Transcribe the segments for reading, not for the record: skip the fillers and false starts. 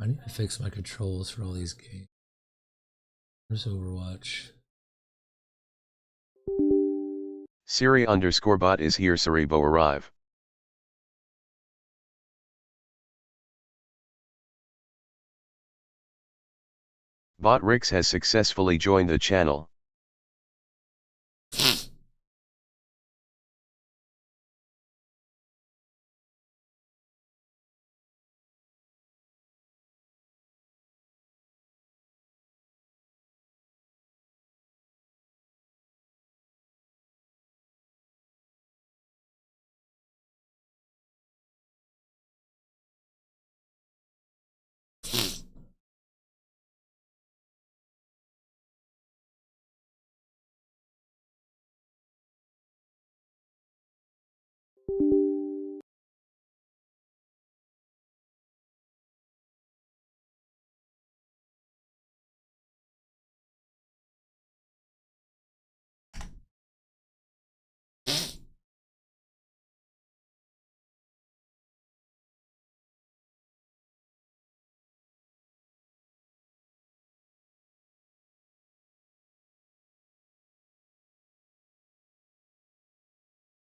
I need to fix my controls for all these games. Where's Overwatch? Siri_bot is here. Saribo arrive. Bot Rix has successfully joined the channel.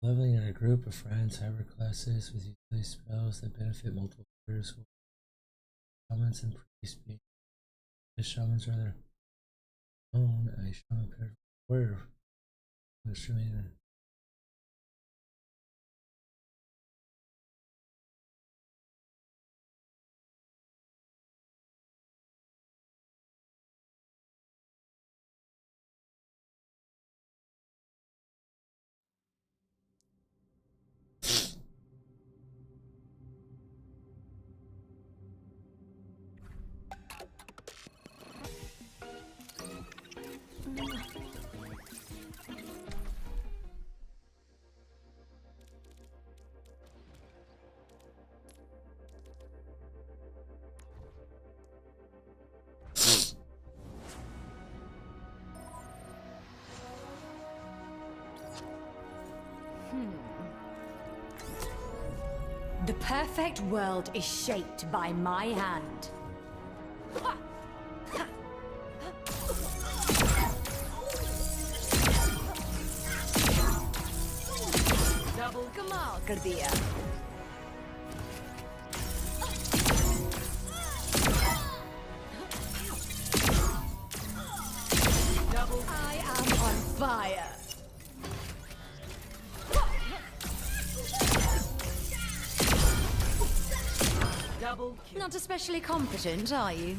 Leveling in a group of friends, hyper classes with utility spells that benefit multiple players. Shamans and priests being shamans rather own a shaman paired where instrument. The perfect world is shaped by my hand. Double Kamal Kardia. I am on fire. Not especially competent, are you?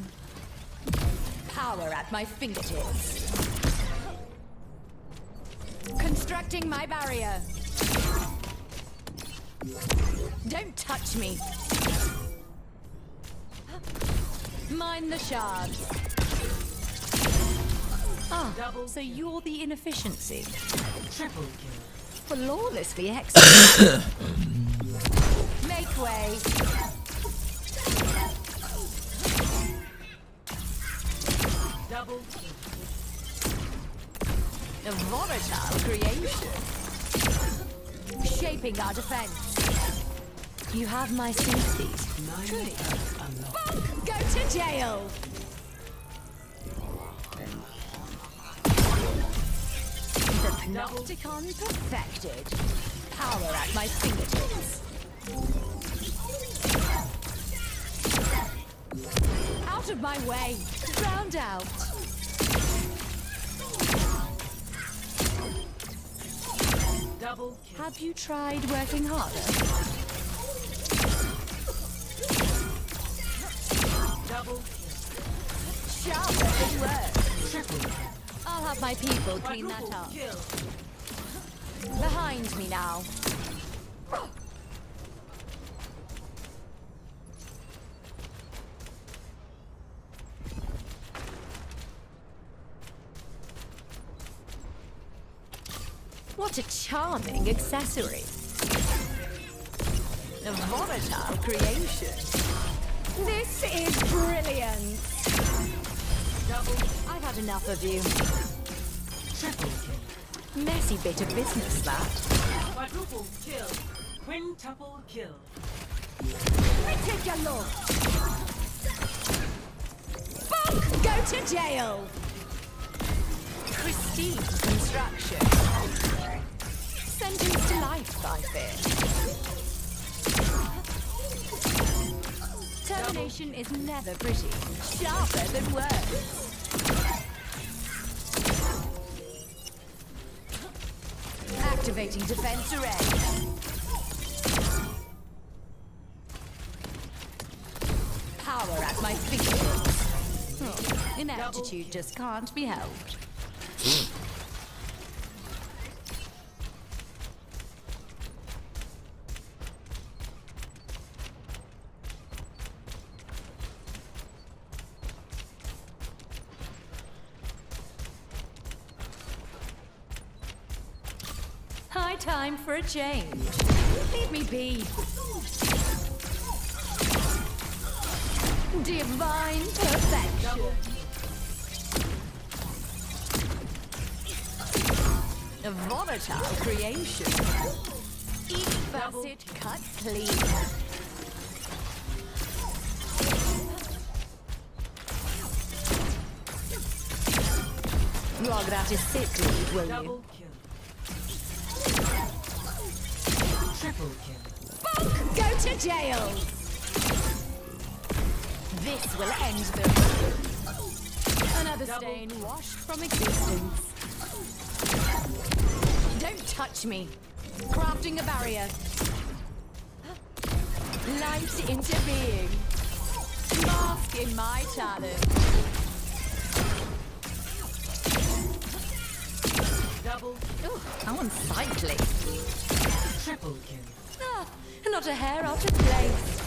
Power at my fingertips. Constructing my barrier. Don't touch me. Mine the shards. Ah, so you're the inefficiency. Triple kill. Flawlessly excellent. Make way. Double kill. A volatile creation. Shaping our defense. You have my sympathies. Truly. Go to jail. The Panopticon perfected. Power at my fingertips. Out of my way. Drowned out. Double kill. Have you tried working harder? Double kill. Sharper than words. Triple kill. I'll have my people clean that up. Kill. Behind me now. What a charming accessory. A volatile creation. This is brilliant. I've had enough of you. Triple kill. Messy bit of business, that. Quadruple kill. Quintuple kill. Ridiculous. Go to jail! Pristine construction. Sentenced to life, I fear. Termination is never pretty. Sharper than words. Activating defense array. Power at my fingertips. Oh, ineptitude just can't be helped. High time for a change. Leave me be. Divine perfection. A volatile creation. Each facet cut clean. Log that is sick leave, will you? Triple kill. Go to jail! This will end them. Another stain washed from existence. Don't touch me. Crafting a barrier. Light into being. Mask in my talent. Double. Ooh, how unsightly. Triple kill. Ah, not a hair out of place.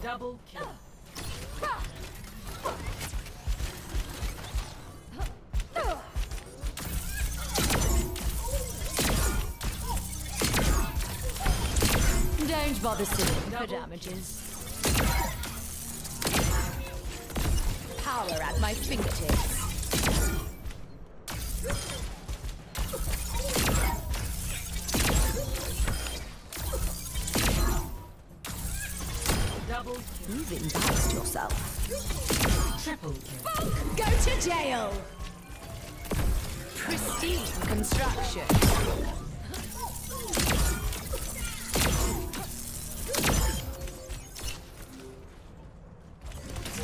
Double kill. Don't bother suing for damages. Power at my fingertips. Double. You've embarrassed yourself. Triple kill. Go to jail! Pristine construction.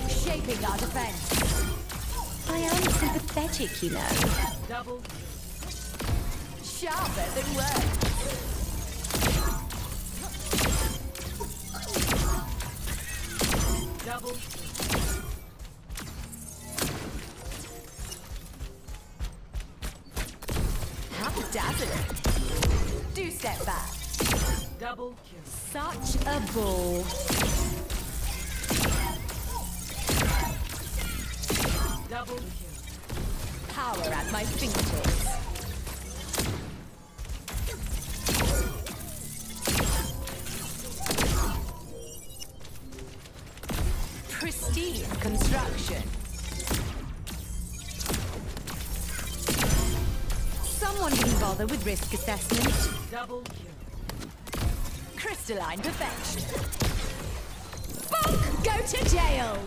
Shaping our defense. I am sympathetic, you know. Double. Sharper than words. Double. How dazzling. Do step back. Double kill. Such a ball. Double kill. Power at my fingertips. Pristine construction. Someone didn't bother with risk assessment. Double kill. Crystalline perfection. Bonk! Go to jail!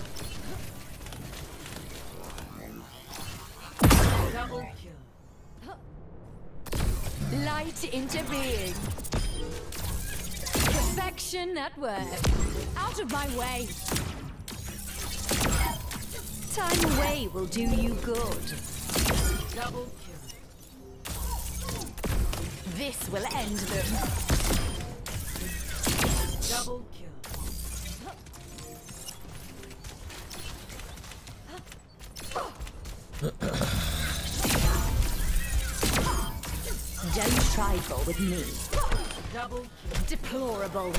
Double kill. Light into being. Perfection at work. Out of my way. Time away will do you good. Double kill. This will end them. Double kill. Don't trifle with me. Double kill. Deplorable.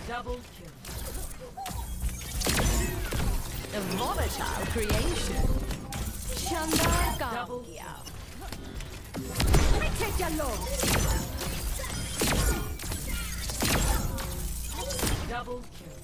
Double kill. A volatile creation. Chanda Gargia. I take your lord. Double kill.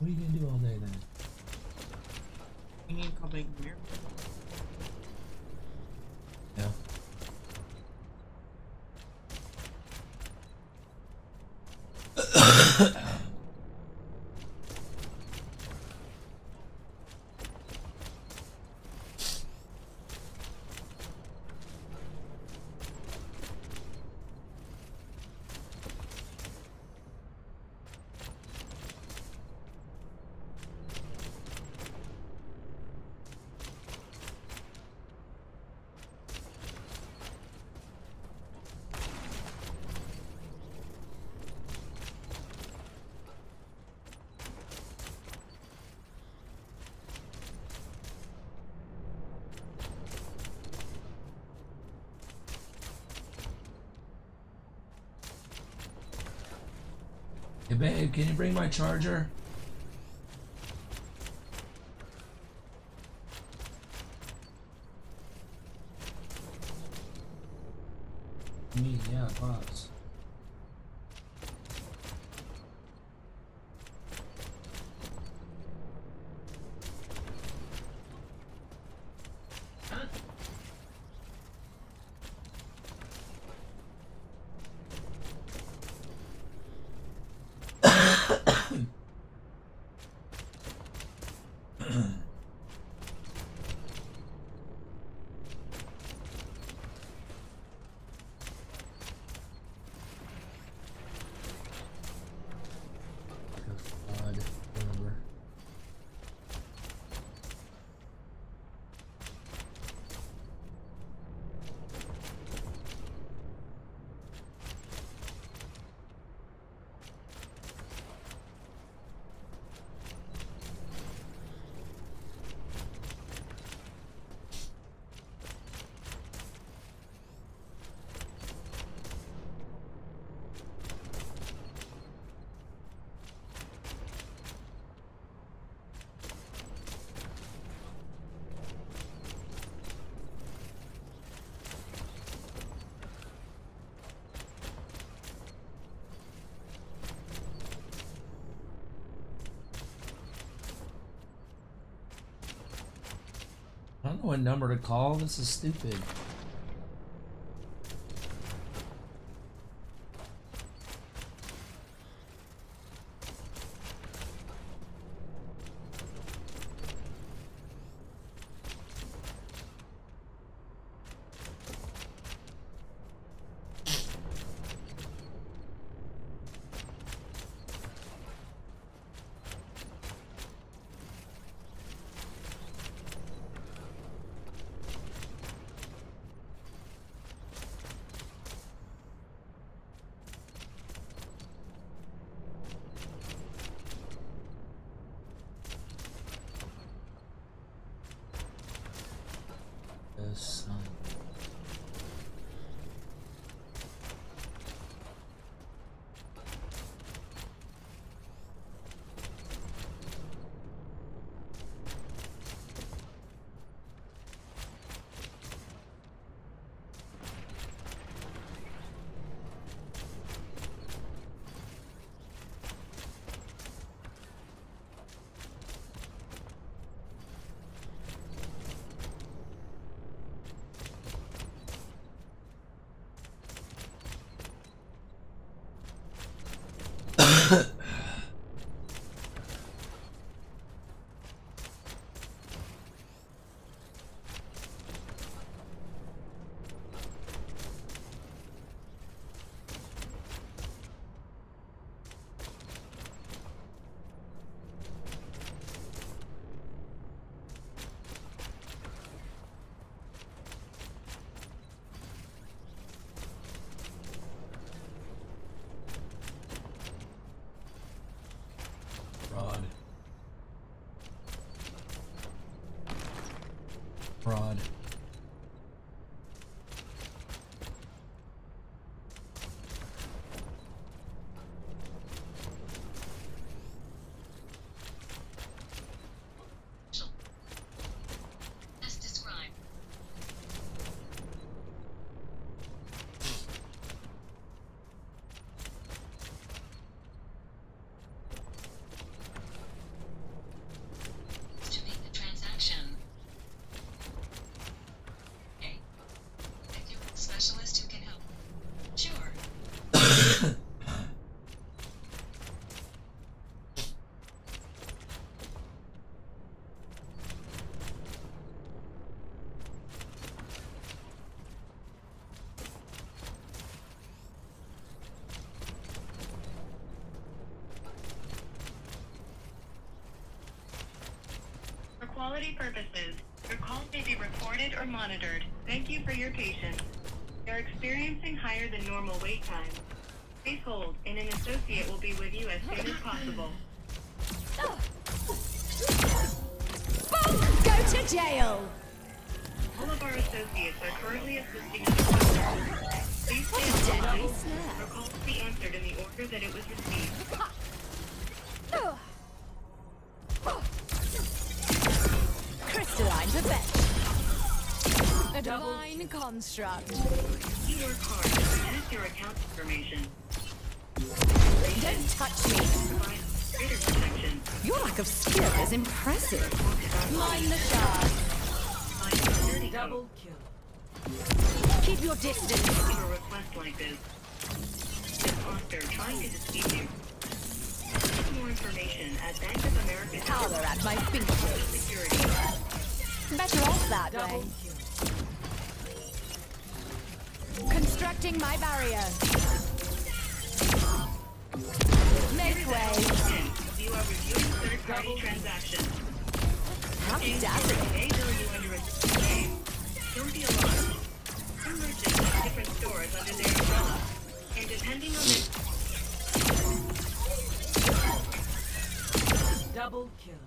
What are you gonna do all day then? You need to call Big Beer. Yeah. Hey babe, can you bring my charger? Me, yeah, boss. God, remember. I don't know what number to call. This is stupid. This, Fraud. Fraud. As described. quality purposes, your call may be recorded or monitored. Thank you for your patience. You're experiencing higher than normal wait time. Please hold, and an associate will be with you as soon as possible. Both go to jail! All of our associates are currently assisting other customers. Please stay on the line. Your call will be answered in the order that it was received. Crystalline perfection. A divine construct. You work hard to protect your account information. Don't touch me. Provide greater protection. Your lack of skill is impressive. Mind the shard. Find security Double code. kill. Keep your distance. Receive a request like this. Imposter trying to deceive you. Get more information at Bank of America. Power at my fingertips. Security. Better off that Double way. kill. Constructing my barrier. Make way. You are reviewing third-party transactions. How dazzling. May bill you under a different name. Don't be alarmed. Some merchants have different stores under their umbrella, and depending on their Double kill.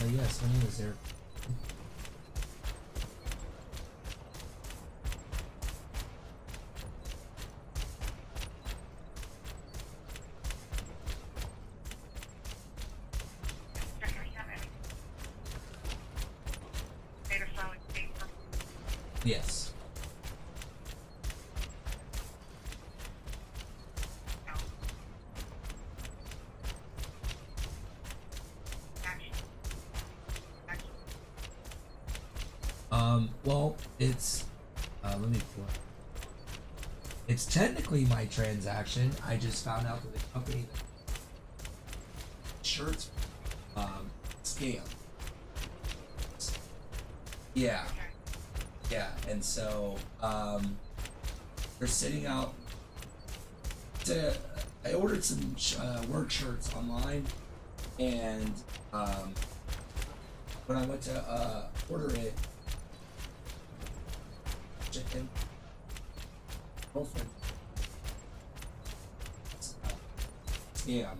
Oh yes, my name is Eric. Yes. Well, it's, let me pull it. It's technically my transaction. I just found out that the company shirts, scam. Yeah. Yeah, and so, they're sitting out I ordered some, work shirts online, and, when I went to, order it, chicken girlfriend scam.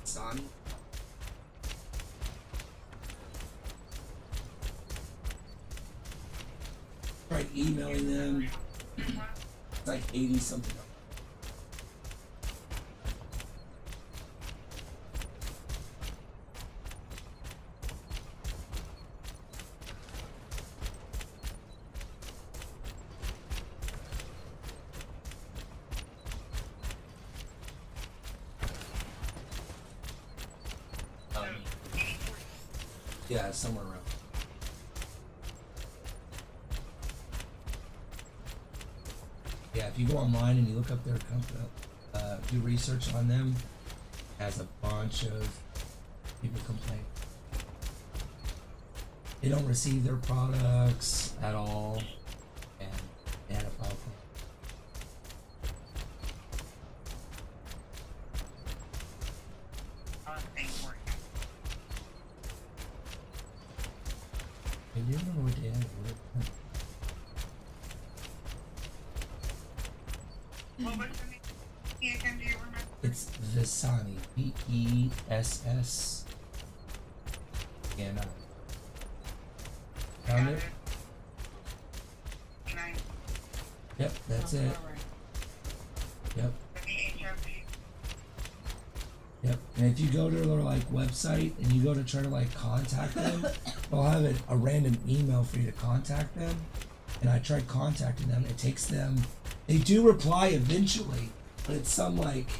Son. Tried emailing them. It's like 80 something. Yeah, somewhere around. Yeah, if you go online and you look up their company, do research on them, it has a bunch of people complain. They don't receive their products at all, and they had a file for I didn't know what they had. What was the name? Again, do you remember? It's Visani. P-E-S-S. And found it? Yep, that's it. Yep. Yep. And if you go to their like website and you go to try to like contact them, they'll have a random email for you to contact them. And I tried contacting them. It takes them. They do reply eventually, but it's some like.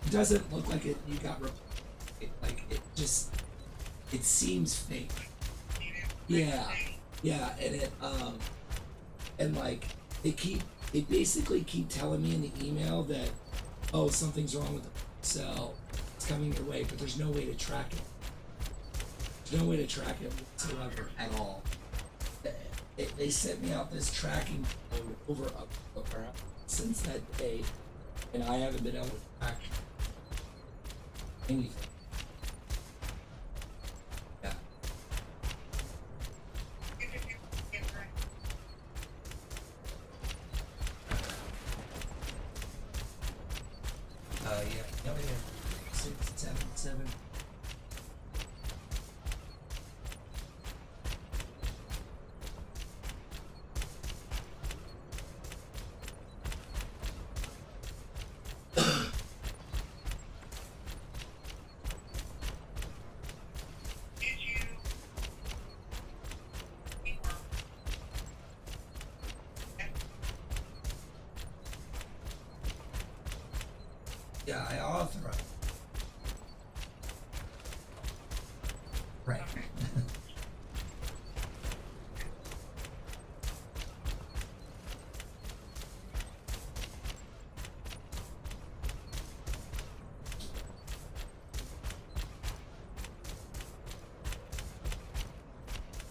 It doesn't look like it. You got. Like it just. It seems fake. Yeah. Yeah, and it and like they basically keep telling me in the email that, oh, something's wrong with the cell, it's coming your way, but there's no way to track it. There's no way to track it whatsoever at all. They sent me out this tracking code over a since that day, and I haven't been able to track anything. Yeah. Yeah. Oh, yeah. 6, 7, 7. Yeah, I authorize. Right.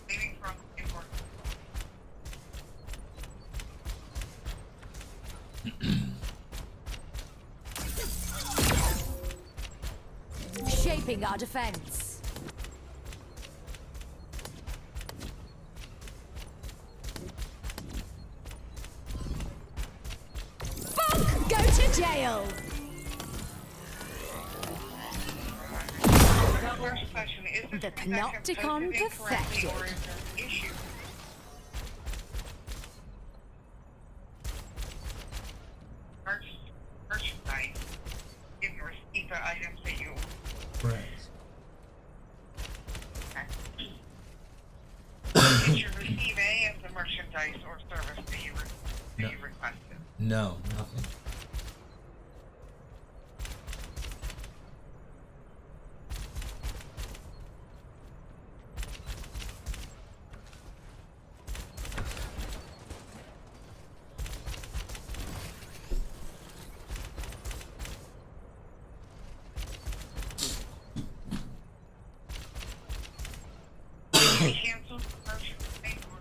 Leaving from import. Shaping our defense. Fuck! Go to jail! First question, is this The transaction Panopticon posted incorrectly, or perfected. is there an issue? Merchandise didn't receive the items that you Right. did you receive any of the merchandise or service that you requested? No, nothing. Cancel the merchandise or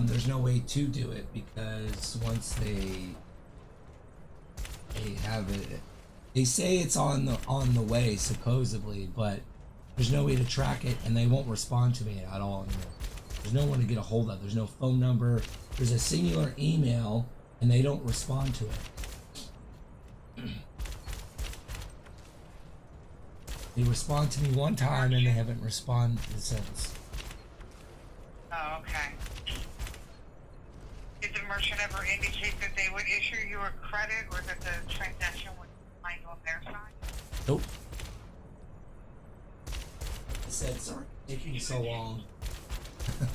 There's no way to do it because once they have it, they say it's on the way supposedly, but there's no way to track it, and they won't respond to me at all anymore. There's no one to get a hold of. There's no phone number. There's a singular email, and they don't respond to it. They respond to me one time, and they haven't responded since. Oh, okay. Did the merchant ever indicate that they would issue you a credit or that the transaction would find on their side? Nope. They said, sorry, taking so long. That's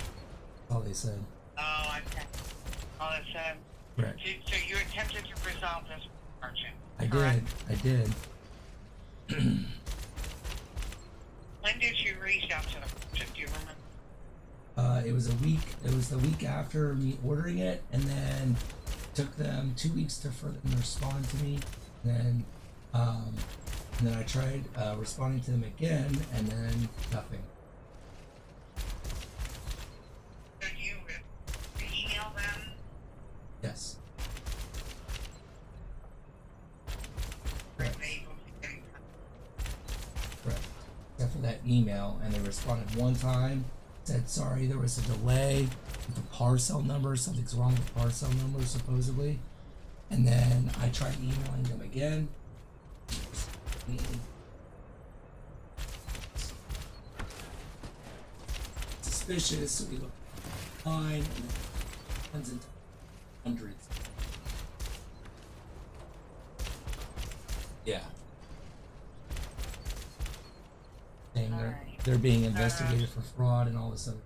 all they said. Oh, okay. All it said. Right. So you attempted to resolve this with the merchant? I correct? did. When did you reach out to the merchant? Do you remember? It was the week after me ordering it, and then took them 2 weeks to for them to respond to me. And then I tried responding to them again, and then nothing. So you email them? Yes. Were they able to get in touch? Correct. Except for that email, and they responded one time, said sorry there was a delay with the parcel number, something's wrong with the parcel number supposedly. And then I tried emailing them again. Suspicious, so we look fine, and tons and hundreds. Yeah. Saying they're being investigated for fraud and all this other.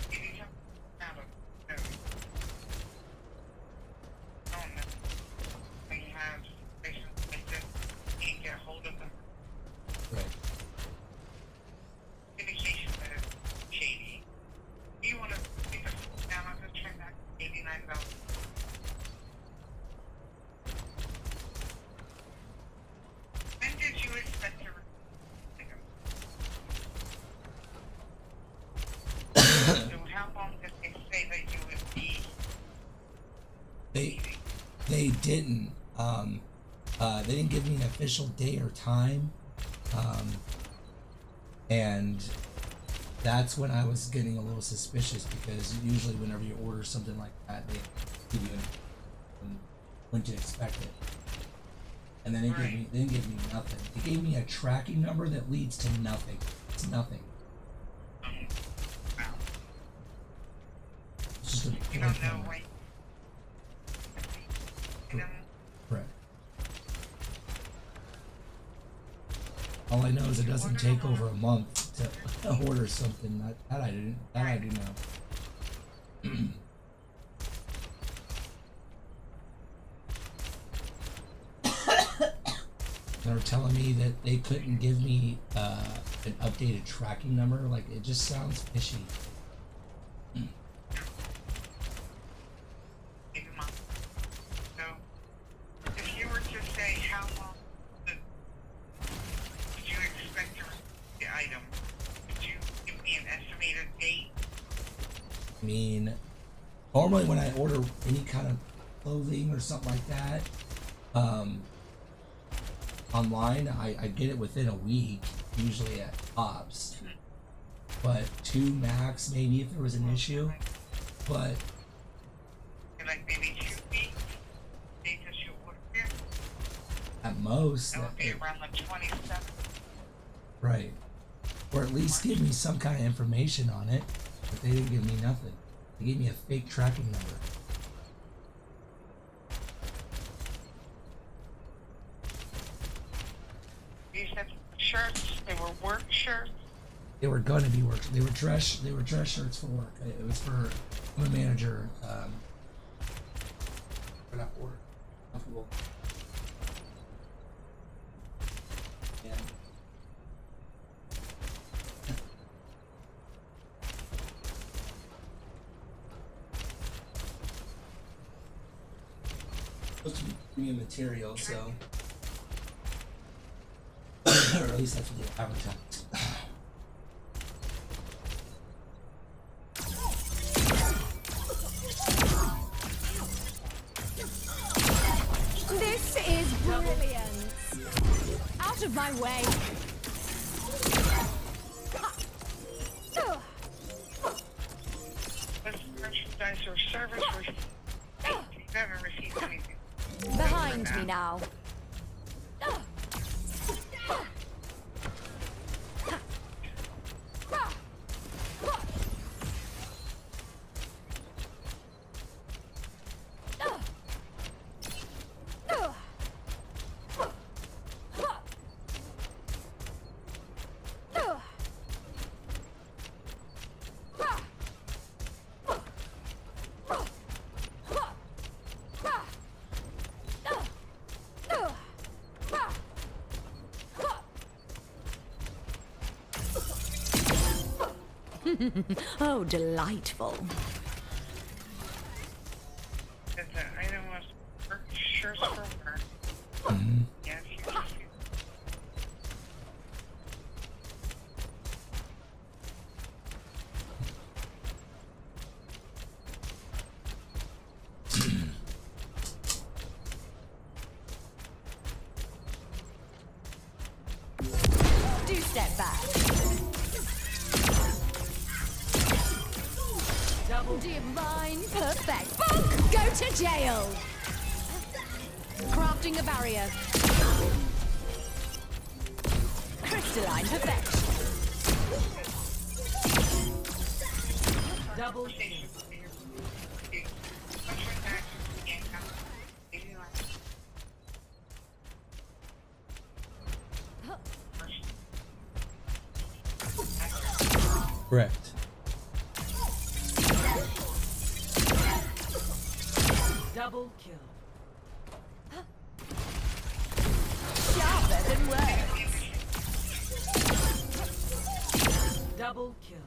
Did you come out of no. Oh no. When you have situations like this, you can't get a hold of them. Right. Indication that it's shady. Do you want to take a down on this transaction? $89. When did you expect to receive them? They didn't. They didn't give me an official day or time, and that's when I was getting a little suspicious, because usually whenever you order something like that, they give you when to expect it. And then they didn't give me nothing. They gave me a tracking number that leads to nothing. It's nothing. It's just a You don't know when. Correct. All I know is it doesn't take over a month to order something. That I didn't. That I do know. They were telling me that they couldn't give me an updated tracking number. Like, it just sounds fishy. Maybe a month. So, if you were to say how long would you expect to receive the item, could you give me an estimated date? I mean, normally when I order any kind of clothing or something like that, online, I get it within a week, usually at tops. But 2 max, maybe, if there was an issue. But Like maybe 2 weeks, date that you ordered it? at most, That would be around the 27th. right. Or at least give me some kind of information on it. But they didn't give me nothing. They gave me a fake tracking number. These had shirts, they were work shirts. They were gonna be work. They were dress shirts for work. It was for, I'm a manager. For that work. Comfortable. Yeah. Supposed to be premium material, so. Or at least that's what they advertise. This is brilliant. Out of my way. This merchandise or service receipt. You haven't received anything. Behind me now. Oh, delightful. The item was work shirts for work. Mm-hmm. Yes, you received. Do step back. Divine perfect. Bonk! Go to jail. Crafting a barrier. Crystalline perfection. Double kill. Correct. Double kill. Sharper than words. Double kill.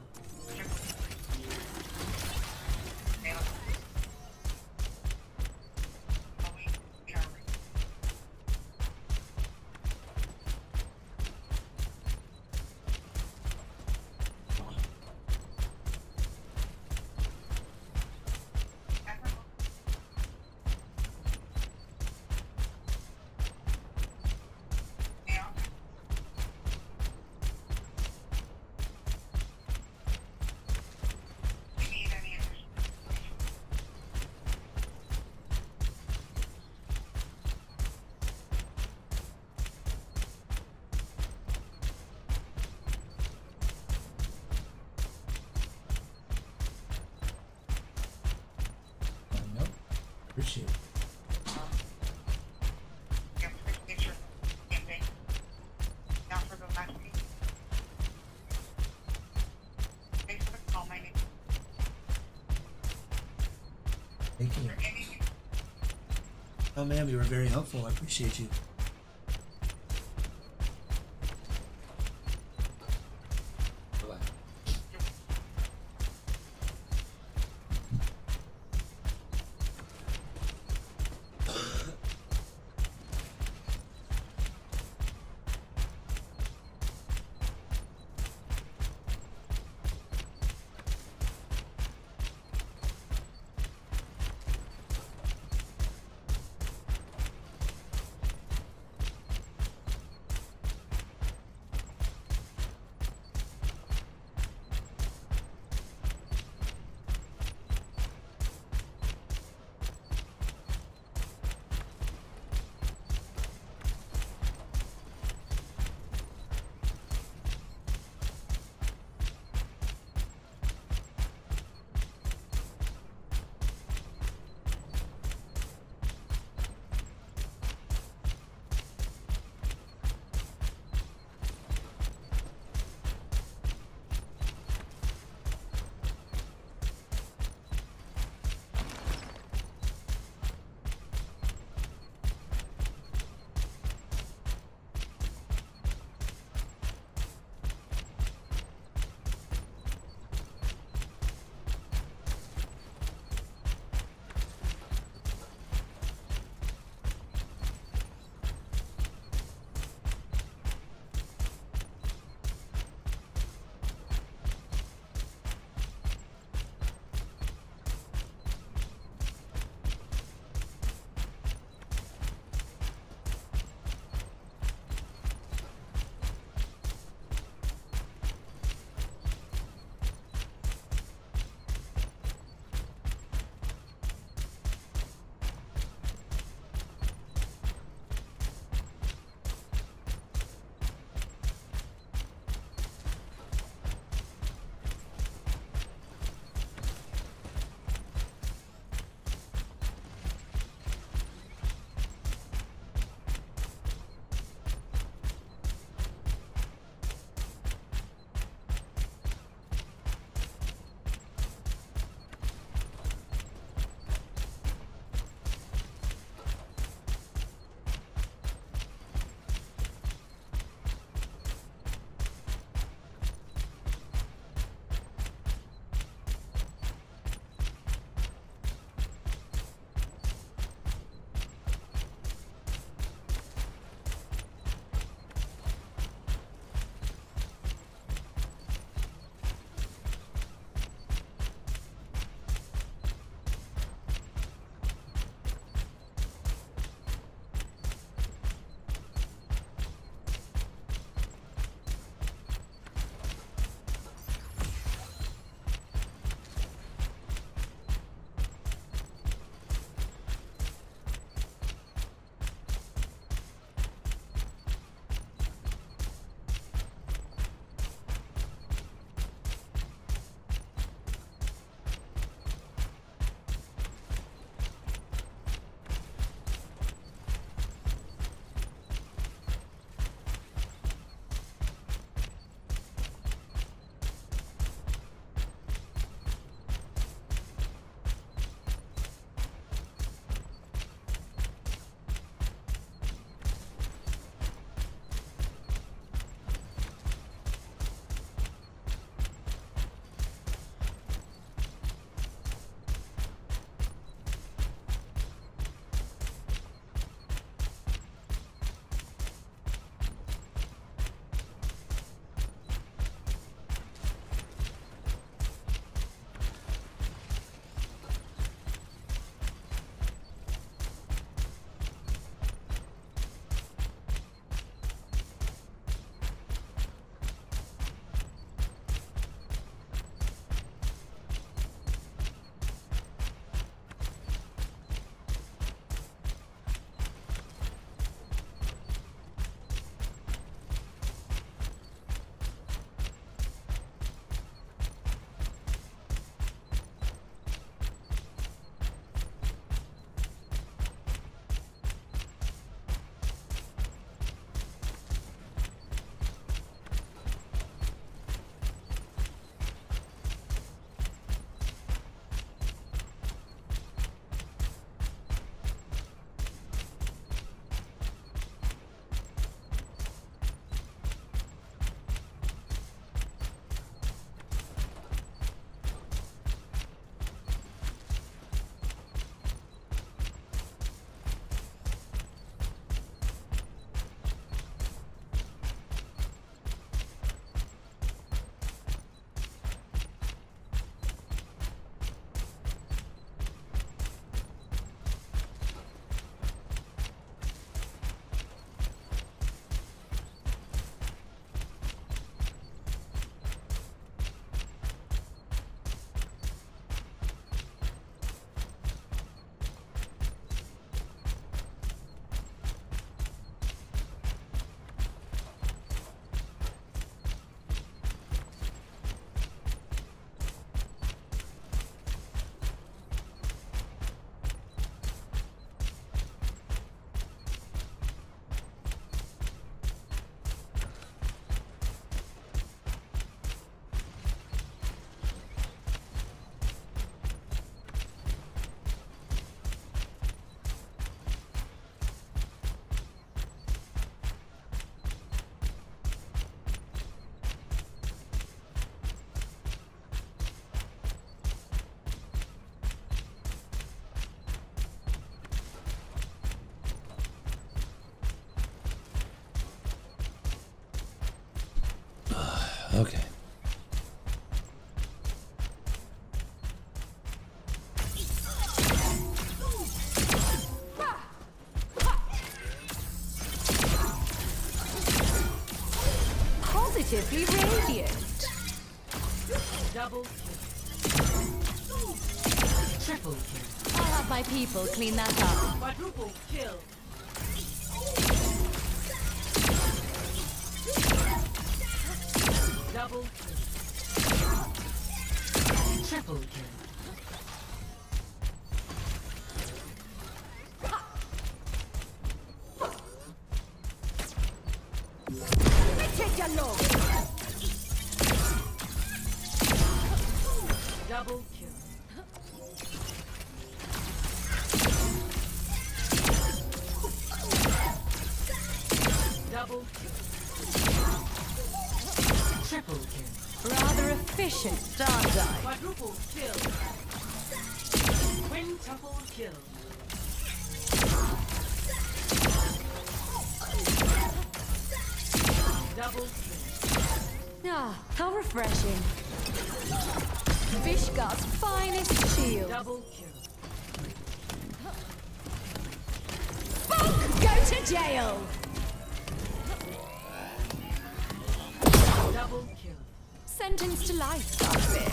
Appreciate it. Yeah, appreciate your campaign. Now for the last piece. Thanks for the call, my name. Thank you. Is there anything? Oh, ma'am, you were very helpful. I appreciate you. Okay. Positively radiant. Double kill. Triple kill. I'll have my people clean that up. Quadruple kill. Double kill. Triple kill. Take your load. Double kill. Double kill. Triple kill. Rather efficient, aren't I? Quadruple kill. Quintuple kill. Double kill. Ah, how refreshing. Vishka's finest shield. Double kill. Go to jail. Double kill. Sentenced to life, that's it.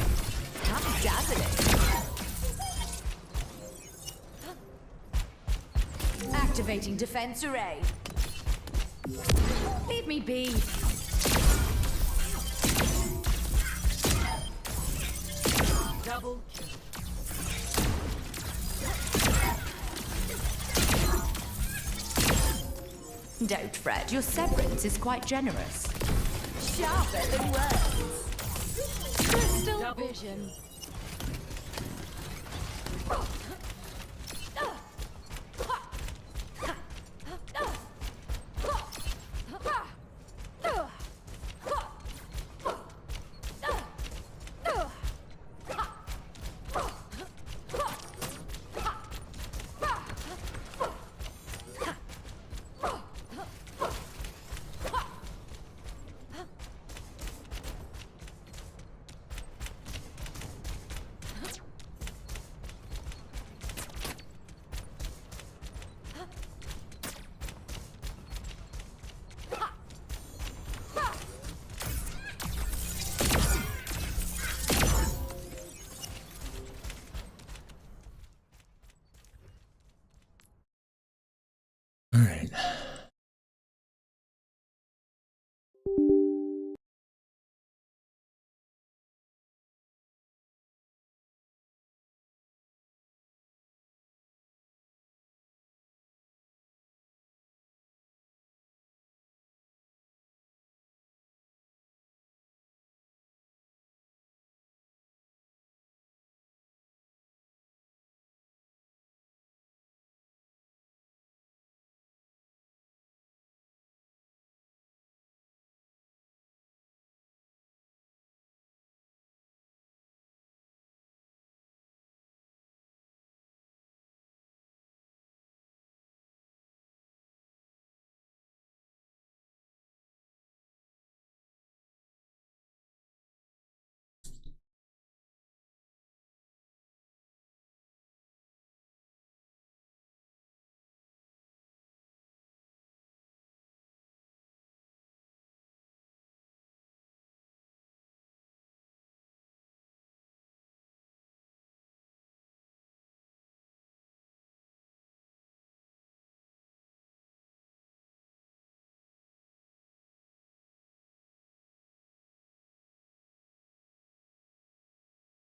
How dazzling. Activating defense array. Leave me be. Double kill. Don't fret, your severance is quite generous. Sharper than words. Crystal Double vision. All right.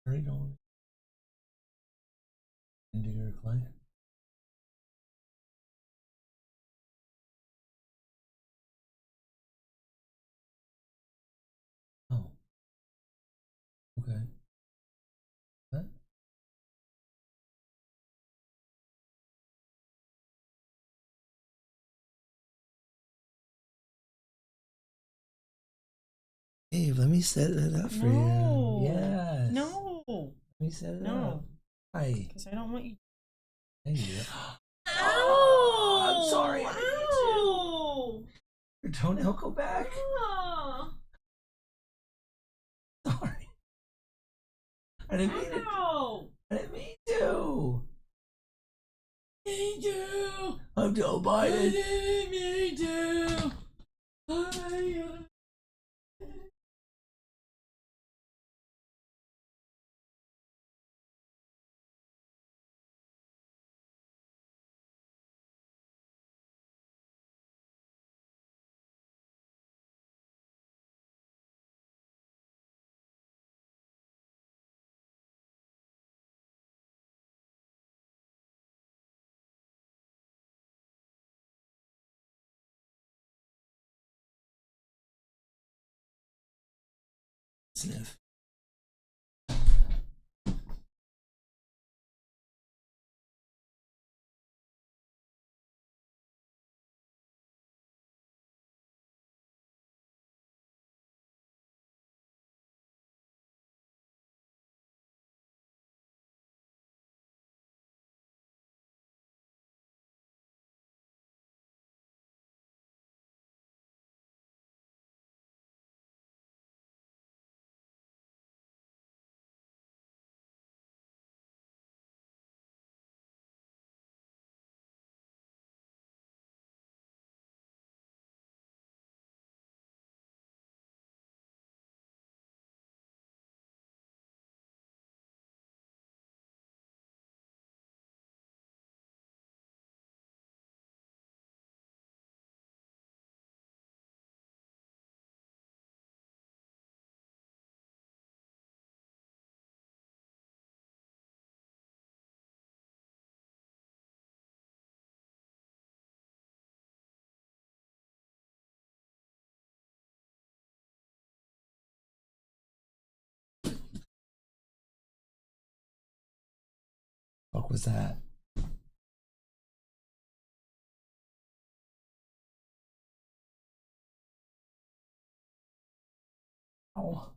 Right on. Into your clay. Oh. Okay. What? Hey, let me set it up for No. you. Yes. No. Let me set it No. up. Hi. Because I don't want you. Thank you. Ow! I'm sorry. I didn't mean to. Ow! Your toenail go back. Ah. I didn't mean it. Ow! I didn't mean to. Me too! I'm Joe I Biden. didn't mean to! Sniff. What was that? Oh.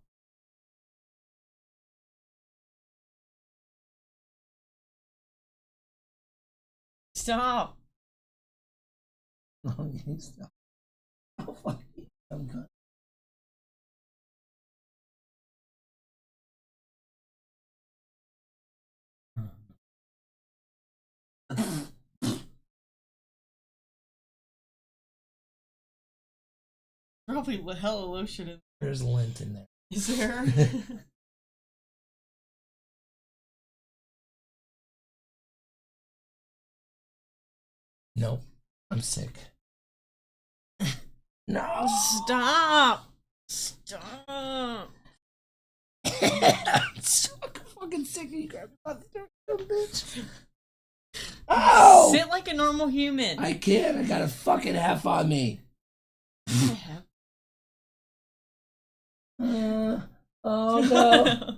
Stop! No, you stop. Oh, fuck. I'm good. Probably hella lotion in There's lint in there. Is there? Nope. I'm sick. No. Stop! Stop! I'm so fucking sick. You grab me by the throat, bitch. Oh! Sit like a normal human. I can't. I got a fucking F on me. Oh no.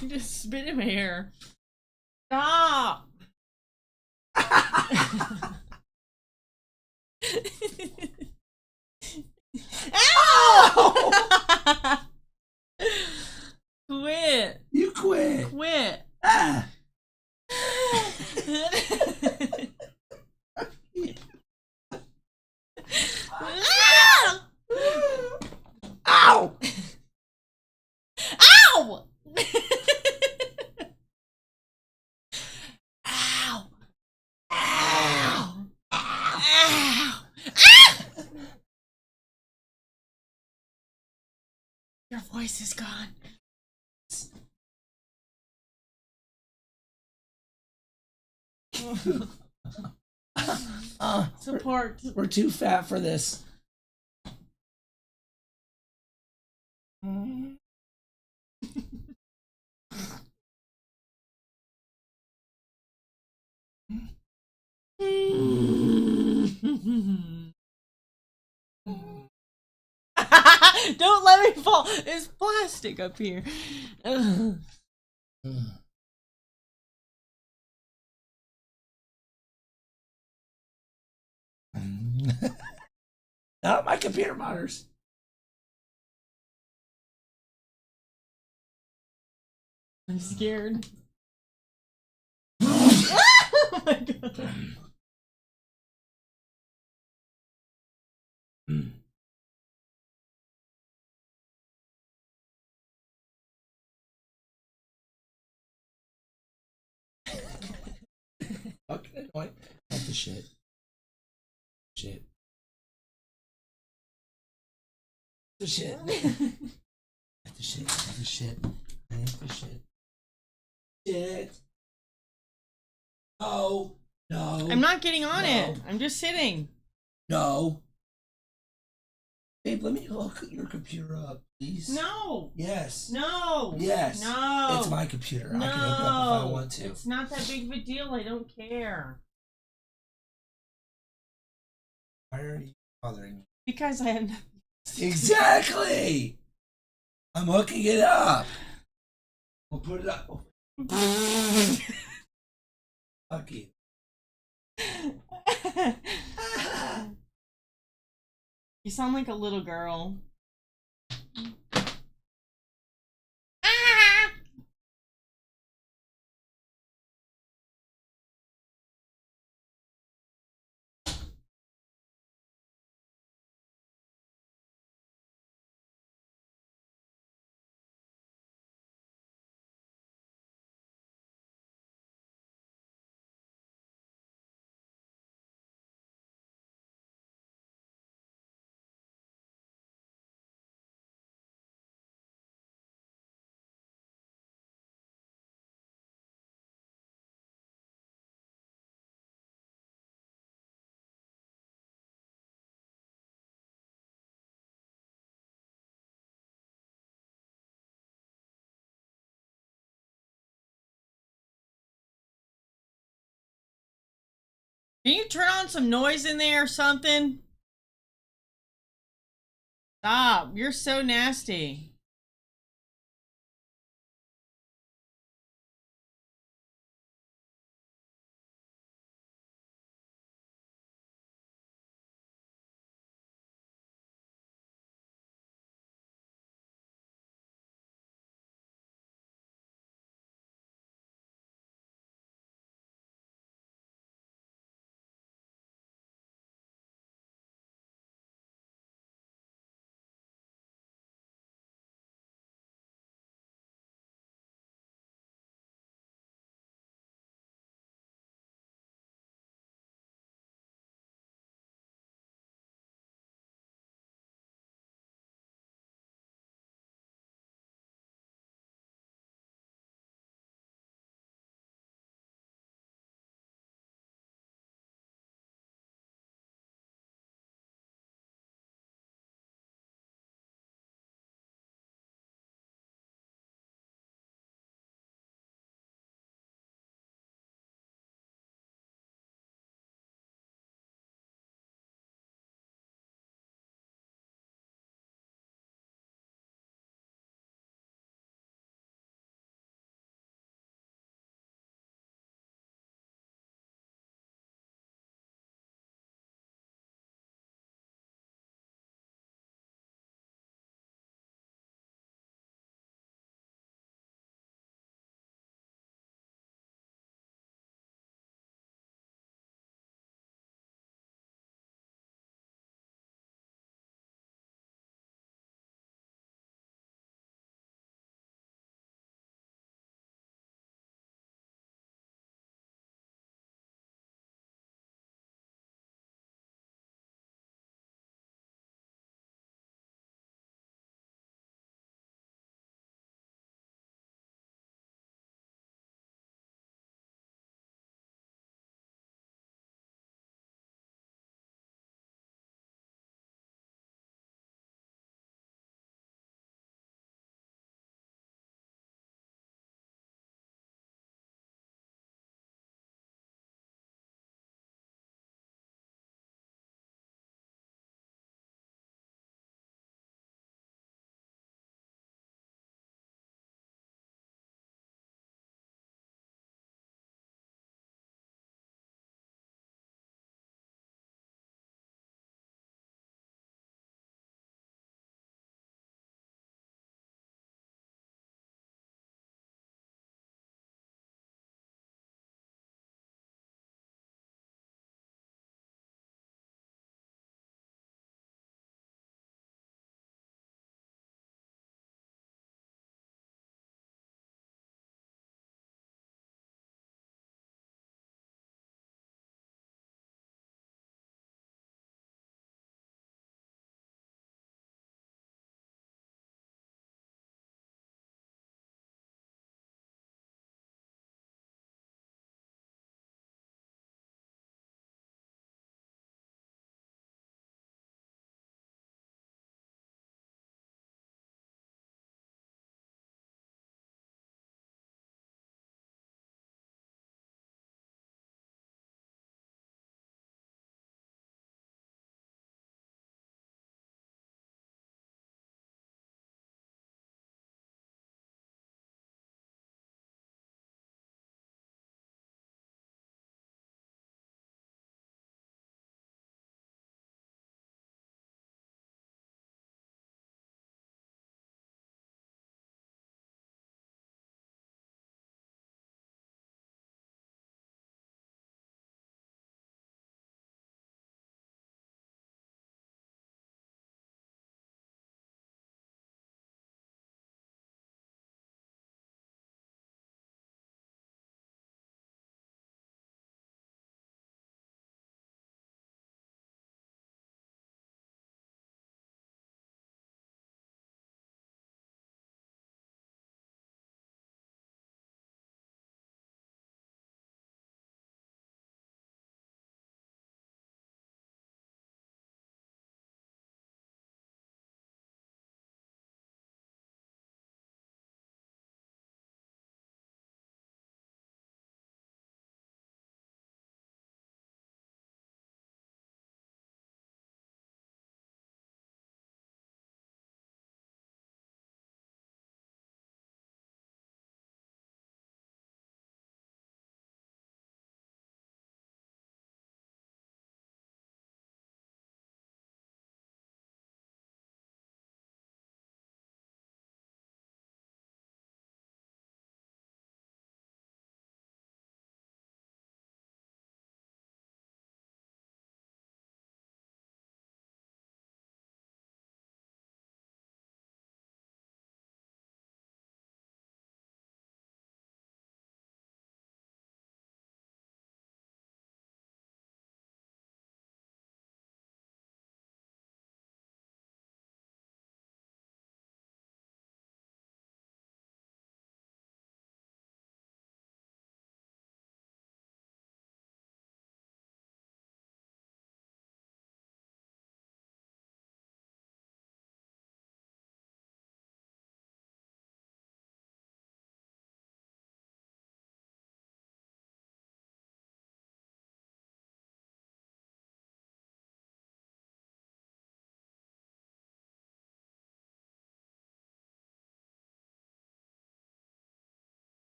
You just spit in my hair. Stop! Ow! Quit. You quit. Quit. Ah. Ow! Ow! Ow! Ow! Ow! Your voice is gone. Support. We're too fat for this. Don't let me fall. There's plastic up here. Not my computer monitors. I'm scared. Oh my god. Okay, what? That's the shit. Shit. The shit. That's the shit. That's the shit. That's the shit. Shit. No. No. I'm not getting on No. it. I'm just sitting. No. Babe, let me look your computer up, please. No. Yes. No. Yes. No. It's my computer. No. I can open it up if I want to. It's not that big of a deal. I don't care. Why are you bothering me? Because I have nothing. Exactly. I'm hooking it up. We'll put it up. Fuck you. You sound like a little girl. Can you turn on some noise in there or something? Stop. You're so nasty.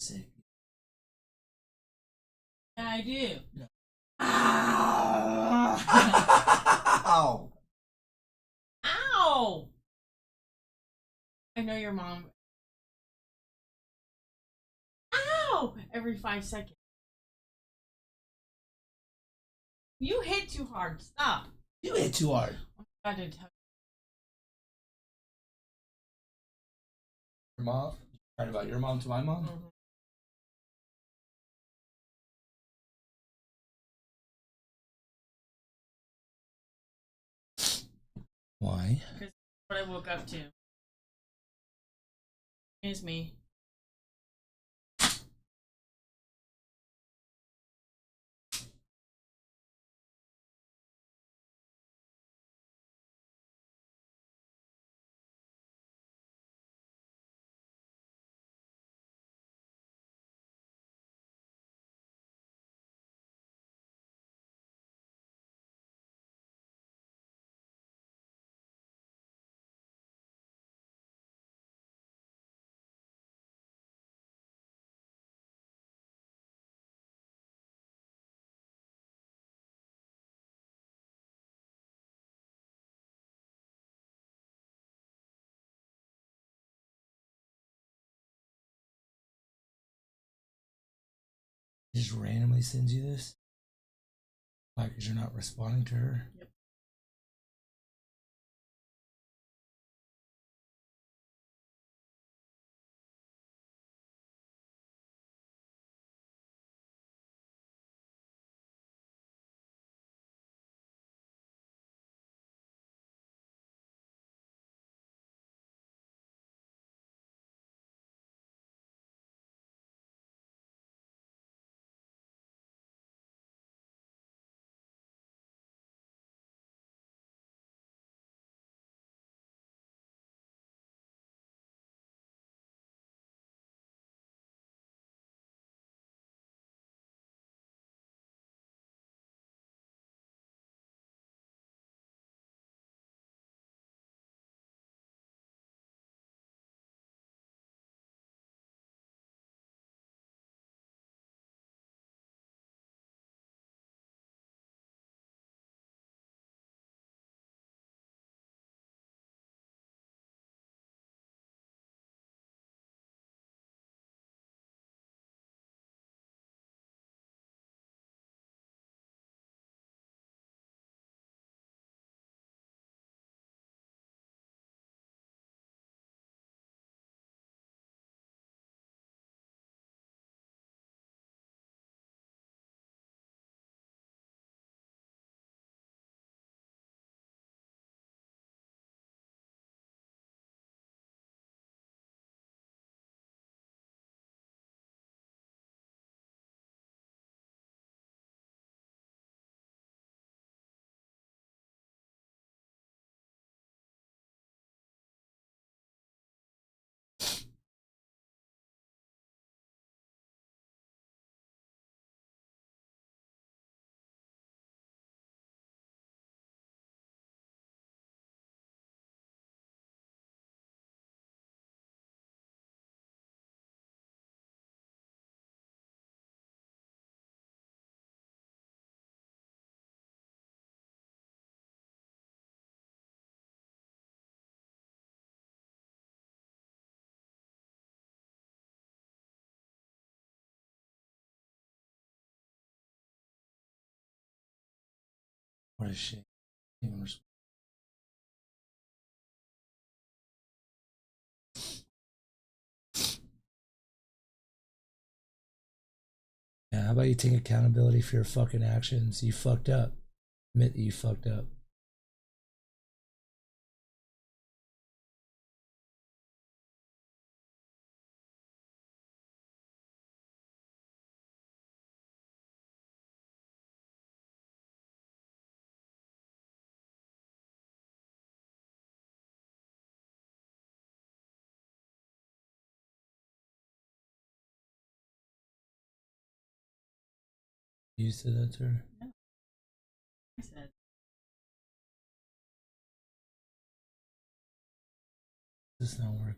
Sick. Yeah, I do. No. Ow! Ow! I know your mom. Ow! Every 5 seconds. You hit too hard. Stop. You hit too hard. I did tell Your mom? Right about your mom to my mom? you. Why? Because that's what I woke up to. Is me. She just randomly sends you this? Why? Because you're not responding to her? Yep. What a shit. Even respond. Yeah, how about you take accountability for your fucking actions? You fucked up. Admit that you fucked up. You said that to her? No. I said. This is not working.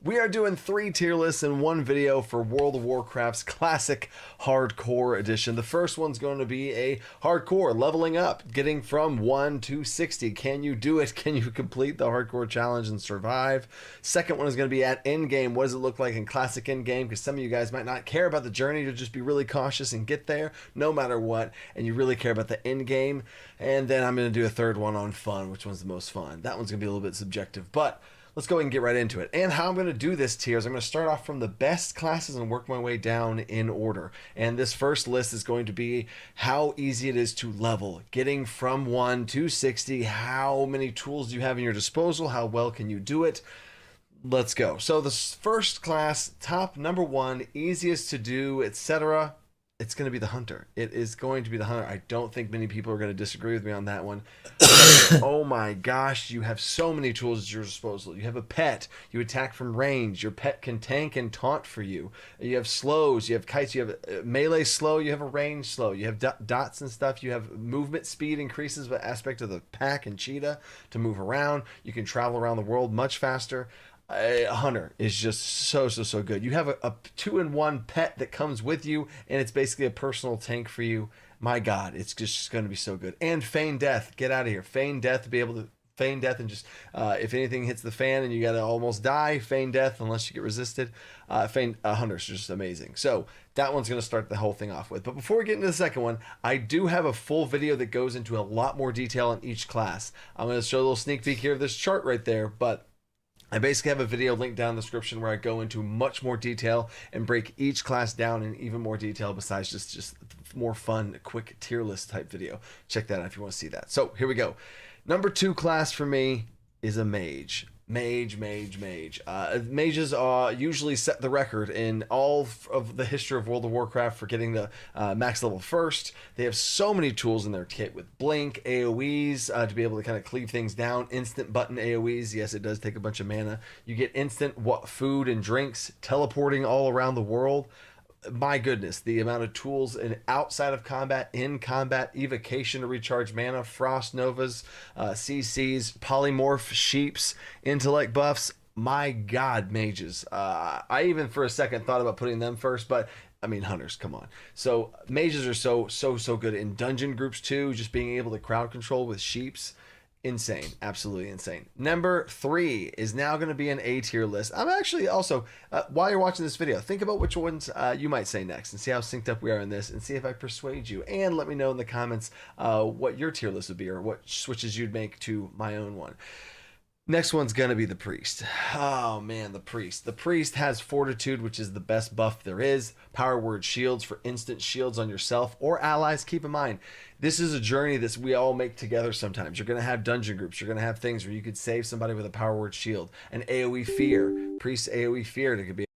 We are doing 3 tier lists in one video for World of Warcraft's classic hardcore edition. The first one's going to be a hardcore leveling up, getting from 1 to 60. Can you do it? Can you complete the hardcore challenge and survive? Second one is going to be at end game. What does it look like in classic end game? Because some of you guys might not care about the journey. You'll just be really cautious and get there no matter what. And you really care about the end game. And then I'm going to do a third one on fun. Which one's the most fun? That one's going to be a little bit subjective. But let's go ahead and get right into it. And how I'm going to do this tier is I'm going to start off from the best classes and work my way down in order. And this first list is going to be how easy it is to level. Getting from 1 to 60, how many tools do you have in your disposal? How well can you do it? Let's go. So the first class, top number 1, easiest to do, etc. It's going to be the hunter. It is going to be the hunter. I don't think many people are going to disagree with me on that one. Oh my gosh, you have so many tools at your disposal. You have a pet. You attack from range. Your pet can tank and taunt for you. You have slows. You have kites. You have a melee slow. You have a range slow. You have dots and stuff. You have movement speed increases with aspect of the pack and cheetah to move around. You can travel around the world much faster. A hunter is just so good. You have a 2-in-1 pet that comes with you, and it's basically a personal tank for you. My God, it's just going to be so good. And feign death, get out of here. Feign death to be able to feign death and just if anything hits the fan and you got to almost die, feign death unless you get resisted. Feign hunters are just amazing. So that one's going to start the whole thing off with. But before we get into the second one, I do have a full video that goes into a lot more detail on each class. I'm going to show a little sneak peek here of this chart right there, but I basically have a video linked down in the description where I go into much more detail and break each class down in even more detail besides just more fun, quick tier list type video. Check that out if you want to see that. So here we go. Number 2 class for me is a mage. Mages usually set the record in all of the history of World of Warcraft for getting the max level first. They have so many tools in their kit with blink, AoEs to be able to kind of cleave things down, instant button AoEs. Yes, it does take a bunch of mana. You get instant food and drinks, teleporting all around the world. My goodness, the amount of tools and outside of combat, in combat, evocation to recharge mana, frost novas, CCs, polymorph sheeps, intellect buffs. My God, mages. I even for a second thought about putting them first, but I mean, hunters, come on. So mages are so good in dungeon groups too, just being able to crowd control with sheeps. Insane, absolutely insane. Number 3 is now going to be an A tier list. I'm actually also, while you're watching this video, think about which ones you might say next and see how synced up we are in this and see if I persuade you. And let me know in the comments what your tier list would be or what switches you'd make to my own one. Next one's gonna be the priest. Oh man, the priest. The priest has fortitude, which is the best buff there is. Power word shields for instant shields on yourself or allies. Keep in mind, this is a journey that we all make together sometimes. You're gonna have dungeon groups. You're gonna have things where you could save somebody with a power word shield. An AoE fear. Priest AoE fear. It could be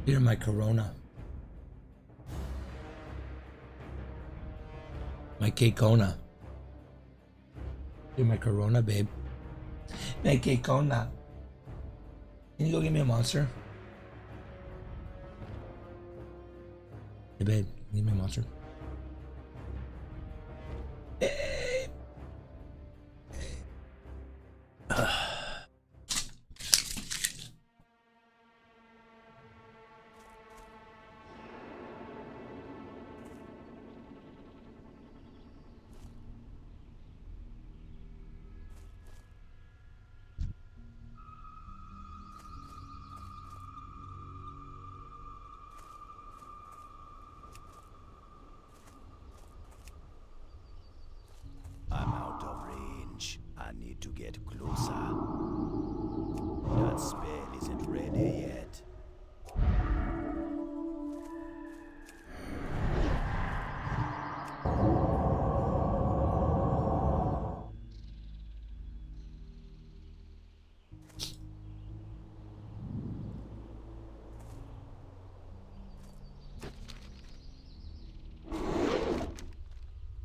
Here's my Corona. My K-Kona. Here's my Corona, babe. My K-Kona. Can you go get me a monster? Hey, babe. Can you get me a monster? I'm out of range. I need to get closer. That spell isn't ready yet.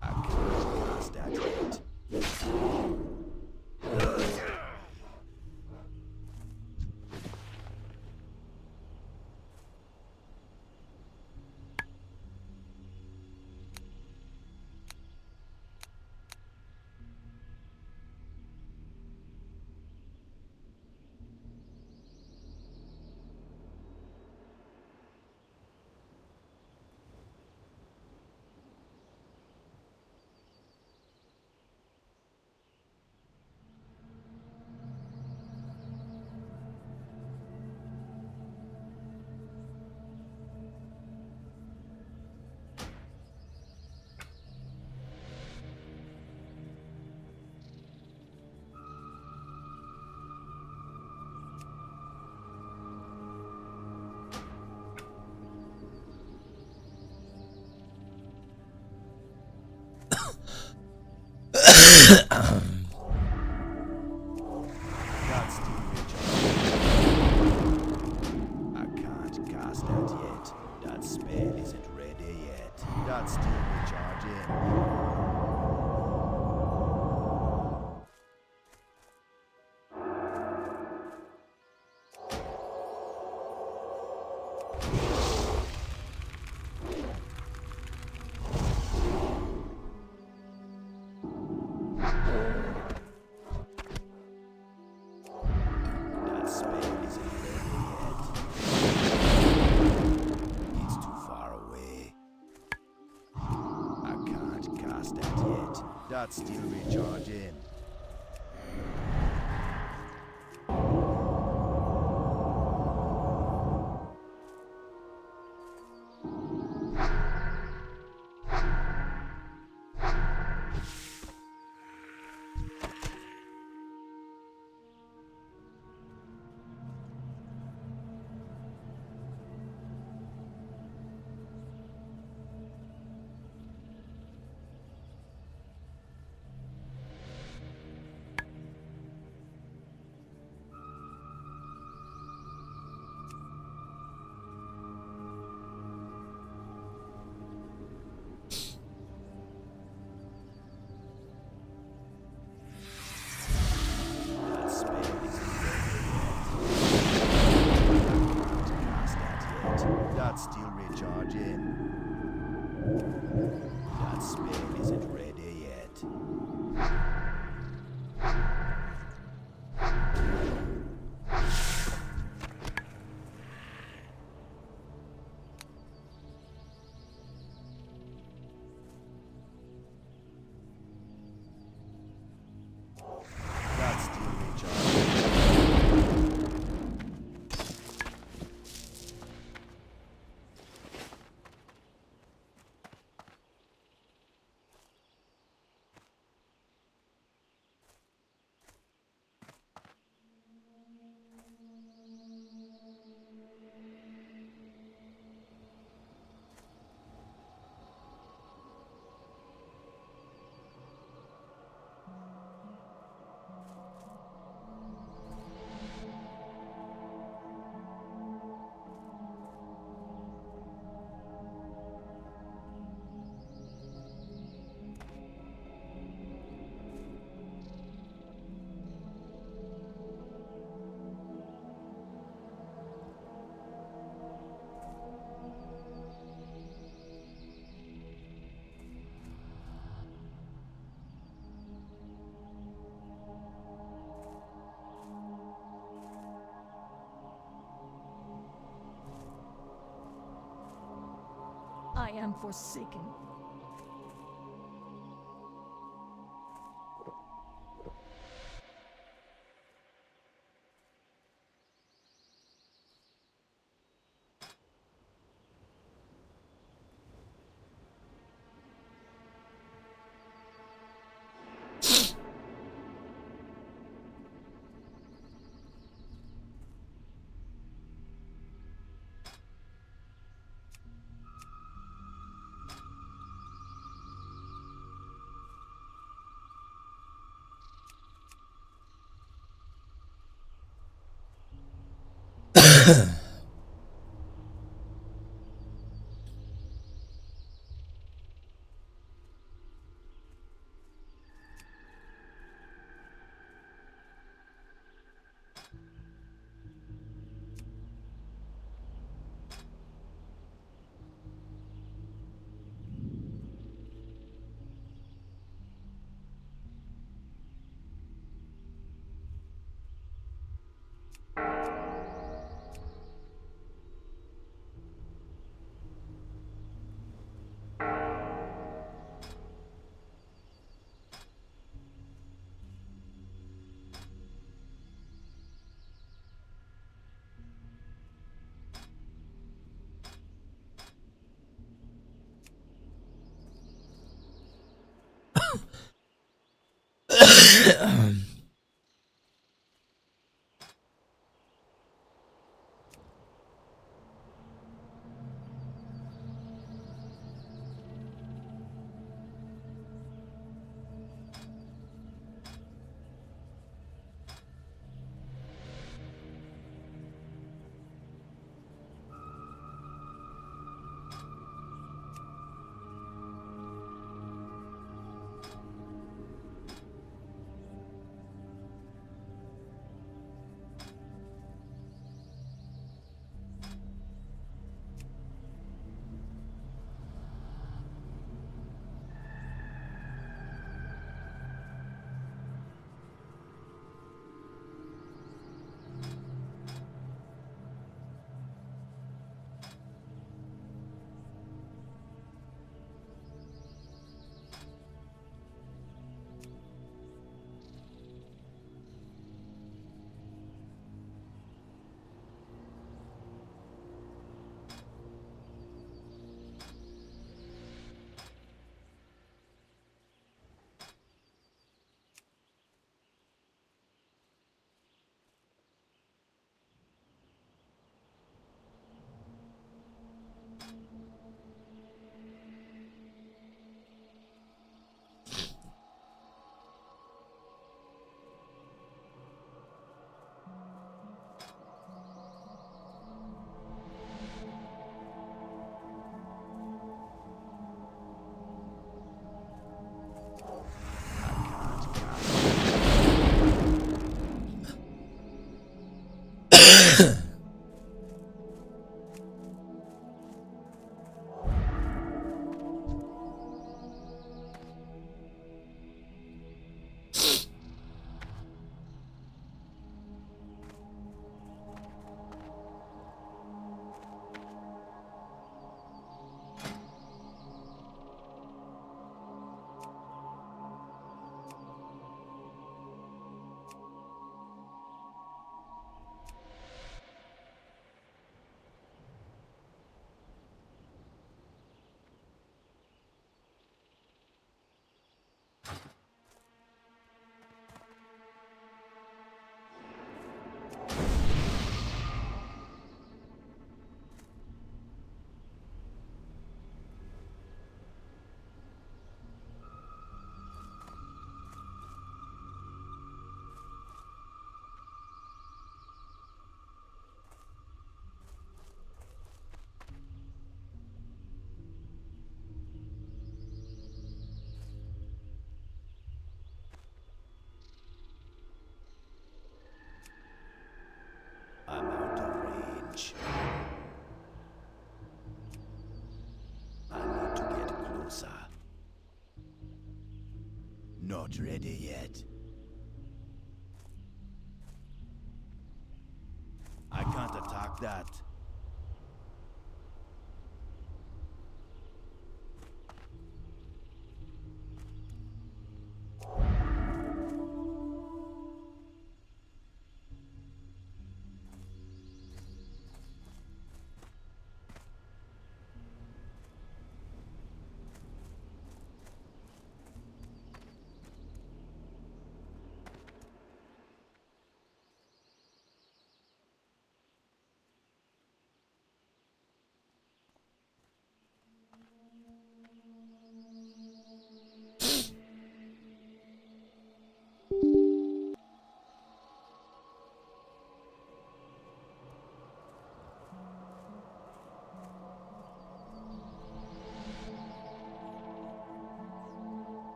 I can't cast that yet. That's still recharging. I can't cast that yet. That spell isn't ready yet. That's still recharging. That spell isn't ready yet. It's too far away. I can't cast that yet. That's still recharging. That spell isn't ready yet. I can't cast that yet. That's still recharging. That spell isn't ready yet. I am forsaken. I'm out of range. I need to get closer. Not ready yet. I can't attack that.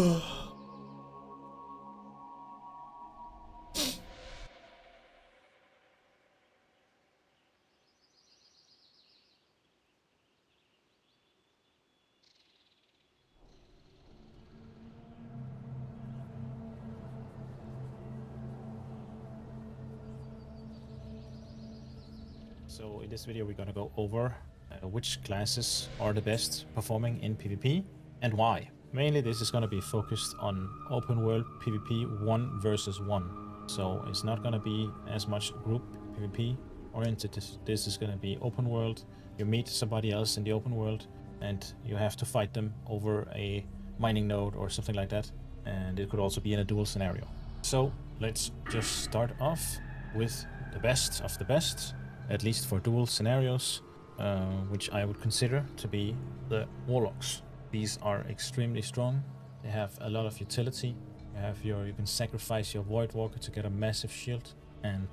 So in this video we're gonna go over which classes are the best performing in PvP and why. Mainly this is gonna be focused on open world PvP 1 versus 1. So it's not gonna be as much group PvP oriented. This is gonna be open world. You meet somebody else in the open world and you have to fight them over a mining node or something like that. And it could also be in a duel scenario. So let's just start off with the best of the best, at least for dual scenarios, which I would consider to be the Warlocks. These are extremely strong. They have a lot of utility. You can sacrifice your Void Walker to get a massive shield, and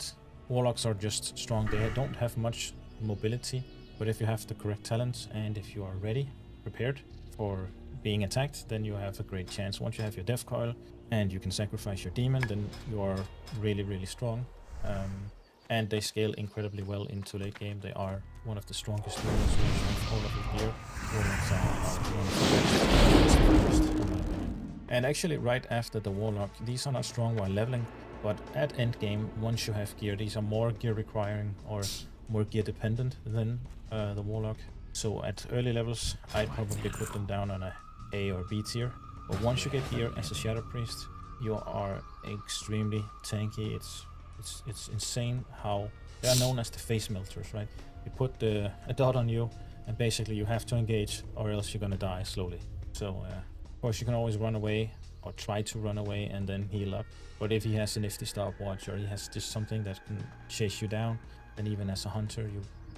Warlocks are just strong. They don't have much mobility, but if you have the correct talents and if you are ready, prepared for being attacked, then you have a great chance. Once you have your Death Coil and you can sacrifice your Demon, then you are really, really strong. And they scale incredibly well into late game. They are one of the strongest units with all of the gear. Warlocks are one of the best, in my opinion. And actually right after the Warlock, these are not strong while leveling, but at end game, once you have gear, these are more gear requiring or more gear dependent than the Warlock. So at early levels, I'd probably put them down on a A or B tier. But once you get gear as a Shadow Priest, you are extremely tanky. It's insane how they are known as the face melters, right? You put a dot on you and basically you have to engage or else you're gonna die slowly. So of course you can always run away or try to run away and then heal up. But if he has a nifty stopwatch or he has just something that can chase you down, then even as a hunter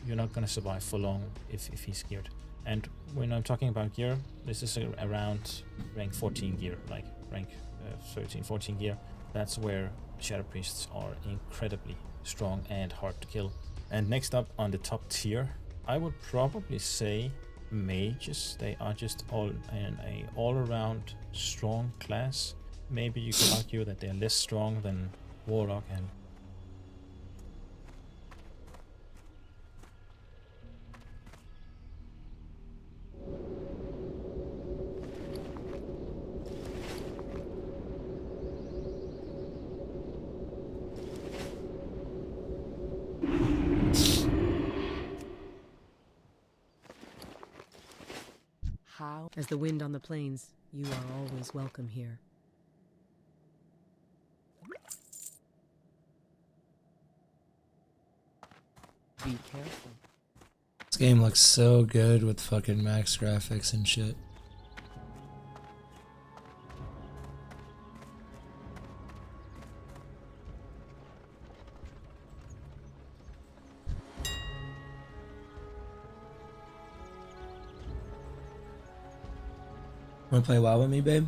you're not gonna survive for long if he's geared. And when I'm talking about gear, this is around rank 14 gear, like rank 13, 14 gear. That's where Shadow Priests are incredibly strong and hard to kill. And next up on the top tier, I would probably say Mages. They are just an all-around strong class. Maybe you could argue that they're less strong than Warlock and How? As the wind on the plains, you are always welcome here. Be careful. This game looks so good with fucking max graphics and shit. Wanna play WoW with me, babe?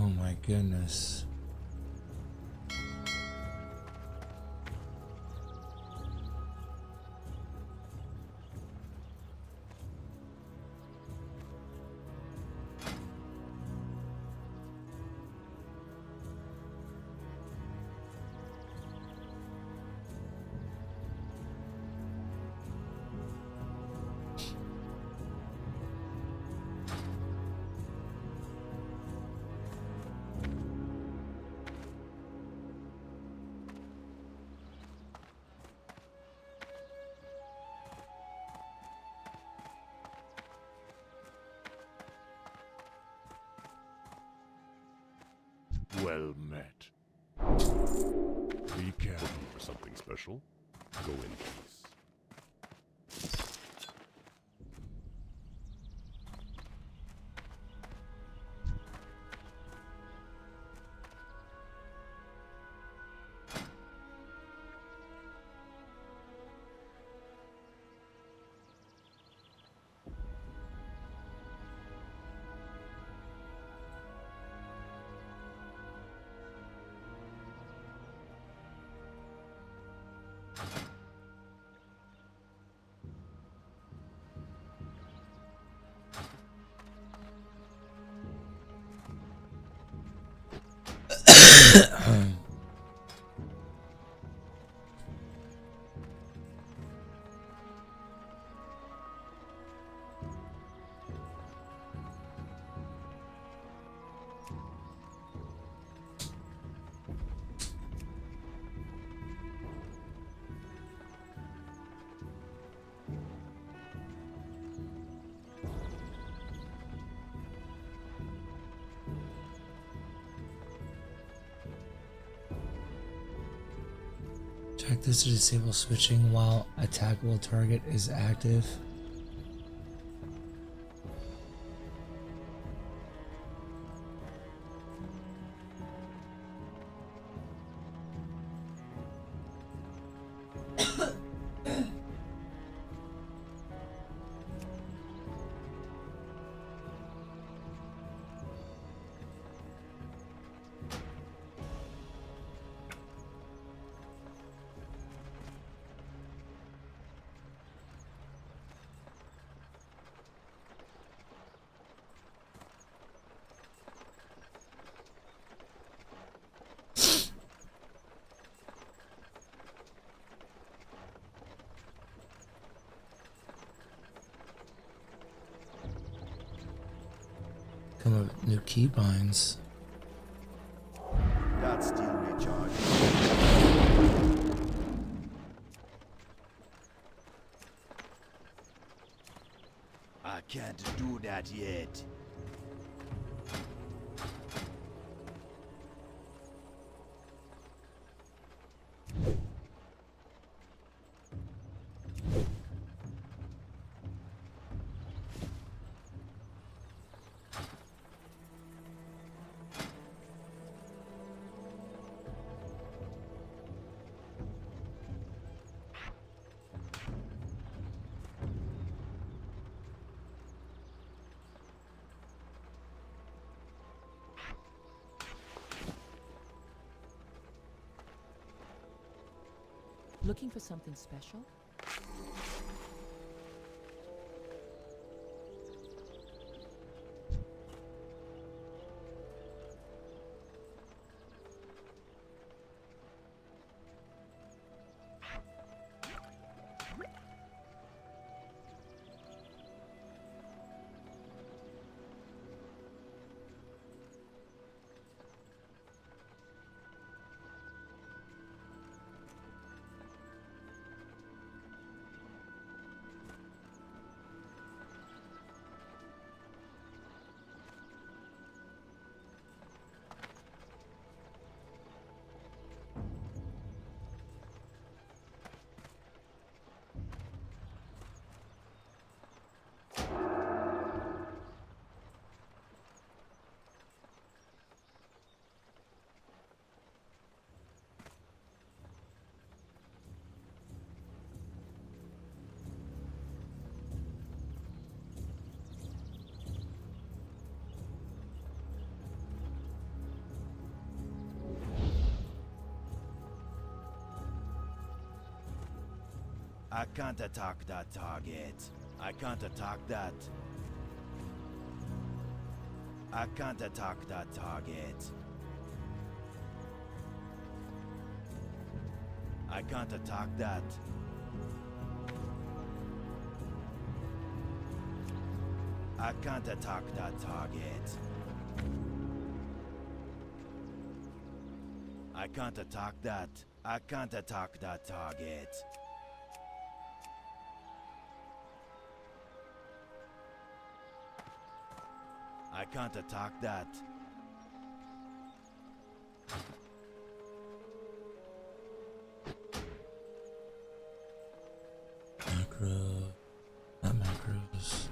Oh my goodness. Well met. Be careful for something special. Go in peace. check this to disable switching while attackable target is active. Come up with new keybinds. That's still recharging. I can't do that yet. Looking for something special? I can't attack that target. I can't attack that. I can't attack that target. I can't attack that. I can't attack that target. I can't attack that. I can't attack that target. I can't attack that. Macro, not macros.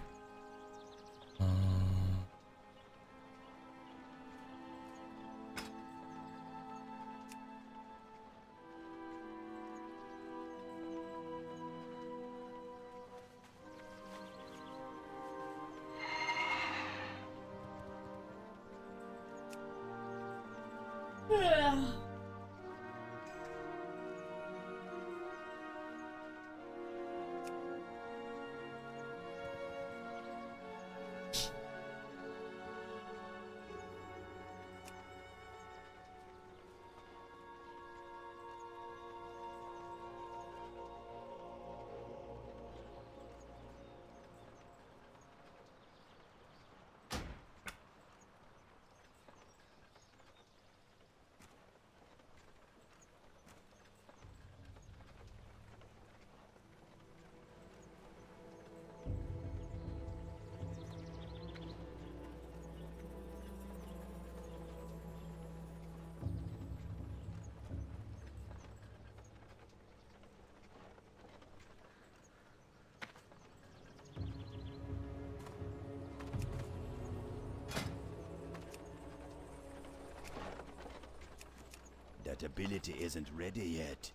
That ability isn't ready yet.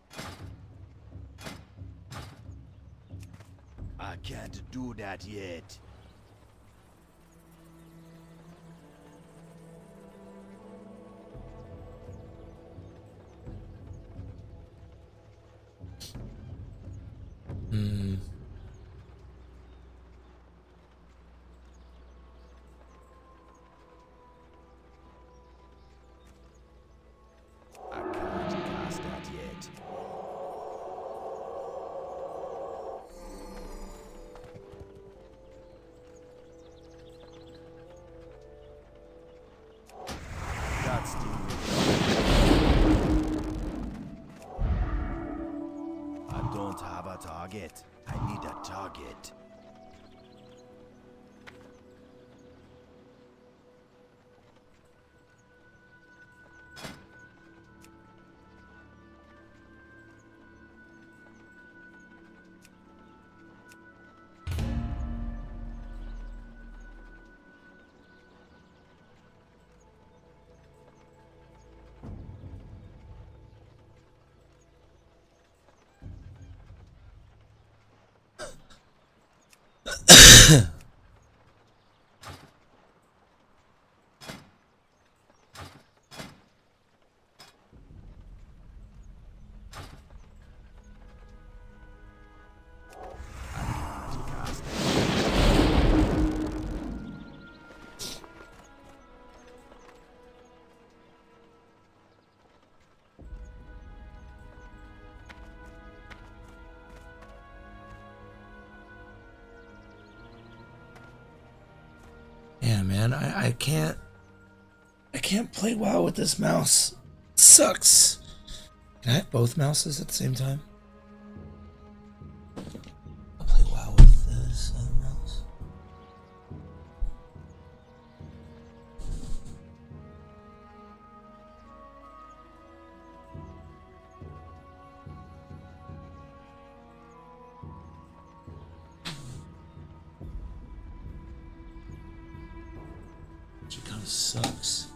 I can't do that yet. Hmm. I can't cast that yet. That's the I don't have a target. I need a target. Yeah, man, I can't play WoW with this mouse. It sucks. Can I have both mouses at the same time? I'll play WoW with this other mouse. It kind of sucks.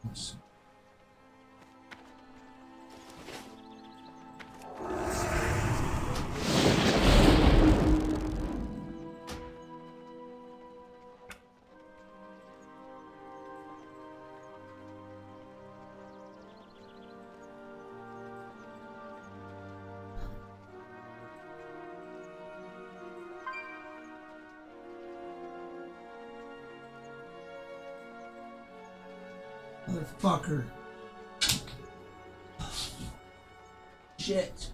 Oops. motherfucker. Shit.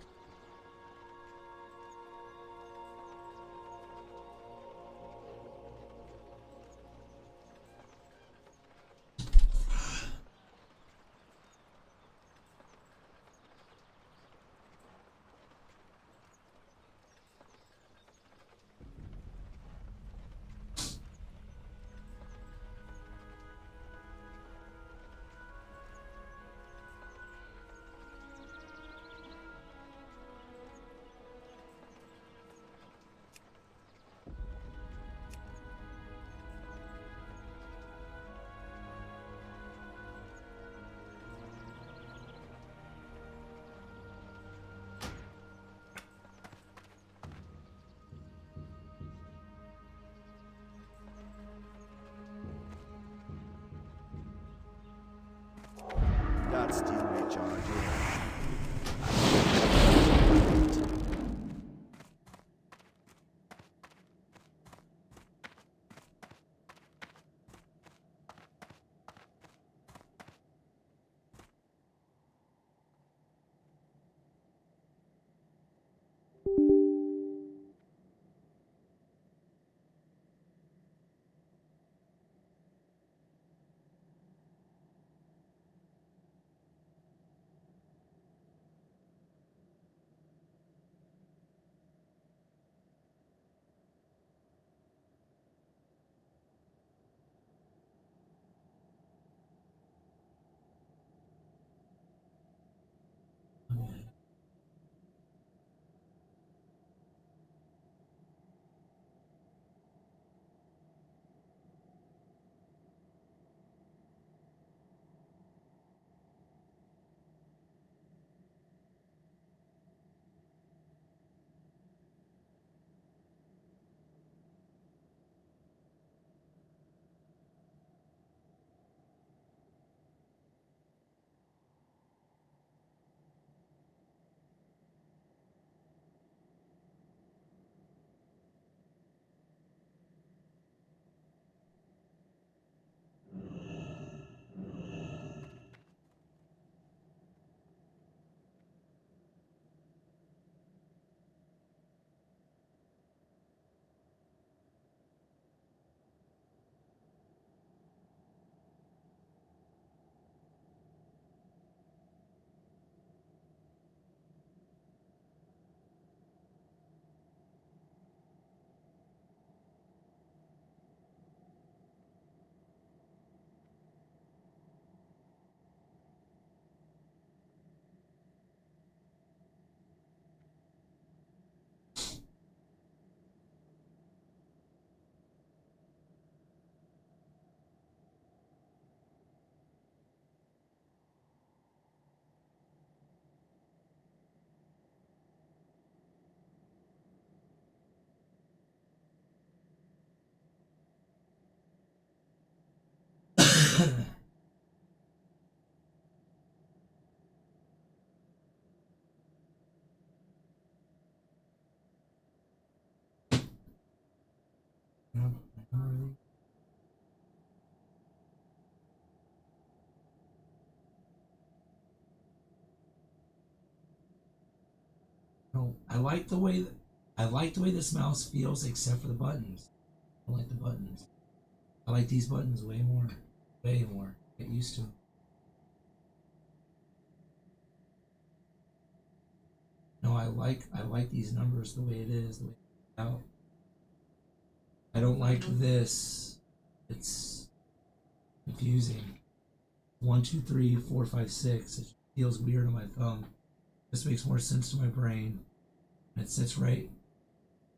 That still may charge in. No, I like the way this mouse feels, except for the buttons. I don't like the buttons. I like these buttons way more. Way more. Get used to them. No, I like these numbers the way it is, the way it's out. I don't like this. It's confusing. 1, 2, 3, 4, 5, 6. It feels weird on my thumb. This makes more sense to my brain. And it sits right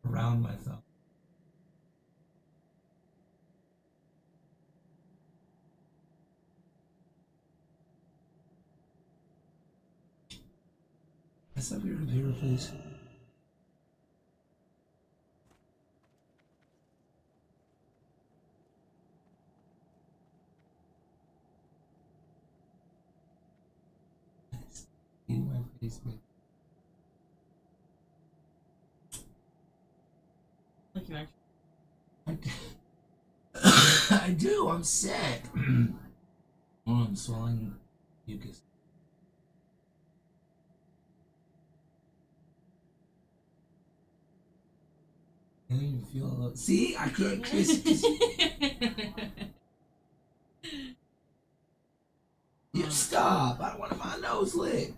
around my thumb. Can I set up your computer, please? In my face, man. Like you actually. I do. I'm sick. Oh, I'm swallowing mucus. I don't even feel a little. See, I can't kiss. You stop! I don't want my nose licked.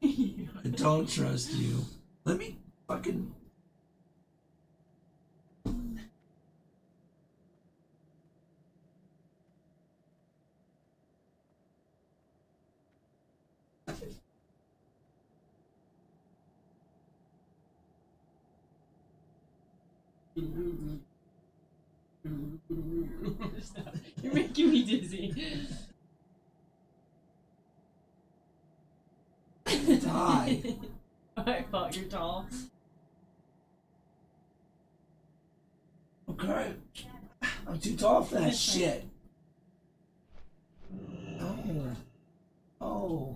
I don't trust you. Let me fucking. Stop. You're making me dizzy. Die. I thought you're tall. Okay. I'm too tall for that shit. Oh. Oh.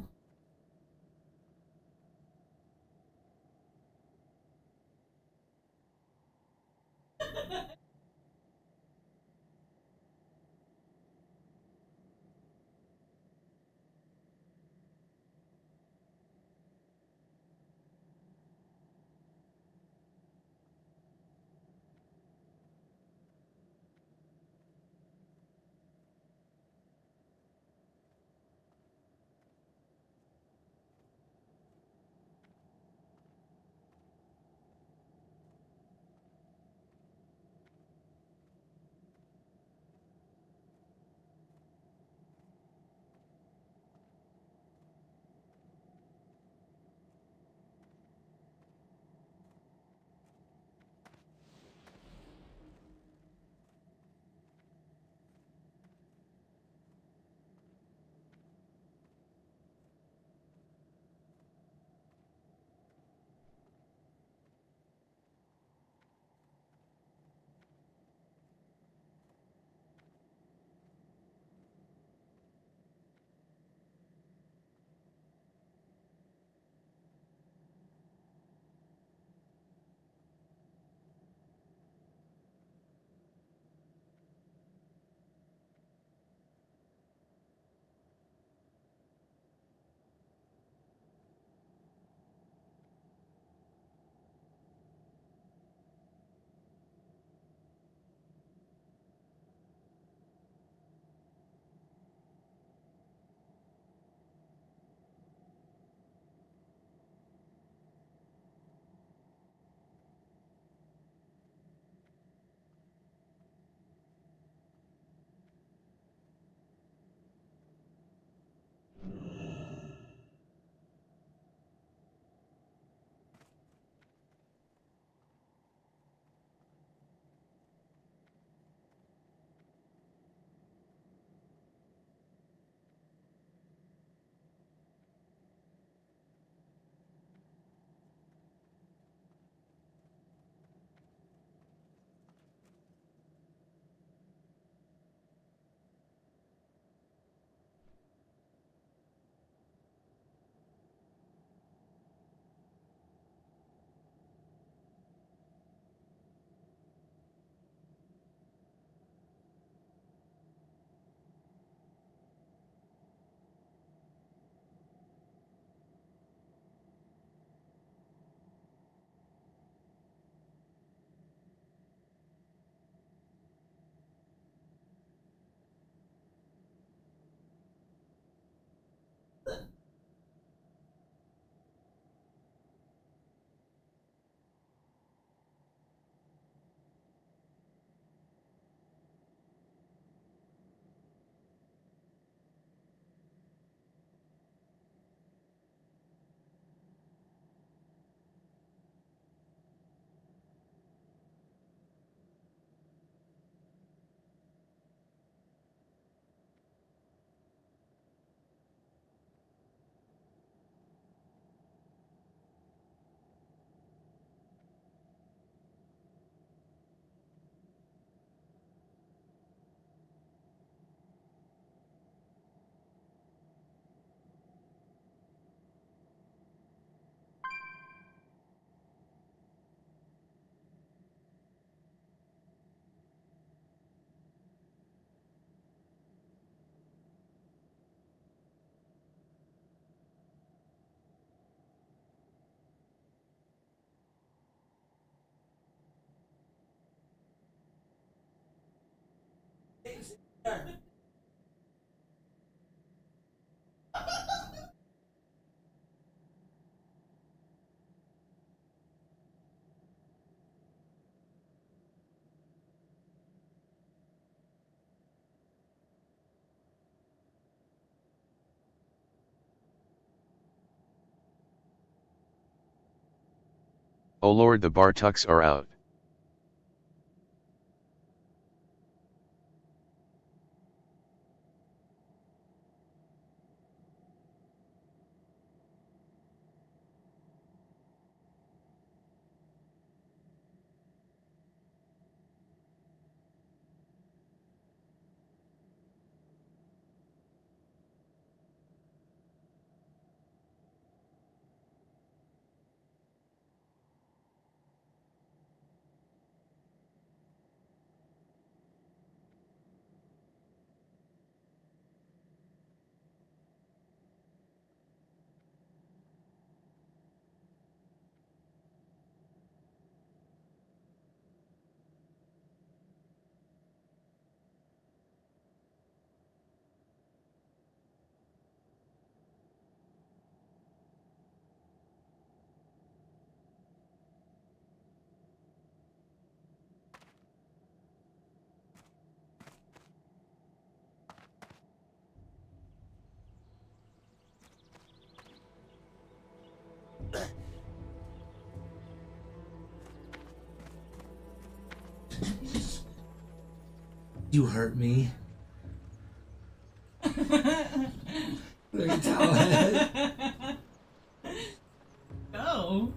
Oh lord, the Bartuks are out. You hurt me. Very talented. No.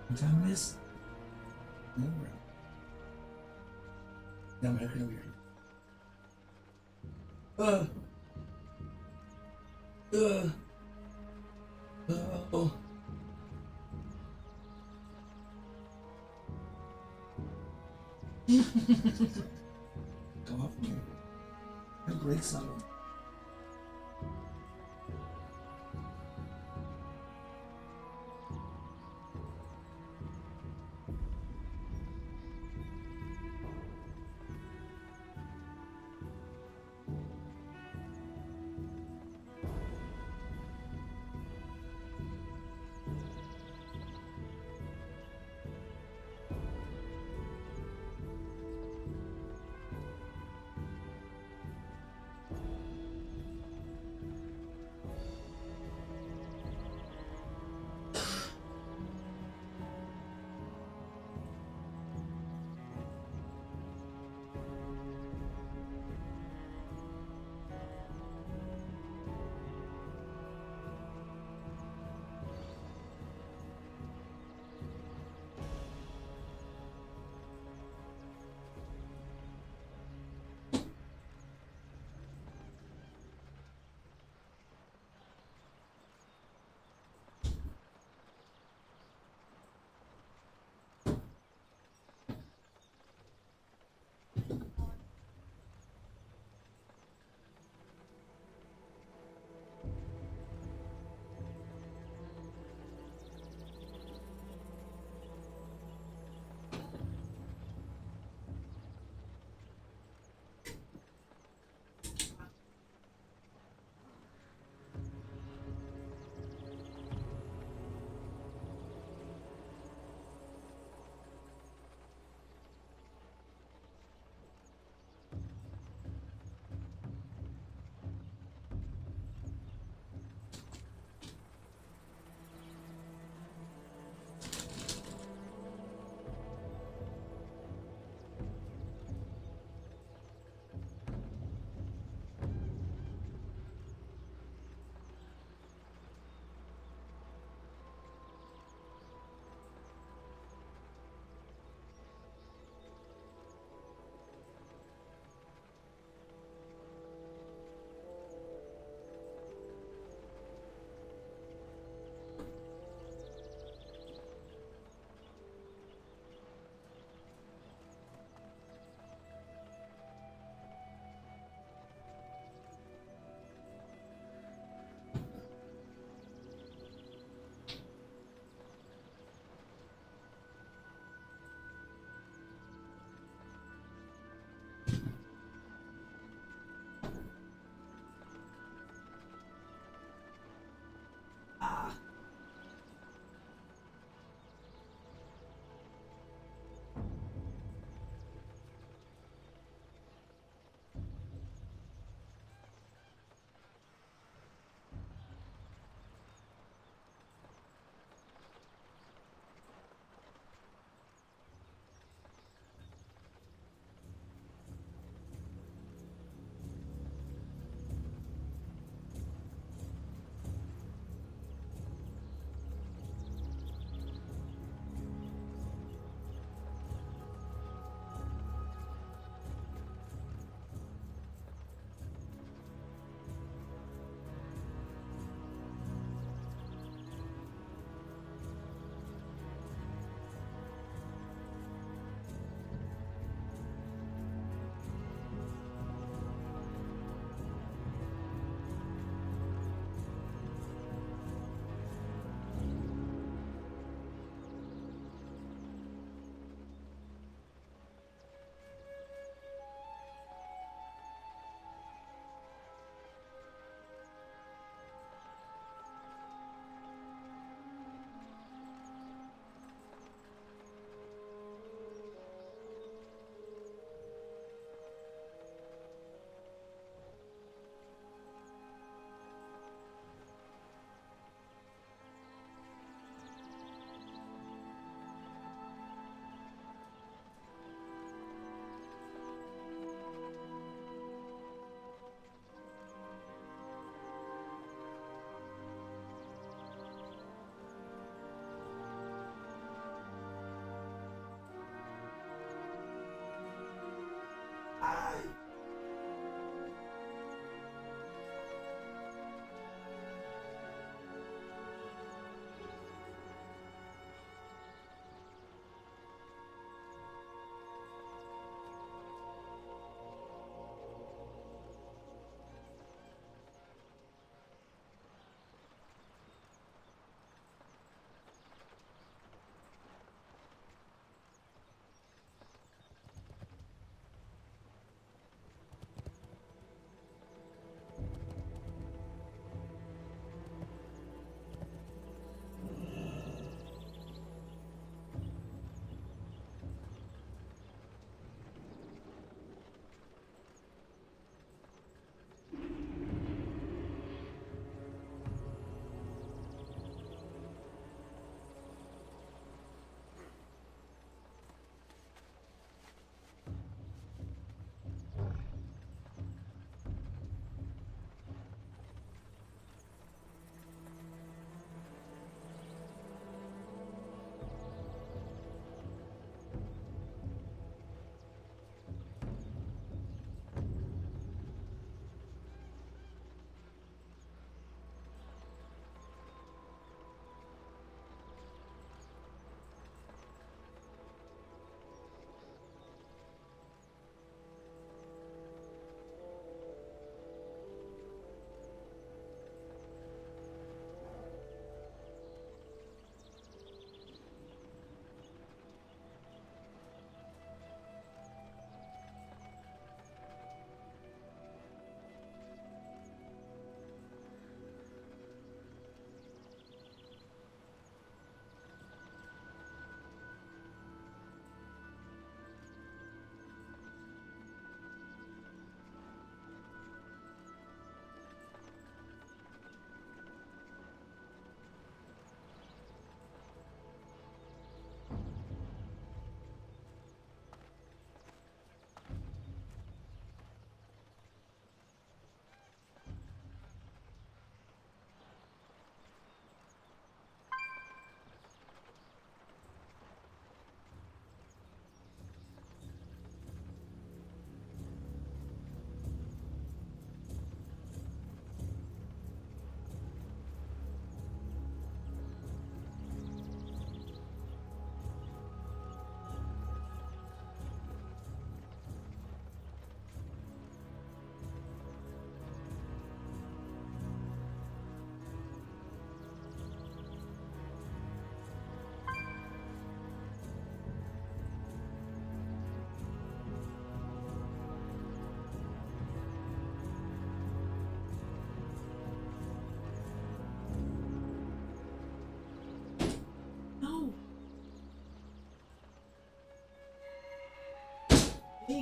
What time it is? No, I'm not gonna be here. Oh. Go off me. I break something.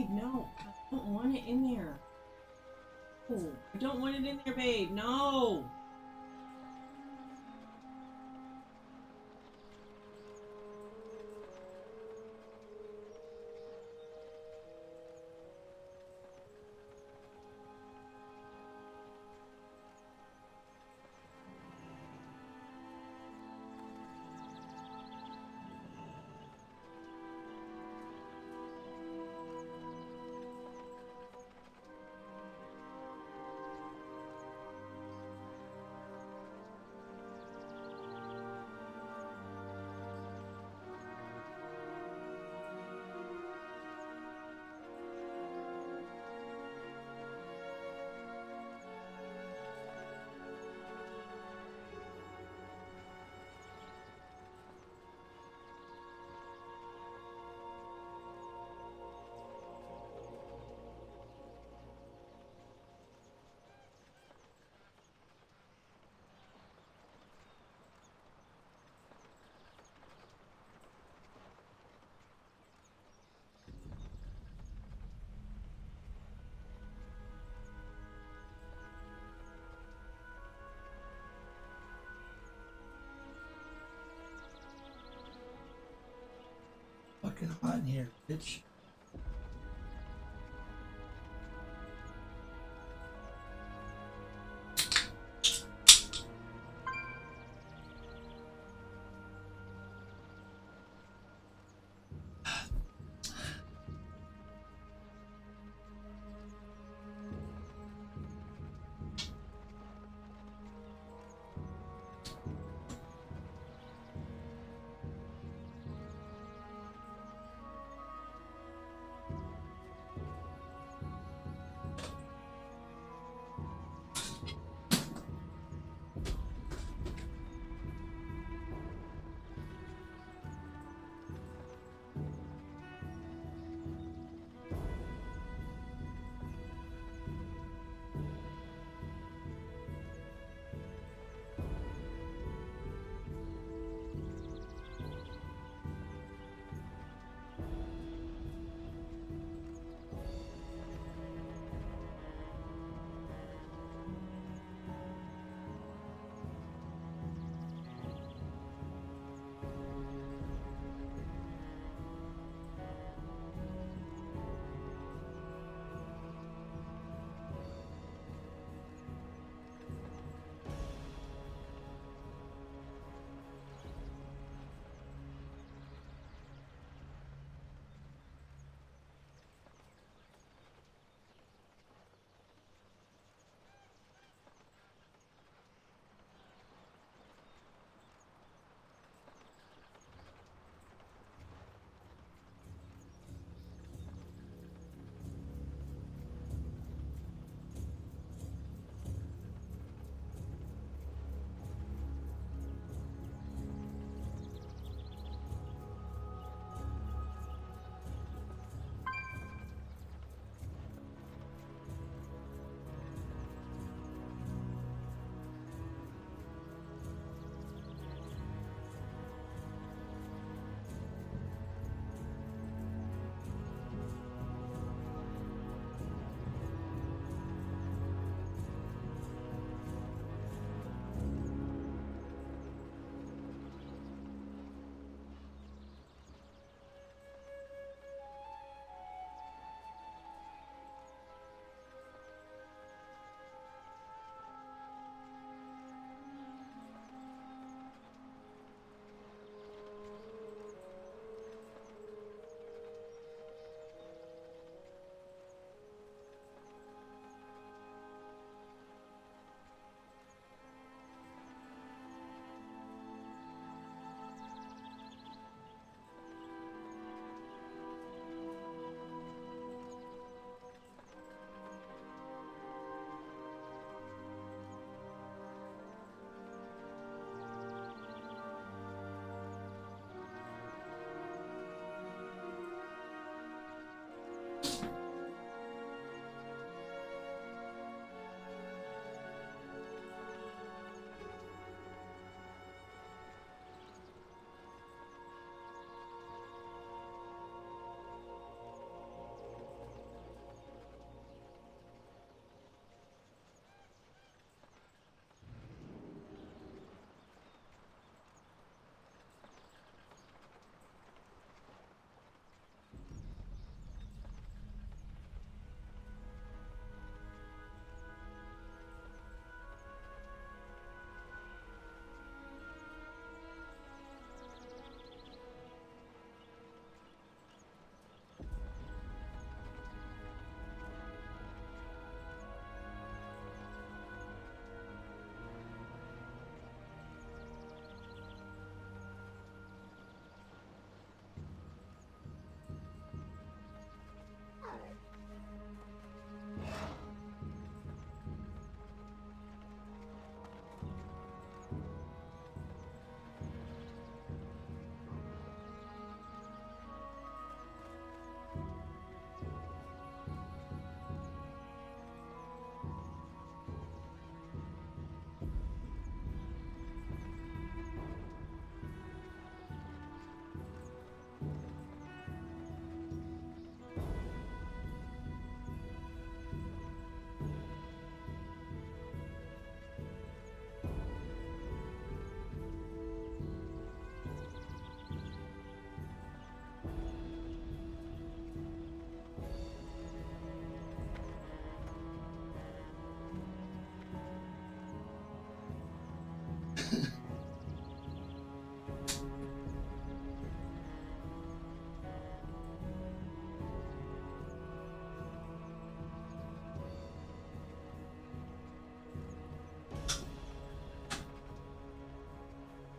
Babe, no. I don't want it in there. Oh, I don't want it in there, babe. No. Fucking hot in here, bitch.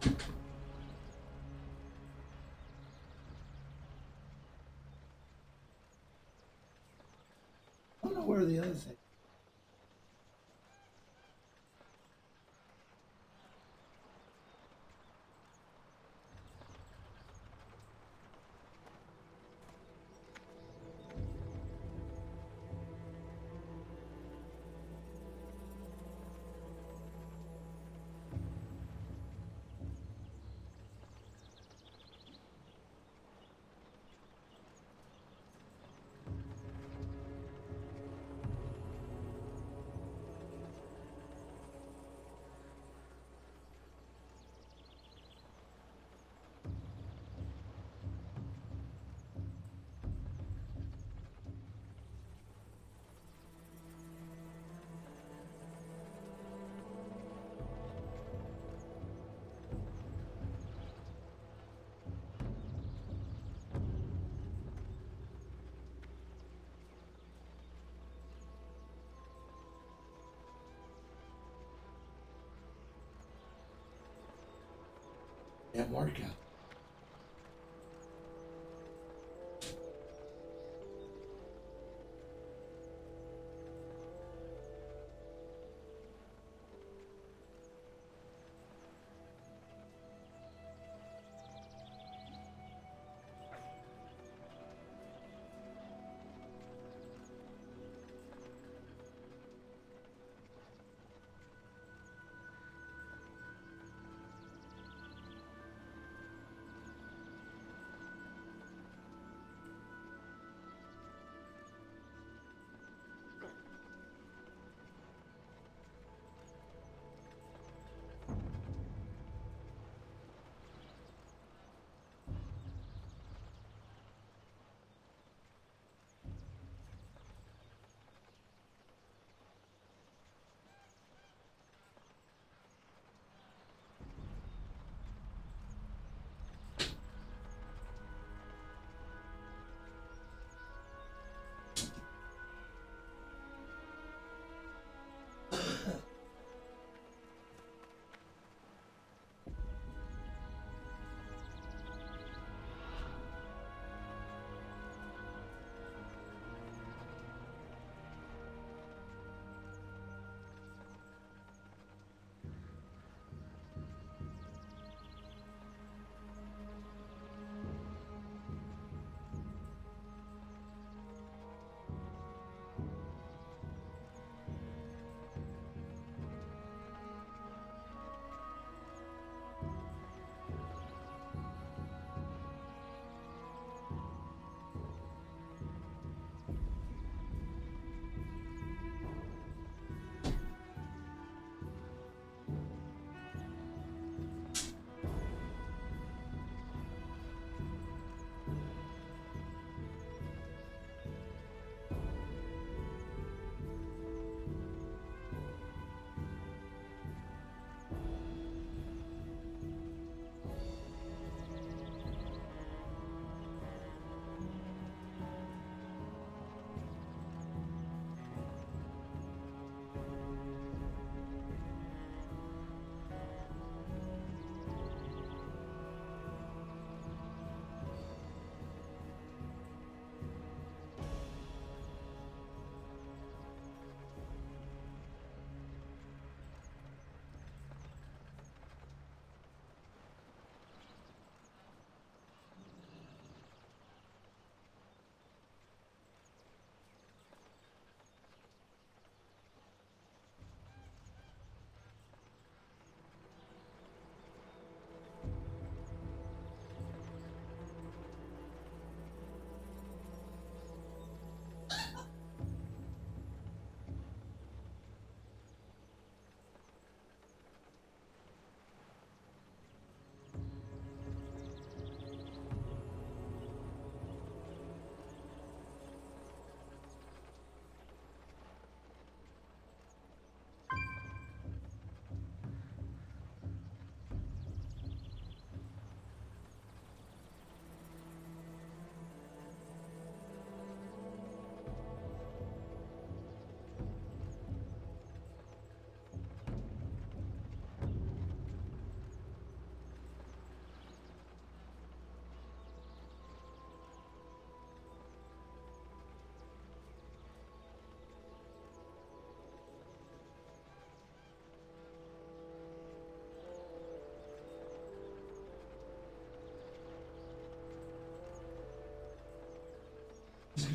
I don't know where the other thing. Didn't work out.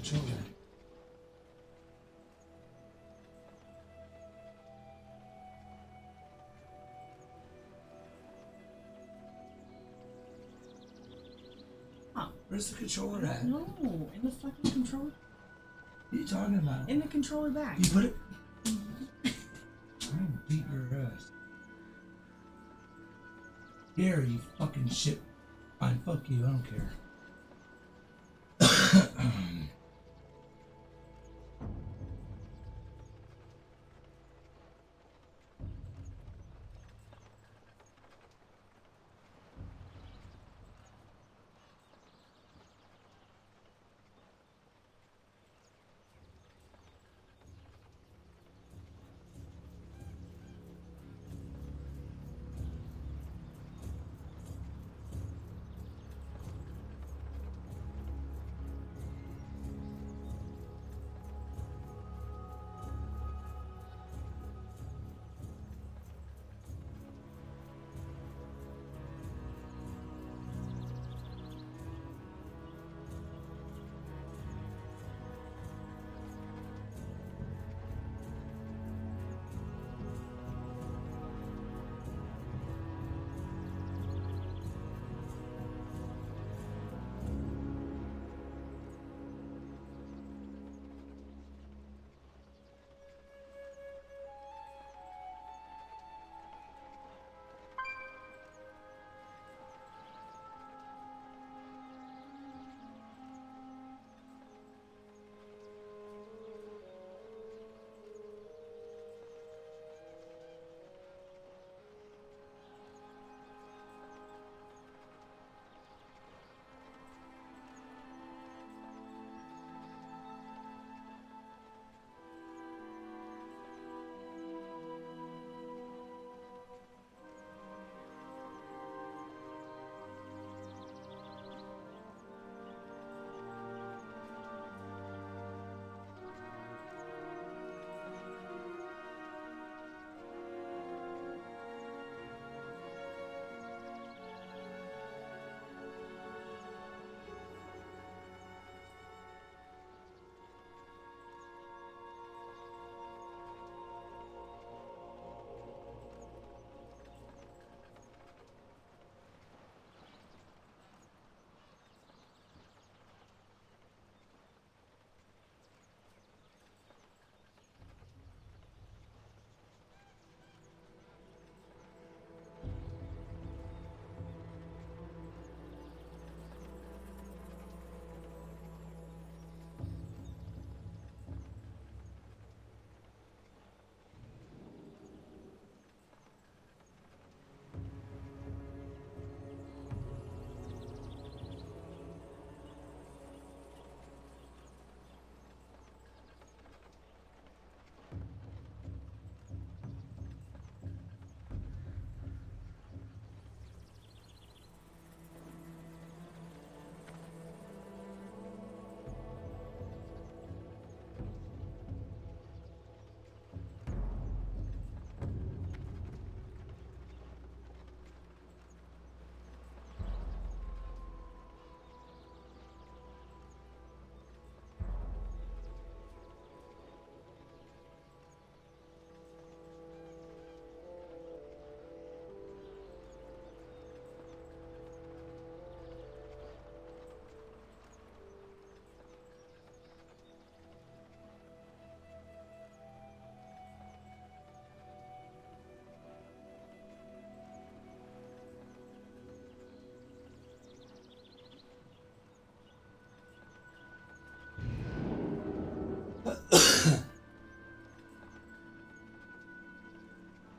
control that? Where's the controller at? No, in the fucking controller. What are you talking about? In the controller back. You put it. I'm gonna beat your ass. Here, you fucking shit. Fine, fuck you. I don't care.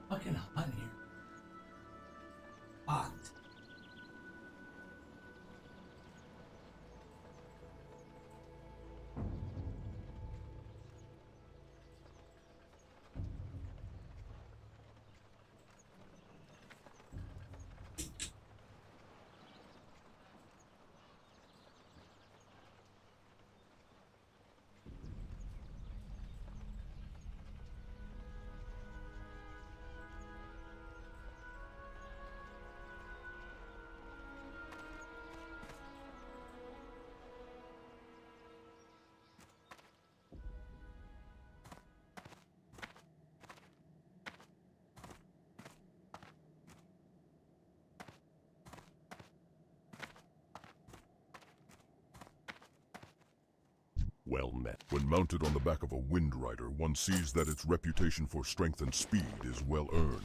Fucking hot in here. Hot. Well met. When mounted on the back of a Wind Rider, one sees that its reputation for strength and speed is well earned.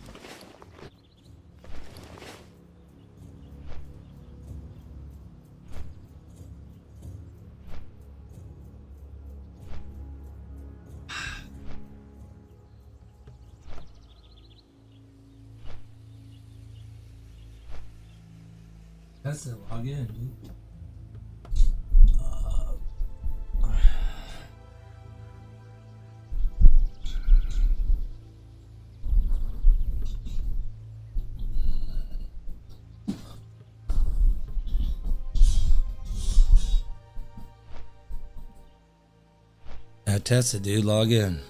That's the login, dude. Test it, dude. Log in.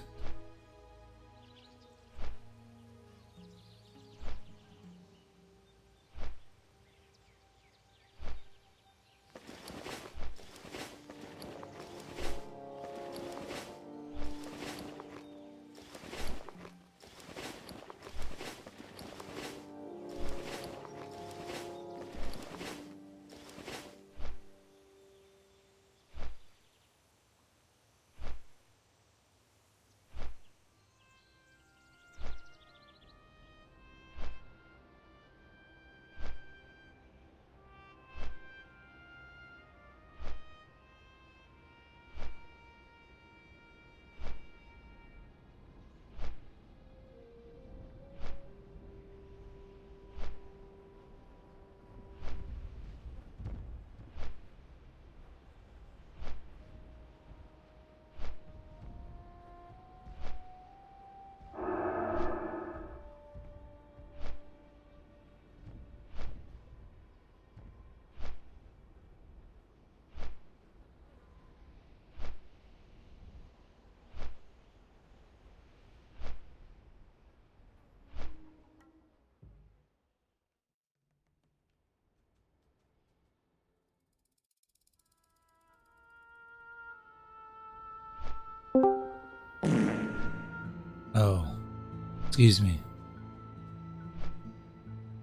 Oh, excuse me.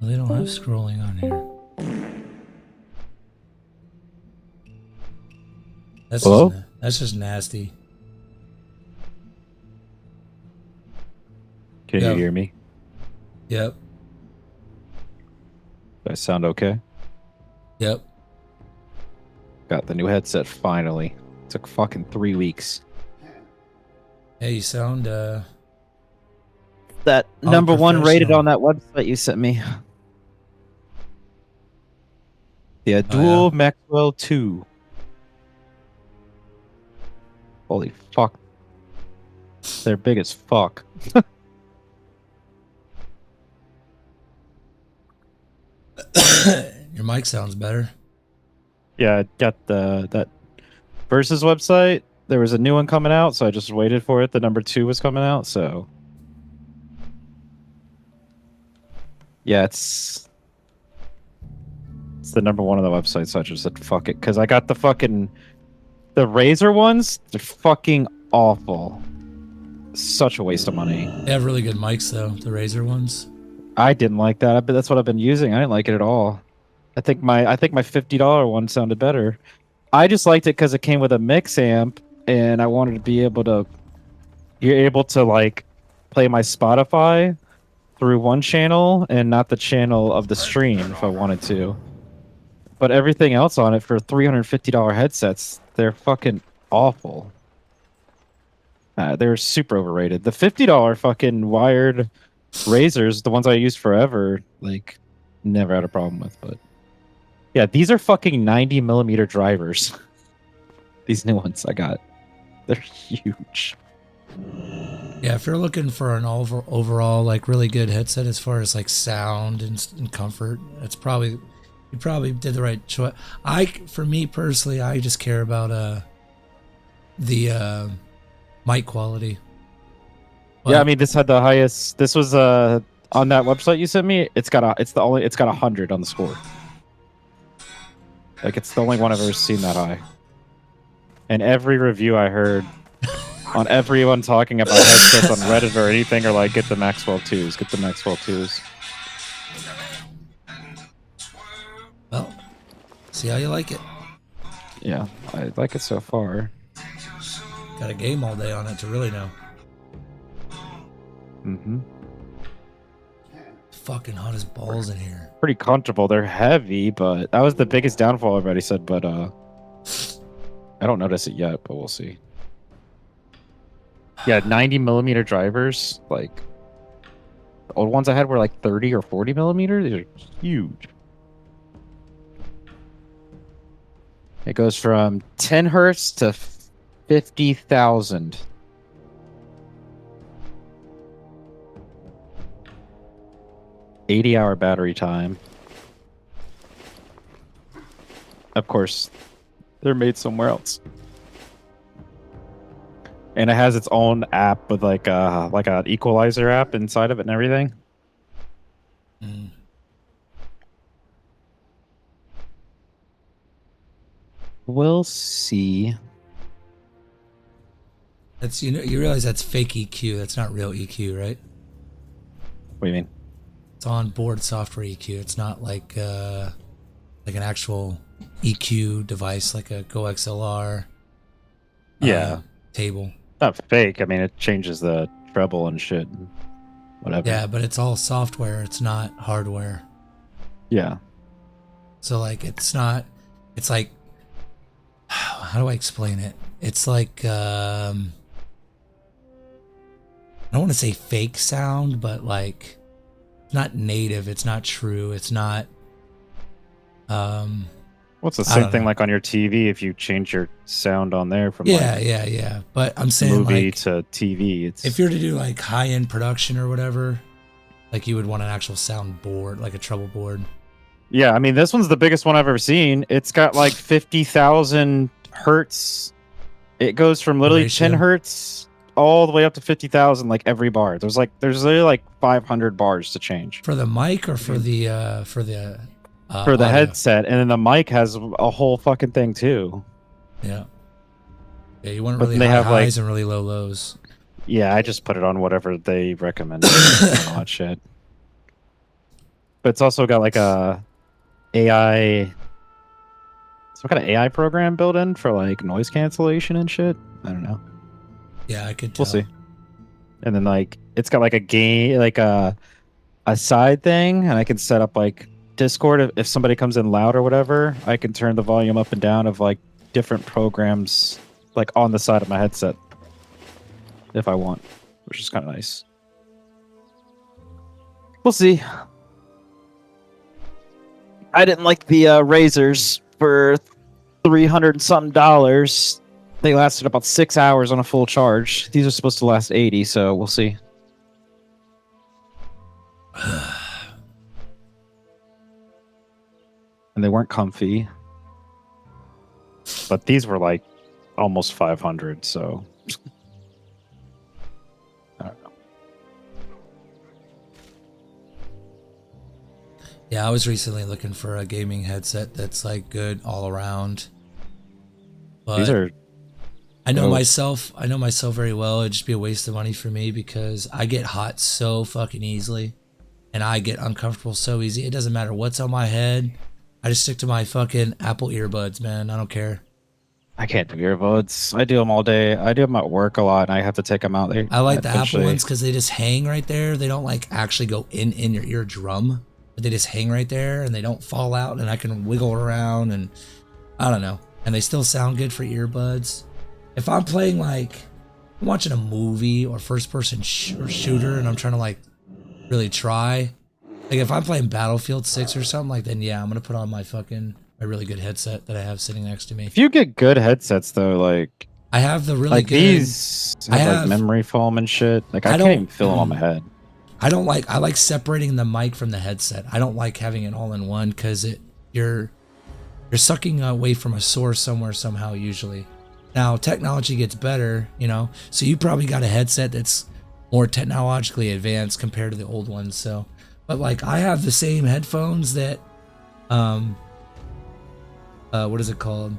Well, they don't have scrolling on here. Hello? That's just nasty. Can you hear me? Yep. Do I sound okay? Yep. Got the new headset finally. Took fucking 3 weeks. Hey, you sound That all number one rated professional. on that website you sent me. Yeah, Oh, Dual Maxwell 2. Holy fuck. They're big as fuck. Your mic sounds better. Yeah, I got that Versus website. There was a new one coming out, so I just waited for it. The number 2 was coming out, so yeah, it's the number 1 on the website, so I just said fuck it. Because I got the Razer ones, they're fucking awful. Such a waste of money. They have really good mics though, the Razer ones. I didn't like that, but that's what I've been using. I didn't like it at all. I think my $50 one sounded better. I just liked it because it came with a mix amp, and I wanted to be able to. You're able to like play my Spotify through one channel and not the channel of the stream if I wanted to. But everything else on it for $350 headsets, they're fucking awful. They're super overrated. The $50 fucking wired Razors, the ones I used forever, like never had a problem with. But yeah, these are fucking 90mm drivers. These new ones I got, they're huge. Yeah, if you're looking for an overall like really good headset as far as like sound and comfort, that's probably you probably did the right choice. For me personally, I just care about the mic quality. But, yeah, I mean, this had the highest. This was on that website you sent me. It's got 100 on the score. Like, it's the only one I've ever seen that high. And every review I heard on everyone talking about headsets on Reddit or anything are like, get the Maxwell 2s, get the Maxwell 2s. Well, see how you like it. Yeah, I like it so far. Got a game all day on it to really know. Mm-hmm. Fucking hot as balls in here. Pretty comfortable. They're heavy, but that was the biggest downfall I've already said, but I don't notice it yet, but we'll see. Yeah, 90 millimeter drivers. Like the old ones I had were like 30 or 40 millimeter. These are huge. It goes from 10 hertz to 50,000. $80-hour battery time. Of course, they're made somewhere else. And it has its own app with like an equalizer app inside of it and everything. Mm. We'll see. That's you realize that's fake EQ. That's not real EQ, right? What do you mean? It's on board software EQ. It's not like an actual EQ device like a Go XLR. Yeah. Table. Not fake. I mean, it changes the treble and shit. And whatever. Yeah, but it's all software. It's not hardware. Yeah. So like, it's not. It's like, how do I explain it? It's like I don't want to say fake sound, but like, it's not native. It's not true. It's not. Well, it's the same thing like on your TV if you change your sound on there from yeah. But I'm saying movie like, to TV. It's if you're to do like high-end production or whatever, like you would want an actual sound board, like a treble board. Yeah, I mean this one's the biggest one I've ever seen. It's got like 50,000 hertz. It goes from literally 10 hertz all the way up to 50,000 like every bar. There's literally like 500 bars to change. For the mic or for the for the audio? headset, and then the mic has a whole fucking thing too. Yeah. Yeah, you want But really they high have, like- highs and really low lows. Yeah, I just put it on whatever they recommend. Hot shit. But it's also got like a AI, some kind of AI program built in for like noise cancellation and shit. I don't know. Yeah, I could tell. We'll see. And then like it's got like a game, like a side thing, and I can set up like Discord if somebody comes in loud or whatever. I can turn the volume up and down of like different programs like on the side of my headset if I want, which is kind of nice. We'll see. I didn't like the razors for $300 and something. They lasted about 6 hours on a full charge. These are supposed to last 80, so we'll see. And they weren't comfy. But these were like almost 500, so I don't know. Yeah, I was recently looking for a gaming headset that's like good all around. But These are I know myself very well. It'd just be a waste of money for me because I get hot so fucking easily and I get uncomfortable so easy. It doesn't matter what's on my head. I just stick to my fucking Apple earbuds, man. I don't care. I can't do earbuds. I do them all day. I do them at work a lot, and I have to take them out. I like the Apple ones because they just hang right there. They don't like actually go in your eardrum, but they just hang right there and they don't fall out, and I can wiggle around and I don't know. And they still sound good for earbuds. If I'm playing like I'm watching a movie or first-person shooter and I'm trying to like really try, like if I'm playing Battlefield 6 or something like, then yeah, I'm gonna put on my really good headset that I have sitting next to me. If you get good headsets though, like I have the really like good. These have like memory foam and shit. Like I can't even feel them on my head. I like separating the mic from the headset. I don't like having it all in one because you're sucking away from a source somewhere somehow usually. Now technology gets better, so you probably got a headset that's more technologically advanced compared to the old ones. So, but like I have the same headphones that, what is it called?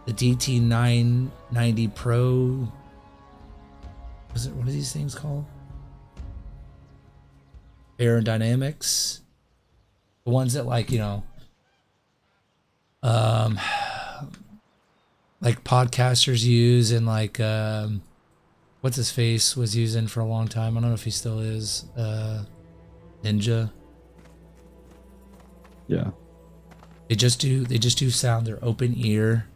The DT990 Pro. What are these things called? Aerodynamics. The ones that like, like podcasters use, and like what's his face was using for a long time. I don't know if he still is. Ninja. Yeah. They just do sound. They're open ear,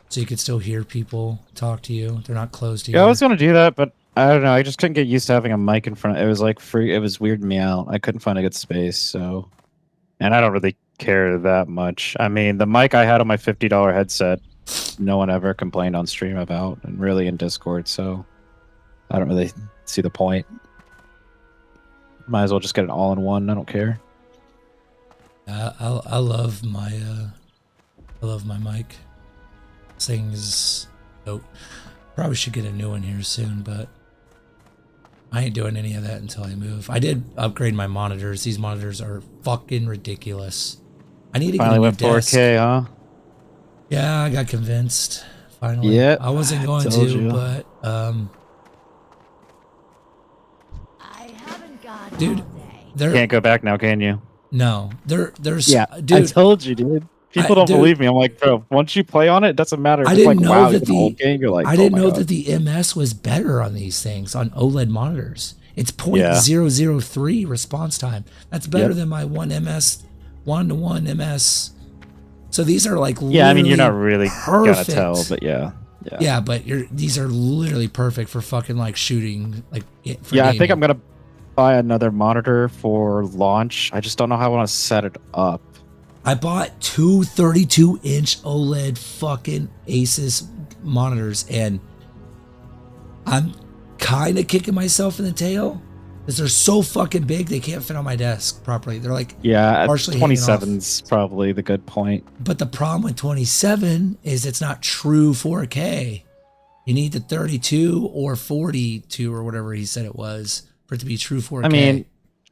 so you can still hear people talk to you. They're not closed to you. Yeah, I was gonna do that, but I don't know. I just couldn't get used to having a mic in front. It was like free. It was weirding me out. I couldn't find a good space. So, and I don't really care that much. I mean, the mic I had on my $50 headset, no one ever complained on stream about, and really in Discord. So, I don't really see the point. Might as well just get it all in one. I don't care. I love my mic. This thing is dope. Probably should get a new one here soon, but I ain't doing any of that until I move. I did upgrade my monitors. These monitors are fucking ridiculous. I need to Finally get a new went desk. 4K, huh? Yeah, I got convinced. Finally. Yep. I wasn't going Told to, you. but I haven't got dude, You can't go back now, can you? no, there's Yeah, dude. I told you, dude. People don't dude, believe me. I'm like, bro, once you play on it, it doesn't matter. If I it's didn't like, know wow, that it's an old game. You're like, I oh didn't my know God. that the MS was better on these things on OLED monitors. It's Yeah. 0.003 response time. That's better Yep. than my 1 1-to-1 MS. So these are like Yeah, I mean, you're not literally really gonna perfect. tell, but yeah. Yeah, but these are literally perfect for fucking like shooting, like for Yeah, I think gaming. I'm gonna buy another monitor for launch. I just don't know how I want to set it up. I bought two 32-inch OLED fucking Asus monitors, and I'm kind of kicking myself in the tail because they're so fucking big they can't fit on my desk properly. They're like Yeah, partially hanging off. 27's probably the good point. But the problem with 27 is it's not true 4K. You need the 32 or 42 or whatever he said it was for it to be true 4K. I mean,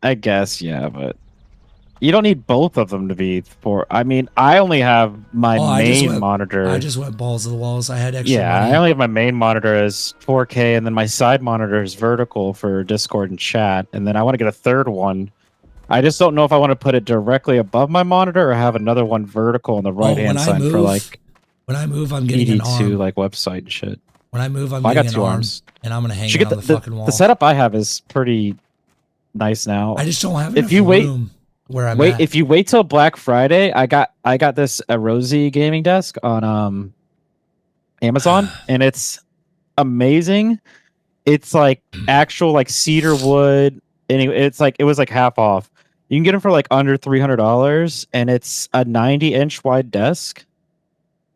I guess, yeah, but you don't need both of them to be for. I mean, I only have my main monitor. I just went balls to the walls. I had extra Yeah, money. I only have my main monitor as 4K, and then my side monitor is vertical for Discord and chat. And then I want to get a third one. I just don't know if I want to put it directly above my monitor or have another one vertical on the right hand side for like. When I move, I'm getting an PD2 arm. like website and shit. When I move, I'm I getting got an two arm, arms. and I'm gonna hang Should it get on the fucking wall. The setup I have is pretty nice now. I just don't have If enough you wait, room where I'm wait. at. If you wait till Black Friday, I got this a Rosie gaming desk on Amazon, and it's amazing. It's like actual like cedar wood, and it's like it was like half off. You can get them for like under $300, and it's a 90-inch wide desk.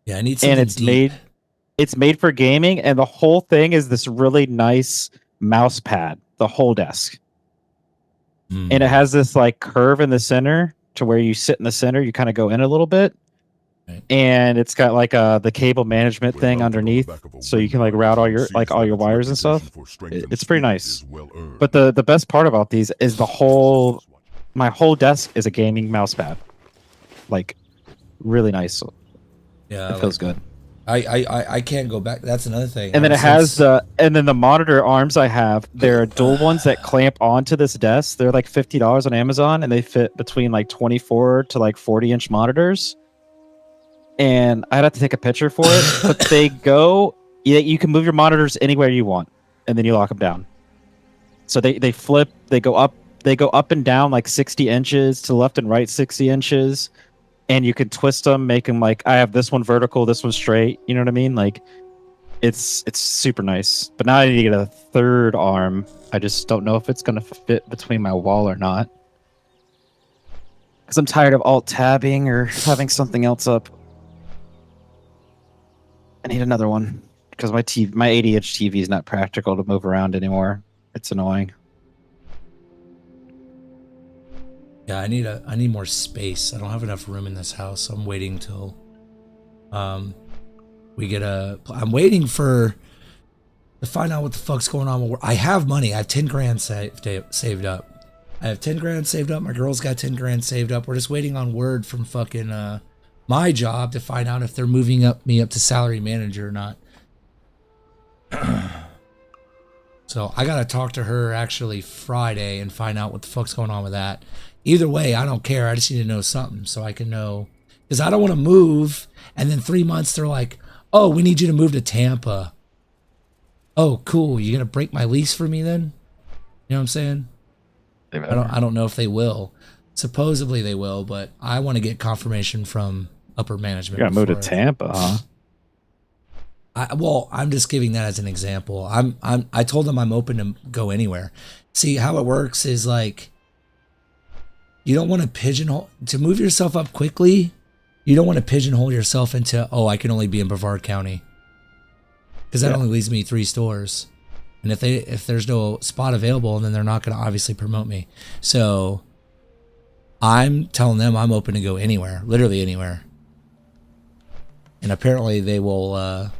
Yeah, I need something and it's deep. made for gaming, and the whole thing is this really nice mouse pad, the whole desk. And it has this like curve in the center to where you sit in the center, you kind of go in a little bit. Right. And it's got like the cable management thing underneath, so you can like route all your wires and stuff. It's pretty nice. But the best part about these is my whole desk is a gaming mouse pad. Like really nice. Yeah, It feels good. I can't go back. That's another thing. And then Ever it has since- the monitor arms I have. They're dual ones that clamp onto this desk. They're like $50 on Amazon, and they fit between like 24 to like 40-inch monitors. And I'd have to take a picture for it, but they go. You can move your monitors anywhere you want, and then you lock them down. So they flip. They go up and down like 60 inches to the left and right 60 inches. And you can twist them, make them like I have this one vertical, this one straight. You know what I mean? Like it's super nice. But now I need to get a third arm. I just don't know if it's gonna fit between my wall or not. Because I'm tired of alt tabbing or having something else up. I need another one because my 80-inch TV is not practical to move around anymore. It's annoying. Yeah, I need more space. I don't have enough room in this house. So I'm waiting till we get I'm waiting to find out what the fuck's going on. I have money. I have 10 grand saved up. I have 10 grand saved up. My girl's got 10 grand saved up. We're just waiting on word from fucking my job to find out if they're moving me up to salary manager or not. So I gotta talk to her actually Friday and find out what the fuck's going on with that. Either way, I don't care. I just need to know something so I can know. Because I don't want to move and then 3 months they're like, Oh, we need you to move to Tampa. Oh, cool. You gonna break my lease for me then? You know what I'm saying? I don't know if they will. Supposedly they will, but I want to get confirmation from upper management. You gotta move to Tampa, huh? Well, I'm just giving that as an example. I told them I'm open to go anywhere. See, how it works is like, you don't want to pigeonhole to move yourself up quickly. You don't want to pigeonhole yourself into, oh, I can only be in Brevard County, because that only leaves me 3 stores. And if there's no spot available, then they're not going to obviously promote me. So I'm telling them I'm open to go anywhere, literally anywhere. And apparently they will.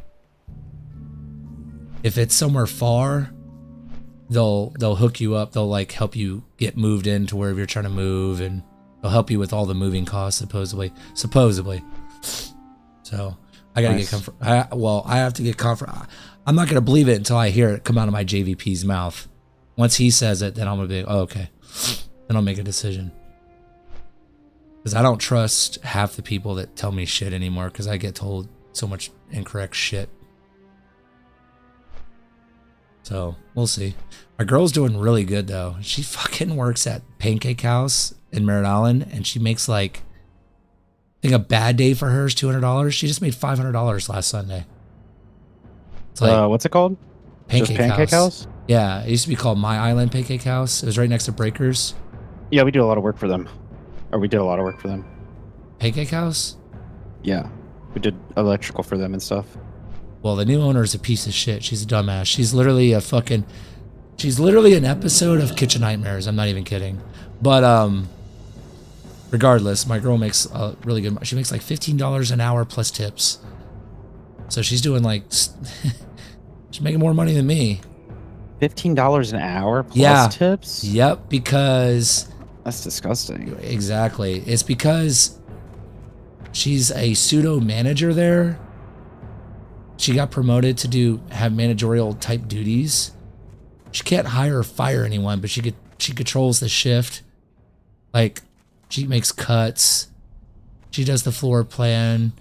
If it's somewhere far, they'll hook you up. They'll like help you get moved into wherever you're trying to move, and they'll help you with all the moving costs, supposedly. So I gotta get comfort. I have to get comfort. I'm not gonna believe it until I hear it come out of my JVP's mouth. Once he says it, then I'm gonna be, oh, okay. Then I'll make a decision. Because I don't trust half the people that tell me shit anymore, because I get told so much incorrect shit. So we'll see. My girl's doing really good though. She fucking works at Pancake House in Merritt Island, and she makes like, I think a bad day for her is $200. She just made $500 last Sunday. It's like, what's it called? Pancake House. Yeah, it used to be called My Island Pancake House. It was right next to Breakers. Yeah, we do a lot of work for them. Or we did a lot of work for them. Pancake House? Yeah. We did electrical for them and stuff. Well, the new owner is a piece of shit. She's a dumbass. She's literally an episode of Kitchen Nightmares. I'm not even kidding. But regardless, my girl makes a really good. She makes like $15 an hour plus tips. So she's doing like, she's making more money than me. $15 an hour plus tips? Yep, because that's disgusting. Exactly. It's because she's a pseudo manager there. She got promoted to have managerial type duties. She can't hire or fire anyone, but she controls the shift. Like, she makes cuts. She does the floor plan.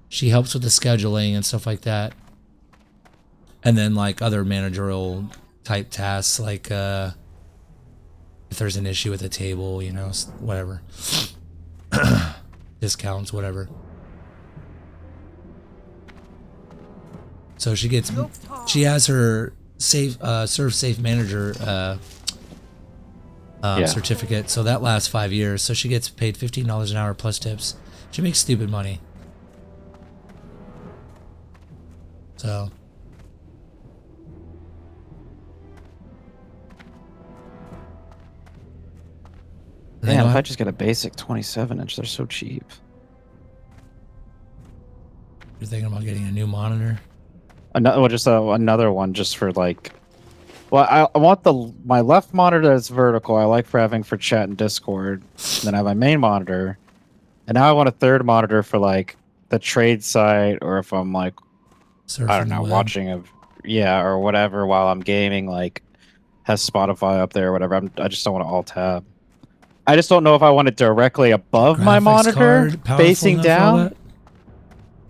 She helps with the scheduling and stuff like that. And then like other managerial type tasks, like if there's an issue with a table, you know, whatever. Discounts, whatever. So she has her serve safe manager certificate. So that lasts 5 years. So she gets paid $15 an hour plus tips. She makes stupid money. So. Damn, if I just get a basic 27-inch, they're so cheap. You're thinking about getting a new monitor? Another one just for like. Well, I want my left monitor that's vertical. I like for having for chat and Discord. Then I have my main monitor, and now I want a third monitor for like the trade site, or if I'm like, I don't know, watching or whatever while I'm gaming. Like, has Spotify up there or whatever. I just don't want to alt tab. I just don't know if I want it directly above my monitor, facing down.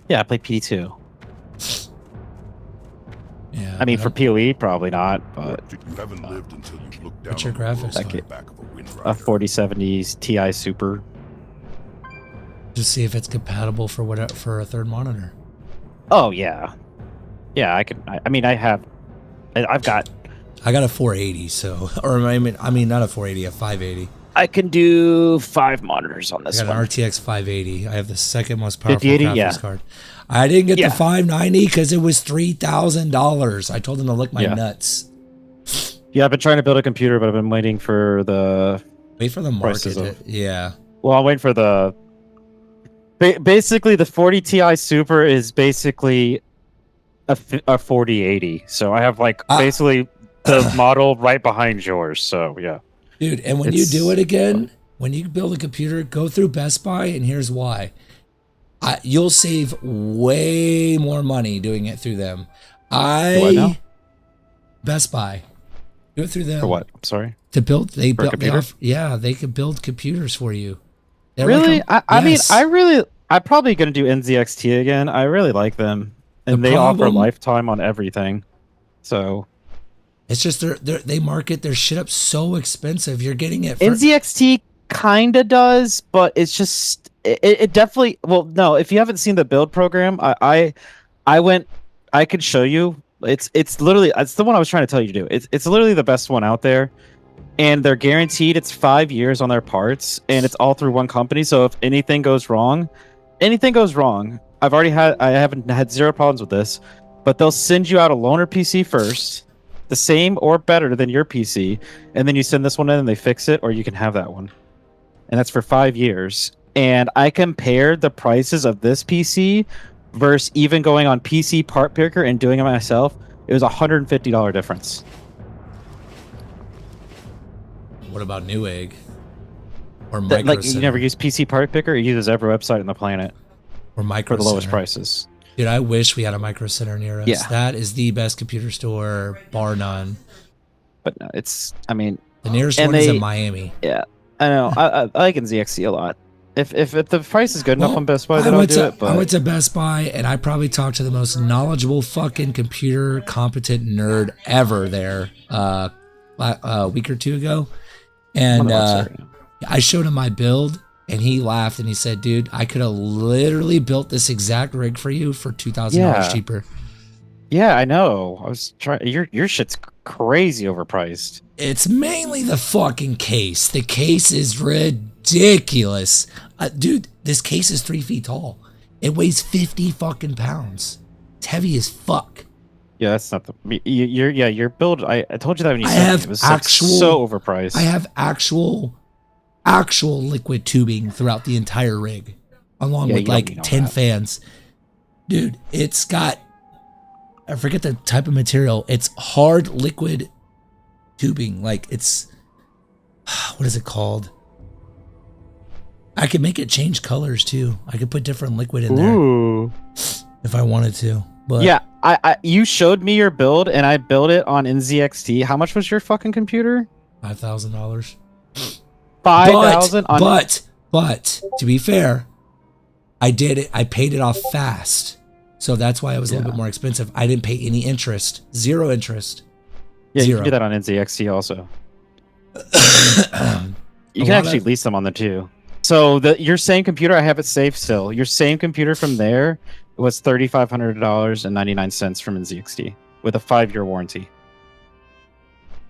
Yeah, I play PD2. Yeah. I mean, for PoE, probably not, but. You haven't lived until you look down. What's your graphics card? A 4070 Ti Super. Just see if it's compatible for a third monitor. Oh yeah, yeah. I got a 480, so I mean not a 480, a 580. I can do 5 monitors on this one. I got an RTX 580. I have the second most powerful 5080, graphics card. I didn't get the 590 because it was $3,000. I told them to lick my nuts. Yeah, I've been trying to build a computer, but I've been waiting for the market. Yeah. Well, I'm waiting for the. Basically, the 40 Ti Super is basically a 4080. So I have like basically the model right behind yours. So yeah. Dude, and when you do it again, when you build a computer, go through Best Buy, and here's why. You'll save way more money doing it through them. Best Buy. Do it through them. For what? I'm sorry. To build, they could build computers for you. Really? I'm probably gonna do NZXT again. I really like them. and they offer lifetime on everything. So it's just they market their shit up so expensive. You're getting it for NZXT kinda does, but it's just it definitely. Well, no, if you haven't seen the build program, I went. I could show you. It's literally it's the one I was trying to tell you to do. It's literally the best one out there, and they're guaranteed. It's 5 years on their parts, and it's all through one company. So if anything goes wrong, I haven't had zero problems with this, but they'll send you out a loaner PC first, the same or better than your PC, and then you send this one in and they fix it, or you can have that one. And that's for 5 years. And I compared the prices of this PC versus even going on PC Part Picker and doing it myself. It was $150 difference. What about Newegg? Or Micro Like, you Center? never use PC Part Picker? It uses every website on the planet. Or Micro for the lowest Center. prices. Dude, I wish we had a Micro Center near us. Yeah. That is the best computer store, bar none. But no, it's, I mean... The nearest one is in Miami. Yeah, I know. I like NZXT a lot. If the price is good enough on Best Buy, then I'll do it. But I went to Best Buy, and I probably talked to the most knowledgeable fucking computer competent nerd ever there a week or two ago. And I showed him my build, and he laughed, and he said, dude, I could have literally built this exact rig for you for $2,000 cheaper. Yeah, I know. I was trying. Your shit's crazy overpriced. It's mainly the fucking case. The case is ridiculous. Dude, this case is 3 feet tall. It weighs 50 fucking pounds. It's heavy as fuck. Yeah, that's not the... Your build... I told you that when you I said have it was actual, so overpriced. I have actual liquid tubing throughout the entire rig, along with like 10 fans. Dude, it's got... I forget the type of material. It's hard liquid tubing. Like, it's... What is it called? I could make it change colors, too. I could put different liquid in there if I wanted to. But yeah, you showed me your build, and I built it on NZXT. How much was your fucking computer? $5,000. 5,000 on... But, to be fair, I did it. I paid it off fast. So that's why it was a little bit more expensive. I didn't pay any interest. Zero interest. Yeah, Zero. you can do that on NZXT also. You can actually lease them on there too. So your same computer, I have it saved still. Your same computer from there was $3,500.99 from NZXT with a 5-year warranty.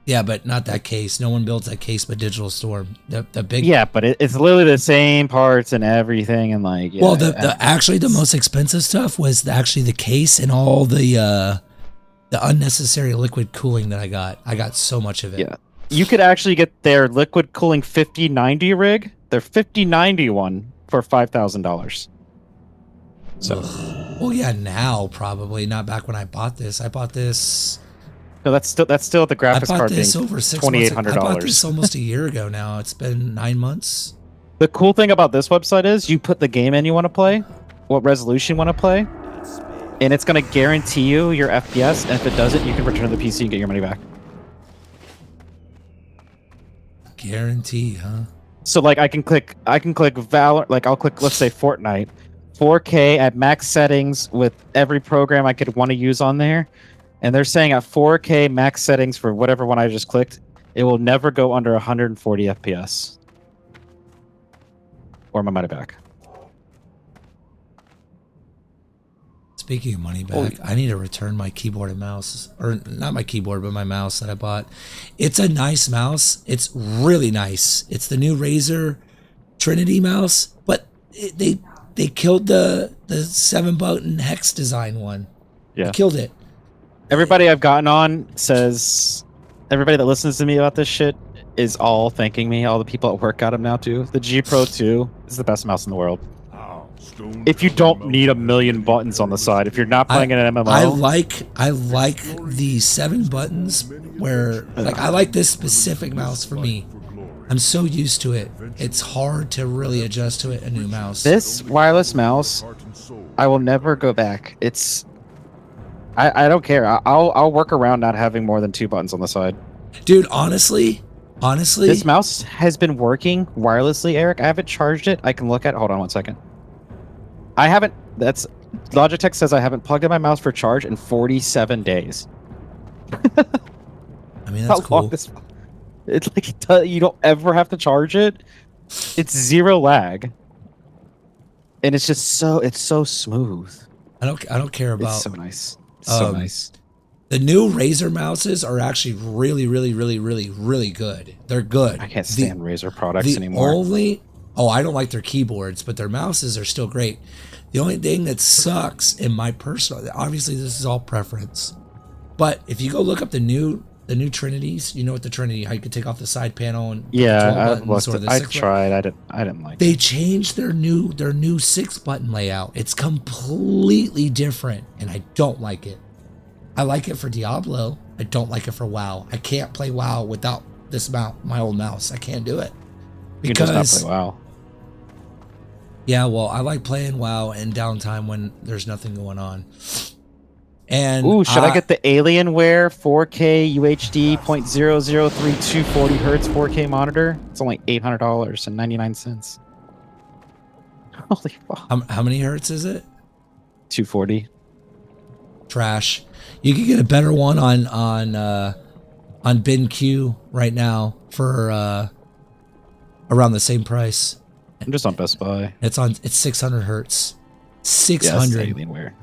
Yeah, but not that case. No one builds that case but Digital Storm. The big... Yeah, but it's literally the same parts and everything, and like... Yeah, well, actually the most expensive stuff was actually the case and all the unnecessary liquid cooling that I got. I got so much of it. Yeah. You could actually get their liquid cooling 5090 rig, their 5090 one, for $5,000. So... Well, yeah, now probably. Not back when I bought this. I bought this... No, that's still the graphics card being $2,800. I bought this almost a year ago now. It's been 9 months. The cool thing about this website is you put the game in you want to play, what resolution you want to play, and it's going to guarantee you your FPS, and if it doesn't, you can return the PC and get your money back. Guarantee, huh? So like I can click Valor, like I'll click, let's say Fortnite, 4K at max settings with every program I could want to use on there. And they're saying at 4K max settings for whatever one I just clicked, it will never go under 140 FPS. Or my money back. Speaking of money back, I need to return my keyboard and mouse. Or not my keyboard, but my mouse that I bought. It's a nice mouse. It's really nice. It's the new Razer Trinity mouse. But they killed the 7-button hex design one. Yeah. They killed it. Everybody I've gotten on says, everybody that listens to me about this shit is all thanking me. All the people at work got them now too. The G Pro 2 is the best mouse in the world. If you don't need a million buttons on the side, if you're not playing an MMO, I like the 7 buttons where like I like this specific mouse for me. I'm so used to it. It's hard to really adjust to it. A new mouse. This wireless mouse, I will never go back. It's I don't care. I'll work around not having more than 2 buttons on the side. Dude, honestly, this mouse has been working wirelessly, Eric. I haven't charged it. I can look at. Hold on 1 second. I haven't. Logitech says I haven't plugged in my mouse for charge in 47 days. I mean, that's How long cool. this? It's like you don't ever have to charge it. It's zero lag, and it's just so smooth. I don't care about. It's so nice. So nice. The new Razer mouses are actually really good. They're good. I can't stand Razer products anymore. I don't like their keyboards, but their mouses are still great. The only thing that sucks in my personal, obviously this is all preference, but if you go look up the new Trinities, you know what the Trinity, how you could take off the side panel and I tried. I didn't like. They changed their new 6-button layout. It's completely different, and I don't like it. I like it for Diablo. I don't like it for WoW. I can't play WoW without this my old mouse. I can't do it. You can just not play WoW. Yeah, well, I like playing WoW in downtime when there's nothing going on. And should I get the Alienware 4K UHD 0.0032 40 hertz 4K monitor? It's only $800.99. Holy fuck! How many hertz is it? 240. Trash. You could get a better one on BenQ right now for around the same price. I'm just on Best Buy. It's 600 hertz. 600. Yes, Alienware.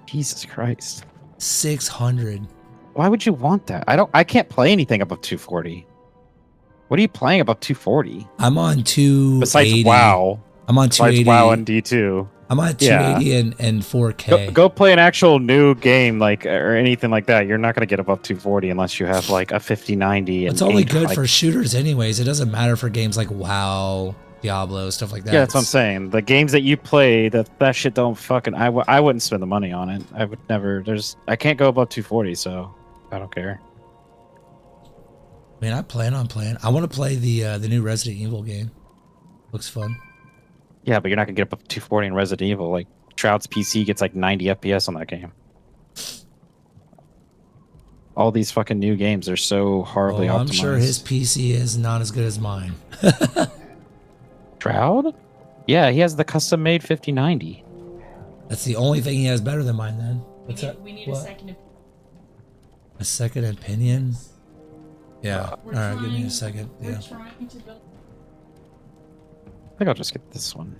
Jesus Christ. 600. Why would you want that? I can't play anything above 240. What are you playing above 240? I'm on 280. Besides WoW. I'm on 280. Besides WoW and D2. I'm on 280 and 4K. Go play an actual new game or anything like that. You're not going to get above 240 unless you have like a 5090. It's only good for shooters anyways. It doesn't matter for games like WoW, Diablo, stuff like that. Yeah, that's what I'm saying. The games that you play, that shit don't fucking. I wouldn't spend the money on it. I would never. I can't go above 240, so I don't care. I mean, I plan on playing. I want to play the new Resident Evil game. Looks fun. Yeah, but you're not gonna get up 240 in Resident Evil. Like Trout's PC gets like 90 FPS on that game. All these fucking new games are so horribly optimized. I'm sure his PC is not as good as mine. Trout? Yeah, he has the custom-made 5090. That's the only thing he has better than mine. Then We need a second opinion. A second opinion? Yeah. All right, give me a second. We're Yeah. trying to build. I think I'll just get this one.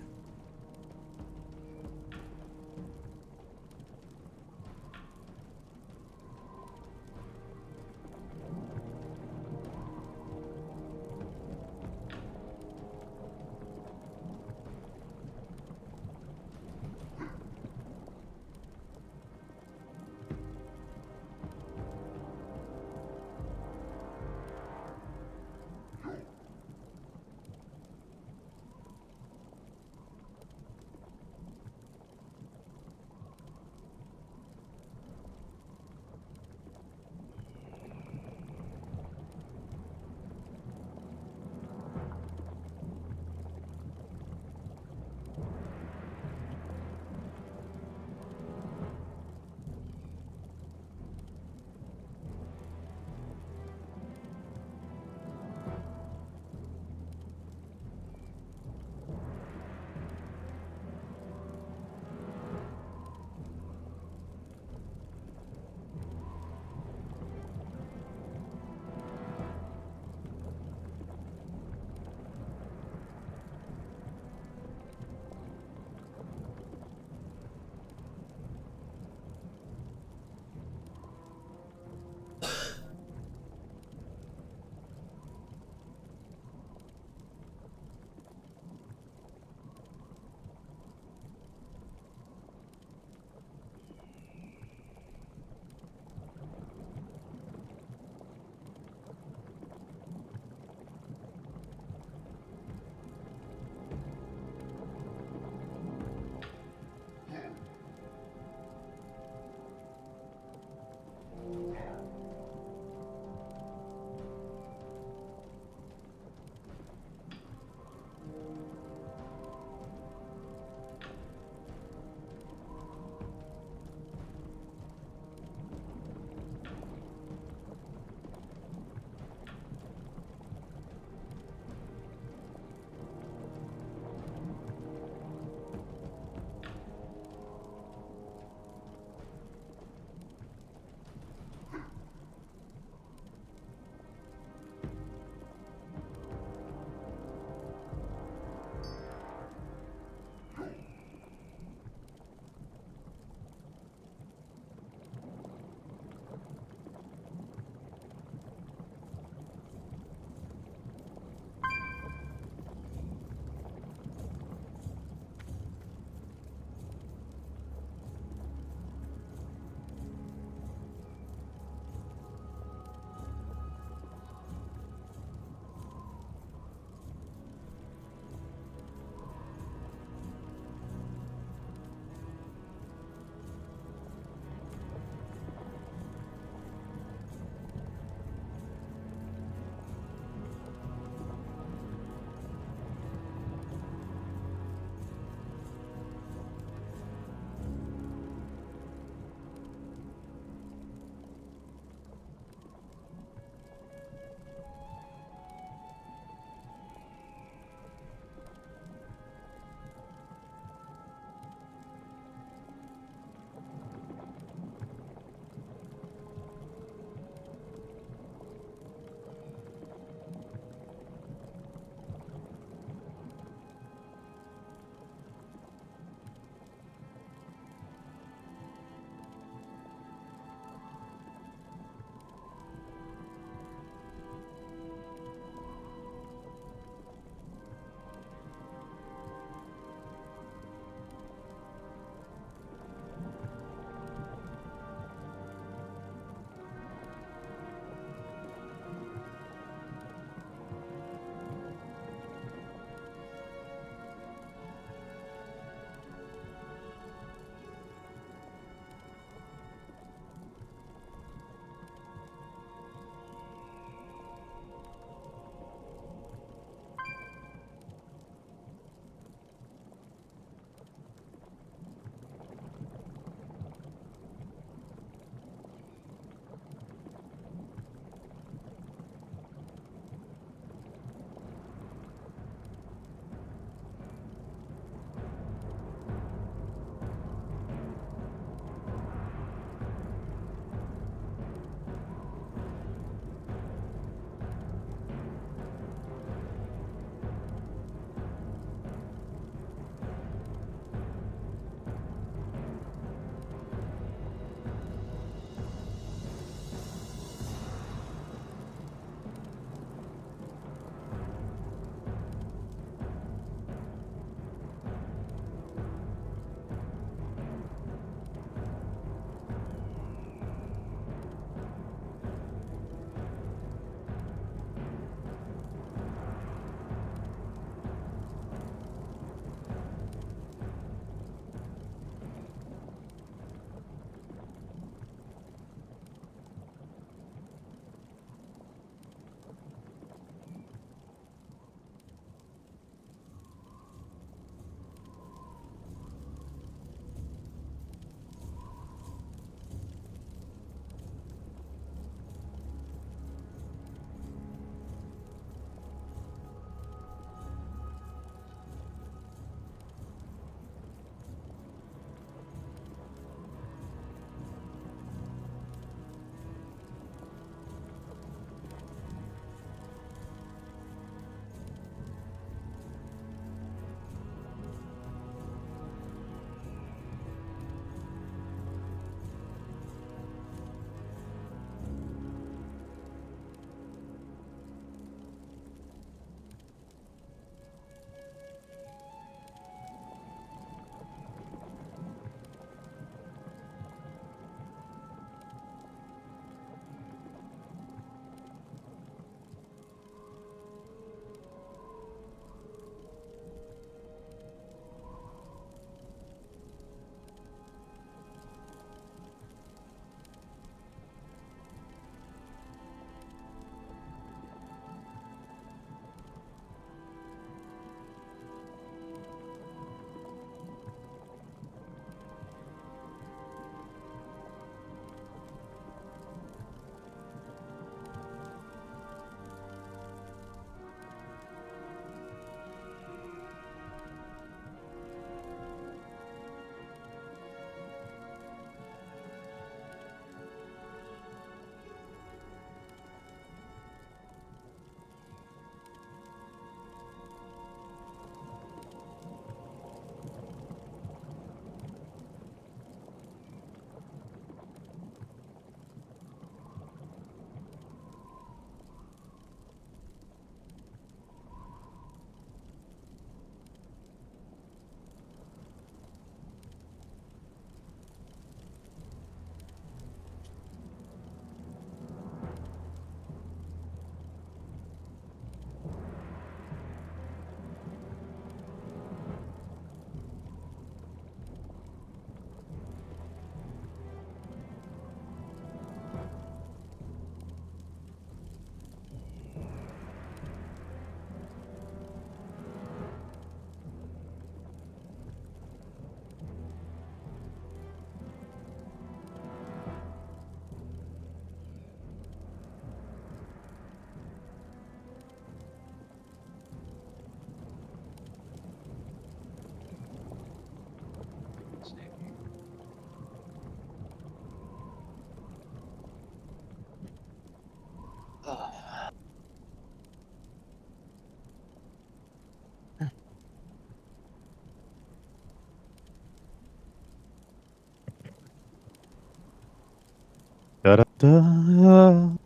Da.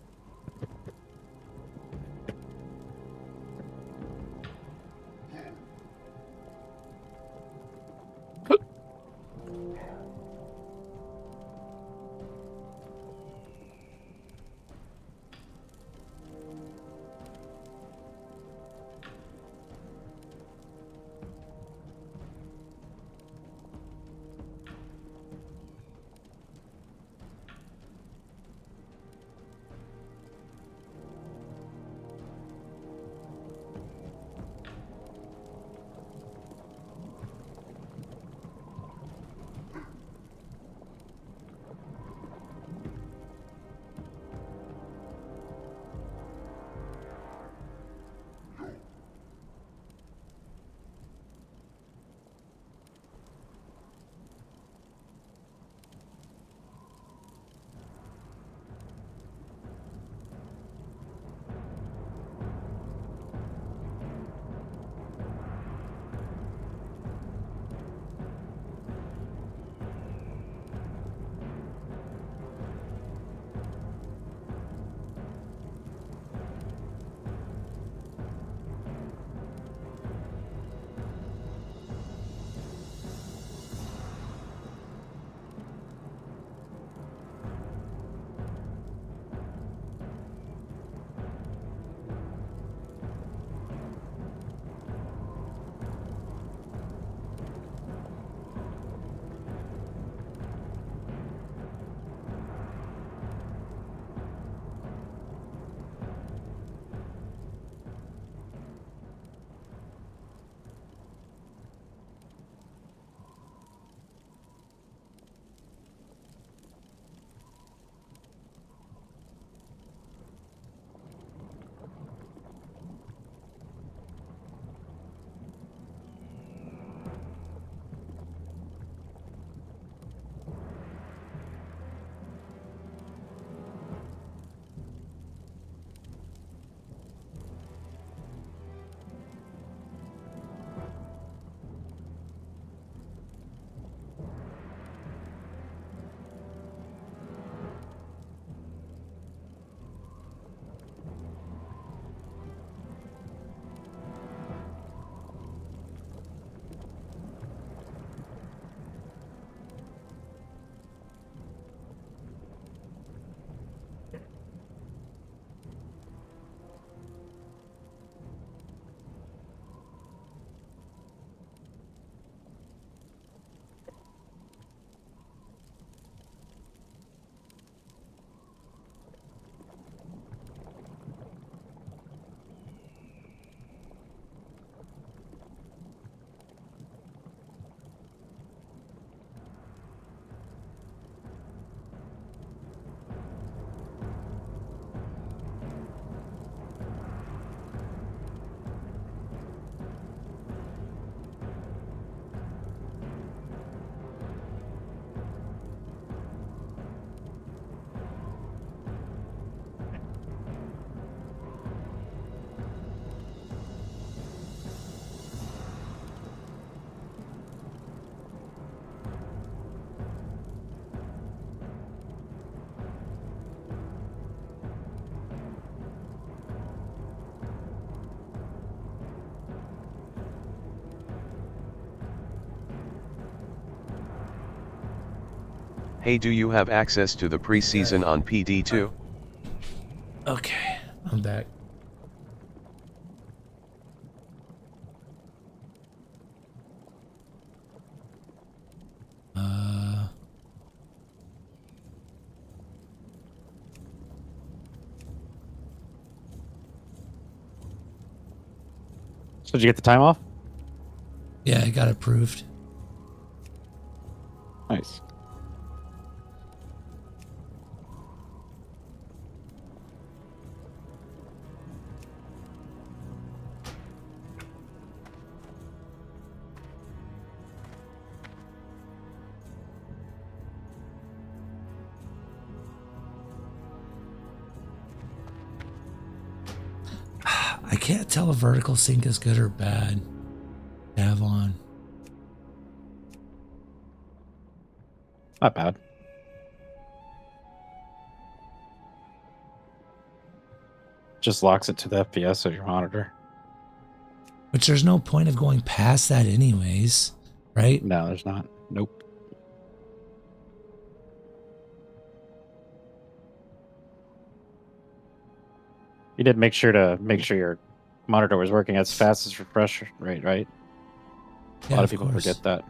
Hey, do you have access to the preseason on PD2? Okay, I'm back. So did you get the time off? Yeah, it got approved. Nice. I can't tell if vertical sync is good or bad to have on. Not bad. Just locks it to the FPS of your monitor. Which there's no point of going past that anyways, right? No, there's not. Nope. You did make sure your monitor was working as fast as refresh rate, right? A lot of people course. forget that.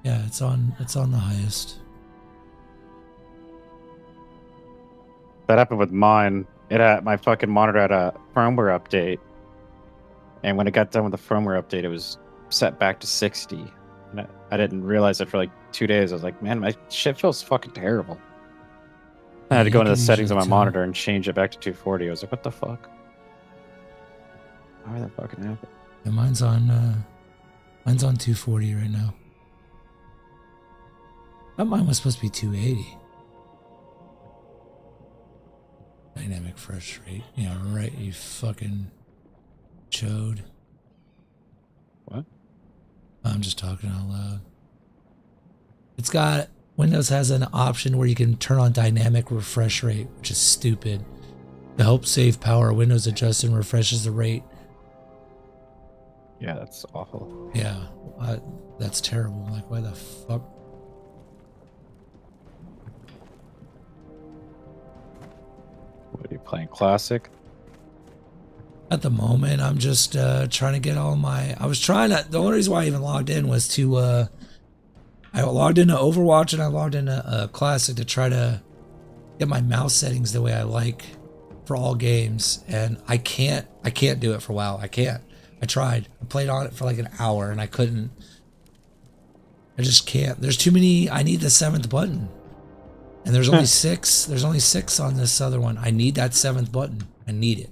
Yeah, it's on the highest. That happened with mine. It had my fucking monitor had a firmware update, and when it got done with the firmware update, it was set back to 60. And I didn't realize it for like 2 days. I was like, man, my shit feels fucking terrible. I had to go into the settings on my monitor and change it back to 240. I was like, what the fuck? How did that fucking happen? Yeah, mine's on 240 right now. But mine was supposed to be 280. Dynamic refresh rate. Yeah, right, you fucking chode. What? I'm just talking out loud. It's got, Windows has an option where you can turn on dynamic refresh rate, which is stupid. To help save power, Windows adjusts and refreshes the rate. Yeah, that's awful. Yeah, that's terrible. Like, why the fuck? What are you playing? Classic? At the moment, I'm just trying to get all my... The only reason why I even logged in was to... I logged into Overwatch and I logged into Classic to try to get my mouse settings the way I like for all games. And I can't do it for WoW. I can't. I tried. I played on it for like an hour and I couldn't. I just can't. There's too many... I need the 7th button. And there's only 6. There's only 6 on this other one. I need that 7th button. I need it.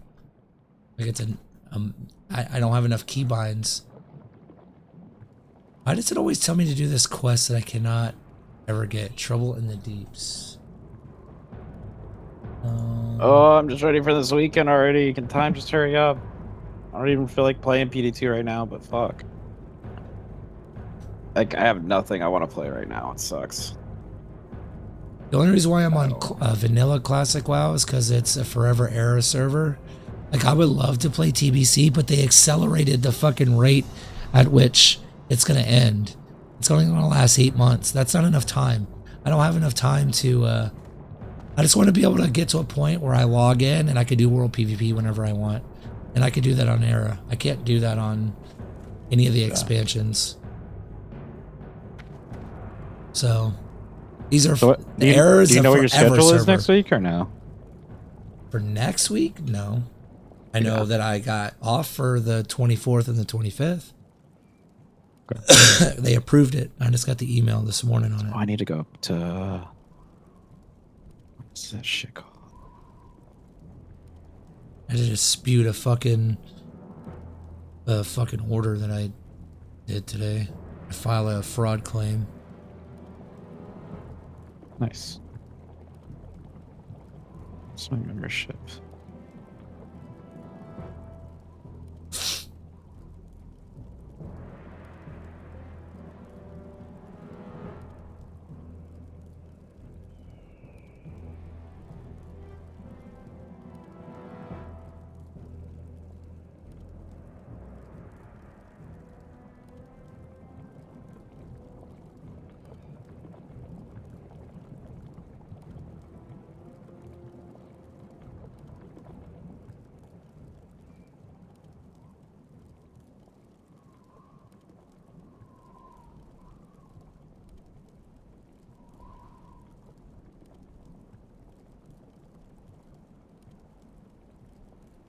Like it's I don't have enough keybinds. Why does it always tell me to do this quest that I cannot ever get? Trouble in the Deeps. Oh, I'm just ready for this weekend already. Can time just hurry up? I don't even feel like playing PD2 right now, but fuck. Like, I have nothing I want to play right now. It sucks. The only reason why I'm on Vanilla Classic WoW is because it's a forever era server. Like, I would love to play TBC, but they accelerated the fucking rate at which it's going to end. It's only going to last 8 months. That's not enough time. I don't have enough time to... I just want to be able to get to a point where I log in and I can do World PvP whenever I want. And I could do that on Era. I can't do that on any of the expansions. So, these are the errors. Do you know what your schedule is next week or no? For next week? No. I know that I got off for the 24th and the 25th. Okay. They approved it. I just got the email this morning on it. Oh, I need to go to... What's that shit called? I just dispute a fucking order that I did today. I file a fraud claim. Nice. What's my membership?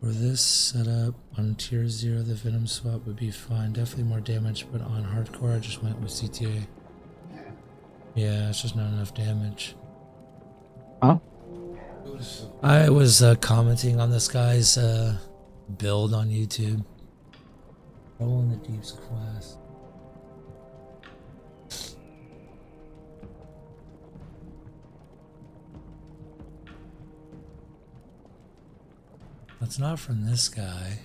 For this setup, on tier 0, the Venom swap would be fine. Definitely more damage, but on hardcore, I just went with CTA. Yeah, it's just not enough damage. Huh? I was commenting on this guy's build on YouTube. Trouble in the Deeps class. That's not from this guy.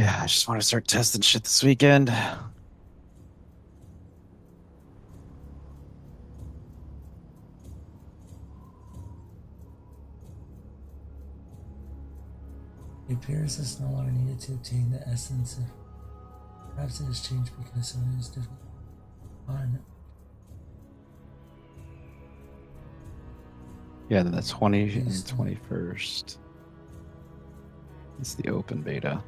Yeah, I just want to start testing shit this weekend. It appears it's no longer needed to obtain the essence of. Perhaps it has changed because something is different. On. Yeah, then the 20th and 21st. It's the open beta.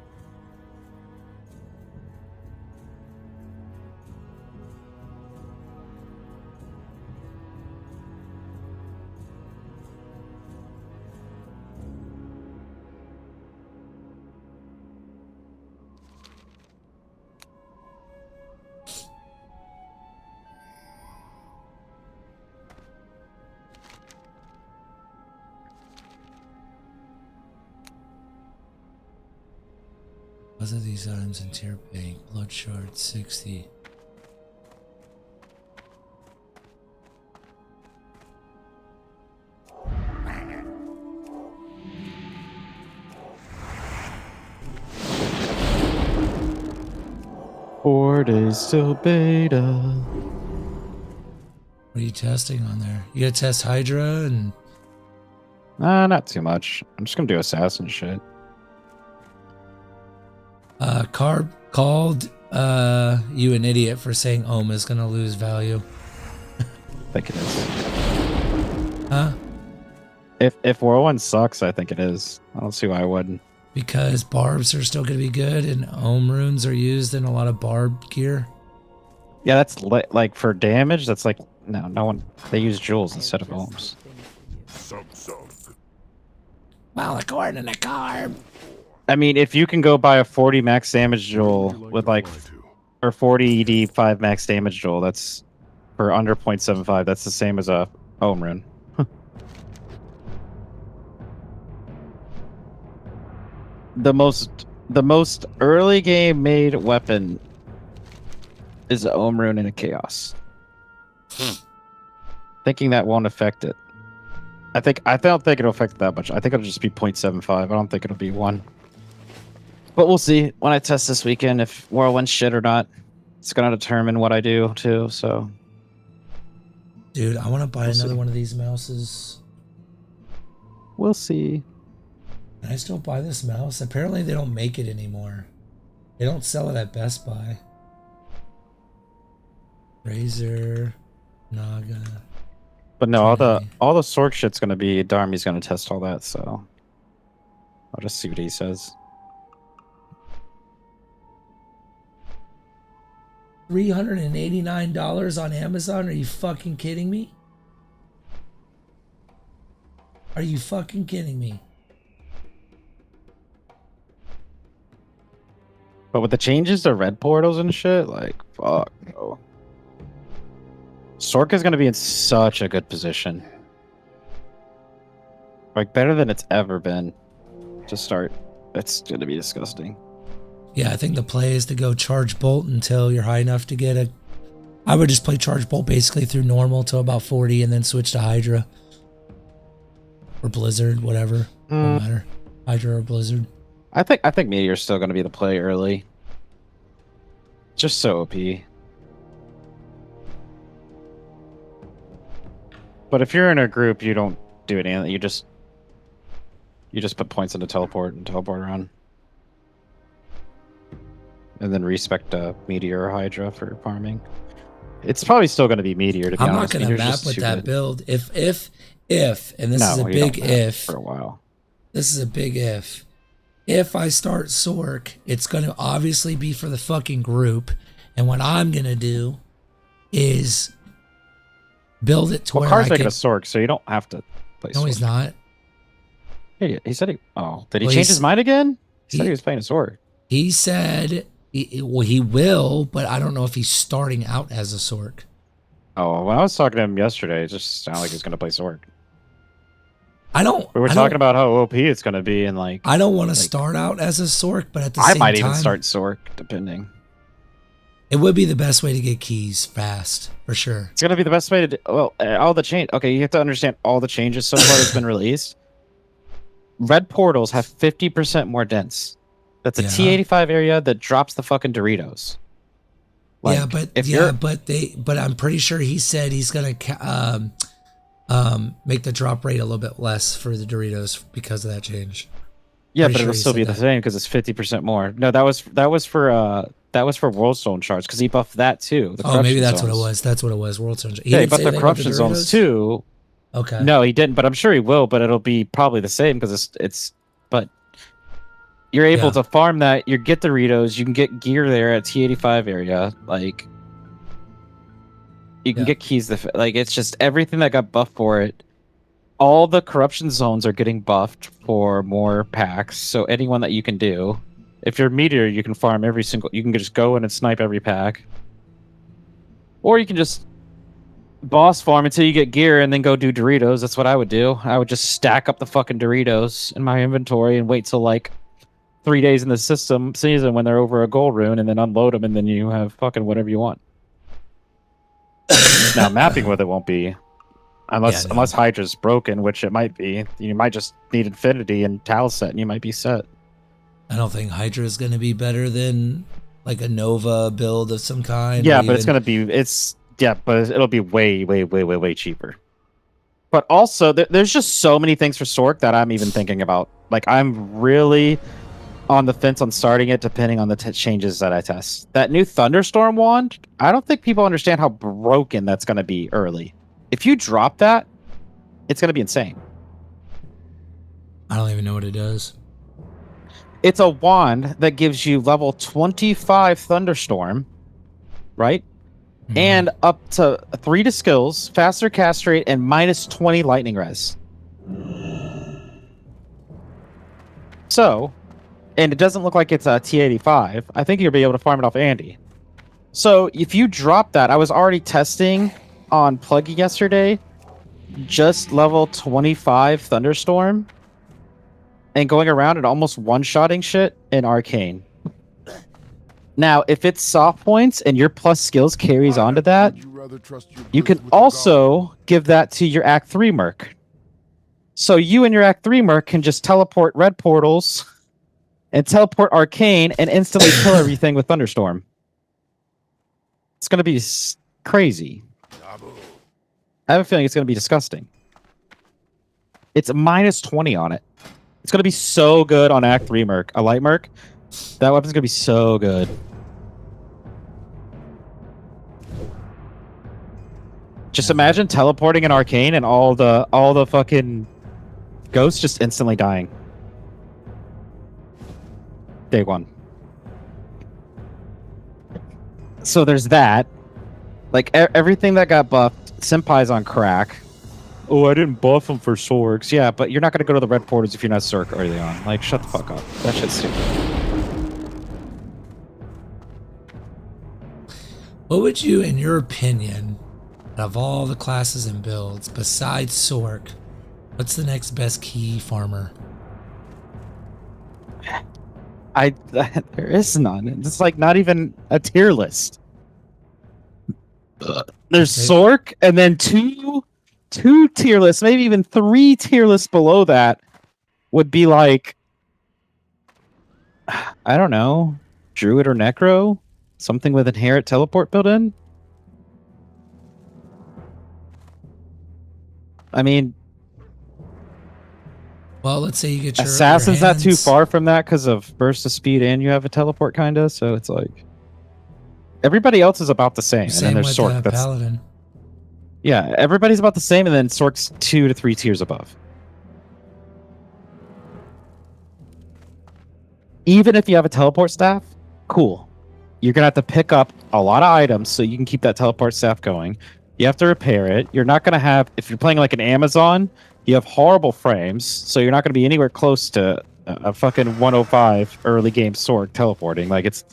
Both of these items in tier bank, blood shard 60. Four days till beta. What are you testing on there? You gotta test Hydra and. Not too much. I'm just gonna do assassin shit. Carb called you an idiot for saying Ohm is gonna lose value. I think it is. Huh? If Whirlwind sucks, I think it is. I don't see why I wouldn't. Because barbs are still gonna be good and Ohm runes are used in a lot of barb gear. Yeah, that's like for damage. That's like no one. They use jewels instead of ohms. Well, according to Carb. I mean, if you can go buy a 40 max damage jewel with like, or 40 ED 5 max damage jewel, that's for under 0.75. That's the same as a ohm rune. The most early game made weapon is an ohm rune and a chaos. Thinking that won't affect it. I don't think it'll affect it that much. I think it'll just be 0.75. I don't think it'll be 1. But we'll see when I test this weekend if Whirlwind's shit or not. It's gonna determine what I do too. So, dude, I want to buy another one of these mouses. We'll see. Can I still buy this mouse? Apparently, they don't make it anymore. They don't sell it at Best Buy. Razer, Naga. But no, all the Sork shit's gonna be Darmy's gonna test all that. So I'll just see what he says. $389 on Amazon? Are you fucking kidding me? Are you fucking kidding me? But with the changes to red portals and shit, like, fuck, bro. Sork is going to be in such a good position. Like, better than it's ever been to start. It's going to be disgusting. Yeah, I think the play is to go Charge Bolt until you're high enough to get a... I would just play Charge Bolt basically through normal till about 40 and then switch to Hydra. Or Blizzard, whatever. Don't matter. Hydra or Blizzard. I think Meteor's still going to be the play early. Just so OP. But if you're in a group, you don't do anything. You just put points into teleport and teleport around. And then respect Meteor or Hydra for farming. It's probably still going to be Meteor, to be honest. I'm not going to map with that build. If, and this is a big if. For a while. This is a big if. If I start Sork, it's going to obviously be for the fucking group. And what I'm going to do is build it to where Car's I making can... a Sork, so you don't have to play No, Sork. he's not. He said he... Oh, did he change his mind again? He said he was playing a Sork. He said... he will, but I don't know if he's starting out as a Sork. Oh, when I was talking to him yesterday, it just sounded like he was going to play Sork. We were talking about how OP it's going to be, and like... I don't want to start out as a Sork, but at the same time... I might even start Sork, depending. It would be the best way to get keys fast, for sure. It's going to be the best way to do... Well, all the change... Okay, you have to understand all the changes so far that's been released. Red portals have 50% more dense That's a T85 area that drops the fucking Doritos. Like, but I'm pretty sure he said he's gonna make the drop rate a little bit less for the Doritos because of that change. Yeah, but it'll still be the same because it's 50% more. No, that was for World Stone shards because he buffed that too. Oh, maybe that's what it was. That's what it was. World Stone. Yeah, he buffed the corruption zones too. Okay. No, he didn't, but I'm sure he will. But it'll be probably the same because it's. But you're able to farm that. You get Doritos. You can get gear there at T85 area. Like you can get keys. Like it's just everything that got buffed for it. All the corruption zones are getting buffed for more packs. So anyone that you can do, if you're Meteor, you can farm every single. You can just go in and snipe every pack, or you can just boss farm until you get gear and then go do Doritos. That's what I would do. I would just stack up the fucking Doritos in my inventory and wait till like 3 days in the season when they're over a gold rune, and then unload them, and then you have fucking whatever you want. Now mapping with it won't be. Unless Hydra's broken, which it might be. You might just need Infinity and Tal set, and you might be set. I don't think Hydra is going to be better than like a Nova build of some kind. Yeah, but it's going to be... but it'll be way cheaper. But also, there's just so many things for Sork that I'm even thinking about. Like, I'm really on the fence on starting it, depending on the changes that I test. That new Thunderstorm wand, I don't think people understand how broken that's going to be early. If you drop that, it's going to be insane. I don't even know what it does. It's a wand that gives you level 25 Thunderstorm, right? Mm-hmm. And up to 3 to skills, faster cast rate, and minus 20 lightning res. So, and it doesn't look like it's a T85. I think you'll be able to farm it off Andy. So, if you drop that, I was already testing on Pluggy yesterday, just level 25 Thunderstorm, and going around and almost one-shotting shit in Arcane. Now, if it's soft points and your plus skills carries onto that, you can also give that to your Act 3 Merc. So you and your Act 3 Merc can just teleport red portals and teleport Arcane and instantly kill everything with Thunderstorm. It's going to be crazy. I have a feeling it's going to be disgusting. It's a minus 20 on it. It's going to be so good on Act 3 Merc. A light Merc. That weapon's going to be so good. Just imagine teleporting an Arcane and all the fucking ghosts just instantly dying. Day one. So there's that. Like, everything that got buffed, Senpai's on crack. Oh, I didn't buff him for Sorks. Yeah, but you're not going to go to the red portals if you're not Sork early on. Like, shut the fuck up. That shit's stupid. What would you, in your opinion, of all the classes and builds, besides Sork, what's the next best key farmer? There is none. It's like not even a tier list. There's Sork, and then two tier lists, maybe even 3 tier lists below that would be like, I don't know, Druid or Necro, something with inherent teleport built in. I mean, well, let's say you get your Assassin's not too far from that because of burst of speed and you have a teleport kind of, so it's like everybody else is about the same. And then there's Sork. That's Paladin. Yeah, everybody's about the same, and then Sork's 2 to 3 tiers above. Even if you have a teleport staff, cool. You're going to have to pick up a lot of items so you can keep that teleport staff going. You have to repair it. You're not going to have, if you're playing like an Amazon, you have horrible frames, so you're not going to be anywhere close to a fucking 105 early game Sork teleporting. Like, it's...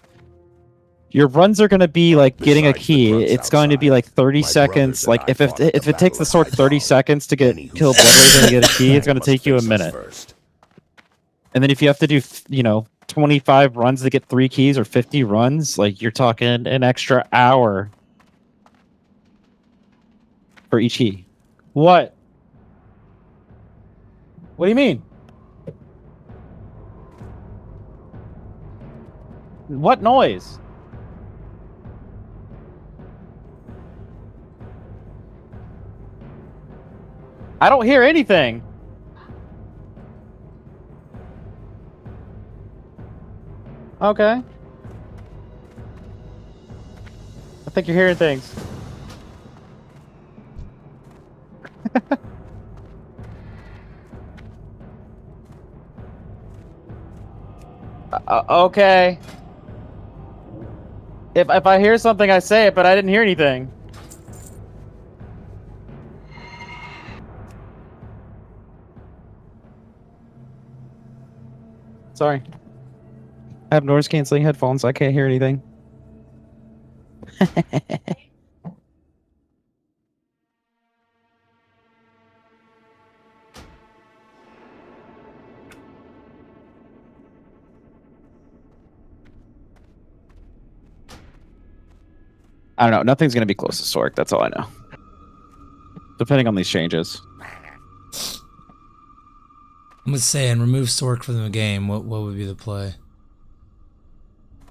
Your runs are going to be like getting a key. It's going to be like 30 seconds. Like if it takes the Sork 30 seconds to get kill Blood Razor and get a key, it's going to take you a minute. And then if you have to do 25 runs to get 3 keys or 50 runs, like you're talking an extra hour for each key. What? What do you mean? What noise? I don't hear anything. Okay. I think you're hearing things. Okay. If I hear something, I say it, but I didn't hear anything. Sorry. I have noise canceling headphones. I can't hear anything. I don't know. Nothing's going to be close to Sork. That's all I know. Depending on these changes. I'm just saying, remove Sork from the game. What would be the play?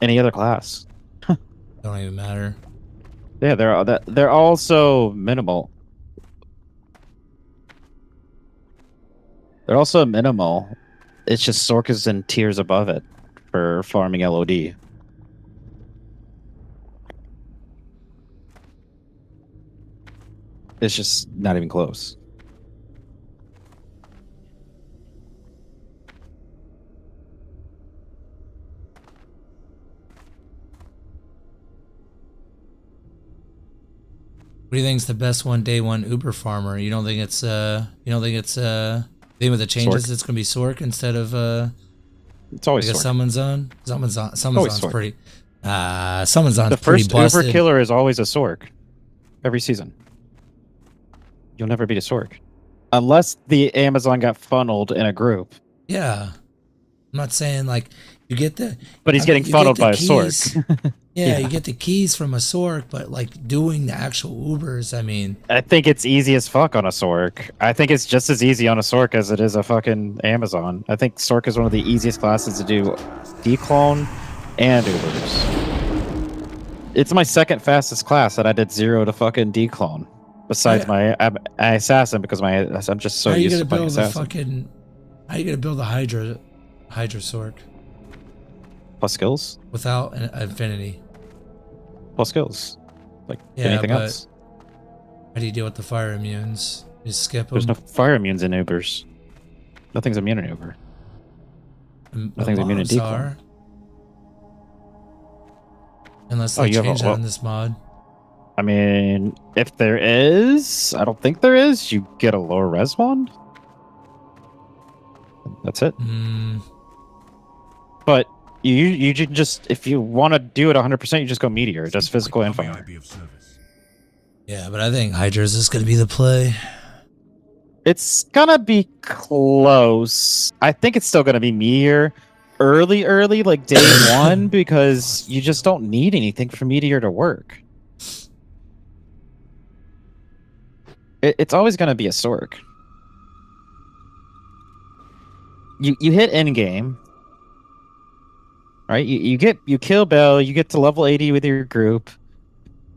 Any other class. Don't even matter. Yeah, they're all so minimal. They're also minimal. It's just Sork is in tiers above it for farming LOD. It's just not even close. What do you think is the best day one Uber farmer? You don't think it's with the changes Sork. it's gonna be Sork instead of it's always like a Sork. Summons on? Summons Always on's Sork. pretty Summons on's The pretty first busted. Uber killer is always a Sork. Every season. You'll never beat a Sork. Unless the Amazon got funneled in a group. Yeah. I'm not saying like you get the But he's getting funneled by a keys. Sork. Yeah, you get the keys from a Sork, but like doing the actual Ubers, I mean, I think it's easy as fuck on a Sork. I think it's just as easy on a Sork as it is a fucking Amazon. I think Sork is one of the easiest classes to do declone and Ubers. It's my second fastest class that I did 0 to fucking declone. Besides my assassin, because I'm just so used to playing assassin. How you gonna build a Hydra Sork? Plus skills? Without an affinity. Plus skills. Like Yeah, anything but else. How do you deal with the fire immunes? You just skip them? There's no fire immunes in Ubers. Nothing's immune in Uber. Nothing's immune in declone. Unless they change that in this mod. I mean, if there is, I don't think there is. You get a lower res one. That's it. But you just, if you want to do it 100%, you just go Meteor. Just physical and fire. Yeah, but I think Hydra's is going to be the play. It's gonna be close. I think it's still gonna be Meteor early, like day one, because you just don't need anything for Meteor to work. It's always gonna be a Sork. You hit end game, right? You kill Bell. You get to level 80 with your group.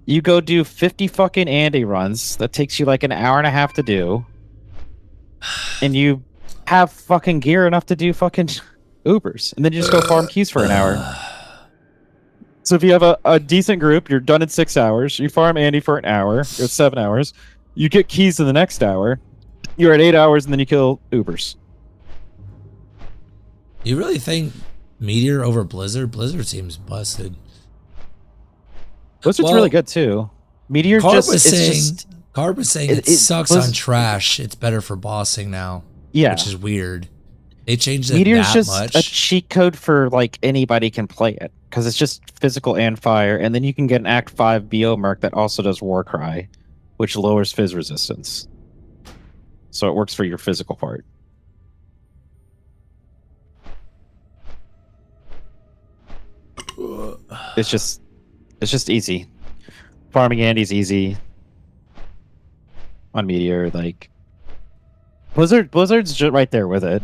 You go do 50 fucking Andy runs. That takes you like an hour and a half to do. And you have fucking gear enough to do fucking Ubers. And then you just go farm keys for an hour. So if you have a decent group, you're done in 6 hours. You farm Andy for an hour. You're at 7 hours. You get keys in the next hour. You're at 8 hours, and then you kill Ubers. You really think Meteor over Blizzard? Blizzard seems busted. Blizzard's really good too. Meteor Carb was saying it sucks Blizzard, on trash. It's better for bossing now. Yeah, which is weird. They changed it Meteor's that just much. a cheat code for like anybody can play it because it's just physical and fire, and then you can get an Act 5 BO merc that also does Warcry, which lowers fizz resistance. So it works for your physical part. It's just easy. Farming Andy's easy on Meteor. Like Blizzard's just right there with it.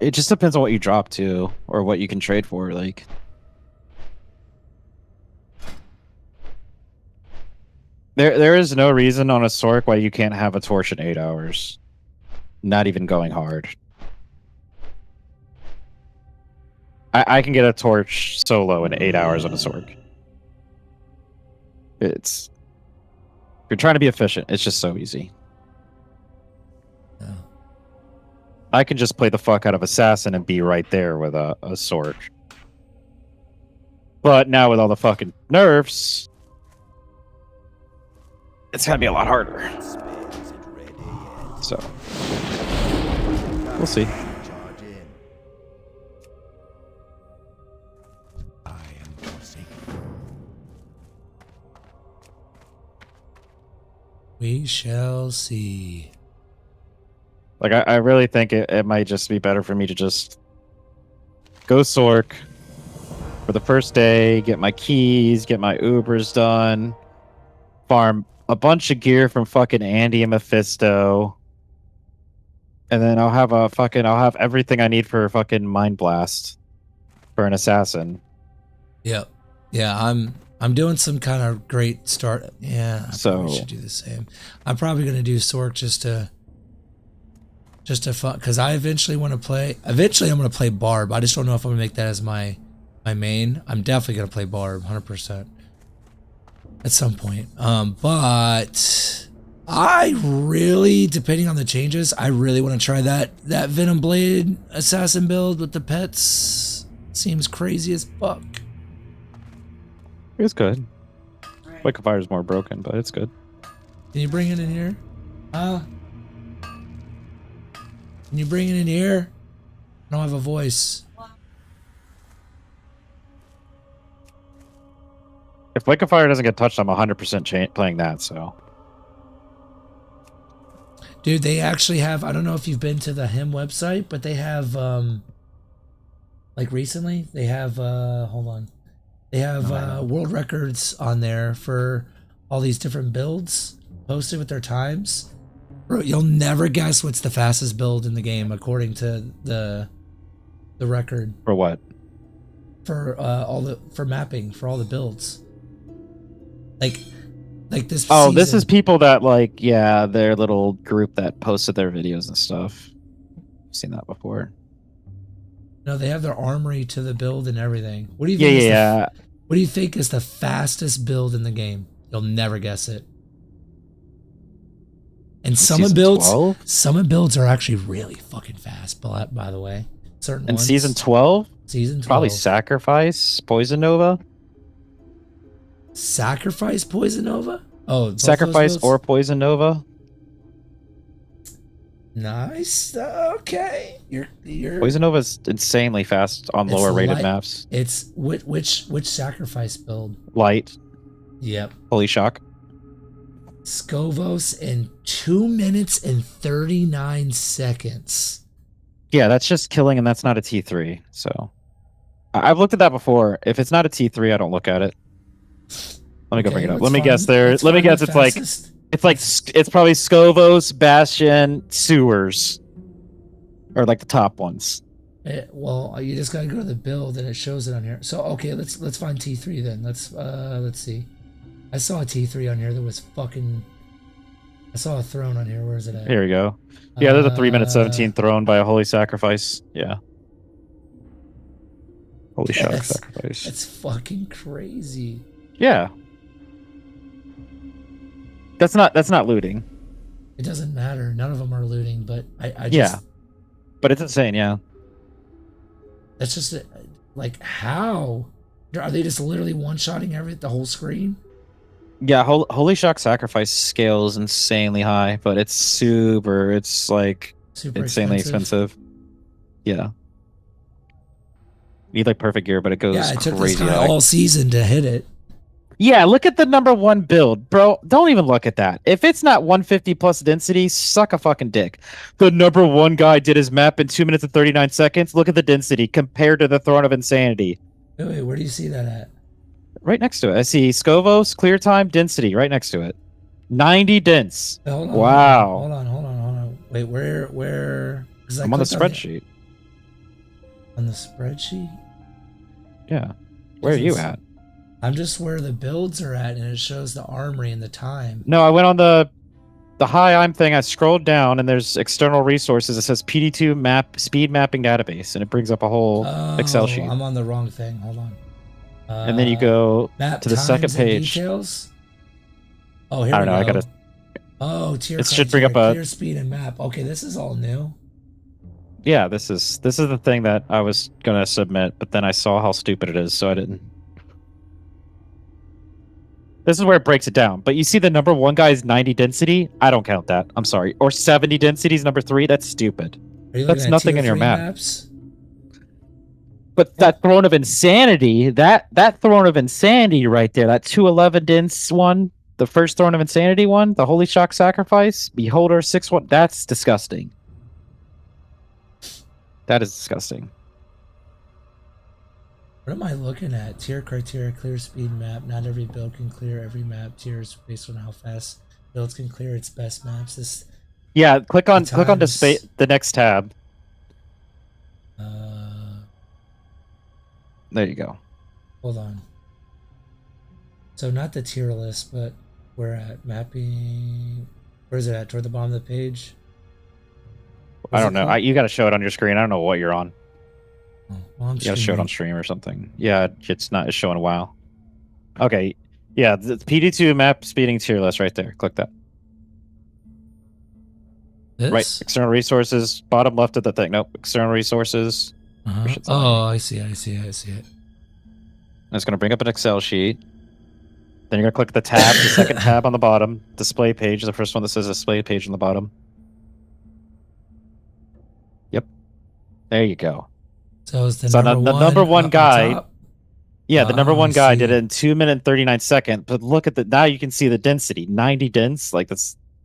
It just depends on what you drop too, or what you can trade for. Like, there is no reason on a Sork why you can't have a torch in 8 hours. Not even going hard. I can get a torch solo in 8 hours on a Sork. It's, if you're trying to be efficient, it's just so easy. Yeah. I can just play the fuck out of Assassin and be right there with a Sork. But now with all the fucking nerfs, it's gonna be a lot harder. So, we'll see. We shall see. Like, I really think it might just be better for me to just go Sork for the first day, get my keys, get my Ubers done, farm a bunch of gear from fucking Andy and Mephisto, and then I'll have everything I need for a fucking Mind Blast for an assassin. Yep. Yeah, I'm doing some kind of great start. Yeah, I probably should do the same. I'm probably gonna do Sork just to fun, because I eventually want to play. Eventually, I'm gonna play Barb. I just don't know if I'm gonna make that as my main. I'm definitely gonna play Barb, 100%, at some point. But I really, depending on the changes, I really want to try that Venom Blade assassin build with the pets. Seems crazy as fuck. It's good. Wake of Fire is more broken, but it's good. Can you bring it in here? Can you bring it in here? I don't have a voice. If Wake of Fire doesn't get touched, I'm 100% playing that, so. Dude, they actually have, I don't know if you've been to the HIM website, but they have, like recently, they have, hold on. They have world records on there for all these different builds posted with their times. Bro, you'll never guess what's the fastest build in the game according to the record. For what? For mapping for all the builds. Like this. Oh, this is people that like, yeah, their little group that posted their videos and stuff. I've seen that before. No, they have their armory to the build and everything. What do you think? What do you think is the fastest build in the game? You'll never guess it. And some of builds are actually really fucking fast. By the way, certain ones. Season 12. Season 12. Probably Sacrifice, Poison Nova. Sacrifice, Poison Nova. Oh, Sacrifice or Poison Nova. Nice. Okay. You're Poison Nova is insanely fast on lower rated maps. It's which Sacrifice build? Light. Yep. Holy Shock. Scovos in 2 minutes and 39 seconds. Yeah, that's just killing, and that's not a T3. So I've looked at that before. If it's not a T3, I don't look at it. Let me go bring it up. Let me guess there. Let me guess. It's probably Scovos, Bastion, Sewers, or like the top ones. Well, you just gotta go to the build and it shows it on here. So okay, let's find T3 then. Let's see. I saw a T3 on here that was fucking. I saw a throne on here. Where is it at? Here we go. Yeah, there's a 3-minute 17 throne by a Holy Sacrifice. Yeah. Holy Shock Sacrifice. That's fucking crazy. Yeah. That's not looting. It doesn't matter. None of them are looting, but I just... Yeah. But it's insane, yeah. That's just, like, how? Are they just literally one-shotting the whole screen? Yeah, Holy Shock Sacrifice scales insanely high, but it's super insanely expensive. Yeah. You need, like, perfect gear, but it goes crazy. Yeah, it took this guy all season to hit it. Yeah, look at the #1 build, bro. Don't even look at that. If it's not 150 plus density, suck a fucking dick. The #1 guy did his map in 2 minutes and 39 seconds. Look at the density compared to the Throne of Insanity. Wait, where do you see that at? Right next to it. I see Scovos, clear time, density, right next to it. 90 dense. Hold on, wow. Hold on. Wait, where? I'm on the spreadsheet. On the spreadsheet? Yeah. Where are you Doesn't s- at? I'm just where the builds are at, and it shows the armory and the time. No, I went on the hi I'm thing. I scrolled down and there's external resources. It says PD2 map speed mapping database, and it brings up a whole Excel sheet. I'm on the wrong thing. Hold on. And then you go map to the second times and page. details. Oh, here I don't know. we I go. gotta. Oh, tier It should bring up criteria, a. clear speed and map. Okay, this is all new. Yeah, this is the thing that I was gonna submit, but then I saw how stupid it is, so I didn't. This is where it breaks it down. But you see the number one guy is 90 density. I don't count that. I'm sorry. Or 70 density is number 3. That's stupid. Are you That's looking at nothing tier in your 3 map. maps? But that Throne of Insanity, that Throne of Insanity right there, that 211 dense one, the first Throne of Insanity one, the Holy Shock Sacrifice, Beholder 6-1, that's disgusting. That is disgusting. What am I looking at? Tier criteria, clear speed map. Not every build can clear every map. Tiers based on how fast builds can clear its best maps. This. Yeah, click on times- the next tab. There you go. Hold on. So not the tier list, but we're at mapping. Where is it at? Toward the bottom of the page? I don't know. You got to show it on your screen. I don't know what you're on. Well, I'm You got to show it streaming. on stream or something. Yeah, it's not. It's showing WoW. Okay. Yeah, the PD2 map speeding tier list right there. Click that. This? Right. External resources. Bottom left of the thing. Nope. External resources. Uh-huh. Oh, I see it. And it's going to bring up an Excel sheet. Then you're going to click the tab, the second tab on the bottom. Display page. The first one that says display page on the bottom. Yep. There you go. So is the So number the number one up guy. top? Yeah, the number Oh, one I guy see. did it in 2 minutes 39 seconds. But look at the now you can see the density, 90 dense. Like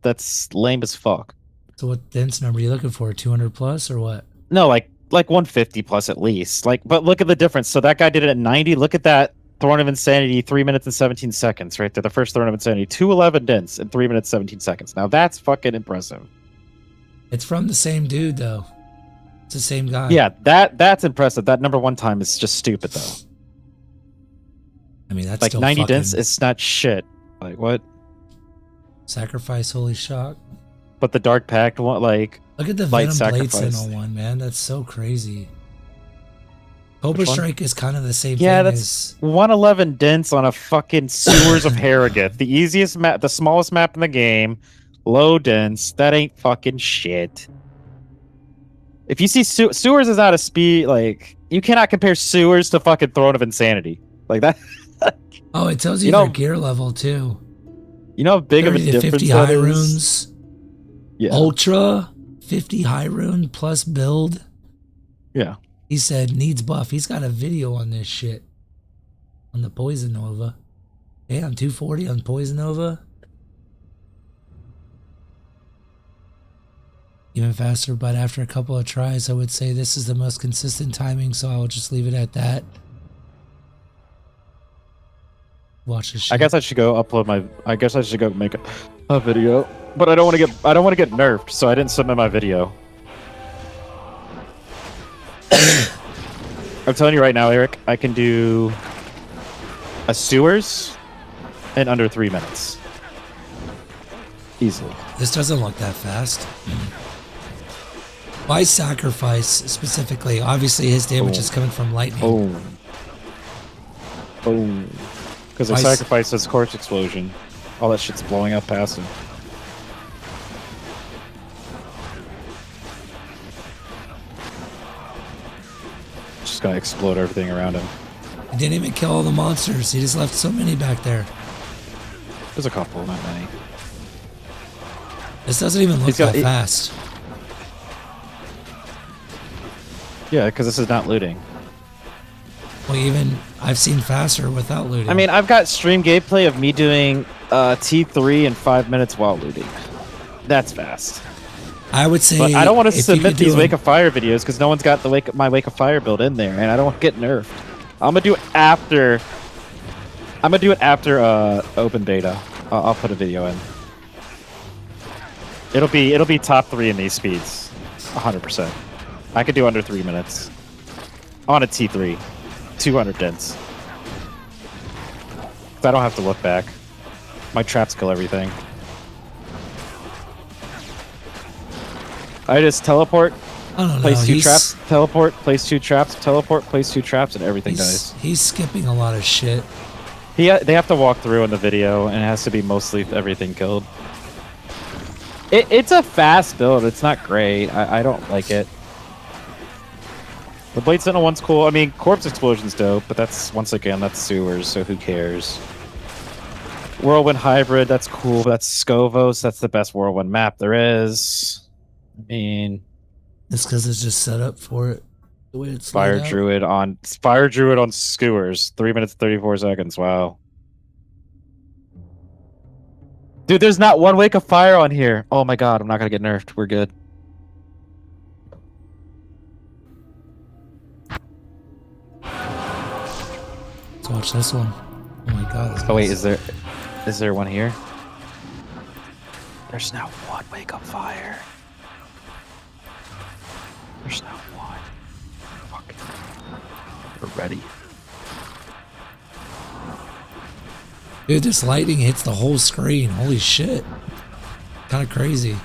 that's lame as fuck. So what dense number are you looking for? 200 plus or what? No, like 150 plus at least. Like, but look at the difference. So that guy did it at 90. Look at that Throne of Insanity, 3 minutes and 17 seconds right there. The first Throne of Insanity, 211 dense in 3 minutes 17 seconds. Now that's fucking impressive. It's from the same dude though. It's the same guy. Yeah, that's impressive. That number one time is just stupid though. I mean, that's Like still 90 fucking dense, it's not shit. Like what? Sacrifice Holy Shock. But the Dark Pact one, like Look at the light Venom Blade sacrifice. Sentinel one, man. That's so crazy. Cobra Which one? Strike is kind of the same Yeah, thing that's 111 dense on a fucking sewers of Harrogate. The easiest map, the smallest map in the game. Low dense. That ain't fucking shit. If you see sewers is out of speed, like you cannot compare sewers to fucking Throne of Insanity. Like that. Oh, it tells you, You know- their gear level too. You know how big of a 30 to difference 50 that high is? runes. Yeah. Ultra 50 high rune plus build. Yeah. He said needs buff. He's got a video on this shit. On the Poison Nova. Damn, 240 on Poison Nova. Even faster, but after a couple of tries, I would say this is the most consistent timing, so I will just leave it at that. Watch this shit. I guess I should go upload my. I guess I should go make a video, but I don't want to get. I don't want to get nerfed, so I didn't submit my video. I'm telling you right now, Eric. I can do a sewers in under 3 minutes, easily. This doesn't look that fast. Why sacrifice specifically? Obviously, his damage is coming from lightning. Boom. Boom. Because I Why s- sacrificed his corpse explosion. All that shit's blowing up past him. Just gonna explode everything around him. He didn't even kill all the monsters. He just left so many back there. There's a couple, not many. This doesn't even look He's got- that fast. Yeah, because this is not looting. Well, even I've seen faster without looting. I mean, I've got stream gameplay of me doing T3 in 5 minutes while looting. That's fast. I would say, But I don't want to if you submit could do these a- Wake of Fire videos because no one's got my Wake of Fire build in there, and I don't want to get nerfed. I'm gonna do it after. I'm gonna do it after open beta. I'll put a video in. It'll be top 3 in these speeds, 100%. I could do under 3 minutes. On a T3. 200 dents. I don't have to look back. My traps kill everything. I just teleport, I don't know. place 2 traps, teleport, place 2 traps, teleport, place 2 traps, and everything dies. He's skipping a lot of shit. They have to walk through in the video, and it has to be mostly everything killed. It's a fast build. It's not great. I don't like it. The Blade Sentinel one's cool. I mean, Corpse Explosion's dope, but that's sewers, so who cares? Whirlwind Hybrid, that's cool. That's Scovos. That's the best Whirlwind map there is. I mean, it's because it's just set up for it. The way it's Fire Druid on skewers. 3 minutes 34 seconds. Wow. Dude, there's not one wake of fire on here. Oh my god, I'm not gonna get nerfed. We're good. Let's watch this one. Oh my god. Oh wait, is there one here? There's now one wake of fire. There's now one. Fuck. We're ready. Dude, this lightning hits the whole screen. Holy shit. Kind of crazy.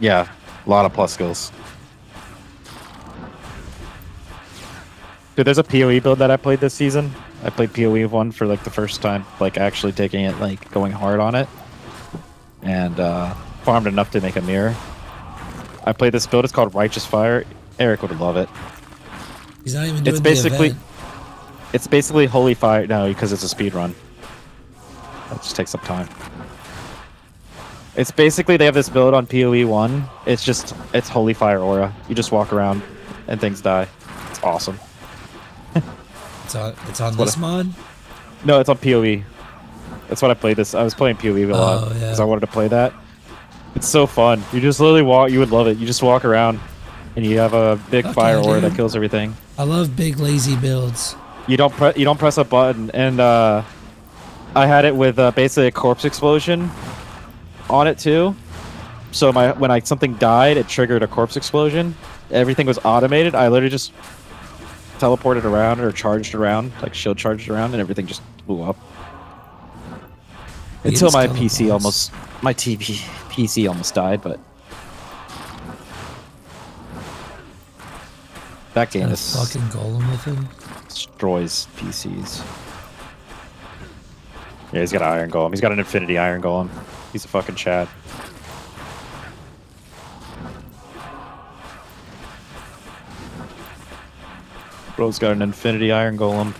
Yeah, a lot of plus skills. Dude, there's a PoE build that I played this season. I played PoE 1 for like the first time, like actually taking it, like going hard on it. And farmed enough to make a mirror. I played this build, it's called Righteous Fire. Eric would love it. He's not even doing the event. It's basically Holy Fire, no, because it's a speed run. That just takes up time. It's basically, they have this build on PoE 1. It's Holy Fire Aura. You just walk around and things die. It's awesome. It's on this mod? No, it's on PoE. That's what I played this. I was playing PoE a lot because I wanted to play that. It's so fun. You just literally walk. You would love it. You just walk around, and you have a big fire aura that kills everything. I love big lazy builds. You don't press a button, and I had it with basically a corpse explosion on it too. So when something died, it triggered a corpse explosion. Everything was automated. I literally just teleported around or charged around, like shield charged around, and everything just blew up. Until my PC PC almost died, but that game is fucking golem with him. Destroys PCs. Yeah, he's got an iron golem. He's got an infinity iron golem. He's a fucking Chad. Bro's got an infinity iron golem.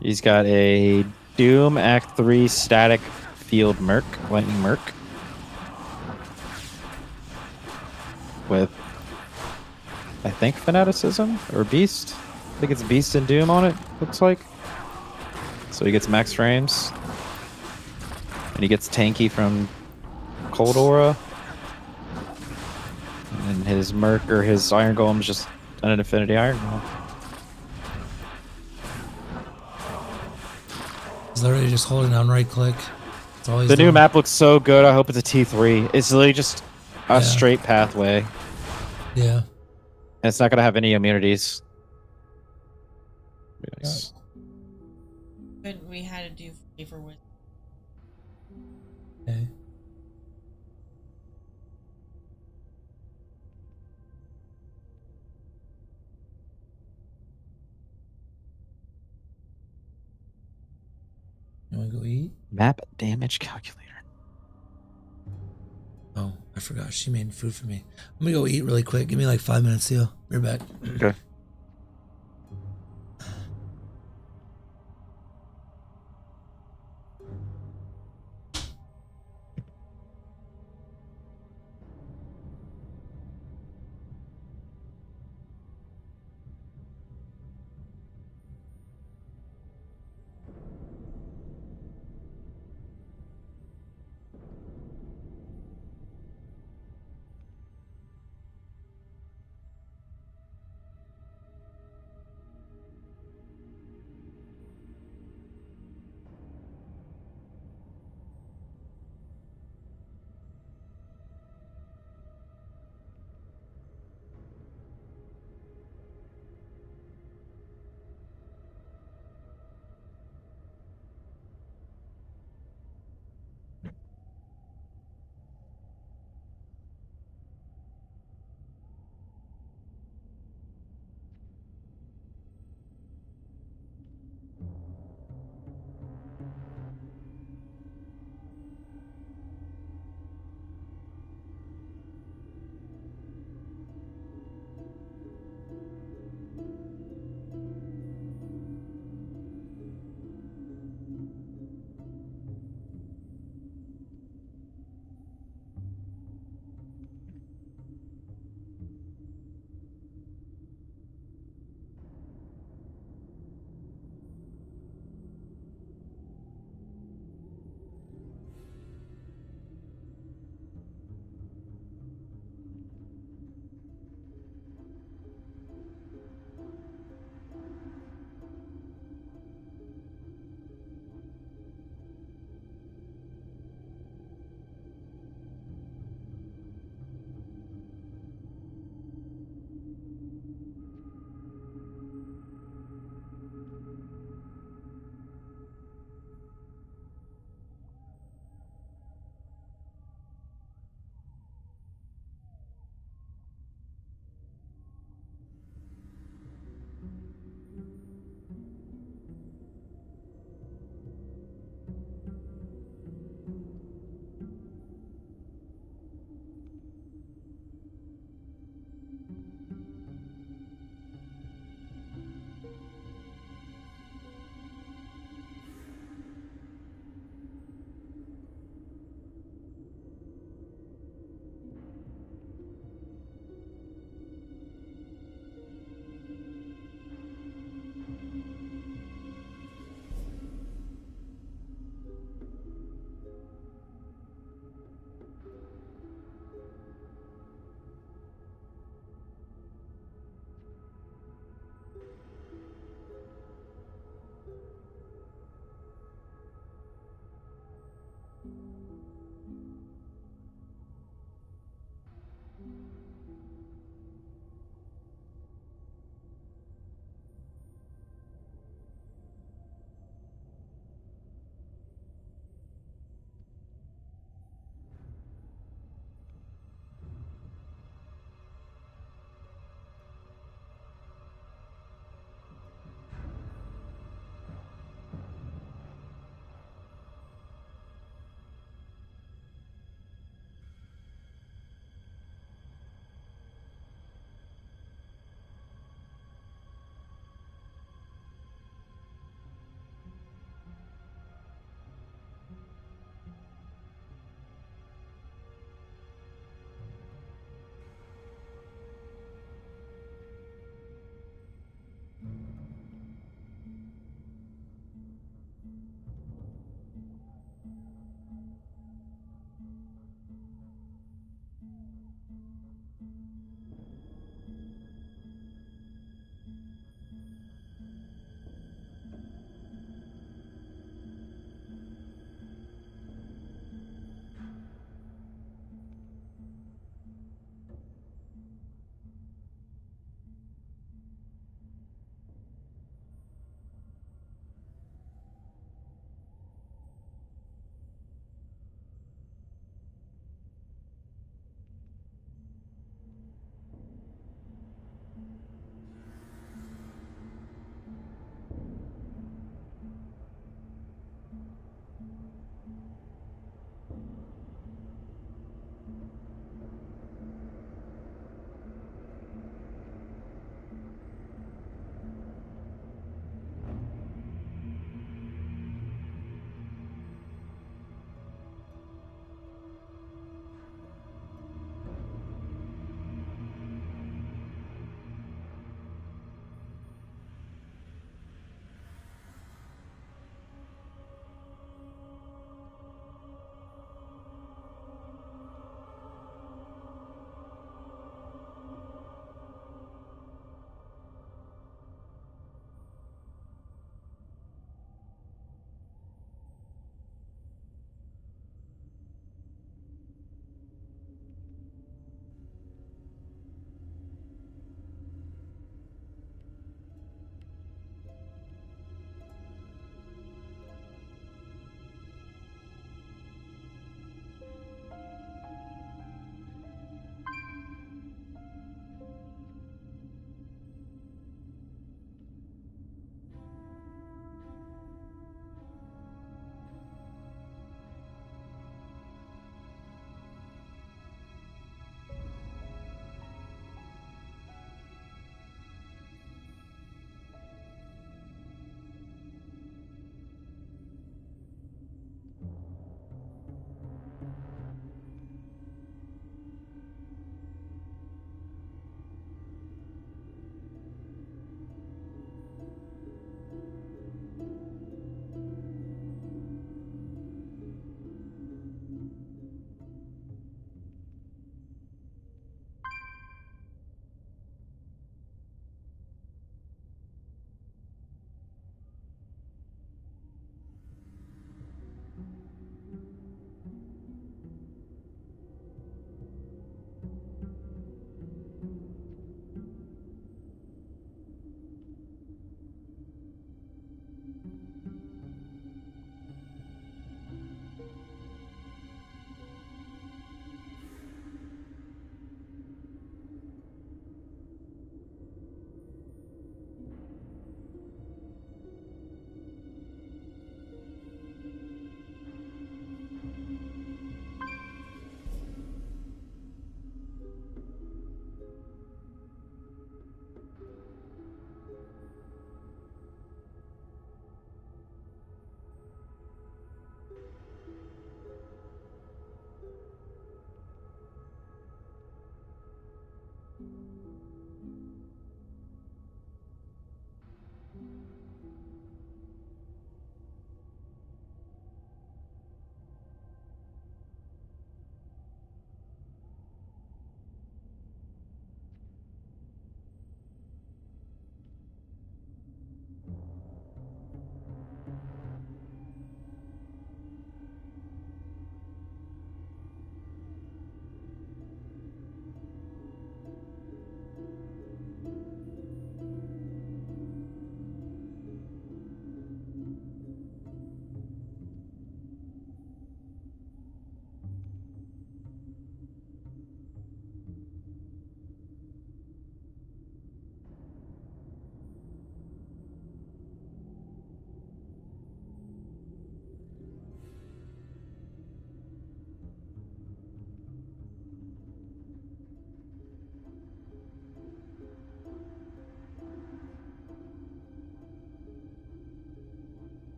He's got a Doom Act 3 static field merc, lightning merc. With, I think, fanaticism or beast. I think it's beast and Doom on it, looks like. So he gets max frames. And he gets tanky from Cold Aura. And his merc or his iron golem is just an infinity iron golem. He's literally just holding down right click. It's always the new map looks so good. I hope it's a T3. It's literally just a straight pathway. Yeah. And it's not going to have any immunities. Nice. But we had to do flavor with. Okay. You wanna go eat? Map damage calculator. Oh, I forgot. She made food for me. I'm gonna go eat really quick. Give me like 5 minutes, Theo. We're back. Okay.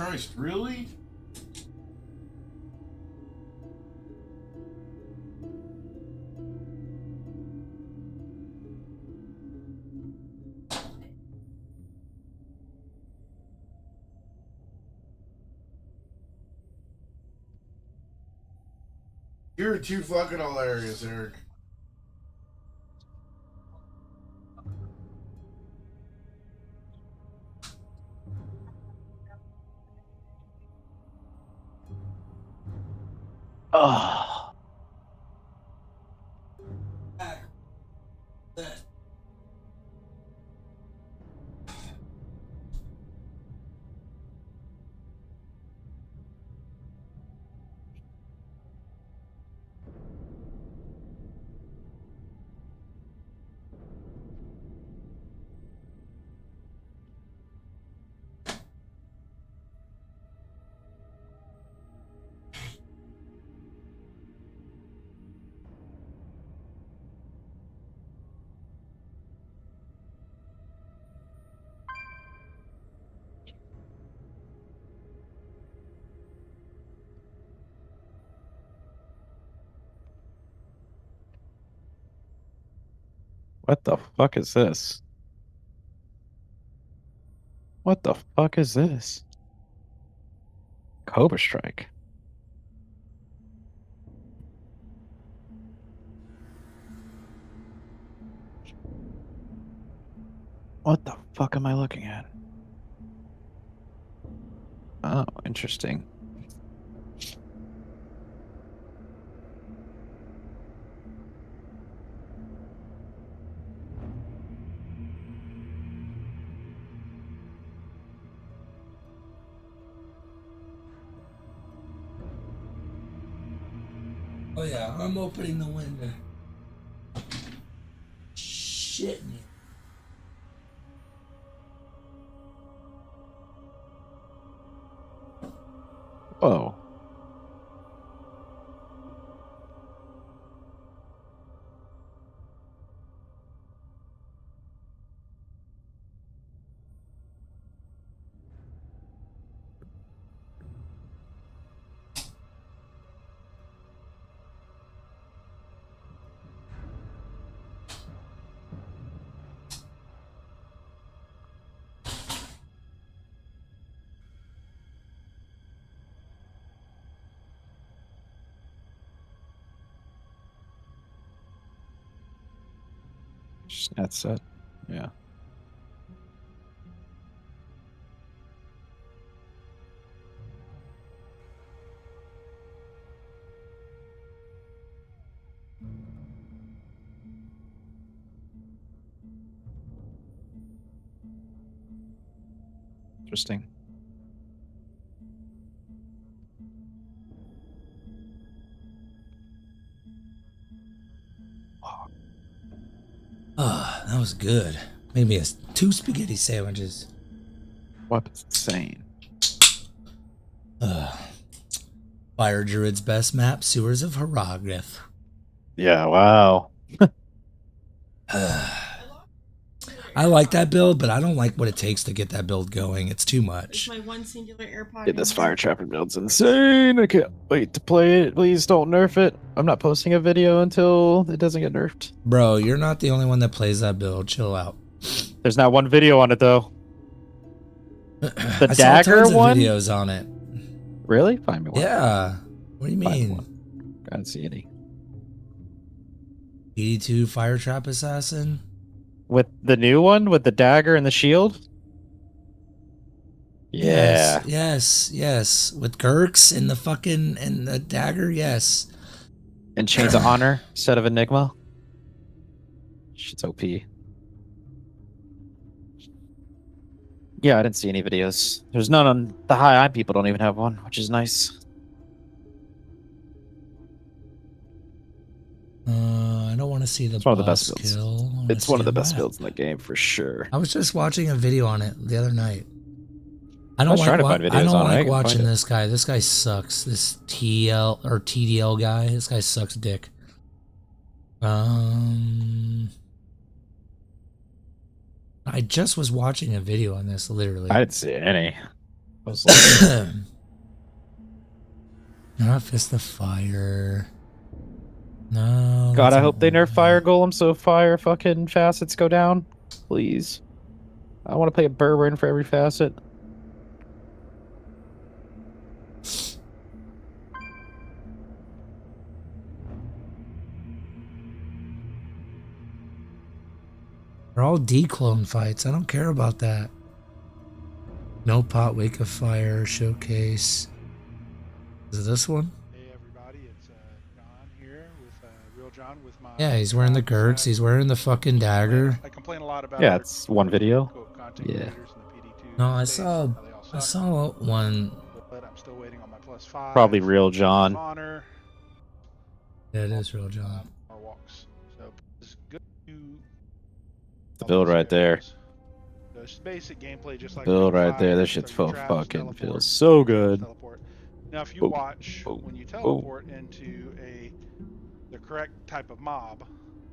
Christ, really? You're too fucking hilarious, Eric. Oh. What the fuck is this? What the fuck is this? Cobra Strike. What the fuck am I looking at? Oh, interesting. Oh yeah, I'm opening the window. Shit. Whoa. That's it. Yeah. Interesting. Oh, that was good. Made me 2 spaghetti sandwiches. Weapon's insane. Fire Druid's best map, Sewers of Hieroglyph. Yeah, wow. I like that build, but I don't like what it takes to get that build going. It's too much. My one singular AirPod. Yeah, this fire trapper build's insane. I can't wait to play it. Please don't nerf it. I'm not posting a video until it doesn't get nerfed. Bro, you're not the only one that plays that build. Chill out. There's not one video on it though. The I dagger saw tons one? of videos on it. Really? Find me one. Yeah. What do you mean? I don't see any. PD2 Fire Trap Assassin? With the new one with the dagger and the shield? Yeah. Yes. With Gurks and the fucking and the dagger, yes. And Chains of Honor instead of Enigma. Shit's OP. Yeah, I didn't see any videos. There's none on the high eye people don't even have one, which is nice. I don't want to see the It's one of the boss best builds. kill. It's one of the best builds in the game for sure. I was just watching a video on it the other night. I was trying to find videos I don't on it. I like couldn't watching find it. this guy. This guy sucks. This TL or TDL guy. This guy sucks dick. I just was watching a video on this literally. I didn't see any. was like, Not Fist of Fire. No. God, that's I an hope they old nerf one. fire golem so fire fucking facets go down. Please. I want to play a Burwin for every facet. They're all declone fights. I don't care about that. No Pot, Wake of Fire, Showcase. Is it this one? Hey everybody, it's John here with Real John with my. Yeah, he's wearing the Gurks. He's wearing the fucking dagger. I complain a lot about. Yeah, it's one video. Content Yeah. creators in the PD2 No, I space, saw how they all I suck. saw one. But I'm still waiting on my +5. Probably Real John. Honor. Yeah, it is Real John. Our walks. So it's good to The build right there. so it's basic gameplay, just like Build Ring right 5, there. This shit's 30 traps, fucking teleport, feels so good. teleport. Now, if you Boom, watch boom, when you teleport into the correct type of mob,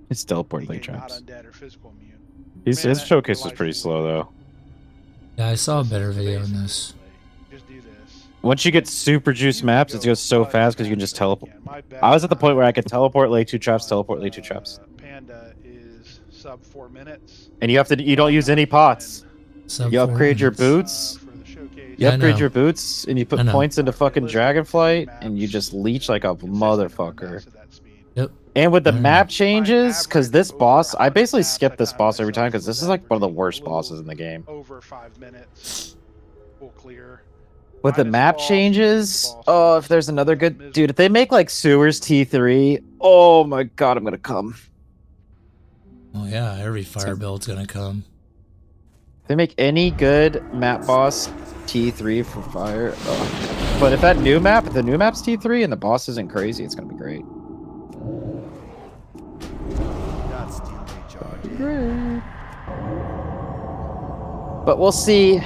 It's teleporting aka like not traps. undead or physical immune. His Man, showcase your was life pretty will slow though. Yeah, I saw a better video on this. Just do this. Once you get super juice maps, it goes so fast because you can just teleport. I was at the point where I could teleport, lay 2 traps, teleport, lay 2 traps. Panda is sub 4 minutes. And you don't use any pots. Sub You 4 upgrade your minutes. boots. You Yeah, I upgrade know. your boots and you put I know. points into fucking Dragonflight and you just leech like a motherfucker. Yep. And with the I know. map changes, because this boss, I basically skip this boss every time because this is like one of the worst bosses in the game. Over 5 minutes. Full clear. With the map changes, oh, if there's another good dude, if they make like Sewers T3, oh my god, I'm gonna come. Oh yeah, every fire build's gonna come. If they make any good map boss T3 for fire, oh. But if that new map, if the new map's T3 and the boss isn't crazy, it's gonna be great. That's still recharging. But we'll see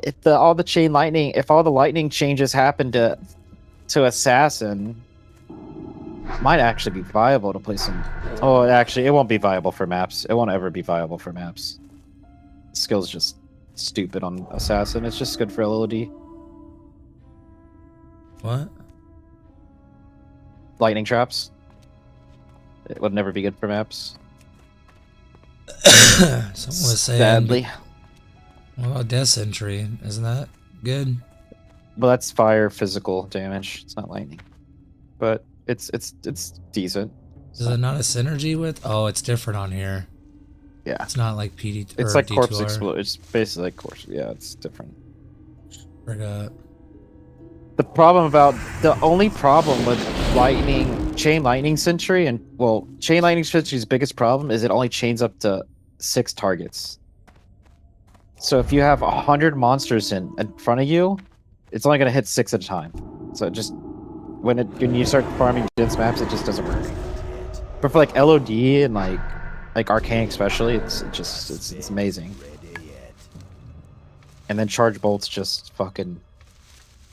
if all the chain lightning, if all the lightning changes happen to assassin, might actually be viable to play some. Oh, actually, it won't be viable for maps. It won't ever be viable for maps. The skill's just stupid on assassin. It's just good for LOD. What? Lightning traps. It would never be good for maps. Someone was saying. Sadly. What about Death Sentry? Isn't that good? Well, that's fire physical damage. It's not lightning, but it's decent. Is it not a synergy with? Oh, it's different on here. Yeah, it's not like PD. It's or like corpse D2R. explode. It's basically like corpse. Yeah, it's different. Forgot. The only problem with chain lightning sentry, and well, chain lightning sentry's biggest problem is it only chains up to 6 targets. So if you have 100 monsters in front of you, it's only gonna hit 6 at a time. So just when you start farming dense maps, it just doesn't work. But for like LOD and like Arcane especially, it's amazing. And then charge bolt's just fucking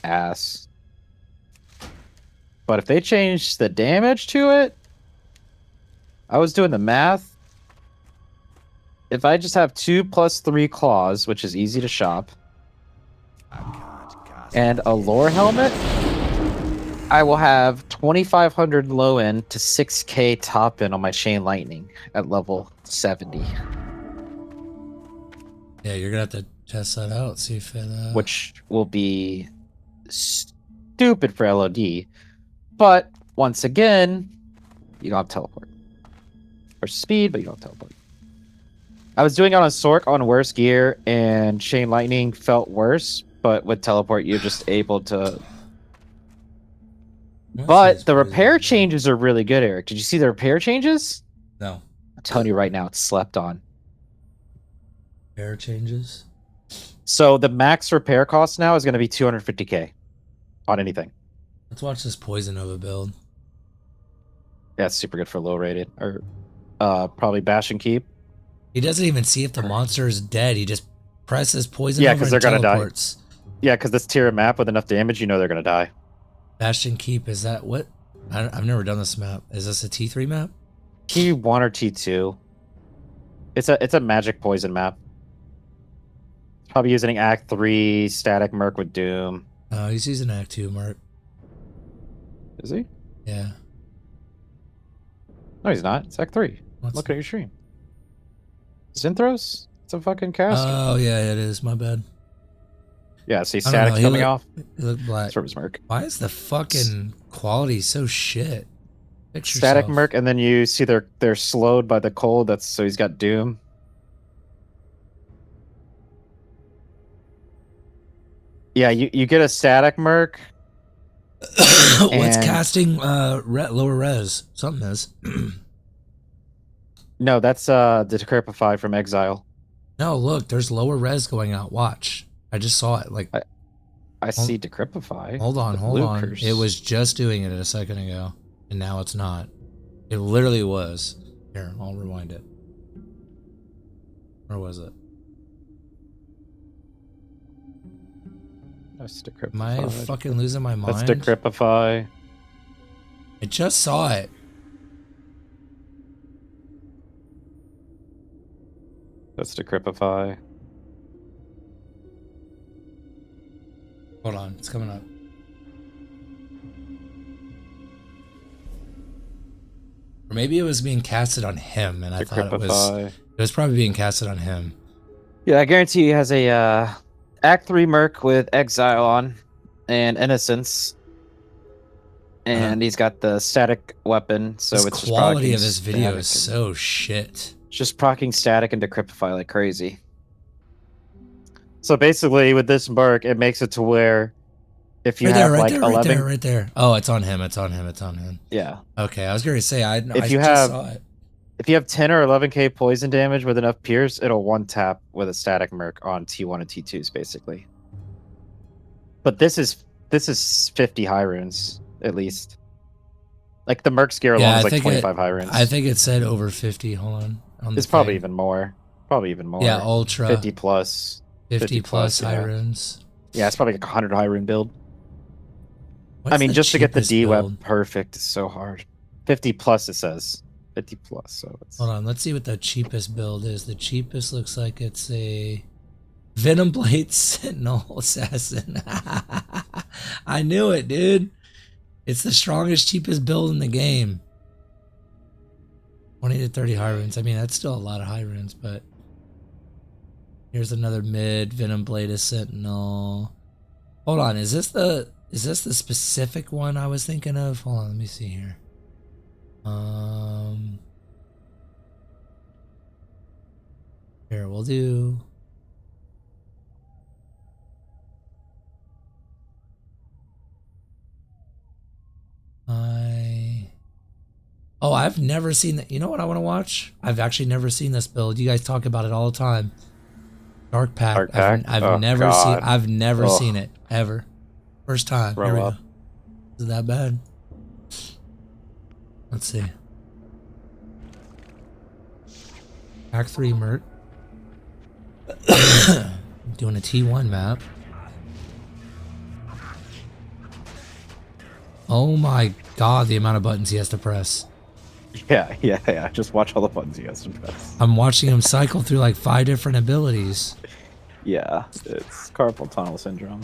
ass. But if they change the damage to it, I was doing the math. If I just have 2 + 3 claws, which is easy to shop, and a lore helmet, I will have 2,500 low end to 6k top end on my chain lightning at level 70. Yeah, you're gonna have to test that out, see if it. Which will be stupid for LOD. But once again, you don't have teleport. Or speed, but you don't have teleport. I was doing it on Sork on worse gear, and Chain Lightning felt worse, but with teleport, you're just able to. But the repair changes are really good, Eric. Did you see the repair changes? No. I'm telling you right now, it's slept on. Repair changes? So the max repair cost now is going to be 250k on anything. Let's watch this Poison Nova build. Yeah, it's super good for low rated. Or probably Bash and Keep. He doesn't even see if the monster is dead. He just presses Poison Yeah, Nova because and they're going to die. teleports. Yeah, because this tier of map with enough damage, you know they're going to die. Bastion Keep, is that what? I've never done this map. Is this a T3 map? T1 or T2. It's a magic poison map. Probably using Act 3 static merc with Doom. Oh, he's using Act 2 merc. Is he? Yeah. No, he's not. It's Act 3. Look at your stream. Synthros? It's a fucking cast. Oh, yeah, it is. My bad. Yeah, see I don't static know, he coming look- off. He looked black. Service merc. Why is the fucking quality so shit? Fix Static yourself. merc, and then you see they're slowed by the cold. That's so he's got Doom. Yeah, you get a static merc. What's and- casting lower res? Something is. No, that's the Decrepify from Exile. No, look, there's lower res going out. Watch. I just saw it. Like I see Decrepify. Hold on, with hold on. Lucas. It was just doing it a second ago, and now it's not. It literally was. Here, I'll rewind it. Where was it? That's Decrepify. Am I fucking losing my mind? That's Decrepify. I just saw it. That's Decrepify. Hold on, it's coming up. Or maybe it was being casted on him, and I thought it was probably being casted on him. Yeah, I guarantee he has a Act 3 merc with Exile on and Innocence. And he's got the static weapon, so This it's just quality proccing of this video static is and- so shit. Just proccing static and Decrepify like crazy. So basically, with this merc, it makes it to where if you Right have there, like 11, right there. Oh, it's on him. It's on him. It's on him. yeah. Okay, I was going to say I If you just saw it. if you have 10 or 11k poison damage with enough pierce, it'll one tap with a static merc on T1 and T2s basically. But this is 50 high runes at least. Like the merc gear alone is like 25 high runes. I think it said over 50. Hold on. It's probably even more. Probably even more. Yeah, ultra. 50 plus. 50 plus high yeah. runes. Yeah, it's probably like a 100 high rune build. What's I mean, the just to get the cheapest D web build? perfect is so hard. 50 plus it says. 50 plus, so it's Hold on, let's see what the cheapest build is. The cheapest looks like it's a Venom Blade Sentinel Assassin. I knew it, dude. It's the strongest, cheapest build in the game. 20 to 30 high runes. I mean, that's still a lot of high runes, but here's another mid Venom Blade Sentinel. Hold on, is this the specific one I was thinking of? Hold on, let me see here. Here, we'll do. I've never seen that. You know what I want to watch? I've actually never seen this build. You guys talk about it all the time. Dark Pack. Dark Pack? I've Oh, never God. seen. I've never Ugh. seen it ever. First time. Grow Here we up. go. Is it that bad? Let's see. Act 3 Mert. Doing a T1 map. Oh my god, the amount of buttons he has to press. Yeah. Just watch all the buttons he has to press. I'm watching him cycle through like 5 different abilities. Yeah, it's carpal tunnel syndrome.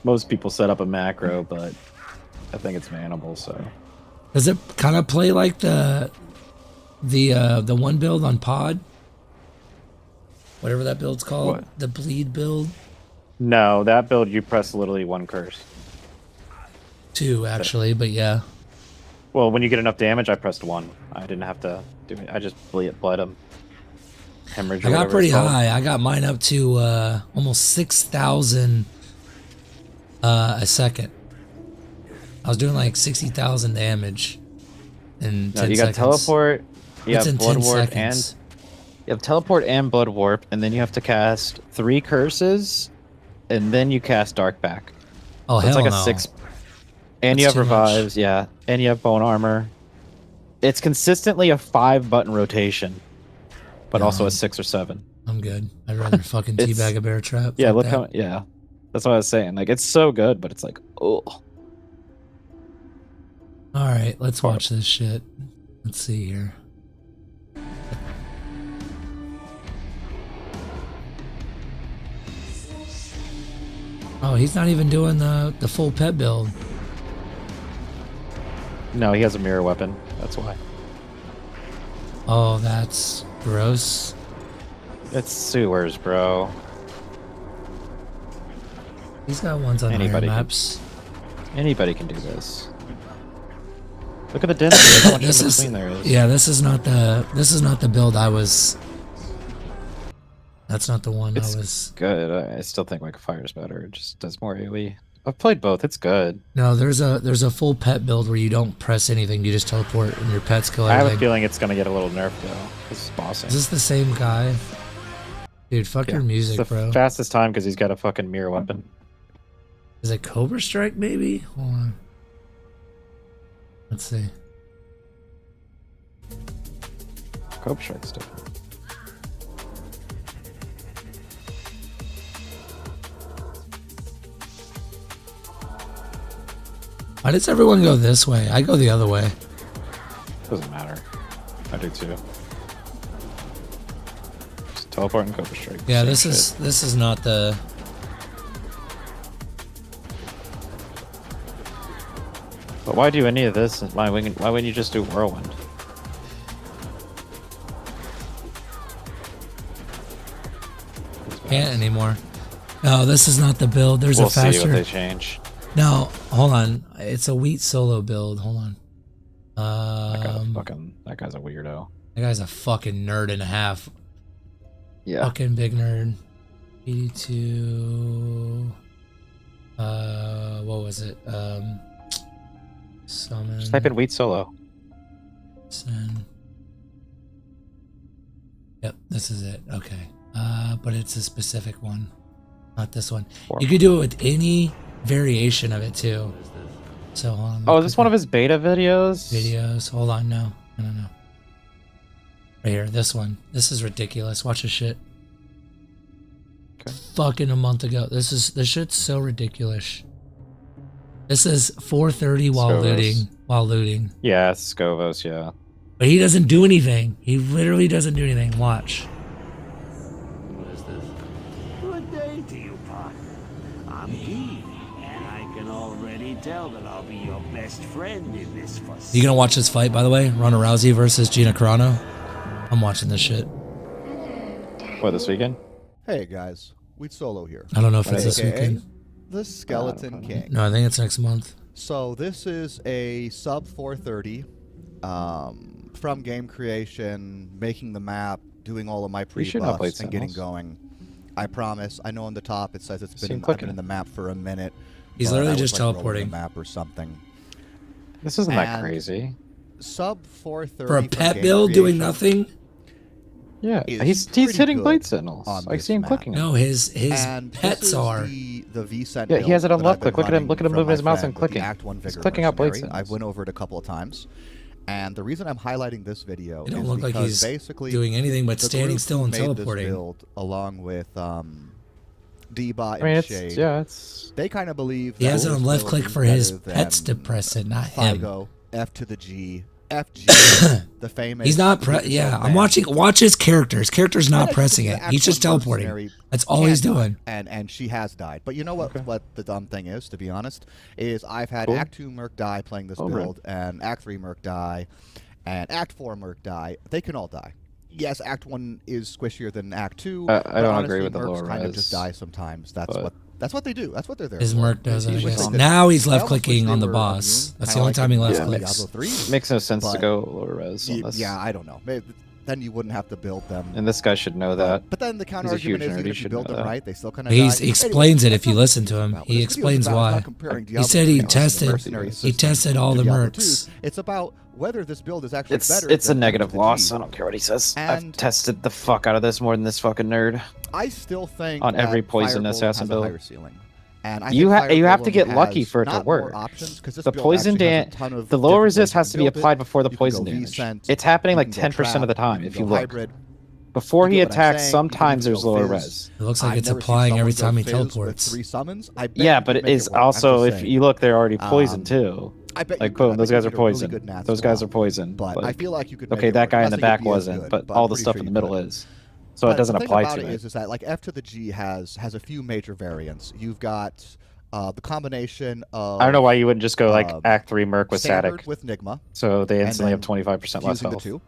Most people set up a macro, but I think it's manageable, so. Does it kind of play like the one build on Pod? Whatever that build's called? What? The bleed build? No, that build you press literally one curse. 2 actually, but yeah. Well, when you get enough damage, I pressed 1. I didn't have to do it. I just bled him. Hemorrhage. I got pretty high. I got mine up to almost 6,000 a second. I was doing like 60,000 damage in 10 No, you got seconds. teleport. You It's have in blood 10 warp seconds. and you have teleport and blood warp, and then you have to cast 3 curses, and then you cast dark back. Oh, So it's hell like a no. 6. And you That's have too much. revives, yeah, and you have bone armor. It's consistently a 5-button rotation, but No, also a 6 or 7. I'm good. I'd rather fucking It's- teabag a bear trap. Yeah, Fuck look that. how. Yeah, that's what I was saying. Like, it's so good, but it's like, oh. All right, let's watch this shit. Let's see here. Oh, he's not even doing the full pet build. No, he has a mirror weapon. That's why. Oh, that's gross. It's sewers, bro. He's got ones on higher maps. Anybody can do this. Look at the density. How much in between there is. Yeah, this is not the build I was. That's not the one I was. Good. I still think like Fire's better. It just does more AoE. I've played both. It's good. No, there's a full pet build where you don't press anything. You just teleport and your pets kill everything. everything. I have a feeling it's gonna get a little nerfed though. This is bossing. Is this the same guy? Dude, fuck your music, it's the bro. fastest time because he's got a fucking mirror weapon. Is it Cobra Strike, maybe? Hold on. Let's see. Cobra Strike's different. Why does everyone go this way? I go the other way. Doesn't matter. I do too. Just teleport and Cobra Strike. Yeah, this is not the. But why do any of this? Why wouldn't you just do Whirlwind? Can't anymore. No, this is not the build. There's we'll a faster. See what they change. No, hold on. It's a wheat solo build. Hold on. That guy's a weirdo. That guy's a fucking nerd and a half. Yeah. Fucking big nerd. PD2. What was it? Summon. Just type in wheat solo. Send. Yep, this is it. Okay. But it's a specific one, not this one. You could do it with any variation of it too. So hold on. Oh, is this one of his beta videos? Videos. Hold on, no. Right here, this one. This is ridiculous. Watch this shit. Okay. Fucking a month ago. This shit's so ridiculous. This is 4:30 while looting. Yeah, it's Scovos, yeah. But he doesn't do anything. He literally doesn't do anything. Watch. Good day to you, partner. I'm He, and I can already tell that I'll be your best friend in this fuss. You gonna watch this fight, by the way? Ronda Rousey versus Gina Carano? I'm watching this shit. What, this weekend? Hey guys, Wheat Solo here. I don't know if it's this AKA weekend. The Skeleton King. No, I think it's next month. So this is a sub 430 from game creation, making the map, doing all of my pre-buffs and getting going. I promise. I know on the top it says it's been in the map for a minute. He's literally just teleporting. The map or something. This isn't that crazy. Sub 430 for a pet build doing nothing. Yeah, he's hitting blade signals. I see him clicking. No, his pets are. The V-Cent yeah, he has it on left click. Look at him moving his mouse and the clicking. Act 1 He's clicking out blade signals. I've went over it a couple of times. And the reason I'm highlighting this video It don't is look like because he's basically doing anything but the standing group still who and made this teleporting. build, along with D-Bot I mean, and it's Shade, they kind of believe He has that it on this left build click is for his better pets to than press it, not him. FIGO, F to the G, FG, the famous. He's not yeah, I'm watching. Watch his character. His character's not pressing it. He's just teleporting. That's all he's doing. And she has died. But you know what? What the dumb thing is, to be honest, is I've had Act 2 Merc die playing this build, and Act 3 Merc die, and Act 4 Merc die. They can all die. Yes, Act 1 is squishier than Act 2. I don't agree with the lower kind of res, just die sometimes. That's what they do. That's what they're there His for. Merc does it. I guess. Now he's left clicking on the boss. That's the only time he left clicks. Makes no sense to go lower res on this. Yeah, I don't know. Maybe, then you wouldn't have to build them. And this guy should know that. But then the counter argument is even if you build them right, they still kind of He explains it if you listen to him. He explains why. He said he tested all the mercs. It's about whether this build is actually better. It's a negative loss. I don't care what he says. I've tested the fuck out of this more than this fucking nerd. I still think on every poison assassin build. Higher ceiling. And I you have to get lucky for it to work. The poison dance, the lower resist has to be applied before the poison damage. It's happening like 10% of the time if you look. Before he attacks, sometimes there's lower res. It looks like it's applying every time he teleports. 3 summons. Yeah, but it is also, if you look, they're already poisoned too. Like, boom, those guys are poisoned. Those guys are poisoned. But I feel like you could. Okay, that guy in the back wasn't, but all the stuff in the middle is. So it doesn't the thing apply about to it it. is that like F to the G has a few major variants. You've got the combination of I don't know why you wouldn't just go like Act 3 Merc with standard static. with Nigma. So they and instantly have then 25% less fusing the health. two.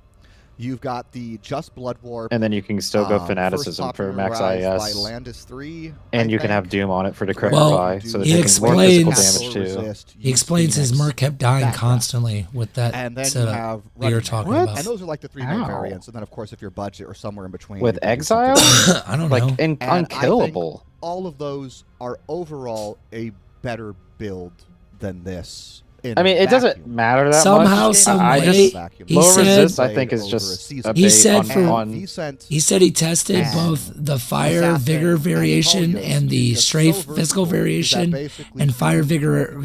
You've got the Just Blood Warp. And then you can still go first Fanaticism for max popularized by IS. Landis 3, And I you can think. have Doom on it for Decrepify, Well, so that he you can more physical explains. damage too. He explains his Merc kept dying constantly with that And then you setup have that you're Running talking Man. about. And those are like the three main Ow. variants. And then, of course, if your budget or somewhere in between. With you can do Exile? something I don't like, know. And unkillable. I think all of those are overall a better build than this. I mean, it doesn't matter that Somehow, much. some I way, just he low said- resist. I think is just a He bait said on, for on he said he tested both the fire vigor variation and the strafe physical variation and fire vigor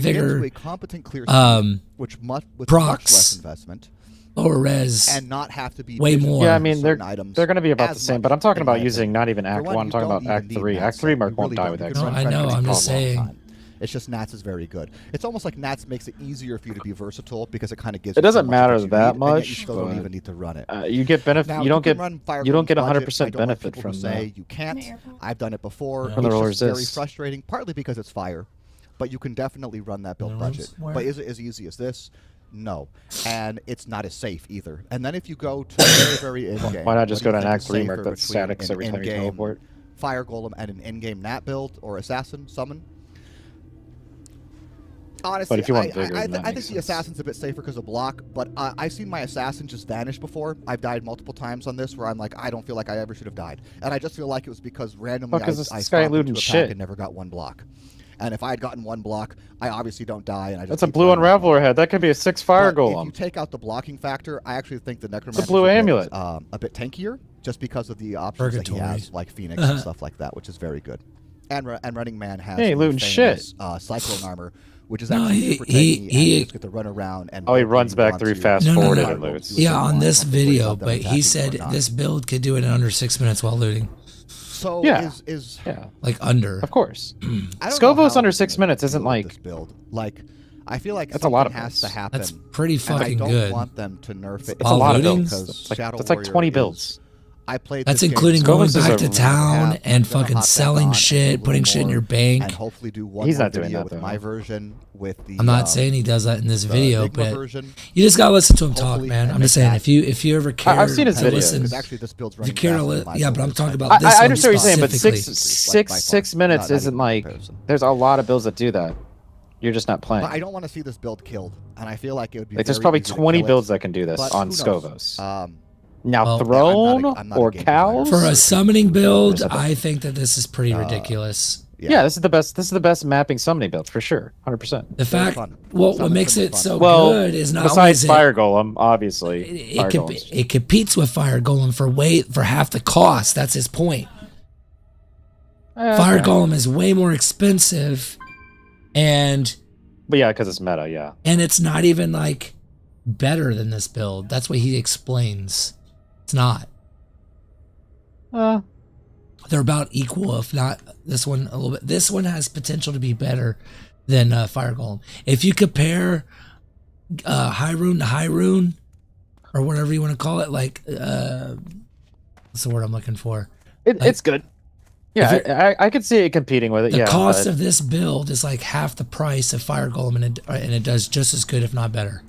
which much with much procs less investment lower res and not have to be way more. Yeah, I mean they're items going to be about as the same, much, but I'm talking in my about using not even For Act one, 1. I'm you talking don't about Act even need 3. Nats Act 3 set. Merc You won't really die don't. with You Act can 3. No, run I know, Predator I'm for just a long saying. time. It's just Nats is very good. It's almost like Nats makes it easier for you to be versatile because it kind of gives. It you so doesn't much matter of what you that need, and yet you much, still don't but, even need to run it. You get benefit. Now, You don't can get. run Fire You don't get Golem's budget. 100% I don't like benefit people from who that. say you can't. I've done it before. From the It's roll just very resist. frustrating. Partly because it's fire, but you can definitely run that build budget. But is it as easy as this? No, and it's not as safe either. And then if you go to very in game, Why not just go to an Act 3 3 Merc that's statics every time you teleport? Fire Golem and an in-game Nat build or Assassin summon. Honestly, But if you want vigor, I then that think makes the sense. Assassin's a bit safer because of block, but I've seen my Assassin just vanish before. I've died multiple times on this where I'm like, I don't feel like I ever should have died. And I just feel like it was because randomly Fuck, 'cause I this guy stomped into looting a pack shit. and never got one block. And if I had gotten one block, I obviously don't die. And I just That's a keep blue running. Unraveler head. That could be a 6 fire But if you golem. take out the blocking factor, I actually think the Necromancer blue amulet. a bit tankier, just because of the options that he Purgatory. has, like Phoenix and stuff like that, which is very good. And Running Man has Hey, the looting famous, Cyclone armor, which is No, actually he- super he- tanky, and he- you just get to run around and. Oh, he work when runs you back want 3 to. fast No, no, forward no. and loots. Yeah, on this video, about them but he attacking said or not. this build could do it in under 6 minutes while looting. So Yeah. is Yeah, Like under. of course. I don't know Scovos how under it's 6 gonna minutes isn't deal with like. this build. Like, I feel like That's a lot something of has to builds. happen. That's pretty and fucking I don't good. want them to nerf it. That's a lot of looting? builds. Because It's like, Shadow that's like 20 Warrior builds. is- I played That's this game including so going Scovos is back a- to have- town I'm and gonna fucking hop back selling on shit, and do a putting little shit in your more, bank. and hopefully do one He's more not doing video that, with though. my version with the. I'm not saying he does that in this the video, Enigma but version. you just gotta listen to him talk, Hopefully, man. and I'm just make saying, that if you ever care I've seen his to videos. listen, Because actually this build's if you running care to faster than my yeah, but I'm build. talking about I this one understand what you're saying, but specifically. six minutes Not isn't even like. comparison. There's a lot of builds that do that. You're just not playing. But I don't want to see this build killed, and I feel like it would be. Like there's very probably easy to 20 kill it, builds that can do this but on who knows? Scovos. Now Well, Throne I'm not a or game Cows? For a summoning build, I think that this is pretty ridiculous. Yeah, this is the best. This is the best mapping summoning build for sure, 100%. The fact, fun. what makes it so Well, good is not besides only Fire Golem, obviously. it competes with Fire Golem for half the cost. That's his point. Fire okay. Golem is way more expensive, and But yeah, because it's meta, yeah. it's not even like better than this build. That's what he explains. It's not. They're about equal, if not this one a little bit. This one has potential to be better than Fire Golem. If you compare High Rune to High Rune, or whatever you want to call it, like what's the word I'm looking for? It's good. Yeah, I could see it competing with it. The cost but- of this build is like half the price of Fire Golem, and it does just as good, if not better.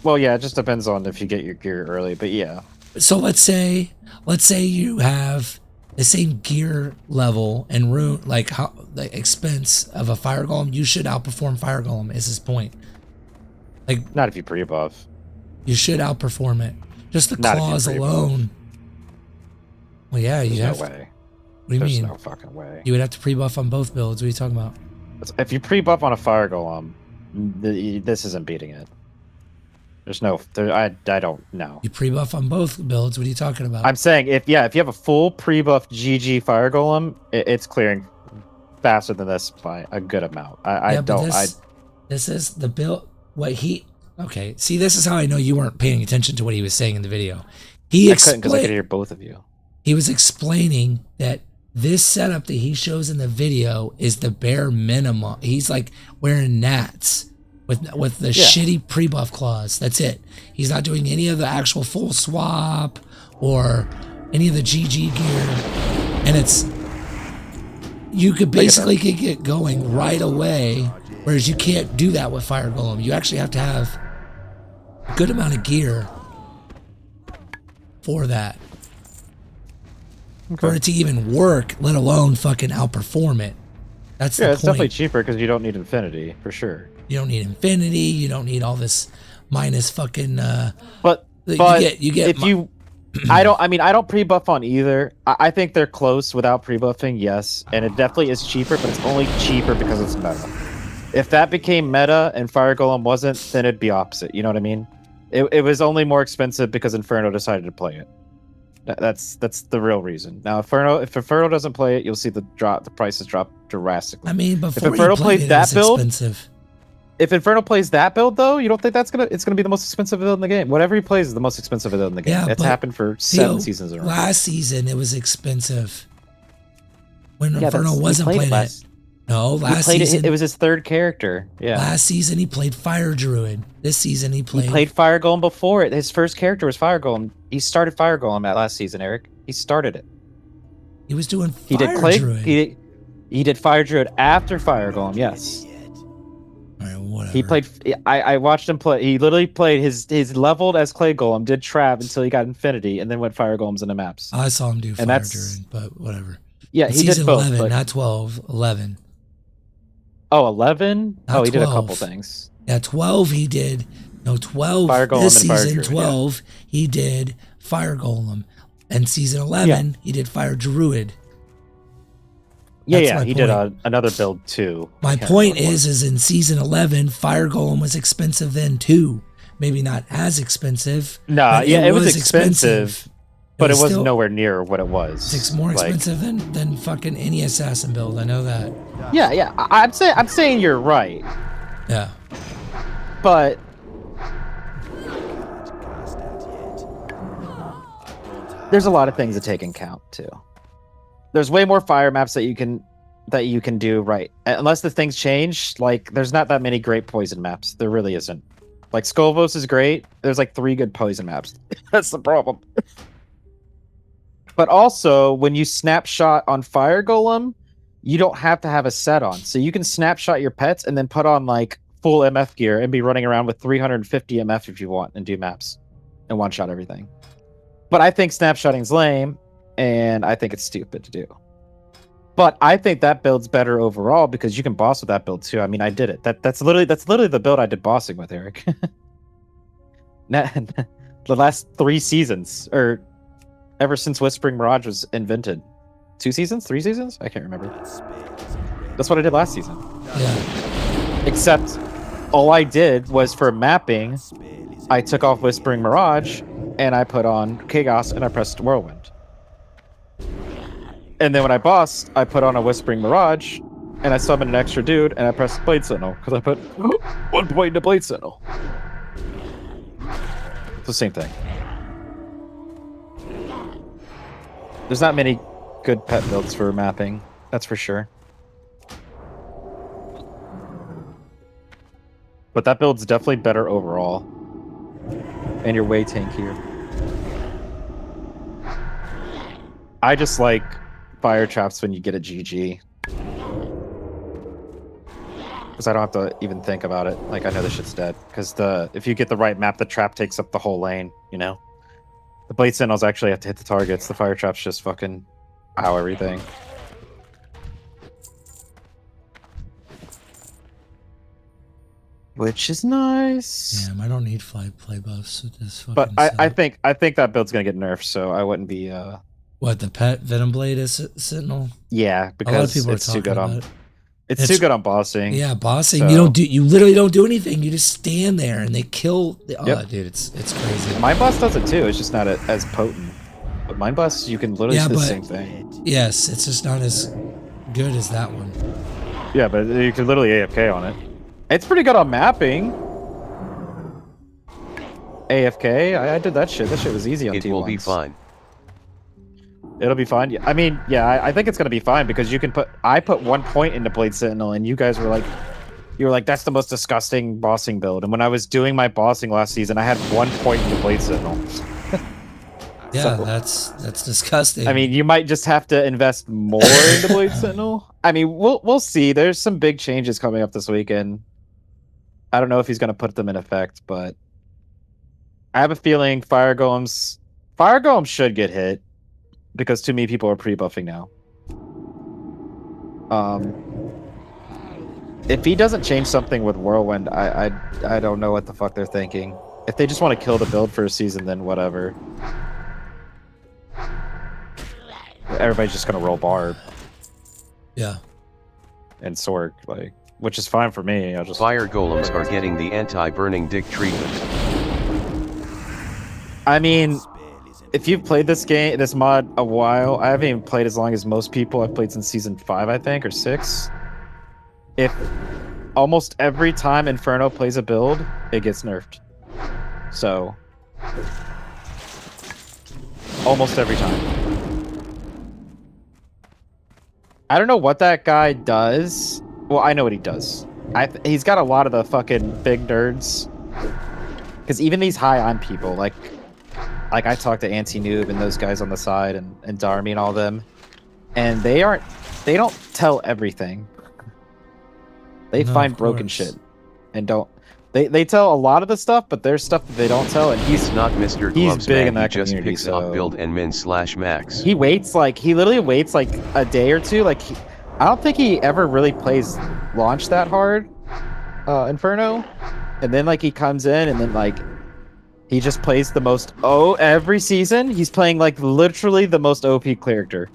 Well, yeah, it just depends on if you get your gear early, but yeah. So let's say you have the same gear level and rune, like how the expense of a Fire Golem, you should outperform Fire Golem. Is his point? Like not if you pre-buff. You should outperform it. Just the Not if you claws pre-buff. alone. Well, yeah, you There's have. no way. What do you There's mean? no fucking way. You would have to pre-buff on both builds. What are you talking about? If you pre-buff on a Fire Golem, this isn't beating it. There's no, I don't know. You pre-buff on both builds. What are you talking about? I'm saying if you have a full pre-buff GG Fire Golem, it's clearing faster than this by a good amount. This is the build. Okay, see, this is how I know you weren't paying attention to what he was saying in the video. I couldn't because I could hear both of you. He was explaining that this setup that he shows in the video is the bare minimum. He's like wearing Nats with the shitty pre-buff claws. That's it. He's not doing any of the actual full swap or any of the GG gear, and it's you could basically get going right away, whereas you can't do that with Fire Golem. You actually have to have a good amount of gear for that. For it to even work, let alone fucking outperform it. That's the it's point. definitely cheaper because you don't need Infinity for sure. You don't need Infinity. You don't need all this minus fucking. But you get if you, I don't pre-buff on either. I think they're close without pre-buffing, yes, and it definitely is cheaper, but it's only cheaper because it's meta. If that became meta and Fire Golem wasn't, then it'd be opposite. You know what I mean? It was only more expensive because Inferno decided to play it. That's the real reason. Now, if Inferno doesn't play it, you'll see the prices drop drastically. I mean, before if Inferno played plays it, that it was build, expensive. if Inferno plays that build though, you don't think it's gonna be the most expensive build in the game? Whatever he plays is the most expensive build in the game. Yeah, It's but, happened for 7 seasons in a row. Last season, it was expensive. When Yeah, Inferno wasn't playing it. No, last season it was his third character. Yeah. Last season he played Fire Druid. This season he played Fire Golem before it. His first character was Fire Golem. He started Fire Golem at last season, Eric. He started it. He was doing He did Fire Druid. He did Fire Druid after Fire Golem. Yes. All right, whatever. He played. I watched him play. He literally played his leveled as Clay Golem, did Trav until he got Infinity, and then went Fire Golems into maps. I saw him do And Fire that's- Druid, but whatever. Yeah, But he season did both. 11, but- not 12. 11. Oh, 11? Not Oh, he did a 12. couple things. Yeah, 12 he did. No, 12. Fire Golem This and Fire season, Druid, 12, he did Fire Golem. And season 11, he did Fire Druid. That's my He did point. another build too. My I can't point remember what it is in season 11, Fire Golem was expensive then too. Maybe not as expensive. Nah, but it was expensive, but it wasn't still- nowhere near what it was. It's more Like, expensive than fucking any assassin build. I know that. Yeah. I'm saying you're right, Yeah. but there's a lot of things to take in count too. There's way more fire maps that you can do right, unless the things change. Like, there's not that many great poison maps. There really isn't. Like, Skolvos is great. There's like 3 good poison maps. That's the problem. But also, when you snapshot on Fire Golem, you don't have to have a set on. So you can snapshot your pets and then put on like full MF gear and be running around with 350 MF if you want and do maps and one-shot everything. But I think snapshotting's lame, and I think it's stupid to do. But I think that build's better overall because you can boss with that build too. I mean, I did it. That's literally the build I did bossing with, Eric. The last 3 seasons, or ever since Whispering Mirage was invented. 2 seasons? 3 seasons? I can't remember. That's what I did last season. Yeah. Except all I did was for mapping, I took off Whispering Mirage and I put on Chaos and I pressed Whirlwind. And then when I bossed, I put on a Whispering Mirage and I summoned an extra dude and I pressed Blade Sentinel because I put 1 point into Blade Sentinel. It's the same thing. There's not many good pet builds for mapping, that's for sure. But that build's definitely better overall. And you're way tankier. I just like fire traps when you get a GG. Because I don't have to even think about it. Like, I know this shit's dead. Because if you get the right map, the trap takes up the whole lane, you know? The Blade Sentinels actually have to hit the targets. The fire traps just fucking pow everything. Which is nice. Damn, I don't need play buffs with this fucking But setup. I think that build's gonna get nerfed, so I wouldn't be What, the pet Venom Blade is Sentinel? yeah, because it's too good on it's too good on bossing. Yeah, bossing. So- You literally don't do anything. You just stand there and they kill oh Yep. dude, it's crazy. Mind Boss does it too, it's just not as potent. But Mind Boss, you can literally Yeah, do the but- same thing. Yes, it's just not as good as that one. Yeah, but you can literally AFK on it. It's pretty good on mapping. AFK, I did that shit. That shit was easy on T1s. It will be fine. It'll be fine. Yeah, I mean, yeah, I think it's gonna be fine because you can I put 1 point into Blade Sentinel, and you guys were like, that's the most disgusting bossing build. And when I was doing my bossing last season, I had 1 point into Blade Sentinel. Yeah, So- that's disgusting. I mean, you might just have to invest more into Blade Sentinel. I mean, we'll see. There's some big changes coming up this weekend. I don't know if he's going to put them in effect, but I have a feeling Fire Golem should get hit because too many people are pre-buffing now. If he doesn't change something with Whirlwind, I don't know what the fuck they're thinking. If they just want to kill the build for a season, then whatever. Everybody's just gonna roll Barb. Yeah. And Sork, like, which is fine for me. I'll just Fire golems are getting the anti-burning dick treatment. I mean, if you've played this mod a while, I haven't even played as long as most people. I've played since season 5, I think, or 6. If almost every time Inferno plays a build, it gets nerfed. So, almost every time. I don't know what that guy does. Well, I know what he does. He's got a lot of the fucking big nerds. Because even these high-on people, like I talked to Anti-Noob and those guys on the side and Darmy and all them, and they don't tell everything. They find broken shit and don't. They tell a lot of the stuff, but there's stuff that they don't tell, and He's not Mr. Gloves big man, in that he just community, picks so up build and min/max. he literally waits like a day or two. Like I don't think he ever really plays launch that hard, Inferno, and then like he comes in and then like he just plays the most. Every season he's playing like literally the most OP character.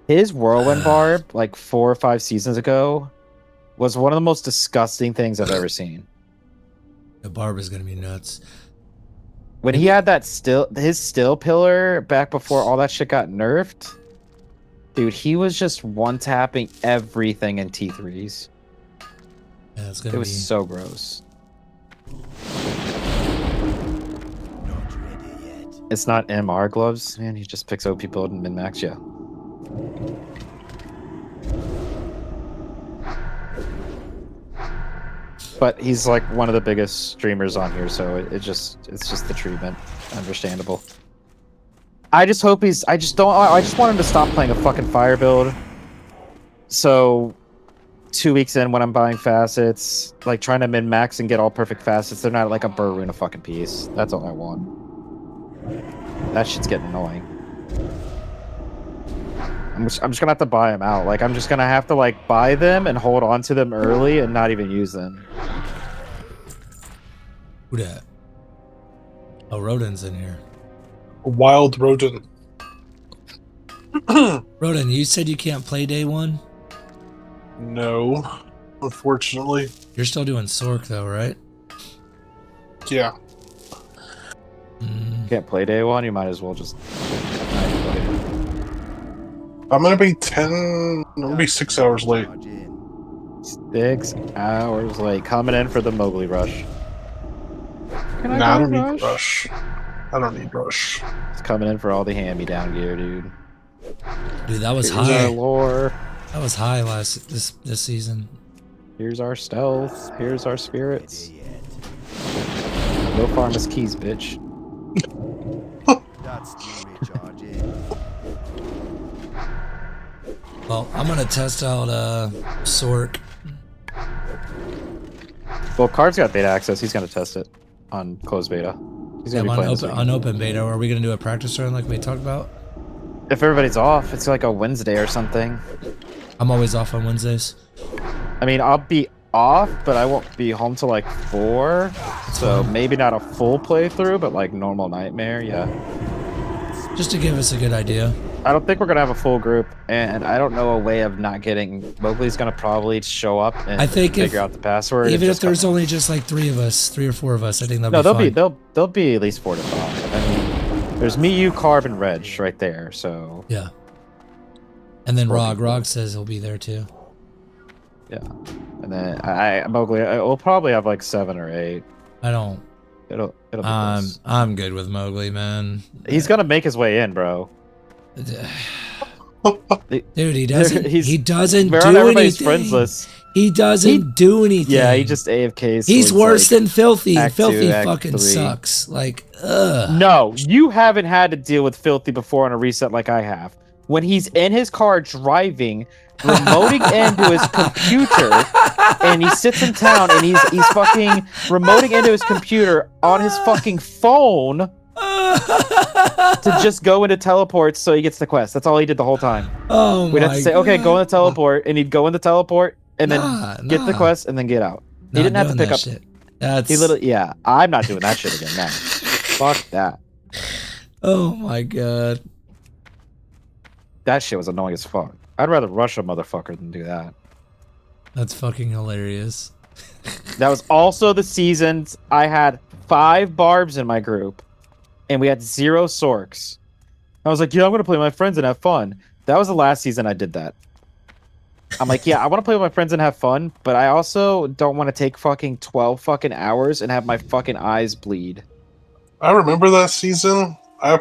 His Whirlwind Barb, like 4 or 5 seasons ago, was one of the most disgusting things I've ever seen. The Barb is gonna be nuts. When he had his still pillar back before all that shit got nerfed, dude, he was just one-tapping everything in T3s. Yeah, It was so gross. It's not MR gloves, man. He just picks OP build and min-max, yeah. But he's like one of the biggest streamers on here, so it's just the treatment. Understandable. I just hope I just want him to stop playing a fucking fire build. So 2 weeks in when I'm buying facets, like trying to min-max and get all perfect facets, they're not like a burr rune a fucking piece. That's all I want. That shit's getting annoying. I'm just gonna have to buy them out. Like I'm just gonna have to like buy them and hold on to them early and not even use them. Who dat? Oh, Rodin's in here. A wild Rodin. Rodin, you said you can't play day 1? No, unfortunately. You're still doing Sork though, right? Yeah. Can't play day 1. You might as well just. I'm gonna be 6 hours late. 6 hours late. Coming in for the Mowgli rush. Can I don't need rush. I don't need rush. It's coming in for all the hand-me-down gear, dude. Dude, that was Here's high. our lore. That was high this season. Here's our stealth. Here's our spirits. Go farm us keys, bitch. Well, I'm gonna test out Sork. Well, Card's got beta access. He's gonna test it on closed beta. He's gonna be playing on open beta. Are we gonna do a practice run like we talked about? If everybody's off, it's like a Wednesday or something. I'm always off on Wednesdays. I mean, I'll be off, but I won't be home till like 4. So maybe not a full playthrough, but like normal Nightmare, yeah. Just to give us a good idea. I don't think we're gonna have a full group, and I don't know a way of not getting. Mowgli's gonna probably show up and I think figure out the password. Even if there's only just like 3 or 4 of us, I think that'll be fine. there'll be at least 4 to 5. I mean, there's me, you, Carb, and Reg right there. So yeah. And then Rog says he'll be there too. Yeah, and then Mowgli. We'll probably have like 7 or 8. I don't. It'll be close. I'm good with Mowgli, man. He's gonna make his way in, bro. Dude, he doesn't. He doesn't we're do on everybody's anything. friends list. He doesn't do anything. Yeah, he just AFKs. He's worse than Filthy. And Act Filthy 2, Act fucking 3. sucks. Like, ugh. No, you haven't had to deal with Filthy before on a reset like I have. When he's in his car driving, remoting into his computer, and he sits in town and he's fucking remoting into his computer on his fucking phone to just go into teleports so he gets the quest. That's all he did the whole time. Oh We'd have to say, okay, go in the God. teleport, and he'd go in the teleport and then get the nah. quest and then get out. He Not didn't have to doing pick that up. shit. That's... He literally, yeah, I'm not doing that shit again. No, fuck that. Oh my God. That shit was annoying as fuck. I'd rather rush a motherfucker than do that. That's fucking hilarious. That was also the seasons I had 5 barbs in my group, and we had 0 sorks. I was like, yeah, I'm gonna play with my friends and have fun. That was the last season I did that. I'm like, yeah, I want to play with my friends and have fun, but I also don't want to take fucking 12 fucking hours and have my fucking eyes bleed. I remember that season. I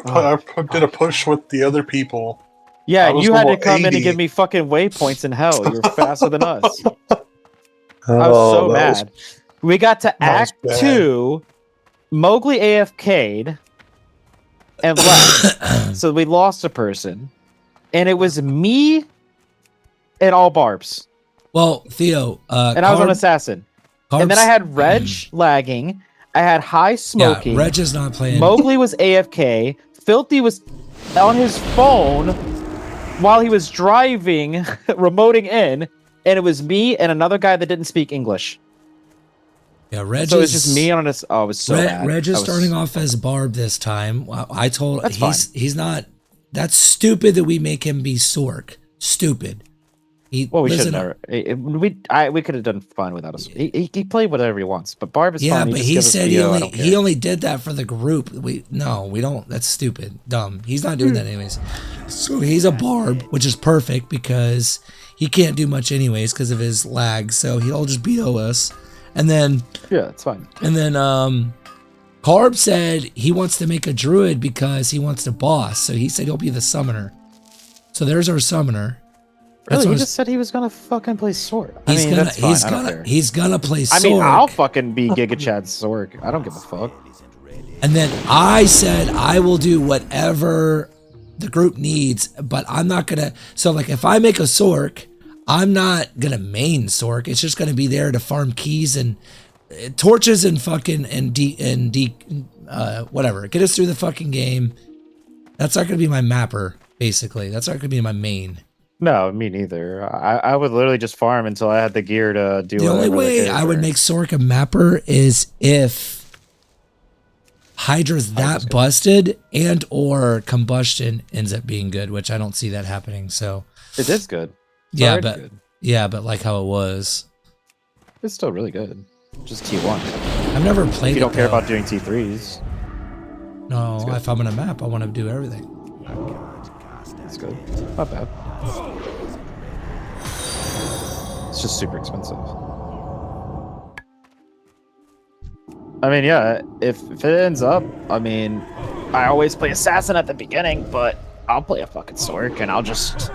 did a push with the other people. Yeah, I was you had to level come in 80. and give me fucking waypoints in hell. You're faster than us. I was Oh, so that was- mad. We got to that was Act bad. 2. Mowgli AFK'd and left. So we lost a person. And it was me and all barbs. Well, Theo, And I was an assassin. And then I had Reg lagging. I had High smoking. Yeah, Reg is not playing. Mowgli was AFK. Filthy was on his phone while he was driving, remoting in, and it was me and another guy that didn't speak English. Yeah, Reg so is... it's just me on this. Oh, it was so bad. Reg is I was- starting off as Barb this time. I told That's he's not... That's stupid that we make him be Sork. Stupid. Well, we should never. We could have done fun without us. He played whatever he wants, but Barb is Yeah, fine. but just he gives us said VO, I don't he care. only did that for the group. We don't. That's stupid, dumb. He's not doing that anyways. So he's a Barb, which is perfect because he can't do much anyways because of his lag. So he'll just BO us, and then yeah, it's fine. And then Carb said he wants to make a druid because he wants to boss. So he said he'll be the summoner. So there's our summoner. Really, he what just said he was gonna fucking play Sword. He's I mean, that's fine. I don't care. he's gonna play I mean, Sork. I'll fucking be Giga Chad Sork. I don't give a fuck. And then I said I will do whatever the group needs, but I'm not gonna. So like, if I make a Sork, I'm not gonna main Sork. It's just gonna be there to farm keys and torches and fucking whatever. Get us through the fucking game. That's not gonna be my mapper. Basically, that's not gonna be my main. No, me neither. I would literally just farm until I had the gear to do. The only way I would make Sork a mapper is if Hydra's that busted and or combustion ends up being good, which I don't see that happening. So it is good. It's Yeah, already but good. yeah, but like how it was. It's still really good. Just T1. I've never played If you don't it, care though. about doing T3s. No, if I'm on a map, I want to do everything. It's good. Not bad. It's just super expensive. I mean, yeah, if it ends up, I mean, I always play Assassin at the beginning, but I'll play a fucking Sork and I'll just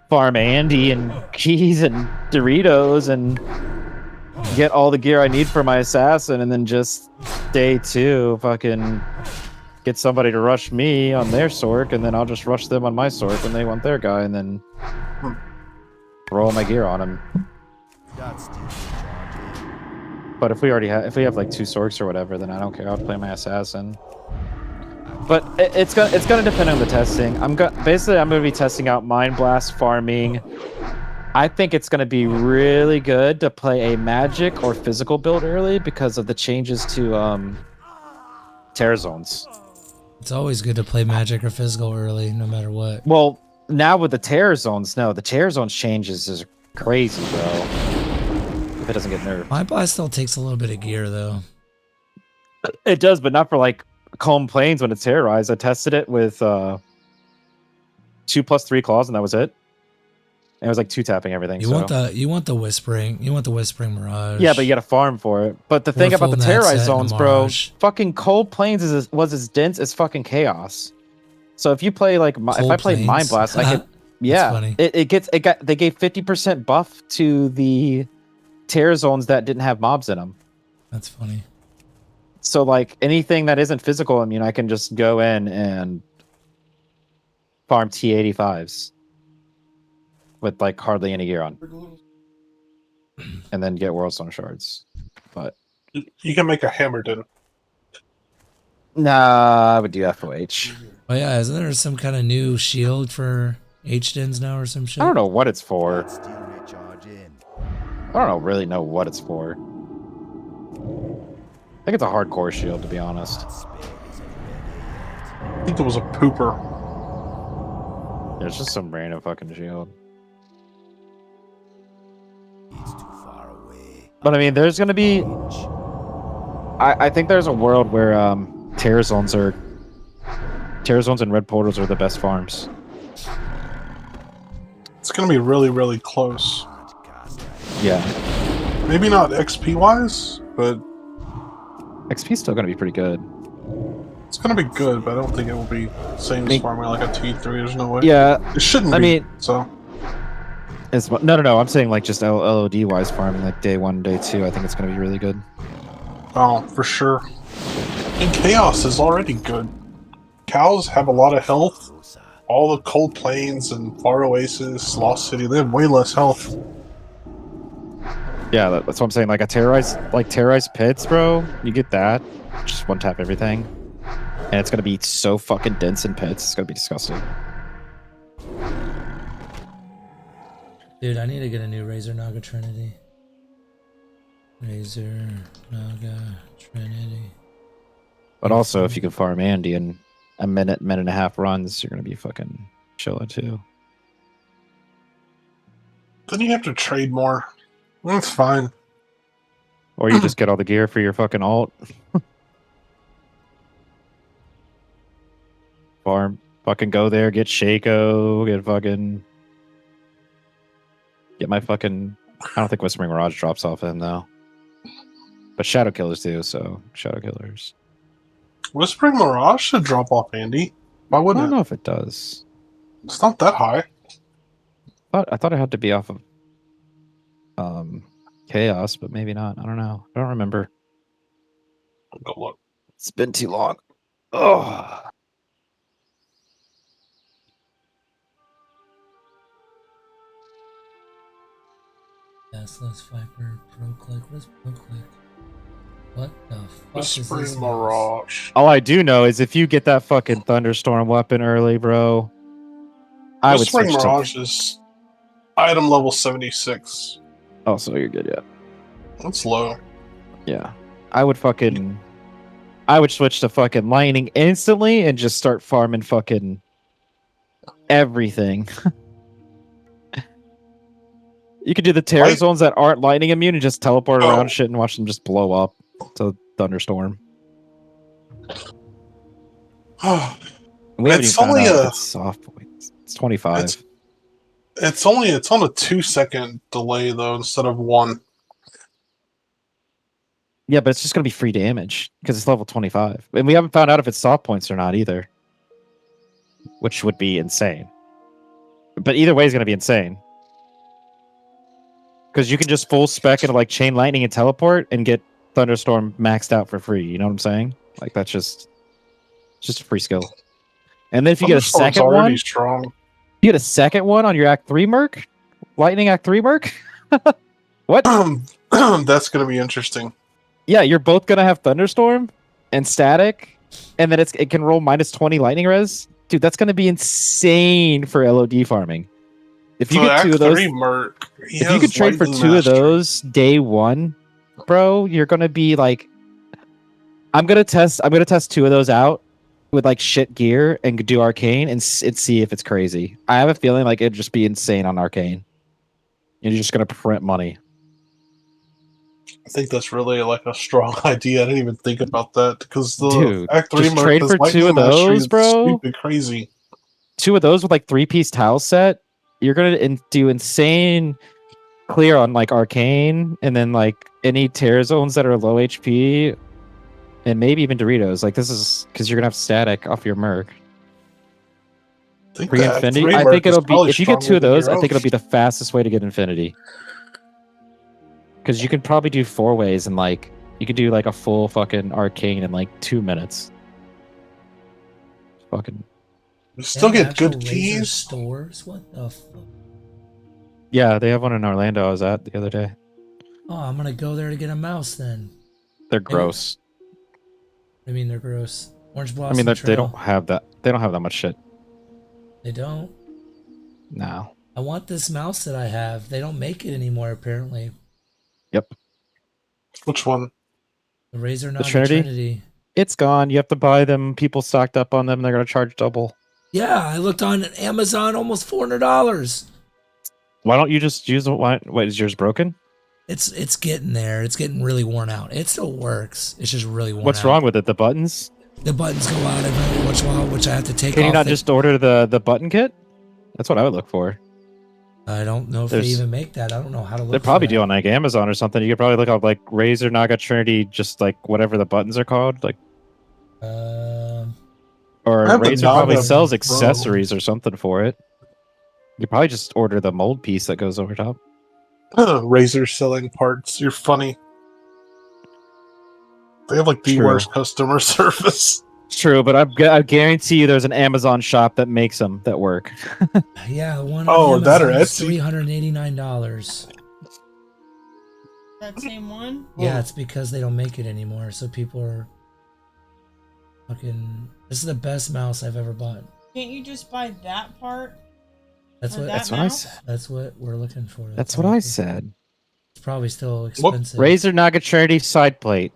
farm Andy and keys and Doritos and get all the gear I need for my Assassin, and then just day 2 fucking get somebody to rush me on their Sork, and then I'll just rush them on my Sork when they want their guy, and then throw all my gear on him. But if we have like 2 Sorks or whatever, then I don't care. I'll play my Assassin. But it's gonna depend on the testing. I'm gonna be testing out Mind Blast farming. I think it's gonna be really good to play a magic or physical build early because of the changes to Terror Zones. It's always good to play magic or physical early, no matter what. Well, now with the Terror Zones, no, the Terror Zones changes is crazy, bro. If it doesn't get nerfed. My blast still takes a little bit of gear though. It does, but not for like Calm Plains when it's terrorized. I tested it with 2+3 claws, and that was it. And it was like 2-tapping everything. You want the whispering mirage. Yeah, but you gotta farm for it. But the thing about the terrorized zones, bro, fucking Cold Plains was as dense as fucking Chaos. So if you play like if I play Mind Blast, I could Yeah, funny. they gave 50% buff to the tear zones that didn't have mobs in them. That's funny. So like anything that isn't physical immune, I can just go in and farm T85s with like hardly any gear on, and then get World Stone shards. But You can make a Hammerton. nah, I would do FOH. Oh yeah, isn't there some kind of new shield for H-Dens now or some shit? I don't know what it's for. I don't really know what it's for. I think it's a hardcore shield, to be honest. I think it was a pooper. It's just some random fucking shield. But I mean, there's gonna be. I think there's a world where tear zones and red portals are the best farms. It's gonna be really, really close. Yeah. Maybe not XP wise, but XP's still gonna be pretty good. it's gonna be good. But I don't think it will be the same as farming like a T3. There's no way. Yeah, it shouldn't. I be, mean, so. It's no. I'm saying like just LOD wise farming, like day 1, day 2. I think it's gonna be really good. Oh, for sure. And Chaos is already good. Cows have a lot of health. All the Cold Plains and Far Oasis, Lost City, they have way less health. Yeah, that's what I'm saying. Like a terrorized pits, bro. You get that, just one tap everything, and it's gonna be so fucking dense in pits. It's gonna be disgusting. Dude, I need to get a new Razor Naga Trinity. Razor Naga Trinity. But also, if you can farm Andy in a minute and a half runs, you're gonna be fucking chilling too. Then you have to trade more. That's fine. Or you just get all the gear for your fucking alt. Farm. Fucking go there, get Shaco, get my fucking... I don't think Whispering Mirage drops off him, though. But Shadow Killers do, so Shadow Killers. Whispering Mirage should drop off Andy. Why wouldn't I don't know if it does. It's not that high. I thought it had to be off of Chaos, but maybe not. I don't know. I don't remember. I'll go look. It's been too long. Oh. Gasless Viper, Pro Click. What is Pro Click? What the fuck is Whispering this? Mirage. All I do know is if you get that fucking Thunderstorm weapon early, bro, I would Whispering switch Mirage to... is item level 76. Oh, so you're good, yeah. That's low. Yeah. I would switch to fucking lightning instantly and just start farming fucking everything. You could do the terror zones that aren't lightning immune and just teleport around shit and watch them just blow up to Thunderstorm. We haven't even found out if it's soft points. It's 25. It's on a 2-second delay though instead of 1. Yeah, but it's just gonna be free damage because it's level 25, and we haven't found out if it's soft points or not either, which would be insane. But either way is gonna be insane because you can just full spec into like chain lightning and teleport and get Thunderstorm maxed out for free. You know what I'm saying? Like that's just a free skill. And then if you get a second one, strong. You get a second one on your Act 3 Merc, Lightning Act 3 Merc. What? That's gonna be interesting. Yeah, you're both gonna have Thunderstorm and Static, and then it can roll -20 Lightning Res. Dude, that's gonna be insane for LOD farming. If you get 2 of those, if you could trade for 2 of those day 1, bro, you're gonna be like, I'm gonna test 2 of those out with like shit gear and do Arcane and see if it's crazy. I have a feeling like it'd just be insane on Arcane. And you're just gonna print money. I think that's really like a strong idea. I didn't even think about that because the Dude, Act 3 just trade for 2 of those, bro. Stupid crazy. 2 of those with like 3-piece tile set. You're gonna do insane clear on like Arcane, and then like any tear zones that are low HP, and maybe even Doritos. Like this is because you're gonna have Static off your Merc. Pre-infinity. I think it'll be if you get 2 of those. I think it'll be the fastest way to get infinity. Because you can probably do 4 ways and like you could do like a full fucking arcane in like 2 minutes. Fucking. You still They have get good actual keys. laser stores. What the fuck? Yeah, they have one in Orlando. I was at the other day. Oh, I'm gonna go there to get a mouse then. They're gross. I mean, they're gross. Orange I Blossom mean, they Trail. don't have that. They don't have that much shit. They don't. No. I want this mouse that I have. They don't make it anymore, apparently. Yep. Which one? The Razer The Naga Trinity? It's gone. You have to buy them. People stocked up on them. They're gonna charge double. Yeah, I looked on Amazon, almost $400. Why don't you just use the one? Wait, is yours broken? It's getting there. It's getting really worn out. It still works. It's just really worn out. What's wrong with it? The buttons? The buttons go out every once in a while, which I have to take Can off. you not just order the button kit? That's what I would look for. I don't know if There's- they even make that. I don't know how to look. They probably for do on like Amazon or something. You could probably look up like Razer Naga Trinity, just like whatever the buttons are called, like. Or I have the Razer probably Naga sells Pro. accessories or something for it. You probably just order the mold piece that goes over top. Razer selling parts. You're funny. They have like the True. worst customer service. True, but I guarantee you there's an Amazon shop that makes them that work. Yeah, one. Oh, on that or Amazon is Etsy? $389. That same one? Yeah, it's because they don't make it anymore. So people are fucking. This is the best mouse I've ever bought. Can't you just buy that part? That's Or what. that That's what I mouse? said. That's what we're looking for. That's what I said. It's probably still expensive. Razer Naga Trinity side plate.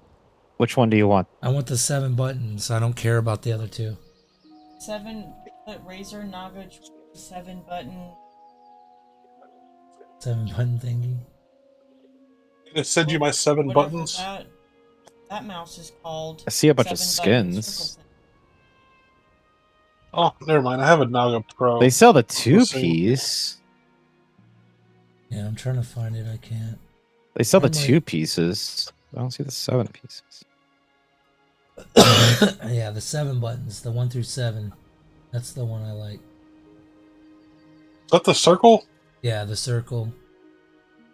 Which one do you want? I want the 7 buttons. I don't care about the other 2. 7-foot Razer Naga 7-button. 7 button thingy. Can I send you my 7 Whatever buttons? that mouse is called. I see a bunch of 7-button skins. Oh, never mind. I have a Naga Pro. They sell the 2 We'll see. piece. Yeah, I'm trying to find it. I can't. They sell the I'm like- 2 pieces. I don't see the 7 pieces. Yeah, the 7 buttons, the 1 through 7. That's the one I like. Is that the circle? Yeah, the circle.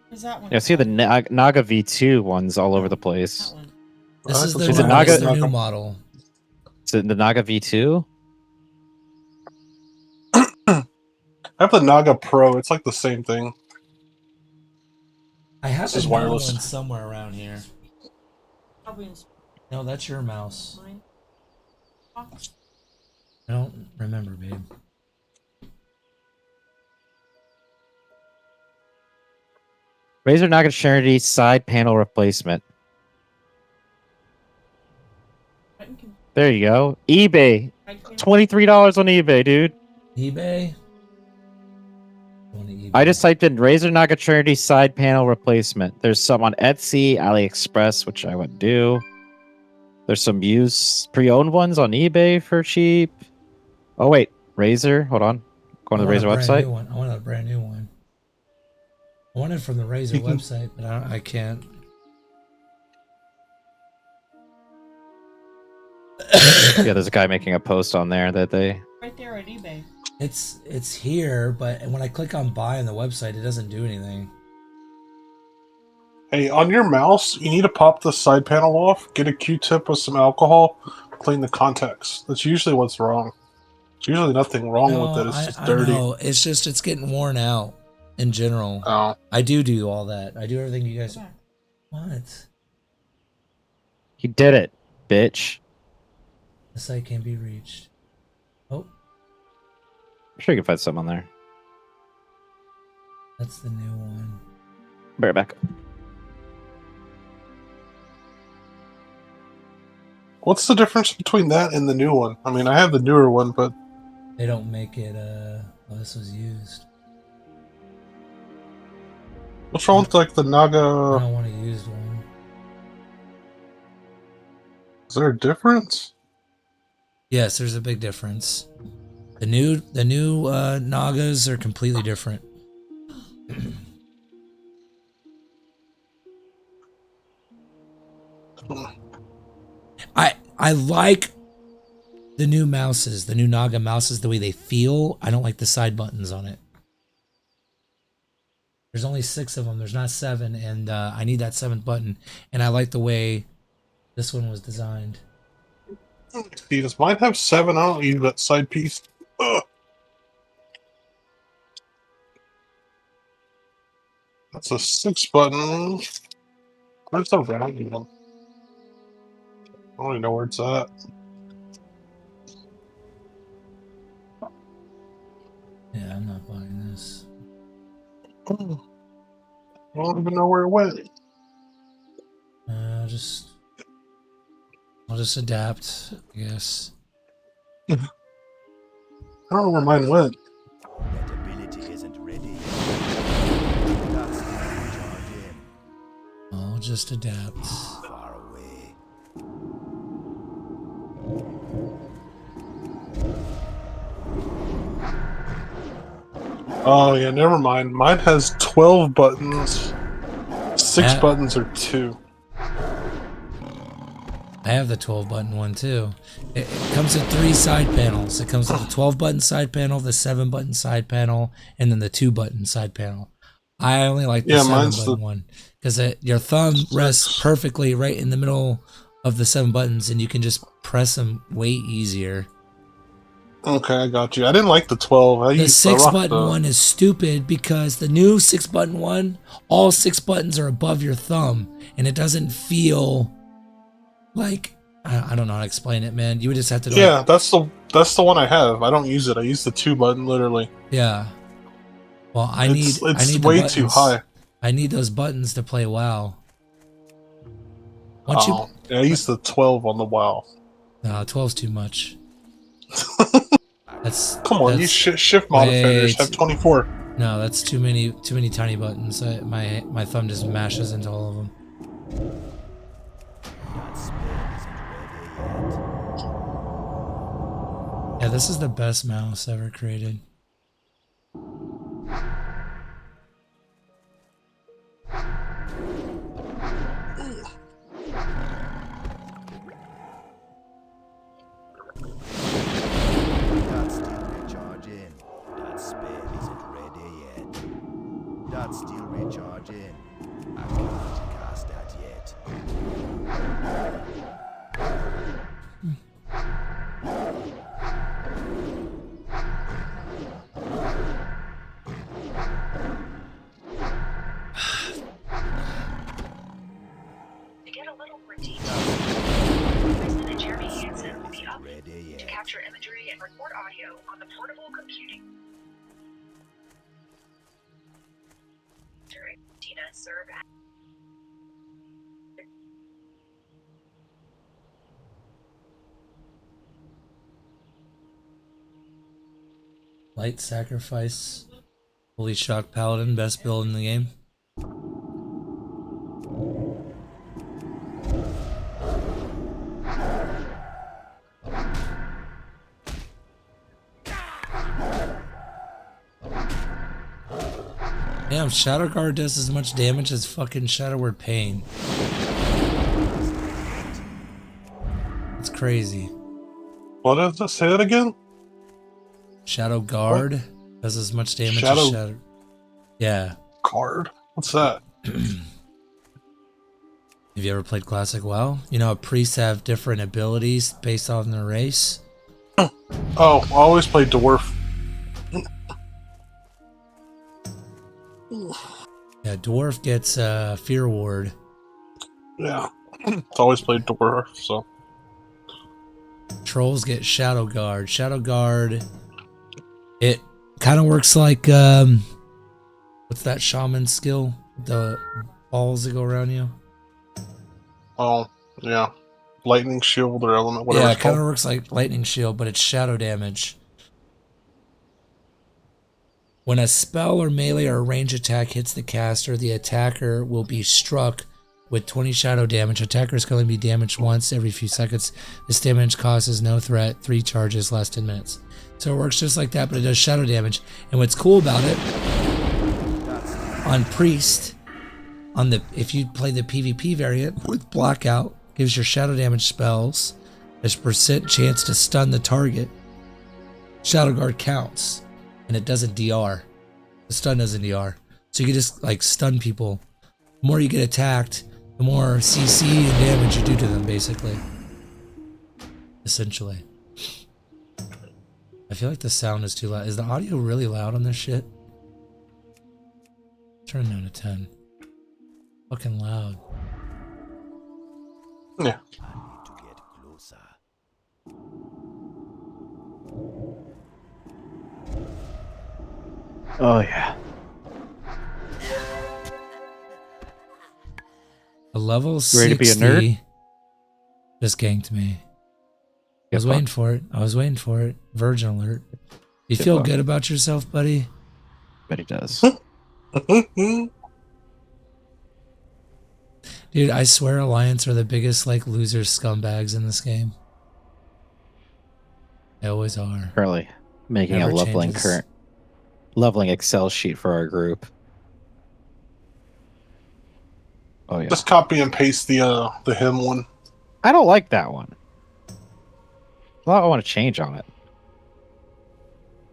Where's that one? Yeah, I see the Naga V2 ones all over the place. This is the, Is it new, Naga? this is the new model. Is it the Naga V2? I have the Naga Pro. It's like the same thing. I have This is another wireless. one somewhere around here. Probably in No, that's your mouse. mine. I don't remember, babe. Razer Naga Trinity side panel replacement. There you go. eBay. $23 on eBay, dude. eBay? I just typed in Razer Naga Trinity side panel replacement. There's some on Etsy, AliExpress, which I would do. There's some used pre-owned ones on eBay for cheap. Oh wait, Razer. Hold on. Going to the Razer website. I want a brand new one. I want it from the Razer website, but I can't. Yeah, there's a guy making a post on there that they. Right there at eBay. It's here, but when I click on buy on the website, it doesn't do anything. Hey, on your mouse, you need to pop the side panel off, get a Q-tip with some alcohol, clean the contacts. That's usually what's wrong. There's usually nothing wrong with it. It's just dirty. No, it's just it's getting worn out in general. Oh. I do all that. I do everything you guys. What? He did it, bitch. The site can't be reached. Oh, I'm sure you can find some on there. that's the new one. Bear back. What's the difference between that and the new one? I mean, I have the newer one, but They don't make it. Oh, this was used. what's wrong with like the I Naga? don't want a used one. Is there a difference? Yes, there's a big difference. The new Nagas are completely different. I like the new mouses, the new Naga mouses, the way they feel. I don't like the side buttons on it. There's only 6 of them. There's not 7, and I need that 7th button. And I like the way this one was designed. See, does mine have 7? I don't use that side piece. Ugh. That's a 6 button. Where's the round one? I don't even know where it's at. Yeah, I'm not buying this. I don't even know where it went. I'll just adapt, I guess. I don't know where mine went. That ability isn't ready. That's charge in. I'll just adapt. Far away. Oh yeah, never mind. Mine has 12 buttons. 6 buttons are 2. I have the 12 button one too. It comes with 3 side panels. It comes with the 12 button side panel, the 7 button side panel, and then the 2 button side panel. I only like the 7 button one because your thumb rests perfectly right in the middle of the 7 buttons, and you can just press them way easier. Okay, I got you. I didn't like the 12. The 6 button one is stupid because the new 6 button one, all 6 buttons are above your thumb, and it doesn't feel like, I don't know how to explain it, man. You would just have to. Yeah, that's the one I have. I don't use it. I use the 2 button literally. Yeah. Well, I need way too high. I need those buttons to play WoW. Yeah, I use the 12 on the WoW. No, 12's too much. Come on, you shift modifiers have 24. No, that's too many tiny buttons. My thumb just mashes into all of them. Yeah, this is the best mouse ever created. That still recharge in. That spell isn't ready yet. That still recharge in. I can't cast that yet. To get a little more detail, President Jeremy Hansen will be up to capture imagery and record audio on the portable computing. Tina serve at Light Sacrifice, Holy Shock Paladin, best build in the game. Damn, Shadow Guard does as much damage as fucking Shadow Word Pain. It's crazy. What does that say that again? Shadow Guard does as much damage as Shadow. Yeah. Guard? What's that? Have you ever played Classic WoW? You know how priests have different abilities based on their race? Oh, I always play Dwarf. Yeah, Dwarf gets Fear Ward. Yeah. It's always played Dwarf, so. Trolls get Shadow Guard. Shadow Guard, it kind of works like, what's that shaman skill? The balls that go around you? Oh, yeah. Lightning Shield or Element, whatever. Yeah, it kind of works like Lightning Shield, but it's shadow damage. When a spell or melee or range attack hits the caster, the attacker will be struck with 20 shadow damage. Attackers can only be damaged once every few seconds. This damage causes no threat. 3 charges last 10 minutes. So it works just like that, but it does shadow damage. And what's cool about it, on Priest, if you play the PvP variant with Blackout, gives your shadow damage spells There's percent chance to stun the target. Shadow Guard counts, and it doesn't DR. The stun doesn't DR. So you can just like stun people. The more you get attacked, the more CC and damage you do to them, basically. Essentially. I feel like the sound is too loud. Is the audio really loud on this shit? Turn it down to 10. Fucking loud. Yeah. Oh yeah. A level Ready to be a 60 nerd? just ganked me. I was waiting for it. I was waiting for it. Virgin alert. You feel good about yourself, buddy? Bet he does. Dude, I swear Alliance are the biggest like loser scumbags in this game. They always are. Currently making Never a changes. leveling Excel sheet for our group. Oh yeah. Just copy and paste the him one. I don't like that one. Well, I want to change on it.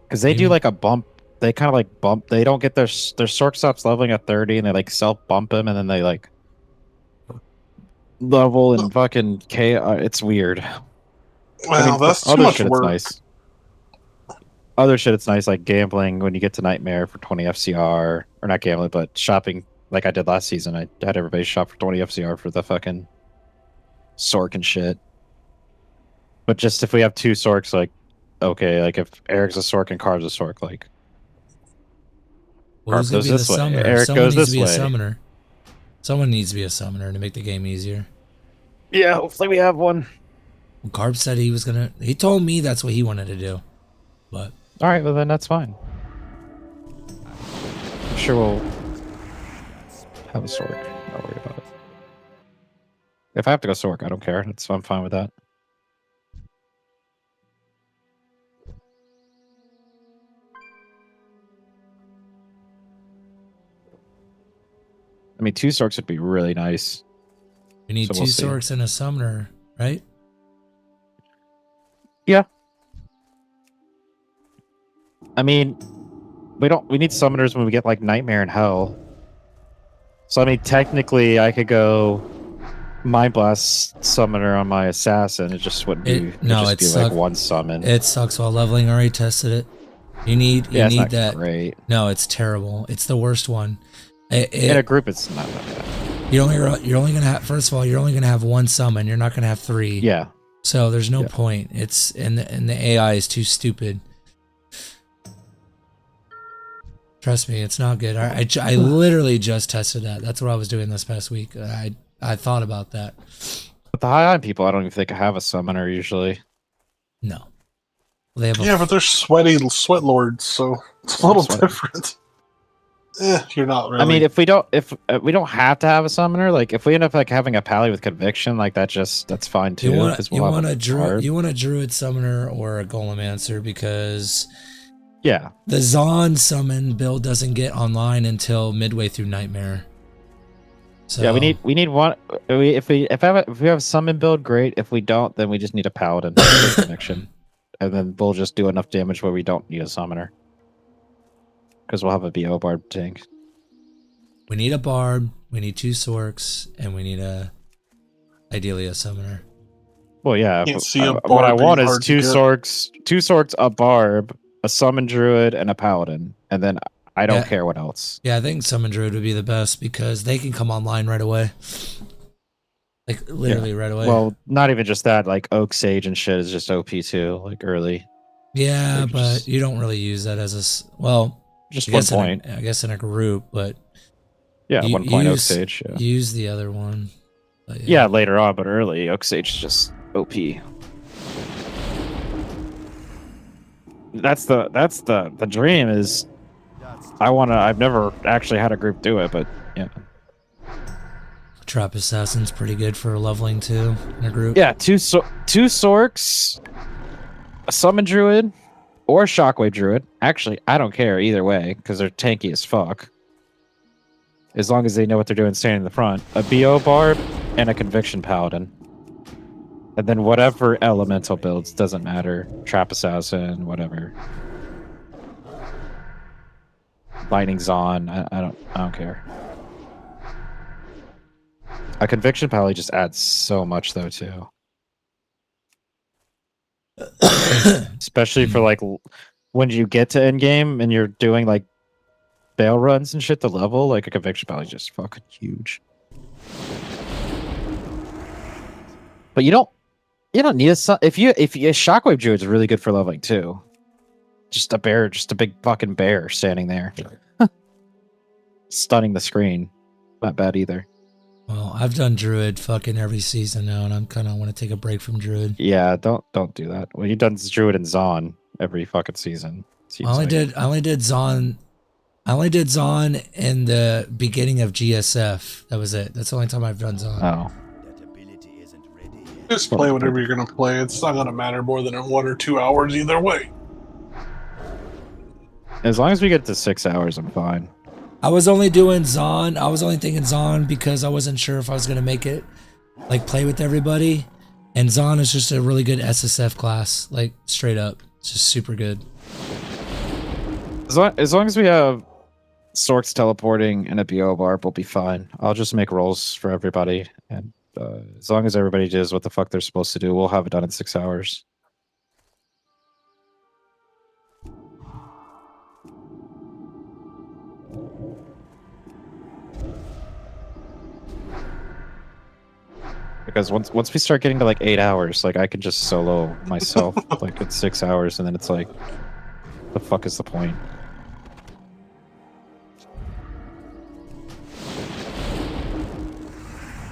Because they do like a bump. They kind of like bump. They don't get their Sork stops leveling at 30 and they like self bump him and then they like level and fucking K. It's weird. Well, that's too much work. Nice. Other shit, it's nice, like gambling when you get to Nightmare for 20 FCR. Or not gambling, but shopping like I did last season. I had everybody shop for 20 FCR for the fucking Sork and shit. But just if we have two Sorks, like, okay, like if Eric's a Sork and Carv's a Sork, like, Well, Carv who's gonna goes be the this way, summoner? Eric Someone goes needs this to be way. a summoner. Someone needs to be a summoner to make the game easier. Yeah, hopefully we have one. Well, Carb said he was gonna. He told me that's what he wanted to do. But all right, well then that's fine. I'm sure we'll have a Sork. Don't worry about it. If I have to go Sork, I don't care. I'm fine with that. I mean, two Sorks would be really nice. we need So two we'll see. Sorks and a summoner, right? Yeah. I mean, we need summoners when we get like Nightmare and Hell. So I mean, technically, I could go Mind Blast summoner on my assassin. It just wouldn't be. It'd just be like one summon. It sucks while leveling. I already tested it. You need it's not that. great. No, it's terrible. It's the worst one. In a group, it's not that bad. You're only gonna have. First of all, you're only gonna have one summon. You're not gonna have three. Yeah. So there's no point. It's and the AI is too stupid. Trust me, it's not good. I literally just tested that. That's what I was doing this past week. I thought about that. But the high on people, I don't even think have a summoner usually. No. They have Yeah, but they're sweaty sweat lords, so it's a little different. You're not really. I mean, if we don't have to have a summoner, like if we end up like having a pally with conviction, like that's fine too. You want a druid summoner or a golemancer because the Zon summon build doesn't get online until midway through Nightmare. So yeah, we need one. If we have a summon build, great. If we don't, then we just need a paladin with conviction, and then we'll just do enough damage where we don't need a summoner. Because we'll have a BO barb tank. We need a barb, we need two Sorks, and we need ideally a summoner. Well, yeah. Can't see a What I barb want being is hard to two get. Sorks, a barb, a summon druid, and a paladin, and then I don't care what else. Yeah, I think summon druid would be the best because they can come online right away. Like literally right away. Well, not even just that. Like Oak Sage and shit is just OP too, like early. Yeah, but you don't really use that as just I one guess point. I guess in a group, but Yeah, 1 point Oak Sage. Yeah. Use the other one. But yeah, later on, but early Oak Sage is just OP. That's the dream is. I've never actually had a group do it, but yeah. Trap Assassin's pretty good for leveling too in a group. Yeah, two Sorks, a Summon Druid, or a Shockwave Druid. Actually, I don't care either way because they're tanky as fuck. As long as they know what they're doing standing in the front. A BO Barb and a Conviction Paladin. And then whatever elemental builds, doesn't matter. Trap Assassin, whatever. Lightning's on. I don't care. A Conviction probably just adds so much though too. Especially for like when you get to endgame and you're doing like bail runs and shit to level, like a Conviction probably just fucking huge. But you don't need a if you Shockwave Druid's really good for leveling too. Just a big fucking bear standing there. Stunning the screen. Not bad either. Well, I've done Druid fucking every season now, and I'm kind of want to take a break from Druid. Yeah, don't do that. Well, you've done Druid and Zon every fucking season. I only did Zon in the beginning of GSF. That was it. That's the only time I've done Zon. Oh. Just play whatever you're gonna play. It's not gonna matter more than 1 or 2 hours either way. As long as we get to 6 hours, I'm fine. I was only doing Zon. I was only thinking Zon because I wasn't sure if I was gonna make it, like play with everybody. And Zon is just a really good SSF class, like straight up. It's just super good. As long as we have Sorks teleporting and a BO barb, we'll be fine. I'll just make rolls for everybody, and as long as everybody does what the fuck they're supposed to do, we'll have it done in 6 hours. Because once we start getting to like 8 hours, like I can just solo myself like at 6 hours, and then it's like, the fuck is the point?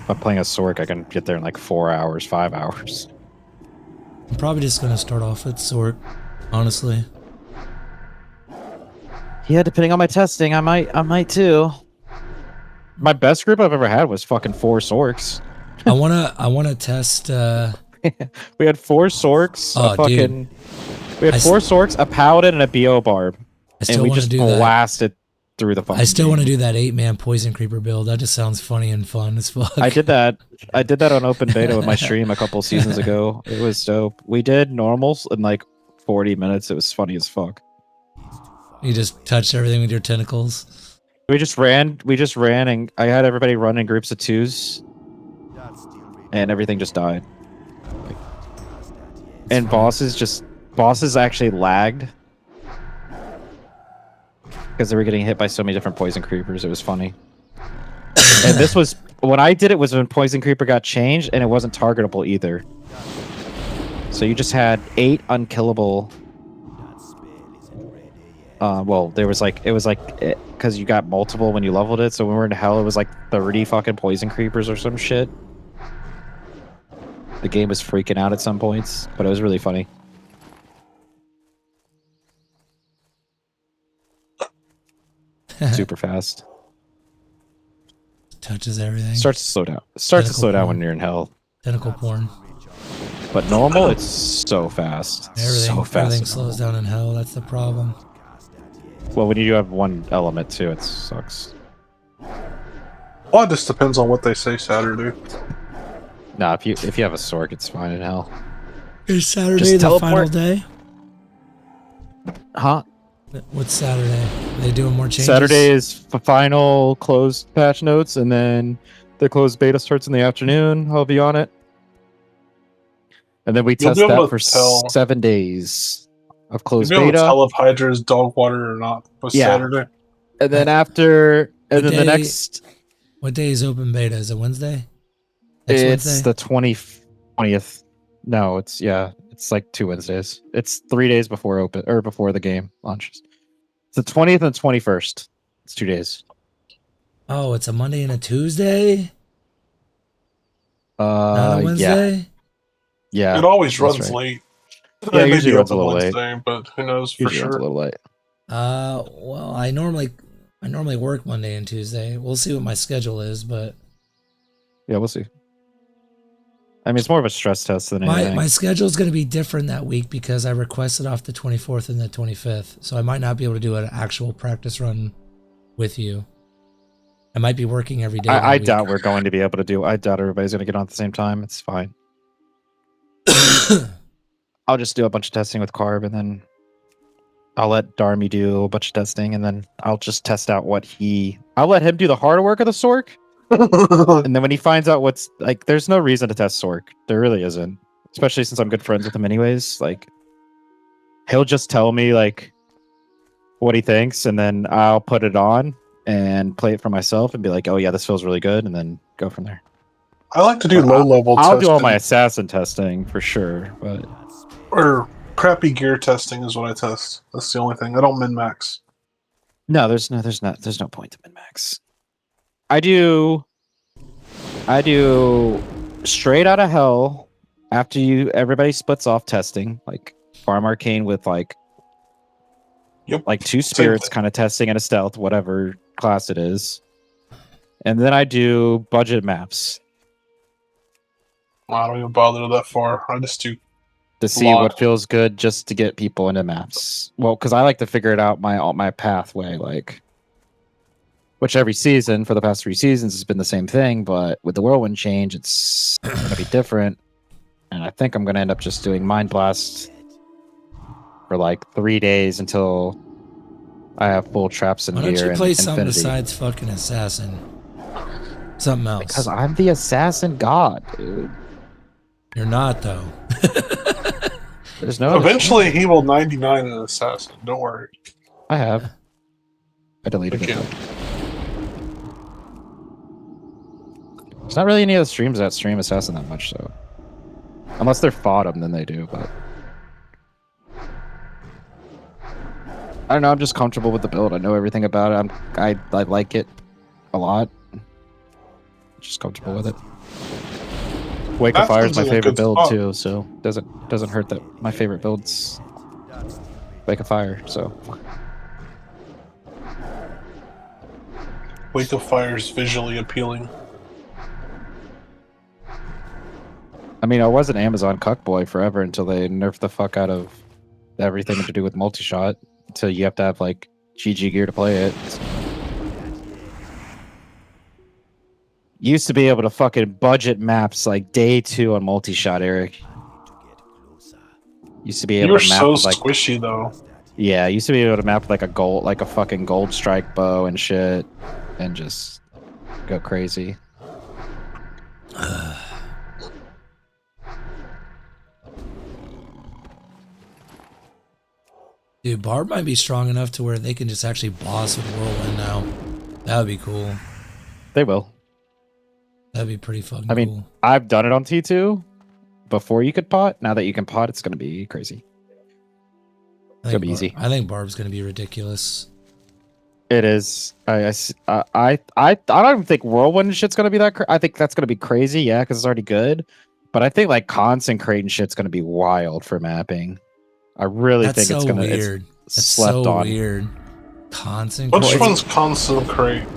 If I'm playing a Sork, I can get there in like 4 hours, 5 hours. I'm probably just gonna start off with Sork, honestly. Yeah, depending on my testing, I might too. My best group I've ever had was fucking 4 Sorks. I wanna test. We had 4 Sorks. Dude. We had 4 Sorks, a Paladin, and a BO Barb, and we just blasted through the fucking. I still want to do that 8-man Poison Creeper build. That just sounds funny and fun as fuck. I did that on open beta with my stream a couple seasons ago. It was dope. We did normals in like 40 minutes. It was funny as fuck. You just touched everything with your tentacles. We just ran, and I had everybody run in groups of 2s, and everything just died. And bosses actually lagged because they were getting hit by so many different poison creepers. It was funny. And this was when I did it was when poison creeper got changed, and it wasn't targetable either. So you just had 8 unkillable. Well, there was like because you got multiple when you leveled it. So when we were in hell, it was like 30 fucking poison creepers or some shit. The game was freaking out at some points, but it was really funny. Super fast. Touches everything. Starts to slow down. Starts to slow down when you're in hell. Tentacle porn. But normal, it's so fast. Everything slows down in hell. That's the problem. Well, when you have one element too, it sucks. Well, it just depends on what they say Saturday. Nah, if you have a Sork, it's fine in hell. Is Saturday the final day? Huh? What's Saturday? Are they doing more changes? Saturday is final closed patch notes, and then the closed beta starts in the afternoon. I'll be on it. And then we test that for 7 days of closed beta. You'll be able to tell if Hydra is dog water or not by Saturday. And then the next... What day is open beta? Is it Wednesday? It's the 20th. No, it's like 2 Wednesdays. It's 3 days before before the game launches. It's the 20th and 21st. It's 2 days. Oh, it's a Monday and a Tuesday? Not a Wednesday? Yeah. It always runs right. late. Yeah, it usually runs a little Wednesday, late. But who knows for usually sure. Runs a little late. Well, I normally work Monday and Tuesday. We'll see what my schedule is, but yeah, we'll see. I mean, it's more of a stress test than anything. My schedule is going to be different that week because I requested off the 24th and the 25th, so I might not be able to do an actual practice run with you. I might be working every day. I doubt we're going to be able to do. I doubt everybody's going to get on at the same time. It's fine. I'll just do a bunch of testing with Carb, and then I'll let Darmy do a bunch of testing, and then I'll just test out I'll let him do the hard work of the Sork. And then when he finds out what's like, there's no reason to test Sork. There really isn't. Especially since I'm good friends with him anyways. Like, he'll just tell me like what he thinks, and then I'll put it on and play it for myself and be like, oh yeah, this feels really good, and then go from there. I like to do low-level testing. I'll do all my assassin testing for sure, but or crappy gear testing is what I test. That's the only thing. I don't min-max. no point to min-max. I do straight out of hell after everybody splits off testing, like Farm Arcane with like two spirits kind of testing and a stealth, whatever class it is. And then I do budget maps. I don't even bother that far. I just do to see what feels good, just to get people into maps. Well, because I like to figure it out my pathway, like, which every season for the past 3 seasons has been the same thing, but with the Whirlwind change, it's going to be different. And I think I'm going to end up just doing Mind Blast for like 3 days until I have full traps in Why gear. don't you play and something Infinity. besides fucking Assassin? Something else. Because I'm the Assassin God, dude. You're not, though. There's no. Eventually, he will 99 an assassin. Don't worry. I have. I deleted it. There's not really any other streams that stream Assassin that much, so unless they're FODM, then they do. But I don't know. I'm just comfortable with the build. I know everything about it. I like it a lot. Just comfortable with it. Wake of Fire is my favorite build too, so doesn't hurt that my favorite build's Wake of Fire. So Wake of Fire is visually appealing. I mean, I was an Amazon cuckboy forever until they nerfed the fuck out of everything to do with multi-shot. Until you have to have like GG gear to play it. So. Used to be able to fucking budget maps like day 2 on multi-shot, Eric. Used to be able to map so with, like, squishy though. Yeah, used to be able to map like a fucking gold strike bow and shit, and just go crazy. Dude, Barb might be strong enough to where they can just actually boss with Whirlwind now. That would be cool. They will. That'd be pretty fucking I mean, cool. I've done it on T2 before you could pot. Now that you can pot, it's going to be crazy. It's going to be easy. I think Barb's going to be ridiculous. It is. I don't even think Whirlwind shit's going to be that I think that's going to be crazy, yeah, because it's already good. But I think like Consecrate and shit's going to be wild for mapping. I really think it's going to be weird. That's slept so on. Weird. Consecrate. Which one's Consecrate?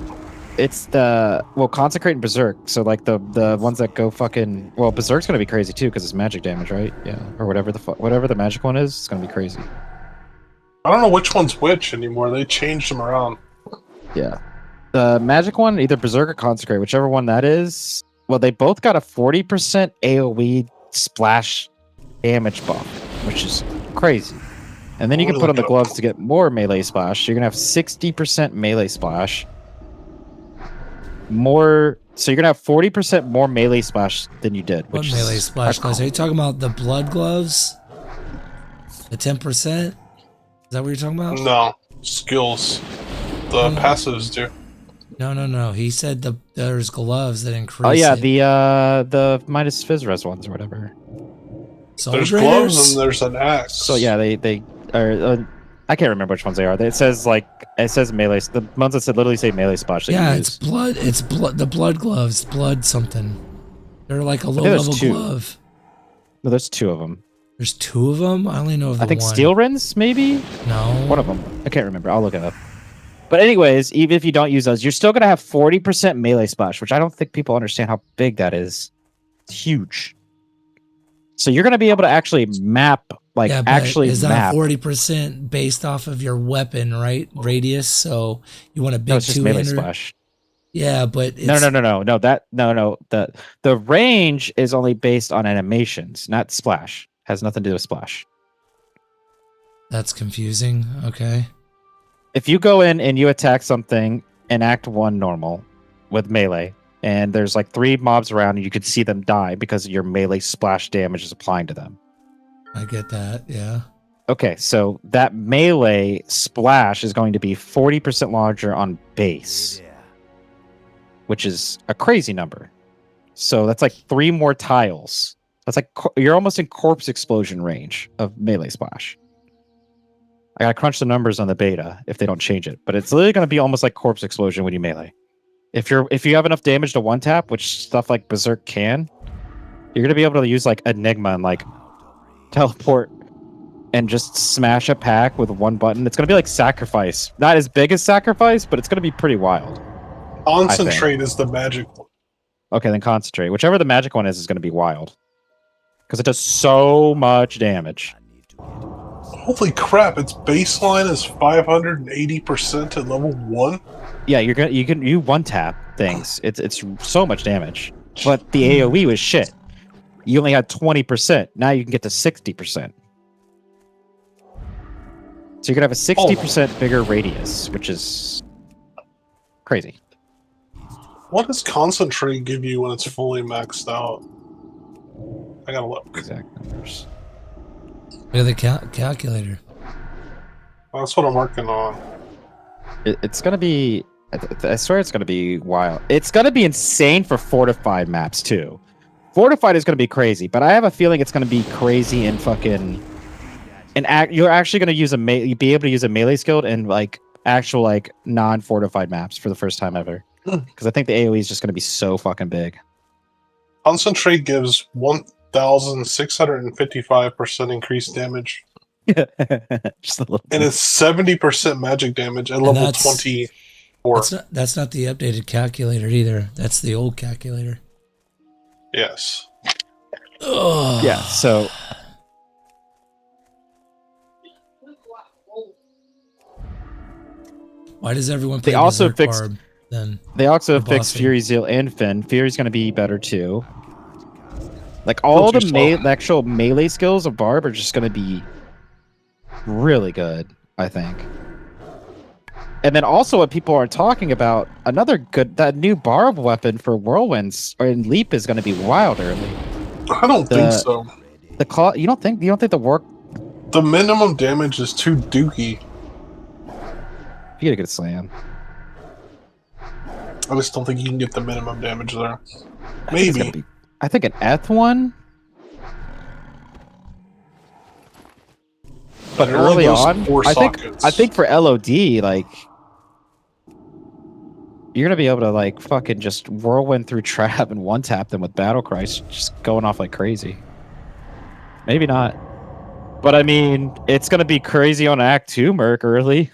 It's Consecrate and Berserk. So like the ones that go fucking Berserk's gonna be crazy too because it's magic damage, right? Yeah, or whatever the magic one is, it's gonna be crazy. I don't know which one's which anymore. They changed them around. Yeah, the magic one, either Berserk or Consecrate, whichever one that is. Well, they both got a 40% AOE splash damage buff, which is crazy. And then you can put on the gloves to get more melee splash. So you're gonna have 60% melee splash. So you're gonna have 40% more melee splash than you did. What melee splash gloves? Are you talking about the blood gloves? The 10%? Is that what you're talking about? No, skills. The passives do. No. He said there's gloves that increase. Oh yeah, the minus Fizzres ones or whatever. There's gloves and there's an axe. So yeah, they are. I can't remember which ones they are. It says melee. The ones that literally say melee splash. Yeah, it's blood. It's blood. The blood gloves. Blood something. They're like a low level glove. No, there's 2 of them. There's 2 of them. I only know of the one. I think Steel Rins, maybe. No, one of them. I can't remember. I'll look it up. But anyways, even if you don't use those, you're still gonna have 40% melee splash, which I don't think people understand how big that is. It's huge. So you're gonna be able to actually map. Is that 40% based off of your weapon, right? Radius. So you want a big it's just melee splash. Yeah, but no. The range is only based on animations, not splash. Has nothing to do with splash. That's confusing. Okay. If you go in and you attack something in Act 1 normal with melee, and there's like 3 mobs around and you could see them die because your melee splash damage is applying to them. I get that, yeah. Okay, so that melee splash is going to be 40% larger on base, which is a crazy number. So that's like 3 more tiles. That's like you're almost in corpse explosion range of melee splash. I gotta crunch the numbers on the beta if they don't change it, but it's literally gonna be almost like corpse explosion when you melee. If you have enough damage to one tap, which stuff like Berserk can, you're gonna be able to use like Enigma and like teleport and just smash a pack with one button. It's gonna be like Sacrifice. Not as big as Sacrifice, but it's gonna be pretty wild. Concentrate is the magic one. Okay, then Concentrate. Whichever the magic one is gonna be wild. Because it does so much damage. Holy crap, its baseline is 580% at level 1? Yeah, you can one tap things. It's so much damage. But the AoE was shit. You only had 20%. Now you can get to 60%. So you're gonna have a 60% bigger radius, which is crazy. What does Concentrate give you when it's fully maxed out? I gotta look. Exact numbers. Look at the calculator. That's what I'm working on. It's gonna be. I swear it's gonna be wild. It's gonna be insane for fortified maps too. Fortified is gonna be crazy, but I have a feeling it's gonna be crazy in fucking. You're actually gonna use be able to use a melee skill in like actual like non-fortified maps for the first time ever. Because I think the AoE is just gonna be so fucking big. Concentrate gives 1,655% increased damage. Just a little and it's 70% magic damage at level 24. That's not the updated calculator either. That's the old calculator. Yes. Ugh. Yeah, so why does everyone play they also Berserk fixed Barb then? They also the fixed boss Fury Zeal and Finn. Fury's going to be better too. Like all the actual melee skills of Barb are just going to be really good, I think. And then also what people aren't talking about, that new Barb weapon for Whirlwinds or in Leap is going to be wild early. I don't think so. You don't think the work? The minimum damage is too dookie. You get a good slam. I just don't think you can get the minimum damage there. Maybe. I think an Eth one. But early on, I think for LOD, like you're gonna be able to like fucking just whirlwind through trap and one tap them with Battle Cries, just going off like crazy. Maybe not, but I mean, it's gonna be crazy on Act 2 Merc early.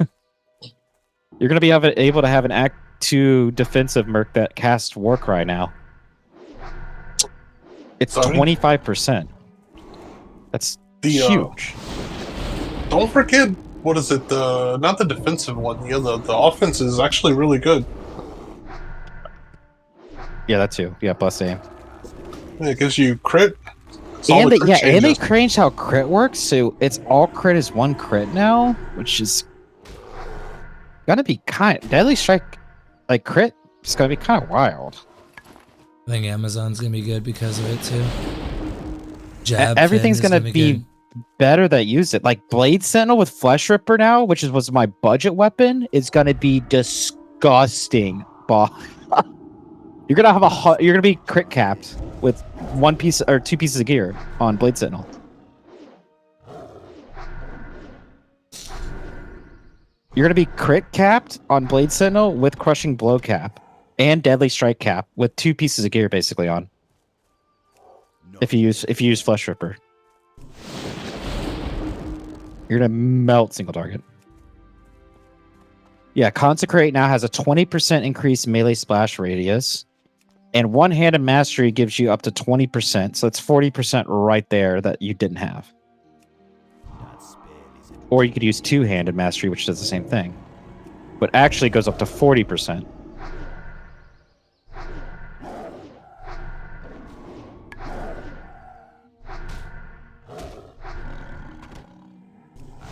You're gonna be able to have an Act 2 defensive Merc that casts Warcry now. It's 25%. That's huge. Don't forget, what is it? Not the defensive one. Yeah, the offense is actually really good. Yeah, that too. Yeah, plus aim. Yeah, it gives you crit. And they changed how crit works, so it's all crit is one crit now, which is gonna be Deadly Strike, like crit. It's gonna be kind of wild. I think Amazon's gonna be good because of it too. Everything's gonna be better that use it. Like Blade Sentinel with Flesh Ripper now, which was my budget weapon, is gonna be disgusting. You're gonna be crit capped with one piece or two pieces of gear on Blade Sentinel. You're gonna be crit capped on Blade Sentinel with Crushing Blow cap and Deadly Strike cap with two pieces of gear basically on. If you use Flesh Ripper, you're gonna melt single target. Yeah, Consecrate now has a 20% increased melee splash radius, and one-handed mastery gives you up to 20%. So it's 40% right there that you didn't have. Or you could use two-handed mastery, which does the same thing, but actually goes up to 40%.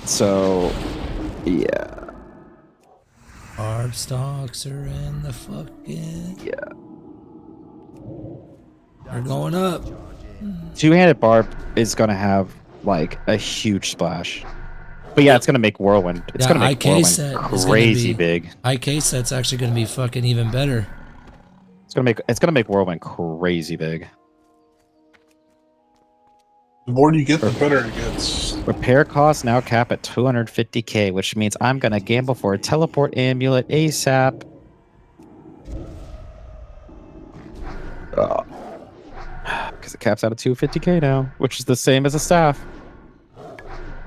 So, yeah. Barb stocks are in the fucking. Yeah. They're going up. Two-handed barb is gonna have like a huge splash. But yeah, it's gonna make Whirlwind. It's gonna make IK Whirlwind set crazy big. IK set's actually gonna be fucking even better. It's gonna make Whirlwind crazy big. The more you get, the better it gets. Repair costs now cap at 250k, which means I'm gonna gamble for a teleport amulet ASAP. Because it caps out at 250k now, which is the same as a staff.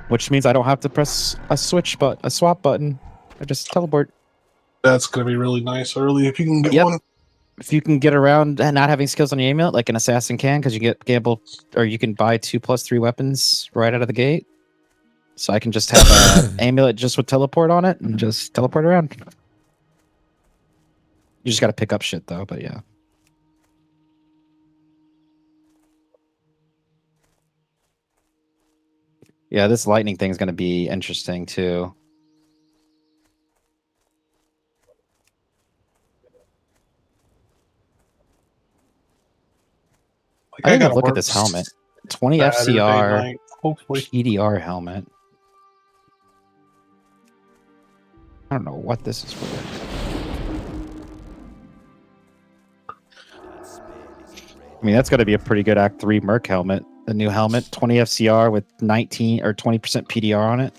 Which means I don't have to press a swap button. I just teleport. That's gonna be really nice early if you can get one. If you can get around and not having skills on your amulet, like an assassin can, because you get gamble, or you can buy 2+3 weapons right out of the gate. So I can just have an amulet just with teleport on it and just teleport around. You just got to pick up shit though, but yeah. Yeah, this lightning thing is going to be interesting too. I didn't even look at this helmet. 20 FCR PDR helmet. I don't know what this is for. I mean, that's got to be a pretty good Act 3 Merc helmet. The new helmet, 20 FCR with 19 or 20% PDR on it.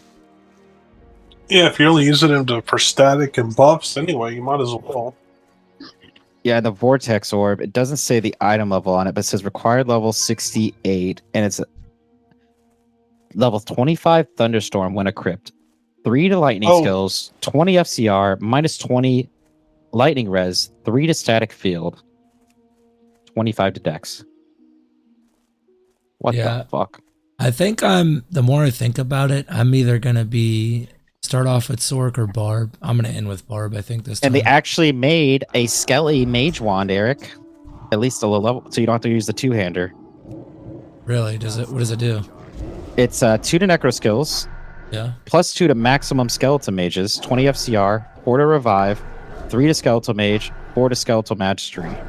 Yeah, if you're only using them for static and buffs anyway, you might as well. Yeah, the Vortex Orb, it doesn't say the item level on it, but it says required level 68, and it's level 25 Thunderstorm when equipped. 3 to lightning skills, 20 FCR, minus 20 lightning res, 3 to static field, 25 to dex. What the fuck? I think the more I think about it, I'm either going to start off with Sork or Barb. I'm going to end with Barb, I think, this time. And they actually made a Skelly Mage Wand, Eric. At least a low level, so you don't have to use the two-hander. Really? What does it do? It's 2 to Necro skills. Yeah. Plus 2 to maximum Skeleton Mages, 20 FCR, 4 to Revive, 3 to Skeletal Mage, 4 to Skeletal Magistry.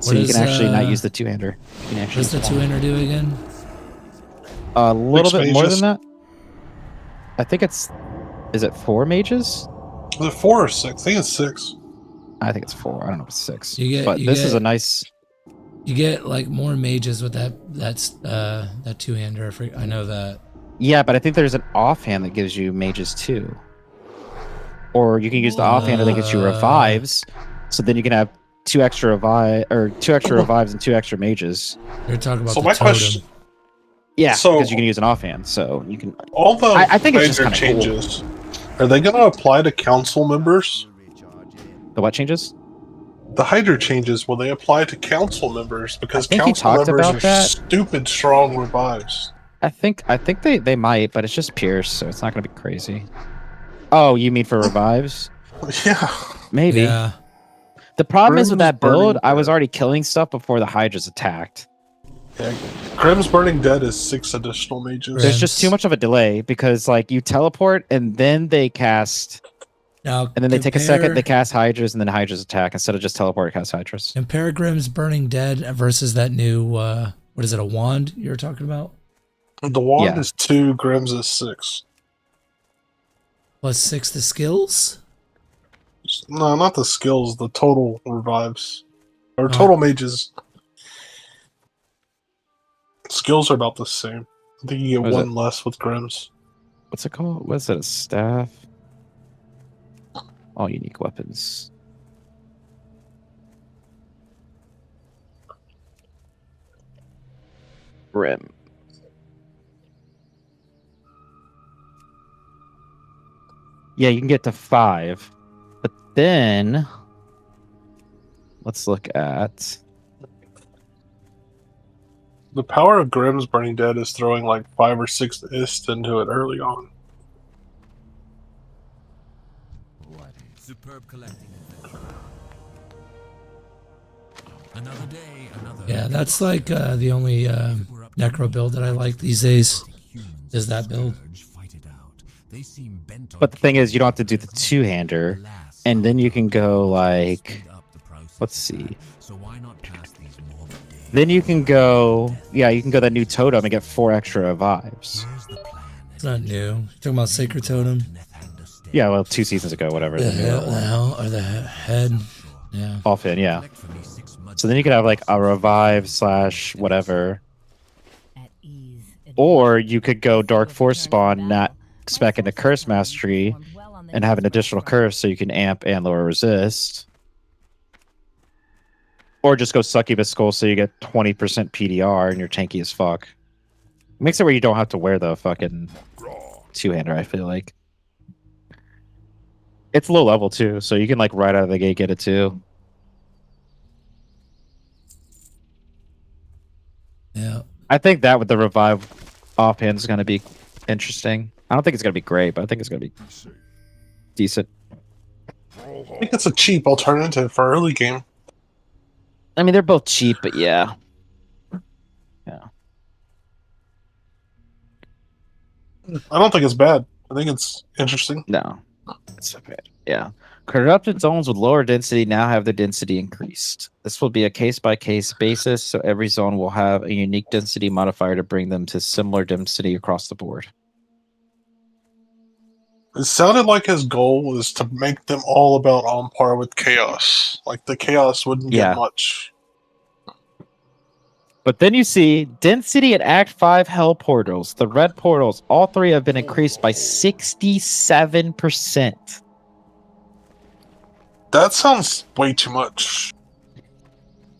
So you can actually not use the two-hander. What does the two-hander do again? A little bit more than that. I think it's... Is it 4 mages? Is it 4 or 6? I think it's 6. I think it's 4. I don't know if it's 6. This is a nice... You get like more mages with that two-hander. I know that. Yeah, but I think there's an offhand that gives you mages too. Or you can use the offhander that gets you revives. So then you can have 2 extra revives and 2 extra mages. You're talking about so the my totem. question. Yeah, So- because you can use an offhand. So you can. All the I think it's just major kind of cool. changes. Are they going to apply to council members? The what changes? The Hydra changes, will they apply to council members? Because I think he council talked members about are that. stupid strong revives. I think they might, but it's just Pierce, so it's not going to be crazy. Oh, you mean for revives? Yeah. Maybe. Yeah. The problem is with Grim's that build, Burning I was already killing stuff before the Hydras attacked. Yeah. Grim's Burning Dead is 6 additional mages. There's just too much of a delay because like you teleport and then they cast, Now, and then they take a second, they cast Hydras, and then Hydras attack instead of just teleport cast Hydras. Compare Grimm's Burning Dead versus that new, what is it, a wand you were talking about? The wand is 2, Grimm's is 6. Plus 6 the skills? No, not the skills, the total revives. Or total mages. Skills are about the same. I think you get What is 1 it? less with Grimm's. What's it called? What's it? A staff? All unique weapons. Grim. Yeah, you can get to 5. But then let's look at The power of Grimm's Burning Dead is throwing like 5 or 6 ist into it early on. Superb collecting. Another day, another. Yeah, that's like the only necro build that I like these days. is that build. But the thing is, you don't have to do the two-hander, and then you can go like, let's see. Then you can go, yeah, you can go that new totem and get 4 extra revives. It's not new. You're talking about Sacred Totem? Yeah, well, 2 seasons ago, whatever. The hell, or the head? Yeah. Off in, yeah. So then you could have like a revive / whatever. Or you could go Dark Force spawn, not spec into Curse Mastery, and have an additional curse so you can amp and lower resist. Or just go Succubus Skull so you get 20% PDR and you're tanky as fuck. It makes it where you don't have to wear the fucking two-hander, I feel like. It's low level too, so you can like right out of the gate get it too. Yeah. I think that with the revive offhand is going to be interesting. I don't think it's going to be great, but I think it's going to be decent. I think it's a cheap alternative for early game. I mean, they're both cheap, but yeah. Yeah. I don't think it's bad. I think it's interesting. No. It's okay. Yeah. Corrupted zones with lower density now have their density increased. This will be a case-by-case basis, so every zone will have a unique density modifier to bring them to similar density across the board. It sounded like his goal was to make them all about on par with Chaos. Like, the Chaos wouldn't get much. But then you see density at Act 5 Hell portals. The red portals, all 3 have been increased by 67%. That sounds way too much.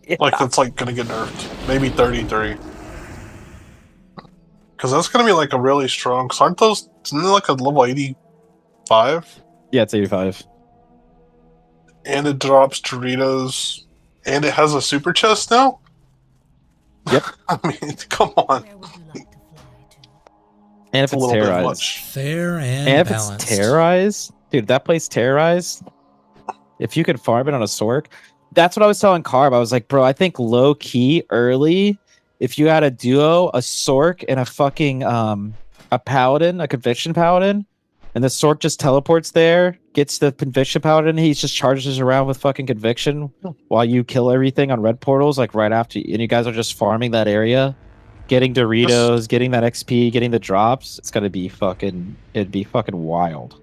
Yeah. Like, that's like gonna get nerfed. Maybe 33. Because that's gonna be like a really strong. Because aren't those. Isn't it like a level 85? Yeah, it's 85. And it drops Doritos. And it has a super chest now? Yep. I mean, come on. And if it's terrorized. Fair and if balanced. It's terrorized, dude, that place terrorized. If you could farm it on a Sork, that's what I was telling Carb. I was like, bro, I think low key early, if you had a duo, a Sork and a fucking a Paladin, a Conviction Paladin, and the Sork just teleports there, gets the Conviction Paladin, he just charges around with fucking Conviction while you kill everything on red portals, like right after, and you guys are just farming that area, getting Doritos, getting that XP, getting the drops. It's gonna be fucking, it'd be fucking wild.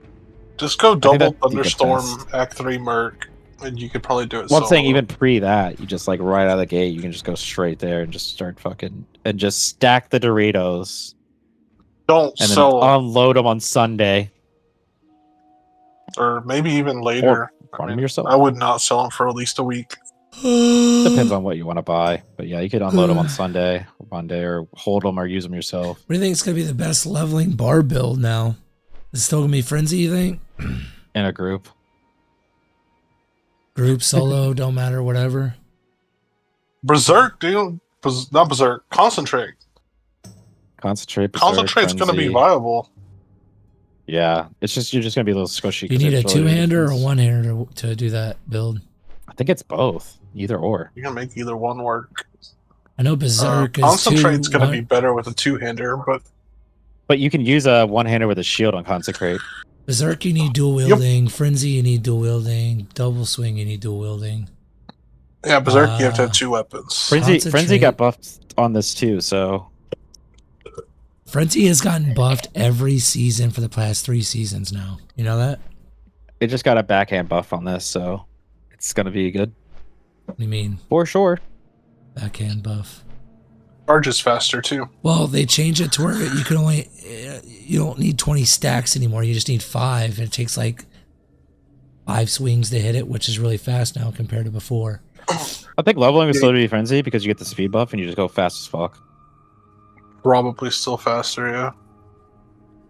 Just go double Thunderstorm, Act 3 Merc, and you could probably do it. Well, I'm saying even pre that, you just like right out of the gate, you can just go straight there and just start fucking, and just stack the Doritos. Don't and sell then unload them on Sunday. Or maybe even later. Yourself. I would not sell them for at least a week. Depends on what you want to buy. But yeah, you could unload them on Sunday or Monday, or hold them or use them yourself. What do you think is going to be the best leveling bar build now? Is it still going to be Frenzy, you think? In a group. Group, solo, don't matter, whatever. Berserk, dude. Not Berserk. Concentrate. Concentrate's going to be viable. Yeah, it's just you're just going to be a little squishy. You need a two-hander or a one-hander to do that build? I think it's both. Either or. You can make either one work. I know Berserk is Concentrate's going to be better with a two-hander, but you can use a one-hander with a shield on Consecrate. Berserk, you need dual wielding. Frenzy, you need dual wielding. Double swing, you need dual wielding. Yeah, Berserk, you have to have 2 weapons. Frenzy got buffed on this too, so. Frenzy has gotten buffed every season for the past 3 seasons now. You know that? It just got a backhand buff on this, so it's going to be good. What do you mean? For sure. Backhand buff. Charges faster too. Well, they changed it to where you can only, you don't need 20 stacks anymore. You just need 5. And it takes like 5 swings to hit it, which is really fast now compared to before. I think leveling is still to be Frenzy because you get the speed buff and you just go fast as fuck. Probably still faster, yeah.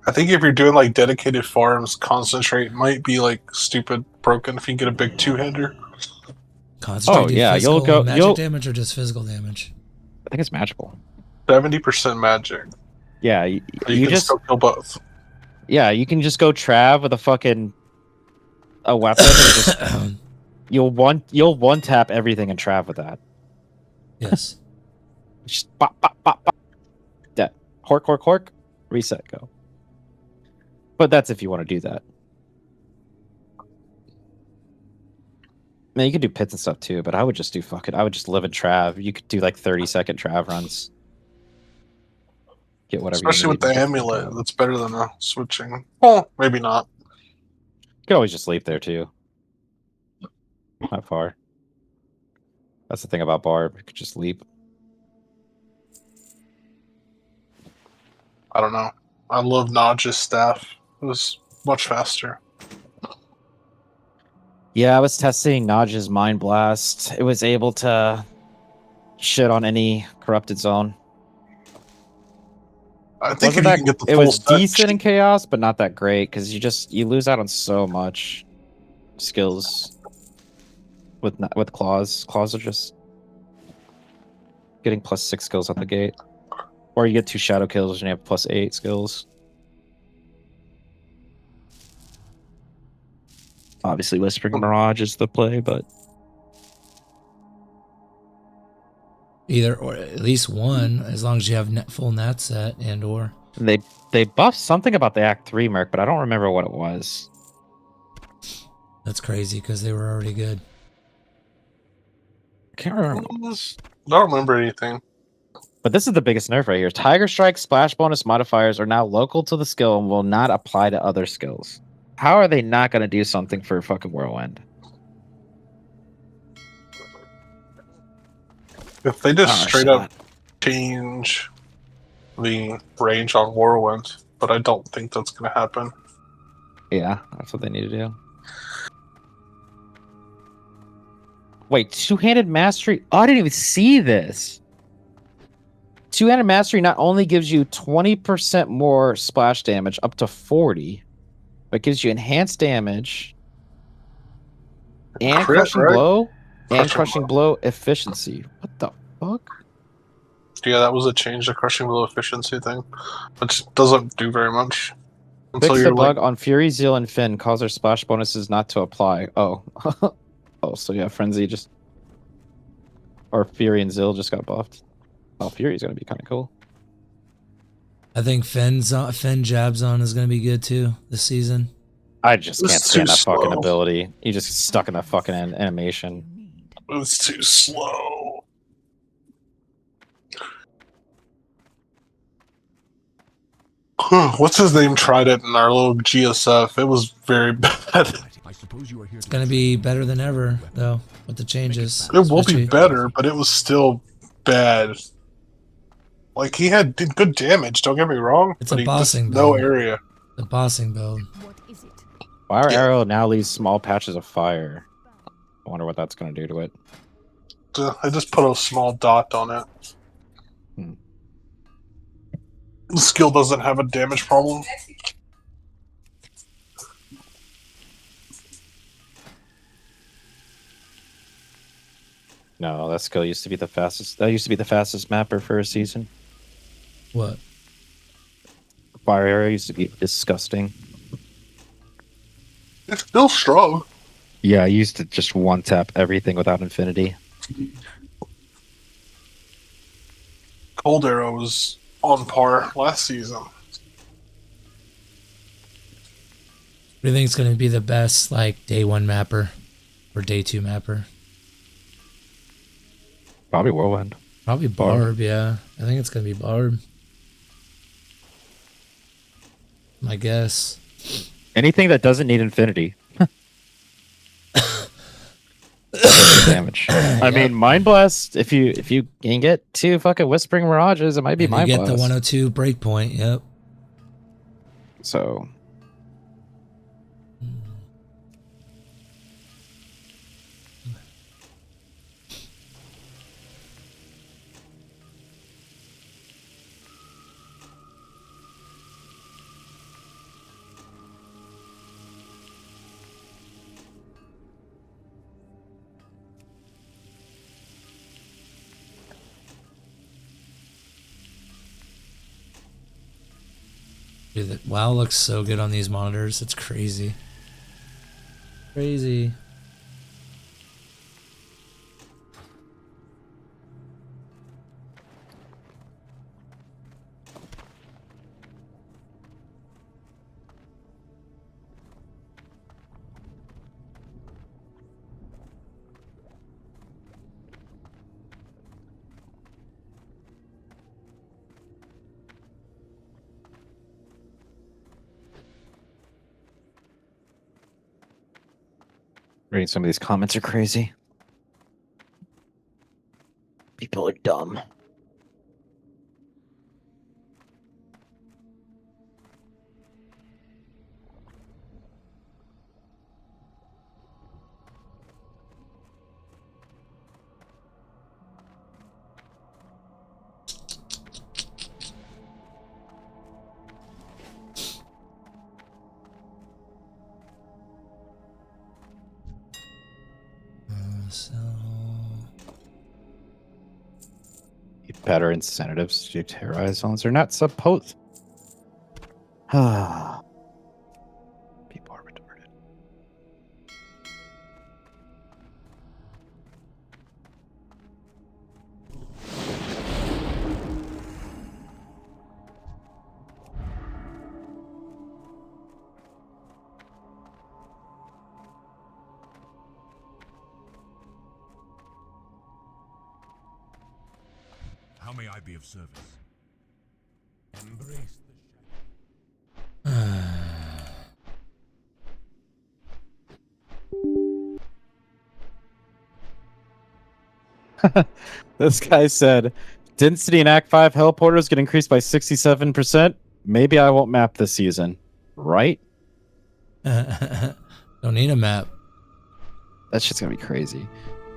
I think if you're doing like dedicated farms, Concentrate might be like stupid broken if you get a big two-hander. Concentrate you'll go magic damage or just physical damage? I think it's magical. 70% magic. Yeah, you can just still kill both. Yeah, you can just go Trav with a fucking weapon. And just, you'll one tap everything and Trav with that. Yes. Just bop bop bop bop. That hork hork hork. Reset, go. But that's if you want to do that. I mean, you could do pits and stuff too, but I would just do I would just live in Trav. You could do like 30-second Trav runs. Get whatever Especially you with need. the amulet, that's better than switching. Well, maybe not. You could always just sleep there too. Not far. That's the thing about Barb. You could just leap. I don't know. I love Naj's staff. It was much faster. Yeah, I was testing Naj's Mind Blast. It was able to shit on any corrupted zone. I think if you can get the it full was set, decent in chaos, but not that great because you lose out on so much skills with claws. Claws are just getting +6 skills at the gate, or you get 2 shadow kills and you have +8 skills. Obviously, Whispering Mirage is the play, but Either or at least one, as long as you have full nat set and or. They buffed something about the Act 3 Merc, but I don't remember what it was. That's crazy because they were already good. I can't remember. I don't remember anything. But this is the biggest nerf right here. Tiger Strike splash bonus modifiers are now local to the skill and will not apply to other skills. How are they not going to do something for fucking Whirlwind? If they just straight up change the range on Whirlwind, but I don't think that's going to happen. Yeah, that's what they need to do. Wait, two-handed mastery? Oh, I didn't even see this. Two-handed mastery not only gives you 20% more splash damage, up to 40, but gives you enhanced damage and crushing blow and crushing blow efficiency. What the fuck? Yeah, that was a change, the crushing blow efficiency thing, which doesn't do very much. Fix the bug on Fury, Zeal, and Finn. Cause their splash bonuses not to apply. Oh. Oh, so yeah, Frenzy just... Or Fury and Zeal just got buffed. Oh, Fury's gonna be kind of cool. I think Finn jabs on is gonna be good too this season. I just can't stand that fucking ability. He just stuck in that fucking animation. It's too slow. What's his name tried it in our little GSF. It was very bad. It's gonna be better than ever though with the changes. It will be better, but it was still bad. Like he had did good damage. Don't get me wrong. It's but a bossing no build. area. The bossing build. Fire arrow now leaves small patches of fire. I wonder what that's gonna do to it. I just put a small dot on it. The skill doesn't have a damage problem. No, that skill used to be the fastest. That used to be the fastest mapper for a season. What? Fire arrow used to be disgusting. It's still strong. Yeah, I used to just one tap everything without infinity. Cold arrow was on par last season. What do you think is gonna be the best like day 1 mapper or day 2 mapper? Probably Whirlwind. Probably Barb, yeah. I think it's gonna be Barb. My guess. Anything that doesn't need infinity. Damage. I mean, Mind Blast. If you can get 2 fucking Whispering Mirages, it might be Mind Blast. Blast. Get the 102 breakpoint. Yep. So. Dude, that WoW looks so good on these monitors. It's crazy. Crazy. Reading some of these comments are crazy. People are dumb. So Better incentives to terrorize zones. They're not supposed. Ah. People are retarded. How may I be of service? Embrace This guy said, density in Act 5 heliporters get increased by 67%. Maybe I won't map this season. Right? Don't need a map. That shit's gonna be crazy.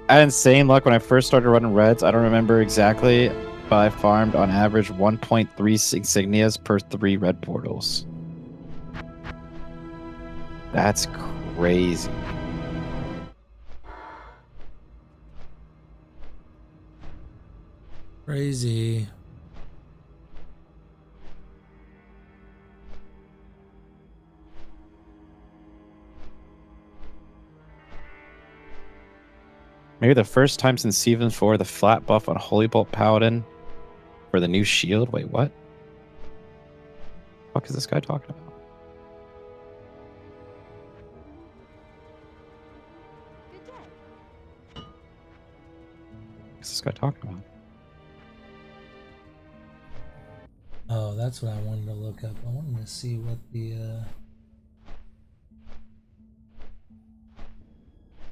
I had insane luck when I first started running reds. I don't remember exactly, but I farmed on average 1.3 insignias per 3 red portals. That's crazy. Crazy. Maybe the first time since Season 4, the flat buff on Holy Bolt Paladin for the new shield. Wait, what? What is this guy talking about? What's this guy talking about? oh, that's what I wanted to look up. I wanted to see what the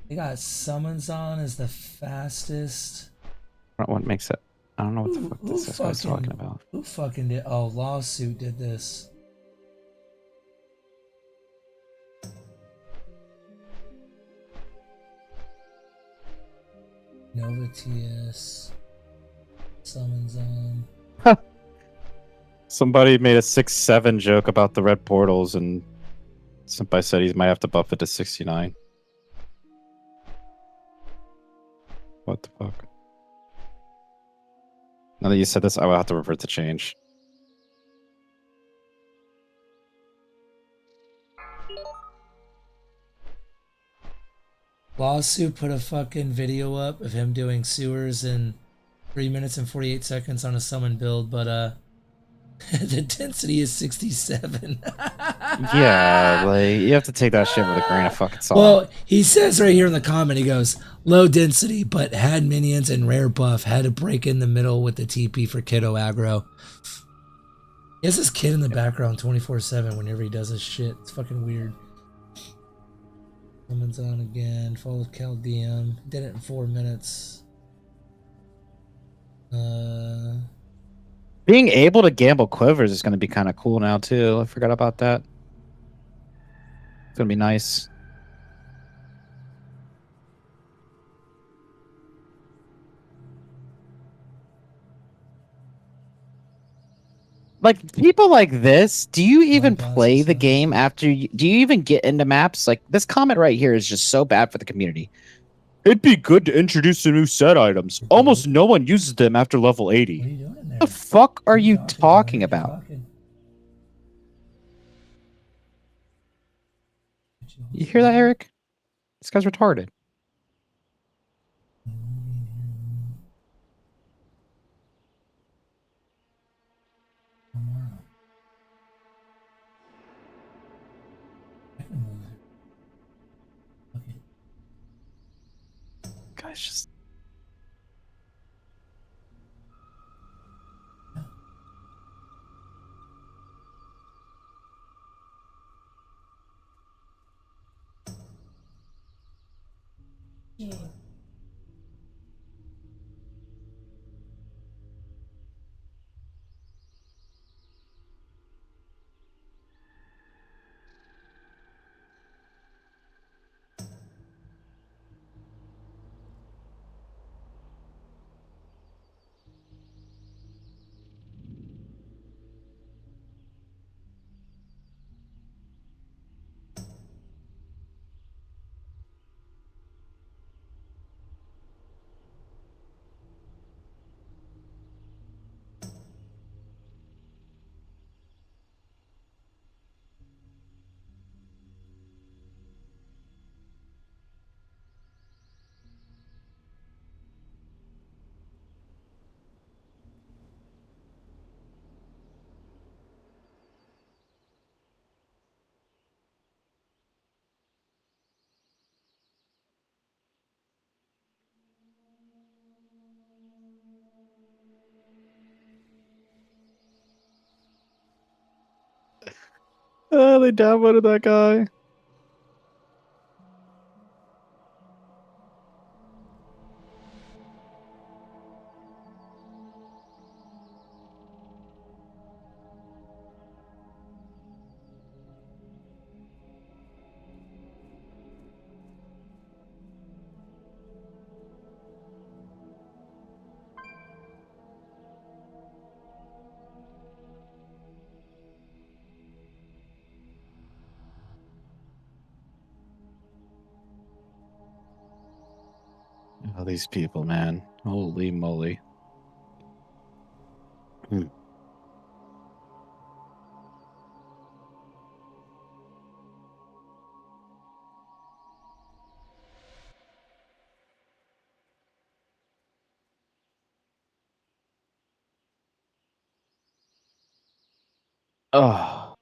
they got summons on as the fastest. What makes it? I don't know what the fuck this guy's talking about. Who fucking did? Oh, Lawsuit did this. Nova TS summons on. Somebody made a 6-7 joke about the red portals, and Senpai said he might have to buff it to 69. What the fuck? Now that you said this, I will have to revert to change. Lawsuit put a fucking video up of him doing sewers in 3 minutes and 48 seconds on a summon build, but the density is 67. Yeah, like you have to take that shit with a grain of fucking salt. Well, he says right here in the comment, he goes, low density, but had minions and rare buff, had to break in the middle with the TP for kiddo aggro. He has this kid in the background 24/7 whenever he does his shit. It's fucking weird. Summons on again, follows Chaldeum. Did it in 4 minutes. Being able to gamble quivers is going to be kind of cool now too. I forgot about that. It's going to be nice. Like people like this, do you even play the game after you, do you even get into maps? Like this comment right here is just so bad for the community. It'd be good to introduce some new set items. Almost no one uses them after level 80. What are you doing in there? What the fuck are you talking about? You hear that, Eric? This guy's retarded. Guy's just... Yeah. Oh, they downvoted that guy. Oh, these people, man. Holy moly. Hmm. Oh.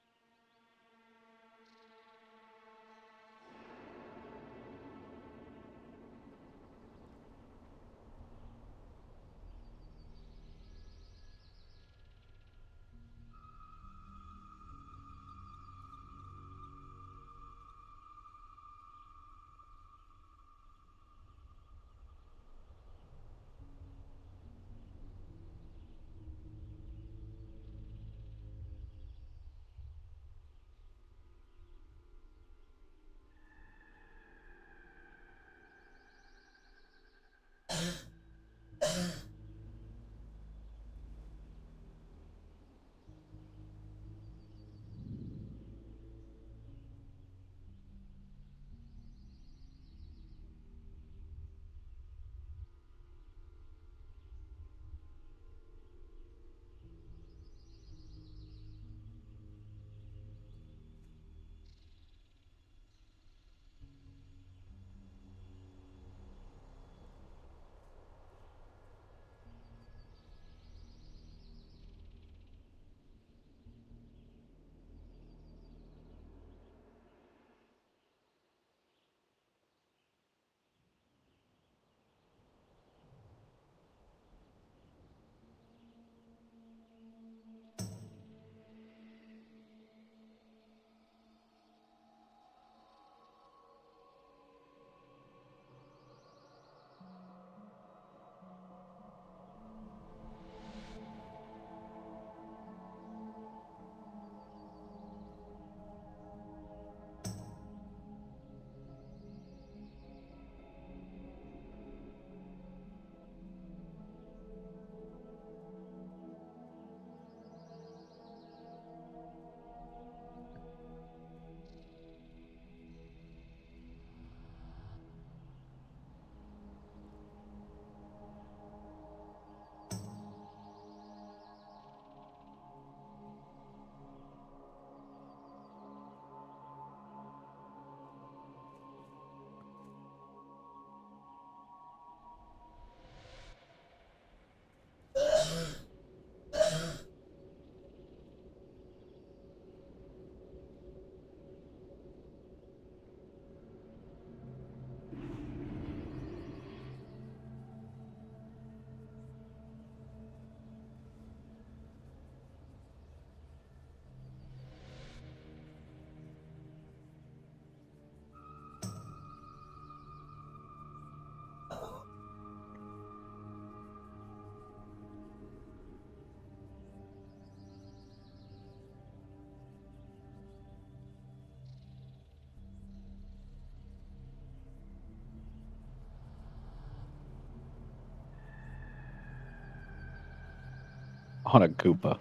On a Koopa.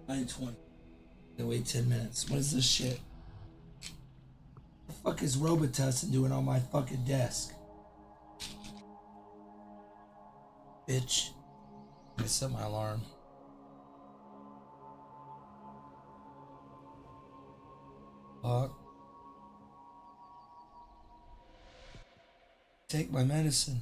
$9.20. They wait 10 minutes. What is this shit? The fuck is Robitussin doing on my fucking desk? Bitch. I set my alarm. Fuck. Take my medicine.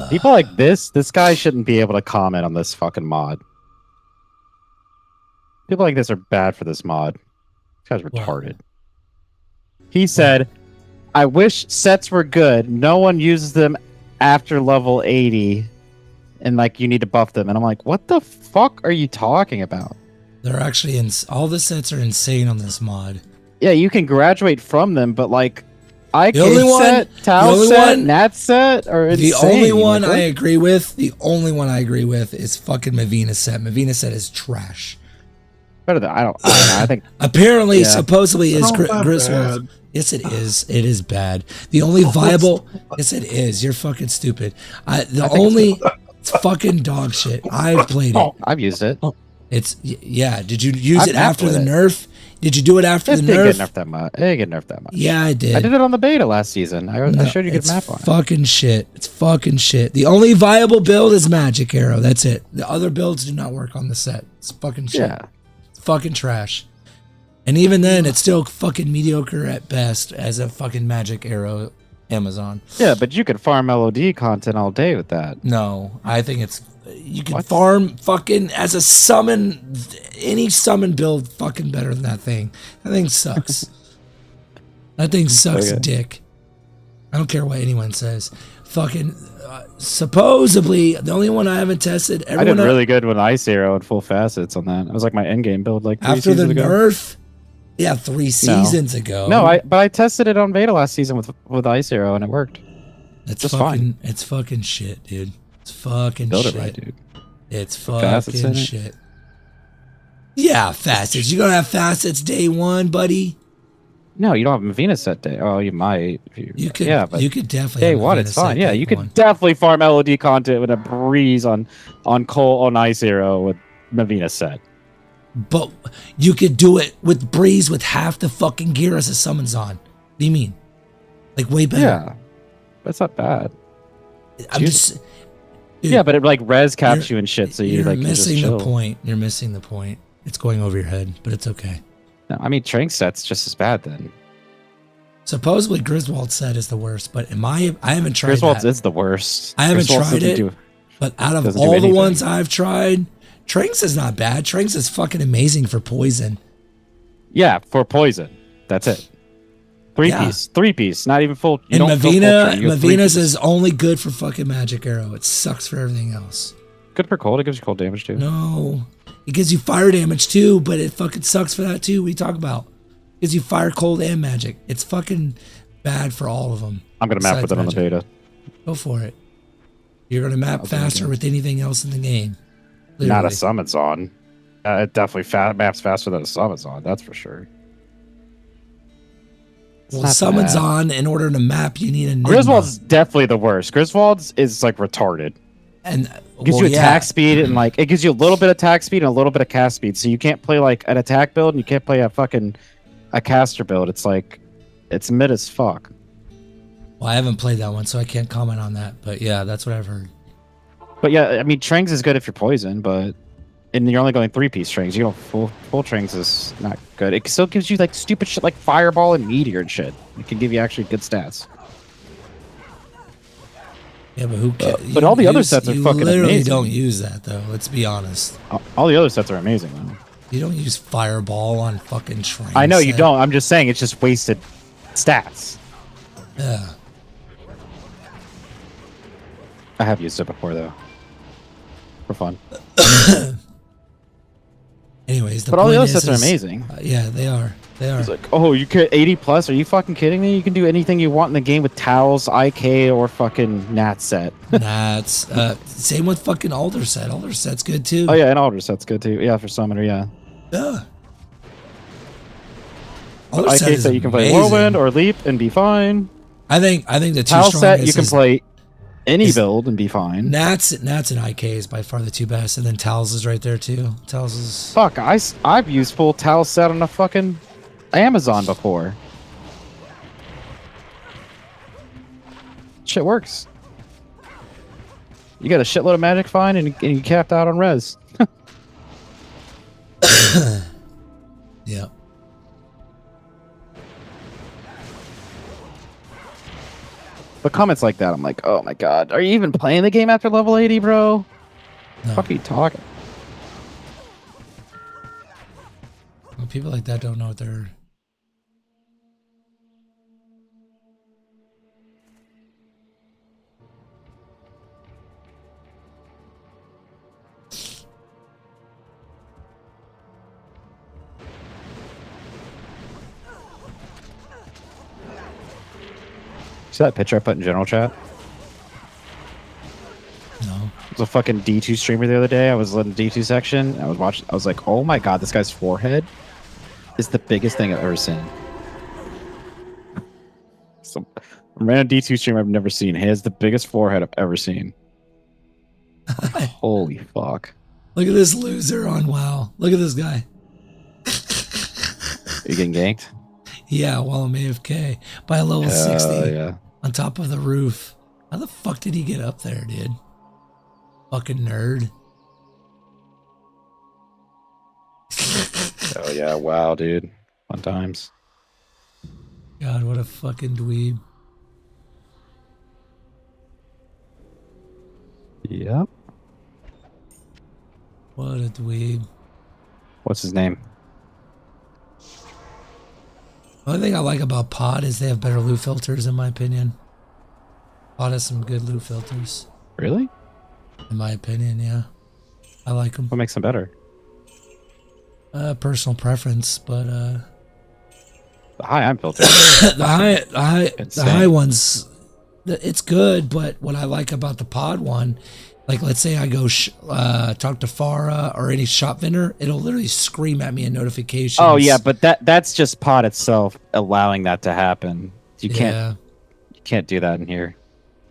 People like this guy shouldn't be able to comment on this fucking mod. People like this are bad for this mod. This guy's retarded. He said, I wish sets were good. No one uses them after level 80. And like you need to buff them. And I'm like, what the fuck are you talking about? They're actually all the sets are insane on this mod. Yeah, you can graduate from them, but like IK set, Tau set, Nat set, or the only one I agree with, is fucking Mavina set. Mavina set is trash. Better than I think. Apparently, supposedly is Griswold. Yes, it is. It is bad. The only viable. Yes, it is. You're fucking stupid. It's fucking dog shit. I've played it. I've used it. Yeah. Did you use it after the nerf? Did you do it after the nerf? It didn't get nerfed that much. It didn't get nerfed that much. Yeah, I did. I did it on the beta last season. I showed you good map on it. Fucking shit. It's fucking shit. The only viable build is Magic Arrow. That's it. The other builds do not work on the set. It's fucking shit. Yeah. It's fucking trash. And even then, it's still fucking mediocre at best as a fucking Magic Arrow Amazon. Yeah, but you could farm LOD content all day with that. No, I think it's... You can farm fucking as a summon, any summon build fucking better than that thing. That thing sucks. That thing sucks dick. I don't care what anyone says. Fucking, supposedly, the only one I haven't tested. I did really good with Ice Arrow and full facets on that. It was like my endgame build like 3 after seasons the ago. nerf. Yeah, 3 seasons ago. No, but I tested it on beta last season with Ice Arrow and it worked. It's just fine. It's fucking shit, dude. It's fucking Build shit. It right, dude. It's fucking shit. Yeah, facets. You gonna have facets day one, buddy? No, you don't have Mavina set day. Oh, you might. You could. Yeah, but you could definitely. Day have one, Mavina it's fine. set Yeah, day you one. could definitely farm LOD content with a breeze on Cole on Ice Arrow with Mavina set. But you could do it with breeze with half the fucking gear as a summons on. What do you mean? Like way better. Yeah, that's not bad. I'm just. Dude, yeah, but it like res caps you and shit, so you you're like missing just the point. You're missing the point. It's going over your head, but it's okay. No, I mean Trank set's just as bad then. Supposedly Griswold set is the worst, but I haven't tried. Griswold's that. is the worst. I haven't Griswold's tried it. But out of all the ones I've tried, Tranks is not bad. Tranks is fucking amazing for poison. Yeah, for poison. That's it. Three piece, not even full. And Mavina's is only good for fucking Magic Arrow. It sucks for everything else. Good for cold. It gives you cold damage too. No, it gives you fire damage too, but it fucking sucks for that too. What are you talking about? It gives you fire, cold, and magic. It's fucking bad for all of them. I'm gonna map with it on the beta. Go for it. You're gonna map faster with anything else in the game. Not Literally. a summon's on. It definitely maps faster than a summon's on. That's for sure. Well, summon's bad. on. In order to map, you need a Enigma. Griswold's definitely the worst. Griswold's is like retarded. And It gives you attack speed and like it gives you a little bit of attack speed and a little bit of cast speed. So you can't play like an attack build and you can't play a caster build. It's like it's mid as fuck. Well, I haven't played that one, so I can't comment on that. But yeah, that's what I've heard. But yeah, I mean Trings is good if you're poison, but and you're only going 3-piece Trings. You know, full Trings is not good. It still gives you like stupid shit like Fireball and Meteor and shit. It can give you actually good stats. Yeah, but who cares? But all the other sets are fucking You literally amazing. don't use that though. Let's be honest. All the other sets are amazing though. You don't use Fireball on fucking Train. I know you set. don't. I'm just saying it's just wasted stats. Yeah. I have used it before though. For fun. Anyways, but all the other sets are amazing. Yeah, they are. They are. It's like, oh, you get 80 plus? Are you fucking kidding me? You can do anything you want in the game with Towels, IK, or fucking Nat set. Nats. Same with fucking Alder set. Alder set's good too. Oh yeah, and Alder set's good too. Yeah, for Summoner, yeah. Yeah. But Alder set IK is set you can play amazing. Whirlwind or Leap and be fine. I think the two Towel set you strongest can is- play any is- build and be fine. Nats and IK is by far the two best, and then Towels is right there too. Towels is Fuck, I've used full Towel set on a fucking Amazon before. Shit works. You got a shitload of magic fine and you capped out on res. yeah. But comments like that, I'm like, oh my god, are you even playing the game after level 80, bro? No. Fuck are you talking? Well, people like that don't know what they're. See that picture I put in general chat? No. It was a fucking D2 streamer the other day. I was in the D2 section. I was watching. I was like, oh my god, this guy's forehead is the biggest thing I've ever seen. Some random D2 streamer I've never seen. He has the biggest forehead I've ever seen. Like, holy fuck. Look at this loser on WoW. Look at this guy. Are you getting ganked? Yeah, while I'm AFK by a level 60 yeah. on top of the roof. How the fuck did he get up there, dude? Fucking nerd. Oh yeah, wow, dude. Fun times. God, what a fucking dweeb. Yep. What a dweeb. What's his name? The only thing I like about Pod is they have better loot filters, in my opinion. Pod has some good loot filters. Really? In my opinion, yeah. I like them. What makes them better? Personal preference, but The high I'm filter. the high ones, it's good. But what I like about the Pod one, like let's say I go talk to Farah or any shop vendor, it'll literally scream at me in notifications. Oh yeah, but that's just Pod itself allowing that to happen. You can't do that in here.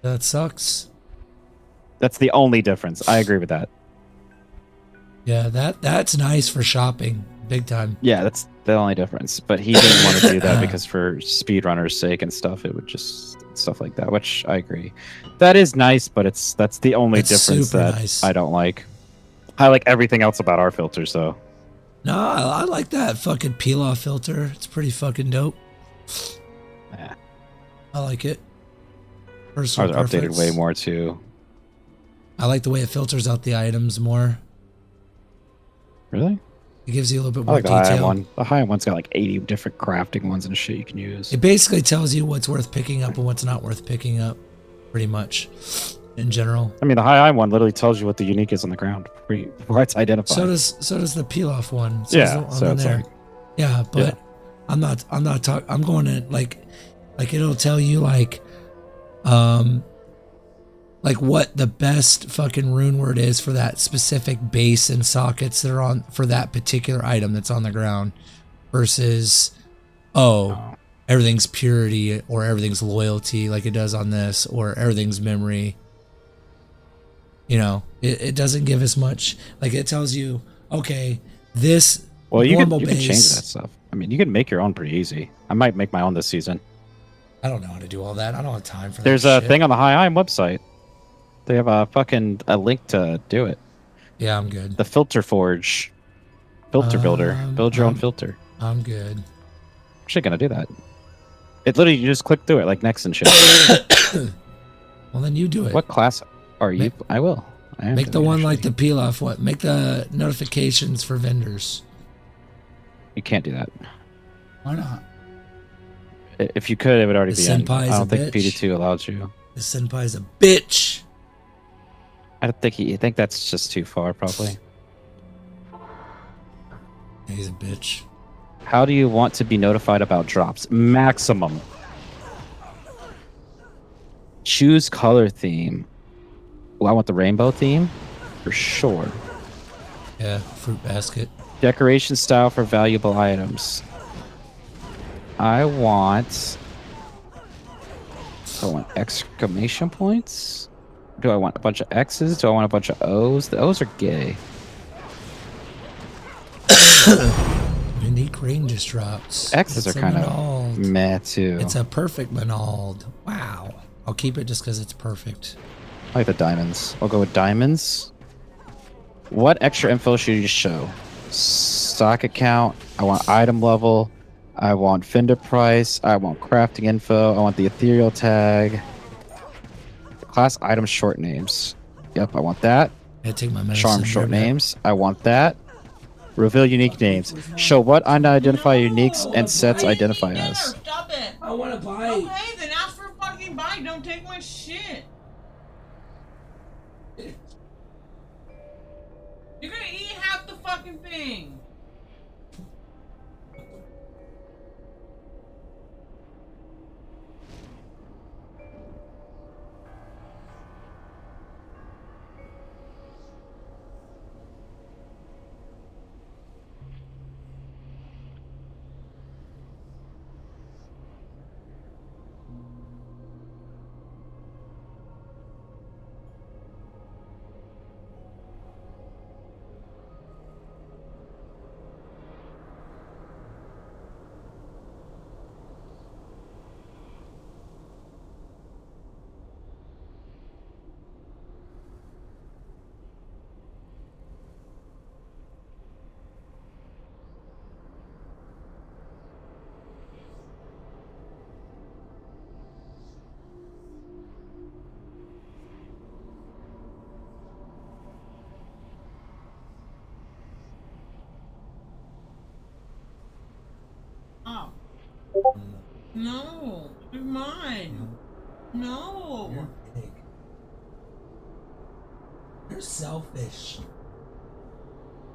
That sucks. That's the only difference. I agree with that. Yeah, that's nice for shopping, big time. Yeah, that's the only difference. But he didn't want to do that because for speedrunners' sake and stuff, it would just stuff like that, which I agree. That is nice, but that's the only difference that nice. I don't like. I like everything else about our filters, though. No, I like that fucking peel off filter. It's pretty fucking dope. Yeah. I like it. Ours are updated way more too. I like the way it filters out the items more. Really? It gives you a little bit I more like the high detail. one. The high one's got like 80 different crafting ones and shit you can use. It basically tells you what's worth picking up and what's not worth picking up, pretty much, in general. I mean, the high one literally tells you what the unique is on the ground before it's identified. So does the peel off one. It says Yeah, on so it's there. like- Yeah, but Yeah. I'm not talking. I'm going to like it'll tell you like like what the best fucking rune word is for that specific base and sockets that are on for that particular item that's on the ground versus everything's purity or everything's loyalty like it does on this, or everything's memory. You know, it doesn't give as much. Like it tells you, okay, this normal you base. can change that stuff. I mean, you can make your own pretty easy. I might make my own this season. I don't know how to do all that. I don't have time for that. There's a thing on the High Im website. They have a link to do it. Yeah, I'm good. The Filter Forge. Filter Builder. Build your own filter. I'm good. Actually gonna do that. It literally, you just click through it like next and shit. Well, then you do it. What class are you? I will. I am Make the doing one it, like the Pilaf. What? Make the notifications for vendors. You can't do that. Why not? If you could, it would already The be in. senpai's I a don't think bitch. PD2 allows you. The senpai's a bitch. I don't think I think that's just too far, probably. He's a bitch. How do you want to be notified about drops? Maximum. Choose color theme. Well, I want the rainbow theme for sure. Yeah, fruit basket. Decoration style for valuable items. I want exclamation points? Do I want a bunch of X's? Do I want a bunch of O's? The O's are gay. Unique rain just drops. X's It's are a kind Manald. of meh too. It's a perfect Manald. Wow. I'll keep it just because it's perfect. I like the diamonds. I'll go with diamonds. What extra info should you show? Stock account. I want item level. I want vendor price. I want crafting info. I want the ethereal tag. Class item short names. Yep, I want that. I take my medicine. Charm short names. I want that. Reveal unique names. Show what unidentified uniques and sets identify as. Stop it. I want to buy. Okay, then ask for a fucking bite. Don't take my shit. You're gonna eat half the fucking thing. Oh. No, they're mine. No. You're big. You're selfish.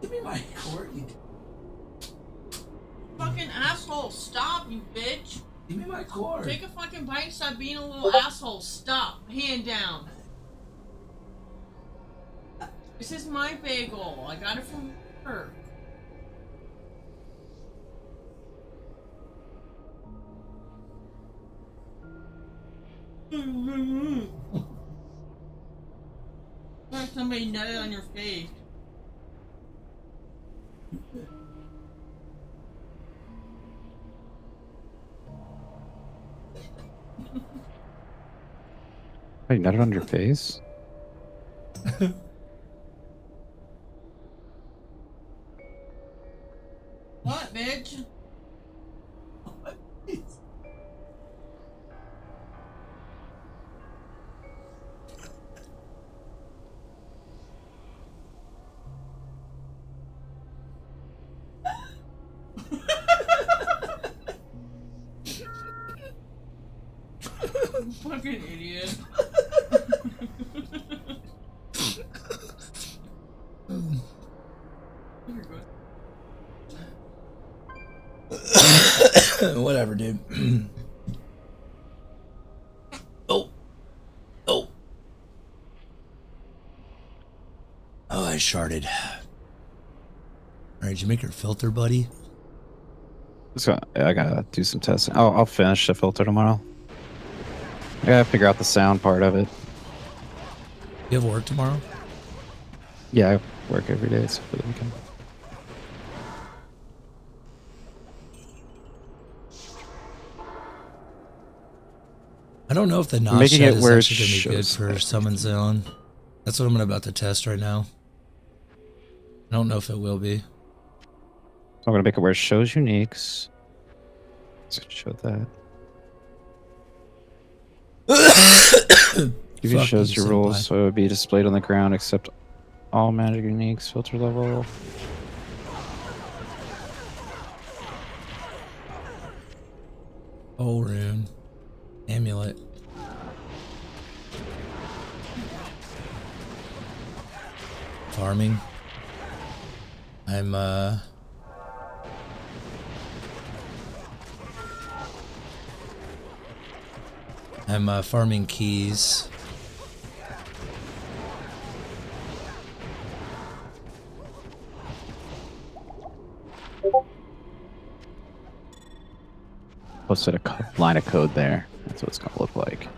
Give me my cord, you Fucking asshole. Stop, you bitch. Give me my cord. Take a fucking bite and stop being a little asshole. Stop. Hand down. This is my bagel. I got it from her. Like somebody nutted on your face. Wait, nutted on your face? What, bitch? Fucking idiot. Whatever, dude. Oh. Oh. sharded. Alright, did you make your filter, buddy? So I gotta do some testing. I'll finish the filter tomorrow. I gotta figure out the sound part of it. You have work tomorrow? Yeah, I work every day except for the weekend. I don't know if the Making notch it is where it actually going to be good shows for Summon Zone. That's what I'm about to test right now. I don't know if it will be. So I'm gonna make it where it shows uniques. So show that. Give you Fuck shows you, your rules, senpai. so it would be displayed on the ground except all magic uniques, filter level. Oh, rune. Amulet. Farming. I'm farming keys. Posted a line of code there. That's what it's gonna look like.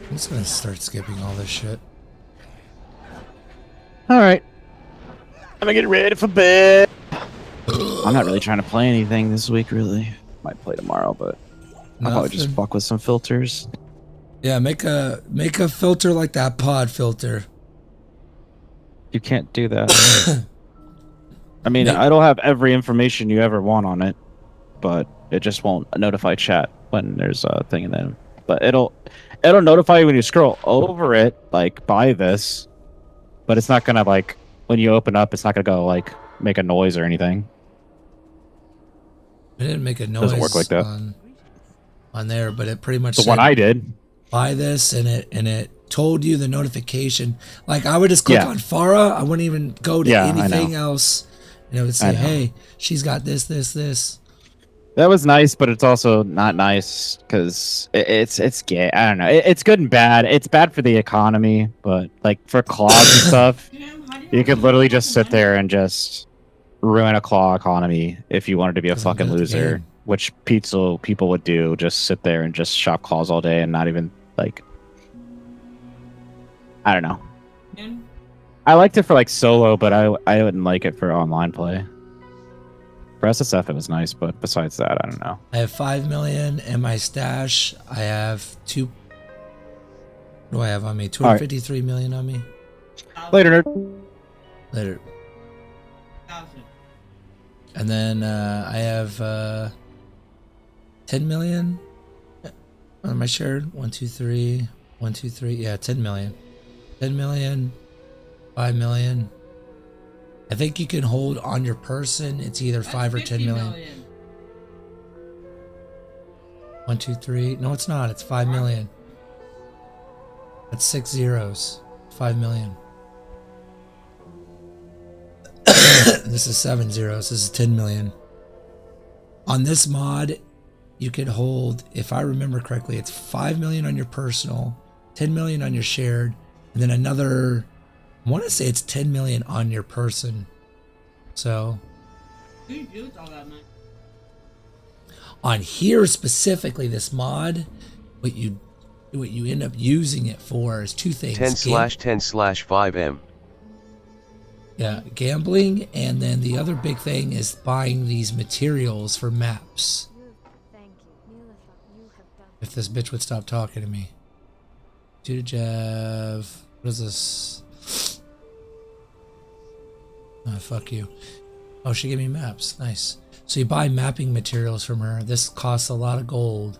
I'm just gonna start skipping all this shit. All right, I'm gonna get ready for bed. I'm not really trying to play anything this week, really. Might play tomorrow, but I'll probably just Nothing. fuck with some filters. Yeah, make a filter like that pod filter. You can't do that. I mean, I don't have every information you ever want on it, but it just won't notify chat when there's a thing in them. But it'll notify you when you scroll over it, like buy this, but it's not gonna like when you open up, it's not gonna go like make a noise or anything. It didn't make a noise. Doesn't work like that. On there, but it pretty much The said, one I did. Buy this, and it told you the notification. Like I would just click on Farah. I wouldn't even go to anything else, and it would say, "Hey, she's got this, this, this." That was nice, but it's also not nice because it's gay. I don't know. It's good and bad. It's bad for the economy, but like for claws and stuff, you could literally just sit there and just ruin a claw economy if you wanted to be a fucking loser, which people would do. Just sit there and just shop claws all day and not even like. I don't know. I liked it for like solo, but I wouldn't like it for online play. For SSF, it was nice, but besides that, I don't know. I have 5 million in my stash. I have what do I have on me? 253 million on me. Later, nerd. Later. And then I have 10 million on my shared. 1, 2, 3. 1, 2, 3. Yeah, 10 million. 10 million. 5 million. I think you can hold on your person. It's either 5 or 10 million. 1, 2, 3. No, it's not. It's 5 million. That's 6 zeros. 5 million. This is 7 zeros. This is 10 million. On this mod, you can hold, if I remember correctly, it's 5 million on your personal, 10 million on your shared, and then another, I want to say it's 10 million on your person. So on here specifically, this mod, what you end up using it for is 2 things. 10/10/5M. Yeah, gambling, and then the other big thing is buying these materials for maps. If this bitch would stop talking to me. Judajev, what is this? Oh, fuck you. Oh, she gave me maps. Nice. So you buy mapping materials from her. This costs a lot of gold.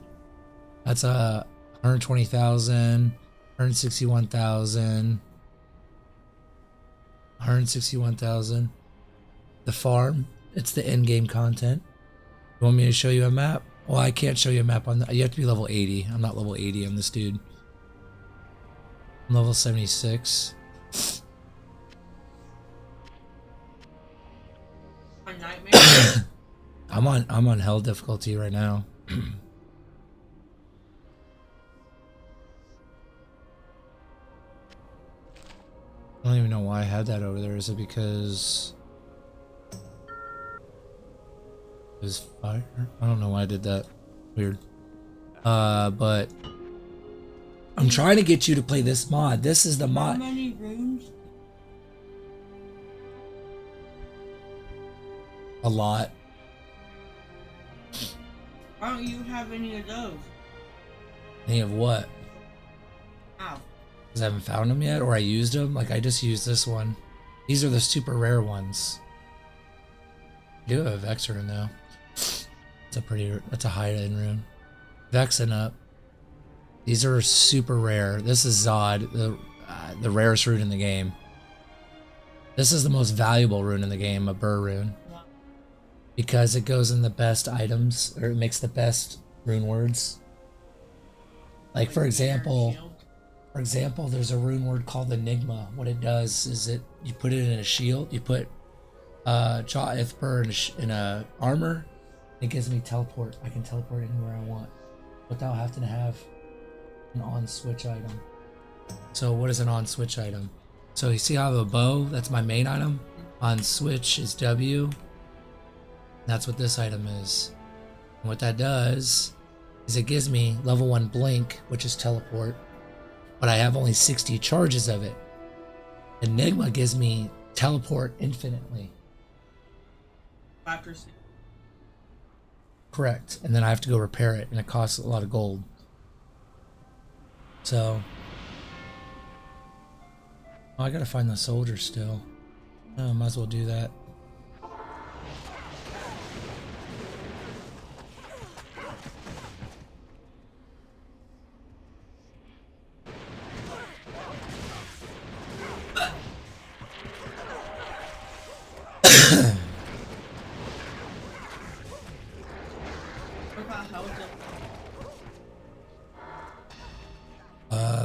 That's 120,000, 161,000, 161,000. The farm. It's the end game content. You want me to show you a map? Well, I can't show you a map on that. You have to be level 80. I'm not level 80 on this dude. I'm level 76. I'm on hell difficulty right now. I don't even know why I had that over there. Is it because it was fire? I don't know why I did that. Weird. But I'm trying to get you to play this mod. This is the mod. How many rooms? A lot. Why don't you have any of those? Any of what? Ow. Because I haven't found them yet, or I used them. Like, I just used this one. These are the super rare ones. I do have a Vex rune, though. That's a high-end rune. Vexing up. These are super rare. This is Zod, the rarest rune in the game. This is the most valuable rune in the game, a Burr rune. Because it goes in the best items, or it makes the best rune words. Like, for example, there's a rune word called Enigma. What it does is you put it in a shield, you put Jaw Ithbur in a armor, it gives me teleport. I can teleport anywhere I want without having to have an on-switch item. So what is an on-switch item? So you see how I have a bow? That's my main item. On-switch is W. That's what this item is. And what that does is it gives me level 1 blink, which is teleport, but I have only 60 charges of it. Enigma gives me teleport infinitely. 5%. Correct. And then I have to go repair it, and it costs a lot of gold. So, I gotta find the soldier still. Oh, might as well do that.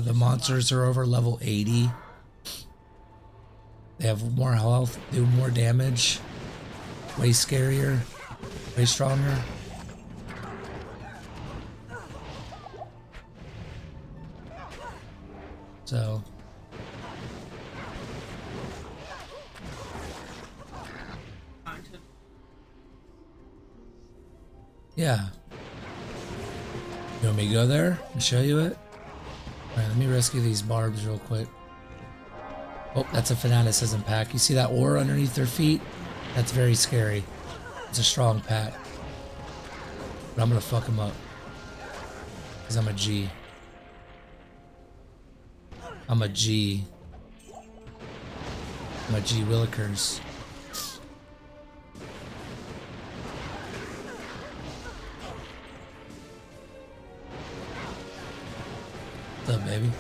The monsters are over level 80. They have more health, do more damage, way scarier, way stronger. So yeah. You want me to go there and show you it? Alright, let me rescue these barbs real quick. Oh, that's a fanaticism pack. You see that ore underneath their feet? That's very scary. It's a strong pack. But I'm gonna fuck them up. Because I'm a G. I'm a G. I'm a G Willikers. What's up, baby?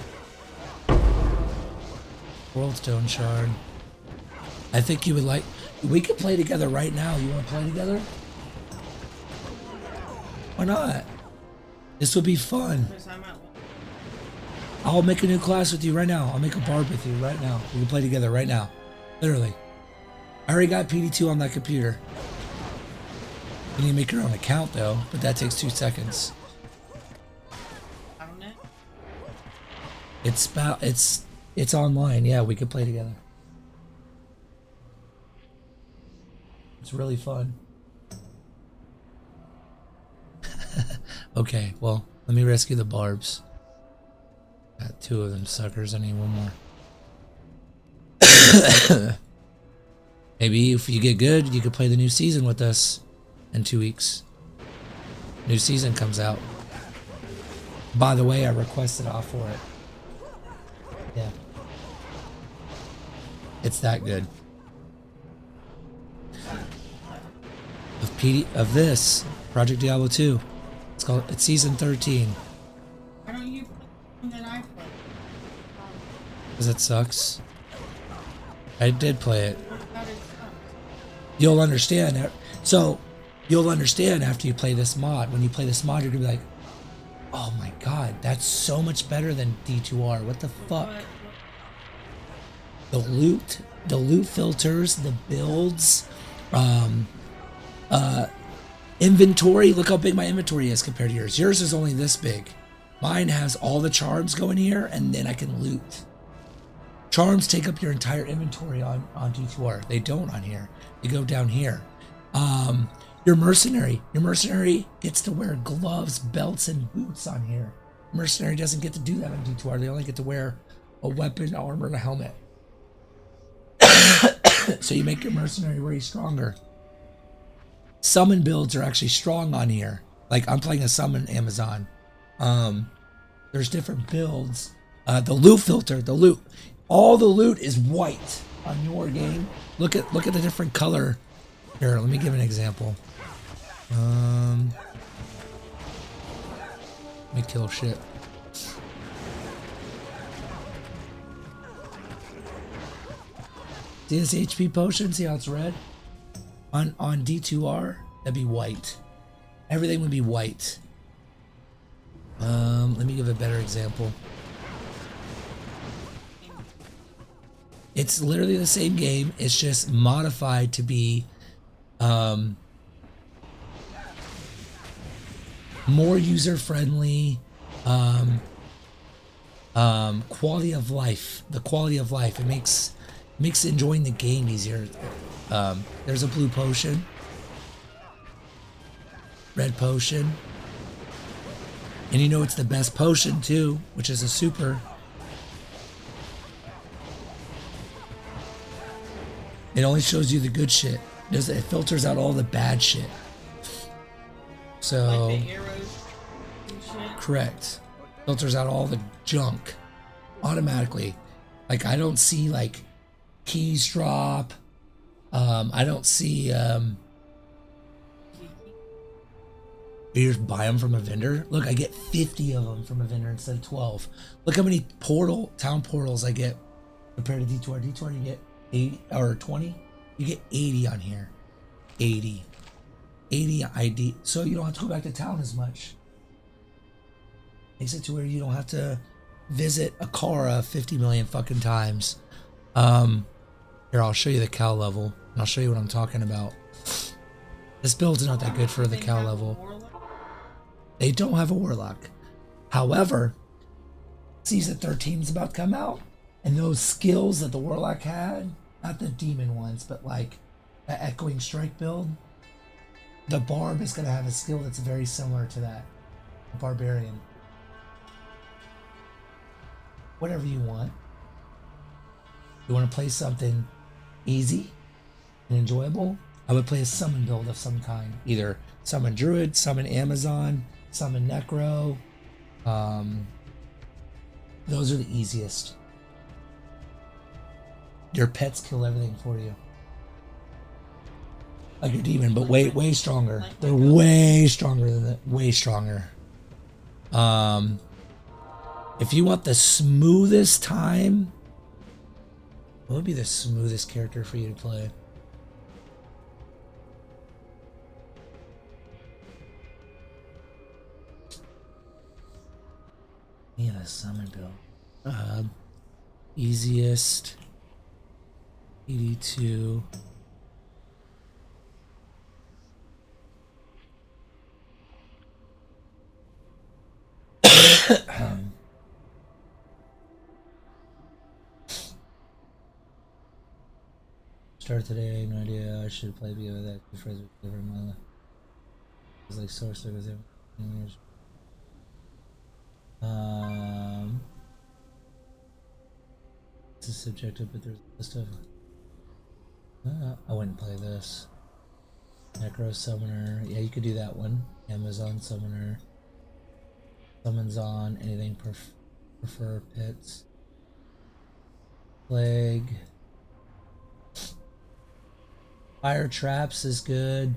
World Stone Shard. I think you would like... We could play together right now. You want to play together? Why not? This would be fun. I'll make a new class with you right now. I'll make a barb with you right now. We can play together right now. Literally. I already got PD2 on that computer. You need to make your own account though, but that takes 2 seconds. It's online. Yeah, we could play together. It's really fun. Okay, well, let me rescue the barbs. Got 2 of them suckers. I need 1 more. Maybe if you get good, you could play the new season with us in 2 weeks. New season comes out. By the way, I requested off for it. Yeah. It's that good. Of this Project Diablo 2. It's season 13. Why don't you play the one that I play? Because it sucks. I did play it. You'll understand. So, you'll understand after you play this mod. When you play this mod, you're gonna be like, oh my god, that's so much better than D2R. What the fuck? The loot filters, the builds, inventory. Look how big my inventory is compared to yours. Yours is only this big. Mine has all the charms going here, and then I can loot. Charms take up your entire inventory on D2R. They don't on here. They go down here. Your mercenary gets to wear gloves, belts, and boots on here. Mercenary doesn't get to do that on D2R. They only get to wear a weapon, armor, and a helmet. So you make your mercenary way stronger. Summon builds are actually strong on here. Like I'm playing a summon Amazon. There's different builds. The loot filter, all the loot is white on your game. Look at the different color. Here, let me give an example. Let me kill shit. See this HP potion? See how it's red? On D2R, that'd be white. Everything would be white. Let me give a better example. It's literally the same game. It's just modified to be more user-friendly, quality of life. The quality of life. It makes enjoying the game easier. There's a blue potion, red potion, and you know it's the best potion too, which is a super. It only shows you the good shit. It filters out all the bad shit. So, Like the arrows and shit? Correct. Filters out all the junk automatically. Like I don't see like keys drop. I don't see. You just buy them from a vendor. Look, I get 50 of them from a vendor instead of 12. Look how many town portals I get compared to D2R. D2R you get 80 or 20. You get 80 on here. 80 ID. So you don't have to go back to town as much. Makes it to where you don't have to visit Akara 50 million fucking times. Here, I'll show you the cow level, and I'll show you what I'm talking about. This build's not that good for the cow level. They don't have a warlock. However, season 13 is about to come out, and those skills that the warlock had, not the demon ones, but like the echoing strike build, the barb is going to have a skill that's very similar to that. The barbarian. Whatever you want. You want to play something easy and enjoyable? I would play a summon build of some kind. Either summon druid, summon Amazon, summon necro. Those are the easiest. Your pets kill everything for you. Like your demon, but way stronger. They're way stronger than that. Way stronger. If you want the smoothest time, what would be the smoothest character for you to play? Yeah, the summon build. Easiest. PD2. Start today, no idea. I should play because of that. Friends with every month. It's like sorcerer with every. This is subjective, but there's a stuff. I wouldn't play this. Necro Summoner. Yeah, you could do that one. Amazon Summoner. Summons on. Anything prefer pits. Plague. Fire Traps is good.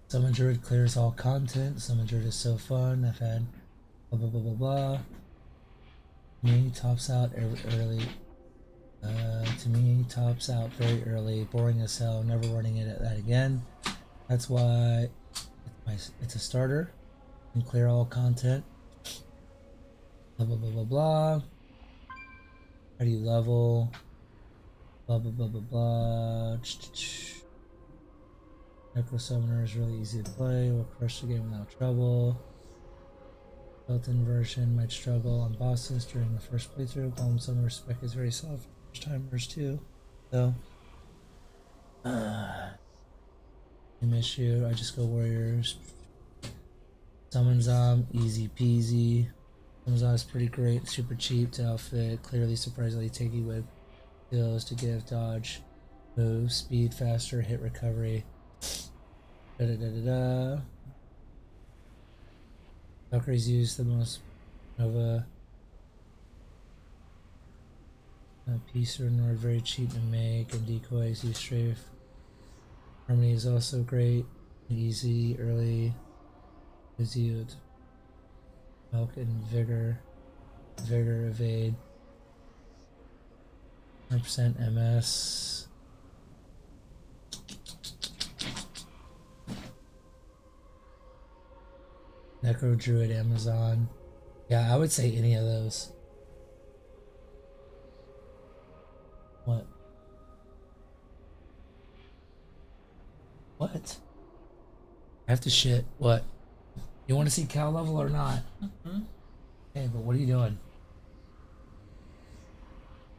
Summon Druid clears all content. Summon Druid is so fun. I've had blah blah blah blah blah. Me tops out early. To me, tops out very early. Boring as hell. Never running it at that again. That's why it's a starter. And clear all content. Blah blah blah blah blah. How do you level? Blah blah blah blah blah. Necro Summoner is really easy to play. Will crush the game without trouble. Built-in version might struggle on bosses during the first playthrough. Golem Summoner spec is very solid for first timers too. So, same issue. I just go Warriors. Summons easy peasy. Summons is pretty great, super cheap to outfit. Clearly, surprisingly tanky with skills to give dodge, move, speed, faster, hit recovery. Da da da da da. Valkyries use the most Nova. Piece or Nord very cheap to make, and decoys use strafe. Harmony is also great, easy, early. Gives you milk and vigor, evade. 100% MS. Necro Druid Amazon. Yeah, I would say any of those. What? What? I have to shit. What? You want to see cow level or not? Hey, but what are you doing?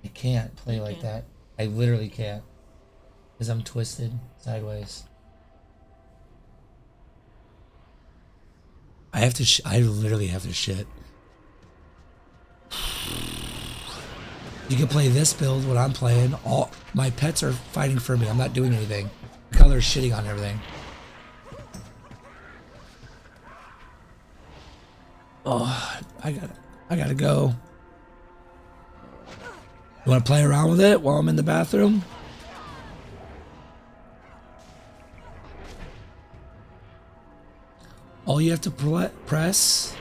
I can't play like that. I literally can't. Because I'm twisted sideways. I have to. I literally have to shit. You can play this build when I'm playing. All my pets are fighting for me. I'm not doing anything. Look how they're shitting on everything. Oh, I gotta go. You want to play around with it while I'm in the bathroom? All you have to press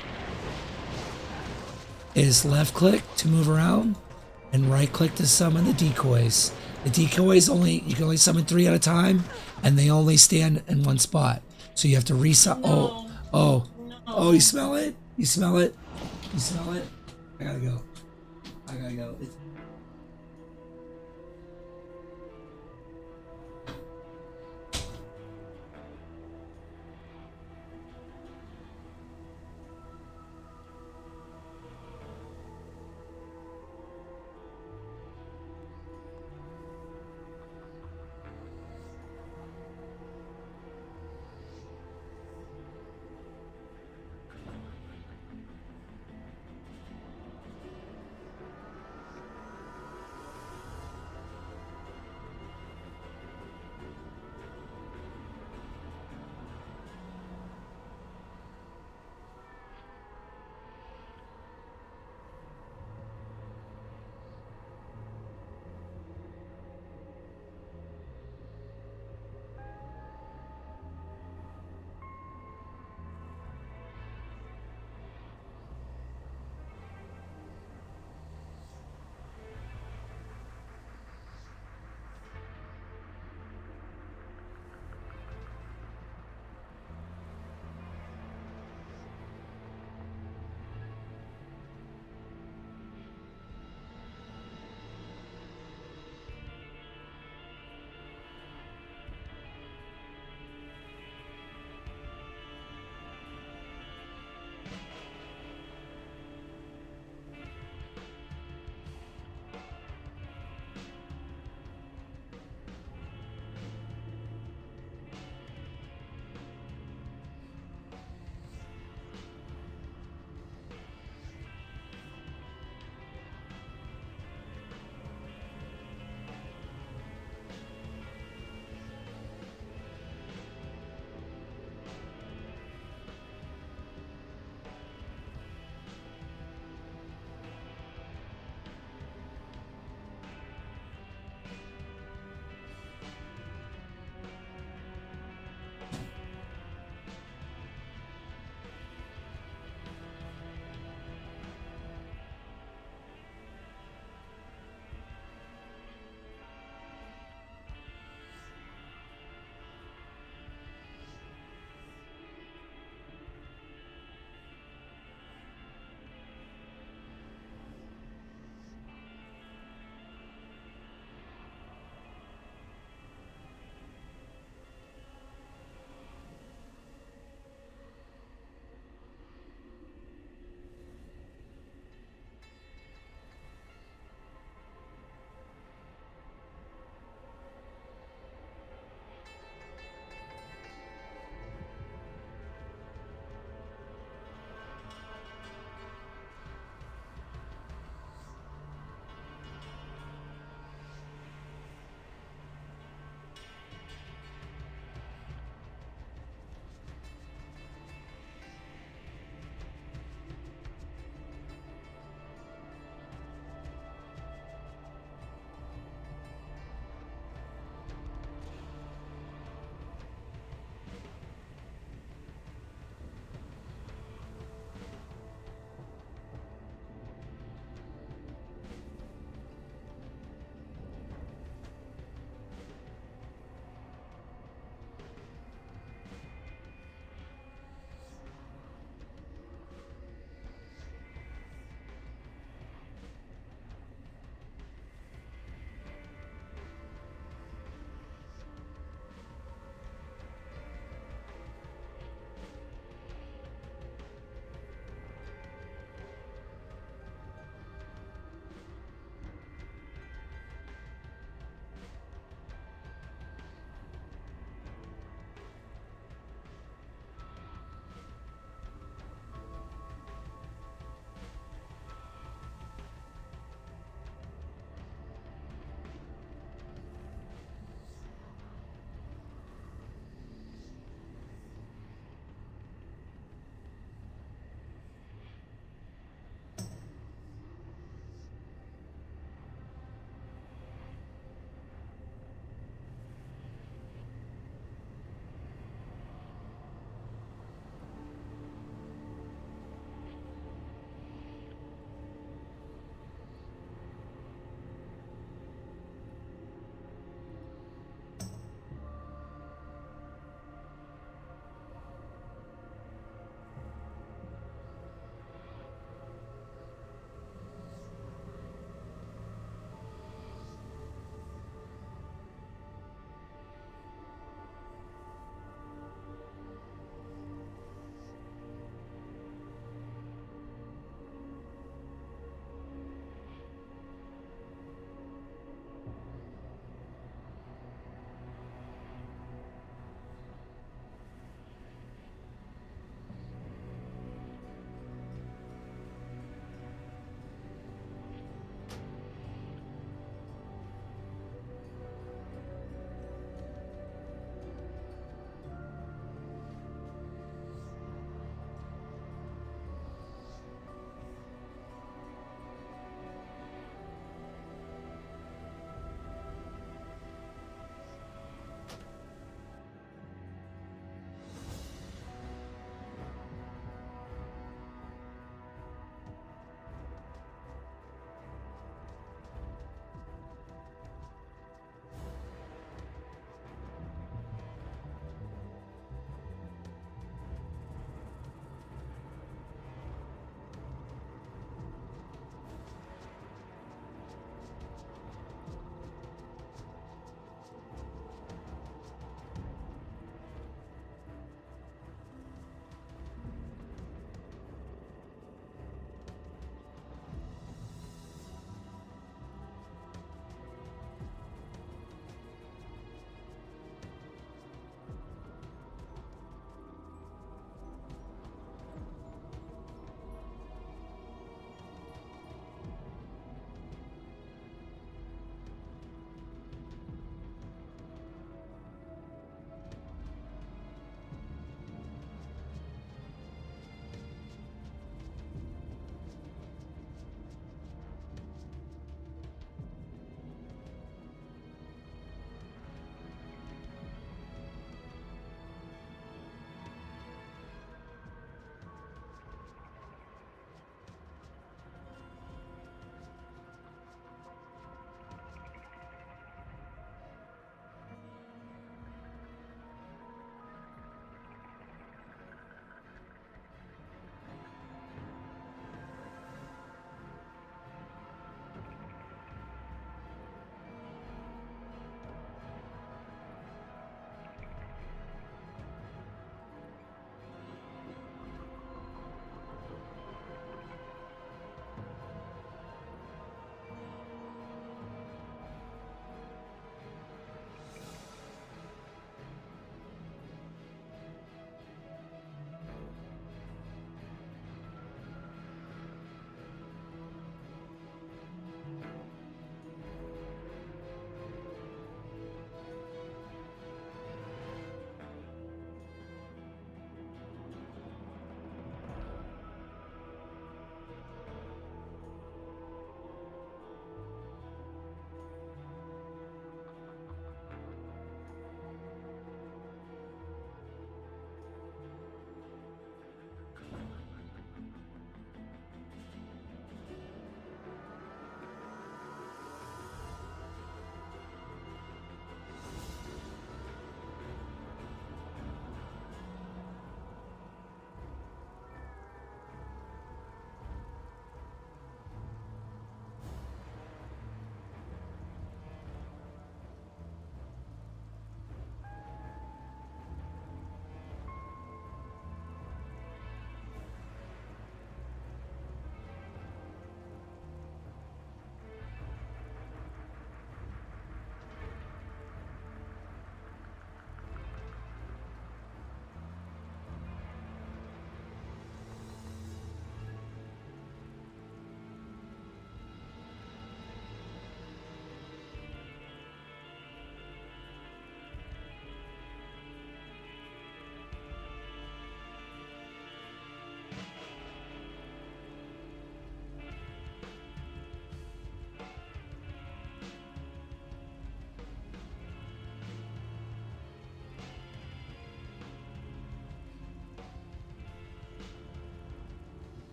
is left click to move around and right click to summon the decoys. The decoys you can only summon 3 at a time, and they only stand in one spot. So you have to reset. No. Oh, you smell it? You smell it? You smell it? I gotta go.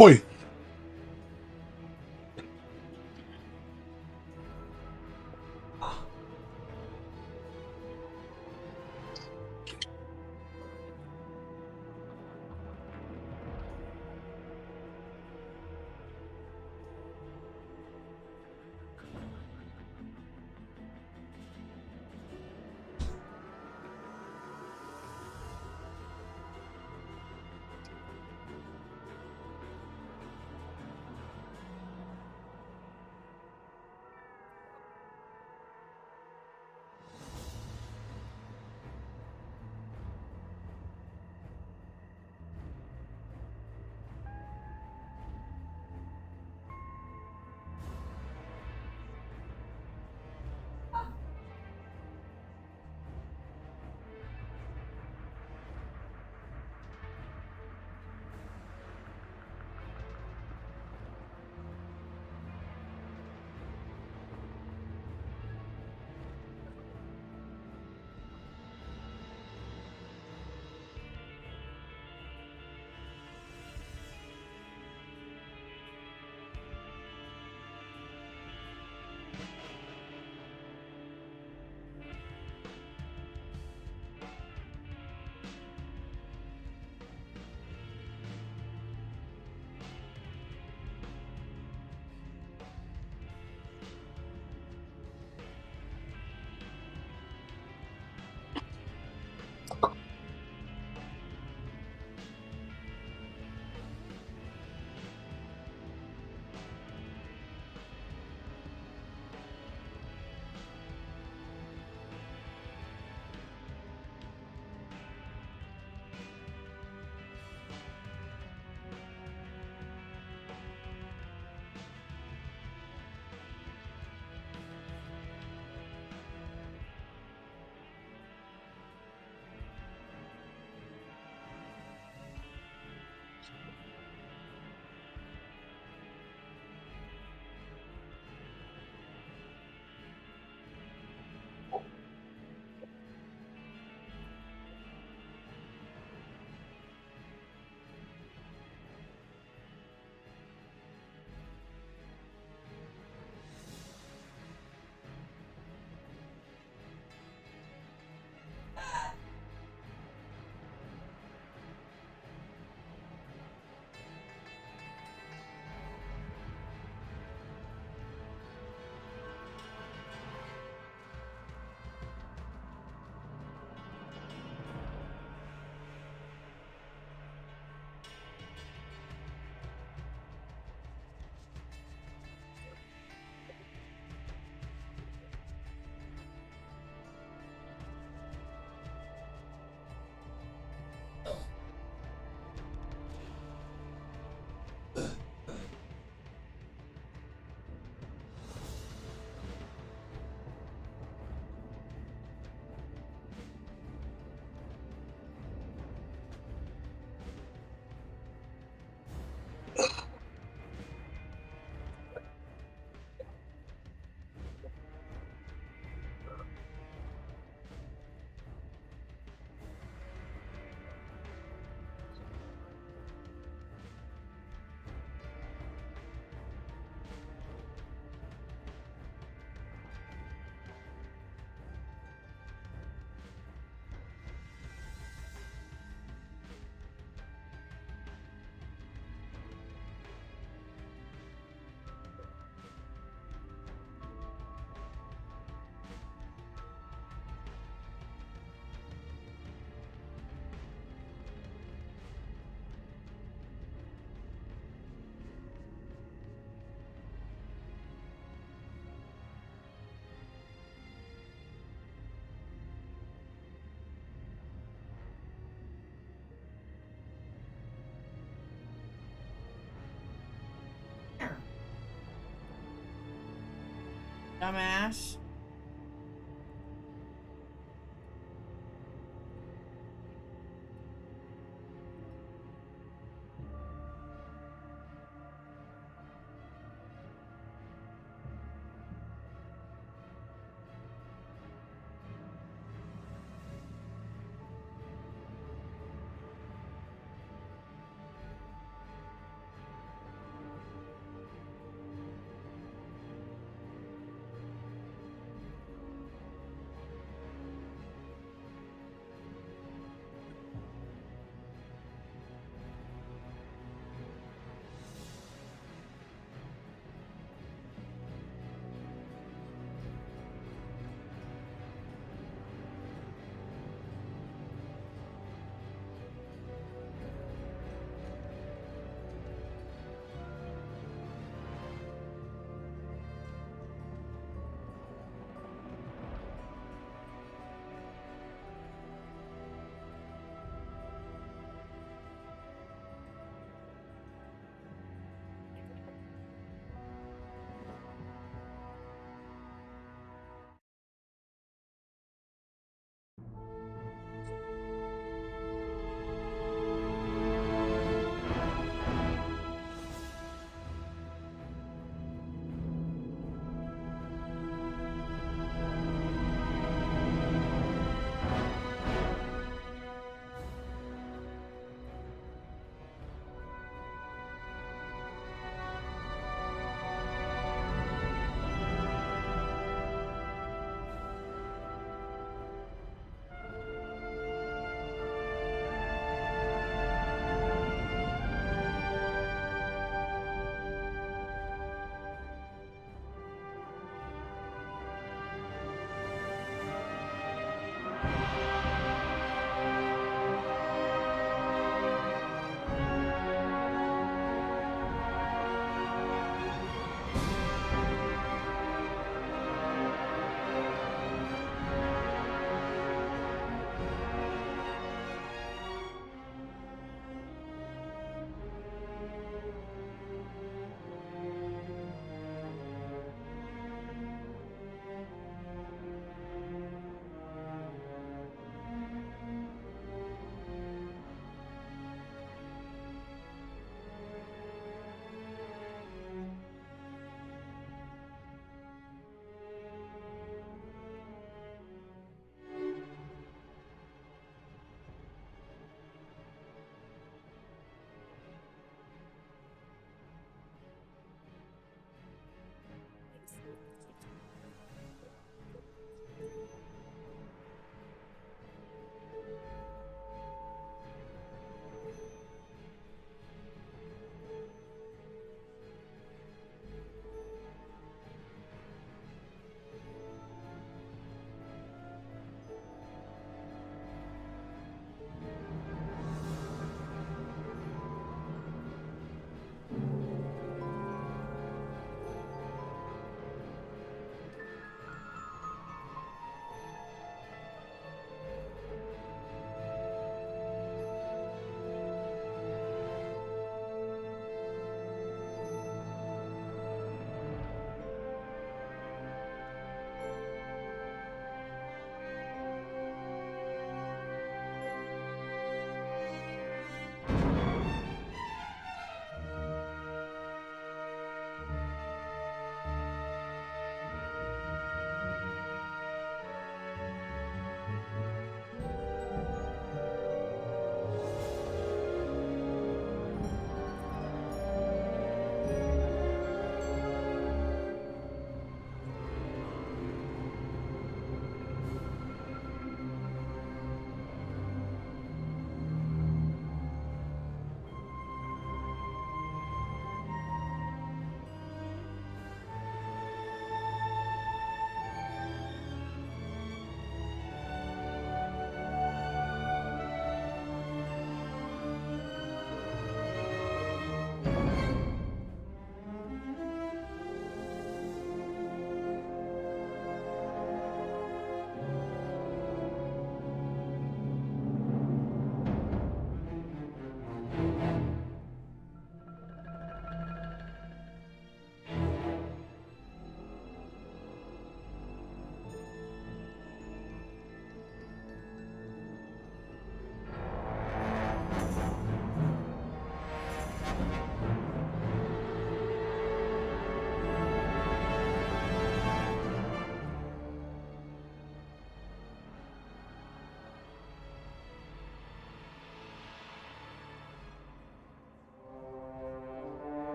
Oi. Dumbass.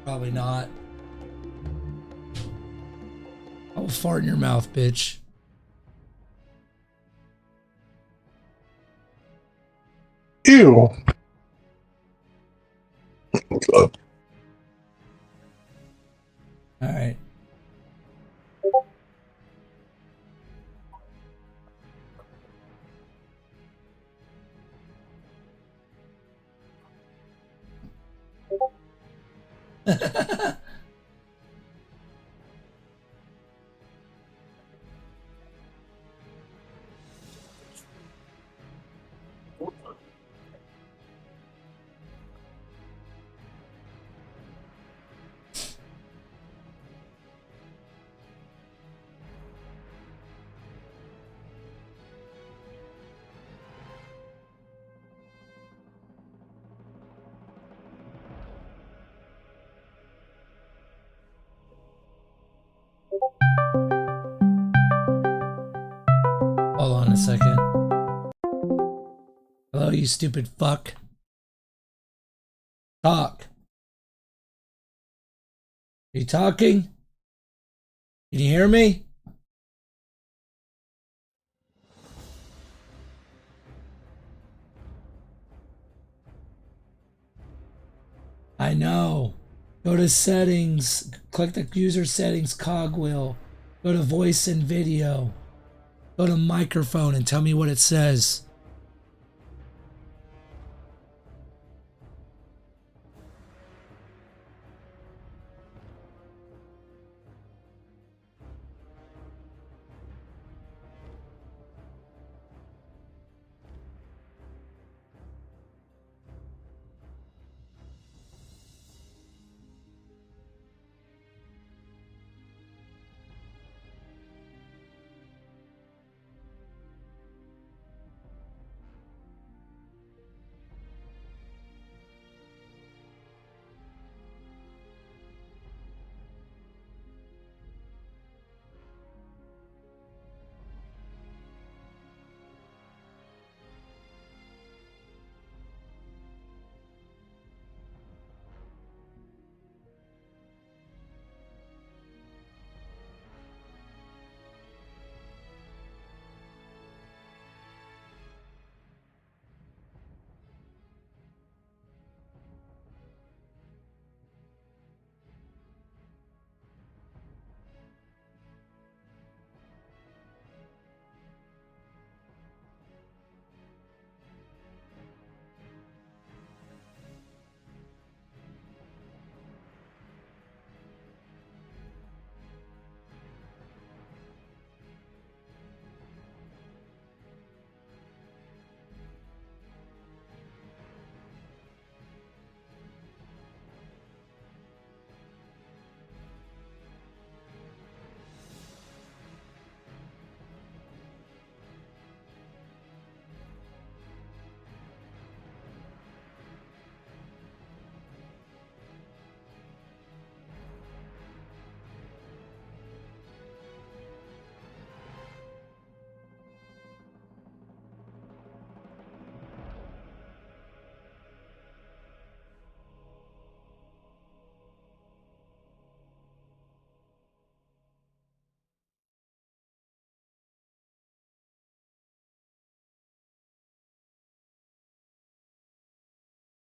Probably not. I will fart in your mouth, bitch. Ew. All right. Hold on a second. Hello, you stupid fuck. Talk. Are you talking? Can you hear me? I know. Go to settings. Click the user settings cogwheel. Go to voice and video. Go to microphone and tell me what it says.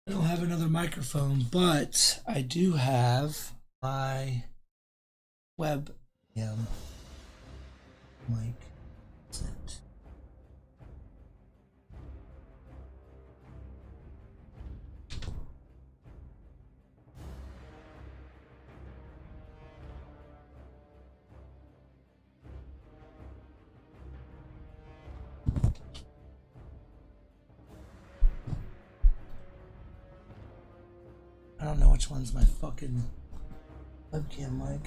I don't have another microphone, but I do have my webcam mic set. I don't know which one's my fucking webcam mic.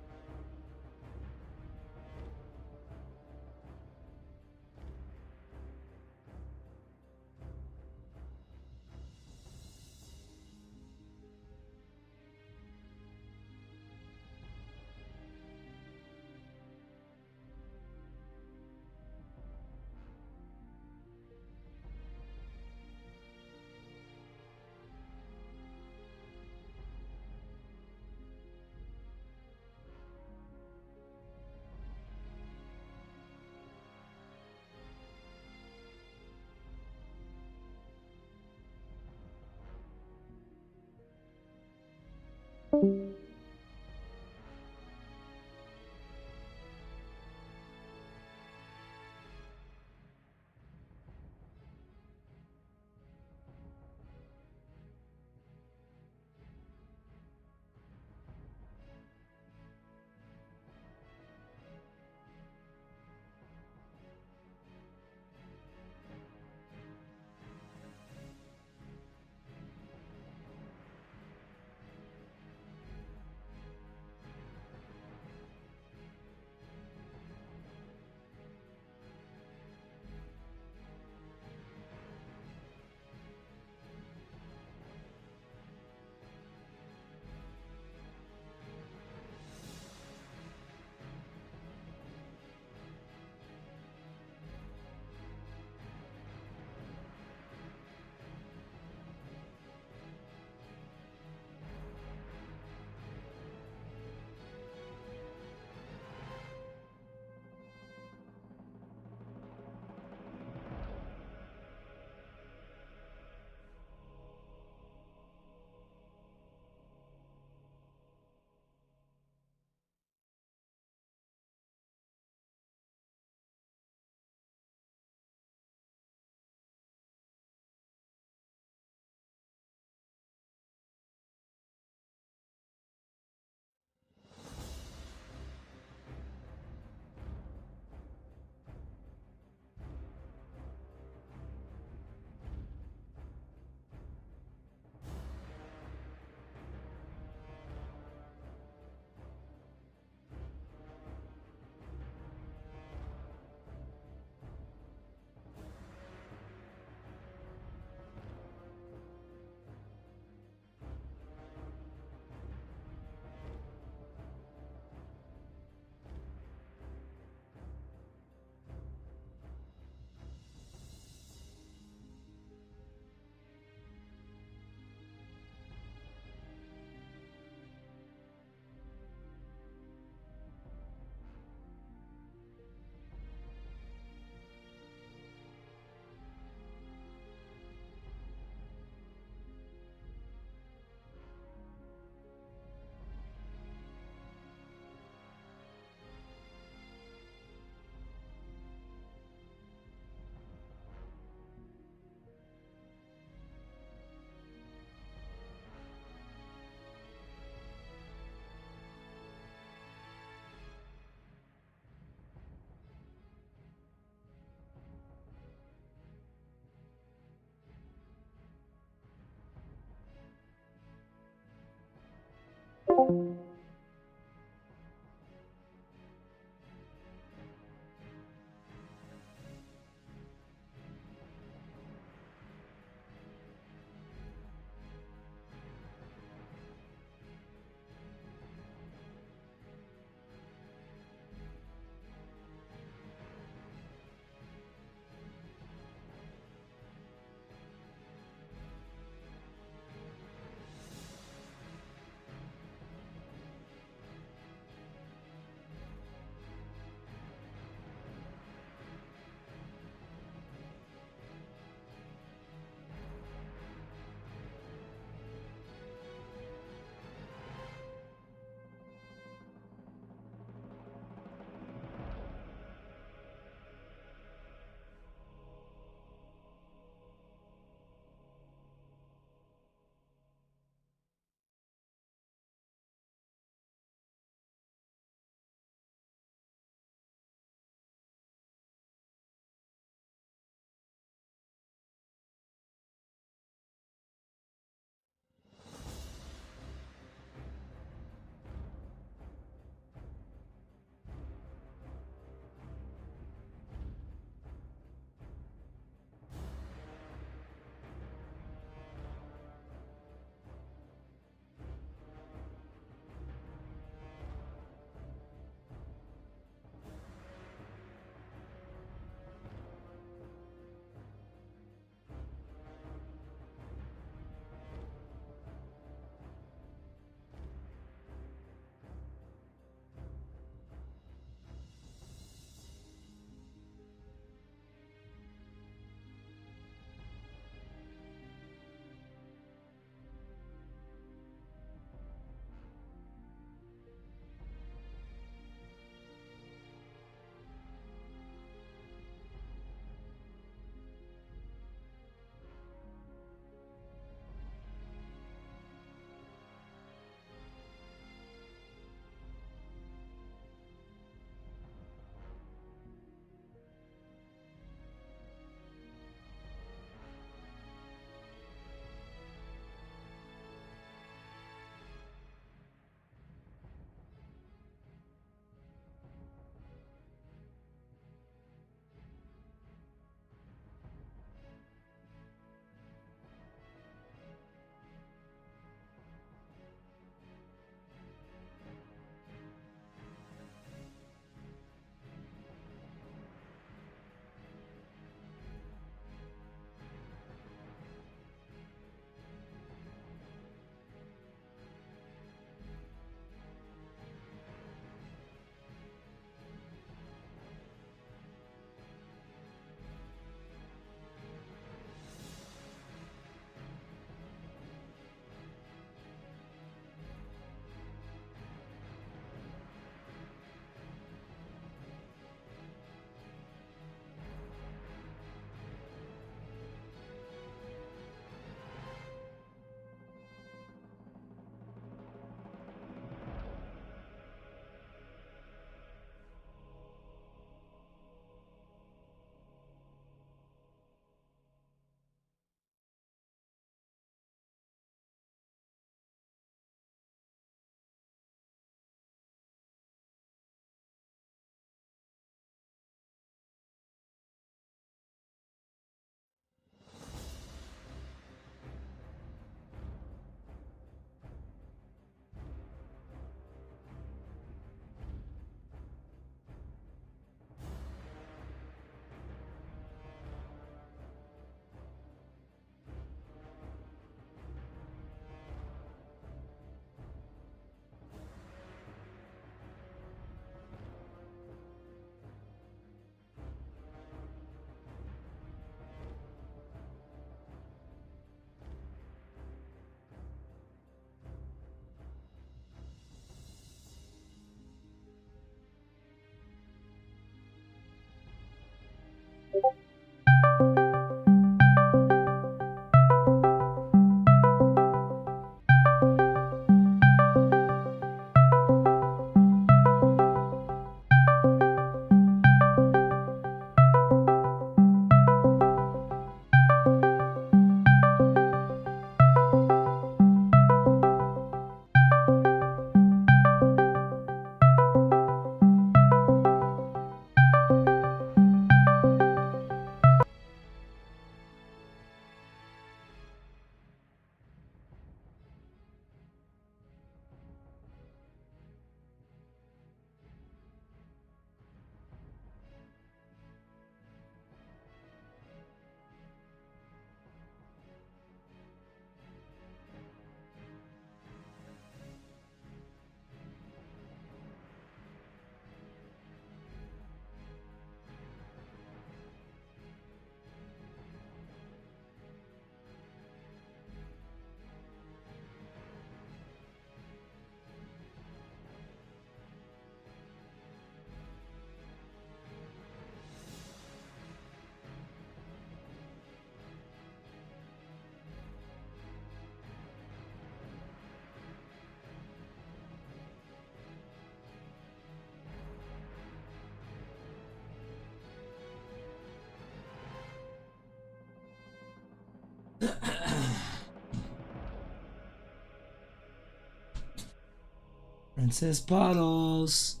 Princess Bottles.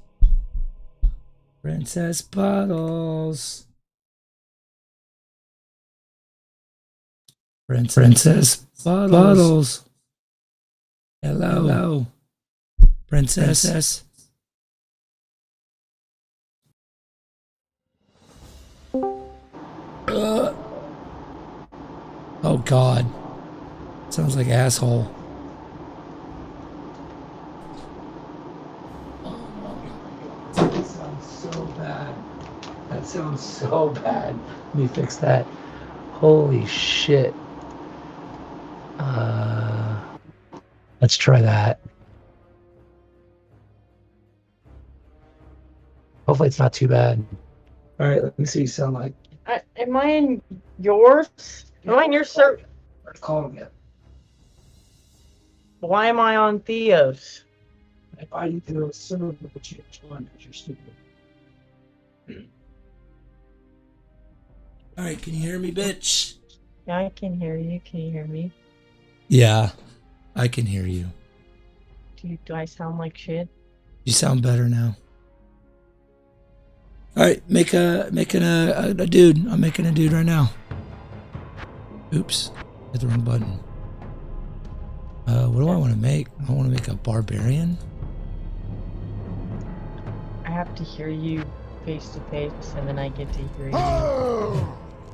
Princess Bottles. Princess Bottles. Hello. Princess. Oh God. Sounds like asshole. That sounds so bad. That sounds so bad. Let me fix that. Holy shit. Let's try that. Hopefully it's not too bad. All right, let me see what you sound like. Am I in yours? Am I in your server? Call him yet. Why am I on Theo's? If I need to do a server, but you join because you're stupid. All right, can you hear me, bitch? Yeah, I can hear you. Can you hear me? Yeah, I can hear you. Do I sound like shit? You sound better now. All right, making a dude. I'm making a dude right now. Oops, hit the wrong button. What do I want to make? I want to make a barbarian. I have to hear you face to face, and then I get to hear you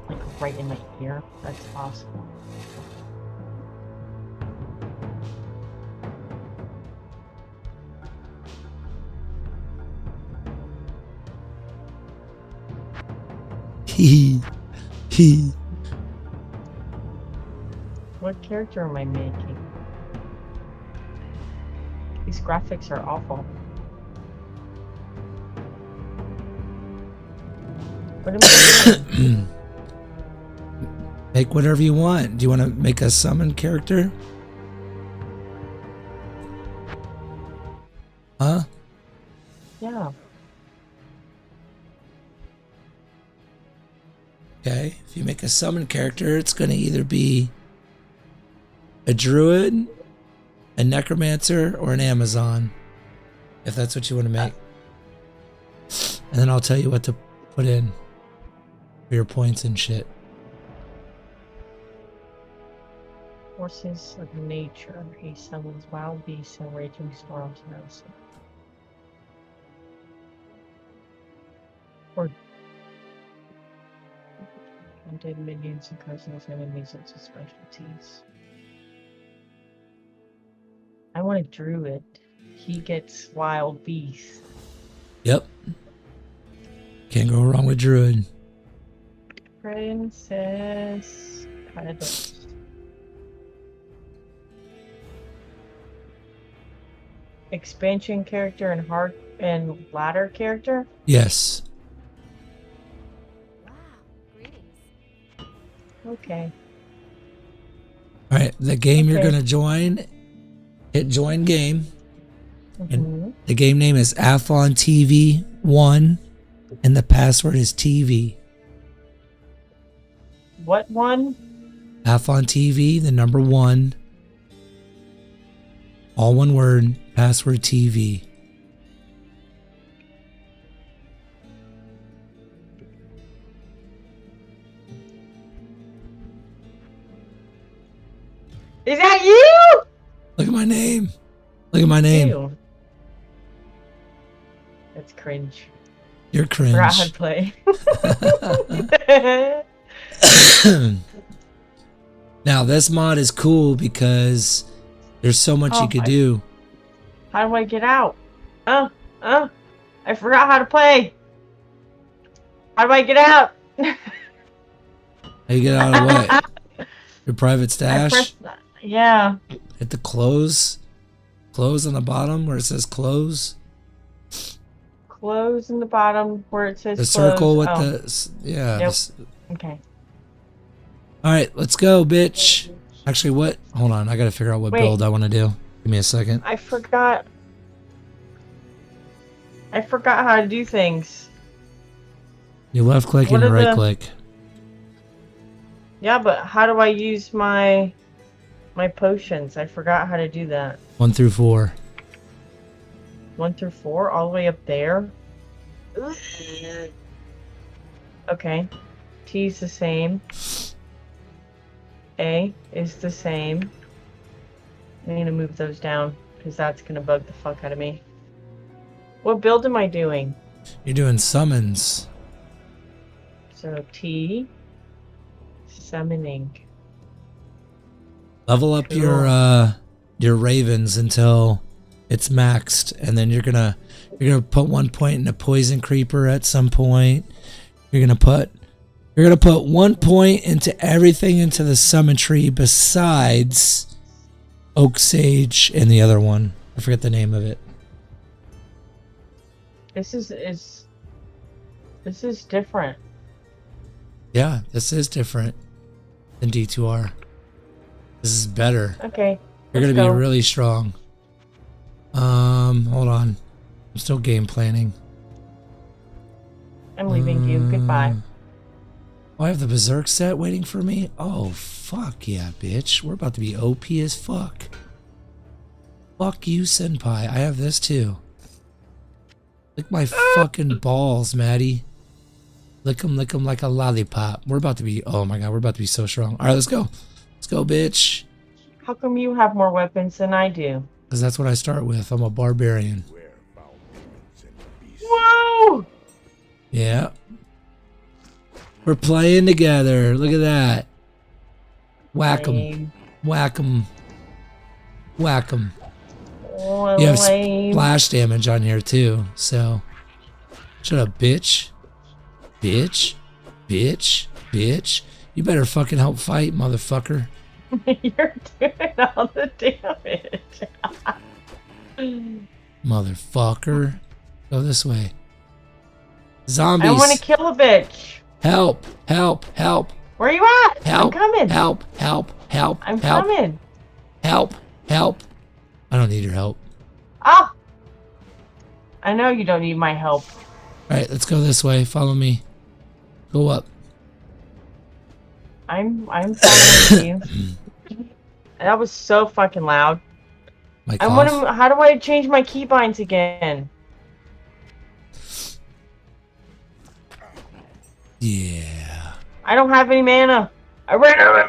like right in my ear. That's possible. He. What character am I making? These graphics are awful. What am I doing? Make whatever you want. Do you want to make a summon character? Huh? Yeah. Okay. If you make a summon character, it's going to either be a druid, a necromancer, or an Amazon. If that's what you want to make. And then I'll tell you what to put in for your points and shit. Forces of nature. He summons wild beasts and raging storms around him. Or undead minions and personal enemies as his specialties. I want a druid. He gets wild beasts. Yep. Can't go wrong with druid. Princess Petals. Expansion character and hard and ladder character? Yes. Okay. All right. The game you're going to join, hit join game. And the game name is Afon TV 1 and the password is TV. What one? Afon TV, the number 1. All one word, password TV. Is that you? Look at my name. Look at my name. Ew. That's cringe. You're cringe. Forgot how to play. Now this mod is cool because there's so much you could do. How do I get out? I forgot how to play. How do I get out? How you get out of what? Your private stash? Yeah. Hit the close. Close on the bottom where it says close. Close in the bottom where it says The close. circle with the... Yeah. Yep. This, okay. Alright, let's go, bitch. Actually, what? Hold on, I gotta figure out what build I want to do. Give me a second. I forgot how to do things. You left click and you right click. Yeah, but how do I use my potions? I forgot how to do that. 1 through 4. 1 through 4, all the way up there. Okay. T's the same. A is the same. I need to move those down because that's gonna bug the fuck out of me. What build am I doing? You're doing summons. So T, summoning. Level up your ravens until it's maxed, and then you're gonna put 1 point in a poison creeper at some point. You're gonna put 1 point into everything into the summon tree besides Oak Sage and the other one. I forget the name of it. This is different. Yeah, this is different than D2R. This is better. Okay. You're gonna let's be go. really strong. Hold on. I'm still game planning. I'm leaving you. Goodbye. Oh, I have the Berserk set waiting for me? Oh, fuck yeah, bitch. We're about to be OP as fuck. Fuck you, Senpai. I have this too. Lick my fucking balls, Maddie. Lick them like a lollipop. We're about to be, oh my god, we're about to be so strong. Alright, let's go. Let's go, bitch. How come you have more weapons than I do? Because that's what I start with. I'm a barbarian. Whoa! Yeah. We're playing together. Look at that. Whack 'em. Whack 'em. Whack 'em. You have splash damage on here too, so. Shut up, bitch. Bitch. Bitch. Bitch. You better fucking help fight, motherfucker. You're doing all the damage. Motherfucker. Go this way. Zombies. I want to kill a bitch. Help. Help. Help. Where are you at? Help. I'm coming. Help. Help. Help. I'm help. coming. Help. Help. I don't need your help. Ah! I know you don't need my help. Alright, let's go this way. Follow me. Go up. I'm following you. That was so fucking loud. My I want to. How do I change my keybinds again? Yeah. I don't have any mana. I ran out of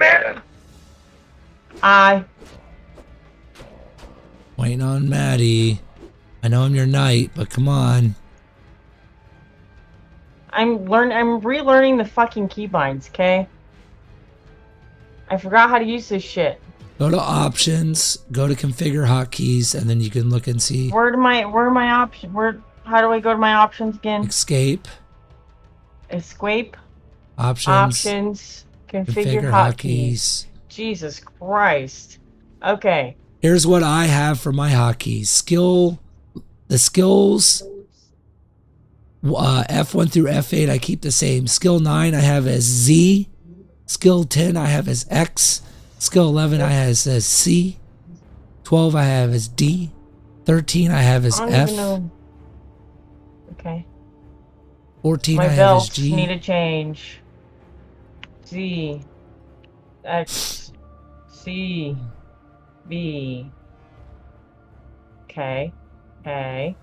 mana. Waiting on Maddie. I know I'm your knight, but come on. I'm relearning the fucking keybinds, okay? I forgot how to use this shit. Go to options, go to configure hotkeys, and then you can look and see. Where are my options? How do I go to my options again? Escape. Escape. Options. Configure hotkeys. Jesus Christ. Okay. Here's what I have for my hotkeys. The skills, F1 through F8, I keep the same. Skill 9 I have as Z. Skill 10 I have as X. Skill 11 I have as C. 12 I have as D. 13 I have as I don't F. even know. Okay. 14 My I have as belts G. need a change. Z. X. C. B. Okay. Okay.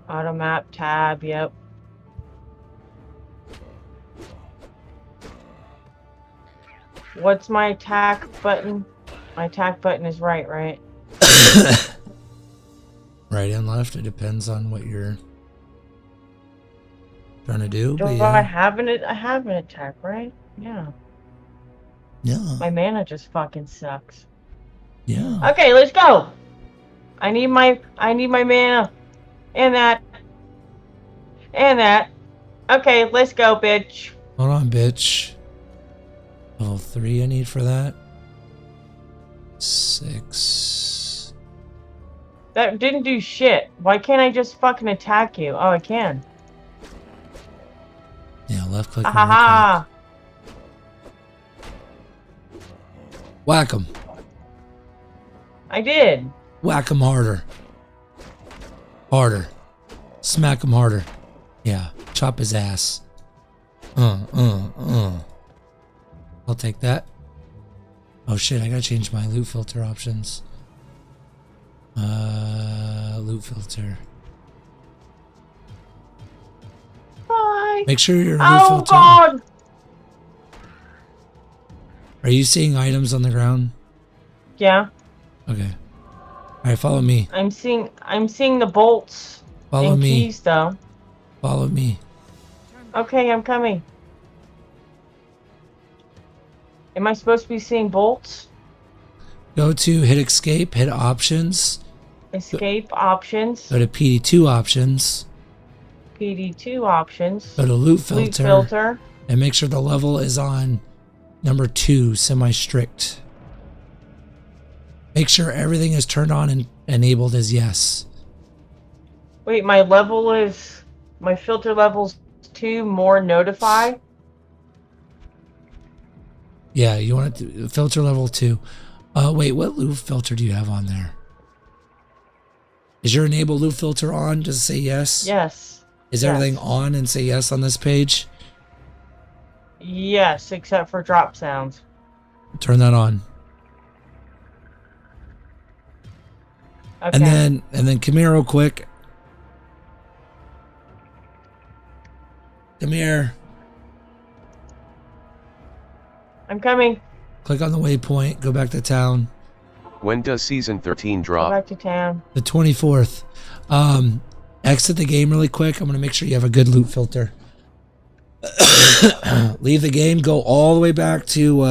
Auto map tab, yep. What's my attack button? My attack button is right? Right and left, it depends on what you're trying to do. Do But I yeah. have an attack, right? Yeah. Yeah. My mana just fucking sucks. Yeah. Okay, let's go. I need my mana. And that. Okay, let's go, bitch. Hold on, bitch. Level 3 I need for that. 6. That didn't do shit. Why can't I just fucking attack you? Oh, I can. Yeah, left click. Ha ha ha. Whack him. I did. Whack him harder. Harder. Smack him harder. Yeah. Chop his ass. I'll take that. Oh shit, I gotta change my loot filter options. Loot filter. Bye. Make sure your loot Oh filter. God! Are you seeing items on the ground? Yeah, Okay. Alright, follow me. I'm seeing the bolts Follow and me. keys though. Follow me. Okay, I'm coming. Am I supposed to be seeing bolts? Go to hit escape, hit options. Escape options. Go to PD2 options. PD2 options. Go to loot filter. Loot filter. And make sure the level is on number 2, semi-strict. Make sure everything is turned on and enabled as yes. Wait, my filter level's 2, more notify? Yeah, you want it to filter level 2. Wait, what loot filter do you have on there? Is your enable loot filter on? Does it say yes? Yes. Is everything on and say yes on this page? Yes, except for drop sounds. Turn that on. Okay. And then come here real quick. Come here. I'm coming. Click on the waypoint. Go back to town. When does season 13 Go drop? back to town. The 24th. Exit the game really quick. I'm going to make sure you have a good loot filter. Leave the game. Go all the way back to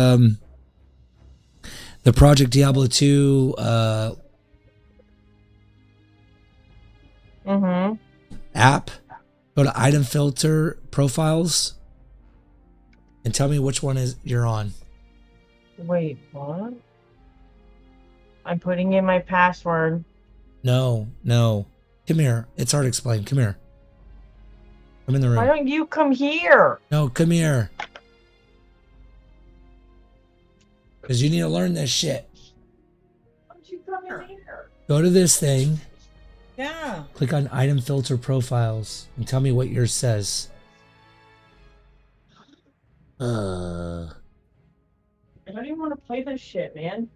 the Project Diablo 2 app. Go to item filter profiles and tell me which one is you're on. Wait, what? I'm putting in my password. No. Come here. It's hard to explain. Come here. Come in the room. Why don't you come here? No, come here. Because you need to learn this shit. Why don't you come in here? Go to this thing. Yeah. Click on item filter profiles and tell me what yours says. I don't even want to play this shit, man.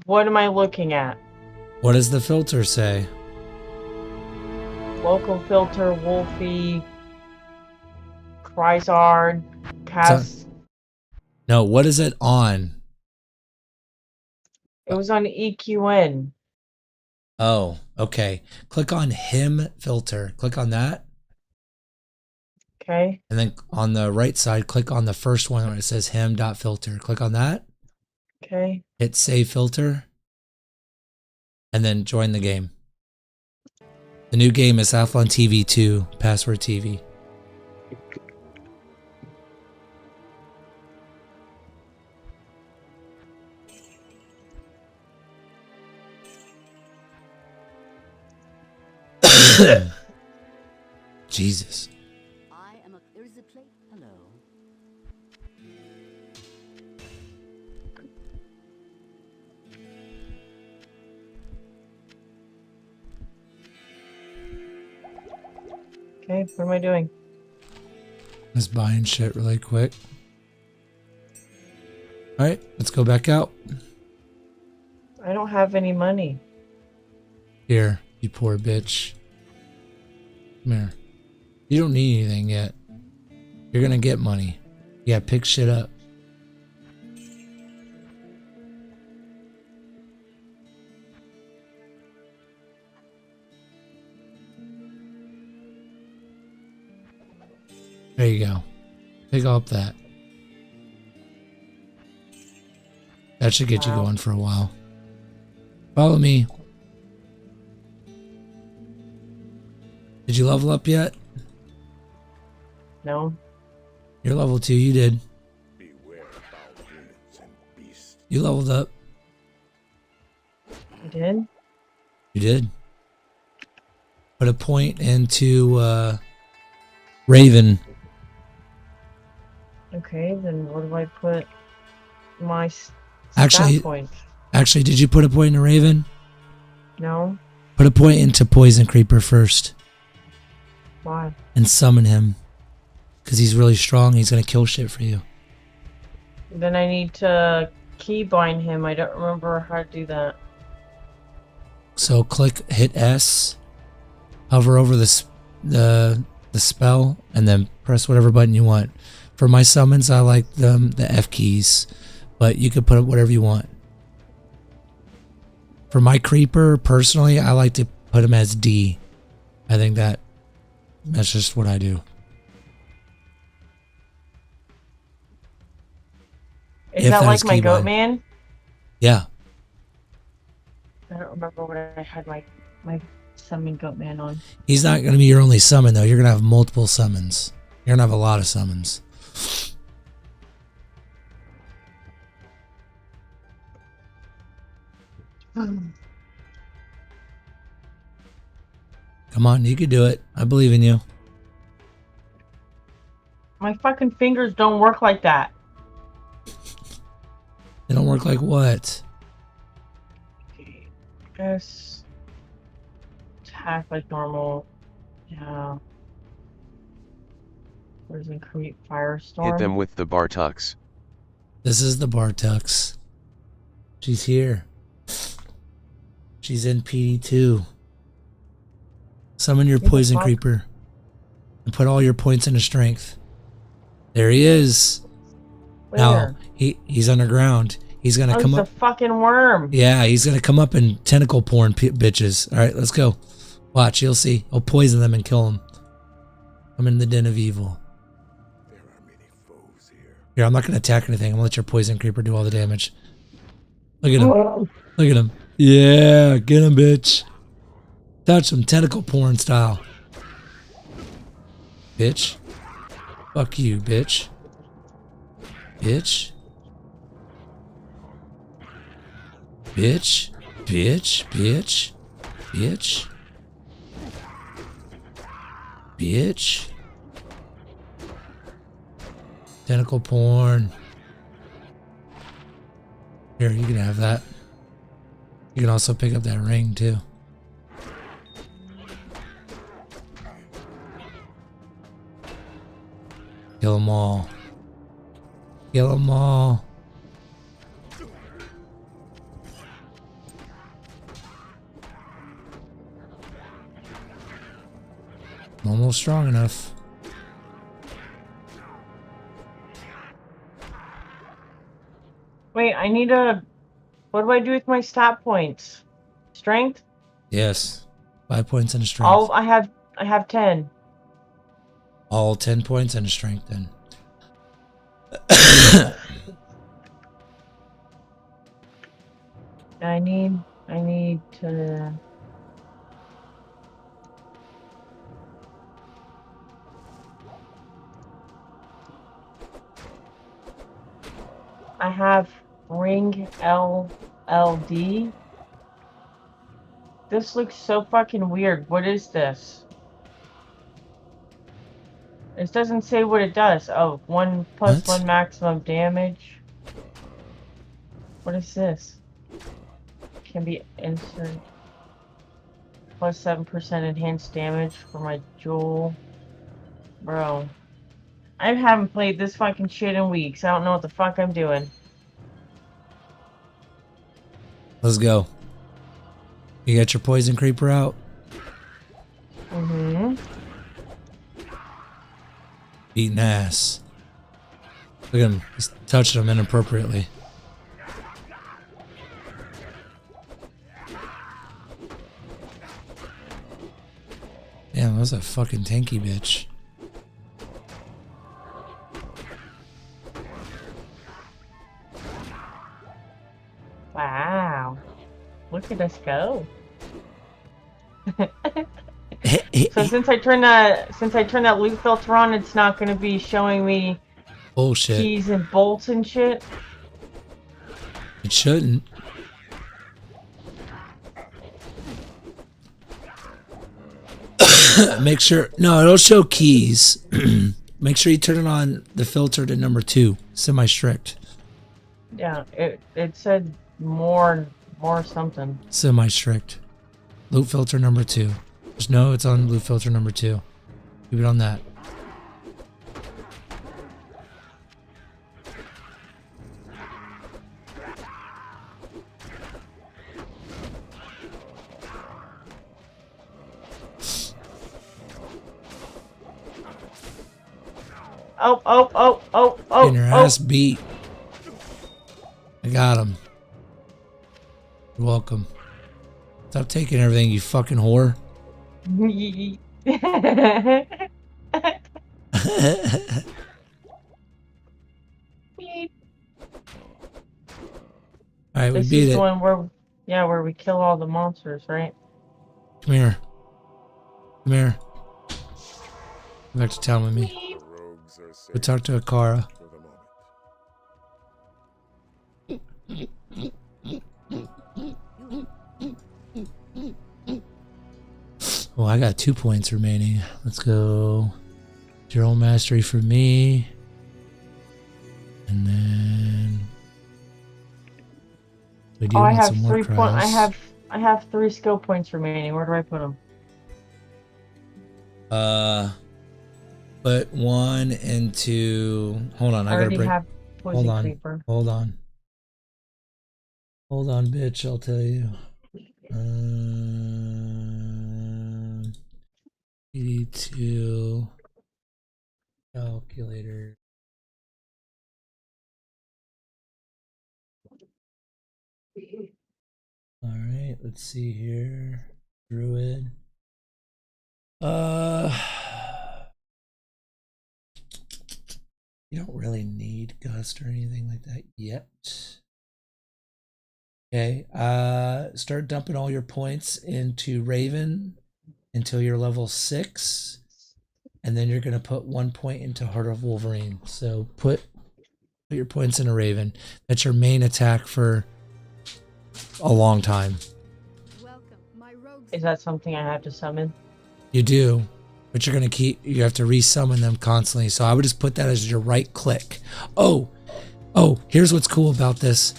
What am I looking at? What does the filter say? Local filter, Wolfie, Chrysard, Cast. No, what is it on? It was on EQN. Oh, okay. Click on him filter. Click on that. Okay. And then on the right side, click on the first one where it says him.filter. Click on that. Okay. Hit save filter. And then join the game. The new game is Athlon TV 2, Password TV. Jesus. There is a plate. Hello. Okay, what am I doing? Just buying shit really quick. Alright, let's go back out. I don't have any money. Here, you poor bitch. Come here. You don't need anything yet. You're gonna get money. You gotta pick shit up. There you go. Pick up that. That should get you going for a while. Follow me. Did you level up yet? No. You're level 2, you did. Beware foul humans and beasts. You leveled up. I did? You did. Put a point into Raven. Okay, then where do I put my Actually, stat points? actually, did you put a point in Raven? No. Put a point into Poison Creeper first. Why? And summon him. Because he's really strong. He's going to kill shit for you. Then I need to keybind him. I don't remember how to do that. So hit S, hover over the spell, and then press whatever button you want. For my summons, I like the F keys, but you could put whatever you want. For my creeper, personally, I like to put him as D. I think that's just what I do. Is that like my goat man? Yeah. I don't remember what I had my summon goat man on. He's not going to be your only summon, though. You're going to have multiple summons. You're going to have a lot of summons. Come on, you can do it. I believe in you. My fucking fingers don't work like that. They don't work like what? Guess attack like normal. Yeah. Where's the create firestorm? Hit them with the Bartux. This is the Bartux. She's here. She's in PD2. Summon your Poison Creeper. And put all your points into strength. There he is. Where? Now, he's underground. He's gonna come up. He's a fucking worm. Yeah, he's gonna come up and tentacle porn bitches. All right, let's go. Watch, you'll see. I'll poison them and kill them. I'm in the den of evil. Here, I'm not gonna attack anything. I'm gonna let your Poison Creeper do all the damage. Look at him. Look at him. Yeah, get him, bitch. Touch him, tentacle porn style. Bitch. Fuck you, bitch. Bitch. Bitch. Bitch. Bitch. Bitch. Bitch. Tentacle porn. Here, you can have that. You can also pick up that ring, too. Kill them all. Kill them all. I'm almost strong enough. Wait, I need a... What do I do with my stat points? Strength? Yes. 5 points in strength. All I have 10. All 10 points in strength then. I need to... I have ring LLD. This looks so fucking weird. What is this? It doesn't say what it does. Oh, 1+1 maximum damage. What is this? Can be inserted. Plus 7% enhanced damage for my jewel. Bro. I haven't played this fucking shit in weeks. I don't know what the fuck I'm doing. Let's go. You got your Poison Creeper out? Mm-hmm. Eating ass. Look at him. He's touching him inappropriately. Damn, that was a fucking tanky bitch. Wow. Look at us go. So since I turn that loot filter on, it's not going to be showing me bullshit keys and bolts and shit. It shouldn't. Make sure. No, it'll show keys. Make sure you turn it on the filter to number 2, semi-strict. Yeah, it said more something. Semi-strict. Loop filter number 2. Just know it's on loop filter number 2. Keep it on that. Oh. Getting your ass beat. I got him. You're welcome. Stop taking everything, you fucking whore. Alright, we This beat is it. the one where we kill all the monsters, right? Come here. Come here. Come back to town with me. Go talk to Akara. Oh, I got 2 points remaining. Let's go. Zero mastery for me. And then we do I want have some more 3 crafts. I have 3 skill points remaining. Where do I put them? Put 1 into. Hold on, I gotta already break. have Poison Hold on, Creeper. hold on, hold on, bitch. I'll tell you. PD2 calculator. All right, let's see here. Druid. You don't really need Gust or anything like that yet. Okay, start dumping all your points into Raven until you're level 6. And then you're going to put 1 point into Heart of Wolverine. So put your points into Raven. That's your main attack for a long time. Is that something I have to summon? You do, but you're going to you have to resummon them constantly. So I would just put that as your right click. Oh, here's what's cool about this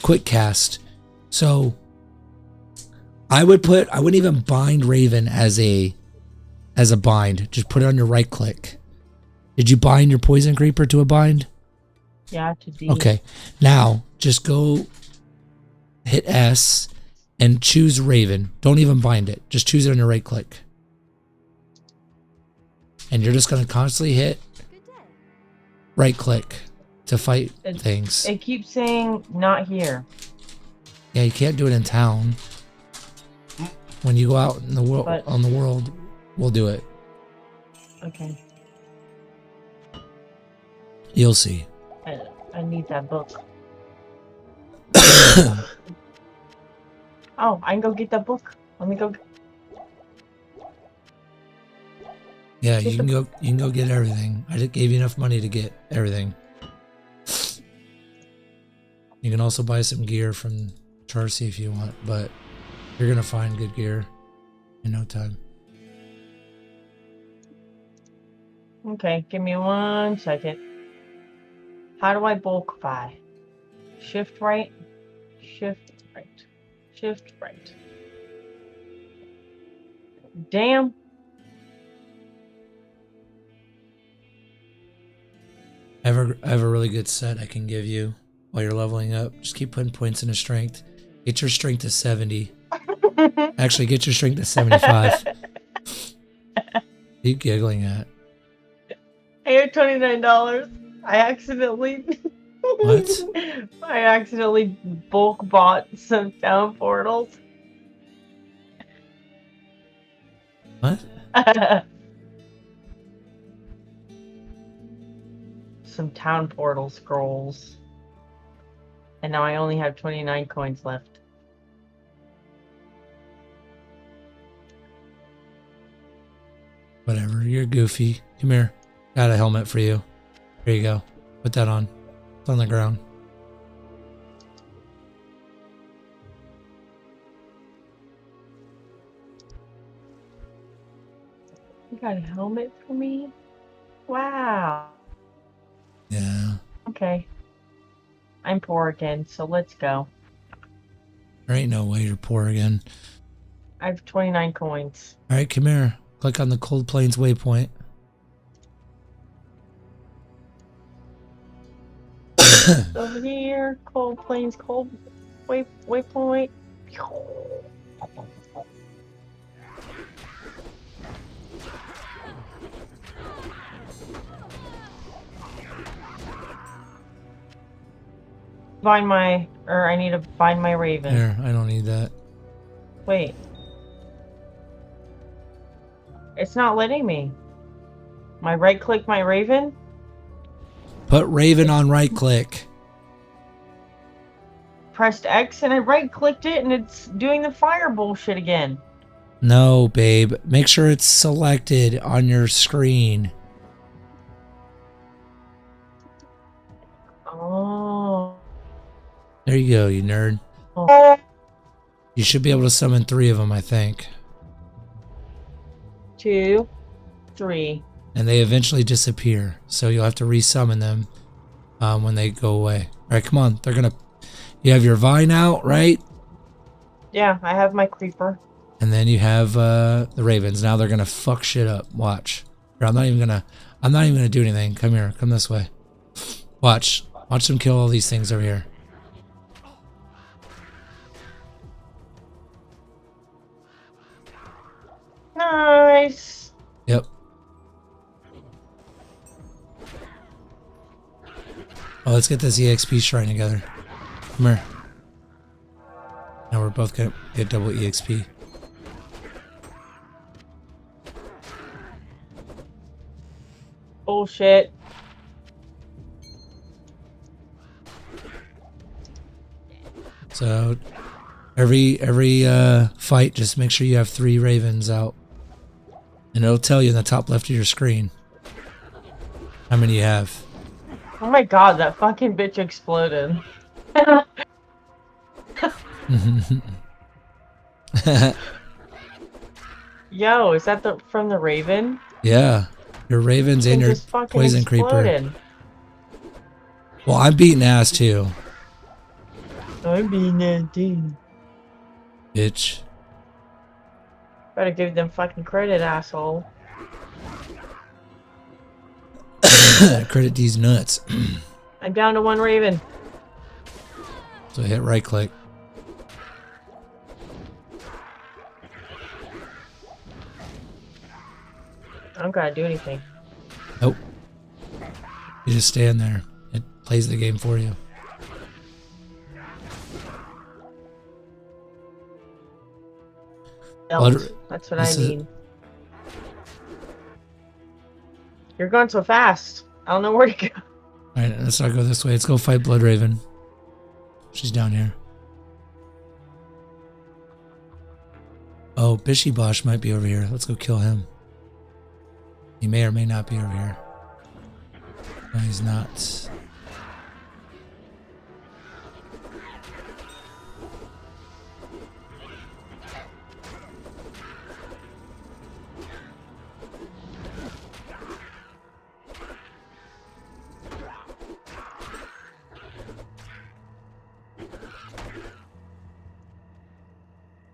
quick cast. So I wouldn't even bind Raven as a bind. Just put it on your right click. Did you bind your Poison Creeper to a bind? Yeah, to D. Okay. Now just go hit S and choose Raven. Don't even bind it. Just choose it on your right click. And you're just going to constantly hit right click to fight things. It keeps saying not here. Yeah, you can't do it in town. When you go out in the world, on the world, we'll do it. Okay. You'll see. I need that book. Oh, I can go get that book. Let me go. Yeah, you can go. You can go get everything. I just gave you enough money to get everything. You can also buy some gear from Charcy if you want, but you're gonna find good gear in no time. Okay, give me 1 second. How do I bulk buy? Shift right, shift right, shift right. Damn. I have a really good set I can give you while you're leveling up. Just keep putting points into strength. Get your strength to 70. Actually, get your strength to 75. What are you giggling at? I have $29. I accidentally. What? I accidentally bulk bought some town portals. What? Some town portal scrolls. And now I only have 29 coins left. Whatever, you're goofy. Come here. Got a helmet for you. Here you go. Put that on. It's on the ground. You got a helmet for me? Wow. Yeah. Okay. I'm poor again, so let's go. There ain't no way you're poor again. I have 29 coins. All right, come here. Click on the Cold Plains waypoint. Over here, Cold Plains, Cold Waypoint. I need to find my raven. There, I don't need that. Wait. It's not letting me. My right click my raven? Put Raven on right click. Pressed X and I right clicked it and it's doing the fire bullshit again. No, babe. Make sure it's selected on your screen. Oh. There you go, you nerd. Oh. You should be able to summon 3 of them, I think. 2, 3. And they eventually disappear, so you'll have to resummon them when they go away. All right, come on. They're gonna. You have your vine out, right? Yeah, I have my creeper. And then you have the ravens. Now they're gonna fuck shit up. Watch. Here, I'm not even gonna do anything. Come here. Come this way. Watch. Watch them kill all these things over here. Nice. Yep. Oh, let's get this EXP shrine together. Come here. Now we're both gonna get double EXP. Bullshit. So every fight, just make sure you have 3 ravens out. And it'll tell you in the top left of your screen how many you have. Oh my god, that fucking bitch exploded. Yo, is that from the raven? Yeah. Your ravens and your poison creeper. Well, I'm beating ass too. I'm beating ass too. Bitch. Better give them fucking credit, asshole. Credit these nuts. I'm down to 1 raven. So hit right click. I don't gotta do anything. Nope. You just stand there. It plays the game for you. That's what I need. You're going so fast. I don't know where to go. Alright, let's not go this way. Let's go fight Blood Raven. She's down here. Oh, Bishy Bosh might be over here. Let's go kill him. He may or may not be over here. No, he's not.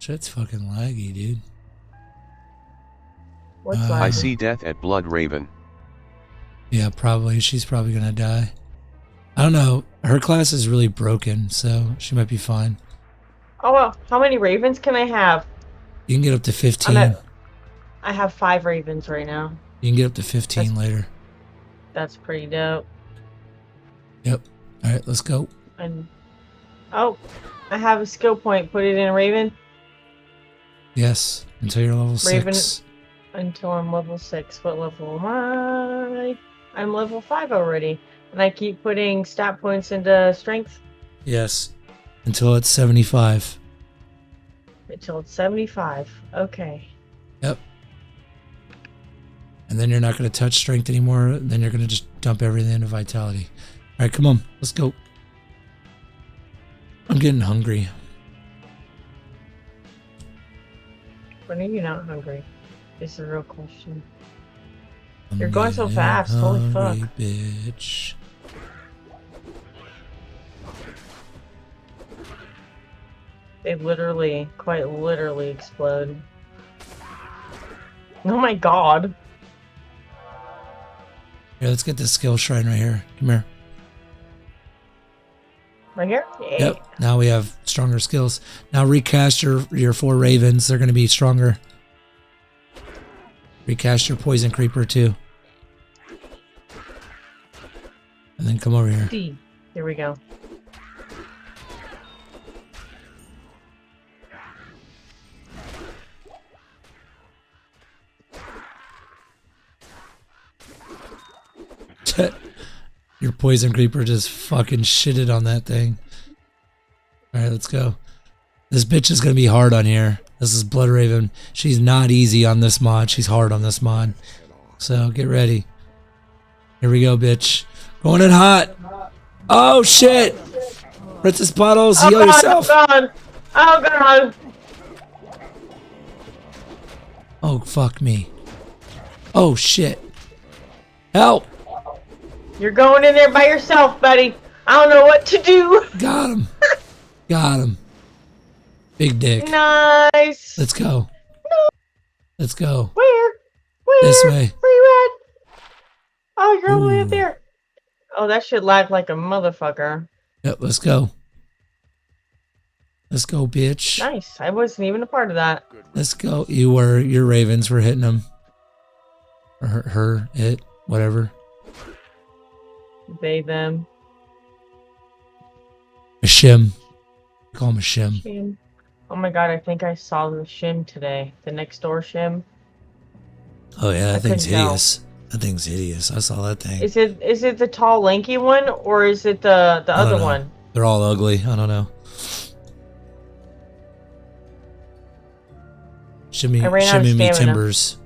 Shit's fucking laggy, dude. What's I see death at Blood Raven. Yeah, probably. She's probably gonna die. I don't know. Her class is really broken, so she might be fine. Oh well, how many ravens can I have? You can get up to 15. I have 5 ravens right now. You can get up to 15 later. That's pretty dope. Yep. Alright, let's go. And oh, I have a skill point. Put it in a raven. Yes, until you're level 6. Until I'm level 6. What level am I? I'm level 5 already. And I keep putting stat points into strength? Yes, until it's 75. Until it's 75. Okay. Yep. And then you're not going to touch strength anymore. Then you're going to just dump everything into vitality. All right, come on. Let's go. I'm getting hungry. When are you not hungry? Is the real question. You're going so fast. Holy fuck. Bitch. They literally, quite literally explode. Oh my god. Here, let's get this skill shrine right here. Come here. Right here? Yeah. Yep. Now we have stronger skills. Now recast your 4 ravens. They're going to be stronger. Recast your poison creeper too. And then come over here. D. Here we go. Your poison creeper just fucking shitted on that thing. Alright, let's go. This bitch is gonna be hard on here. This is Blood Raven. She's not easy on this mod. She's hard on this mod. So get ready. Here we go, bitch. Going in hot. Oh shit! Princess Bottles, heal yourself. Oh god! Oh god! Oh fuck me. Oh shit. Help! You're going in there by yourself, buddy. I don't know what to do. Got him. Got him. Big dick. Nice. Let's go. No. Let's go. Where? This way. Where you at? Oh, you're all the way up there. Oh, that should lag like a motherfucker. Yep, let's go. Let's go, bitch. Nice. I wasn't even a part of that. Let's go. Your ravens were hitting them. Or her, it, whatever. They, them. A shim. Call him a shim. Shim. Oh my god, I think I saw the shim today. The next door shim. Oh yeah, that thing's couldn't hideous. That thing's hideous. I saw that thing. Is it the tall lanky one or is it the other one? They're all ugly. I don't know. Shimmy, I ran out of shimmy me stamina. timbers.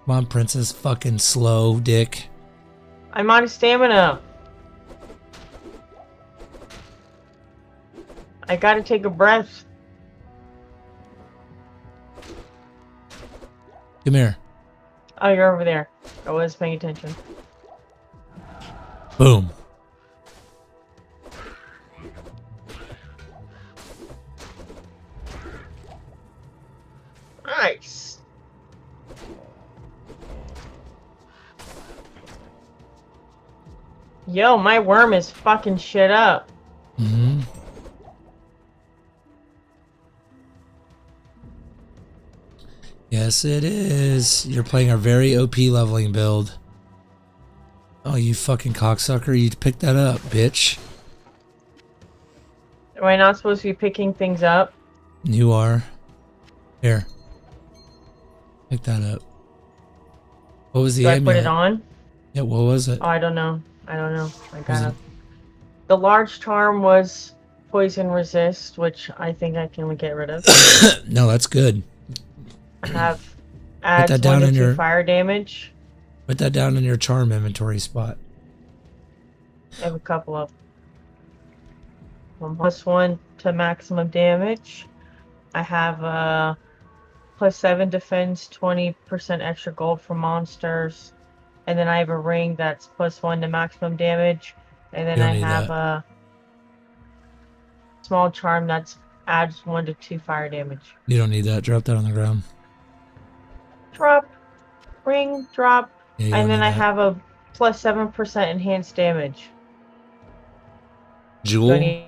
Come on, princess, fucking slow dick. I'm out of stamina. I gotta take a breath. Come here. Oh, you're over there. I was paying attention. Boom. Nice. Yo, my worm is fucking shit up. Mm-hmm. Yes, it is. You're playing our very OP leveling build. Oh, you fucking cocksucker. You picked that up, bitch. Am I not supposed to be picking things up? You are. Here. Pick that up. What was the Do I amulet? put it on? Yeah, what was it? Oh, I don't know. I gotta. The large charm was poison resist, which I think I can get rid of. No, that's good. Have adds that down 1 to in 2 your- fire damage. Put that down in your charm inventory spot. I have a couple of +1 to maximum damage. I have +7 defense, 20% extra gold for monsters, and then I have a ring that's +1 to maximum damage, and then You don't I need have that. a small charm that's adds 1 to 2 fire damage. You don't need that. Drop that on the ground. Drop, ring, drop, Yeah, you don't and then need I that. have a +7% enhanced damage. Jewel? Do I need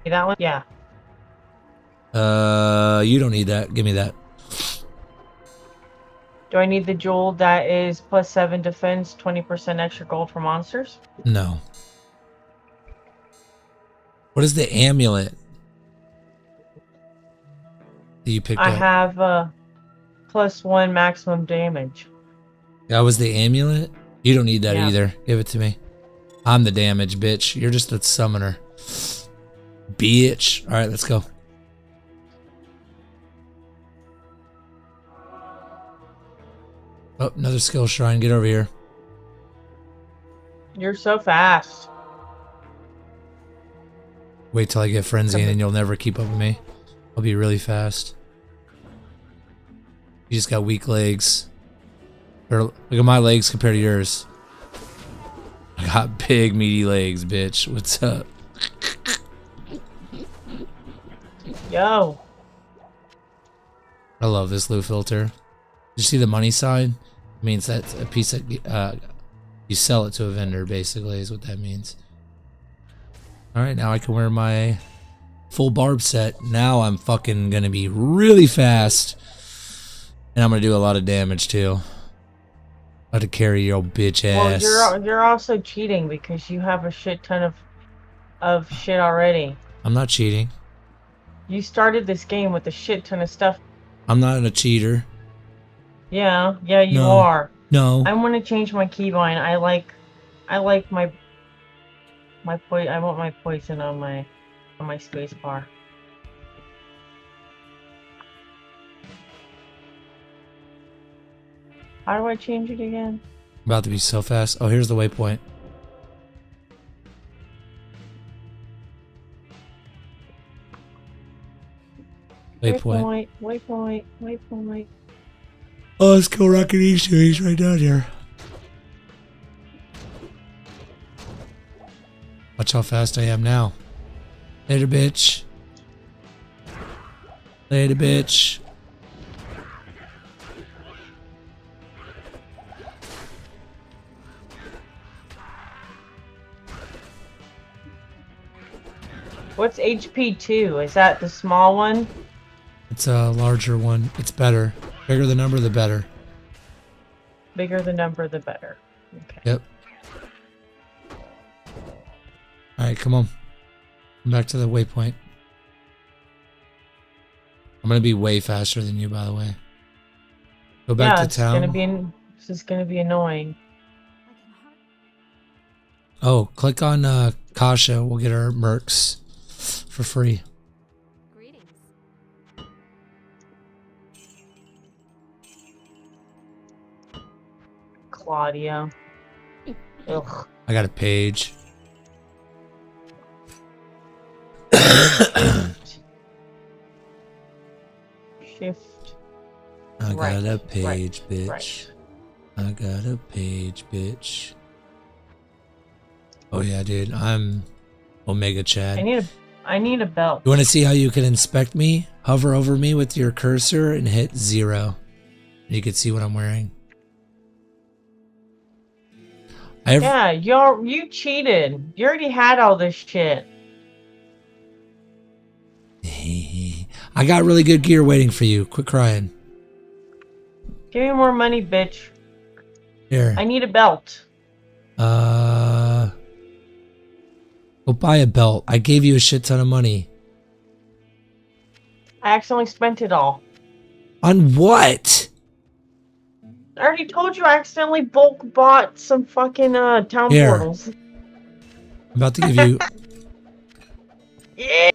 that one? Yeah. You don't need that. Give me that. Do I need the jewel that is +7 defense, 20% extra gold for monsters? No. What is the amulet that you picked I up? have +1 maximum damage. That was the amulet? You don't need that Yeah. either. Give it to me. I'm the damage, bitch. You're just a summoner. Bitch. Alright, let's go. Oh, another skill shrine. Get over here. You're so fast. Wait till I get frenzy and you'll never keep up with me. I'll be really fast. You just got weak legs. Or look at my legs compared to yours. I got big meaty legs, bitch. What's up? Yo. I love this loot filter. Did you see the money sign? It means that's a piece of you sell it to a vendor, basically, is what that means. Alright, now I can wear my full barb set. Now I'm fucking gonna be really fast. And I'm gonna do a lot of damage too. How to carry your old bitch ass. Well, you're also cheating because you have a shit ton of shit already. I'm not cheating. You started this game with a shit ton of stuff. I'm not a cheater. Yeah, you No. are. No. I want to change my keybind. I like my I want my poison on my space bar. How do I change it again? About to be so fast. Oh, here's the waypoint. Waypoint. Oh, let's go Rocket East. He's right down here. Watch how fast I am now. Later, bitch. Later, bitch. What's HP 2? Is that the small one? It's a larger one. It's better. Bigger the number, the better. Bigger the number, the better. Okay. Yep. Alright, come on. Come back to the waypoint. I'm gonna be way faster than you, by the way. Go back to town. This is gonna be annoying. Oh, click on Kasha. We'll get our mercs for free. Claudia. Ugh. I got a page. Shift. I Right, got a page, right, bitch. right. I got a page, bitch. Oh yeah, dude. I'm Omega Chad. I need a belt. You want to see how you can inspect me? Hover over me with your cursor and hit 0. You can see what I'm wearing. Yeah, you cheated. You already had all this shit. I got really good gear waiting for you. Quit crying. Give me more money, bitch. Here. I need a belt. Go buy a belt. I gave you a shit ton of money. I accidentally spent it all. On what? I already told you I accidentally bulk bought some fucking town Here. portals. I'm about to give you... Yeah.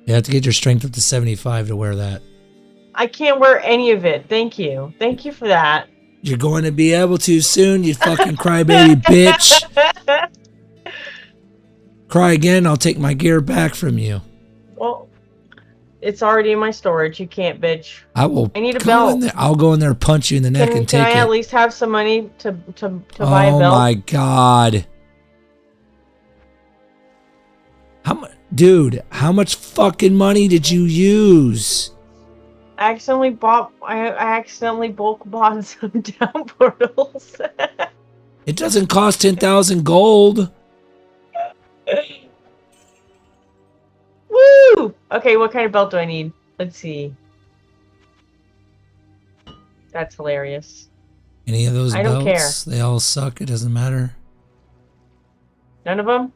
You have to get your strength up to 75 to wear that. I can't wear any of it. Thank you. Thank you for that. You're going to be able to soon, you fucking crybaby bitch. Cry again, I'll take my gear back from you. Well, it's already in my storage. You can't, bitch. I will. I need a go belt. in there. I'll go in there, punch you in the neck, and take Can I it. at least have some money to buy a Oh belt? my god. How much, dude? How much fucking money did you use? I accidentally bulk bought some town portals. It doesn't cost 10,000 gold. Woo! Okay, what kind of belt do I need? Let's see. That's hilarious. Any of those I don't belts? They all suck. It doesn't matter. None of them?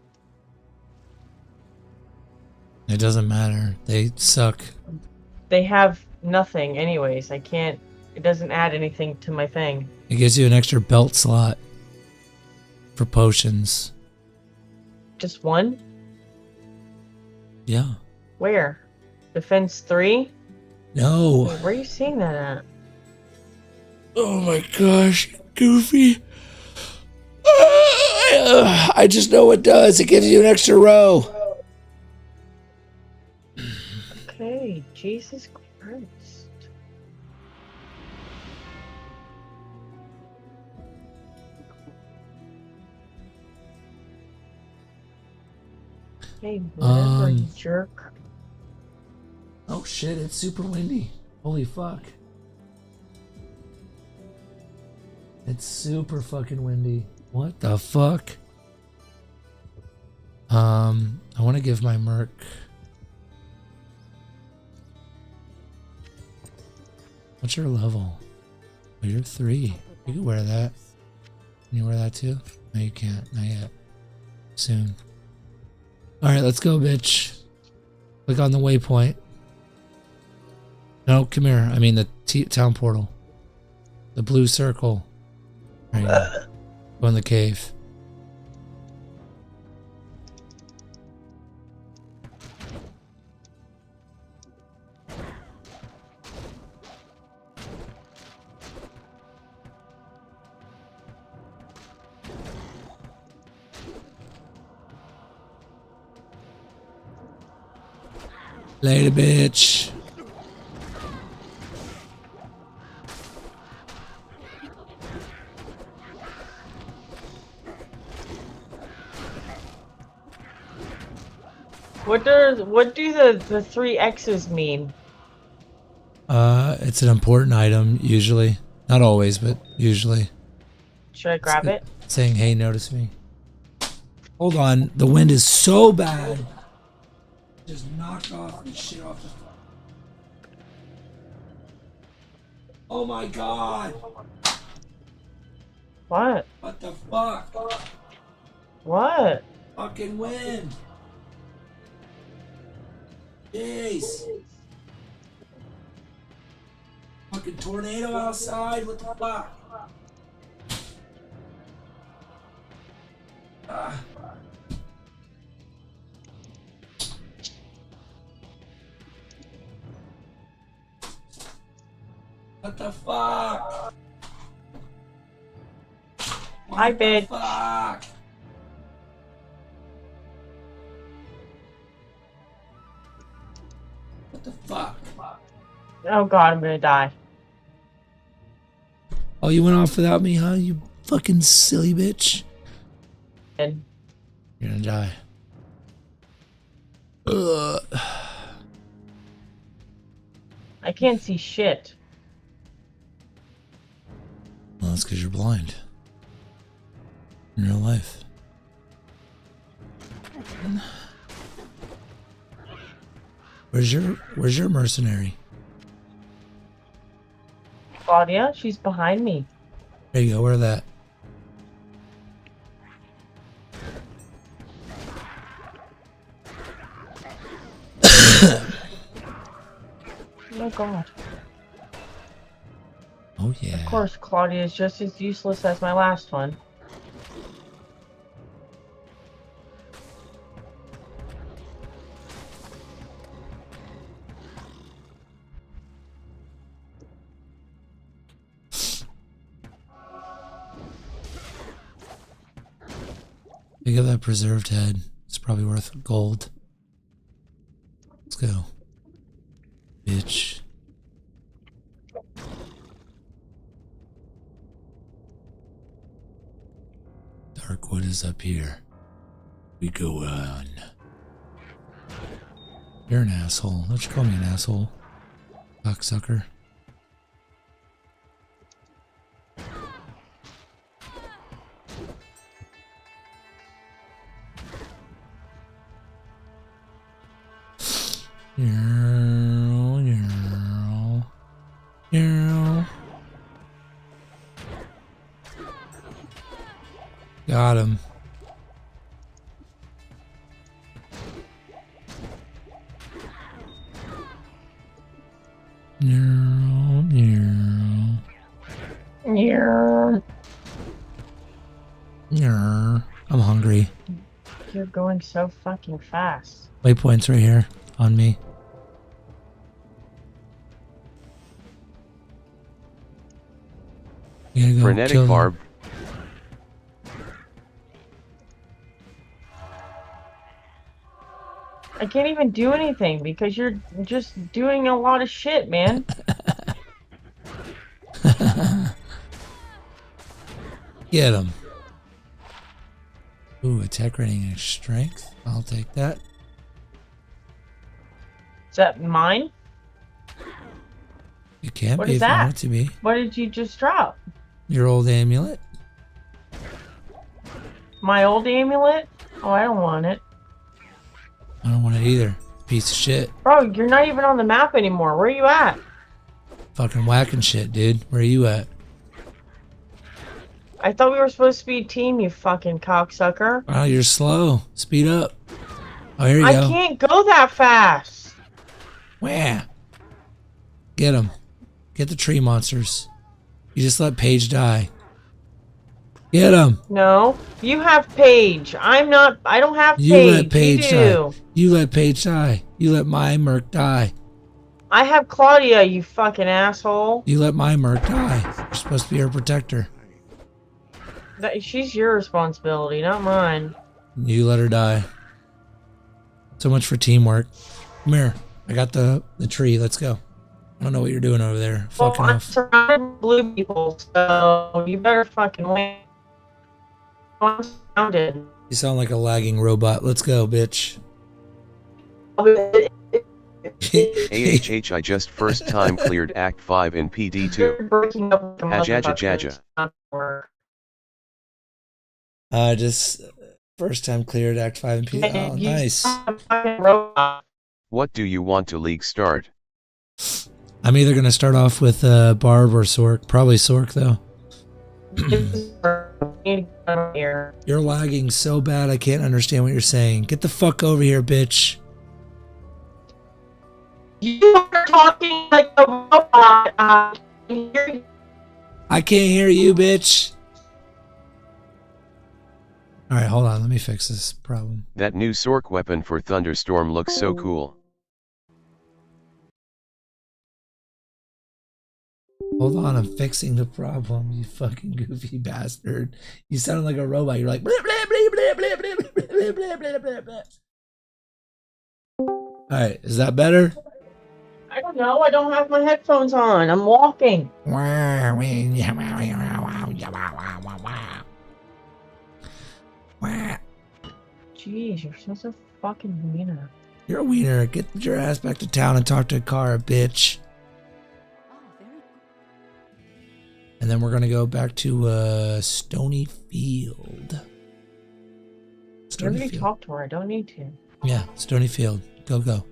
It doesn't matter. They suck. They have nothing anyways. I can't... It doesn't add anything to my thing. It gives you an extra belt slot for potions. Just one? Yeah. Where? Defense 3? No. Wait, where are you seeing that at? Oh my gosh, Goofy. I just know it does. It gives you an extra row. Okay. Jesus Christ. Hey, whatever, you jerk. Oh shit, it's super windy. Holy fuck. It's super fucking windy. What the fuck? I want to give my Merc. What's your level? Oh, you're 3. You can wear that. Can you wear that too? No, you can't. Not yet. Soon. Alright, let's go, bitch. Click on the waypoint. No, come here. I mean the town portal. The blue circle. Right here. Go in the cave. Later, bitch. What do the 3 X's mean? It's an important item, usually. Not always, but usually. Should I grab it? Saying, hey, notice me. Hold on. The wind is so bad. Just knocked off and shit off the... Oh my god! What? What the fuck? What? Fucking wind! Jeez! Fucking tornado outside, what the fuck? Ah. What the fuck? Hi, bitch. Fuck? What the fuck? Oh god, I'm gonna die. Oh, you went off without me, huh? You fucking silly bitch. And you're gonna die. Ugh. I can't see shit. Well, that's because you're blind. In real life. Where's your mercenary? Claudia, she's behind me. There you go, wear that. Oh god. Oh yeah. Of course, Claudia is just as useless as my last one. Think of that preserved head. It's probably worth gold. Let's go. Bitch. Darkwood is up here. We go on. You're an asshole. Don't you call me an asshole, cocksucker. Got him. I'm hungry. You're going so fucking fast. Waypoint's right here on me. You gotta go Frenetic kill Barb. them. I can't even do anything because you're just doing a lot of shit, man. Get him. Ooh, attack rating and strength. I'll take that. Is that mine? It can What be is if you want that? it to be. What did you just drop? Your old amulet. My old amulet? Oh, I don't want it. I don't want it either. Piece of shit. Bro, you're not even on the map anymore. Where are you at? Fucking whacking shit, dude. Where are you at? I thought we were supposed to be a team, you fucking cocksucker. Oh, you're slow. Speed up. Oh, here you I go. can't go that fast. Wah. Get him. Get the tree monsters. You just let Paige die. Get him. No, you have Paige. I'm not. I don't have Paige. You let Paige you die. do. You let Paige die. You let my Merc die. I have Claudia, you fucking asshole. You let my Merc die. You're supposed to be her protector. She's your responsibility, not mine. You let her die. So much for teamwork. Come here. I got the tree. Let's go. I don't know what you're doing over there. Fucking I'm off. surrounded with blue people, so you better fucking win. I'm surrounded. You sound like a lagging robot. Let's go, bitch. AHH I just first time cleared Act 5 in PD2. Ajajajaja. Just first time cleared Act 5 and PD. Oh, nice. What do you want to league start? I'm either gonna start off with Barb or Sork. Probably Sork though. You're lagging so bad I can't understand what you're saying. Get the fuck over here, bitch. You are talking like a robot. I can't hear you, bitch. Alright, hold on. Let me fix this problem. That new Sork weapon for Thunderstorm looks so cool. Hold on, I'm fixing the problem, you fucking goofy bastard. You sound like a robot. You're like blah, blah, blah, blah, blah, blah, blah, blah, blah, blah, blah. Alright, is that better? I don't know. I don't have my headphones on. I'm walking. Jeez, you're such a fucking wiener. You're a wiener. Get your ass back to town and talk to Kara, bitch. And then we're gonna go back to Stony Field. I already talked to her. I don't need to. Yeah, Stony Field. Go, go.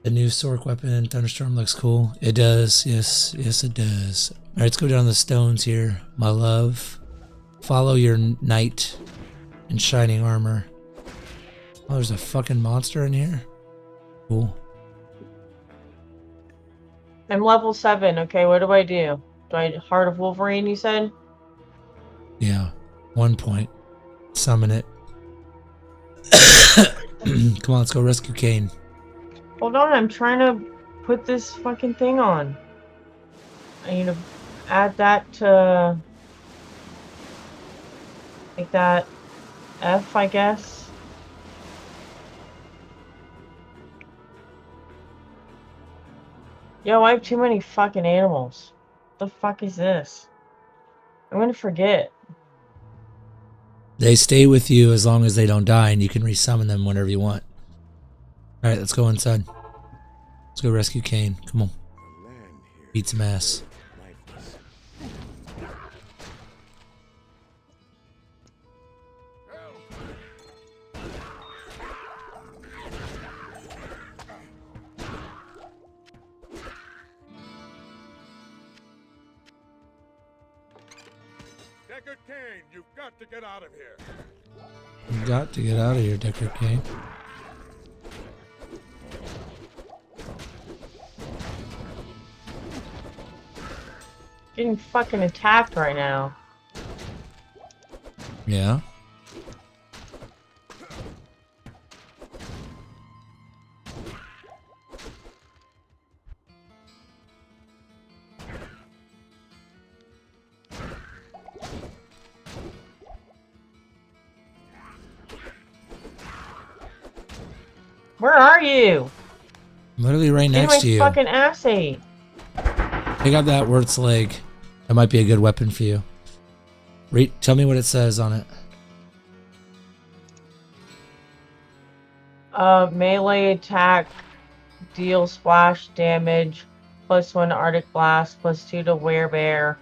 The new Sork weapon in Thunderstorm looks cool. It does. Yes, yes it does. Alright, let's go down the stones here, my love. Follow your knight in shining armor. Oh, there's a fucking monster in here? Cool. I'm level 7. Okay, what do I do? Do I Heart of Wolverine, you said? Yeah. 1 point. Summon it. Come on, let's go rescue Kane. Hold on, I'm trying to put this fucking thing on. I need to add that to... Make that F, I guess. Yo, I have too many fucking animals. What the fuck is this? I'm gonna forget. They stay with you as long as they don't die, and you can resummon them whenever you want. Alright, let's go inside. Let's go rescue Kane. Come on. Beat some ass. Deckard Cain, you've got to get out of here. You got to get out of here, Deckard Kane. Getting fucking attacked right now. Yeah. Where are you? Literally right Getting next my to you. fucking ass ate. Pick up that Wirt's leg. That might be a good weapon for you. Tell me what it says on it. Melee attack, deal splash damage, +1 Arctic Blast, +2 to Werebear,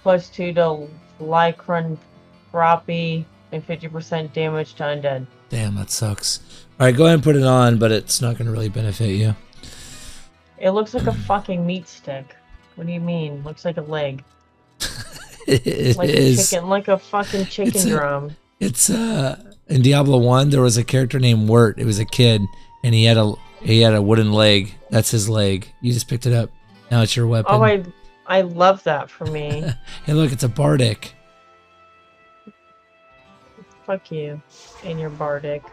+2 to Lycanthropy, and 50% damage to undead. Damn, that sucks. Alright, go ahead and put it on, but it's not going to really benefit you. It looks like a fucking meat stick. What do you mean? Looks like a leg. It like is. A chicken, like a fucking chicken drum. It's in Diablo 1 there was a character named Wirt. It was a kid and he had a wooden leg. That's his leg. You just picked it up. Now it's your weapon. Oh, I love that for me. Hey, look, it's a bardic. Fuck you and your bardic. All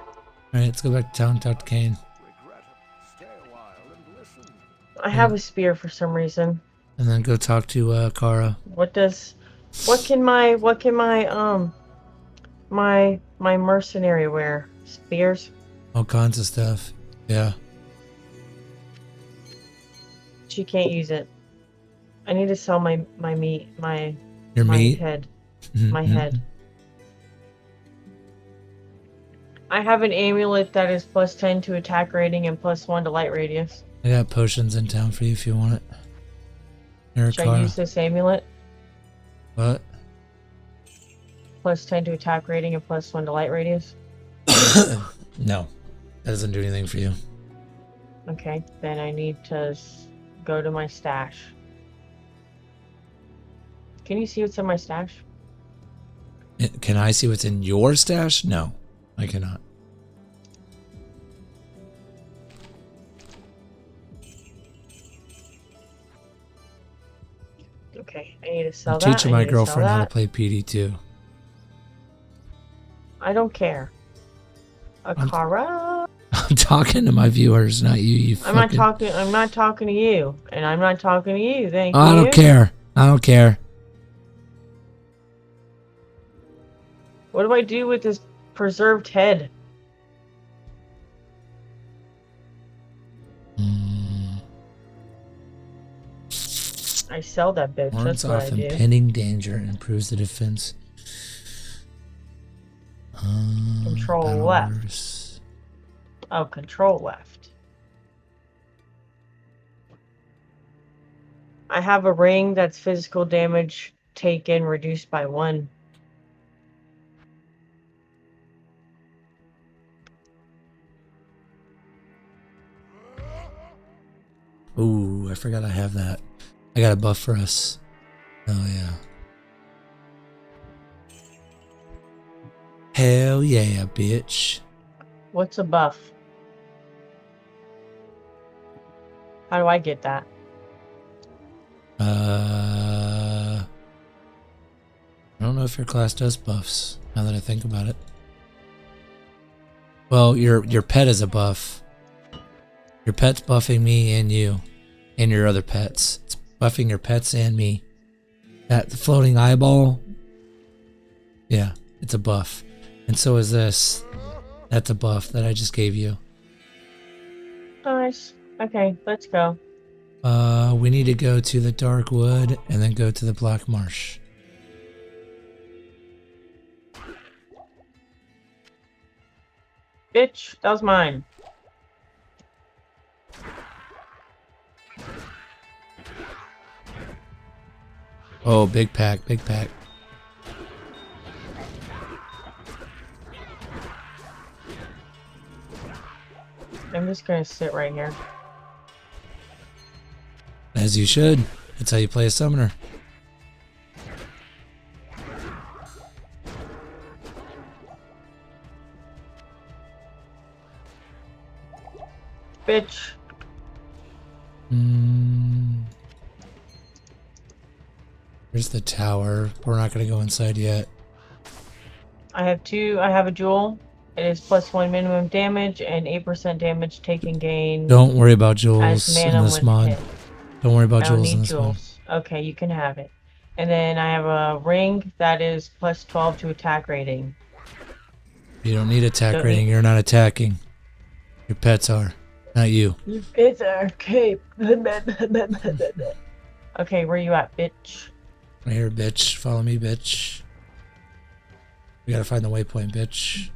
right, let's go back to town and talk to Kane. I have a spear for some reason. And then go talk to Kara. What can my mercenary wear? Spears? All kinds of stuff. Yeah. She can't use it. I need to sell my meat, Your my meat? head. My head. I have an amulet that is +10 to attack rating and +1 to light radius. I got potions in town for you if you want it. Here, Should Kara. I use this amulet? What? +10 to attack rating and +1 to light radius? No. That doesn't do anything for you. Okay, then I need to go to my stash. Can you see what's in my stash? Can I see what's in your stash? No, I cannot. Okay, I need to sell I'm that. teaching I my need to sell girlfriend how to that. play PD2. I don't care. Akara? I'm talking to my viewers, not you. You I'm not fucking... talking to you. And I'm not talking to you, thank you. I don't care. I don't care. What do I do with this preserved head? I sell that bitch. Wards That's what off I do. impending danger and improves the defense. Control battle left. orders. Oh, control left. I have a ring that's physical damage taken reduced by 1. Ooh, I forgot I have that. I got a buff for us. Oh, yeah. Hell yeah, bitch. What's a buff? How do I get that? I don't know if your class does buffs, now that I think about it. Well, your pet is a buff. Your pet's buffing me and you. And your other pets. It's buffing your pets and me. That floating eyeball, yeah, it's a buff. And so is this. That's a buff that I just gave you. Nice. Okay, let's go. We need to go to the Dark Wood and then go to the Black Marsh. Bitch, that was mine. Oh, big pack, big pack. I'm just gonna sit right here. As you should. That's how you play a summoner. Bitch. Here's the tower. We're not going to go inside yet. I have a jewel. It is +1 minimum damage and 8% damage taken gain. Don't worry about as jewels in mana this when mod. hit. Don't worry about I don't jewels in need this mod. jewels. Okay, you can have it. And then I have a ring that is +12 to attack rating. You don't need attack Don't rating. need- You're not attacking. Your pets are, not you. You bitch are cape. Okay, where you at, bitch? Right here, bitch. Follow me, bitch. We gotta find the waypoint, bitch.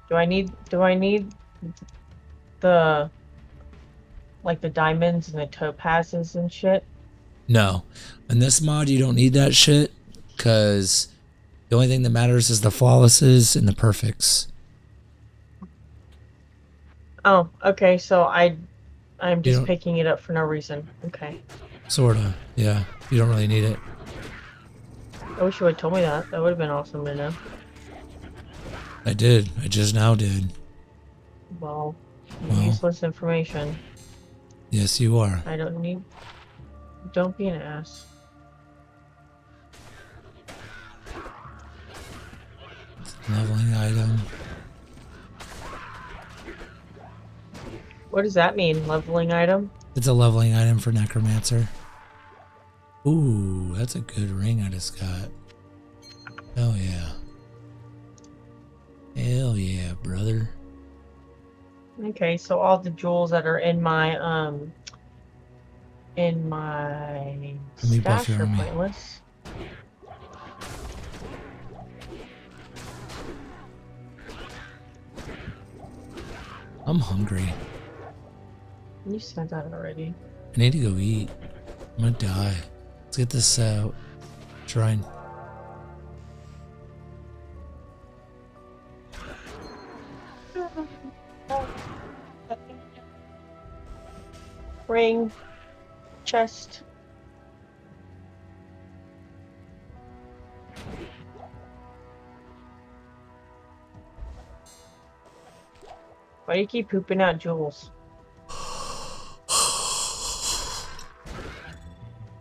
Do I need the like the diamonds and the topazes and shit? No. In this mod, you don't need that shit, because the only thing that matters is the flawlesses and the perfects. Oh, okay, so I'm You just don't- picking it up for no reason. Okay. Sorta, yeah. You don't really need it. I wish you would have told me that. That would have been awesome to know. I did. I just now did. Well, Well. useless information. Yes, you are. I don't need... Don't be an ass. Leveling item. What does that mean, leveling item? It's a leveling item for Necromancer. Ooh, that's a good ring I just got. Hell yeah. Hell yeah, brother. Okay, so all the jewels that are in my Let me buff stash your are army. pointless. I'm hungry. You said that already. I need to go eat. I'm gonna die. Let's get this shrine. Ring. Chest. Why do you keep pooping out jewels?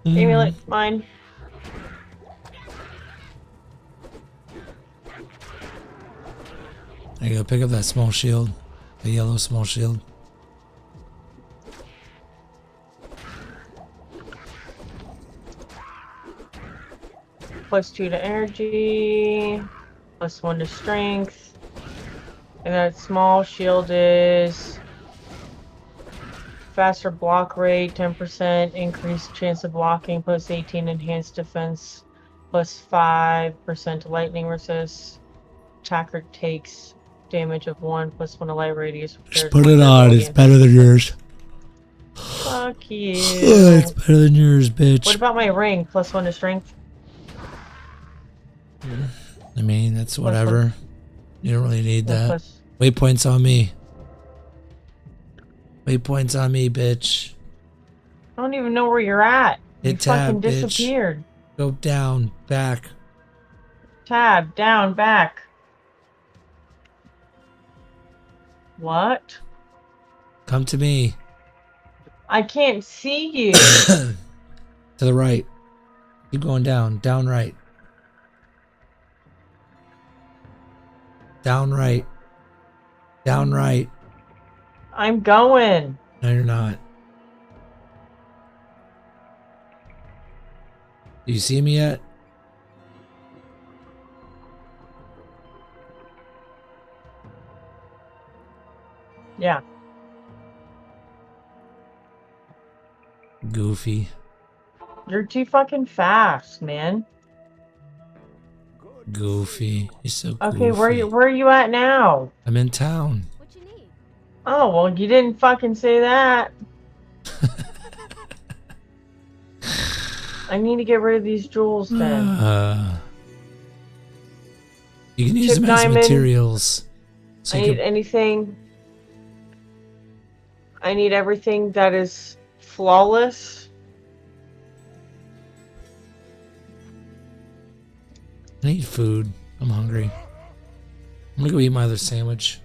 Amulet, mine. I gotta pick up that small shield. The yellow small shield. +2 to energy. +1 to strength. And that small shield is faster block rate, 10% increased chance of blocking, +18 enhanced defense, +5% to lightning resist. Attacker takes damage of 1, +1 to light radius. Just put it on. It's better than yours. Fuck you. It's better than yours, bitch. What about my ring? +1 to strength? I mean, that's whatever. You don't really need Yeah, that. Waypoints on me. Waypoints on me, bitch. I don't even know where you're at. You Hit tab, fucking bitch. disappeared. Go down, back. Tab, down, back. What? Come to me. I can't see you. To the right. Keep going down. Down right. Down right. Down right. I'm going. No, you're not. Do you see me yet? Yeah. Goofy. You're too fucking fast, man. Goofy. You're so goofy. Okay, where are you at now? I'm in town. Oh, well, you didn't fucking say that. I need to get rid of these jewels then. You can use Chip them as diamond. materials. So I you need can, anything. I need everything that is flawless. I need food. I'm hungry. I'm gonna go eat my other sandwich.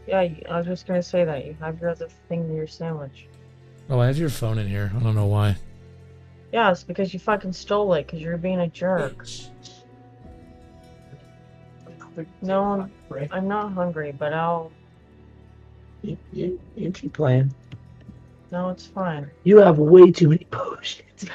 Yeah, I was just gonna say that. You have your other thing in your sandwich. Oh, I have your phone in here. I don't know why. Yeah, it's because you fucking stole it because you're being a jerk. No, I'm not hungry, but I'll... You keep playing. No, it's fine. You have way too many potions.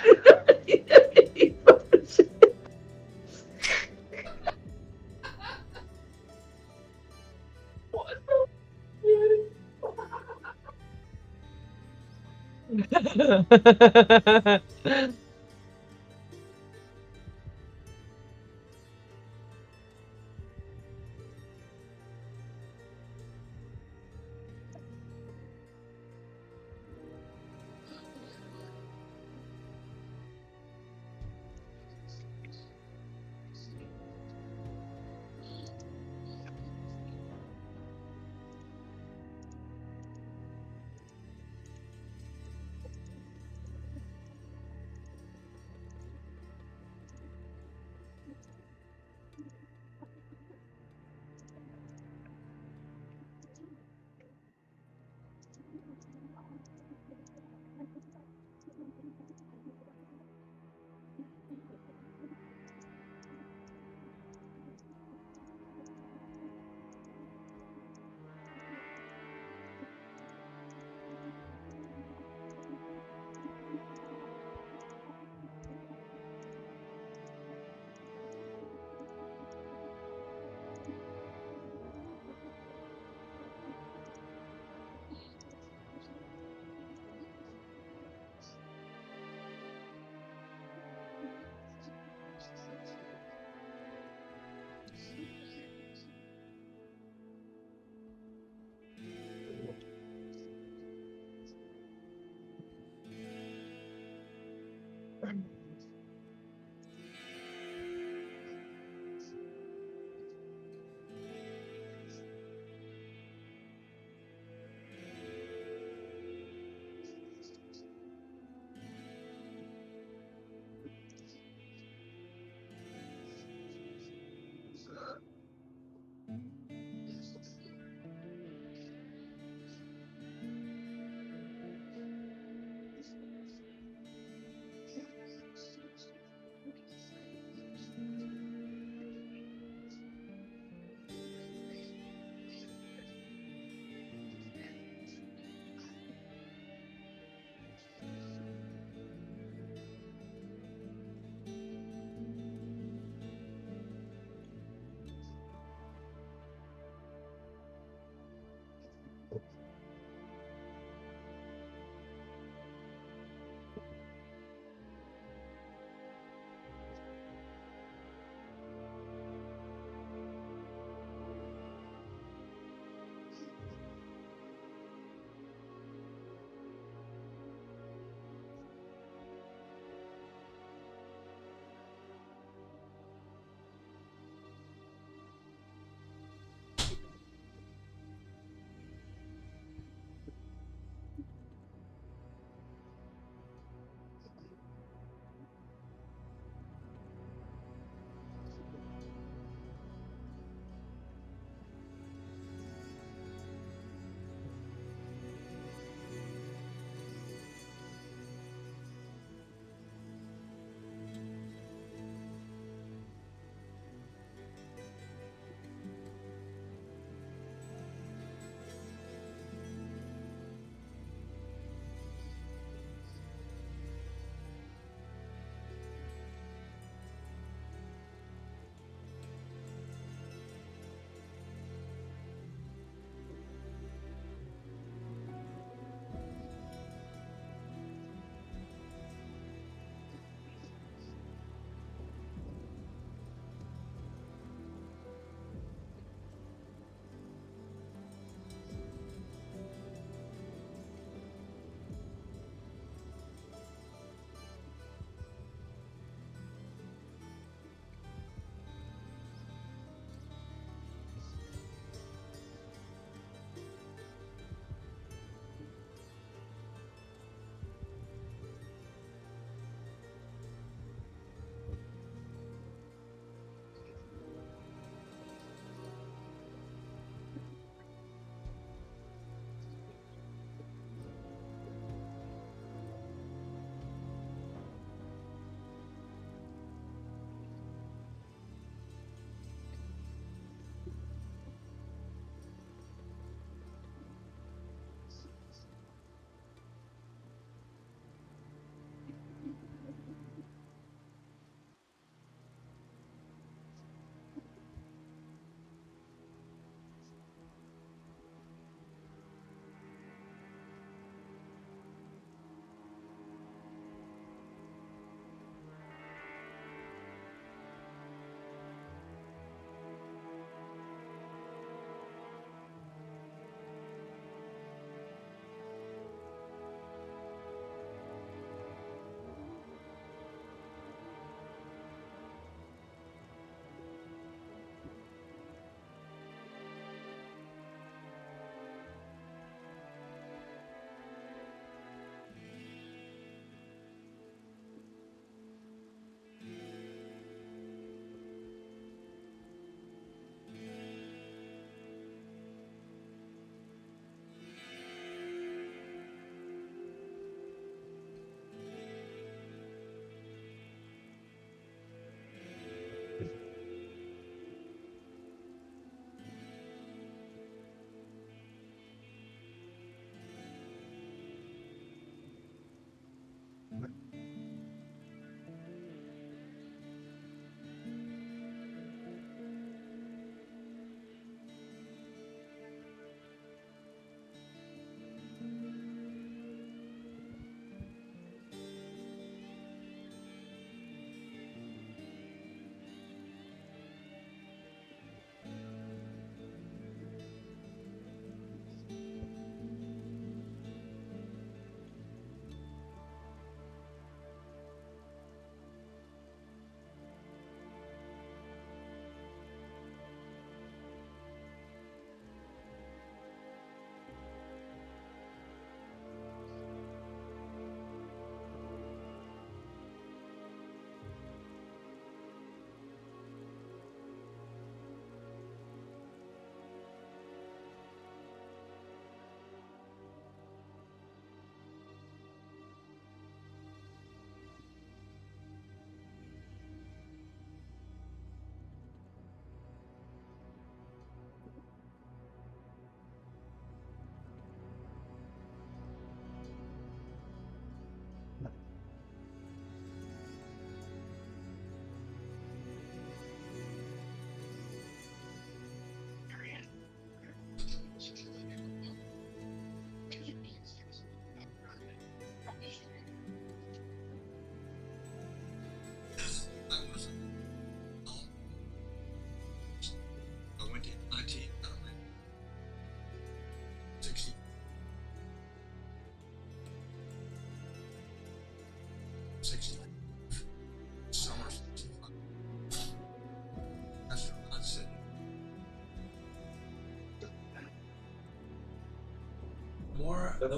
The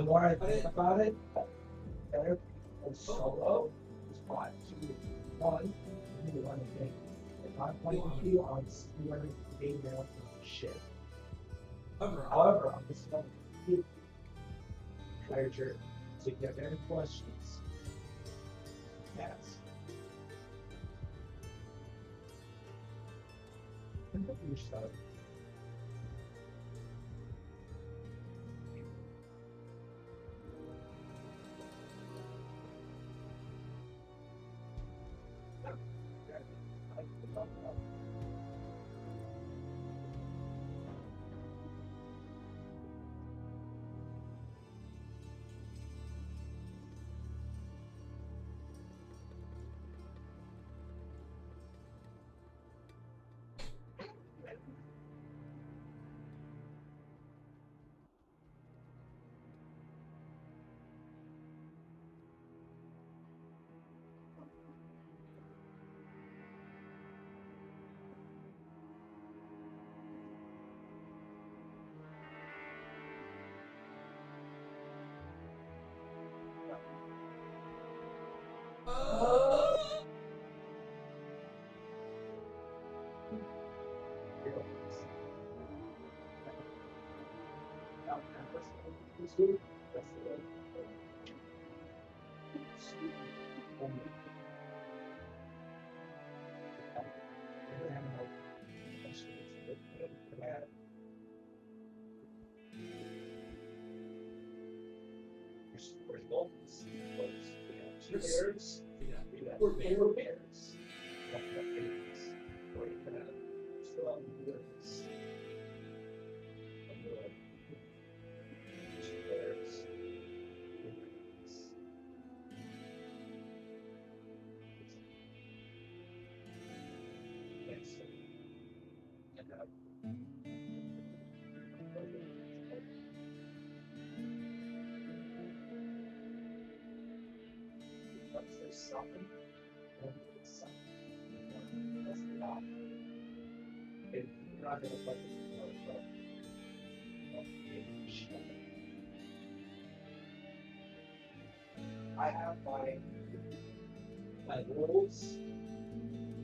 more I think about it, better and solo is why. One, you want to think. If I'm playing you on steering email shit. However, I'm just going to keep pleasure to get any questions. Yes. Your stuff. Bears. We're bears. Something. I have my rules,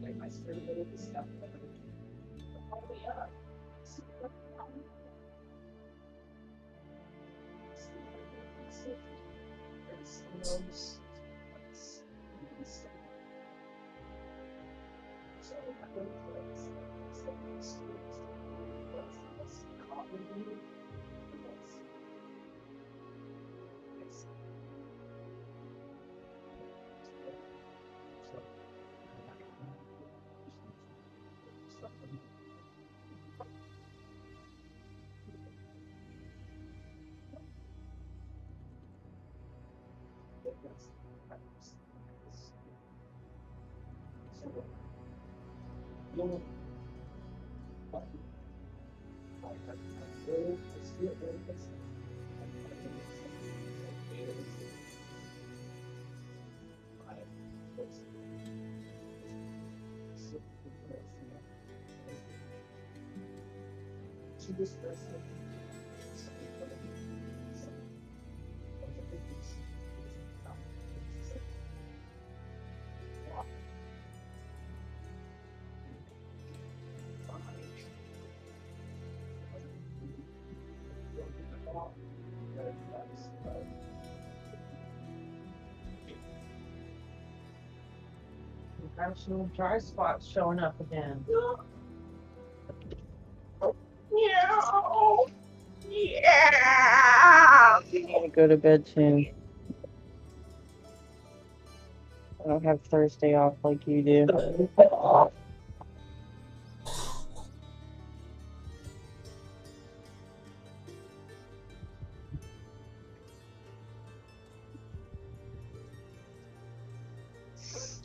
like my spirit rules stuff. Oh yeah. Actual dry spots showing up again. Yeah. You need to go to bed soon. I don't have Thursday off like you do.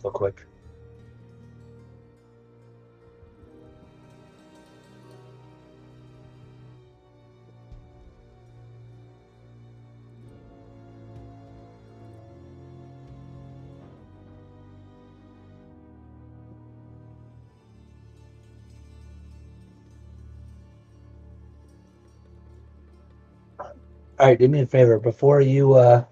So quick. All right, do me a favor before you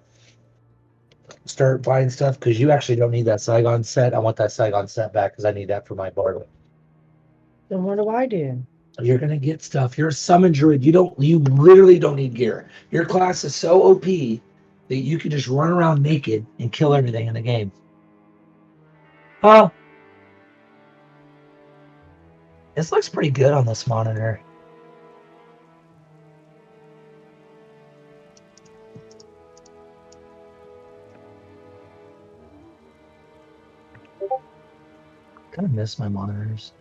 start buying stuff, because you actually don't need that Saigon set. I want that Saigon set back because I need that for my board. Then what do I do? You're gonna get stuff. You're a summon druid. You literally don't need gear. Your class is so OP that you can just run around naked and kill everything in the game. Oh, this looks pretty good on this monitor. Kind of miss my monitors.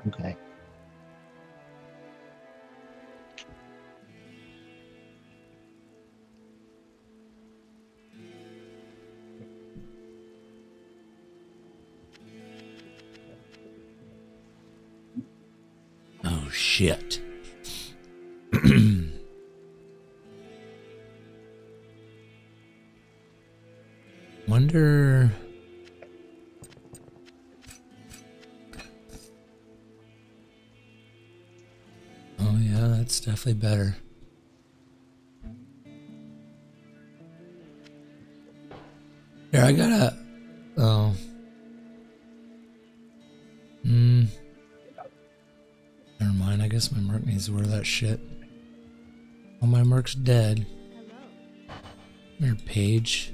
Okay. Oh shit. Wonder. Oh yeah, that's definitely better. Here, I gotta. Oh. Never mind. I guess my merc needs to wear that shit. Oh, my merc's dead. Here, Paige.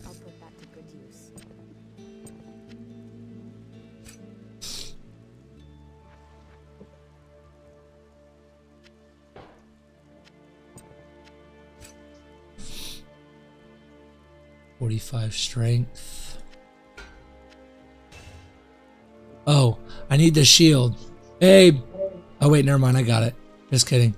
I'll put that to good use. .45 strength. Oh, I need the shield. Babe. Oh, wait, never mind. I got it. Just kidding.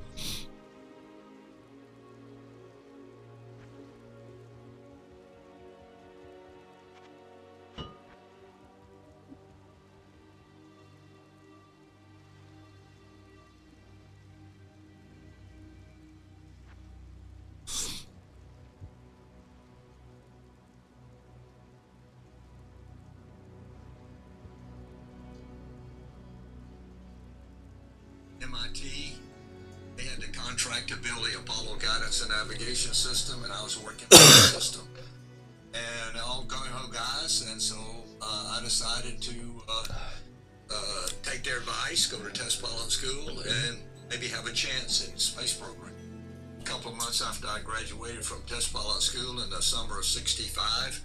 MIT, they had to contract to build the Apollo guidance and navigation system, and I was working on the system. And all gung-ho guys, and so I decided to take their advice, go to test pilot school, and maybe have a chance in the space program. A couple of months after I graduated from test pilot school in the summer of '65,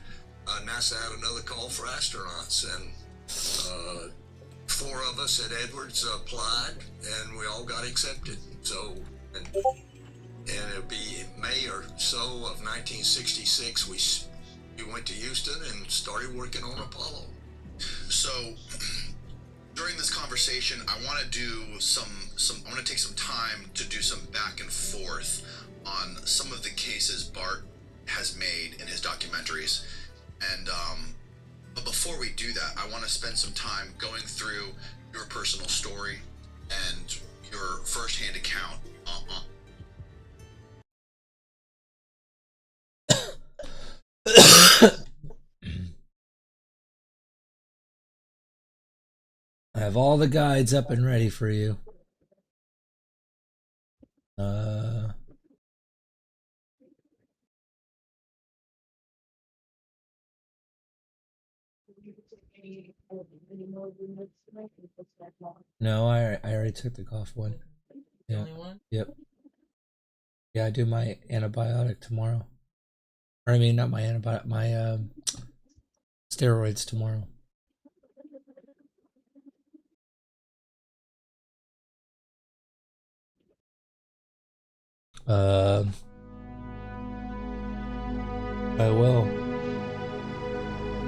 NASA had another call for astronauts, and 4 of us at Edwards applied, and we all got accepted. So, and it'll be May or so of 1966, we went to Houston and started working on Apollo. So, during this conversation, I want to do I want to take some time to do some back and forth on some of the cases Bart has made in his documentaries. And, but before we do that, I want to spend some time going through your personal story and your firsthand account. I have all the guides up and ready for you. No, I already took the cough one. Yeah. Only one? Yep. Yeah, I do my antibiotic tomorrow. Or I mean, not my antibiotic, my steroids tomorrow. I will.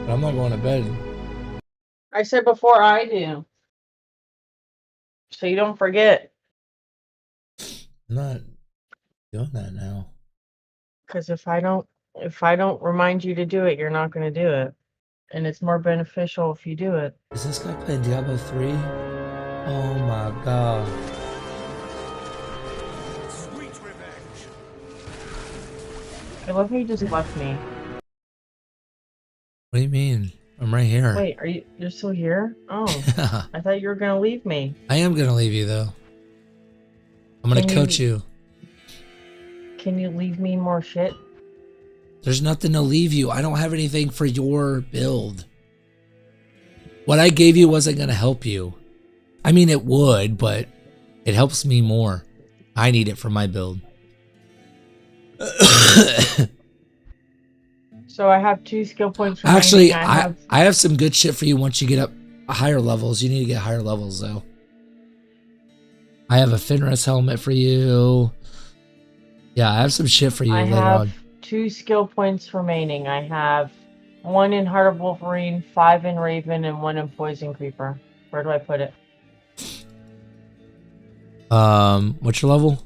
But I'm not going to bed. I said before I do. So you don't forget. I'm not doing that now. Because if I don't remind you to do it, you're not going to do it. And it's more beneficial if you do it. Is this guy playing Diablo 3? Oh my god. Sweet revenge. I love how you just left me. What do you mean? I'm right here. Wait, you're still here? Oh. I thought you were gonna leave me. I am gonna leave you though. I'm gonna coach you. Can you leave me more shit? There's nothing to leave you. I don't have anything for your build. What I gave you wasn't gonna help you. I mean, it would, but it helps me more. I need it for my build. So I have 2 skill points remaining. Actually, I have some good shit for you once you get up higher levels. You need to get higher levels, though. I have a Fenris helmet for you. Yeah, I have some shit for you later on. I have 2 skill points remaining. I have 1 in Heart of Wolverine, 5 in Raven, and 1 in Poison Creeper. Where do I put it? What's your level?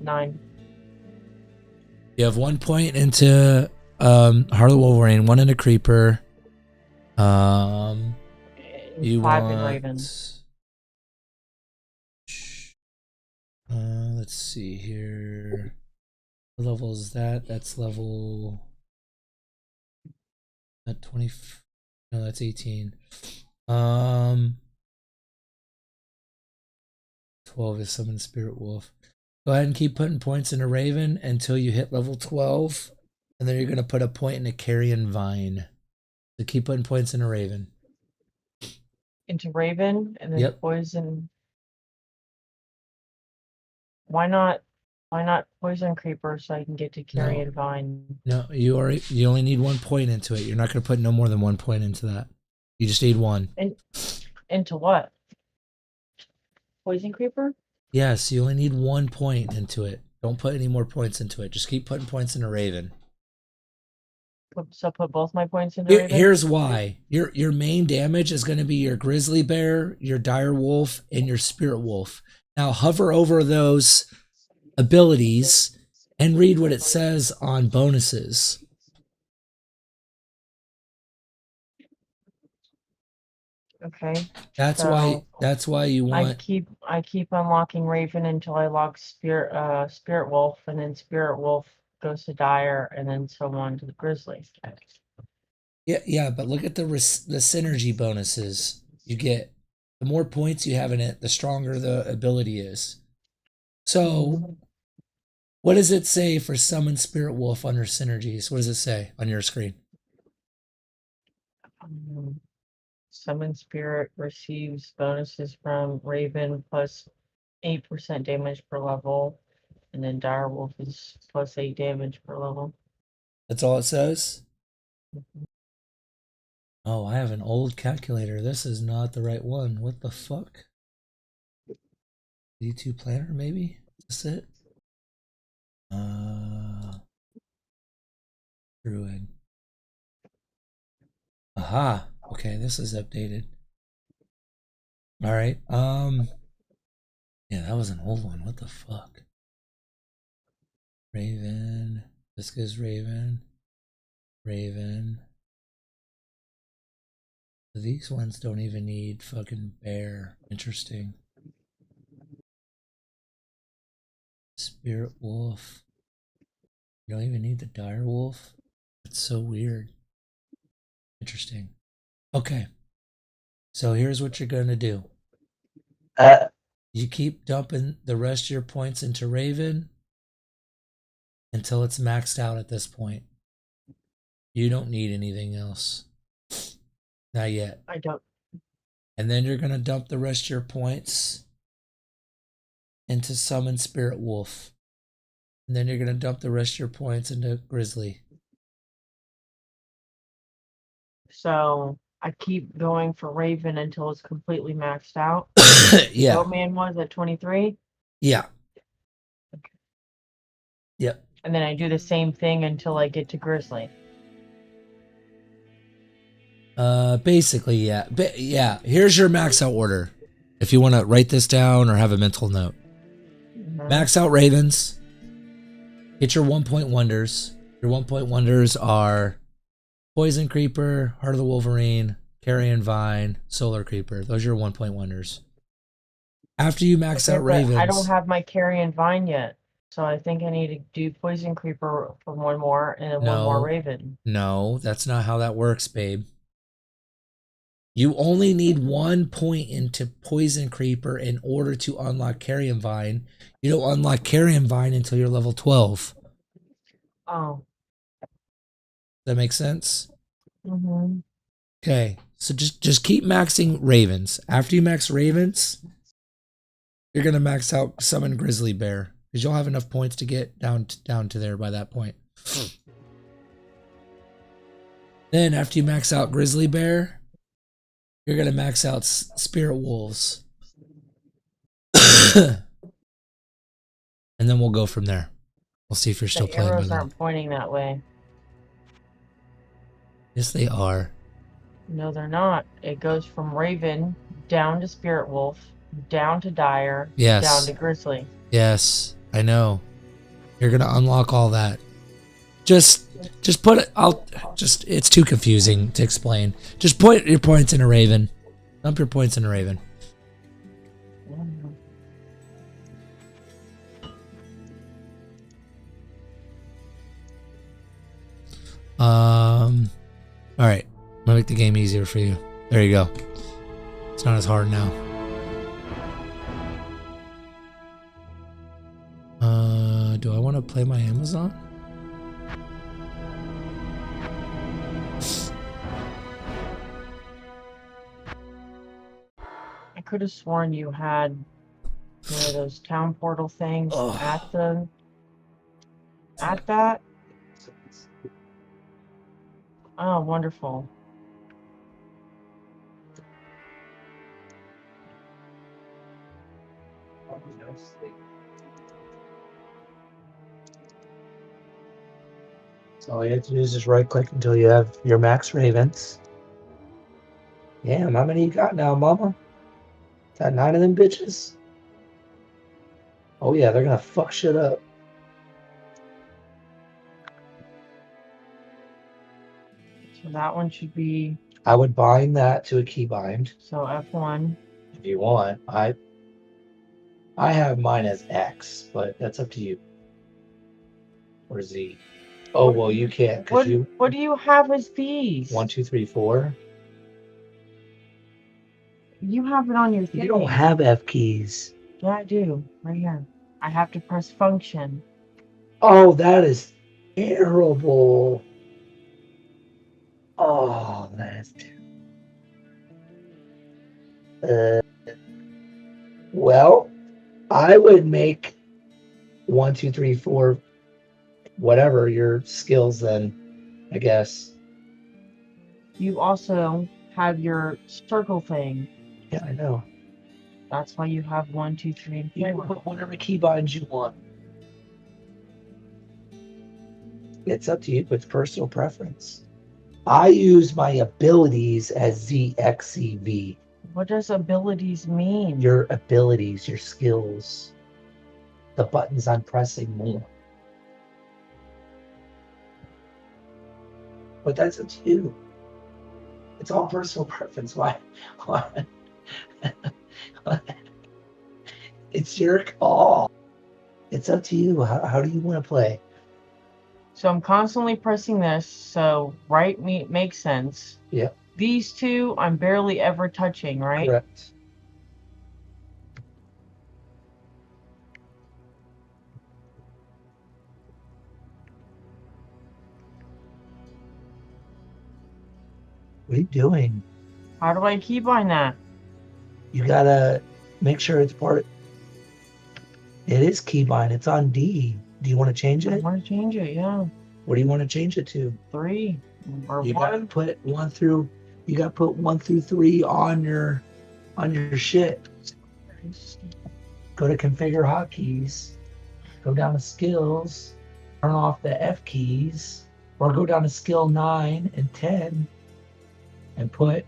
9. You have 1 point into Heart of the Wolverine, 1 into Creeper. You 5 want in Raven. Let's see here. What level is that? That's level at 20. No, that's 18. 12 is Summon Spirit Wolf. Go ahead and keep putting points into Raven until you hit level 12. And then you're going to put a point into Carrion Vine. So keep putting points into Raven. Into Raven, and then Yep. Poison. Why not Poison Creeper so I can get to Carrion Vine? No, you only need 1 point into it. You're not going to put no more than 1 point into that. You just need 1. Into what? Poison Creeper? Yes, you only need 1 point into it. Don't put any more points into it. Just keep putting points into Raven. So put both my points into Raven? Here's why. Your main damage is going to be your Grizzly Bear, your Dire Wolf, and your Spirit Wolf. Now hover over those abilities and read what it says on bonuses. Okay. That's why you want. I keep unlocking Raven until I lock Spirit Wolf, and then Spirit Wolf goes to Dire, and then so on to the Grizzly. Yeah, but look at the synergy bonuses you get. The more points you have in it, the stronger the ability is. So, what does it say for Summon Spirit Wolf under synergies? What does it say on your screen? Summon Spirit receives bonuses from Raven plus 8% damage per level, and then Dire Wolf is plus 8 damage per level. That's all it says? Oh, I have an old calculator. This is not the right one. What the fuck? PD2 Planner, maybe? Is this it? Druid. Aha. Okay, this is updated. All right. Yeah, that was an old one. What the fuck? Raven. This goes Raven. Raven. These ones don't even need fucking bear. Interesting. Spirit Wolf. You don't even need the Dire Wolf. That's so weird. Interesting. Okay. So here's what you're going to do. You keep dumping the rest of your points into Raven until it's maxed out at this point. You don't need anything else. Not yet. I don't. And then you're going to dump the rest of your points into Summon Spirit Wolf. And then you're going to dump the rest of your points into Grizzly. So I keep going for Raven until it's completely maxed out. Yeah. Goatman was at 23? Yeah. Yep. And then I do the same thing until I get to Grizzly. Basically, yeah. But yeah, here's your max out order. If you want to write this down or have a mental note. Max out Ravens. Get your 1 point wonders. Your 1 point wonders are Poison Creeper, Heart of the Wolverine, Carrion Vine, Solar Creeper. Those are your 1 point wonders. After you max out Ravens. I don't have my Carrion Vine yet. So I think I need to do Poison Creeper for one more and then one more No. Raven. No, that's not how that works, babe. You only need 1 point into Poison Creeper in order to unlock Carrion Vine. You don't unlock Carrion Vine until you're level 12. Oh. That makes sense? Mm-hmm. Okay, so just keep maxing Ravens. After you max Ravens, you're gonna max out Summon Grizzly Bear because you'll have enough points to get down to there by that point. Then after you max out Grizzly Bear, you're gonna max out Spirit Wolves, and then we'll go from there. We'll see if you're still The playing by arrows then. aren't pointing that way. Yes, they are. No, they're not. It goes from Raven down to Spirit Wolf, down to Dire, Yes. down to Grizzly. Yes, I know. You're gonna unlock all that. Just put it. It's too confusing to explain. Just put your points in a Raven. Dump your points in a Raven. All right. I'm gonna make the game easier for you. There you go. It's not as hard now. Do I want to play my Amazon? I could have sworn you had one of those town portal things at that. Oh, wonderful. So all you have to do is just right click until you have your max Ravens. Damn, how many you got now, mama? Is that 9 of them bitches? Oh yeah, they're gonna fuck shit up. So that one should be. I would bind that to a keybind. So F1. If you want. I have mine as X, but that's up to you. Or Z. Oh well, you can't because you. What do you have as these? 1, 2, 3, 4. You have it on your thing. You don't have F keys. Yeah, I do. Right here. I have to press function. Oh, that is terrible. Oh, that is terrible. Well, I would make 1, 2, 3, 4, whatever your skills then, I guess. You also have your circle thing. Yeah, I know. That's why you have 1, 2, 3, and 4. You can put whatever keybinds you want. It's up to you. It's personal preference. I use my abilities as ZXCV. What does abilities mean? Your abilities, your skills. The buttons I'm pressing more. But that's up to you. It's all personal preference. Why? It's your call. It's up to you. How do you want to play? So I'm constantly pressing this, so right makes sense. Yep. These two I'm barely ever touching, right? Correct. What are you doing? How do I keybind that? You gotta make sure it's part. It is keybind. It's on D. Do you want to change it? I want to change it, yeah. What do you want to change it to? 3 or you 1. Gotta put 1 through. You gotta put 1 through 3 on your shit. Go to configure hotkeys. Go down to skills. Turn off the F keys, or go down to skill 9 and 10, and click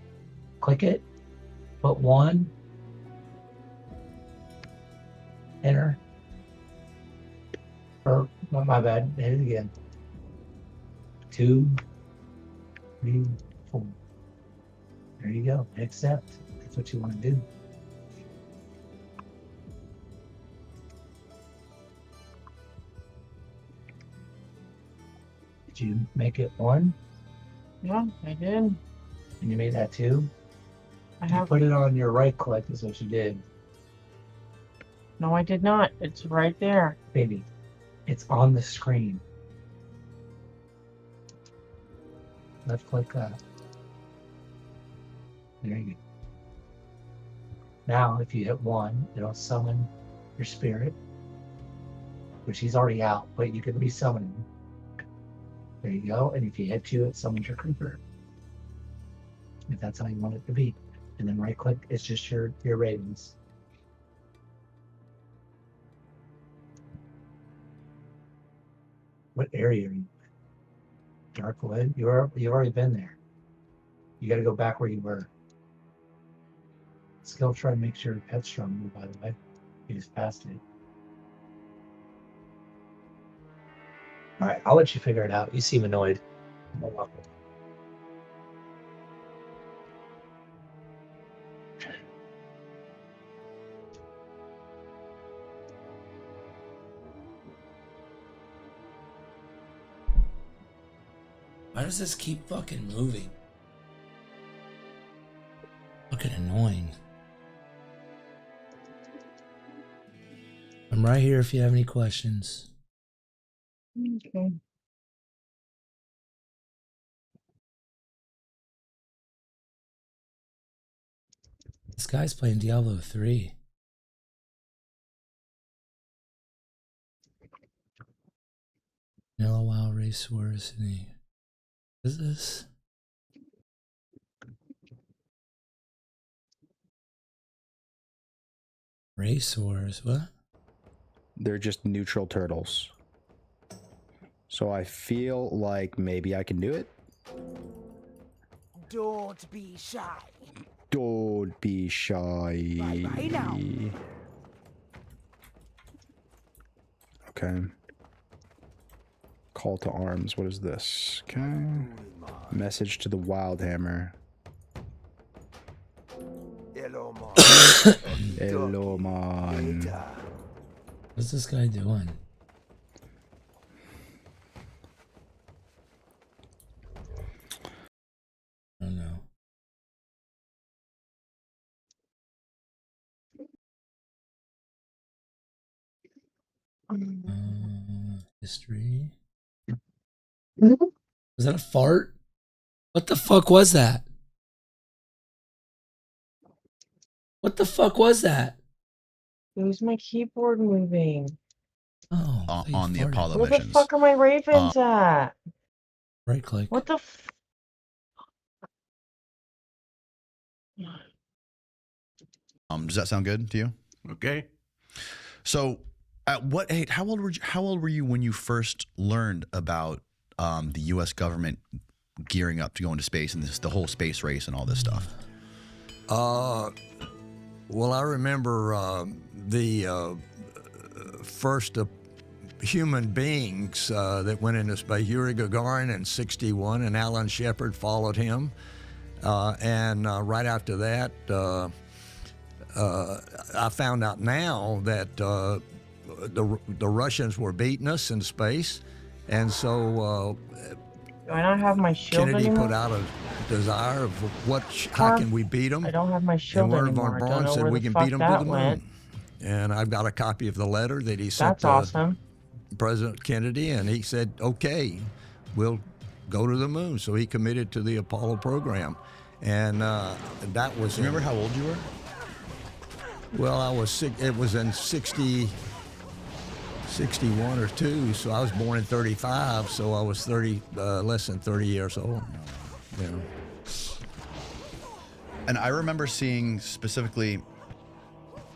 it. Put 1. Enter. Or my bad. Hit it again. 2, 3, 4. There you go. Accept. That's what you want to do. Did you make it 1? Yeah, I did. And you made that 2? I You have. put it on your right click is what you did. No, I did not. It's right there. Baby, it's on the screen. Left click that. There you go. Now, if you hit 1, it'll summon your spirit, which he's already out, but you can resummon him. There you go. And if you hit 2, it summons your creeper. If that's how you want it to be. And then right click, it's just your ravens. What area are you in? Darkwood? You've already been there. You got to go back where you were. Skill try makes your pet stronger, by the way. You just passed it. Alright, I'll let you figure it out. You seem annoyed. You're welcome. Why does this keep fucking moving? Fucking annoying. I'm right here if you have any questions. Okay. This guy's playing Diablo 3. Yellow Wild Race Wars. What is this? Race Wars, what? They're just neutral turtles. So I feel like maybe I can do it. Don't be shy. Don't be shy. Bye now. Okay. Call to arms. What is this? Okay. Message to the Wildhammer. Hello, man. Hello, man. What's this guy doing? I don't know. History. Was that a fart? What the fuck was that? What the fuck was that? It was my keyboard moving. Oh, on the Apollo Where missions. the fuck are my ravens at? Right click. What the Does that sound good to you? Okay. So, at what age? How old were you when you first learned about the U.S. government gearing up to go into space and the whole space race and all this stuff? Well, I remember the first human beings that went into space. Yuri Gagarin in '61, and Alan Shepard followed him. And right after that, I found out now that the Russians were beating us in space, and so Do I not have my shield Kennedy anymore? put out a desire of how can we beat them? I don't have my shield and Wernher anymore. von I don't Braun know said where we the can fuck beat them to that the moon. went. And I've got a copy of the letter that he sent That's awesome. President Kennedy, and he said, okay, we'll go to the moon. So he committed to the Apollo program. And that was... Do you remember how old you were? Well, I was it was in 61 or 2, so I was born in 35, so I was less than 30 years old. You know. And I remember seeing specifically,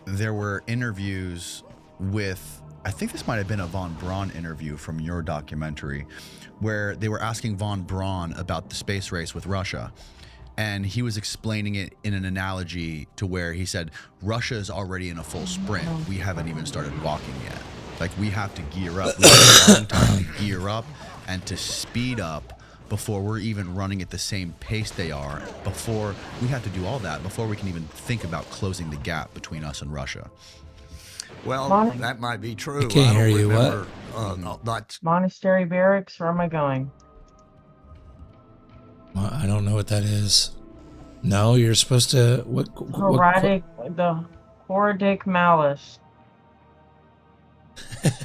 there were interviews with, I think this might have been a von Braun interview from your documentary, where they were asking von Braun about the space race with Russia. And he was explaining it in an analogy to where he said, Russia is already in a full sprint. We haven't even started walking yet. Like, we have to gear up. We have a long time to gear up and to speed up before we're even running at the same pace they are. Before we have to do all that, before we can even think about closing the gap between us and Russia. Well, that might be true. I can't hear you. Remember, What? that's Monastery barracks? Where am I going? Well, I don't know what that is. No, you're supposed to. The Horadic Malice.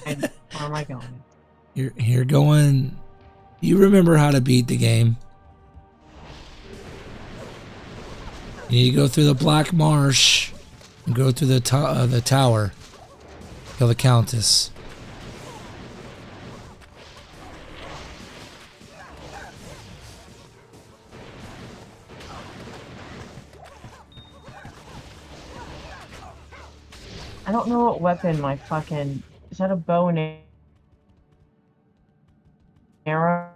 Where am I going? You're going. You remember how to beat the game. You need to go through the Black Marsh and go through the tower. Kill the Countess. I don't know what weapon my fucking... Is that a bow and arrow?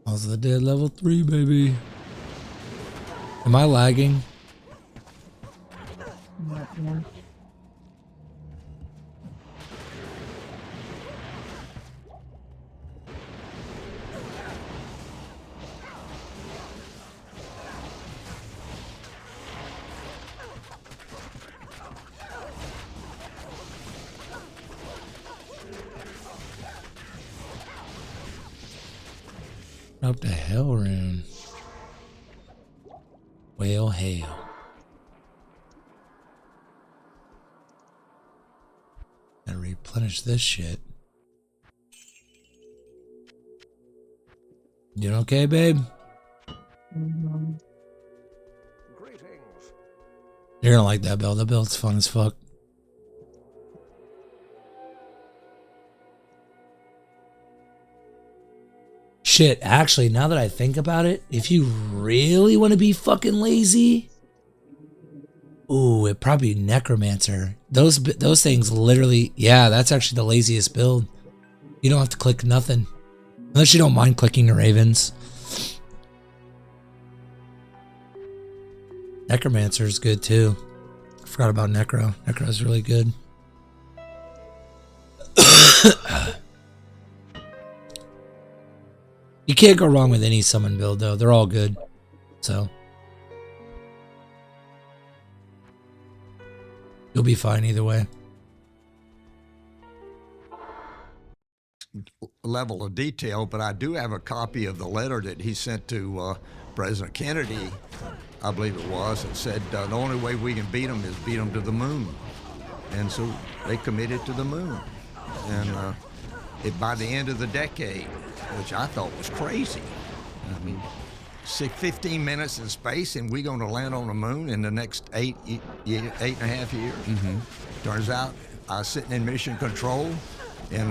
How's the dead level 3, baby? Am I lagging? Yeah. Up to hell rune. Well, hell. And replenish this shit. You doing okay, babe? Mm-hmm. You're gonna like that build. That build's fun as fuck. Shit, actually, now that I think about it, if you really want to be fucking lazy, ooh, it'd probably be Necromancer. Those things literally, yeah, that's actually the laziest build. You don't have to click nothing. Unless you don't mind clicking the Ravens. Necromancer is good too. I forgot about Necro. Necro is really good. You can't go wrong with any summon build though. They're all good. So you'll be fine either way. Level of detail, but I do have a copy of the letter that he sent to President Kennedy, I believe it was, and said the only way we can beat them is beat them to the moon. And so they committed to the moon. And by the end of the decade, which I thought was crazy. I mean, 15 minutes in space and we're going to land on the moon in the next 8.5 years. Mm-hmm. Turns out I was sitting in mission control in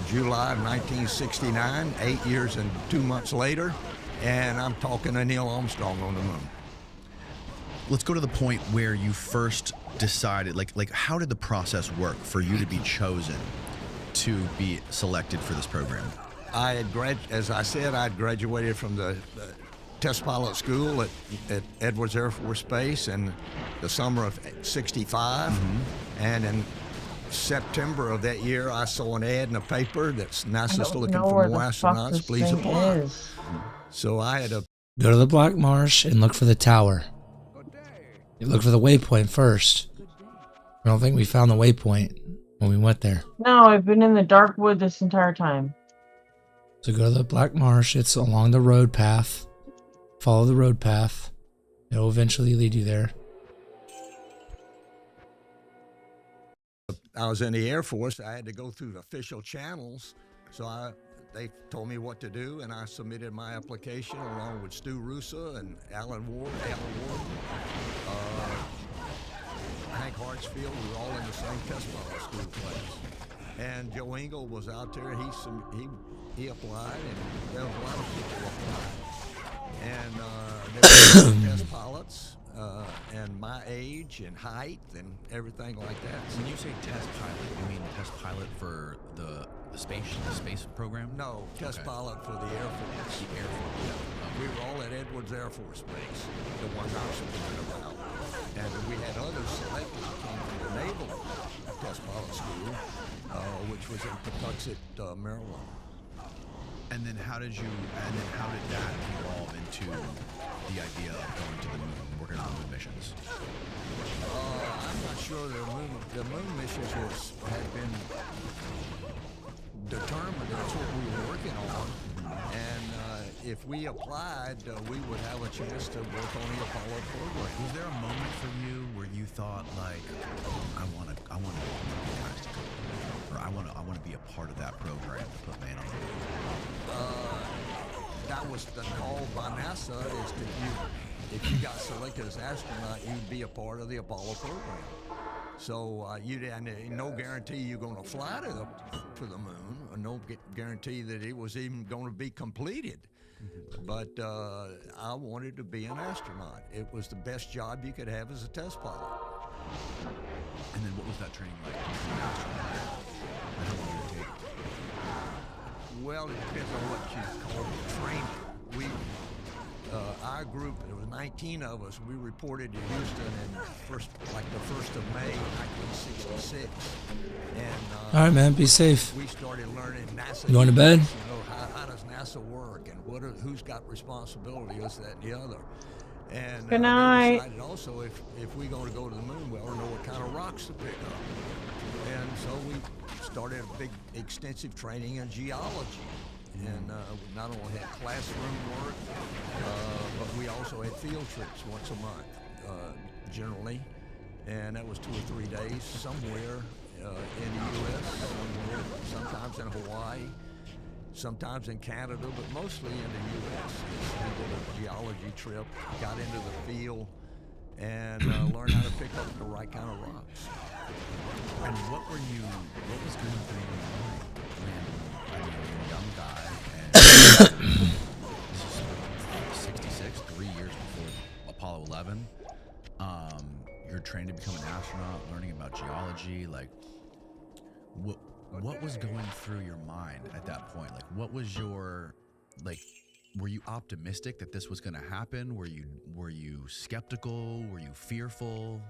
July of 1969, 8 years and 2 months later, and I'm talking to Neil Armstrong on the moon. Let's go to the point where you first decided, like how did the process work for you to be chosen to be selected for this program? I had as I said, I had graduated from the test pilot school at Edwards Air Force Base in the summer of '65, and in September of that year, I saw an ad in a paper that's NASA's looking for more astronauts. Please apply. So I had to go to the Black Marsh and look for the tower. You look for the waypoint first. I don't think we found the waypoint when we went there. No, I've been in the dark wood this entire time. So go to the Black Marsh. It's along the road path. Follow the road path. It'll eventually lead you there. I was in the Air Force. I had to go through the official channels. So they told me what to do, and I submitted my application along with Stu Russo and Alan Ward, Hank Hartsfield. We were all in the same test pilot school class. And Joe Engel was out there. He applied, and there was a lot of people applied. And there were test pilots, and my age and height and everything like that. When you say test pilot, you mean test pilot for the space program? No, test pilot for the Air Force. The Air Force. We were all at Edwards Air Force Base, the one I was about. And we had others selected who came from the Naval Test Pilot School, which was in Patuxent, Maryland. And then how did that evolve into the idea of going to the moon, working on moon missions? I'm not sure the moon missions had been determined. That's what we were working on. And if we applied, we would have a chance to work on the Apollo program. Was there a moment for you where you thought, like, I want to guys to go, or I want to be a part of that program to put man on the moon? That was the call by NASA, is that if you got selected as astronaut, you'd be a part of the Apollo program. So no guarantee you're going to fly to the moon, or no guarantee that it was even going to be completed. But I wanted to be an astronaut. It was the best job you could have as a test pilot. And then what was that training like to become an astronaut? And how long did it take? Well, it depends on what you call training. Our group, there was 19 of us. We reported to Houston in the 1st of May, 1966. And All right, man. Be safe. we started learning NASA. You going to bed? How does NASA work, and who's got responsibility, this, that, and the other. And Good they night. decided also if we're going to go to the moon, we ought to know what kind of rocks to pick up. And so we started a big, extensive training in geology. And we not only had classroom work, but we also had field trips once a month, generally. And that was 2 or 3 days somewhere in the U.S., sometimes in Hawaii, sometimes in Canada, but mostly in the U.S. We did a geology trip, got into the field, and learned how to pick up the right kind of rocks. And what was going through your mind when, you're a young guy, and this is 66, 3 years before Apollo 11, you're trained to become an astronaut, learning about geology, like, what was going through your mind at that point? Like, what was your, like, were you optimistic that this was going to happen? Were you skeptical? Were you fearful?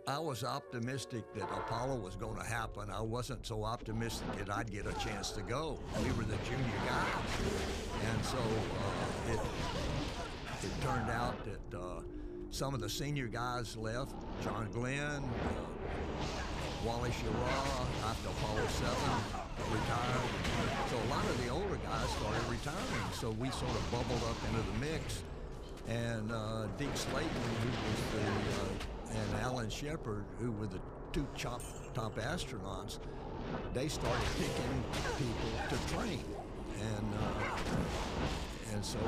I was optimistic that Apollo was going to happen. I wasn't so optimistic that I'd get a chance to go. We were the junior guys. And so it turned out that some of the senior guys left. John Glenn, Wally Schirra, after Apollo 7, retired. So a lot of the older guys started retiring. So we sort of bubbled up into the mix. And Dick Slayton, who was and Alan Shepard, who were the two top astronauts, they started picking people to train. And so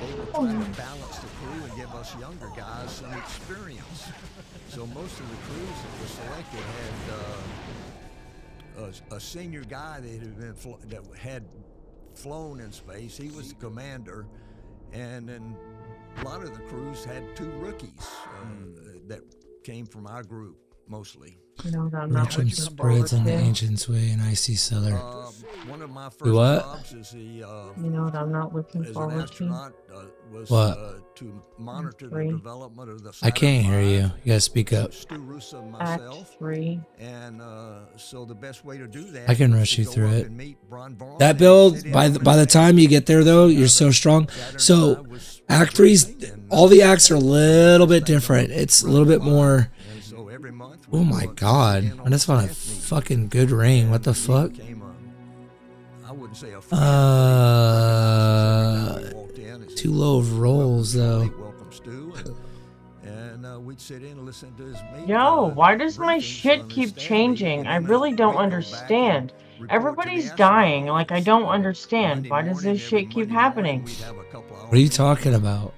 they were trying to balance the crew and give us younger guys some experience. So most of the crews that were selected had a senior guy that had flown in space. He was the commander, and then a lot of the crews had 2 rookies that came from our group mostly. You know what I'm not Merchant looking spreads forward on the to? Ancient's Way and Icy Cellar. One of my Do first what? jobs as You know what I'm not looking an forward to? astronaut was What? to monitor the Three. development of the I Saturn can't hear V. you. You gotta speak up. Stu Russo and Act myself. 3. And so the best way to do that I can was rush to you go through up it. and meet Bron Braun That and build, sit in by on the his time you get there, though, you're so strong. So, Act 3's, all the acts are a little bit different. It's a little bit more. And so every month Oh my god. I just found a fucking good ring. What the fuck? I wouldn't say a Too low of rolls, though. welcome Stu, and we'd sit in and listen to his meeting. Yo, why does my shit keep changing? I really don't understand. Everybody's dying. Like, I don't understand. Why does this shit keep happening? What are you talking about?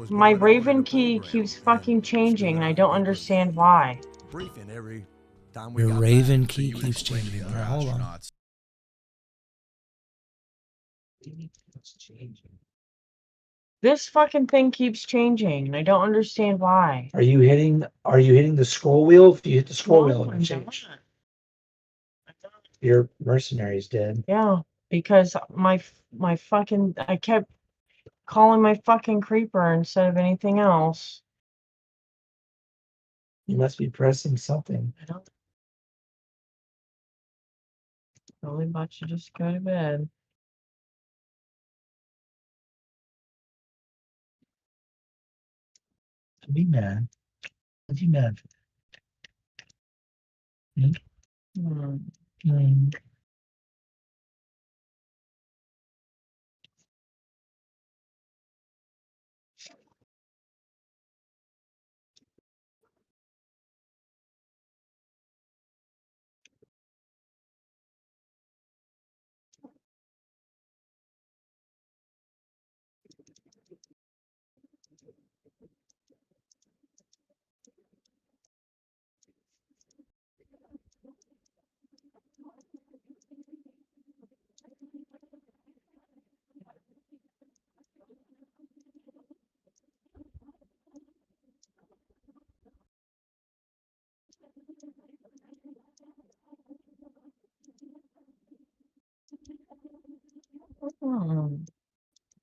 My Raven key keeps fucking changing, and I don't understand why. Briefing every time Your Raven key keeps changing. Alright, hold on. This fucking thing keeps changing, and I don't understand why. Are you hitting the scroll wheel? If you hit the scroll No, wheel, I'm it'll change. Your mercenary's dead. Yeah, because my fucking I kept calling my fucking creeper instead of anything else. You must be pressing something. I don't. Probably about to just go to bed. Be mad. What you mad for?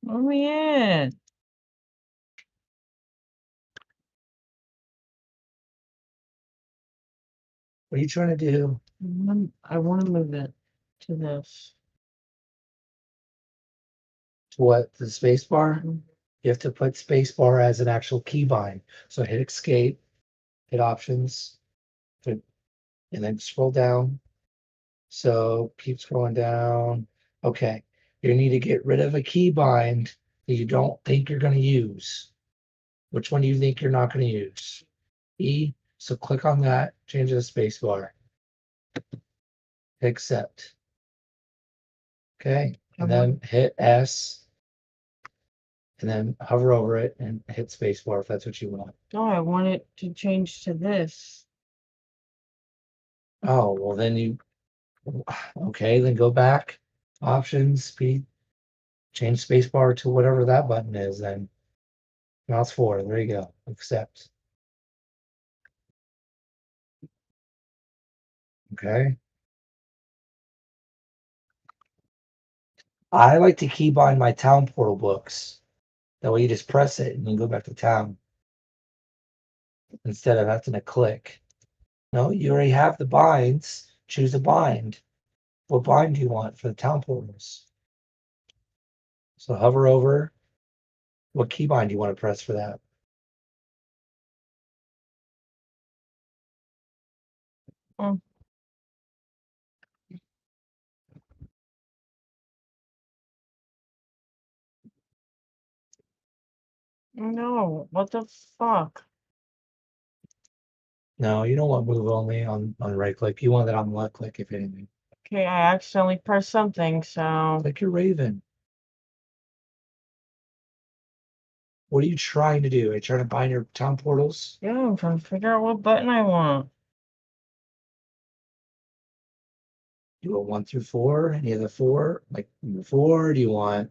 Let me in. What are you trying to do? I want to move it to this. To what? The space bar? You have to put space bar as an actual keybind. So hit escape, hit options, and then scroll down. So keep scrolling down. Okay. You need to get rid of a keybind that you don't think you're going to use. Which one do you think you're not going to use? E. So click on that, change the space bar. Accept. Okay. And then hit S. And then hover over it and hit space bar if that's what you want. No, I want it to change to this. Oh, well then you, okay, then go back, options, speed, change space bar to whatever that button is then. Mouse 4, there you go, accept. Okay. I like to keybind my town portal books. That way you just press it and you go back to town. Instead of having to click. No, you already have the binds. Choose a bind. What bind do you want for the town portals? So hover over. What keybind do you want to press for that? No, what the fuck? No, you don't want move only on right click. You want that on left click, if anything. Okay, I accidentally pressed something, so. Click your Raven. What are you trying to do? Are you trying to bind your town portals? Yeah, I'm trying to figure out what button I want. Do you want 1 through 4? Any of the 4? Like 4? Do you want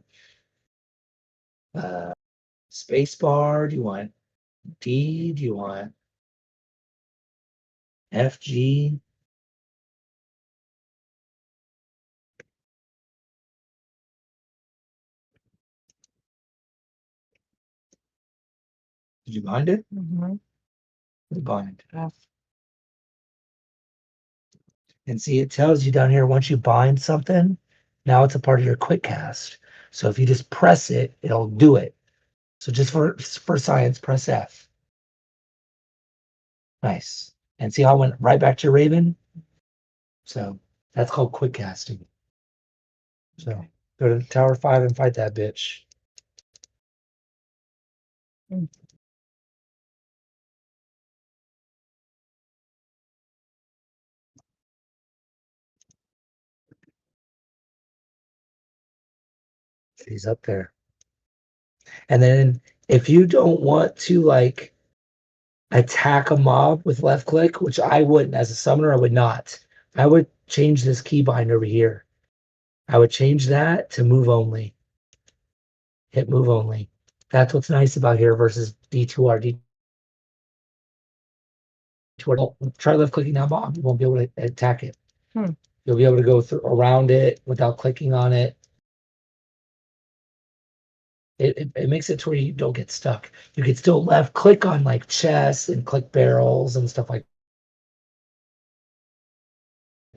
space bar? Do you want D? Do you want FG? Did you bind it? Mm-hmm. Bind. F. And see, it tells you down here, once you bind something, now it's a part of your quick cast. So if you just press it, it'll do it. So just for science, press F. Nice. And see how I went right back to Raven? So that's called quick casting. So go to Tower 5 and fight that bitch. She's up there. And then if you don't want to like attack a mob with left click, which I wouldn't as a summoner, I would not. I would change this keybind over here. I would change that to move only. Hit move only. That's what's nice about here versus D2R. D2R, try left clicking that mob. You won't be able to attack it. You'll be able to go around it without clicking on it. It makes it to where you don't get stuck. You can still left click on like chests and click barrels and stuff like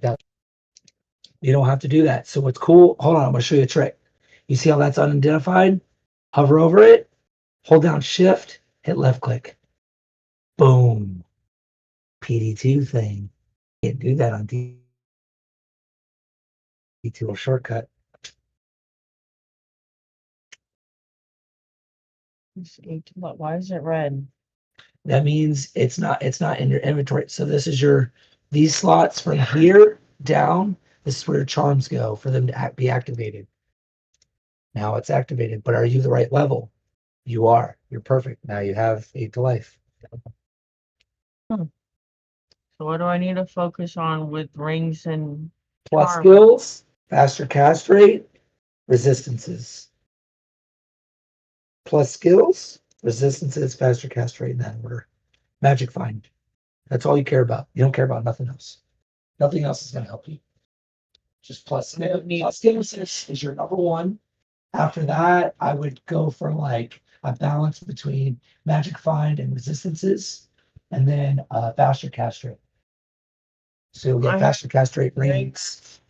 that. You don't have to do that. So what's cool, hold on, I'm gonna show you a trick. You see how that's unidentified? Hover over it, hold down shift, hit left click. Boom. PD2 thing. Can't do that on D2 shortcut. Why is it red? That means it's not in your inventory. So this is these slots from here down. This is where your charms go for them to be activated. Now it's activated, but are you the right level? You are. You're perfect. Now you have 8 to life. So what do I need to focus on with rings and Plus charms? skills, faster cast rate, resistances. Plus skills, resistances, faster cast rate in that order. Magic find. That's all you care about. You don't care about nothing else. Nothing else is going to help you. Just plus skills. Plus skills is your number one. After that, I would go for like a balance between magic find and resistances, and then faster cast rate. So you'll get faster cast rate rings.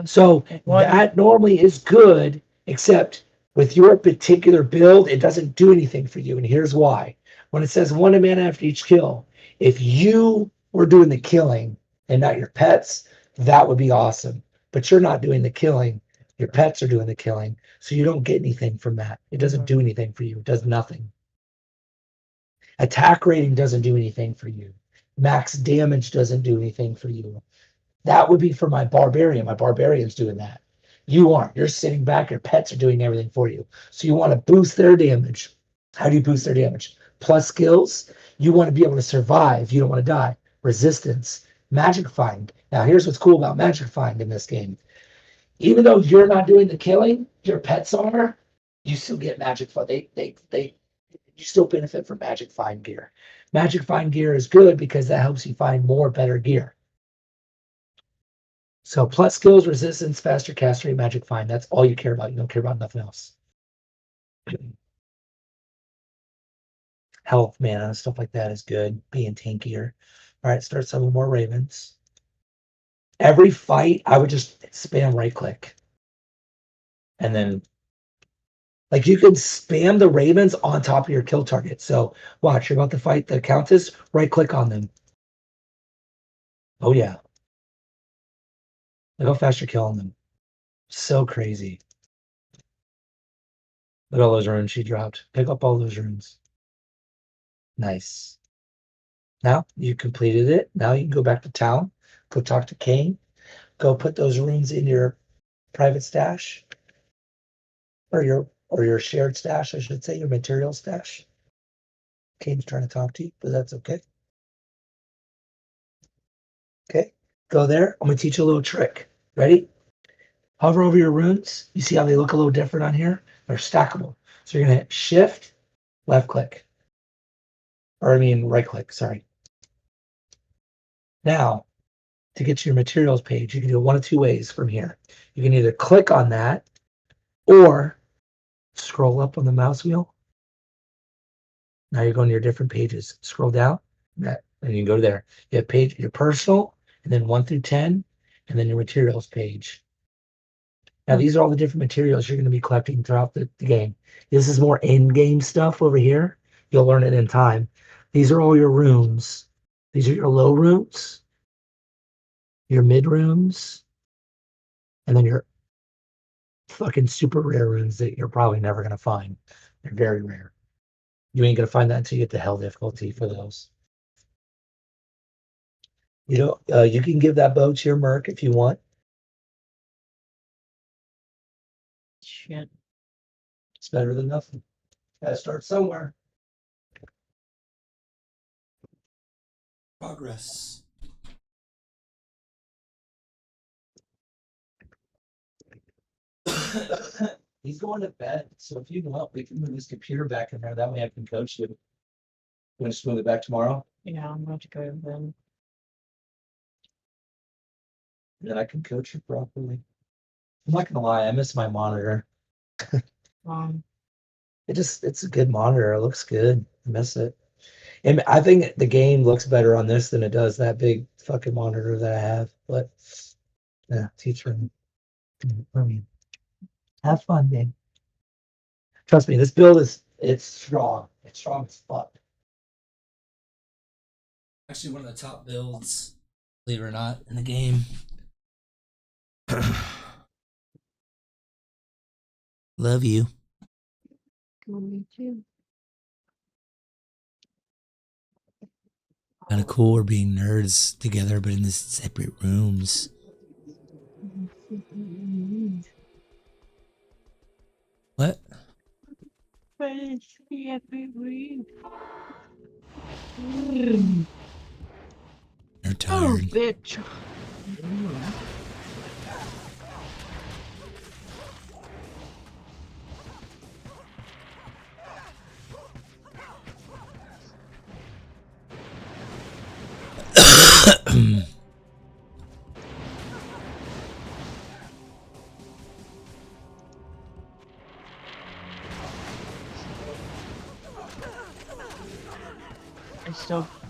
So that normally is good, except with your particular build, it doesn't do anything for you. And here's why. When it says 1 mana after each kill, if you were doing the killing and not your pets, that would be awesome. But you're not doing the killing. Your pets are doing the killing. So you don't get anything from that. It doesn't do anything for you. It does nothing. Attack rating doesn't do anything for you. Max damage doesn't do anything for you. That would be for my barbarian. My barbarian's doing that. You aren't. You're sitting back. Your pets are doing everything for you. So you want to boost their damage. How do you boost their damage? Plus skills. You want to be able to survive. You don't want to die. Resistance. Magic find. Now here's what's cool about magic find in this game. Even though you're not doing the killing, your pets are. You still get magic find. You still benefit from magic find gear. Magic find gear is good because that helps you find more better gear. So plus skills, resistance, faster cast rate, magic find. That's all you care about. You don't care about nothing else. Health, mana, stuff like that is good. Being tankier. All right, start summoning more ravens. Every fight, I would just spam right click. And then, like, you can spam the ravens on top of your kill target. So watch, you're about to fight the countess, right click on them. Oh, yeah. Look how fast you're killing them. So crazy. Look at all those runes she dropped. Pick up all those runes. Nice. Now you completed it. Now you can go back to town, go talk to Kane, go put those runes in your private stash or your shared stash, I should say, your material stash. Kane's trying to talk to you, but that's okay. Okay, go there. I'm gonna teach you a little trick. Ready? Hover over your runes. You see how they look a little different on here? They're stackable. So you're gonna hit Shift, left click, or I mean right click. Sorry. Now, to get to your materials page, you can do it one of two ways from here. You can either click on that or scroll up on the mouse wheel. Now you're going to your different pages. Scroll down, and you can go there. You have page your personal, and then 1 through 10, and then your materials page. Now these are all the different materials you're going to be collecting throughout the game. This is more in-game stuff over here. You'll learn it in time. These are all your rooms. These are your low rooms, your mid rooms, and then your fucking super rare runes that you're probably never going to find. They're very rare. You ain't going to find that until you get the hell difficulty for those. You know, you can give that bow to your merc if you want. Shit. It's better than nothing. Gotta start somewhere. Progress. He's going to bed, so if you want, we can move his computer back in there. That way I can coach you. You want to move it back tomorrow? Yeah, I'm about to go to bed. And then I can coach you properly. I'm not gonna lie, I miss my monitor. It's a good monitor. It looks good. I miss it. And I think the game looks better on this than it does that big fucking monitor that I have. But yeah, teacher. I mean, have fun, man. Trust me, this build it's strong. It's strong as fuck. Actually, one of the top builds, believe it or not, in the game. Love you. Me too. Kind of cool we're being nerds together, but in this separate rooms. What? You're tired. Oh, bitch.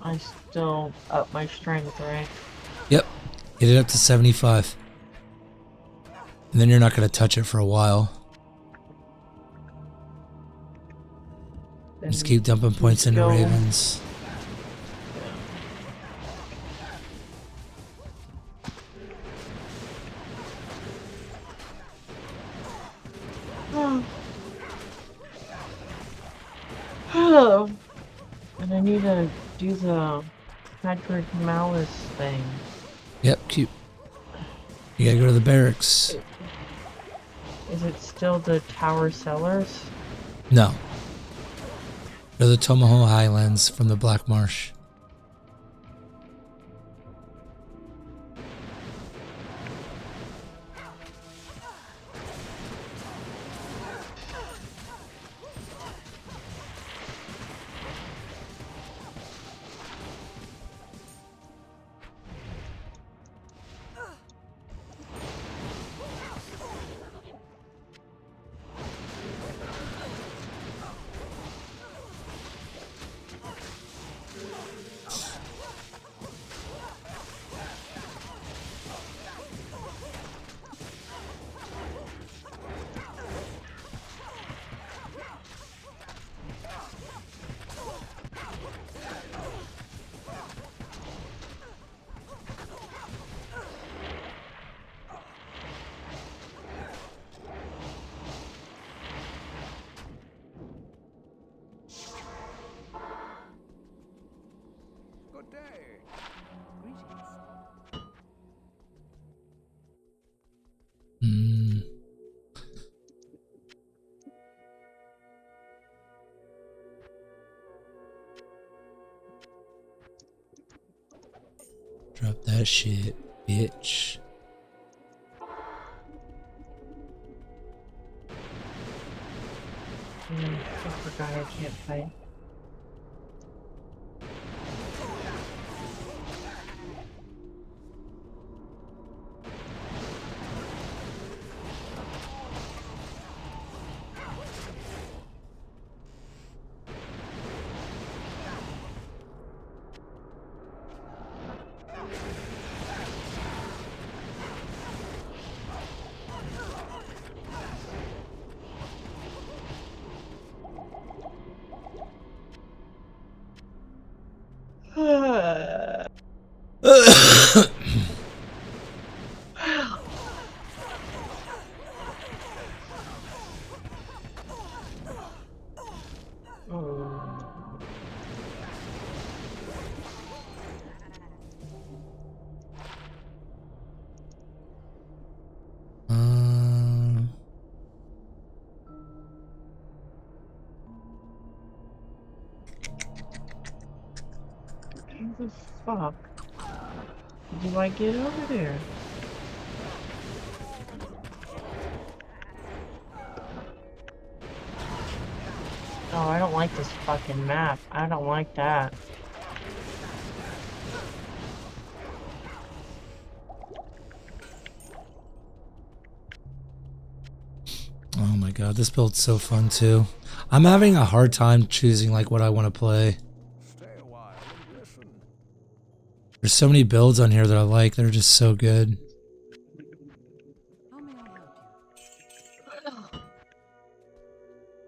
I still up my strength, right? Yep. Get it up to 75. And then you're not going to touch it for a while. Just keep dumping points into Ravens. Oh. And I need to do the Patrick Malice thing. Yep, cute. You gotta go to the barracks. Is it still the Tower Cellars? No. Go to the Tomahawk Highlands from the Black Marsh. Good day. Greetings. Drop that shit, bitch. I forgot I can't fight. How the fuck do I get over there? Oh, I don't like this fucking map. I don't like that. Oh my god, this build's so fun too. I'm having a hard time choosing like what I want to play. There's so many builds on here that I like. They're just so good.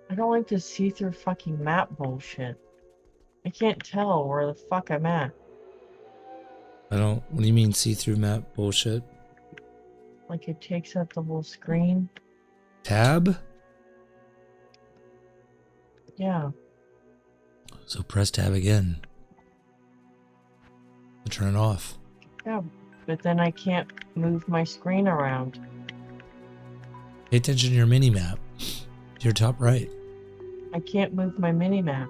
I don't like this see-through fucking map bullshit. I can't tell where the fuck I'm at. I don't. What do you mean see-through map bullshit? Like it takes up the whole screen. Tab? Yeah. So press tab again to turn it off. Yeah, but then I can't move my screen around. Pay attention to your mini map. To your top right. I can't move my mini map.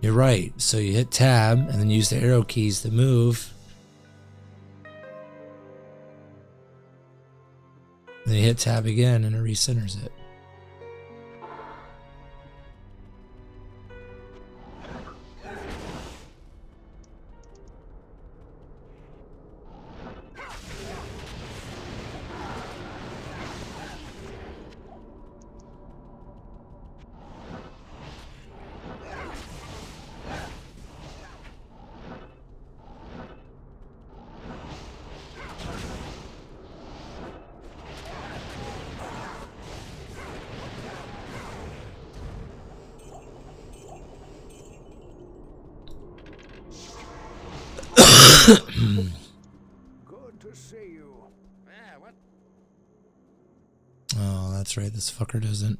You're right. So you hit tab and then use the arrow keys to move. Then you hit tab again and it recenters it. Good to see you. Yeah, what? Oh, that's right. This fucker doesn't.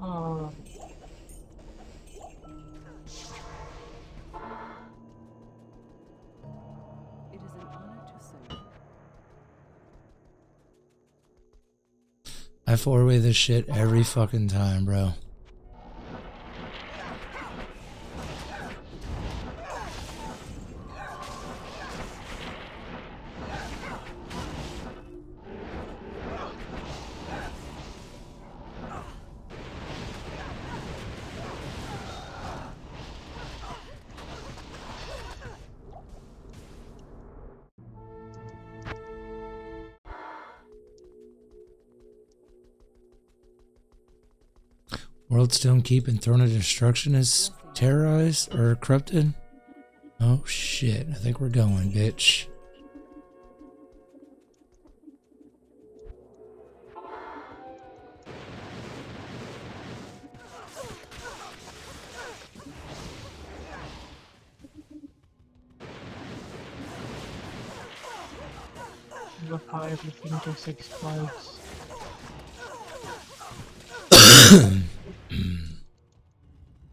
Oh. It is an honor to serve. I 4-way this shit every fucking time, bro. World Stone Keep and Throne of Destruction is terrorized or corrupted? Oh shit, I think we're going, bitch. Look how everything just explodes.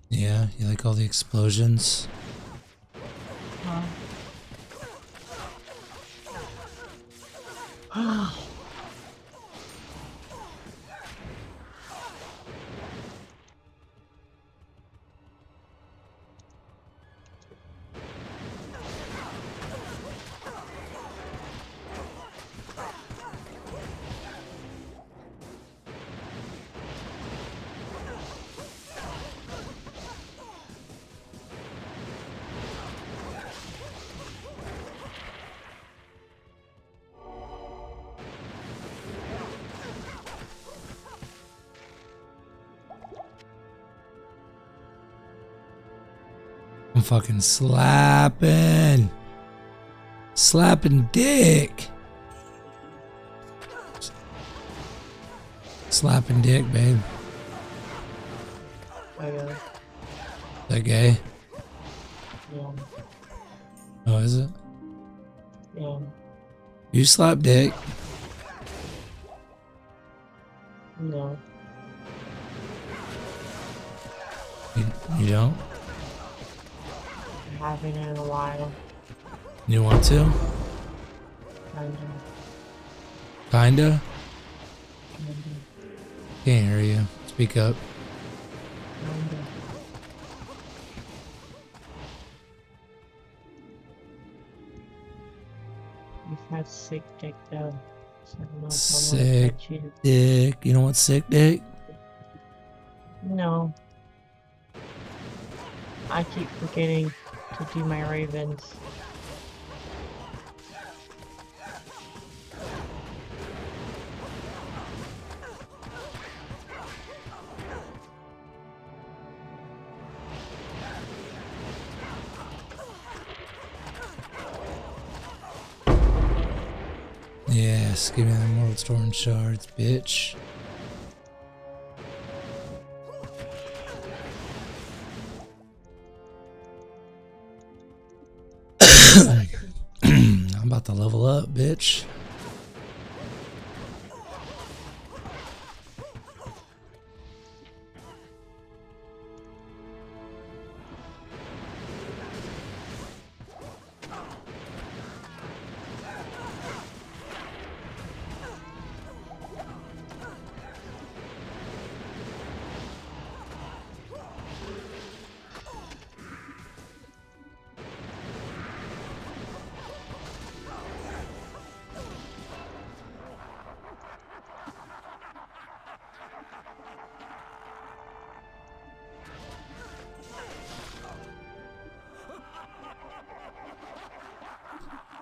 Yeah, you like all the explosions? I'm fucking slapping. Slapping dick. Slapping dick, babe. Yeah. That gay? Yeah. Oh, is it? Yeah. You slap dick? No. You don't? I haven't in a while. You want to? Kinda? Can't hear you. Speak up. You've had sick dick though. So I don't know if I Sick want to touch you. dick. You know what's sick dick? No. I keep forgetting to do my ravens. Yes, give me the Mortal Storm shards, bitch. I'm about to level up, bitch.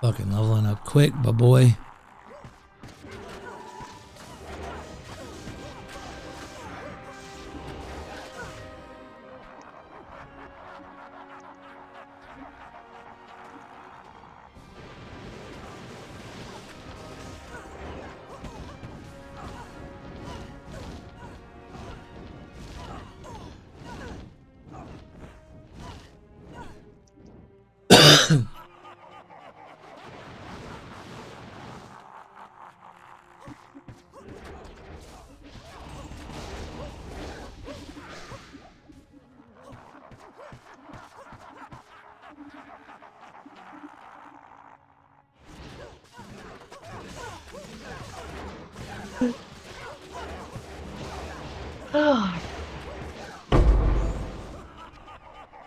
Fucking leveling up quick, but boy.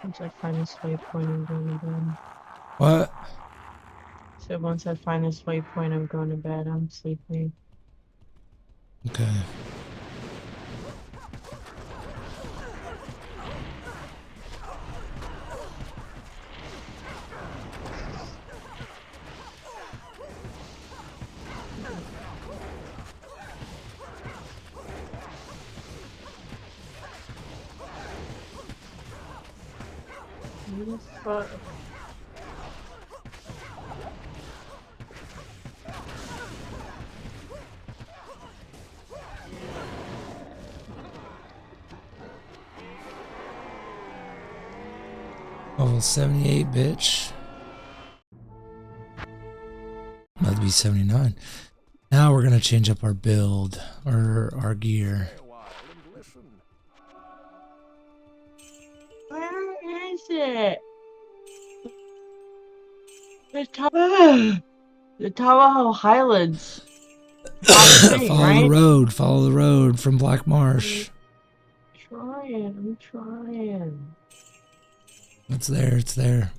Once I find this waypoint, I'm going to bed. What? So once I find this waypoint, I'm going to bed. I'm sleeping. Okay. What the fuck? Level 78, bitch. About to be 79. Now we're gonna change up our build, or our gear. Where is it? The Tahoe Highlands. Follow the road. Follow the road from Black Marsh. I'm trying. It's there. It's there.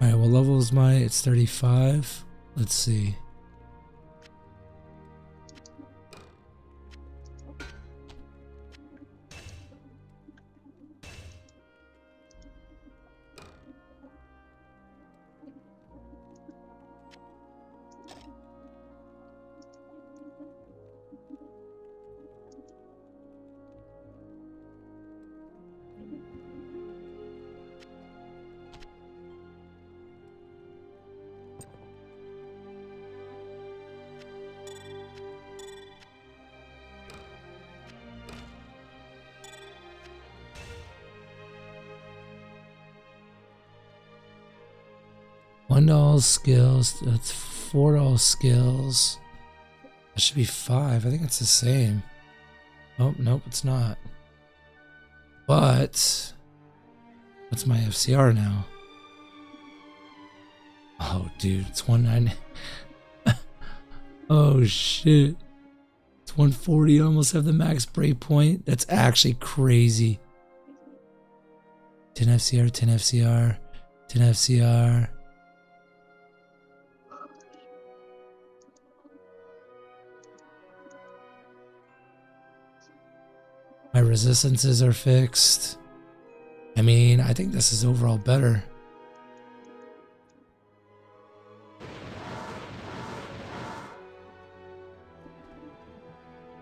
Alright, what level is my? It's 35. Let's see. $1 skills. That's $4 skills. That should be 5. I think it's the same. Oh, nope, it's not. But what's my FCR now? Oh, dude, it's 190. Oh shit. It's 140. I almost have the max break point. That's actually crazy. 10 FCR, 10 FCR, 10 FCR. My resistances are fixed. I mean, I think this is overall better.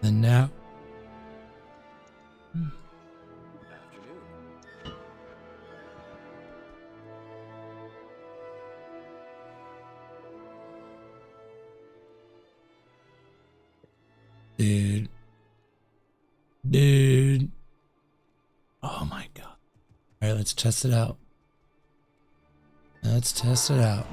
And now. Dude. Dude. Oh my god. Alright, let's test it out. Let's test it out.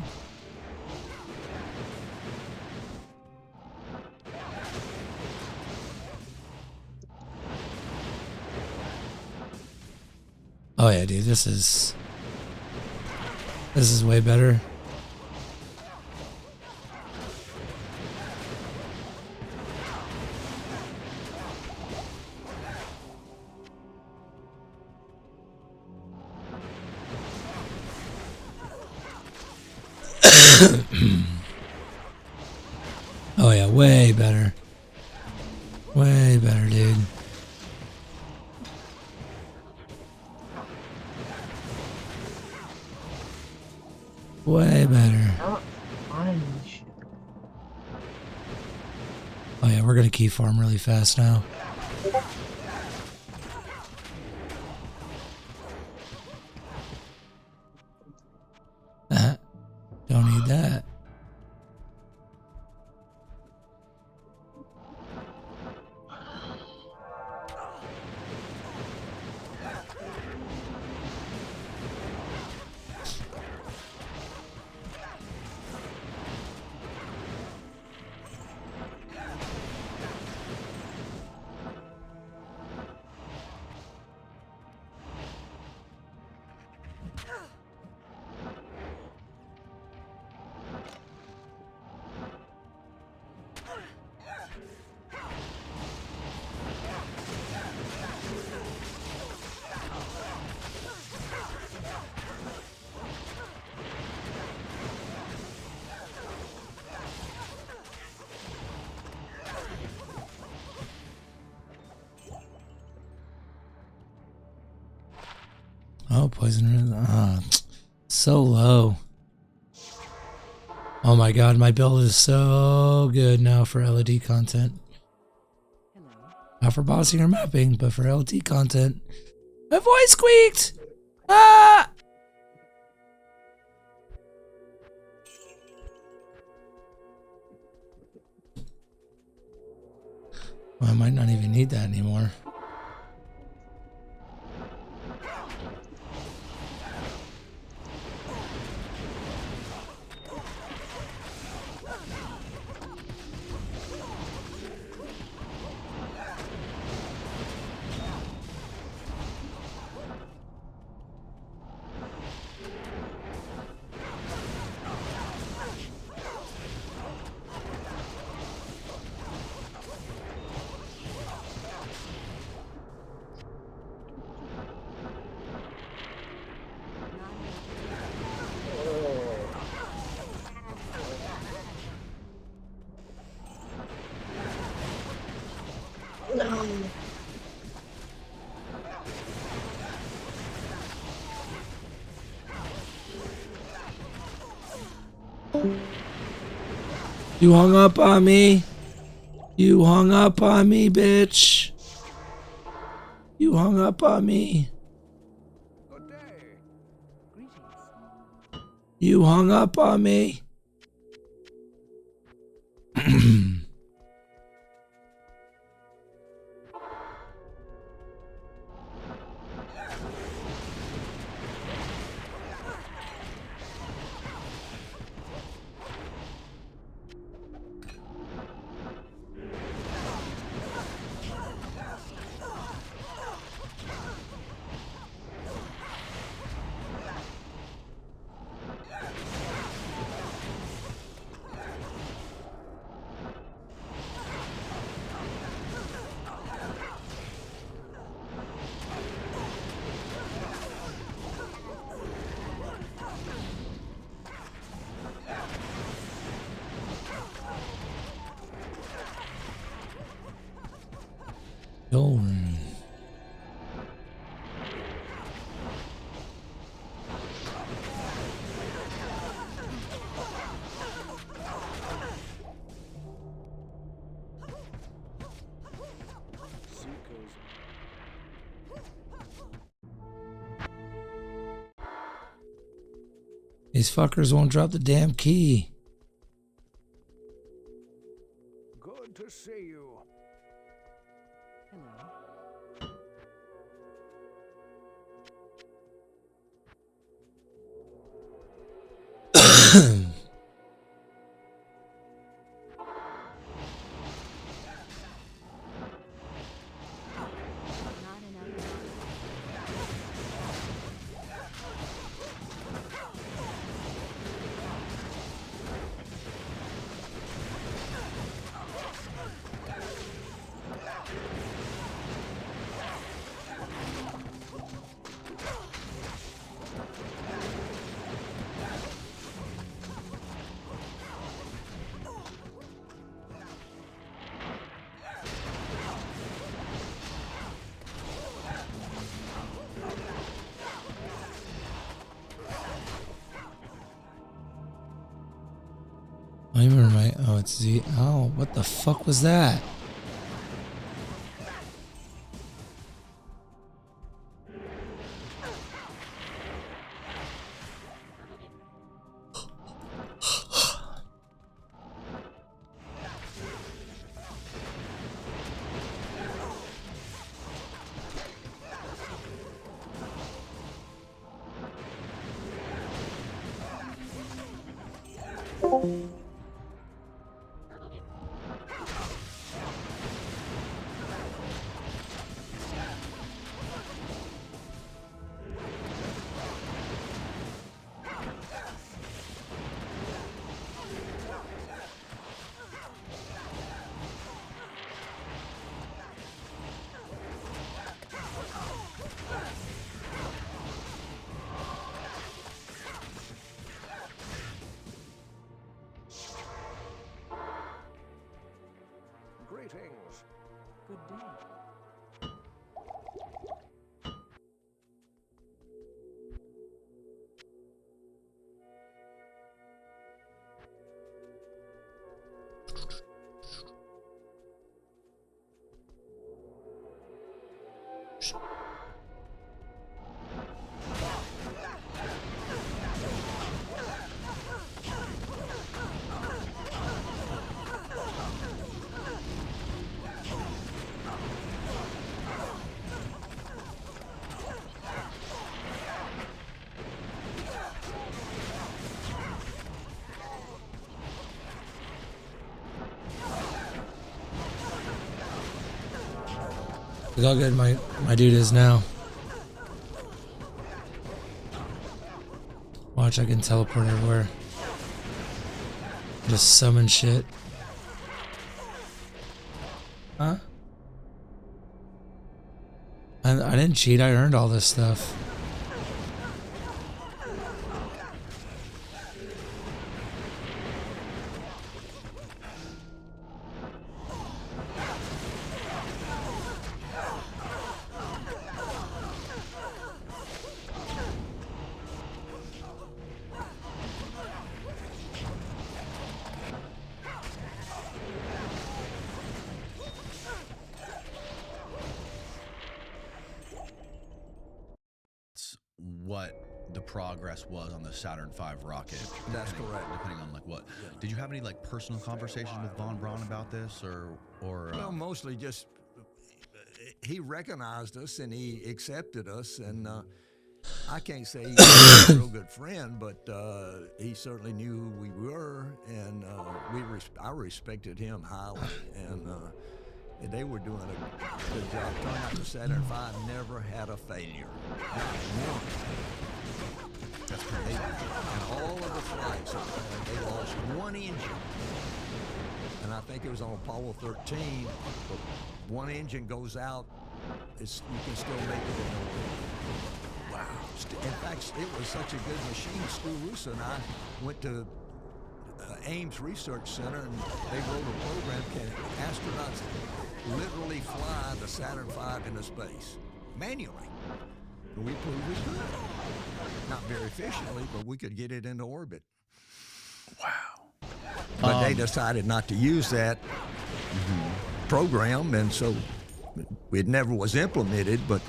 Oh yeah, dude, this is way better. Oh yeah, way better. Way better, dude. Way better. Oh yeah, we're gonna key farm really fast now. Don't need that. Oh, poison. So low. Oh my god, my build is so good now for LED content. Not for bossing or mapping, but for LED content. My voice squeaked! Ah! Well, I might not even need that anymore. You hung up on me. You hung up on me, bitch. You hung up on me. You hung up on me. these fuckers won't drop the damn key. Good to see you. I remember my. Oh, it's Z. Oh, what the fuck was that? Greetings. Good day. Look how good my dude is now. Watch, I can teleport everywhere. Just summon shit. Huh? I didn't cheat, I earned all this stuff. What the progress was on the Saturn V rocket. That's correct. Depending on like what. Did you have any like personal conversations with Von Braun about this, or? Well, mostly just he recognized us and he accepted us, and I can't say he was a real good friend, but he certainly knew who we were, and I respected him highly, and they were doing a good job. Turned out the Saturn V never had a failure. Not one. That's crazy. And all of the flights, they lost one engine. And I think it was on Apollo 13, but one engine goes out, you can still make it in orbit. Wow. In fact, it was such a good machine. Stu Russo and I went to Ames Research Center, and they wrote a program. Can astronauts literally fly the Saturn V into space manually? And we proved we could. Not very efficiently, but we could get it into orbit. Wow. But they decided not to use that program, and so it never was implemented, but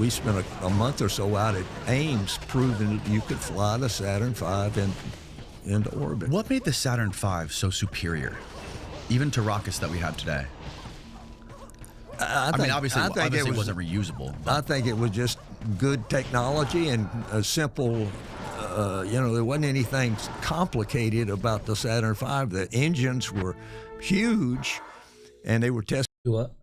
we spent a month or so out at Ames proving that you could fly the Saturn V into orbit. What made the Saturn V so superior, even to rockets that we have today? I mean, obviously it wasn't reusable. But. I think it was just good technology and a simple. There wasn't anything complicated about the Saturn V. The engines were huge, and they were tested. What?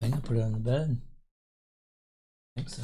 I can put it on the bed. I think so.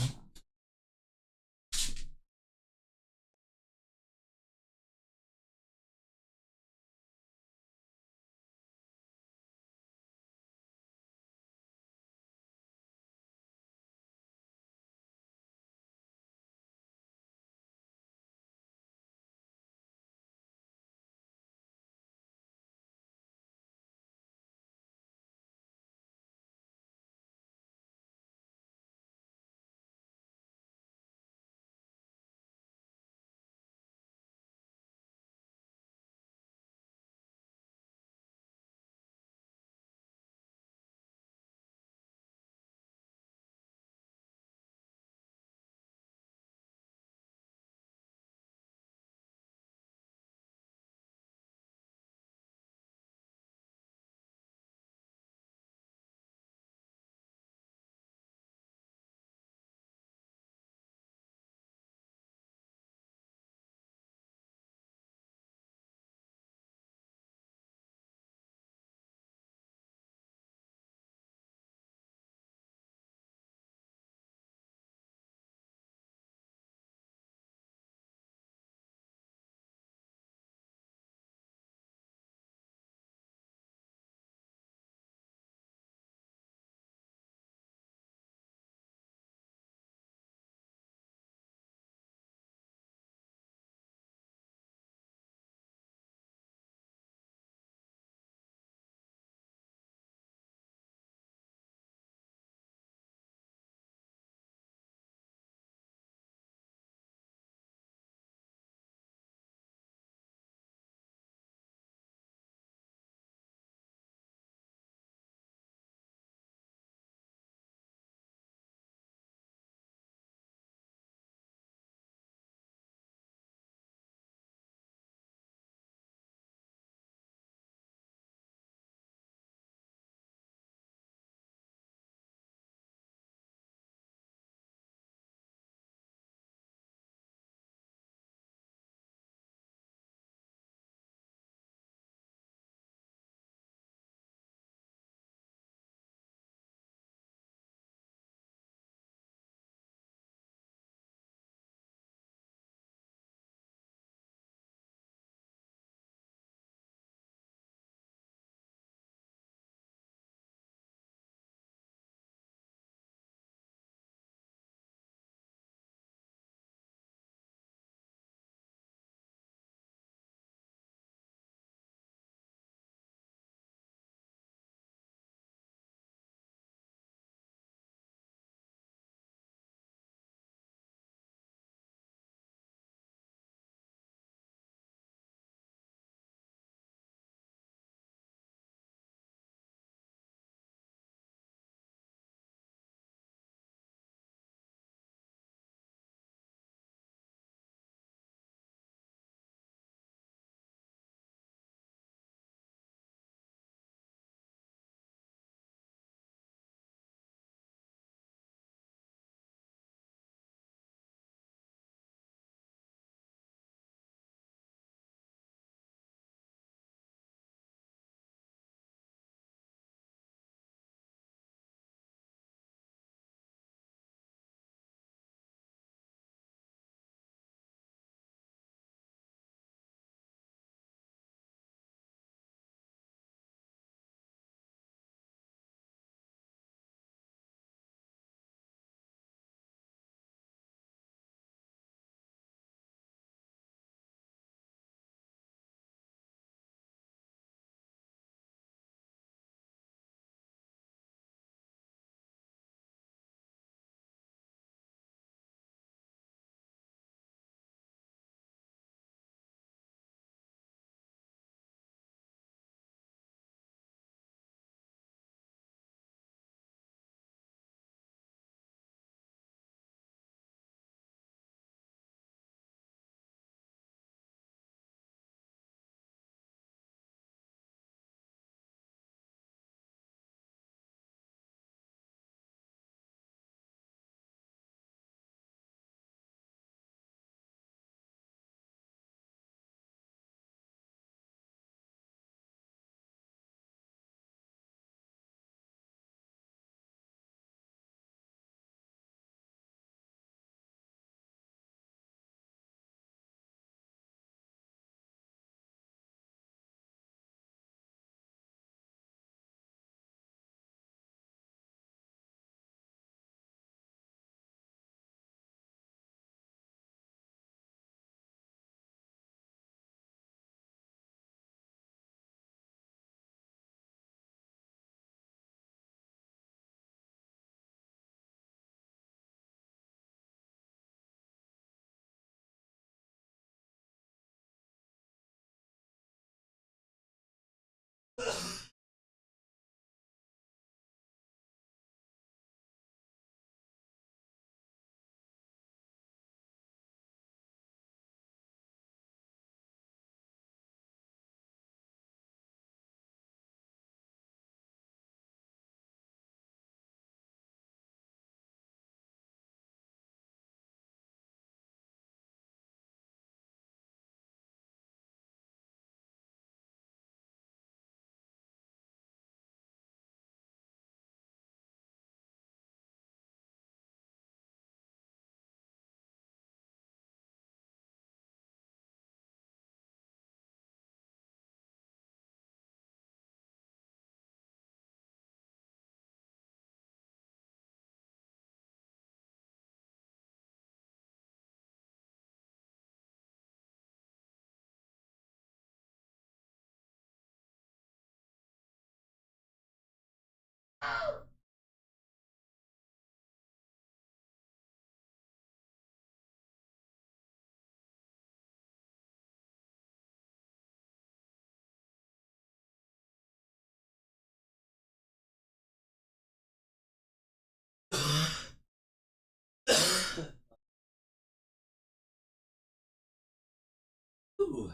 Ooh.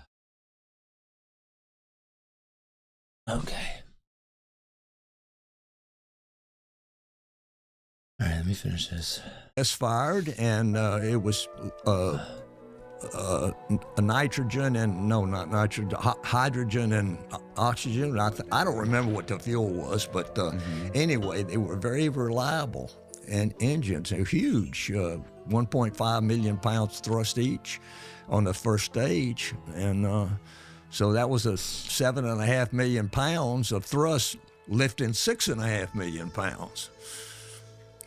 Okay. All right, let me finish this. It's fired, and it was nitrogen and no, not nitrogen, hydrogen and oxygen. I don't remember what the fuel was, but anyway, they were very reliable. And engines are huge, 1.5 million pounds thrust each on the first stage. And so that was a 7.5 million pounds of thrust lifting 6.5 million pounds.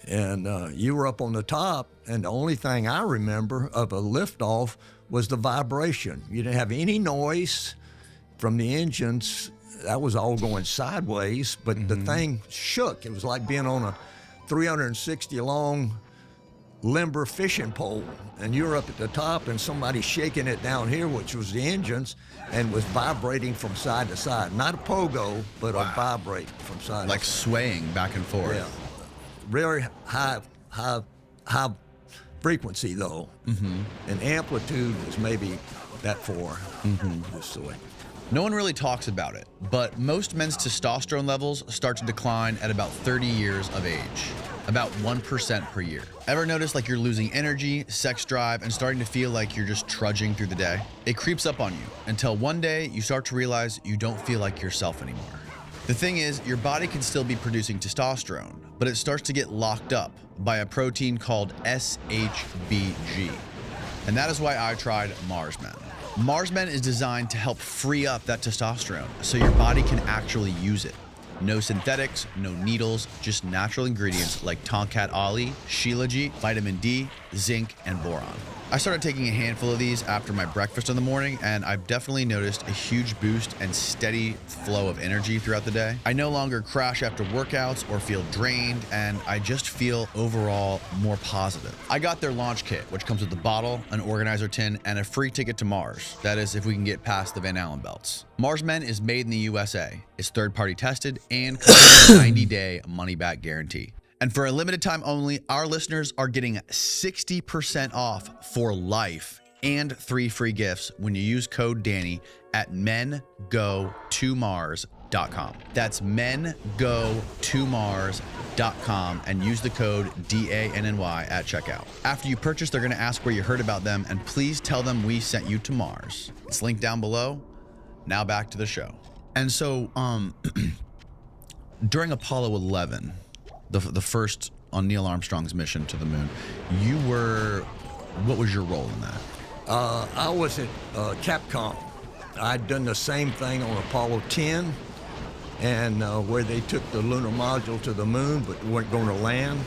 And you were up on the top, and the only thing I remember of a liftoff was the vibration. You didn't have any noise from the engines. That was all going sideways, but the thing shook. It was like being on a 360 long limber fishing pole, and you're up at the top and somebody shaking it down here, which was the engines, and was vibrating from side to side. Not a pogo, but a vibrate from side like to side. Swaying back and forth. Yeah. Very high frequency though, and amplitude was maybe that far. Just the way. No one really talks about it, but most men's testosterone levels start to decline at about 30 years of age, about 1% per year. Ever notice like you're losing energy, sex drive, and starting to feel like you're just trudging through the day? It creeps up on you until one day you start to realize you don't feel like yourself anymore. The thing is, your body can still be producing testosterone, but it starts to get locked up by a protein called SHBG. And that is why I tried Marsmen. Marsmen is designed to help free up that testosterone so your body can actually use it. No synthetics, no needles, just natural ingredients like Tonkat Ali, Shilajit, vitamin D, zinc, and boron. I started taking a handful of these after my breakfast in the morning, and I've definitely noticed a huge boost and steady flow of energy throughout the day. I no longer crash after workouts or feel drained, and I just feel overall more positive. I got their launch kit, which comes with a bottle, an organizer tin, and a free ticket to Mars. That is, if we can get past the Van Allen belts. Marsmen is made in the USA, is third-party tested, and comes with a 90-day money-back guarantee. And for a limited time only, our listeners are getting 60% off for life and 3 free gifts when you use code Danny at mengo2mars.com. That's mengo2mars.com and use the code DANNY at checkout. After you purchase, they're going to ask where you heard about them, and please tell them we sent you to Mars. It's linked down below. Now back to the show. And so during Apollo 11, the first on Neil Armstrong's mission to the moon, what was your role in that? I was at Capcom. I'd done the same thing on Apollo 10, and where they took the lunar module to the moon but weren't going to land.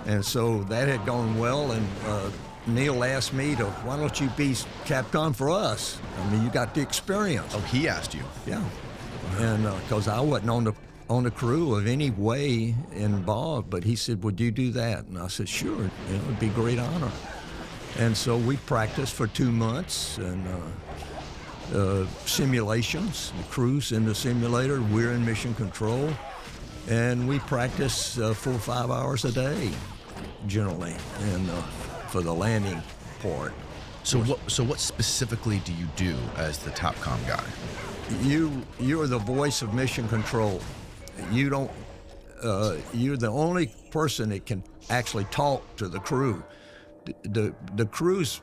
And so that had gone well, and Neil asked me to, why don't you be Capcom for us? I mean, you got the experience. Oh, he asked you? Yeah. And because I wasn't on the crew of any way involved, but he said, would you do that? And I said, sure, it'd be a great honor. And so we practiced for 2 months, and simulations. The crew's in the simulator, we're in mission control, and we practice 4 or 5 hours a day, generally, and for the landing part. So what specifically do you do as the TOPCOM guy? You're the voice of mission control. You don't. You're the only person that can actually talk to the crew. The crew's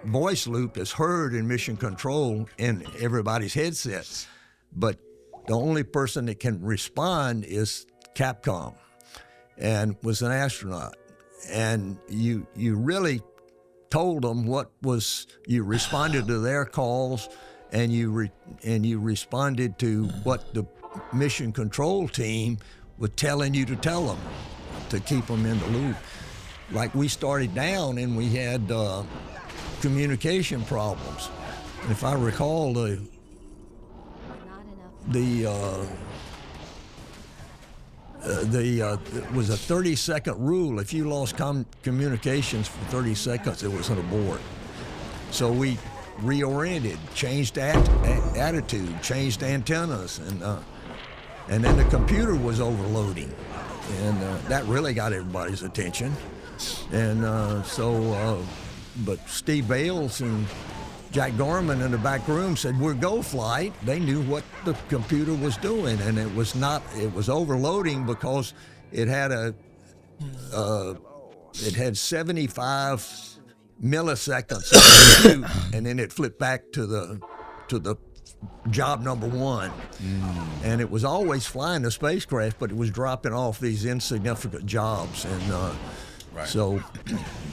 voice loop is heard in mission control in everybody's headsets, but the only person that can respond is Capcom, and was an astronaut. And you really told them what was. You responded to their calls, and you responded to what the mission control team was telling you to tell them, to keep them in the loop. Like, we started down and we had communication problems. And if I recall, it was a 30-second rule. If you lost communications for 30 seconds, it was an abort. So we reoriented, changed attitude, changed antennas, and then the computer was overloading, and that really got everybody's attention. And but Steve Bales and Jack Gorman in the back room said, "We're go flight." They knew what the computer was doing, and it was overloading because it had 75 milliseconds of compute, and then it flipped back to the job number 1. And it was always flying the spacecraft, but it was dropping off these insignificant jobs, and so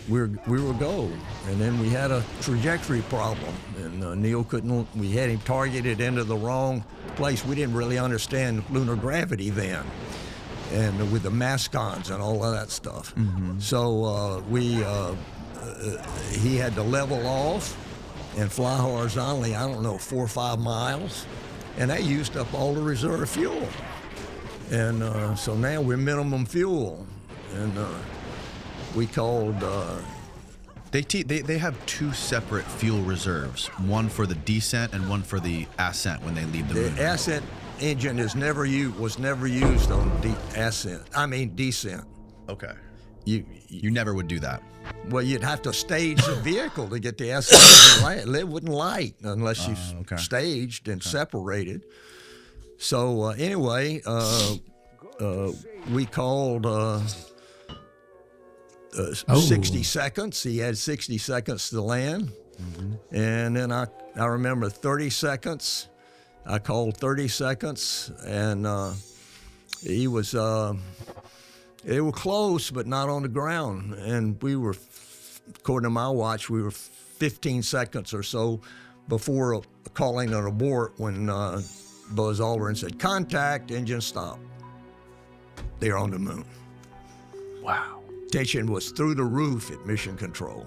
we were go. And then we had a trajectory problem, and Neil couldn't. We had him targeted into the wrong place. We didn't really understand lunar gravity then, and with the mascons and all of that stuff. So he had to level off and fly horizontally, I don't know, 4 or 5 miles, and that used up all the reserve fuel. And so now we're minimum fuel, and we called. They have 2 separate fuel reserves, one for the descent and one for the ascent when they leave the moon. The ascent engine was never used on descent. Okay. You never would do that. Well, you'd have to stage the vehicle to get the ascent. It wouldn't light unless you staged and separated. So anyway, we called 60 seconds. He had 60 seconds to land. And then I remember 30 seconds. I called 30 seconds, and he was. They were close, but not on the ground. And we were, according to my watch, we were 15 seconds or so before calling an abort when Buzz Aldrin said, "Contact, engine stop." They're on the moon. Wow. Tension was through the roof at mission control.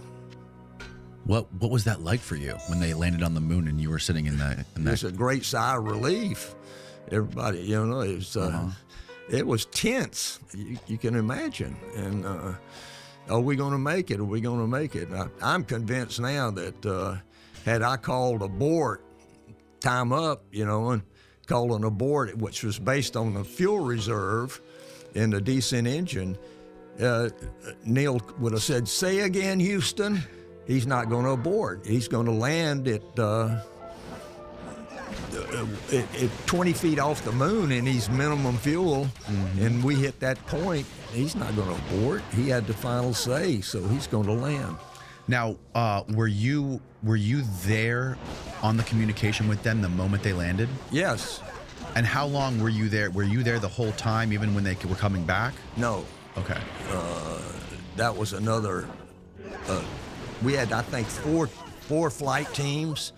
What was that like for you when they landed on the moon and you were sitting in that? It was a great sigh of relief. Everybody, it was. It was tense, you can imagine. And are we going to make it? Are we going to make it? I'm convinced now that had I called abort, time up, and called an abort, which was based on the fuel reserve in the descent engine, Neil would have said, "Say again, Houston." He's not going to abort. He's going to land at 20 feet off the moon, and he's minimum fuel, and we hit that point. He's not going to abort. He had the final say, so he's going to land. Now, were you there on the communication with them the moment they landed? Yes. And how long were you there? Were you there the whole time, even when they were coming back? No. Okay. That was another. We had, I think, four flight teams.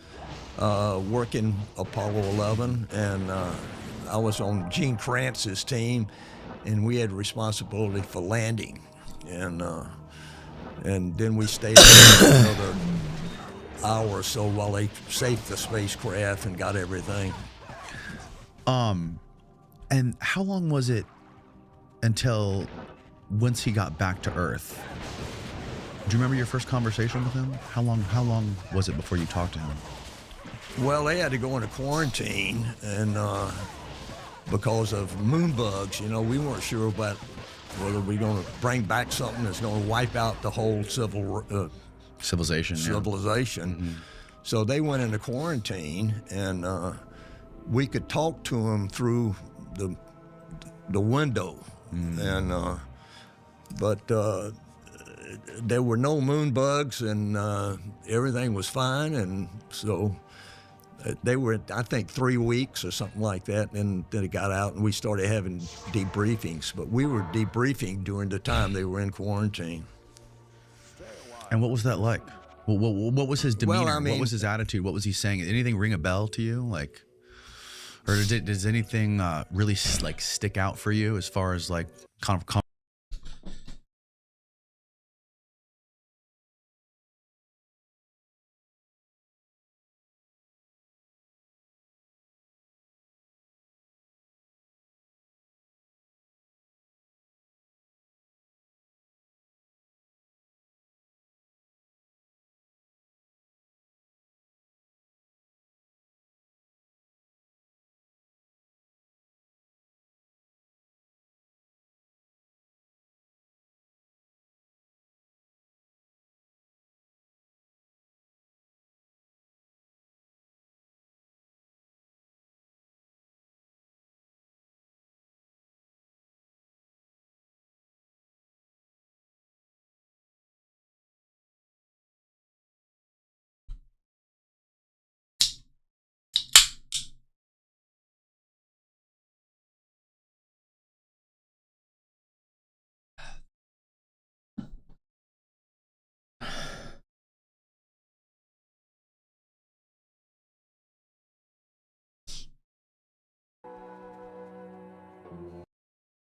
Working Apollo 11, and I was on Gene Kranz's team, and we had responsibility for landing, and then we stayed there another hour or so while they safed the spacecraft and got everything. And how long was it until once he got back to Earth? Do you remember your first conversation with him? How long was it before you talked to him? Well, they had to go into quarantine, and because of moon bugs, you know, we weren't sure about whether we're going to bring back something that's going to wipe out the whole civilization. Civilization. So they went into quarantine, and we could talk to them through the window, and but there were no moon bugs, and everything was fine, and so. They were, I think, 3 weeks or something like that, and then it got out, and we started having debriefings. But we were debriefing during the time they were in quarantine. And what was that like? What was his demeanor? Well, I mean, what was his attitude? What was he saying? Did anything ring a bell to you? Like, or does anything really like stick out for you as far as like kind of?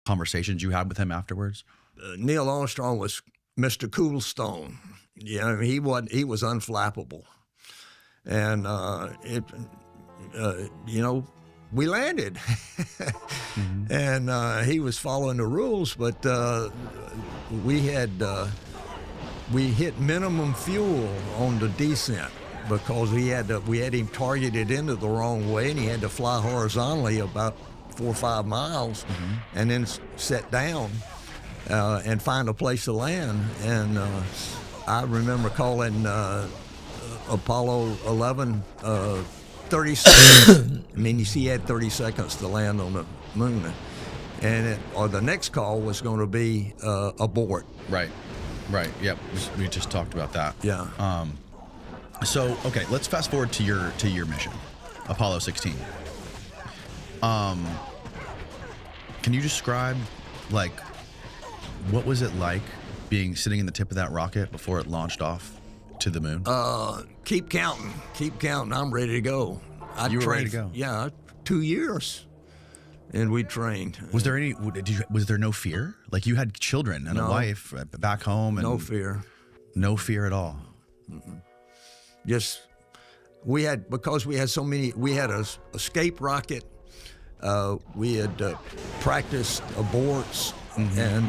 Conversations you had with him afterwards? Neil Armstrong was Mr. Coolstone. Yeah, I mean, he was unflappable, and you know, we landed, and he was following the rules, but we hit minimum fuel on the descent because we had him targeted into the wrong way, and he had to fly horizontally about 4 or 5 miles, and then set down and find a place to land. And I remember calling Apollo 11 30 seconds. I mean, he had 30 seconds to land on the moon, and the next call was going to be abort. Right. Yep. We just talked about that. Yeah. So okay, let's fast forward to your mission, Apollo 16. Can you describe, like, what was it like sitting in the tip of that rocket before it launched off to the moon? Keep counting. I'm ready to go. You were ready to go? Yeah, 2 years, and we trained. Was there no fear? Like, you had children and a wife back home, and no fear. No fear at all. Just because we had so many. We had a escape rocket. We had practiced aborts, and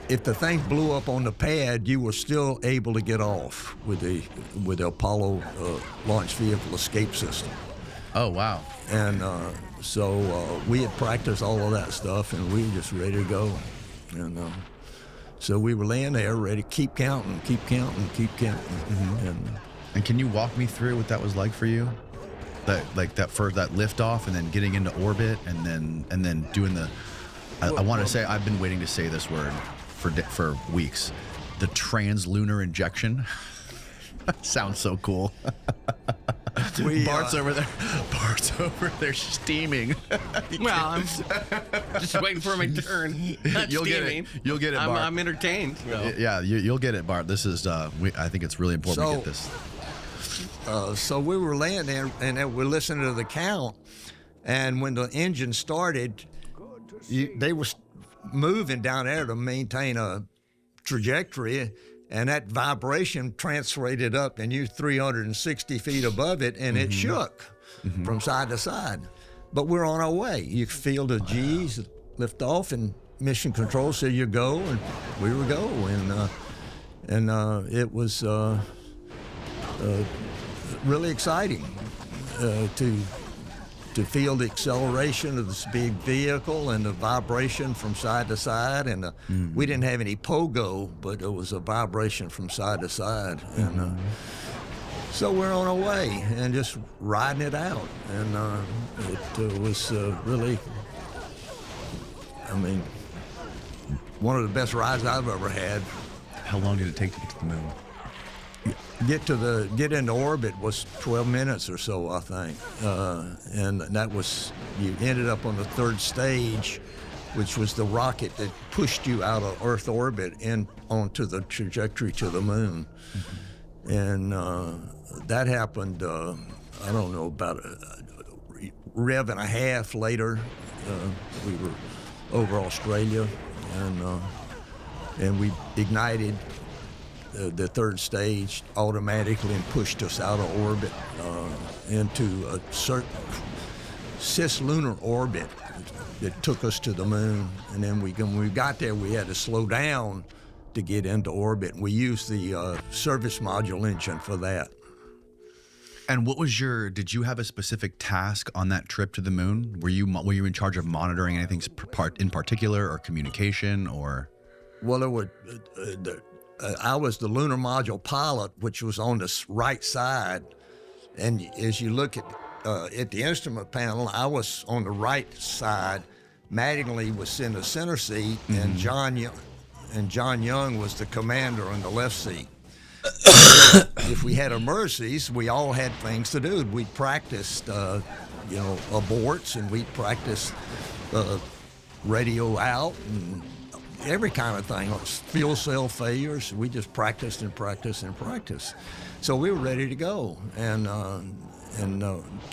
if the thing blew up on the pad, you were still able to get off with the Apollo launch vehicle escape system. Oh, wow. And so we had practiced all of that stuff, and we were just ready to go. And so we were laying there ready to keep counting. And can you walk me through what that was like for you? That liftoff, and then getting into orbit, and then doing the. I want to say, I've been waiting to say this word for weeks. The translunar injection. Sounds so cool. Bart's over there steaming. Well, I'm just waiting for my turn. Not You'll steaming. get it. You'll get it, Bart. I'm entertained. So. Yeah, you'll get it, Bart. This is. I think it's really important to get this. So we were laying there, and we're listening to the count, and when the engine started, they were moving down there to maintain a trajectory, and that vibration translated up, and you're 360 feet above it, and it shook from side to side. But we're on our way. You feel the G's lift off, and mission control said you go, and we were go, and it was really exciting to feel the acceleration of this big vehicle and the vibration from side to side. And we didn't have any pogo, but it was a vibration from side to side. And so we're on our way and just riding it out. And it was really, I mean, one of the best rides I've ever had. How long did it take to get to the moon? Get into orbit was 12 minutes or so, I think, and that was, you ended up on the third stage, which was the rocket that pushed you out of Earth orbit and onto the trajectory to the moon. And that happened, I don't know, about a rev and a half later. We were over Australia, and we ignited the third stage automatically and pushed us out of orbit into a cislunar orbit that took us to the moon. And then when we got there, we had to slow down to get into orbit. We used the service module engine for that. And what was did you have a specific task on that trip to the moon? Were you in charge of monitoring anything in particular, or communication, or? Well, it would, I was the lunar module pilot, which was on the right side. And as you look at the instrument panel, I was on the right side. Mattingly was in the center seat, and John Young was the commander on the left seat. If we had emergencies, we all had things to do. We practiced, aborts, and we practiced radio out and every kind of thing, fuel cell failures. We just practiced and practiced and practiced. So we were ready to go. And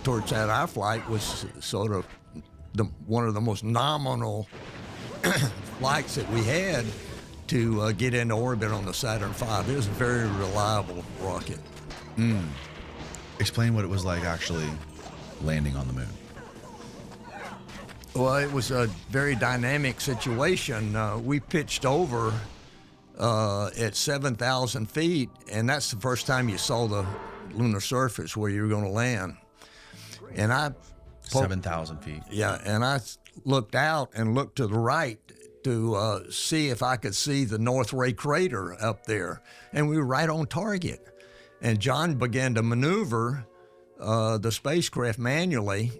towards that, our flight was sort of one of the most nominal flights that we had to get into orbit on the Saturn V. It was a very reliable rocket. Explain what it was like actually landing on the moon. Well, it was a very dynamic situation. We pitched over at 7,000 feet, and that's the first time you saw the lunar surface where you were going to land. And 7,000 feet. Yeah, and I looked out and looked to the right to see if I could see the North Ray crater up there, and we were right on target. And John began to maneuver the spacecraft manually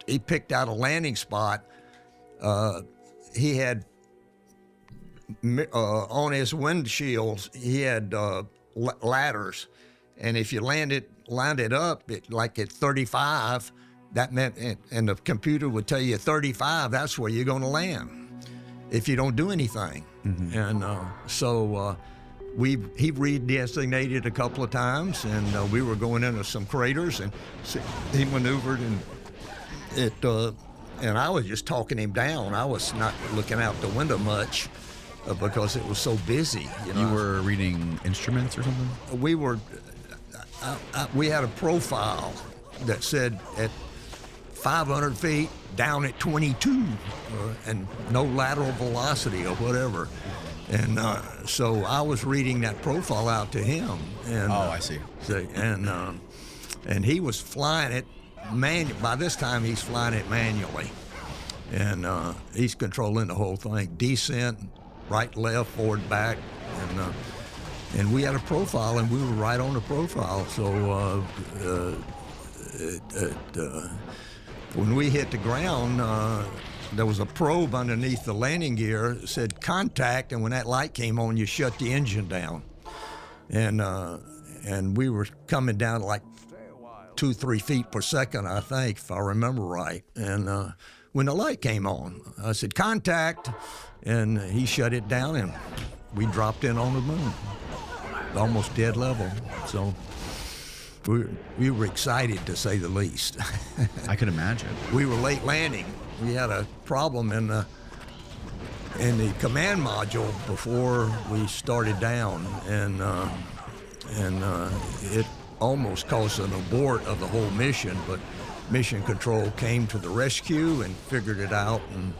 he picked out a landing spot. He had on his windshields, he had ladders, and if you landed up at 35, that meant, and the computer would tell you 35, that's where you're going to land if you don't do anything. And so he redesignated a couple of times, and we were going into some craters, and he maneuvered, and and I was just talking him down. I was not looking out the window much because it was so busy. You were reading instruments or something? We were. We had a profile that said at 500 feet down at 22, and no lateral velocity or whatever. And so I was reading that profile out to him. And, I see. And he was flying it by this time he's flying it manually. And he's controlling the whole thing. Descent, right, left, forward, back. And we had a profile, and we were right on the profile. So when we hit the ground, there was a probe underneath the landing gear that said contact, and when that light came on, you shut the engine down. And we were coming down like 2-3 feet per second, I think, if I remember right. And when the light came on, I said contact, and he shut it down, and we dropped in on the moon, almost dead level. So we were excited, to say the least. I can imagine. We were late landing. We had a problem in the command module before we started down, and it almost caused an abort of the whole mission, but mission control came to the rescue and figured it out, and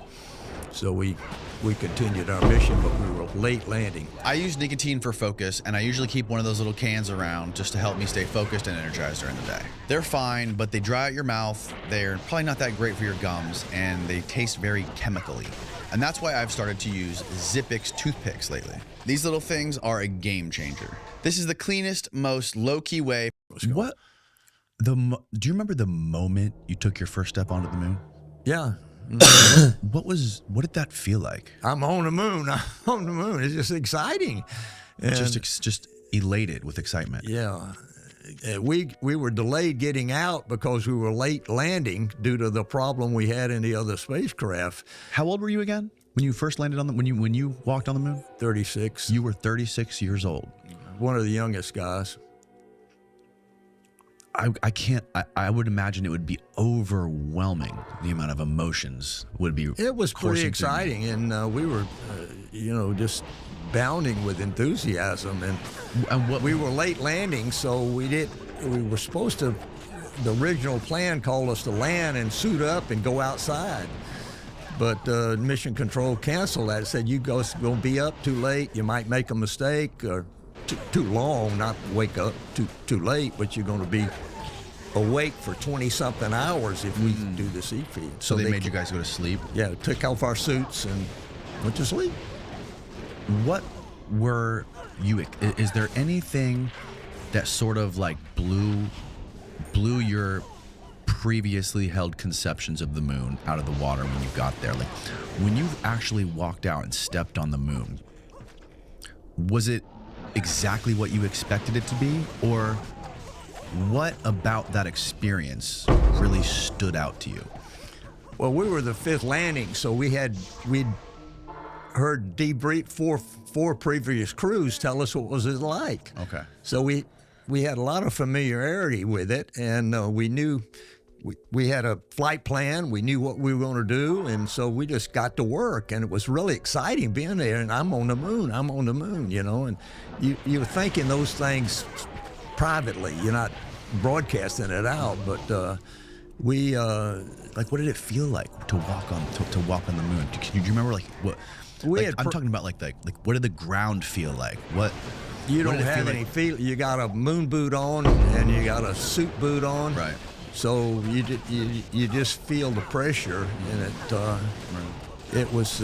so we we continued our mission, but we were late landing. I use nicotine for focus, and I usually keep one of those little cans around just to help me stay focused and energized during the day. They're fine, but they dry out your mouth. They're probably not that great for your gums, and they taste very chemically. And that's why I've started to use Zippix toothpicks lately. These little things are a game changer. This is the cleanest, most low-key way. What? Do you remember the moment you took your first step onto the moon? Yeah. What did that feel like? I'm on the moon. I'm on the moon. It's just exciting. And Just elated with excitement. yeah. We were delayed getting out because we were late landing due to the problem we had in the other spacecraft. How old were you again when you first landed on the when you walked on the moon? 36. You were 36 years old. One of the youngest guys. I would imagine it would be overwhelming, the amount of emotions would be. It was pretty coursing exciting, and we were, just bounding with enthusiasm. And what we were late landing, so we were supposed to. The original plan called us to land and suit up and go outside, but Mission Control canceled that. It said you guys gonna be up too late. You might make a mistake or. Too long, not wake up too late, but you're going to be awake for 20-something hours if we do the seed feed. So they made you guys go to sleep? Yeah, took off our suits and went to sleep. What were you? Is there anything that sort of like blew your previously held conceptions of the moon out of the water when you got there? Like when you actually walked out and stepped on the moon, was it exactly what you expected it to be, or what about that experience really stood out to you? Well, we were the fifth landing, so we'd heard debrief four previous crews tell us what was it like. Okay. So we had a lot of familiarity with it, and we knew we had a flight plan. We knew what we were going to do, and so we just got to work, and it was really exciting being there. And I'm on the moon, and you're thinking those things privately. You're not broadcasting it out, but we like, what did it feel like to walk on the moon? Do you remember like what? I'm talking about like what did the ground feel like? What? You don't have any feel. You got a moon boot on and you got a suit boot on. Right. So you just feel the pressure, and it was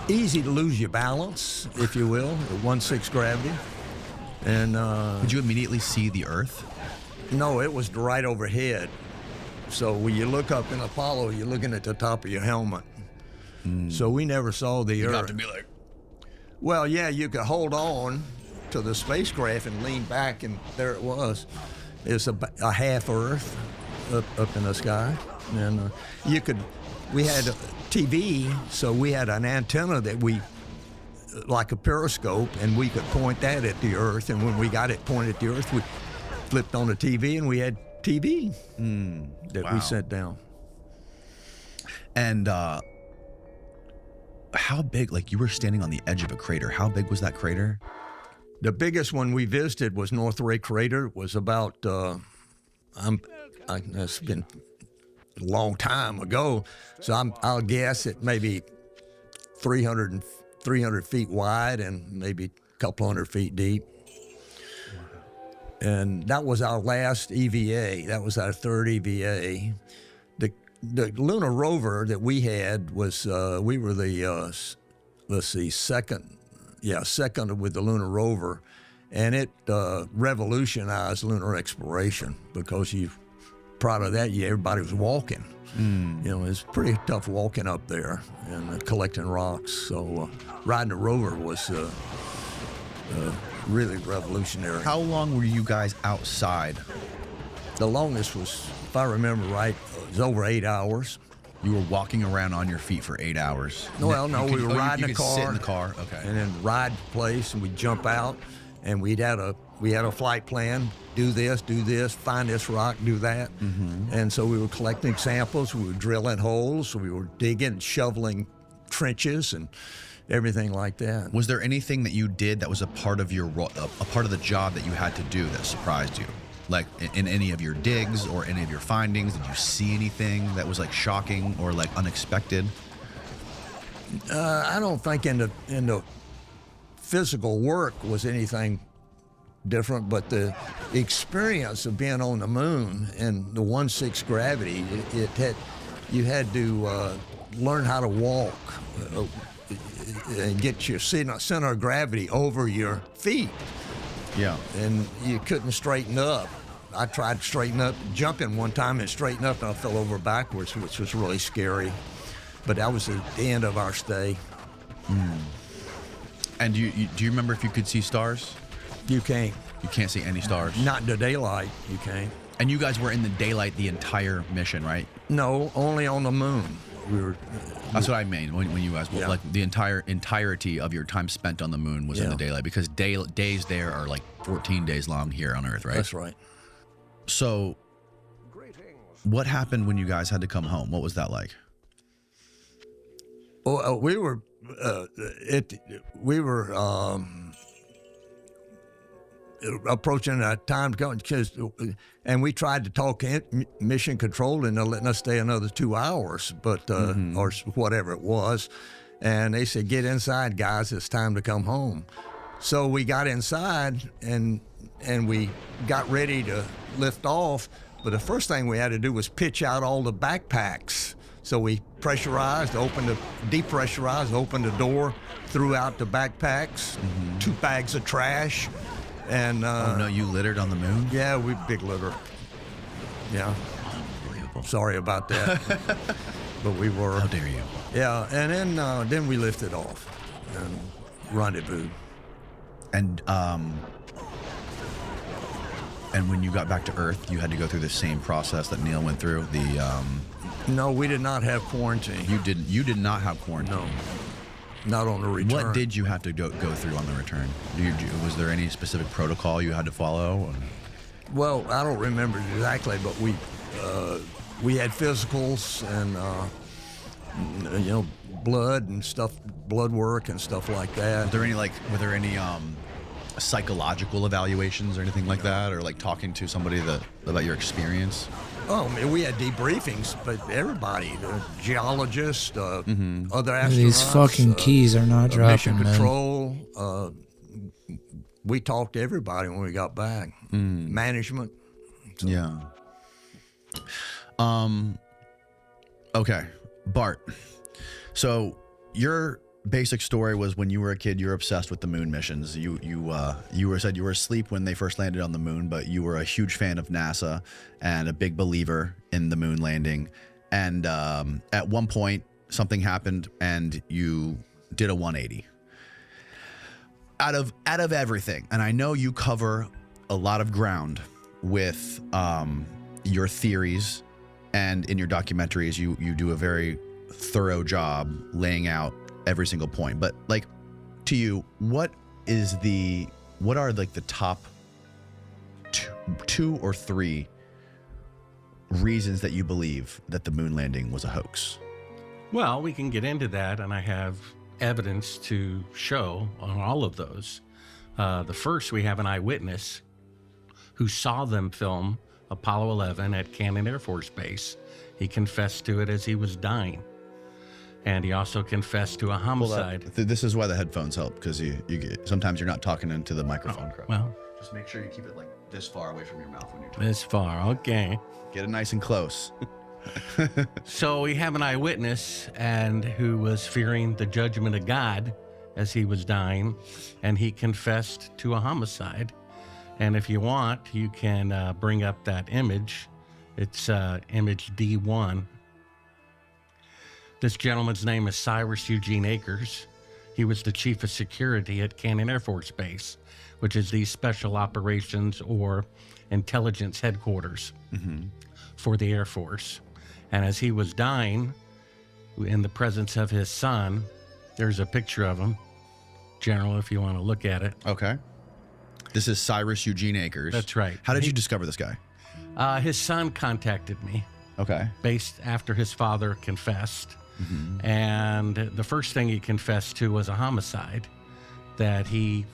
easy to lose your balance, if you will, at 1/6 gravity. And did you immediately see the Earth? No, it was right overhead. So when you look up in Apollo, you're looking at the top of your helmet. So we never saw the Earth. You got to be like. Well, yeah, you could hold on to the spacecraft and lean back, and there it was. It's a half Earth up in the sky, and we had a TV, so we had an antenna that like a periscope, and we could point that at the Earth, and when we got it pointed at the Earth, we flipped on the TV, and we had TV that we sent down. And how big, like you were standing on the edge of a crater, how big was that crater? The biggest one we visited was North Ray Crater. It was about, it's been a long time ago, so I'll guess it maybe 300 feet wide and maybe a couple hundred feet deep. And that was our last EVA. That was our third EVA. The lunar rover that we had was, we were the, second with the lunar rover, and it revolutionized lunar exploration because prior to that, everybody was walking. It was pretty tough walking up there and collecting rocks. So riding a rover was really revolutionary. How long were you guys outside? The longest was, if I remember right, it was over 8 hours. You were walking around on your feet for 8 hours. Well, no, we were riding a car. Sit in the car, okay. And then ride the place, and we'd jump out, and we had a flight plan. Do this, find this rock, do that. And so we were collecting samples. We were drilling holes. We were digging, shoveling trenches, and everything like that. Was there anything that you did that was a part of your a part of the job that you had to do that surprised you? Like in any of your digs or any of your findings, did you see anything that was like shocking or like unexpected? I don't think in the physical work was anything different, but the experience of being on the moon and the 1/6 gravity, you had to learn how to walk and get your center of gravity over your feet. Yeah. And you couldn't straighten up. I tried to straighten up, jumping one time and straighten up, and I fell over backwards, which was really scary. But that was the end of our stay. And do you remember if you could see stars? You can't. You can't see any stars? Not in the daylight, you can't. And you guys were in the daylight the entire mission, right? No, only on the moon. We were. That's what I mean when you guys, like the entirety of your time spent on the moon was in the daylight, because days there are like 14 days long here on Earth, right? That's right. So what happened when you guys had to come home? What was that like? Oh, we were approaching a time to go, and we tried to talk mission control into letting us stay another 2 hours, but or whatever it was, and they said, "Get inside, guys. It's time to come home." So we got inside and we got ready to lift off, but the first thing we had to do was pitch out all the backpacks. So we depressurized, opened the door, threw out the backpacks, 2 bags of trash. And oh no, you littered on the moon? Yeah, we big litter. Yeah. Unbelievable. Sorry about that. But we were. How dare you? Yeah, and then we lifted off and rendezvous. And when you got back to Earth, you had to go through the same process that Neil went through. No, we did not have quarantine. You did not have quarantine. No. Not on the return. What did you have to go through on the return? Was there any specific protocol you had to follow? Well, I don't remember exactly, but we had physicals and blood and stuff, blood work and stuff like that. Were there any psychological evaluations or anything like that, or like talking to somebody about your experience? Oh, I mean, we had debriefings, but everybody, the geologists, other astronauts. These fucking keys are not dropping, mission control. We talked to everybody when we got back. Management. So. Yeah. Okay, Bart. So your basic story was when you were a kid, you were obsessed with the moon missions. You said you were asleep when they first landed on the moon, but you were a huge fan of NASA and a big believer in the moon landing. And at one point, something happened, and you did a 180. Out of everything, and I know you cover a lot of ground with your theories, and in your documentaries, you do a very thorough job laying out every single point. But like, to you, what are like the top two or three reasons that you believe that the moon landing was a hoax? Well, we can get into that, and I have evidence to show on all of those. The first, we have an eyewitness who saw them film Apollo 11 at Cannon Air Force Base. He confessed to it as he was dying. And he also confessed to a homicide. This is why the headphones help, because sometimes you're not talking into the microphone correctly. Well, just make sure you keep it like this far away from your mouth when you're talking. This far, okay. Get it nice and close. So we have an eyewitness and who was fearing the judgment of God as he was dying, and he confessed to a homicide. And if you want, you can bring up that image. It's image D1. This gentleman's name is Cyrus Eugene Akers. He was the chief of security at Cannon Air Force Base, which is the special operations or intelligence headquarters for the Air Force. And as he was dying, in the presence of his son, there's a picture of him, General, if you want to look at it. Okay. This is Cyrus Eugene Akers. That's right. How did you discover this guy? His son contacted me. Okay. Based after his father confessed. And the first thing he confessed to was a homicide, that he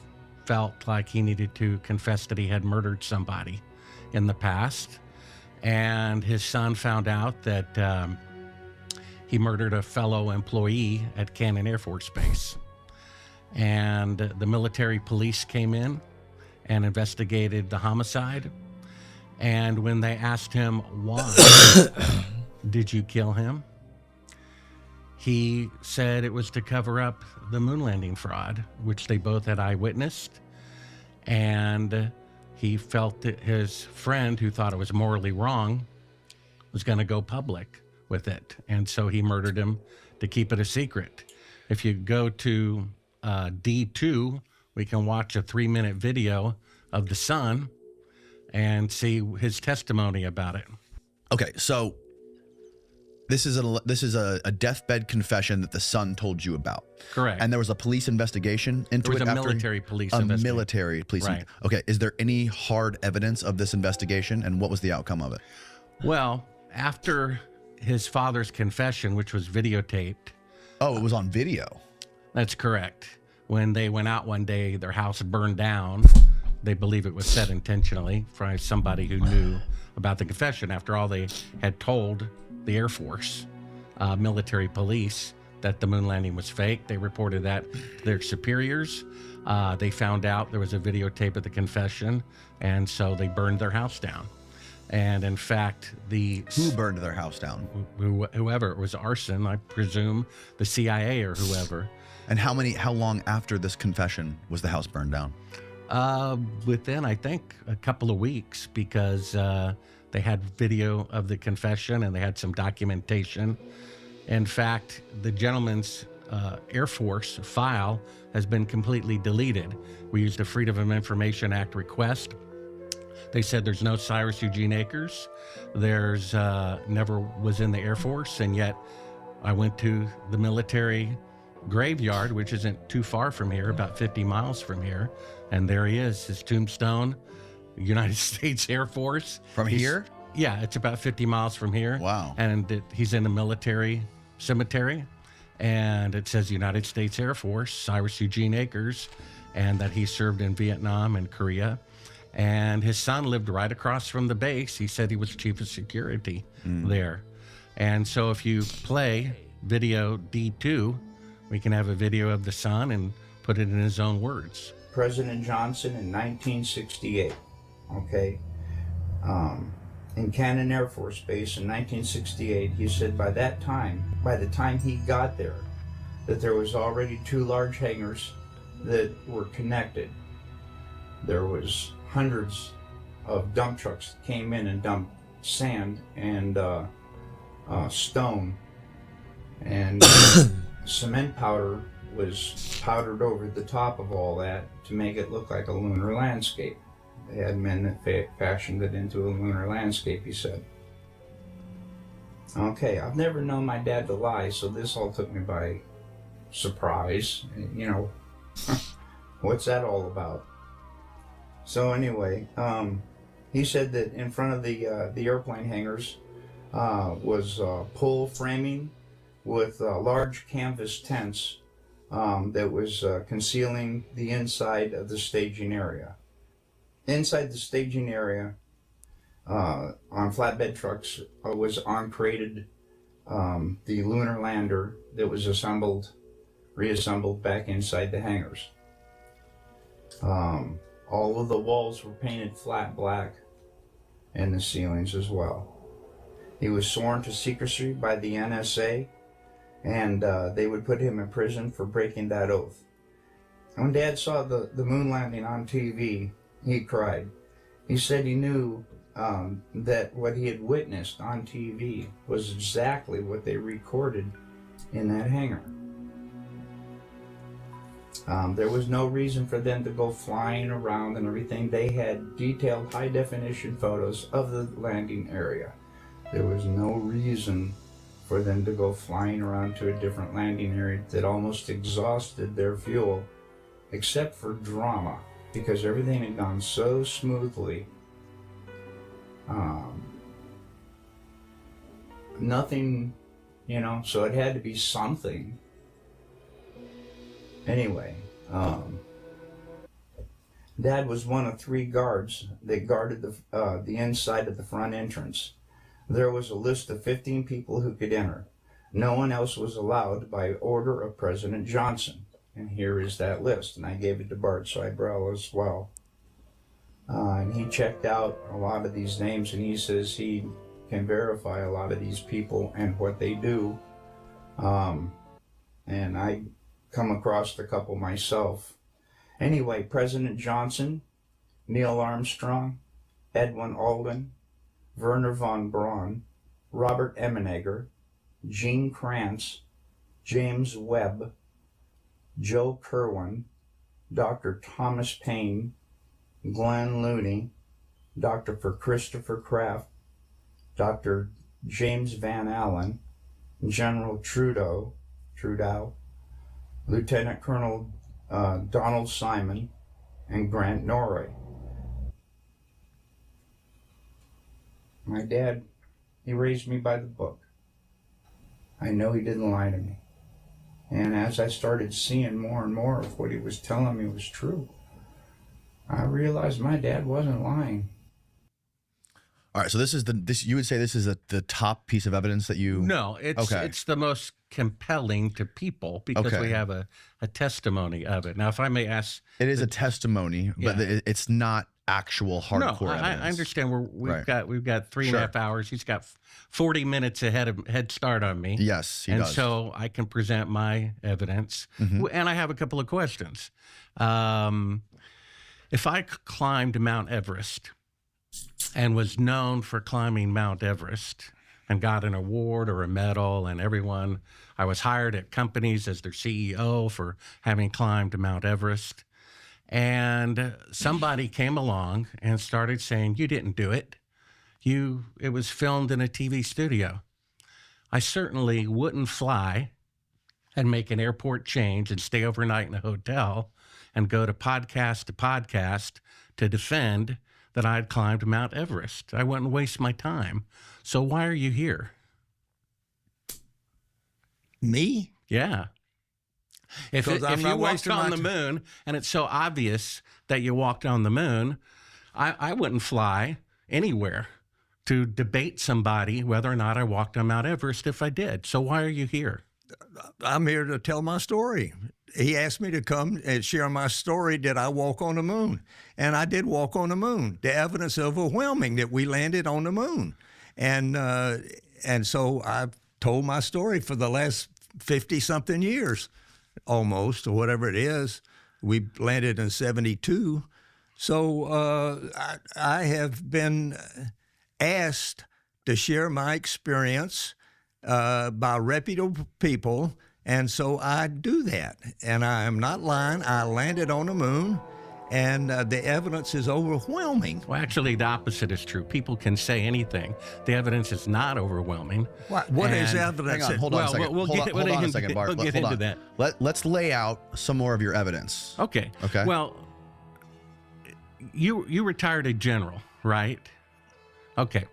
felt like he needed to confess that he had murdered somebody. in the past, and his son found out that he murdered a fellow employee at Cannon Air Force Base. And the military police came in and investigated the homicide. And when they asked him, why did you kill him? He said it was to cover up the moon landing fraud, which they both had eyewitnessed. And he felt that his friend, who thought it was morally wrong, was going to go public with it. And so he murdered him to keep it a secret. If you go to D2, we can watch a 3-minute video of the son and see his testimony about it. Okay, so this is a deathbed confession that the son told you about. Correct. And there was a police investigation into it. There was a military police investigation. A military police. Right. Okay, is there any hard evidence of this investigation, and what was the outcome of it? Well, after his father's confession, which was videotaped. Oh, it was on video. That's correct. When they went out one day, their house burned down. They believe it was set intentionally by somebody who knew about the confession. After all, they had told the Air Force, military police, that the moon landing was fake. They reported that to their superiors. They found out there was a videotape of the confession, and so they burned their house down. And in fact, who burned their house down? Whoever. It was arson, I presume, the CIA or whoever. And how long after this confession was the house burned down? Within, I think, a couple of weeks, because they had video of the confession and they had some documentation. In fact, the gentleman's Air Force file has been completely deleted. We used a Freedom of Information Act request. They said there's no Cyrus Eugene Akers. There's never was in the Air Force, and yet I went to the military graveyard, which isn't too far from here, about 50 miles from here, and there he is, his tombstone, United States Air Force. From here? Yeah, it's about 50 miles from here. Wow. And he's in a military cemetery, and it says United States Air Force, Cyrus Eugene Akers, and that he served in Vietnam and Korea. And his son lived right across from the base. He said he was chief of security there. And so if you play video D2, we can have a video of the son and put it in his own words. President Johnson in 1968, okay? In Cannon Air Force Base in 1968, he said by the time he got there, that there was already 2 large hangars that were connected. There was hundreds of dump trucks that came in and dumped sand and stone, and cement powder was powdered over the top of all that to make it look like a lunar landscape. They had men that fashioned it into a lunar landscape, he said. Okay, I've never known my dad to lie, so this all took me by surprise. You know, what's that all about? So anyway, he said that in front of the airplane hangars was pole framing with large canvas tents that was concealing the inside of the staging area. Inside the staging area, on flatbed trucks, was uncrated the lunar lander that was reassembled back inside the hangars. All of the walls were painted flat black, and the ceilings as well. He was sworn to secrecy by the NSA, and they would put him in prison for breaking that oath. When Dad saw the moon landing on TV, he cried. He said he knew that what he had witnessed on TV was exactly what they recorded in that hangar. There was no reason for them to go flying around and everything. They had detailed high-definition photos of the landing area. There was no reason for them to go flying around to a different landing area that almost exhausted their fuel, except for drama, because everything had gone so smoothly. Nothing, you know, so it had to be something. Anyway, Dad was one of 3 guards that guarded the inside of the front entrance. There was a list of 15 people who could enter. No one else was allowed by order of President Johnson. And here is that list. And I gave it to Bart Seibel as well. And he checked out a lot of these names, and he says he can verify a lot of these people and what they do. And I come across a couple myself. Anyway, President Johnson, Neil Armstrong, Edwin Alden, Werner von Braun, Robert Emenegger, Gene Kranz, James Webb, Joe Kerwin, Dr. Thomas Paine, Glenn Looney, Dr. Christopher Kraft, Dr. James Van Allen, General Trudeau, Lieutenant Colonel Donald Simon, and Grant Norrie. My dad, he raised me by the book. I know he didn't lie to me. And as I started seeing more and more of what he was telling me was true, I realized my dad wasn't lying. All right, so this is you would say this is the top piece of evidence that you... No, it's the most compelling to people because we have a testimony of it. Now, if I may ask... It is a testimony, but it's not actual hardcore evidence. I understand. We've got 3.5 hours. He's got 40 minutes head start on me. Yes, he does. And so I can present my evidence. And I have a couple of questions. If I climbed Mount Everest and was known for climbing Mount Everest and got an award or a medal, and I was hired at companies as their CEO for having climbed Mount Everest, and somebody came along and started saying, you didn't do it. It was filmed in a TV studio. I certainly wouldn't fly and make an airport change and stay overnight in a hotel and go to podcast to defend that I'd climbed Mount Everest. I wouldn't waste my time. So why are you here? Me? Yeah. If you walked on the moon, and it's so obvious that you walked on the moon, I wouldn't fly anywhere to debate somebody whether or not I walked on Mount Everest if I did. So why are you here? I'm here to tell my story. He asked me to come and share my story. Did I walk on the moon? And I did walk on the moon. The evidence is overwhelming that we landed on the moon. And so I've told my story for the last 50-something years, almost, or whatever it is. We landed in 72. So I have been asked to share my experience by reputable people, and so I do that. And I am not lying. I landed on the moon, and the evidence is overwhelming. Well, actually, the opposite is true. People can say anything. The evidence is not overwhelming. What is evidence? Hang on, hold on a second. Hold on a second, Bart. We'll get into that. Let's lay out some more of your evidence. Okay. Okay. Well, you retired a general, right? Okay.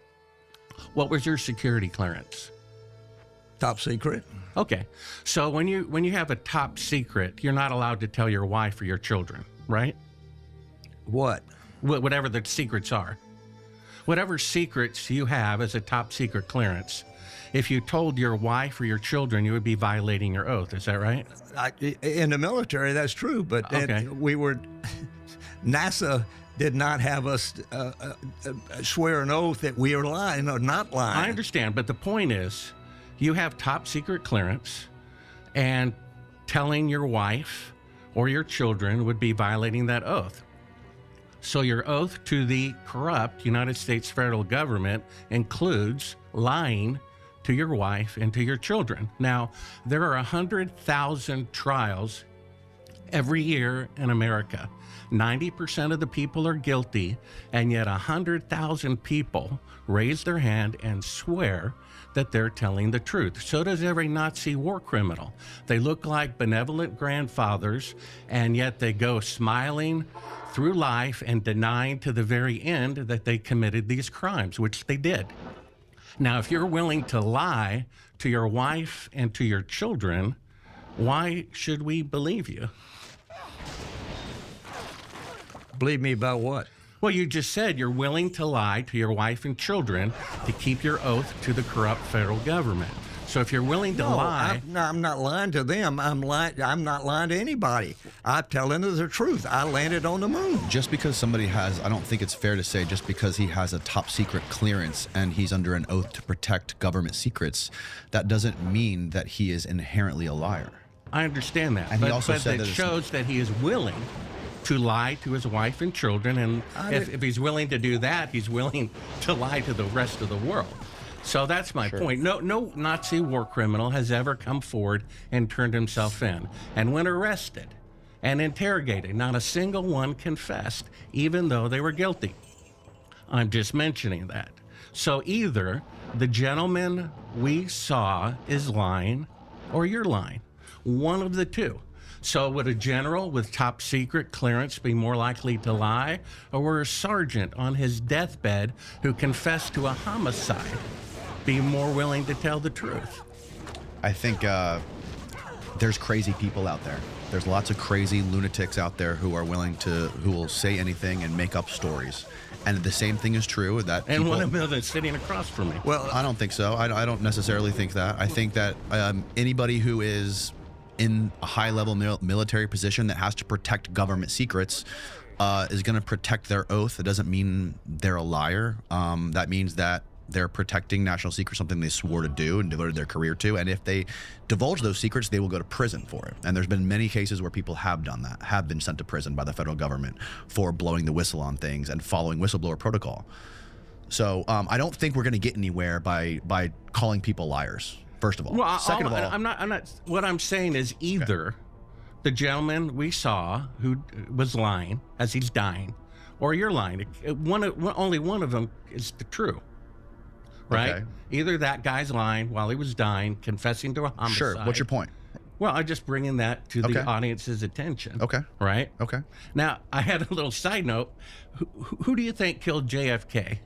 What was your security clearance? Top secret. Okay. So when you have a top secret, you're not allowed to tell your wife or your children, right? What? Whatever the secrets are. Whatever secrets you have as a top secret clearance, if you told your wife or your children, you would be violating your oath. Is that right? In the military, that's true. But NASA did not have us swear an oath that we are lying or not lying. I understand. But the point is, you have top secret clearance, and telling your wife or your children would be violating that oath. So your oath to the corrupt United States federal government includes lying to your wife and to your children. Now, there are 100,000 trials every year in America. 90% of the people are guilty, and yet 100,000 people raise their hand and swear that they're telling the truth. So does every Nazi war criminal. They look like benevolent grandfathers, and yet they go smiling through life and denying to the very end that they committed these crimes, which they did. Now, if you're willing to lie to your wife and to your children, why should we believe you? Believe me about what? Well, you just said you're willing to lie to your wife and children to keep your oath to the corrupt federal government. So if you're willing to lie... I'm not lying to them. I'm not lying to anybody. I'm telling them the truth. I landed on the moon. Just because somebody has, I don't think it's fair to say just because he has a top secret clearance and he's under an oath to protect government secrets, that doesn't mean that he is inherently a liar. I understand that. And he also said that it shows that he is willing to lie to his wife and children, and if he's willing to do that, he's willing to lie to the rest of the world. So that's my point. No Nazi war criminal has ever come forward and turned himself in. And when arrested and interrogated, not a single one confessed, even though they were guilty. I'm just mentioning that. So either the gentleman we saw is lying or you're lying. One of the two. So would a general with top secret clearance be more likely to lie, or would a sergeant on his deathbed who confessed to a homicide be more willing to tell the truth? I think there's crazy people out there. There's lots of crazy lunatics out there who will say anything and make up stories. And the same thing is true that and one of them is sitting across from me. Well, I don't think so. I don't necessarily think that. I think that anybody who is in a high-level military position that has to protect government secrets is going to protect their oath. It doesn't mean they're a liar. That means that they're protecting national secrets, something they swore to do and devoted their career to. And if they divulge those secrets, they will go to prison for it. And there's been many cases where people have done that, have been sent to prison by the federal government for blowing the whistle on things and following whistleblower protocol. So I don't think we're going to get anywhere by calling people liars. First of all. Well, Second of all, I'm not. What I'm saying is either the gentleman we saw who was lying as he's dying, or you're lying. Only one of them is the true. Right? Okay. Either that guy's lying while he was dying, confessing to a homicide. Sure. What's your point? Well, I'm just bringing that to the audience's attention. Okay. Right? Okay. Now, I had a little side note. Who do you think killed JFK?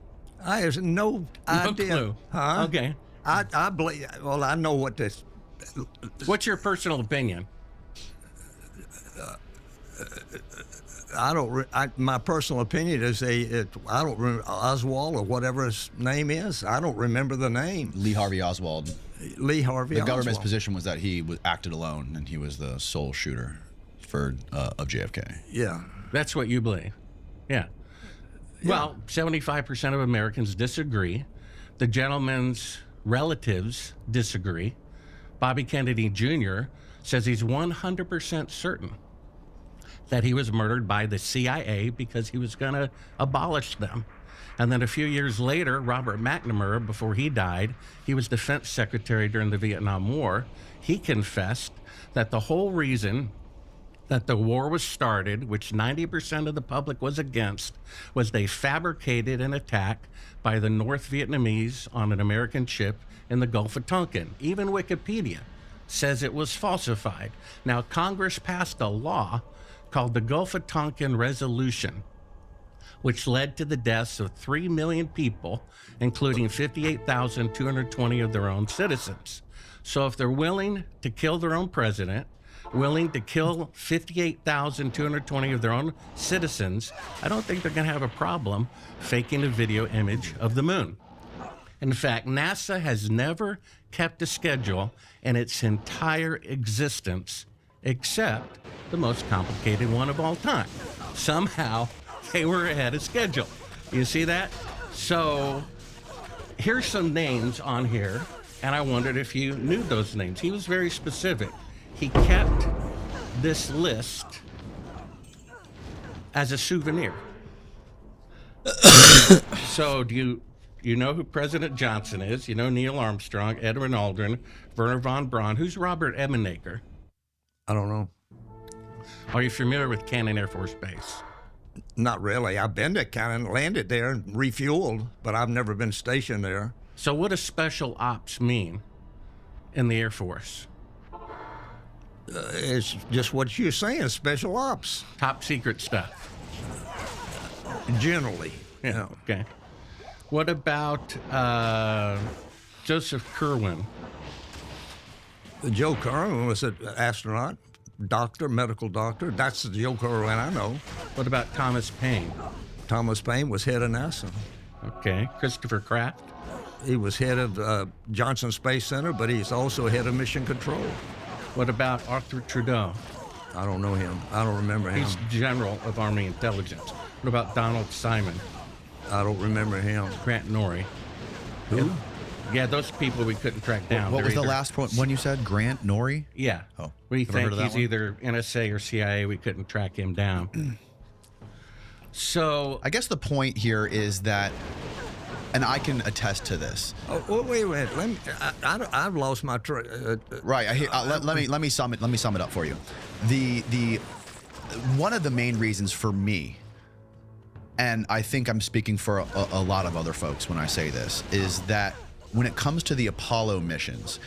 I have no idea. Clue. Huh? Okay. I believe. Well, I know what this. What's your personal opinion? I don't. My personal opinion is I don't remember Oswald or whatever his name is. I don't remember the name. Lee Harvey Oswald. Lee Harvey. The Oswald. government's position was that he acted alone and he was the sole shooter of JFK. Yeah. That's what you believe. Yeah. Well, 75% of Americans disagree. The gentleman's relatives disagree. Bobby Kennedy Jr. says he's 100% certain that he was murdered by the CIA because he was going to abolish them. And then a few years later, Robert McNamara, before he died, he was defense secretary during the Vietnam War. He confessed that the whole reason that the war was started, which 90% of the public was against, was they fabricated an attack by the North Vietnamese on an American ship in the Gulf of Tonkin. Even Wikipedia says it was falsified. Now, Congress passed a law called the Gulf of Tonkin Resolution, which led to the deaths of 3 million people, including 58,220 of their own citizens. So if they're willing to kill their own president, willing to kill 58,220 of their own citizens, I don't think they're going to have a problem faking a video image of the moon. In fact, NASA has never kept a schedule in its entire existence except the most complicated one of all time. Somehow, they were ahead of schedule. You see that? So here's some names on here, and I wondered if you knew those names. He was very specific. He kept this list as a souvenir. So do you know who President Johnson is? You know Neil Armstrong, Edwin Aldrin, Werner von Braun. Who's Robert Emenacre? I don't know. Are you familiar with Cannon Air Force Base? Not really. I've been to Cannon, landed there, and refueled, but I've never been stationed there. So what does special ops mean in the Air Force? It's just what you're saying, special ops. Top secret stuff. Generally. Yeah. Okay. What about Joseph Kerwin? Joe Kerwin was an astronaut, doctor, medical doctor. That's the Joe Kerwin I know. What about Thomas Paine? Thomas Paine was head of NASA. Okay. Christopher Kraft? He was head of Johnson Space Center, but he's also head of Mission Control. What about Arthur Trudeau? I don't know him. I don't remember him. He's General of Army Intelligence. What about Donald Simon? I don't remember him. Grant Norrie. Who? Yeah, those people we couldn't track down. What They're was the either- last one you said? Grant Norrie? Yeah. Oh, We never heard think of that he's one? either NSA or CIA. We couldn't track him down. So I guess the point here is that, and I can attest to this. Oh, wait a minute. Let me. I've lost my. Right. Let me sum it up for you. The one of the main reasons for me, and I think I'm speaking for a lot of other folks when I say this, is that when it comes to the Apollo missions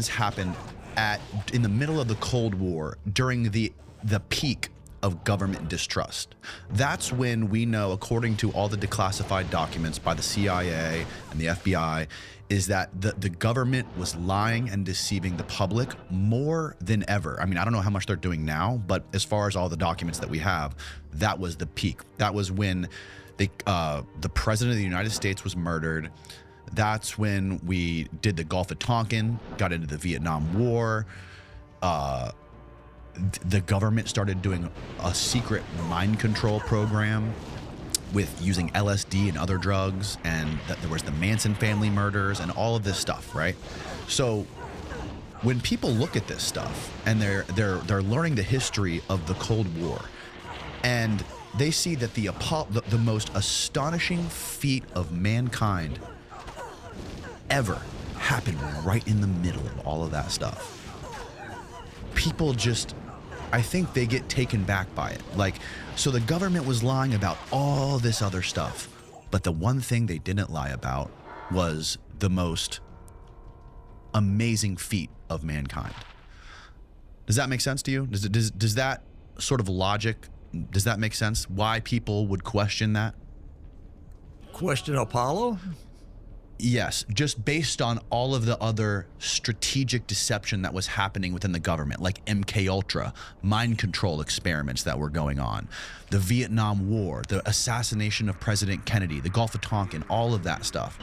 happened in the middle of the Cold War during the peak of government distrust. That's when we know, according to all the declassified documents by the CIA and the FBI, is that the government was lying and deceiving the public more than ever. I mean, I don't know how much they're doing now, but as far as all the documents that we have, that was the peak. That was when the president of the United States was murdered. That's when we did the Gulf of Tonkin, got into the Vietnam War. The government started doing a secret mind control program with using LSD and other drugs, and that there was the Manson family murders and all of this stuff, right? So when people look at this stuff and they're learning the history of the Cold War, and they see that the most astonishing feat of mankind ever happened right in the middle of all of that stuff, people just, I think they get taken back by it. Like, so the government was lying about all this other stuff, but the one thing they didn't lie about was the most amazing feat of mankind. Does that make sense to you? Does that sort of logic, does that make sense? Why people would question that? Question Apollo? Yes, just based on all of the other strategic deception that was happening within the government, like MK Ultra, mind control experiments that were going on, the Vietnam War, the assassination of President Kennedy, the Gulf of Tonkin, all of that stuff.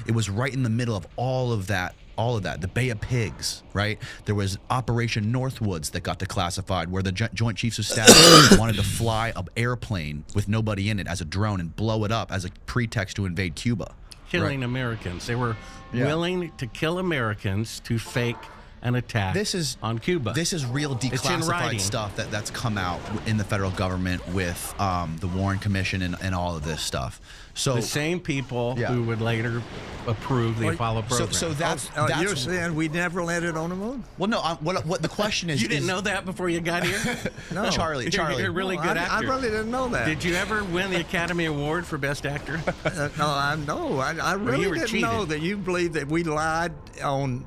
It was right in the middle of all of that, the Bay of Pigs, right? There was Operation Northwoods that got declassified, where the Joint Chiefs of Staff wanted to fly an airplane with nobody in it as a drone and blow it up as a pretext to invade Cuba. Killing Americans. They were willing to kill Americans to fake an attack on Cuba. This is real declassified stuff that's come out in the federal government with the Warren Commission and all of this stuff. So the same people who would later approve the Apollo program. So that's you're saying we never landed on the moon? Well, no. What the question is? You didn't know that before you got here? No, Charlie. You're a really good actor. I really didn't know that. Did you ever win the Academy Award for Best Actor? I really didn't know that you believe that we lied on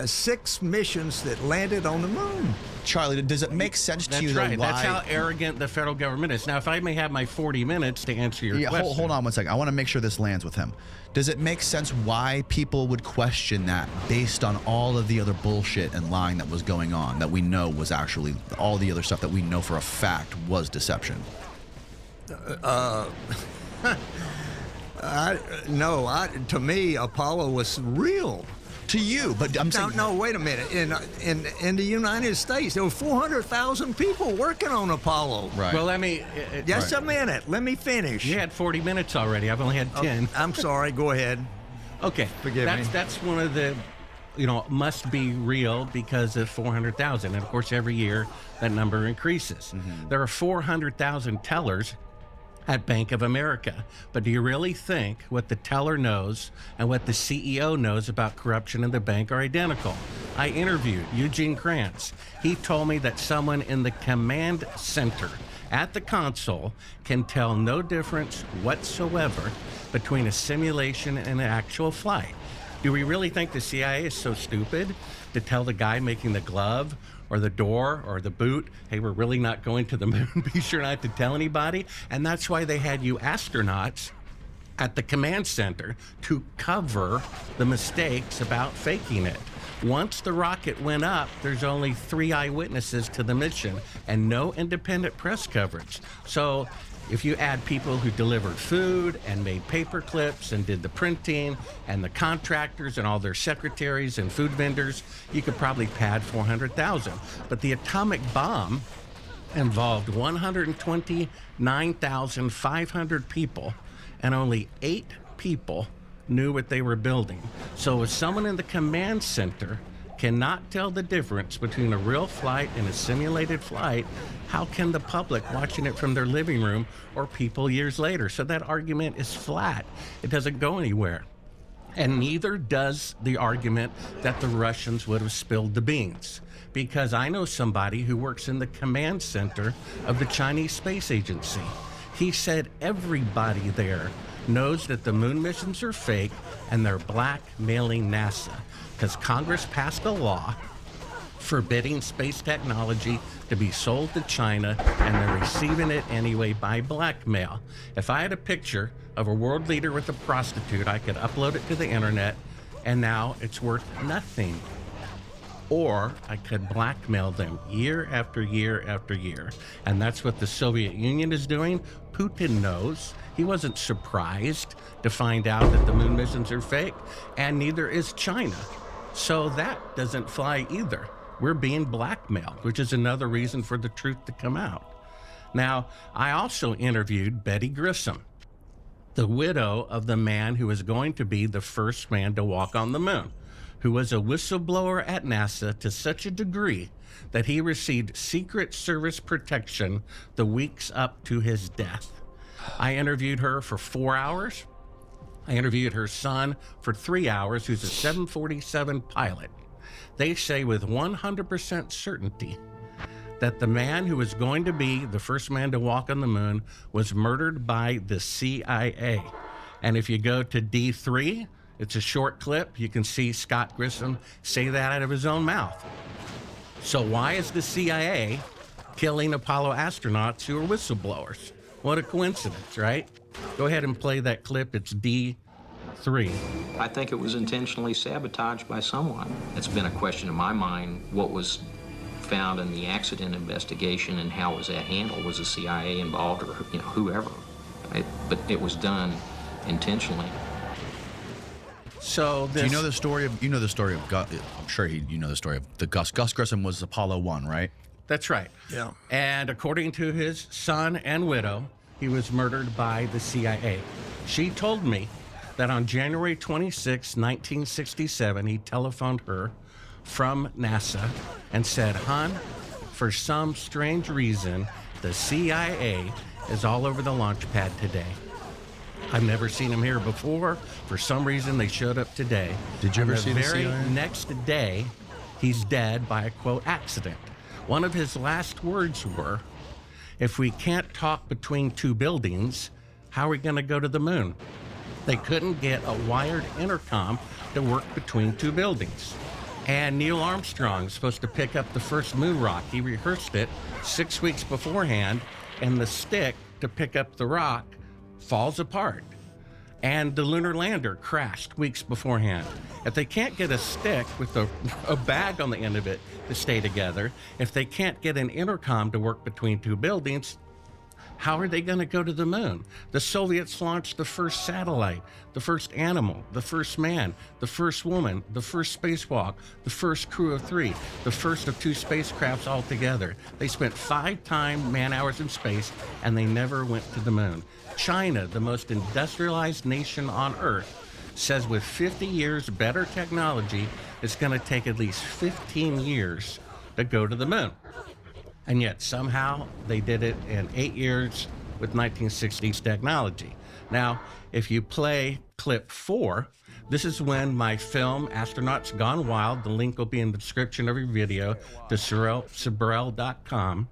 6 missions that landed on the moon. Charlie, does it make sense to you? That's right. Why? That's how arrogant the federal government is. Now, if I may have my 40 minutes to answer your question. Hold on one second. I want to make sure this lands with him. Does it make sense why people would question that based on all of the other bullshit and lying that was going on, that we know was actually all the other stuff that we know for a fact was deception? To me, Apollo was real. To you, but I'm saying... No, wait a minute. In the United States, there were 400,000 people working on Apollo. Right. Well, let me... Just a minute. Let me finish. You had 40 minutes already. I've only had 10. I'm sorry. Go ahead. Okay. Forgive me. That's one of the, must be real because of 400,000. And, of course, every year that number increases. Mm-hmm. There are 400,000 tellers at Bank of America. But do you really think what the teller knows and what the CEO knows about corruption in the bank are identical? I interviewed Eugene Krantz. He told me that someone in the command center at the console can tell no difference whatsoever between a simulation and an actual flight. Do we really think the CIA is so stupid to tell the guy making the glove or the door or the boot, hey, we're really not going to the moon, be sure not to tell anybody? And that's why they had you astronauts at the command center to cover the mistakes about faking it. Once the rocket went up, there's only 3 eyewitnesses to the mission and no independent press coverage. So if you add people who delivered food and made paper clips and did the printing and the contractors and all their secretaries and food vendors, you could probably pad 400,000. But the atomic bomb involved 129,500 people, and only 8 people knew what they were building. So if someone in the command center cannot tell the difference between a real flight and a simulated flight, how can the public watching it from their living room or people years later? So that argument is flat. It doesn't go anywhere. And neither does the argument that the Russians would have spilled the beans. Because I know somebody who works in the command center of the Chinese Space Agency. He said everybody there knows that the moon missions are fake and they're blackmailing NASA because Congress passed a law forbidding space technology to be sold to China, and they're receiving it anyway by blackmail. If I had a picture of a world leader with a prostitute, I could upload it to the internet, and now it's worth nothing. Or I could blackmail them year after year after year. And that's what the Soviet Union is doing. Putin knows. He wasn't surprised to find out that the moon missions are fake, and neither is China. So that doesn't fly either. We're being blackmailed, which is another reason for the truth to come out. Now, I also interviewed Betty Grissom, the widow of the man who is going to be the first man to walk on the moon, who was a whistleblower at NASA to such a degree that he received Secret Service protection the weeks up to his death. I interviewed her for 4 hours. I interviewed her son for 3 hours, who's a 747 pilot. They say with 100% certainty that the man who was going to be the first man to walk on the moon was murdered by the CIA. And if you go to D3, it's a short clip. You can see Scott Grissom say that out of his own mouth. So why is the CIA killing Apollo astronauts who are whistleblowers? What a coincidence, right? Go ahead and play that clip. It's D3. I think it was intentionally sabotaged by someone. It's been a question in my mind, what was found in the accident investigation and how was that handled? Was the CIA involved or whoever? But it was done intentionally. So do you know the story of Gus? I'm sure you know the story of the Gus Grissom was Apollo 1, right? That's right. Yeah. And according to his son and widow, he was murdered by the CIA. She told me that on January 26, 1967, he telephoned her from NASA and said, "Hon, for some strange reason, the CIA is all over the launch pad today. I've never seen them here before. For some reason, they showed up today." Did you ever see the very CIA? next day, he's dead by a, quote, accident. One of his last words were, "If we can't talk between 2 buildings, how are we going to go to the moon?" They couldn't get a wired intercom to work between 2 buildings. And Neil Armstrong's supposed to pick up the first moon rock. He rehearsed it 6 weeks beforehand, and the stick to pick up the rock falls apart. And the lunar lander crashed weeks beforehand. If they can't get a stick with a bag on the end of it to stay together, if they can't get an intercom to work between 2 buildings, how are they going to go to the moon? The Soviets launched the first satellite, the first animal, the first man, the first woman, the first spacewalk, the first crew of 3, the first of 2 spacecrafts altogether. They spent 5 time man-hours in space, and they never went to the moon. China, the most industrialized nation on Earth, says with 50 years better technology, it's going to take at least 15 years to go to the moon. And yet somehow they did it in 8 years with 1960s technology. Now, if you play clip 4, this is when my film, Astronauts Gone Wild, the link will be in the description of your video, to Sorrell.com.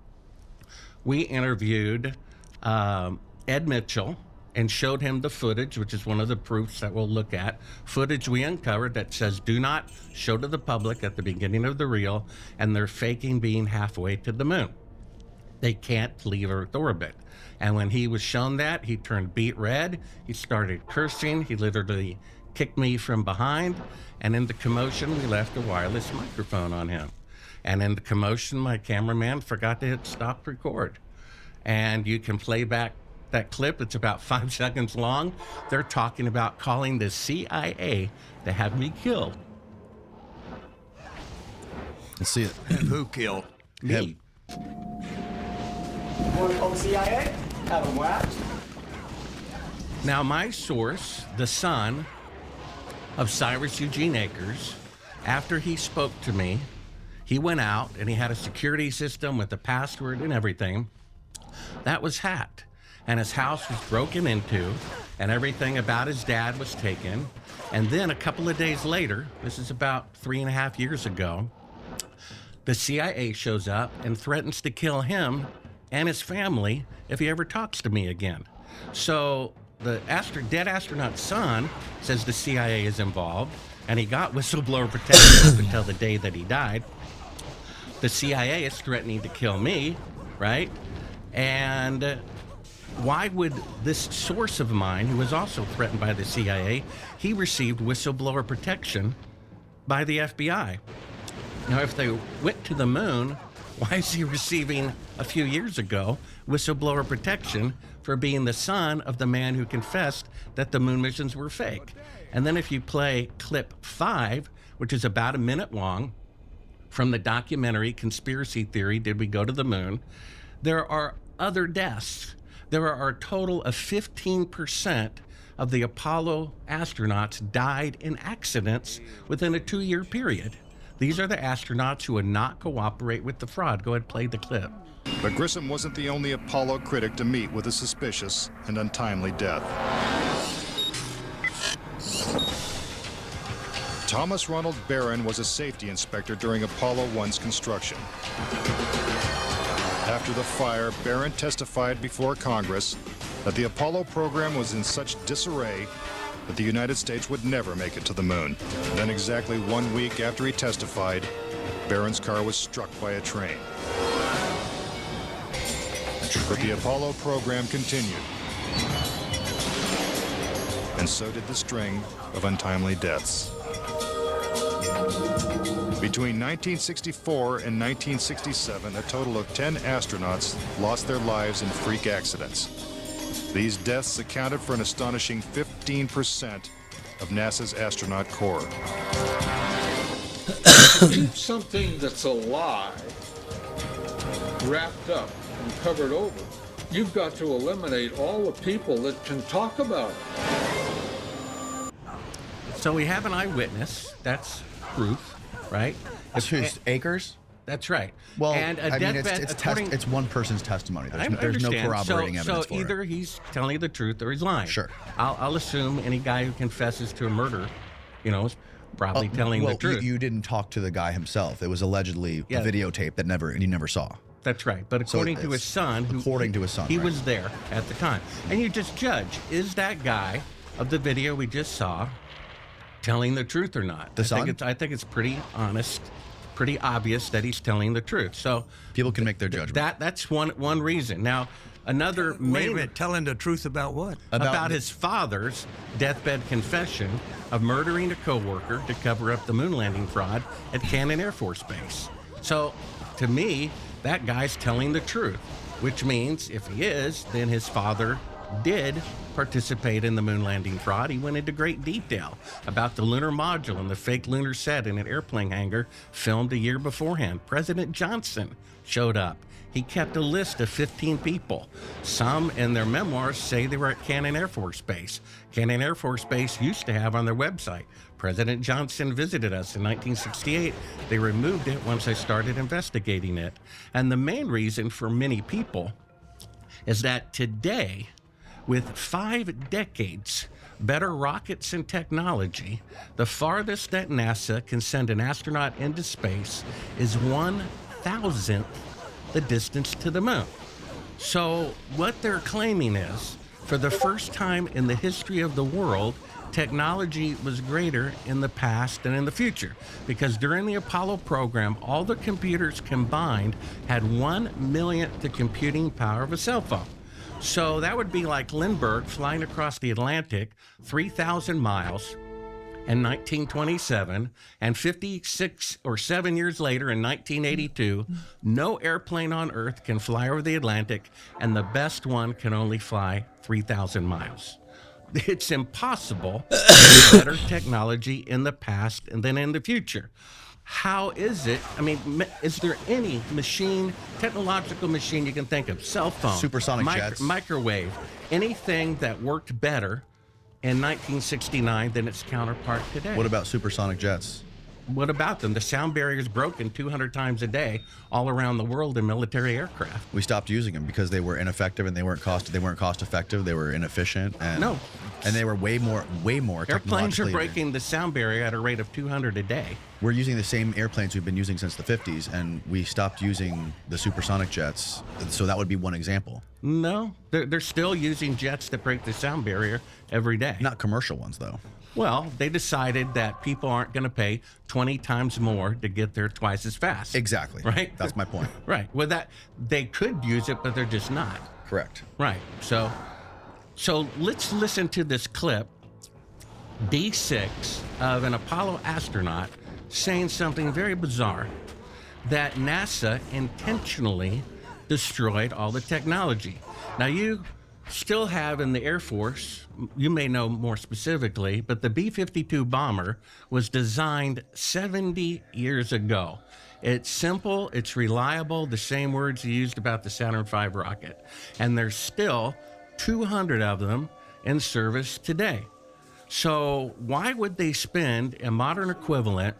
We interviewed Ed Mitchell and showed him the footage, which is one of the proofs that we'll look at. Footage we uncovered that says, do not show to the public at the beginning of the reel, and they're faking being halfway to the moon. They can't leave Earth orbit. And when he was shown that, he turned beet red, he started cursing, he literally kicked me from behind, and in the commotion, we left a wireless microphone on him. And in the commotion, my cameraman forgot to hit stop record. And you can play back that clip. It's about 5 seconds long. They're talking about calling the CIA to have me killed. Let's see it. And who killed? Me. You want to call the CIA? Have them whacked? Now, my source, the son of Cyrus Eugene Akers, after he spoke to me, he went out and he had a security system with a password and everything. That was hacked. And his house was broken into, and everything about his dad was taken. And then a couple of days later, this is about 3.5 years ago, the CIA shows up and threatens to kill him and his family if he ever talks to me again. So the dead astronaut's son says the CIA is involved, and he got whistleblower protection up until the day that he died. The CIA is threatening to kill me, right? And why would this source of mine, who was also threatened by the CIA, he received whistleblower protection by the FBI? Now, if they went to the moon, why is he receiving, a few years ago, whistleblower protection for being the son of the man who confessed that the moon missions were fake? And then if you play clip 5, which is about a minute long, from the documentary Conspiracy Theory, Did We Go to the Moon? There are other deaths. There are a total of 15% of the Apollo astronauts died in accidents within a 2-year period. These are the astronauts who would not cooperate with the fraud. Go ahead, play the clip. But Grissom wasn't the only Apollo critic to meet with a suspicious and untimely death. Thomas Ronald Barron was a safety inspector during Apollo 1's construction. After the fire, Barron testified before Congress that the Apollo program was in such disarray that the United States would never make it to the moon. Then exactly 1 week after he testified, Barron's car was struck by a train. But the Apollo program continued. And so did the string of untimely deaths. Between 1964 and 1967, a total of 10 astronauts lost their lives in freak accidents. These deaths accounted for an astonishing 15% of NASA's astronaut corps. To keep something that's a lie wrapped up and covered over, you've got to eliminate all the people that can talk about it. So we have an eyewitness. That's proof, right? Who's Akers? That's right. Well, and a I mean, deathbed, it's one person's testimony. There's no understand. corroborating evidence So for either it. he's telling you the truth or he's lying. Sure. I'll assume any guy who confesses to a murder, is probably telling the truth. You didn't talk to the guy himself. It was allegedly a videotape that you never saw. That's right. But according to his son, he was there at the time. And you just judge, is that guy of the video we just saw telling the truth or not? I think it's pretty honest, pretty obvious that he's telling the truth. So people can make their judgment. That's one reason. Now, another Wait a main minute, telling the truth about what? About his father's deathbed confession of murdering a coworker to cover up the moon landing fraud at Cannon Air Force Base. So, to me, that guy's telling the truth, which means if he is, then his father did participate in the moon landing fraud. He went into great detail about the lunar module and the fake lunar set in an airplane hangar filmed a year beforehand. President Johnson showed up. He kept a list of 15 people. Some in their memoirs say they were at Cannon Air Force Base. Cannon Air Force Base used to have on their website, President Johnson visited us in 1968. They removed it once I started investigating it. And the main reason for many people is that today, with 5 decades, better rockets and technology, the farthest that NASA can send an astronaut into space is 1,000th the distance to the moon. So what they're claiming is, for the first time in the history of the world, technology was greater in the past than in the future, because during the Apollo program, all the computers combined had 1/1,000,000th the computing power of a cell phone. So that would be like Lindbergh flying across the Atlantic 3,000 miles in 1927, and 56 or 7 years later in 1982, no airplane on Earth can fly over the Atlantic, and the best one can only fly 3,000 miles. It's impossible to have better technology in the past and then in the future. How is it? I mean, is there any technological machine you can think of, cell phone, supersonic jets, microwave, anything that worked better in 1969 than its counterpart today? What about supersonic jets? What about them? The sound barrier is broken 200 times a day all around the world in military aircraft. We stopped using them because they were ineffective and they weren't cost effective. They were inefficient and they were way more Airplanes are breaking the sound barrier at a rate of 200 a day. We're using the same airplanes we've been using since the 50s, and we stopped using the supersonic jets. So that would be one example. No, they're still using jets that break the sound barrier every day. Not commercial ones, though. Well, they decided that people aren't going to pay 20 times more to get there twice as fast. Exactly. Right? That's my point. Right. Well, they could use it, but they're just not. Correct. Right. So let's listen to this clip, D6, of an Apollo astronaut saying something very bizarre, that NASA intentionally destroyed all the technology. Now, you still have in the Air Force, you may know more specifically, but the B-52 bomber was designed 70 years ago. It's simple, it's reliable, the same words you used about the Saturn V rocket. And there's still 200 of them in service today. So why would they spend a modern equivalent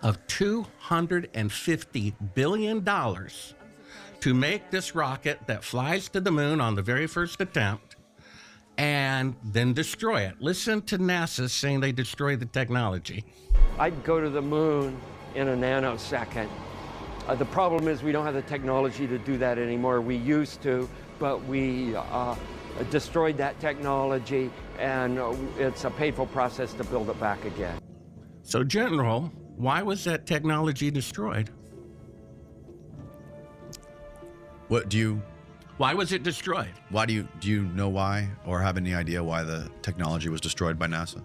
of $250 billion to make this rocket that flies to the moon on the very first attempt and then destroy it? Listen to NASA saying they destroyed the technology. I'd go to the moon in a nanosecond. The problem is we don't have the technology to do that anymore. We used to, but we destroyed that technology, and it's a painful process to build it back again. So, General, why was that technology destroyed? Why was it destroyed? Why do you know why, or have any idea why the technology was destroyed by NASA?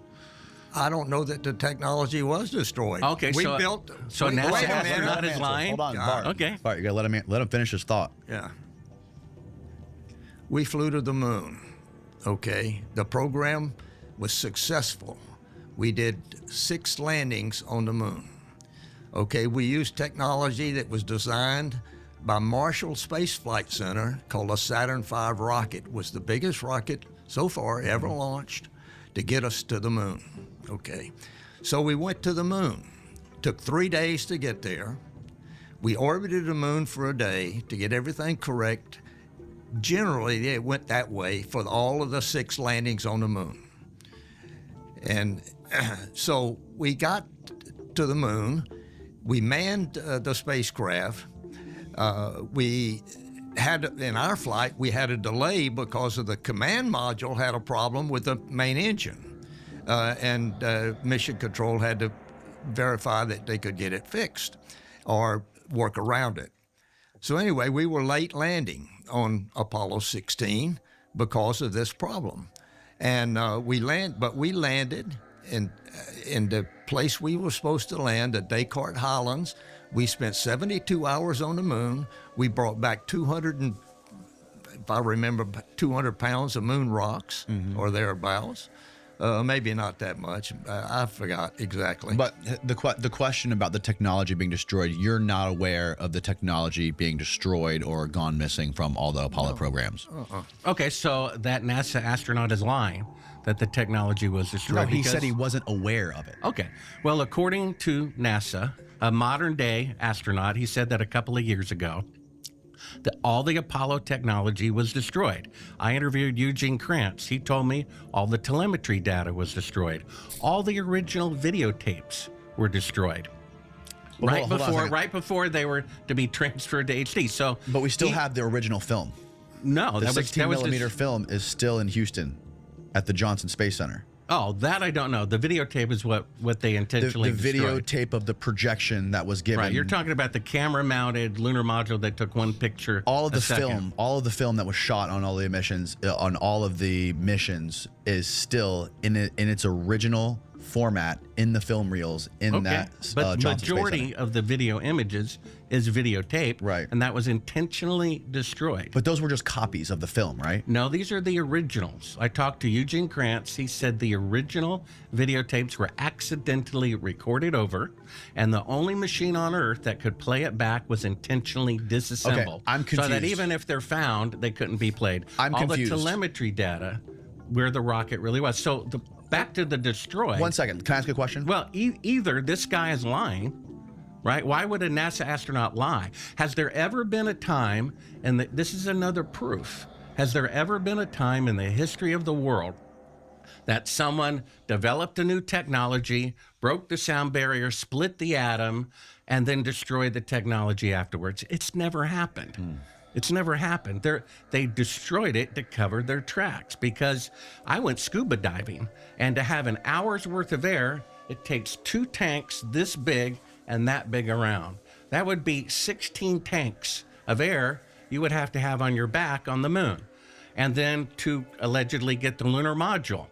I don't know that the technology was destroyed. Okay, so NASA astronaut is lying. Hold on, Bart. Okay, Bart, you gotta let him finish his thought. Yeah. We flew to the moon. Okay, the program was successful. We did 6 landings on the moon. Okay, we used technology that was designed by Marshall Space Flight Center called a Saturn V rocket. It was the biggest rocket so far ever launched to get us to the moon. Okay, so we went to the moon. Took 3 days to get there. We orbited the moon for a day to get everything correct. Generally, it went that way for all of the 6 landings on the moon. And so we got to the moon. We manned the spacecraft. We had, in our flight, we had a delay because of the command module had a problem with the main engine. And Mission Control had to verify that they could get it fixed or work around it. So anyway, we were late landing on Apollo 16 because of this problem. And we landed in the place we were supposed to land at Descartes Highlands. We spent 72 hours on the moon. We brought back 200 pounds of moon rocks or thereabouts. Maybe not that much. I forgot exactly. But the question about the technology being destroyed, you're not aware of the technology being destroyed or gone missing from all the Apollo programs. Okay, so that NASA astronaut is lying that the technology was destroyed. No, he said he wasn't aware of it. Okay. Well, according to NASA, a modern-day astronaut, he said that a couple of years ago, that all the Apollo technology was destroyed. I interviewed Eugene Krantz. He told me all the telemetry data was destroyed. All the original videotapes were destroyed. Well, right before they were to be transferred to HD. But we still have the original film. No, the 16mm film is still in Houston at the Johnson Space Center. Oh, that I don't know. The videotape is what they intentionally destroyed. The videotape of the projection that was given. Right, you're talking about the camera-mounted lunar module that took one picture. All of the film that was shot on all the emissions, on all of the missions, is still in its original format in the film reels in that but Johnson Space majority Center. of the video images is videotape, right? And that was intentionally destroyed. But those were just copies of the film, right? No, these are the originals. I talked to Eugene Krantz. He said the original videotapes were accidentally recorded over, and the only machine on Earth that could play it back was intentionally disassembled. Okay, I'm confused. So that even if they're found, they couldn't be played. I'm confused. All the telemetry data, where the rocket really was. So back to the destroy. 1 second. Can I ask a question? Well, either this guy is lying, right? Why would a NASA astronaut lie? Has there ever been a time, and this is another proof, has there ever been a time in the history of the world that someone developed a new technology, broke the sound barrier, split the atom, and then destroyed the technology afterwards? It's never happened. It's never happened. They destroyed it to cover their tracks, because I went scuba diving, and to have an hour's worth of air, it takes 2 tanks this big and that big around. That would be 16 tanks of air you would have to have on your back on the moon. And then to allegedly get the lunar module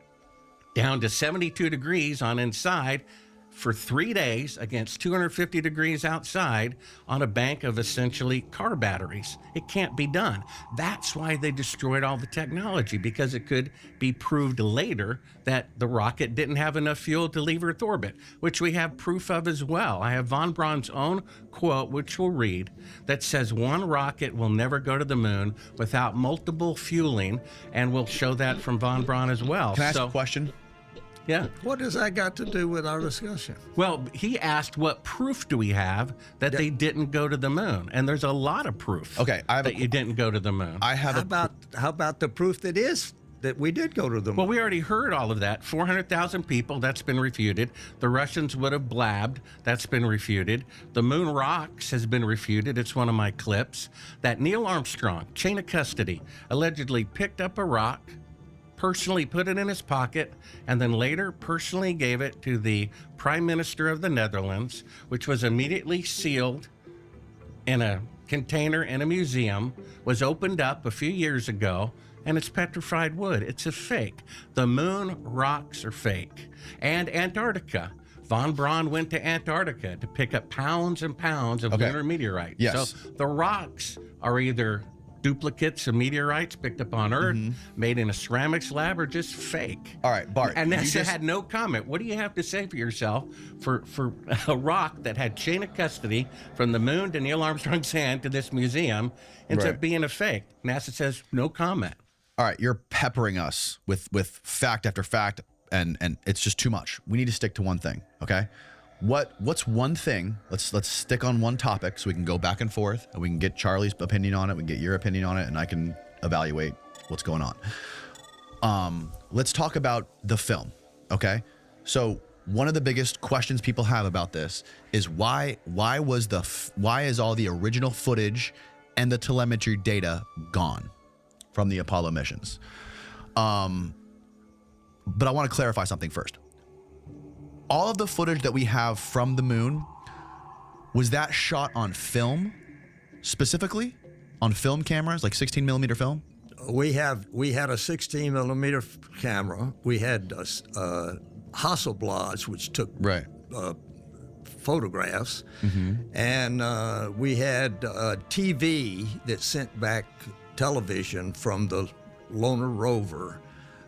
down to 72 degrees on inside for 3 days against 250 degrees outside on a bank of essentially car batteries. It can't be done. That's why they destroyed all the technology, because it could be proved later that the rocket didn't have enough fuel to leave Earth orbit, which we have proof of as well. I have von Braun's own quote, which we'll read, that says one rocket will never go to the moon without multiple fueling, and we'll show that from von Braun as well. Can I ask a question? Yeah. What does that got to do with our discussion? Well, he asked what proof do we have that they didn't go to the moon? And there's a lot of proof that you didn't go to the moon. How about the proof that we did go to the moon? Well, we already heard all of that. 400,000 people, that's been refuted. The Russians would have blabbed, that's been refuted. The moon rocks has been refuted. It's one of my clips. That Neil Armstrong, chain of custody, allegedly picked up a rock, personally put it in his pocket, and then later personally gave it to the Prime Minister of the Netherlands, which was immediately sealed in a container in a museum, was opened up a few years ago, and it's petrified wood. It's a fake. The moon rocks are fake. And Antarctica. Von Braun went to Antarctica to pick up pounds and pounds of lunar meteorites. Yes. So the rocks are either duplicates of meteorites picked up on Earth, made in a ceramics lab, or just fake. All right, Bart. And NASA had no comment. What do you have to say for yourself for a rock that had chain of custody from the moon to Neil Armstrong's hand to this museum ends up being a fake? NASA says no comment. All right, you're peppering us with fact after fact, and it's just too much. We need to stick to one thing, okay? What's one thing? Let's stick on one topic so we can go back and forth, and we can get Charlie's opinion on it, we can get your opinion on it, and I can evaluate what's going on. Let's talk about the film, okay? So one of the biggest questions people have about this is why is all the original footage and the telemetry data gone from the Apollo missions? But I want to clarify something first. All of the footage that we have from the moon, was that shot on film specifically? On film cameras, like 16 millimeter film? We had a 16 millimeter camera. We had Hasselblads, which took photographs. And we had TV that sent back television from the lunar rover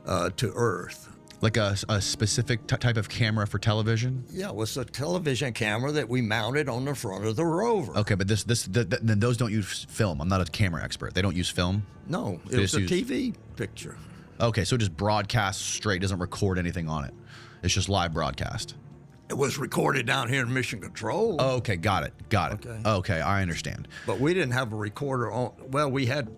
to Earth. Like a specific type of camera for television? Yeah, it was a television camera that we mounted on the front of the rover. Okay, but those don't use film. I'm not a camera expert. They don't use film? No, it was a TV picture. Okay, so it just broadcasts straight, doesn't record anything on it. It's just live broadcast. It was recorded down here in Mission Control. Okay, got it. Okay, I understand. But we didn't have a recorder on. Well, we had.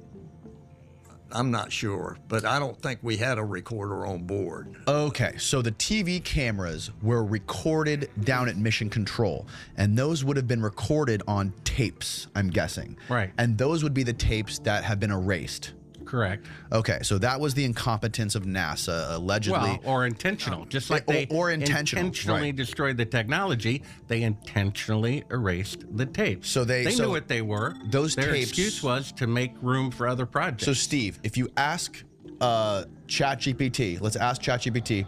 I'm not sure, but I don't think we had a recorder on board. Okay, so the TV cameras were recorded down at Mission Control, and those would have been recorded on tapes, I'm guessing. Right. And those would be the tapes that have been erased. Correct. Okay, so that was the incompetence of NASA, allegedly. Well, or intentional. Just like they intentionally destroyed the technology, they intentionally erased the tapes. So they knew what they were. Those Their tapes, excuse was to make room for other projects. So Steve, if you ask ChatGPT, let's ask ChatGPT,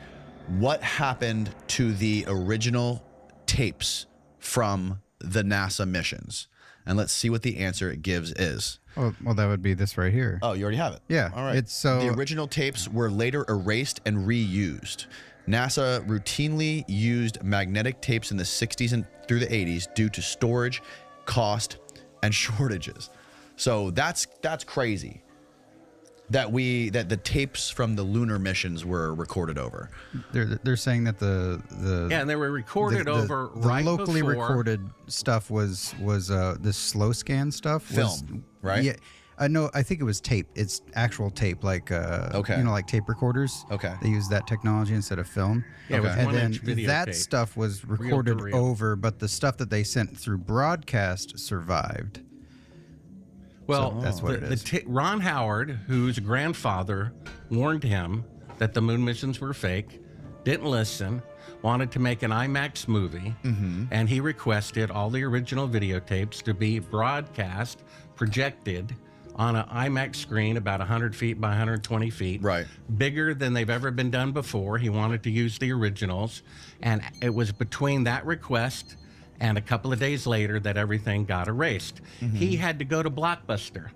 what happened to the original tapes from the NASA missions? And let's see what the answer it gives is. Well, that would be this right here. Oh, you already have it. Yeah. All right. It's so the original tapes were later erased and reused. NASA routinely used magnetic tapes in the 60s and through the 80s due to storage, cost, and shortages. So that's crazy. That the tapes from the lunar missions were recorded over. They're saying that the and they were recorded over the right locally before. recorded stuff was this slow scan stuff Film, right? Yeah. No, I think it was tape. It's actual tape, like like tape recorders. Okay. They use that technology instead of film. Yeah, it was and then 1-inch videotape. that stuff was recorded Reel to reel. over, but the stuff that they sent through broadcast survived. Well, So that's what it is. Ron Howard, whose grandfather warned him that the moon missions were fake, didn't listen, wanted to make an IMAX movie, and he requested all the original videotapes to be broadcast, projected on an IMAX screen about 100 feet by 120 feet. Right. Bigger than they've ever been done before. He wanted to use the originals. And it was between that request and a couple of days later that everything got erased. He had to go to Blockbuster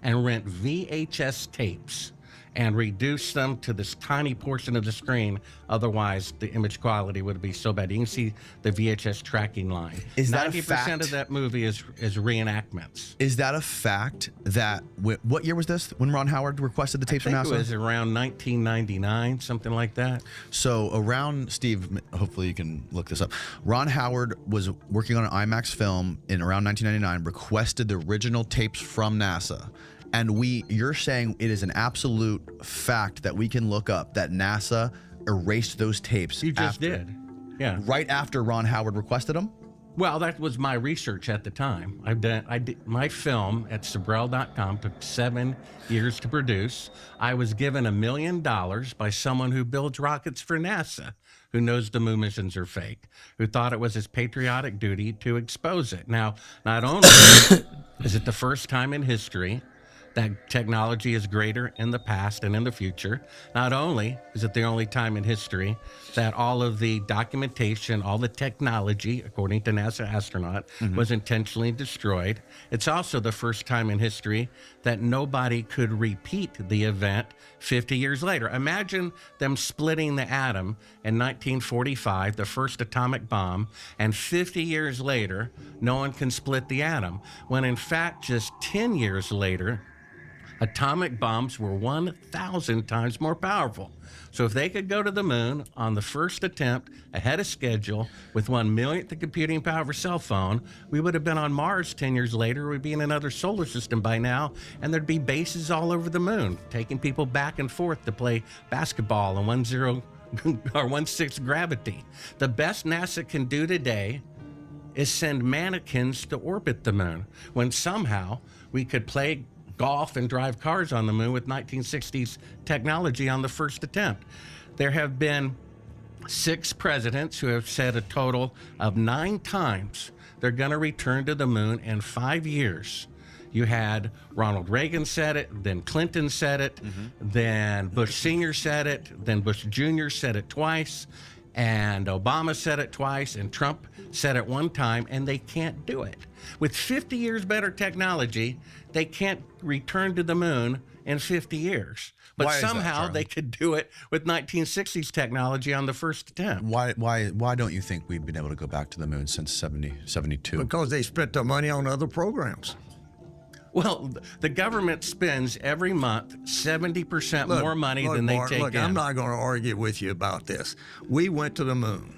and rent VHS tapes and reduce them to this tiny portion of the screen. Otherwise, the image quality would be so bad. You can see the VHS tracking line. Is that a 90% fact? of that movie is reenactments. Is that a fact that what year was this when Ron Howard requested the tapes from I think NASA? it was around 1999, something like that. So around, Steve, hopefully you can look this up. Ron Howard was working on an IMAX film in around 1999, requested the original tapes from NASA. And you're saying it is an absolute fact that we can look up that NASA erased those tapes. You just did. Yeah. Right after Ron Howard requested them? Well, that was my research at the time. I did my film at Sabrel.com took 7 years to produce. I was given $1 million by someone who builds rockets for NASA, who knows the moon missions are fake, who thought it was his patriotic duty to expose it. Now, not only is it the first time in history that technology is greater in the past and in the future. Not only is it the only time in history that all of the documentation, all the technology, according to NASA astronaut, was intentionally destroyed, it's also the first time in history that nobody could repeat the event 50 years later. Imagine them splitting the atom in 1945, the first atomic bomb, and 50 years later, no one can split the atom, when in fact, just 10 years later, atomic bombs were 1,000 times more powerful. So if they could go to the moon on the first attempt ahead of schedule with 1/millionth the computing power of a cell phone, we would have been on Mars 10 years later. We'd be in another solar system by now, and there'd be bases all over the moon, taking people back and forth to play basketball in 1-0 or 1/6 gravity. The best NASA can do today is send mannequins to orbit the moon, when somehow we could play golf and drive cars on the moon with 1960s technology on the first attempt. There have been 6 presidents who have said a total of 9 times they're going to return to the moon in 5 years. You had Ronald Reagan said it, then Clinton said it, then Bush Sr. said it, then Bush Jr. said it twice, and Obama said it twice, and Trump said it one time, and they can't do it. With 50 years better technology, they can't return to the moon in 50 years. But Why is that, somehow Charlie? they could do it with 1960s technology on the first attempt. Why don't you think we've been able to go back to the moon since 72? Because they spent their money on other programs. Well, the government spends every month 70% more money than they Bart, take in. I'm not going to argue with you about this. We went to the moon.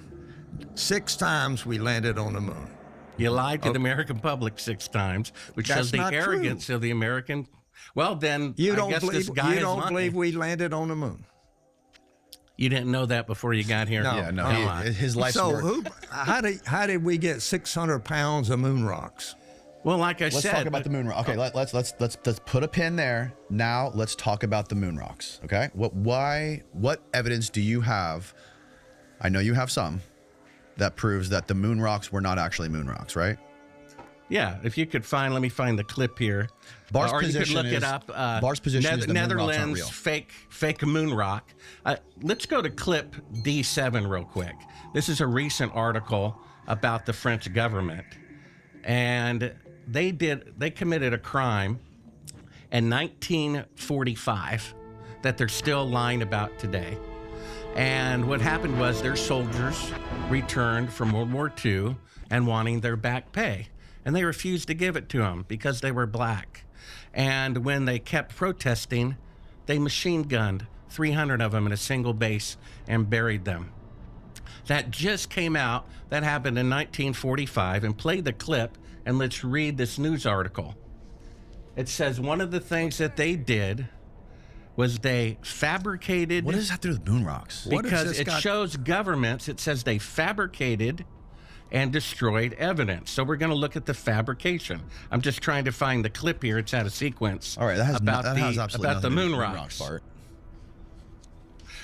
6 times we landed on the moon. You lied to the American public 6 times, which That's shows the not arrogance of the American. Well, then You I don't guess this believe guy you is don't lying. believe we landed on the moon? You didn't know that before you got here. No. Yeah, no. Come on. His life's So work. how did we get 600 pounds of moon rocks? Well, like I Let's said, talk about the moon rock. Okay, let's put a pin there. Now let's talk about the moon rocks. Okay, what evidence do you have? I know you have some that proves that the moon rocks were not actually moon rocks, right? Yeah, if you could find, let me find the clip here. Bar's or you could position look is, it up. Bar's position is the moon rocks aren't Netherlands real. fake moon rock. Let's go to clip D7 real quick. This is a recent article about the French government, and they committed a crime in 1945 that they're still lying about today. And what happened was their soldiers returned from World War II and wanting their back pay. And they refused to give it to them because they were black. And when they kept protesting, they machine gunned 300 of them in a single base and buried them. That just came out. That happened in 1945. And play the clip, and let's read this news article. It says one of the things that they did was they fabricated... What does that do with moon rocks? Because it shows governments, it says they fabricated and destroyed evidence. So we're going to look at the fabrication. I'm just trying to find the clip here. It's out of sequence. All right, that has absolutely about the nothing to do moon with rocks. Bart.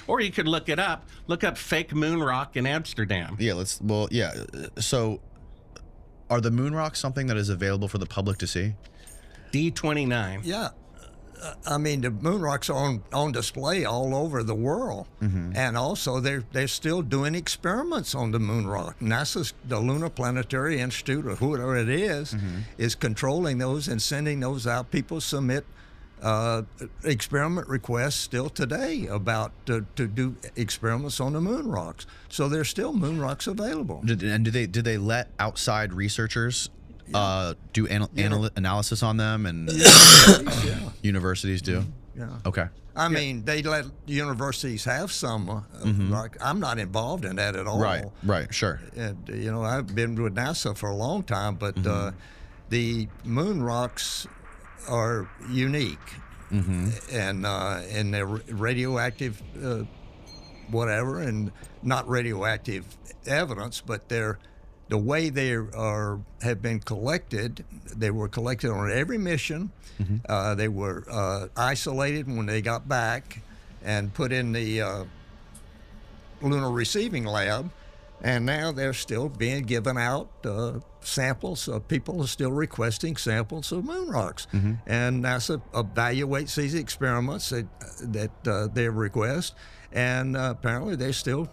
Or you could look it up. Look up fake moon rock in Amsterdam. Yeah, so are the moon rocks something that is available for the public to see? D29. Yeah. I mean, the moon rocks are on display all over the world, and also they're still doing experiments on the moon rock. NASA's the Lunar Planetary Institute, or whoever it is controlling those and sending those out. People submit experiment requests still today about to do experiments on the moon rocks. So there's still moon rocks available. Did they let outside researchers do analysis on them, and universities do? Yeah. Okay. I mean, they let universities have some. Like, I'm not involved in that at all. Right, sure. And, I've been with NASA for a long time, but the moon rocks are unique, and they're radioactive, whatever, and not radioactive evidence, but they're the way they have been collected. They were collected on every mission. They were isolated when they got back and put in the lunar receiving lab, and now they're still being given out samples. People are still requesting samples of moon rocks, and NASA evaluates these experiments that they request, and apparently they're still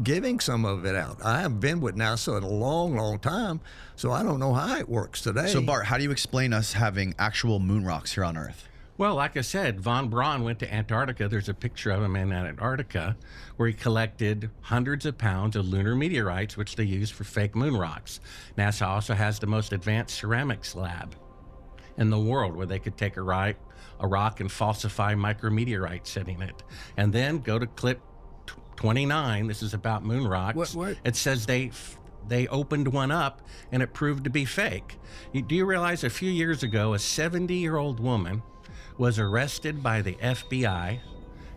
giving some of it out. I haven't been with NASA in a long, long time, so I don't know how it works today. So Bart, how do you explain us having actual moon rocks here on Earth? Well, like I said, von Braun went to Antarctica. There's a picture of him in Antarctica where he collected hundreds of pounds of lunar meteorites, which they use for fake moon rocks. NASA also has the most advanced ceramics lab in the world, where they could take a rock and falsify micrometeorites sitting in it. And then go to clip 29. This is about moon rocks. What? It says they opened one up and it proved to be fake. Do you realize a few years ago, a 70-year-old woman was arrested by the FBI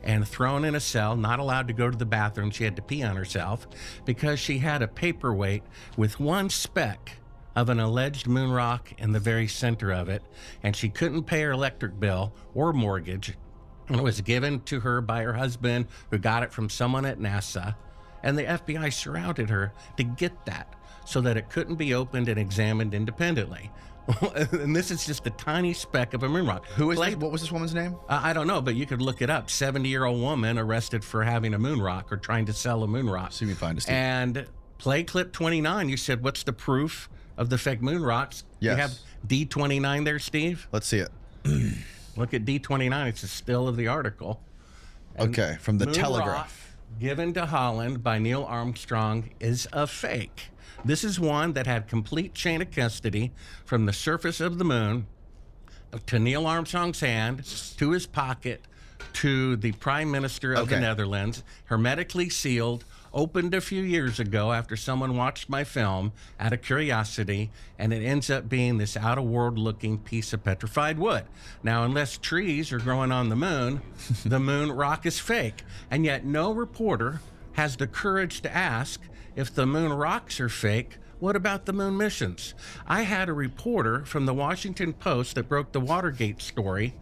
and thrown in a cell, not allowed to go to the bathroom. She had to pee on herself because she had a paperweight with one speck of an alleged moon rock in the very center of it, and she couldn't pay her electric bill or mortgage. And it was given to her by her husband, who got it from someone at NASA. And the FBI surrounded her to get that so that it couldn't be opened and examined independently. And this is just a tiny speck of a moon rock. Who is this? What was this woman's name? I don't know, but you could look it up. 70-year-old woman arrested for having a moon rock or trying to sell a moon rock. See if you can find it, Steve. And play clip 29. You said, what's the proof of the fake moon rocks? Yes. You have D29 there, Steve? Let's see it. Look at D29. It's a still of the article. And okay, from the moon Telegraph. rock given to Holland by Neil Armstrong is a fake. This is one that had complete chain of custody from the surface of the moon to Neil Armstrong's hand, to his pocket, to the Prime Minister of the Netherlands, hermetically sealed, opened a few years ago after someone watched my film out of curiosity, and it ends up being this out-of-world looking piece of petrified wood. Now, unless trees are growing on the moon rock is fake, and yet no reporter has the courage to ask, if the moon rocks are fake, what about the moon missions? I had a reporter from the Washington Post that broke the Watergate story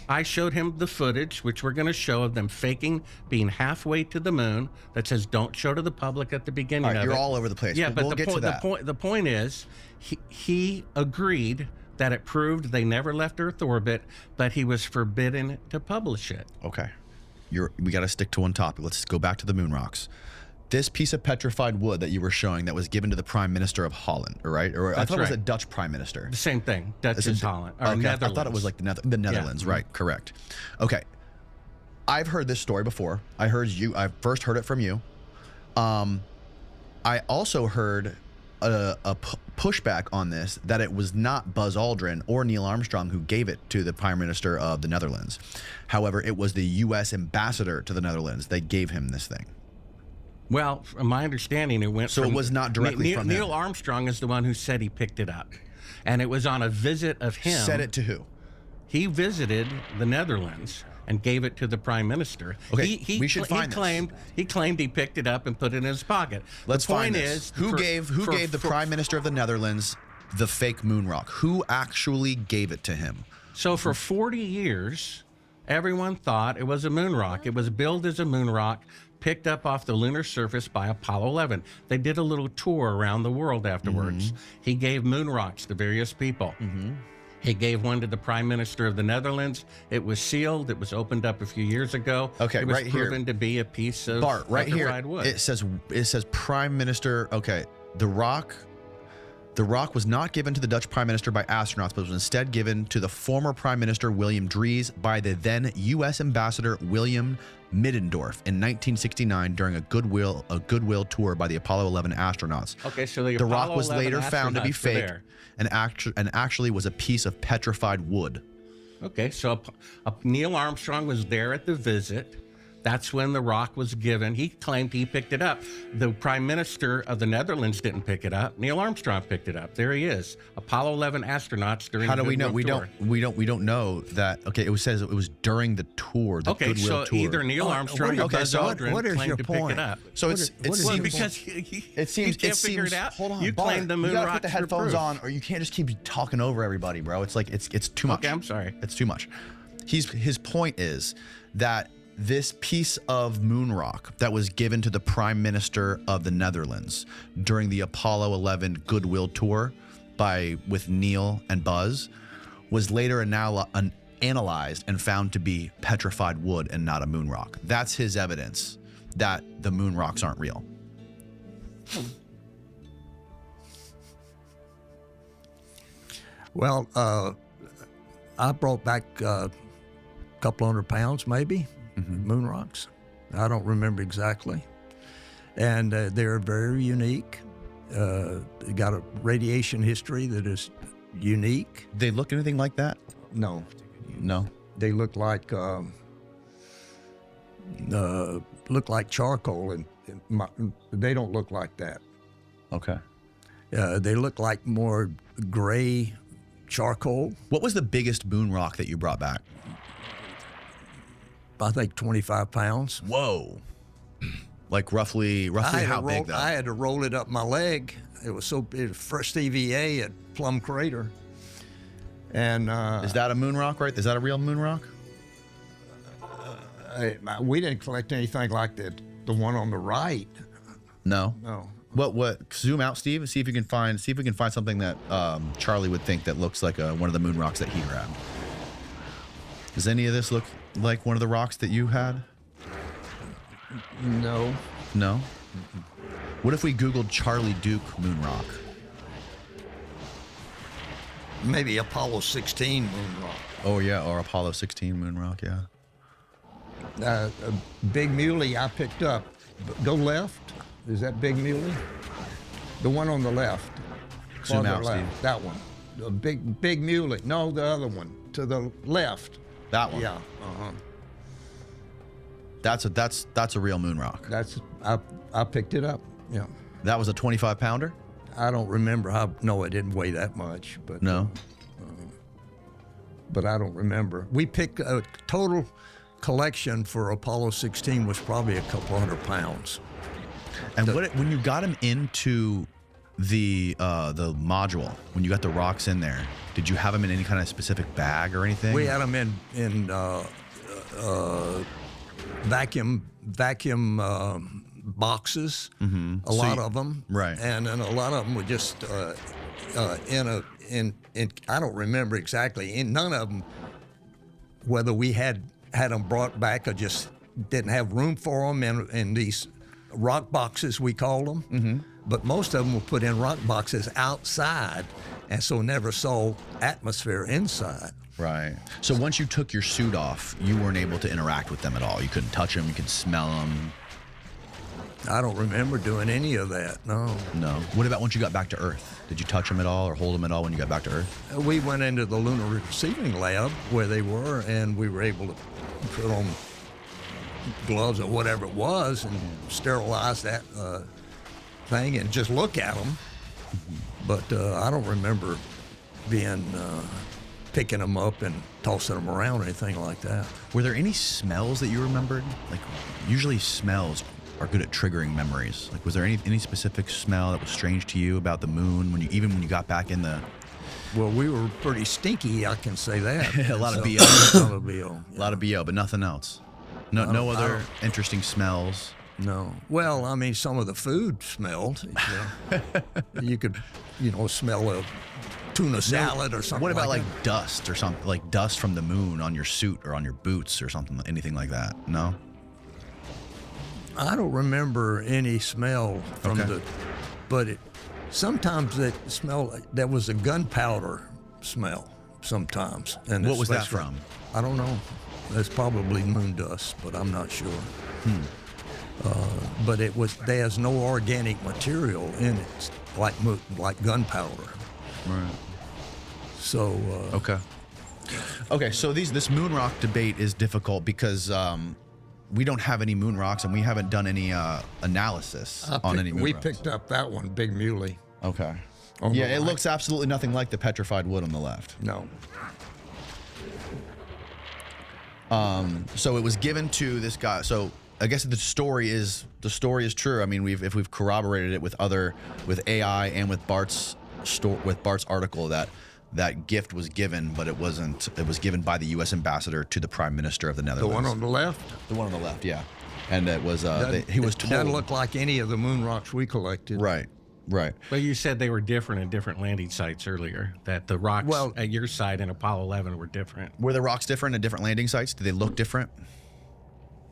I showed him the footage, which we're going to show of them faking being halfway to the moon. That says don't show to the public at the beginning All right, of you're it. all over the place. Yeah, but We'll get to that. the point is, he agreed that it proved they never left Earth orbit, but he was forbidden to publish it. Okay. We got to stick to one topic. Let's go back to the moon rocks. This piece of petrified wood that you were showing that was given to the Prime Minister of Holland, right? Or I thought it was a Dutch Prime Minister. The same thing. Dutch is Holland. Or Okay, Netherlands. I thought it was like the Netherlands, Yeah. right? Correct. Okay. I've heard this story before. I first heard it from you. I also heard a pushback on this, that it was not Buzz Aldrin or Neil Armstrong who gave it to the Prime Minister of the Netherlands. However, it was the U.S. ambassador to the Netherlands that gave him this thing. Well, from my understanding, it went So from... it was not directly from him. Neil Armstrong is the one who said he picked it up. And it was on a visit of him. Said it to who? He visited the Netherlands and gave it to the Prime Minister. Okay, we should find this. He claimed he picked it up and put it in his pocket. Let's the point find this. is... Who gave the Prime Minister of the Netherlands the fake moon rock? Who actually gave it to him? So for 40 years, everyone thought it was a moon rock. It was billed as a moon rock, picked up off the lunar surface by Apollo 11. They did a little tour around the world afterwards. He gave moon rocks to various people. He gave one to the Prime Minister of the Netherlands. It was sealed. It was opened up a few years ago. Okay, it was right here. proven to be a piece of Bart, right here. petrified wood. It says Prime Minister. Okay, the rock was not given to the Dutch Prime Minister by astronauts, but was instead given to the former Prime Minister William Dries by the then U.S. Ambassador William Middendorf in 1969 during a goodwill tour by the Apollo 11 astronauts. Okay, so the rock Apollo was 11 later found to be astronauts were fake there. and actually was a piece of petrified wood. Okay, so Neil Armstrong was there at the visit. That's when the rock was given. He claimed he picked it up. The Prime Minister of the Netherlands didn't pick it up. Neil Armstrong picked it up. There he is. Apollo 11 astronauts during How the do we know? Goodwill tour. We don't know that. Okay, it says it was during the tour, the Okay, Goodwill so tour. either Neil Armstrong or Buzz Aldrin claimed to pick it up. So Well, because it seems can't figure it out. Hold on, You Bart, claim the moon you gotta rocks put the were headphones proof. on, or you can't just keep talking over everybody, bro. It's like it's too much. Okay, I'm sorry. It's too much. His point is that this piece of moon rock that was given to the Prime Minister of the Netherlands during the Apollo 11 Goodwill tour with Neil and Buzz was later analyzed and found to be petrified wood and not a moon rock. That's his evidence that the moon rocks aren't real. Well, I brought back a couple 100 pounds, maybe, moon rocks. I don't remember exactly. And they're very unique. They got a radiation history that is unique. They look anything like that? No. No. They look like charcoal, and they don't look like that. Okay. They look like more gray charcoal. What was the biggest moon rock that you brought back? I think 25 pounds. Whoa. Like roughly how big though? I had to roll it up my leg. It was so big. First EVA at Plum Crater. And is that a moon rock, right? Is that a real moon rock? We didn't collect anything like that. The one on the right. No. No. What? Zoom out, Steve. See if we can find something that Charlie would think that looks like one of the moon rocks that he grabbed. Does any of this look like one of the rocks that you had? No. No. What if we Googled Charlie Duke moon rock? Maybe Apollo 16 moon rock. Oh yeah, or Apollo 16 moon rock. Yeah. A Big Muley I picked up. Go left. Is that Big Muley? The one on the left. Zoom out, left. Steve. That one. The Big Muley. No, the other one to the left. That one. Yeah. That's a real moon rock. I picked it up. Yeah. That was a 25 pounder. I don't remember how. No, it didn't weigh that much. But no. But I don't remember. We picked a total collection for Apollo 16 was probably a couple 100 pounds. And when you got him into the module, when you got the rocks in there, did you have them in any kind of specific bag or anything? We had them in vacuum boxes. Mm-hmm. A lot of them, right? And then a lot of them were just in I don't remember exactly. In none of them, whether we had them brought back or just didn't have room for them in these rock boxes, we called them. Mm-hmm. But most of them were put in rock boxes outside, and so never saw atmosphere inside. Right. So once you took your suit off, you weren't able to interact with them at all. You couldn't touch them. You could smell them. I don't remember doing any of that. No. No. What about once you got back to Earth? Did you touch them at all or hold them at all when you got back to Earth? We went into the lunar receiving lab where they were, and we were able to put on gloves or whatever it was and sterilize that thing and just look at them. But I don't remember picking them up and tossing them around or anything like that. Were there any smells that you remembered? Like, usually smells are good at triggering memories. Like, was there any specific smell that was strange to you about the moon when you got back in the... Well, we were pretty stinky, I can say that. A lot of BO. A lot of BO. Yeah. A lot of BO, but nothing else. No other interesting smells. No. Well, I mean, some of the food smelled. You could, smell a tuna salad or something. What about like dust or something, like dust from the moon on your suit or on your boots or something, anything like that? No? I don't remember any smell from but sometimes it smelled like there was a gunpowder smell sometimes. And what was that from? I don't know. It's probably moon dust, but I'm not sure. But there's no organic material in it, like gunpowder. Right. So. Okay. So this moon rock debate is difficult because we don't have any moon rocks and we haven't done any analysis on any moon We rocks. picked up that one, Big Muley. Okay. On Yeah, the it right. looks absolutely nothing like the petrified wood on the left. No. So it was given to this guy. So I guess the story is true. I mean, if we've corroborated it with AI and with Bart's article that gift was given, but it wasn't. It was given by the U.S. ambassador to the Prime Minister of the Netherlands. The one on the left? The one on the left, yeah. And it was he was told. It doesn't look like any of the moon rocks we collected. Right. But you said they were different in different landing sites earlier, that the rocks at your site in Apollo 11 were different. Were the rocks different at different landing sites? Did they look different?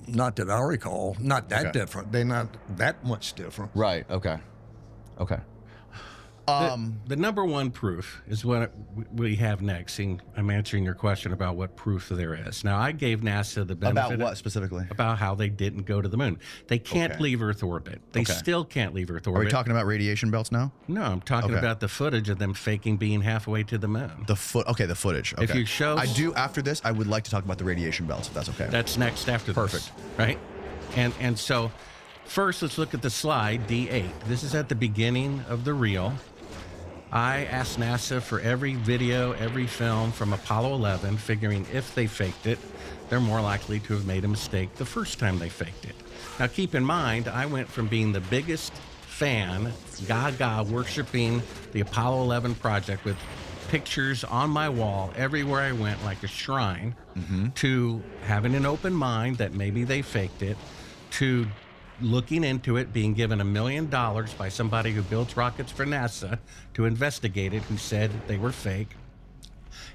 Not that I recall. Not that different. They're not that much different. Right. Okay. The number one proof is what we have next. And I'm answering your question about what proof there is. Now, I gave NASA the benefit. About what specifically? About how they didn't go to the moon. They can't leave Earth orbit. They still can't leave Earth orbit. Are we talking about radiation belts now? No, I'm talking about the footage of them faking being halfway to the moon. The footage. Okay. If you show... after this, I would like to talk about the radiation belts, if that's okay. That's next after this. Perfect. Right? And so, first, let's look at the slide, D8. This is at the beginning of the reel. I asked NASA for every video, every film from Apollo 11, figuring if they faked it, they're more likely to have made a mistake the first time they faked it. Now, keep in mind, I went from being the biggest fan, gaga, worshiping the Apollo 11 project with pictures on my wall everywhere I went like a shrine, to having an open mind that maybe they faked it, to looking into it, being given $1 million by somebody who builds rockets for NASA to investigate it, who said they were fake,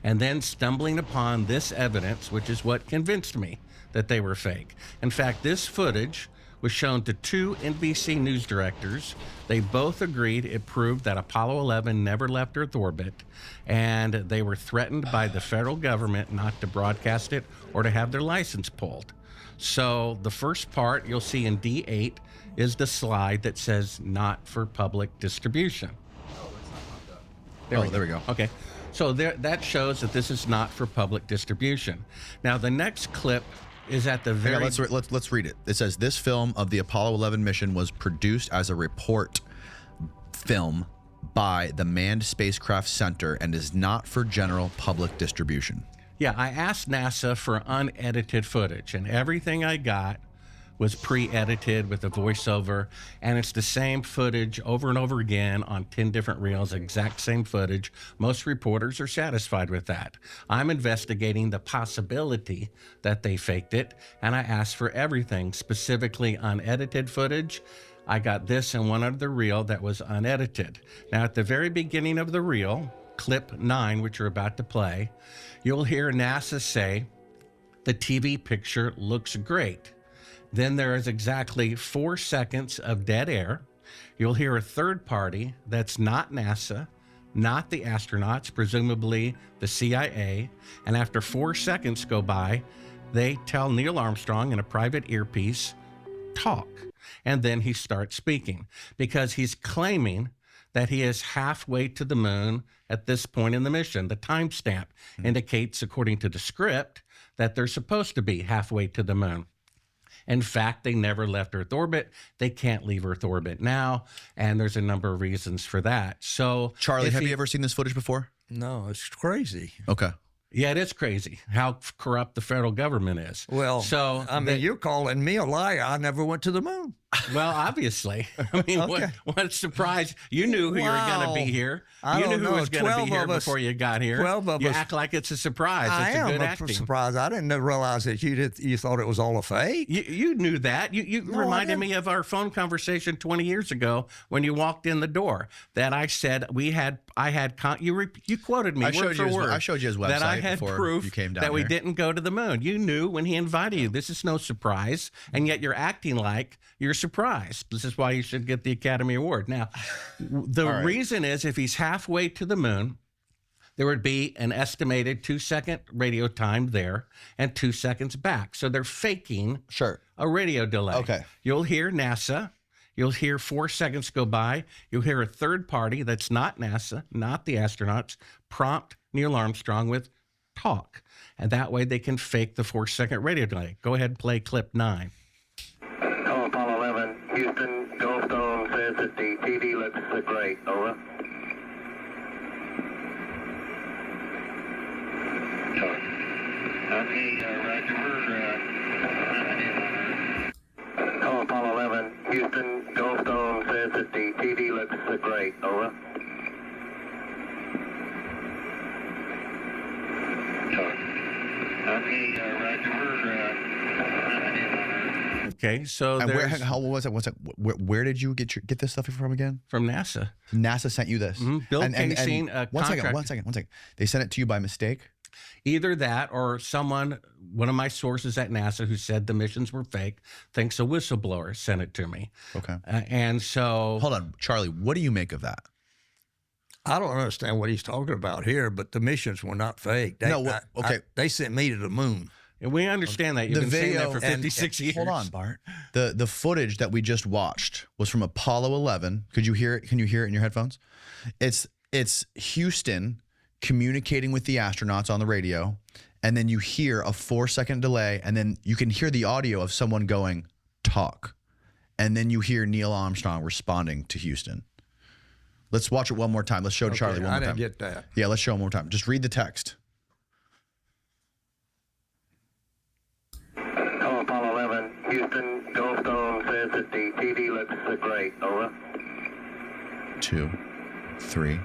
and then stumbling upon this evidence, which is what convinced me that they were fake. In fact, this footage was shown to 2 NBC news directors. They both agreed it proved that Apollo 11 never left Earth orbit, and they were threatened by the federal government not to broadcast it or to have their license pulled. So the first part you'll see in D8 is the slide that says not for public distribution. There we go. Okay. So that shows that this is not for public distribution. Now the next clip is at the very... Let's read it. It says, this film of the Apollo 11 mission was produced as a report film by the Manned Spacecraft Center and is not for general public distribution. Yeah, I asked NASA for unedited footage, and everything I got was pre-edited with a voiceover, and it's the same footage over and over again on 10 different reels, exact same footage. Most reporters are satisfied with that. I'm investigating the possibility that they faked it, and I asked for everything, specifically unedited footage. I got this and one other reel that was unedited. Now, at the very beginning of the reel, clip 9, which you're about to play, you'll hear NASA say, "The TV picture looks great." Then there is exactly 4 seconds of dead air. You'll hear a third party that's not NASA, not the astronauts, presumably the CIA. And after 4 seconds go by, they tell Neil Armstrong in a private earpiece, "Talk." And then he starts speaking because he's claiming that he is halfway to the moon at this point in the mission. The timestamp indicates, according to the script, that they're supposed to be halfway to the moon. In fact, they never left Earth orbit. They can't leave Earth orbit now, and there's a number of reasons for that. So, Charlie, have you ever seen this footage before? No, it's crazy. Okay. Yeah, it is crazy how corrupt the federal government is. Well, so I mean, you're calling me a liar. I never went to the moon. Well, obviously. I mean, Okay. what surprise. You knew who you were going to be here. I You don't knew who know. was going to 12 be here of us- before you got here. 12 of you us- act like it's a surprise. I It's a am good acting. surprised. I didn't realize that you thought it was all a fake. You knew that. You No, I reminded didn't. me of our phone conversation 20 years ago when you walked in the door. That I said you quoted me I word showed for you his- word. I showed you his that I website had before proof you came down that we here. didn't go to the moon. You knew when he invited you. This is no surprise, and yet you're acting like you're surprised. This is why you should get the Academy Award. Now, the reason is if he's halfway to the moon, there would be an estimated 2-second radio time there and 2 seconds back. So they're faking a radio delay. Okay. You'll hear NASA. You'll hear 4 seconds go by. You'll hear a third party that's not NASA, not the astronauts, prompt Neil Armstrong with "Talk." And that way they can fake the 4-second radio delay. Go ahead and play clip 9. Hello, Apollo 11. Houston, Goldstone says that the TV looks great. Over. Okay, Roger. Hello, Apollo 11. Houston, Goldstone says that the TV looks great. Over. Okay, Roger. Okay, so And there's how was it? Where did you get this stuff from again? from NASA. NASA sent you this. Bill And- Casing, a one second. contract- They sent it to you by mistake? Either that or one of my sources at NASA who said the missions were fake, thinks a whistleblower sent it to me. Okay. And so... Hold on, Charlie, what do you make of that? I don't understand what he's talking about here, but the missions were not fake. They sent me to the moon. And we understand that. You've been saying that for 56 years. Hold on, Bart. The footage that we just watched was from Apollo 11. Could you hear it? Can you hear it in your headphones? It's Houston communicating with the astronauts on the radio, and then you hear a 4-second delay, and then you can hear the audio of someone going, "Talk." And then you hear Neil Armstrong responding to Houston. Let's watch it one more time. Let's show Charlie one more time. I didn't get that. Yeah, let's show him one more time. Just read the text. Hello, Apollo 11. Houston, Goldstone says that the TV looks great. Over. 2, 3,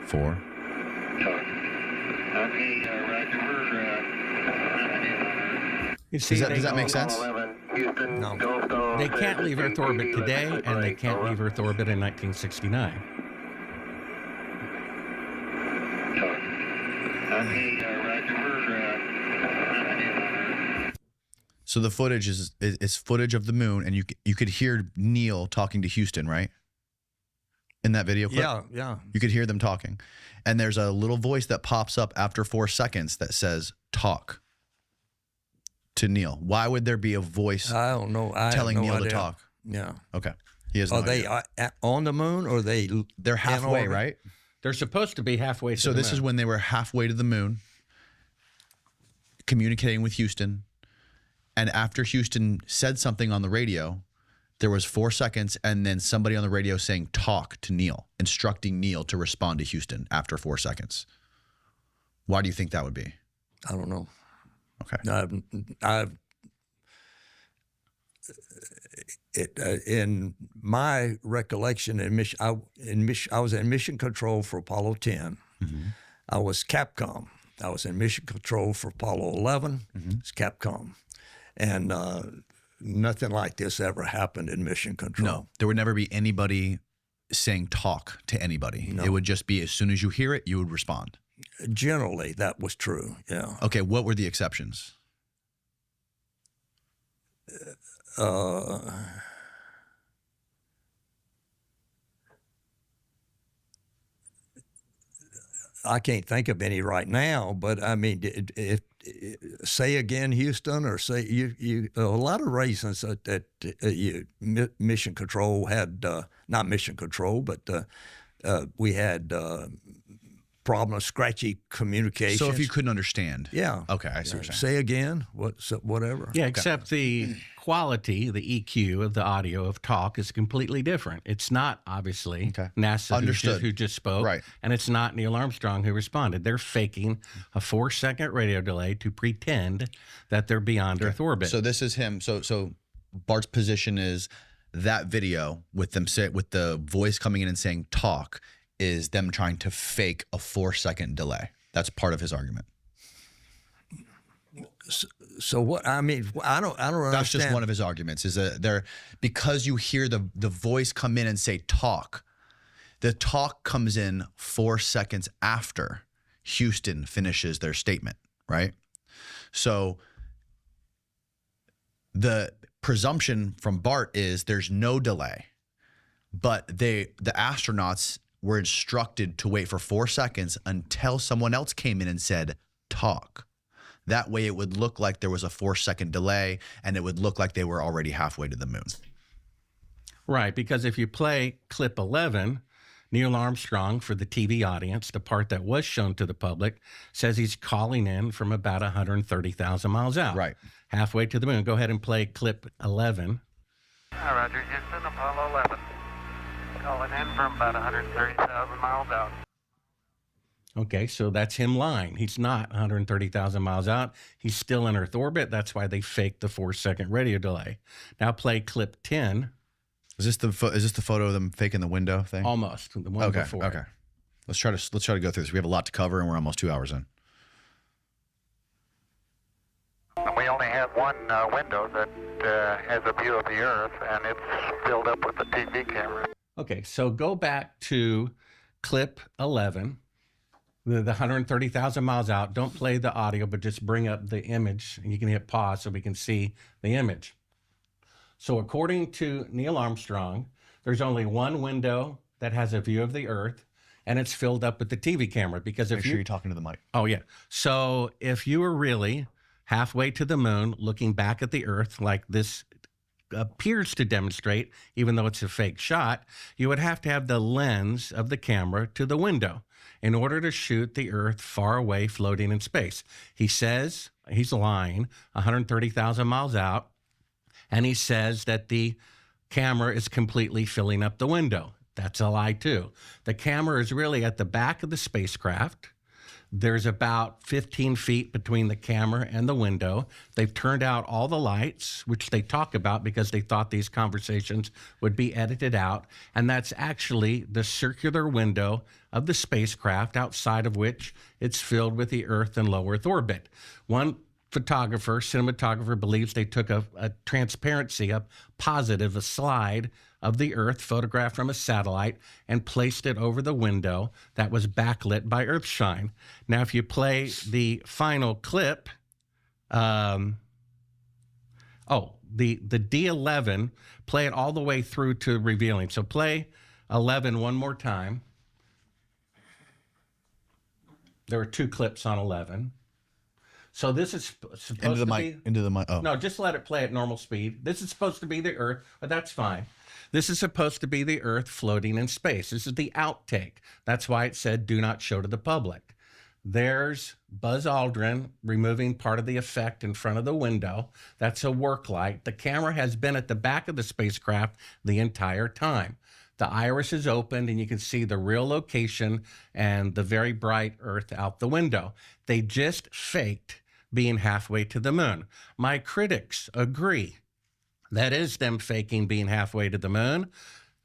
4. Okay, Roger. You see, Does that make sense? No. They can't leave Earth orbit today, and they can't leave Earth orbit in 1969. So the footage is footage of the moon, and you could hear Neil talking to Houston, right? In that video clip? Yeah. You could hear them talking. And there's a little voice that pops up after 4 seconds that says, "Talk," to Neil. Why would there be a voice I don't know. telling have no Neil idea. to talk? Yeah. Okay. He has no Are they idea. on the moon, or They're halfway, orbit? right? They're supposed to be halfway to So the this moon. is when they were halfway to the moon, communicating with Houston. And after Houston said something on the radio, there was 4 seconds, and then somebody on the radio saying "talk" to Neil, instructing Neil to respond to Houston after 4 seconds. Why do you think that would be? I don't know. Okay. in my recollection, I was in mission control for Apollo 10. I was Capcom. I was in mission control for Apollo 11. It's Capcom. And nothing like this ever happened in mission control. No, there would never be anybody saying talk to anybody. No. It would just be as soon as you hear it, you would respond. Generally, that was true, yeah. Okay, what were the exceptions? I can't think of any right now, but I mean, say again, Houston, or say you a lot of reasons that mission control had not mission control, but we had problems, scratchy communication. So if you couldn't understand, yeah, okay, I see what you're saying. Say again, whatever. Yeah, except the quality, the EQ of the audio of talk is completely different. It's not obviously NASA who just spoke, right? And it's not Neil Armstrong who responded. They're faking a 4-second radio delay to pretend that they're beyond Earth orbit. So this is him. So Bart's position is that video with them with the voice coming in and saying talk is them trying to fake a 4-second delay. That's part of his argument. So what? I mean, I don't understand. That's just one of his arguments. Is that there because you hear the voice come in and say talk, the talk comes in 4 seconds after Houston finishes their statement, right? So the presumption from Bart is there's no delay, but the astronauts were instructed to wait for 4 seconds until someone else came in and said talk. That way it would look like there was a 4-second delay and it would look like they were already halfway to the moon. Right, because if you play clip 11, Neil Armstrong, for the TV audience, the part that was shown to the public, says he's calling in from about 130,000 miles out. Right. Halfway to the moon. Go ahead and play clip 11. Hi, Roger, Houston, Apollo 11. Calling in from about 130,000 miles out. Okay, so that's him lying. He's not 130,000 miles out. He's still in Earth orbit. That's why they faked the 4-second radio delay. Now play clip 10. Is this the photo of them faking the window thing? Almost. The one before. Okay. Let's try to go through this. We have a lot to cover and we're almost 2 hours in. We only have one window that has a view of the Earth, and it's filled up with the TV camera. Okay, so go back to clip 11. The 130,000 miles out. Don't play the audio, but just bring up the image, and you can hit pause so we can see the image. So according to Neil Armstrong, there's only one window that has a view of the Earth, and it's filled up with the TV camera. Because if Make sure you're talking to the mic. Oh, yeah. So if you were really halfway to the moon, looking back at the Earth like this appears to demonstrate, even though it's a fake shot, you would have to have the lens of the camera to the window in order to shoot the Earth far away floating in space. He says, he's lying, 130,000 miles out, and he says that the camera is completely filling up the window. That's a lie too. The camera is really at the back of the spacecraft. There's about 15 feet between the camera and the window. They've turned out all the lights, which they talk about because they thought these conversations would be edited out. And that's actually the circular window of the spacecraft, outside of which it's filled with the Earth and low Earth orbit. One cinematographer believes they took a transparency, a positive, a slide of the Earth photographed from a satellite and placed it over the window that was backlit by Earthshine. Now, if you play the final clip, the D11, play it all the way through to revealing. So play 11 one more time. There are 2 clips on 11. So this is supposed to be... Into the mic. Oh. No, just let it play at normal speed. This is supposed to be the Earth, but that's fine. This is supposed to be the Earth floating in space. This is the outtake. That's why it said, do not show to the public. There's Buzz Aldrin removing part of the effect in front of the window. That's a work light. The camera has been at the back of the spacecraft the entire time. The iris is opened and you can see the real location and the very bright Earth out the window. They just faked being halfway to the moon. My critics agree That is them faking being halfway to the moon.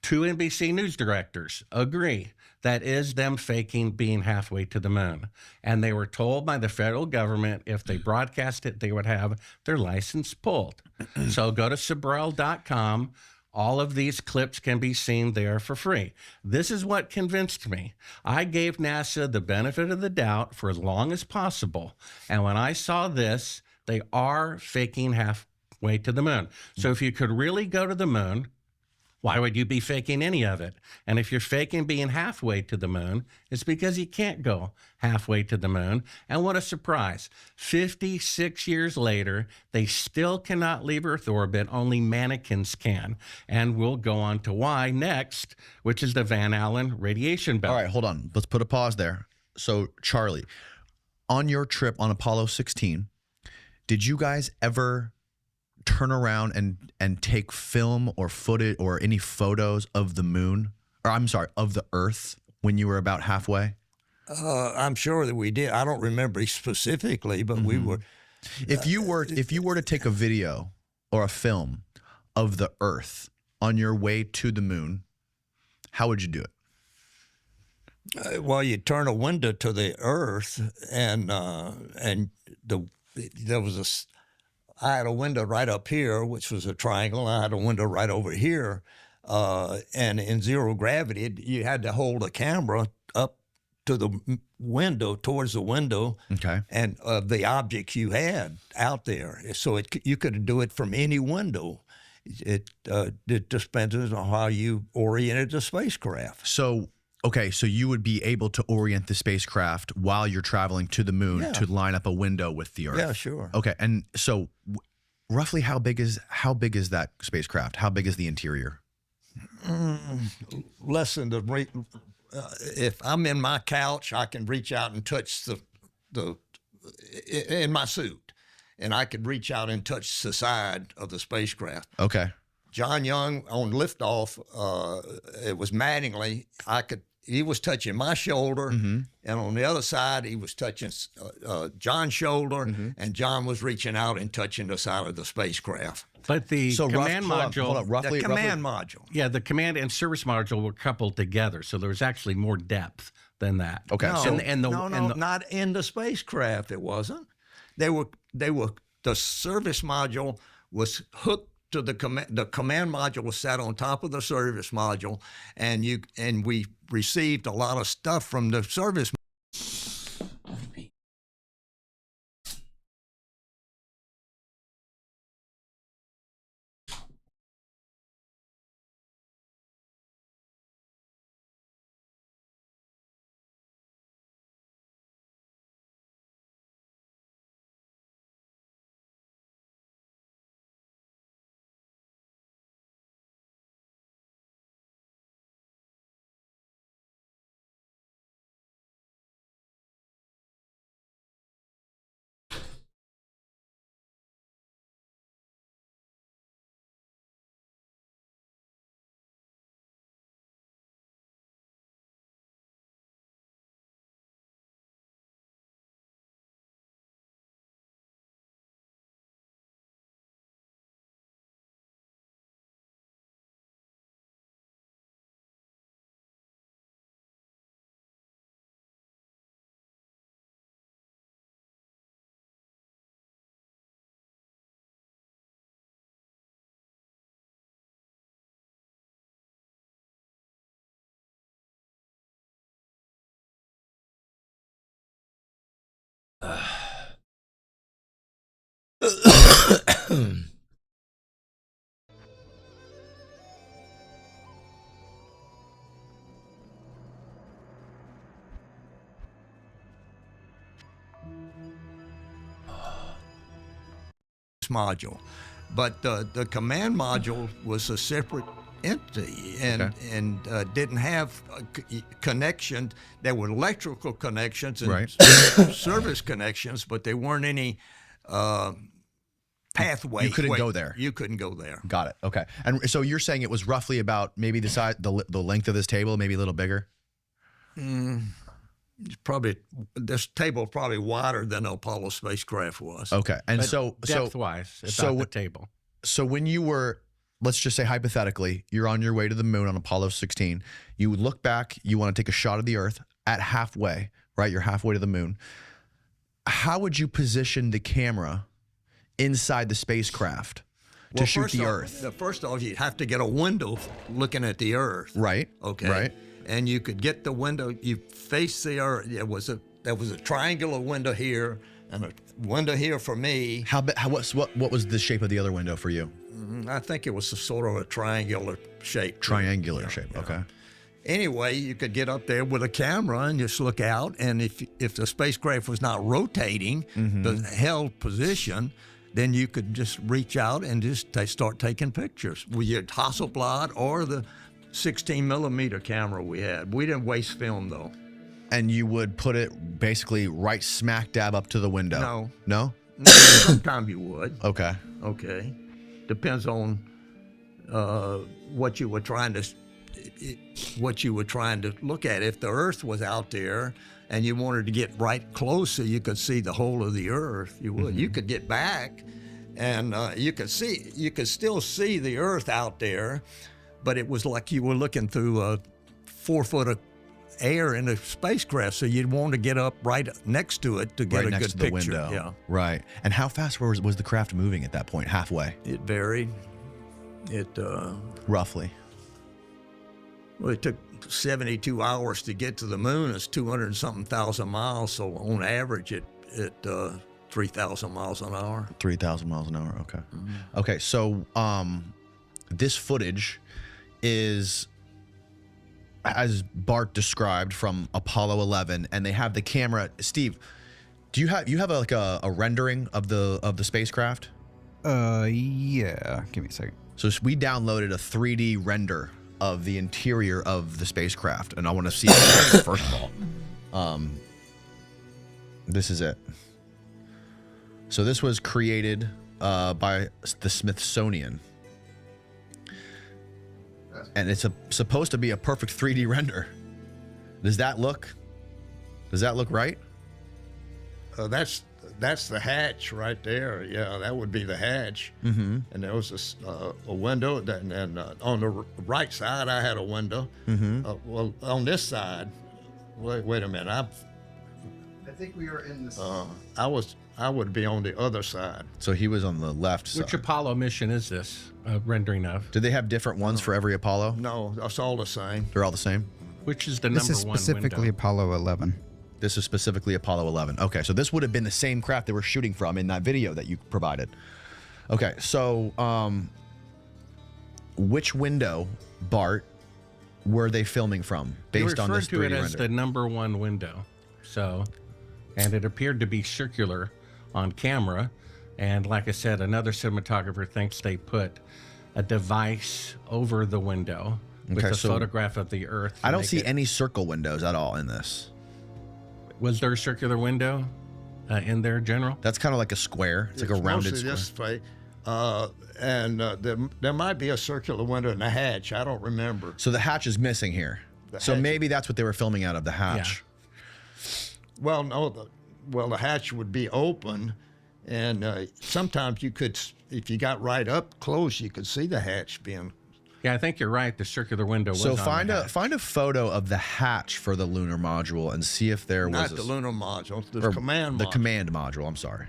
2 NBC News directors agree that is them faking being halfway to the moon. And they were told by the federal government if they broadcast it, they would have their license pulled. So go to Sabrel.com. All of these clips can be seen there for free. This is what convinced me. I gave NASA the benefit of the doubt for as long as possible. And when I saw this, they are faking halfway to the moon. So if you could really go to the moon, why would you be faking any of it? And if you're faking being halfway to the moon, it's because you can't go halfway to the moon. And what a surprise. 56 years later, they still cannot leave Earth orbit. Only mannequins can. And we'll go on to why next, which is the Van Allen radiation belt. All right, hold on. Let's put a pause there. So, Charlie, on your trip on Apollo 16, did you guys ever turn around and take film or footage or any photos of the moon, or I'm sorry, of the Earth when you were about halfway? I'm sure that we did. I don't remember specifically, but we were. If you were to take a video or a film of the Earth on your way to the moon, how would you do it? Well, you turn a window to the Earth, and there was I had a window right up here, which was a triangle. I had a window right over here. And in zero gravity, you had to hold a camera up to the window, towards the window, and the object you had out there. So you could do it from any window. It depends on how you oriented the spacecraft. So, okay, so you would be able to orient the spacecraft while you're traveling to the moon to line up a window with the Earth. Yeah, sure. Okay, and so roughly how big is that spacecraft? How big is the interior? Less than if I'm in my couch, I can reach out and touch in my suit, and I could reach out and touch the side of the spacecraft. Okay. John Young on liftoff, it was Mattingly. He was touching my shoulder, and on the other side, he was touching John's shoulder, and John was reaching out and touching the side of the spacecraft. But the command module, the command module. Yeah, the command and service module were coupled together, so there was actually more depth than that. Okay, No, not in the spacecraft. It wasn't. They were. The service module was hooked to the command module was sat on top of the service module, and we received a lot of stuff from the service. Module, but the command module was a separate entity and didn't have connections. There were electrical connections and service connections, but there weren't any pathway. You couldn't go there. You couldn't go there. Got it. Okay. And so you're saying it was roughly about maybe the size, the length of this table, maybe a little bigger? Probably this table probably wider than the Apollo spacecraft was. Okay, and but depth-wise, about the table. So when you were, let's just say hypothetically, you're on your way to the moon on Apollo 16. You look back, you want to take a shot of the Earth at halfway, right? You're halfway to the moon. How would you position the camera inside the spacecraft to shoot the Earth? First off, you'd have to get a window looking at the Earth. Right. Okay. Right. And you could get the window, you face the Earth. There was a triangular window here and a window here for me. What was the shape of the other window for you? I think it was a sort of a triangular shape. Triangular shape, okay. Anyway, you could get up there with a camera and just look out, and if the spacecraft was not rotating the held position, then you could just reach out and just start taking pictures with your Hasselblad or the 16 millimeter camera we had. We didn't waste film though. And you would put it basically right smack dab up to the window? No. No? Sometimes you would. Okay. Okay. Depends on what you were trying to look at. If the Earth was out there and you wanted to get right close so you could see the whole of the Earth, you would. You could get back and you could still see the Earth out there, but it was like you were looking through a 4 foot of air in a spacecraft, so you'd want to get up right next to it to get a good picture. Window. Yeah. Right. And how fast was the craft moving at that point? Halfway? It varied. Roughly. Well, it took 72 hours to get to the moon. It's 200-something thousand miles, so on average, it 3,000 miles an hour. 3,000 miles an hour. Okay. Okay. So, this footage is, as Bart described, from Apollo 11, and they have the camera. Steve, do you have like a rendering of the spacecraft? Yeah. Give me a second. So we downloaded a 3D render of the interior of the spacecraft, and I want to see it first of all. This is it. So this was created by the Smithsonian, and it's supposed to be a perfect 3D render. Does that look right? That's the hatch right there. Yeah, that would be the hatch. Mm-hmm. And there was a window, and on the right side, I had a window. Mm-hmm. Well, on this side, wait a minute. I think we are in this. I would be on the other side. So he was on the left side. Which Apollo mission is this rendering of? Did they have different ones for every Apollo? No, that's all the same. They're all the same? Which is the number one window? This is specifically Apollo 11. This is specifically Apollo 11. Okay, so this would have been the same craft they were shooting from in that video that you provided. Okay, so which window, Bart, were they filming from based on this 3D render? They referred to it as the number one window. So, and it appeared to be circular on camera. And like I said, another cinematographer thinks they put a device over the window with a photograph of the Earth. I don't see any circle windows at all in this. Was there a circular window in there, General? That's kind of like a square. It's like a rounded square. This way. And there might be a circular window in the hatch. I don't remember. So the hatch is missing here. So maybe that's what they were filming out of, the hatch. Yeah. Well, no. The hatch would be open, and sometimes you could, if you got right up close, you could see the hatch being. Yeah, I think you're right. The circular window was so on find the hatch. find a photo of the hatch for the lunar module and see if there was not the lunar module, the command module. The command module. I'm sorry.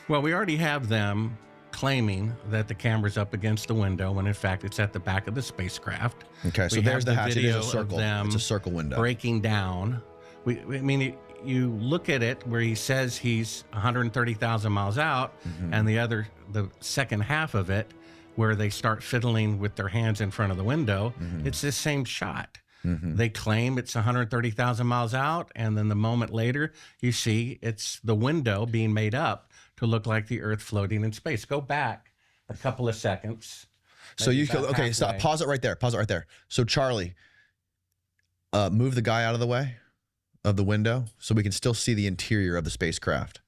Well, we already have them claiming that the camera's up against the window when in fact it's at the back of the spacecraft. Okay, so there's the hatch. It is a circle. It's a circle window. Breaking down. I mean, you look at it where he says he's 130,000 miles out, and the second half of it, where they start fiddling with their hands in front of the window, it's the same shot. They claim it's 130,000 miles out, and then the moment later, you see it's the window being made up to look like the Earth floating in space. Go back a couple of seconds. So you can, okay, stop. Pause it right there. Pause it right there. So Charlie, move the guy out of the way of the window so we can still see the interior of the spacecraft.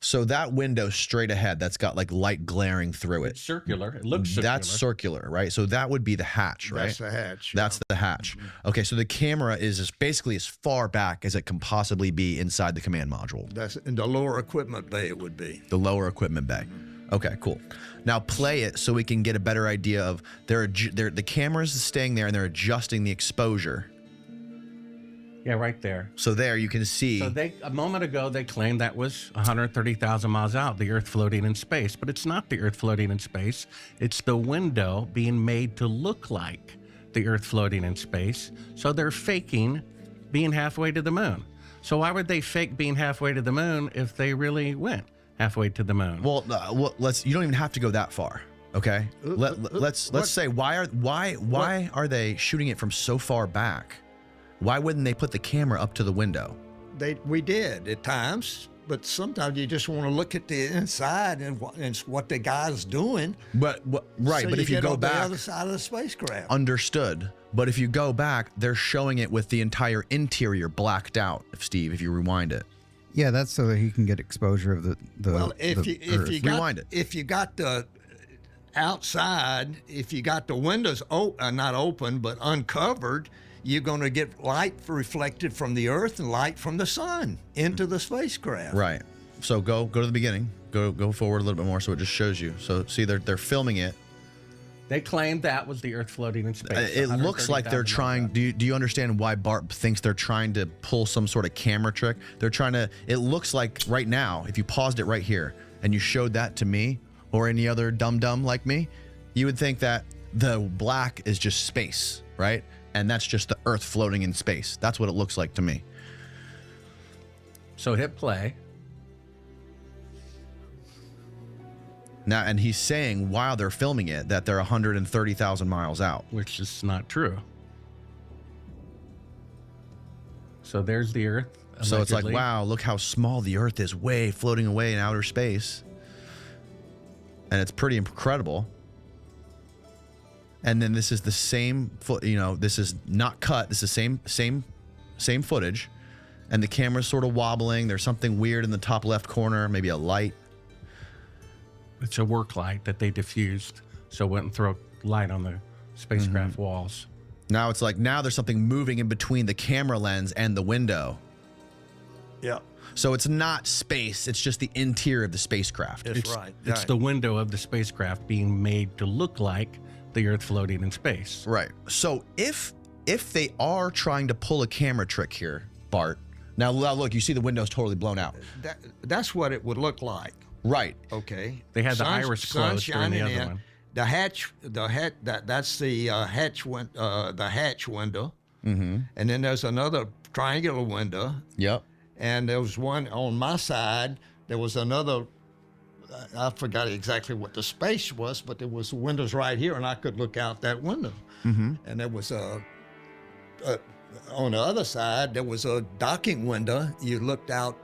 So that window straight ahead, that's got like light glaring through it. It's circular. It looks circular. That's circular, right? So that would be the hatch, right? That's the hatch. That's the hatch. Okay, so the camera is basically as far back as it can possibly be inside the command module. That's in the lower equipment bay. It would be the lower equipment bay. Okay, cool. Now play it so we can get a better idea of the camera's staying there and they're adjusting the exposure. Yeah, right there. So there you can see. So a moment ago, they claimed that was 130,000 miles out, the Earth floating in space. But it's not the Earth floating in space. It's the window being made to look like the Earth floating in space. So they're faking being halfway to the moon. So why would they fake being halfway to the moon if they really went halfway to the moon? Well, you don't even have to go that far. Okay. Let's say why are they shooting it from so far back? Why wouldn't they put the camera up to the window? We did at times, but sometimes you just want to look at the inside and what the guy's doing. But if you go back, the other side of the spacecraft. Understood. But if you go back, they're showing it with the entire interior blacked out. Steve, if you rewind it. Yeah, that's so that he can get exposure of the well, if you got the outside, if you got the windows not open but uncovered, you're going to get light reflected from the Earth and light from the sun into the spacecraft. Right. So go to the beginning. Go forward a little bit more so it just shows you. So see, they're filming it. They claimed that was the Earth floating in space. It looks like they're trying. Do you understand why Bart thinks they're trying to pull some sort of camera trick? They're trying to. It looks like right now, if you paused it right here and you showed that to me or any other dum-dum like me, you would think that the black is just space, right? And that's just the Earth floating in space. That's what it looks like to me. So hit play. Now, and he's saying while they're filming it that they're 130,000 miles out. Which is not true. So there's the Earth. Allegedly. So it's like, wow, look how small the Earth is, way floating away in outer space. And it's pretty incredible. And then this is the same this is not cut. This is same footage. And the camera's sort of wobbling. There's something weird in the top left corner, maybe a light. It's a work light that they diffused so it wouldn't throw light on the spacecraft walls. Now it's like, now there's something moving in between the camera lens and the window. Yeah. So it's not space, it's just the interior of the spacecraft. It's the window of the spacecraft being made to look like the Earth floating in space. Right. So if they are trying to pull a camera trick here, Bart, now look, you see the window's totally blown out. That's what it would look like. Right. Okay. They had the iris closed during the other one. The hatch, that's the hatch window. Mm-hmm. And then there's another triangular window. Yep. And there was one on my side. There was another. I forgot exactly what the space was, but there was windows right here, and I could look out that window. Mm-hmm. And there was on the other side, there was a docking window. You looked out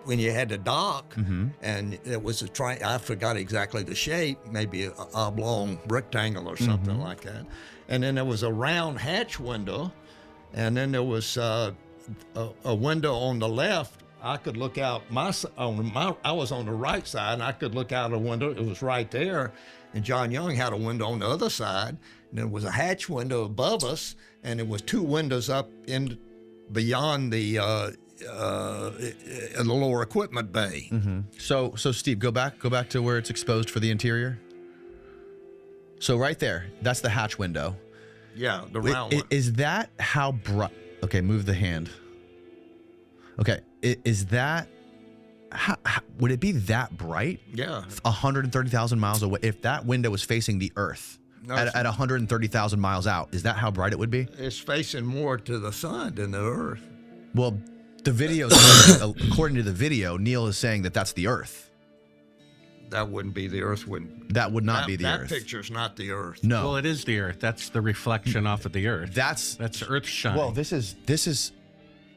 when you had to dock, and it was I forgot exactly the shape, maybe an oblong rectangle or something like that. And then there was a round hatch window, and then there was a window on the left. I could look out I was on the right side, and I could look out a window. It was right there. And John Young had a window on the other side. And there was a hatch window above us, and there was two windows up in beyond the lower equipment bay. So Steve, go back to where it's exposed for the interior. So right there, that's the hatch window. Yeah, the round one. Is that how bright? Okay, move the hand. Okay, is that would it be that bright? Yeah, 130,000 miles away. If that window was facing the Earth at 130,000 miles out, is that how bright it would be? It's facing more to the sun than the Earth. Well, the video, according to the video, Neil is saying that that's the Earth. That wouldn't be the Earth. That would not be the Earth. Earth. That picture's not the Earth. No. Well, it is the Earth. That's the reflection off of the Earth. That's Earth shine. Well, this is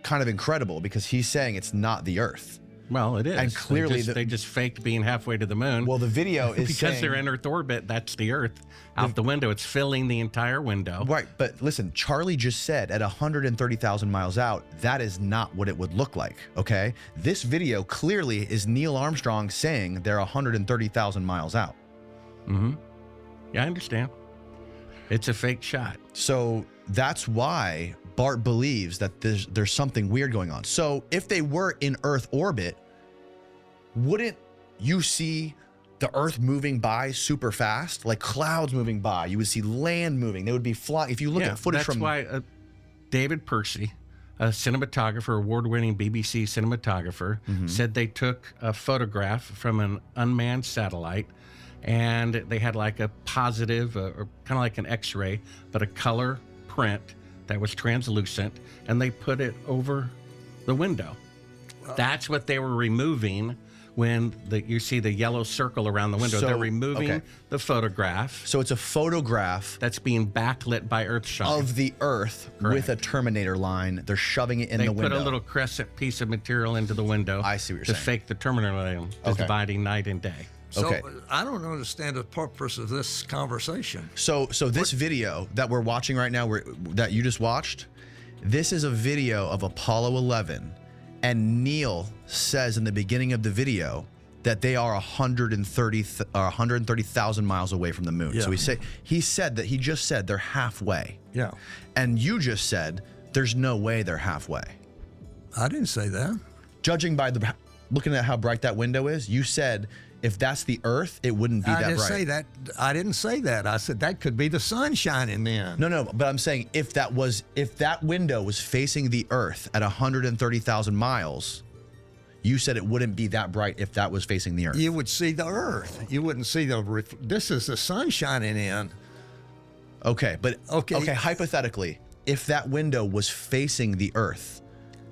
kind of incredible because he's saying it's not the Earth. Well, it is. And clearly they just faked being halfway to the moon. Well, the video is because they're in Earth orbit. That's the Earth. Out the window, it's filling the entire window. Right, but listen, Charlie just said at 130,000 miles out, that is not what it would look like, okay? This video clearly is Neil Armstrong saying they're 130,000 miles out. Yeah, I understand. It's a fake shot. So that's why Bart believes that there's something weird going on. So if they were in Earth orbit, wouldn't you see the Earth moving by super fast, like clouds moving by. You would see land moving. They would be flying. If you look at footage that's why David Percy, a cinematographer, award-winning BBC cinematographer, said they took a photograph from an unmanned satellite, and they had like a positive, or kind of like an X-ray, but a color print that was translucent, and they put it over the window. That's what they were removing when you see the yellow circle around the window. They're removing the photograph. So it's a photograph that's being backlit by Earthshine. Of the Earth with a Terminator line. They're shoving it in the window. They put a little crescent piece of material into the window. I see what you're to saying. fake the Terminator line, dividing night and day. So I don't understand the purpose of this conversation. So this video that we're watching right now, that you just watched, this is a video of Apollo 11, and Neil says in the beginning of the video that they are 130,000 miles away from the moon. Yeah. So he just said they're halfway. Yeah. And you just said there's no way they're halfway. I didn't say that. Judging by looking at how bright that window is, you said if that's the Earth, it wouldn't be that bright. I didn't say that. I said that could be the sun shining then. No, but I'm saying if that window was facing the Earth at 130,000 miles, you said it wouldn't be that bright if that was facing the Earth. You would see the Earth. You wouldn't see this is the sun shining in. Okay, but hypothetically, if that window was facing the Earth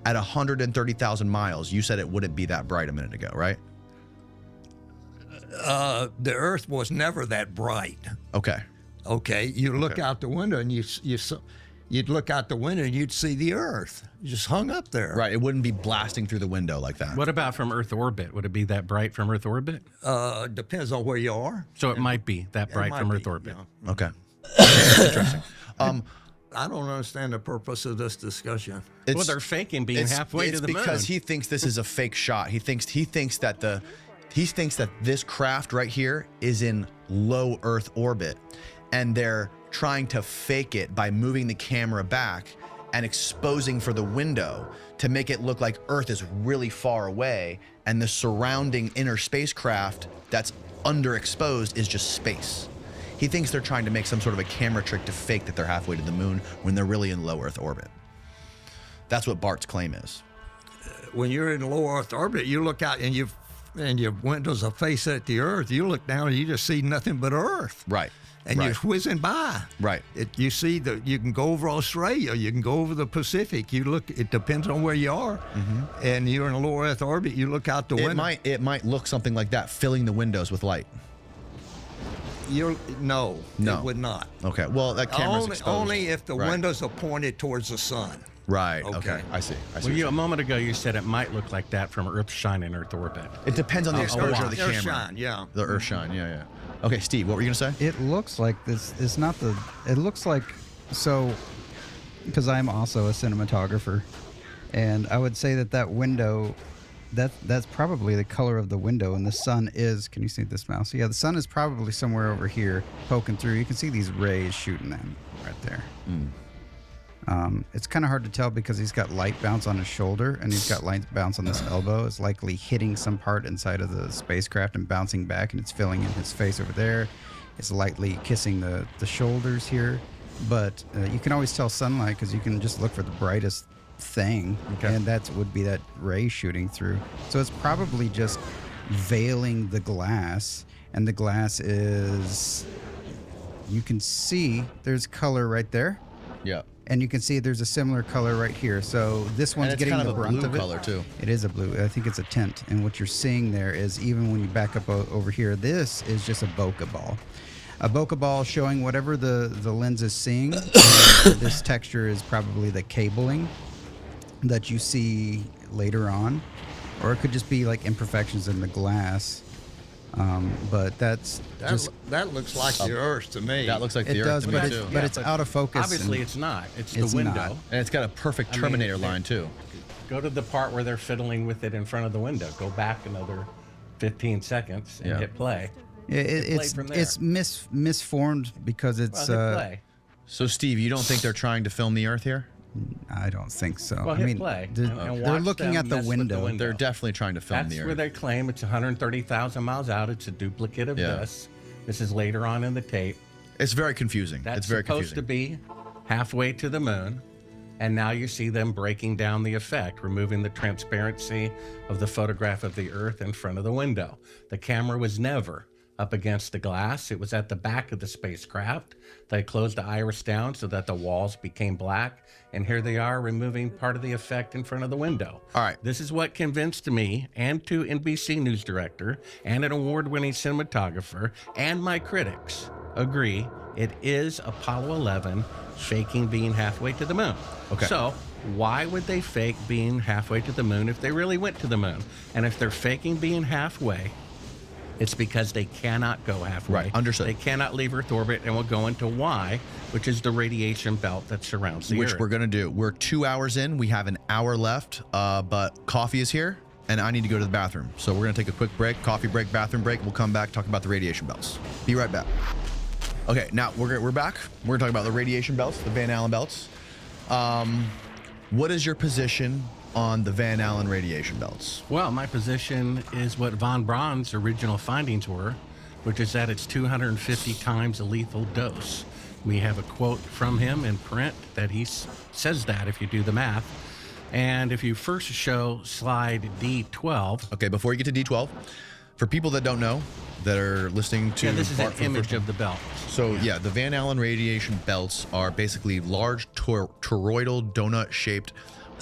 at 130,000 miles, you said it wouldn't be that bright a minute ago, right? The Earth was never that bright. Okay. You look out the window and you'd look out the window and you'd see the Earth just hung up there. Right. It wouldn't be blasting through the window like that. What about from Earth orbit? Would it be that bright from Earth orbit? Depends on where you are. So it might be that bright from Earth orbit. Yeah. Okay. Interesting. I don't understand the purpose of this discussion. Well, they're faking being halfway to the moon. It's because he thinks this is a fake shot. He thinks that this craft right here is in low Earth orbit, and they're trying to fake it by moving the camera back and exposing for the window to make it look like Earth is really far away, and the surrounding inner spacecraft that's underexposed is just space. He thinks they're trying to make some sort of a camera trick to fake that they're halfway to the moon when they're really in low Earth orbit. That's what Bart's claim is. When you're in low Earth orbit, you look out and your windows are facing at the Earth. You look down and you just see nothing but Earth. Right. And you're whizzing by. Right. You see you can go over Australia, you can go over the Pacific. It depends on where you are. And you're in a low Earth orbit, you look out the window. It might look something like that, filling the windows with light. No, it would not. Okay. Well, that camera's exposed. Only if the windows are pointed towards the sun. Right. Okay. I see. Well, a moment ago you said it might look like that from Earthshine and Earth orbit. It depends on the exposure of the camera. Earthshine, yeah. The Earthshine, yeah. Okay, Steve, what were you gonna say? It looks like this. It's not the. It looks like so, because I'm also a cinematographer, and I would say that window. That's probably the color of the window, and the sun is. Can you see this mouse? Yeah, the sun is probably somewhere over here, poking through. You can see these rays shooting them right there. It's kind of hard to tell because he's got light bounce on his shoulder, and he's got light bounce on this elbow. It's likely hitting some part inside of the spacecraft and bouncing back, and it's filling in his face over there. It's lightly kissing the shoulders here, but you can always tell sunlight because you can just look for the brightest thing, and that would be that ray shooting through. So it's probably just veiling the glass, and the glass is, you can see there's color right there. Yeah. And you can see there's a similar color right here. So this one's getting the brunt of it. Color too. It is a blue. I think it's a tint. And what you're seeing there is, even when you back up over here, this is just a bokeh ball. A bokeh ball showing whatever the lens is seeing. This texture is probably the cabling that you see later on, or it could just be like imperfections in the glass. But that looks like the Earth to me. That looks like the Earth to me too. But it's out of focus. Obviously, it's not. It's the window, not. And it's got a perfect Terminator line too. Go to the part where they're fiddling with it in front of the window. Go back another 15 seconds and hit play. It's misformed because it's. So Steve, you don't think they're trying to film the Earth here? I don't think so. Well, I hit mean, play. they're, and they're watch looking them at the mess with window. They're definitely trying to film That's the where Earth. they claim it's 130,000 miles out. It's a duplicate of this. This is later on in the tape. It's very confusing. That's it's very supposed to be halfway to the moon. And now you see them breaking down the effect, removing the transparency of the photograph of the Earth in front of the window. The camera was never up against the glass. It was at the back of the spacecraft. They closed the iris down so that the walls became black. And here they are removing part of the effect in front of the window. All right. This is what convinced me and two NBC News director and an award-winning cinematographer and my critics agree it is Apollo 11 faking being halfway to the moon. Okay. So why would they fake being halfway to the moon if they really went to the moon? And if they're faking being halfway, it's because they cannot go halfway. Right, understood. They cannot leave Earth orbit, and we'll go into why, which is the radiation belt that surrounds the Which Earth. we're going to do. We're 2 hours in. We have an hour left, but coffee is here, and I need to go to the bathroom. So we're going to take a quick break, coffee break, bathroom break. We'll come back, talk about the radiation belts. Be right back. Okay, now we're back. We're going to talk about the radiation belts, the Van Allen belts. What is your position on the Van Allen radiation belts? Well, my position is what von Braun's original findings were, which is that it's 250 times a lethal dose. We have a quote from him in print that he says that if you do the math. And if you first show slide D12. Okay, before you get to D12, for people that don't know, that are listening to... Yeah, this is Bart an for the image first of the belt. So yeah, the Van Allen radiation belts are basically large toroidal donut-shaped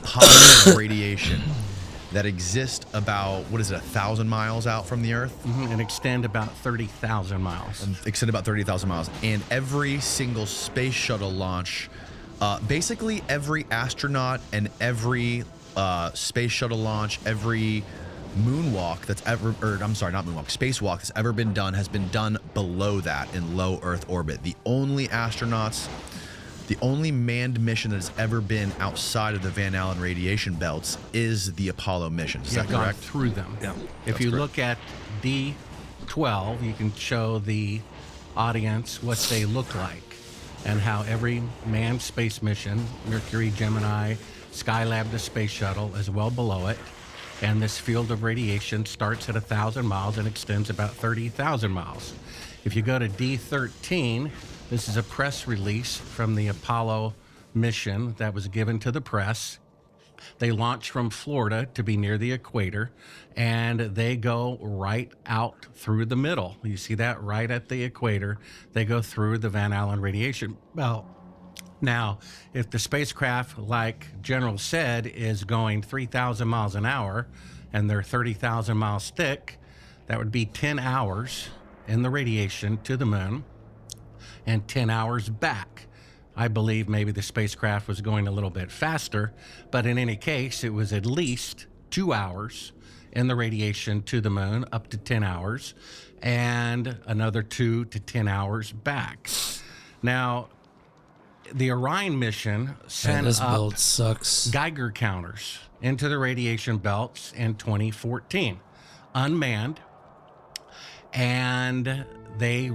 pods of radiation that exist about, what is it, 1,000 miles out from the Earth? And extend about 30,000 miles. Extend about 30,000 miles. And every single space shuttle launch, basically every astronaut and every space shuttle launch, every moonwalk that's ever, or I'm sorry, not moonwalk, spacewalk that's ever been done has been done below that in low Earth orbit. The only astronauts, the only manned mission that has ever been outside of the Van Allen radiation belts is the Apollo mission. Is that Gone correct? through them. Yeah. If you look at D12, you can show the audience what they look like and how every manned space mission, Mercury, Gemini, Skylab, the space shuttle, is well below it. And this field of radiation starts at 1,000 miles and extends about 30,000 miles. If you go to D13, this is a press release from the Apollo mission that was given to the press. They launch from Florida to be near the equator, and they go right out through the middle. You see that right at the equator. They go through the Van Allen radiation belt. Now, if the spacecraft, like General said, is going 3,000 miles an hour and they're 30,000 miles thick, that would be 10 hours in the radiation to the moon and 10 hours back. I believe maybe the spacecraft was going a little bit faster, but in any case, it was at least 2 hours in the radiation to the moon, up to 10 hours, and another 2 to 10 hours back. Now, the Orion mission sent this up belt sucks. Geiger counters into the radiation belts in 2014, unmanned, and they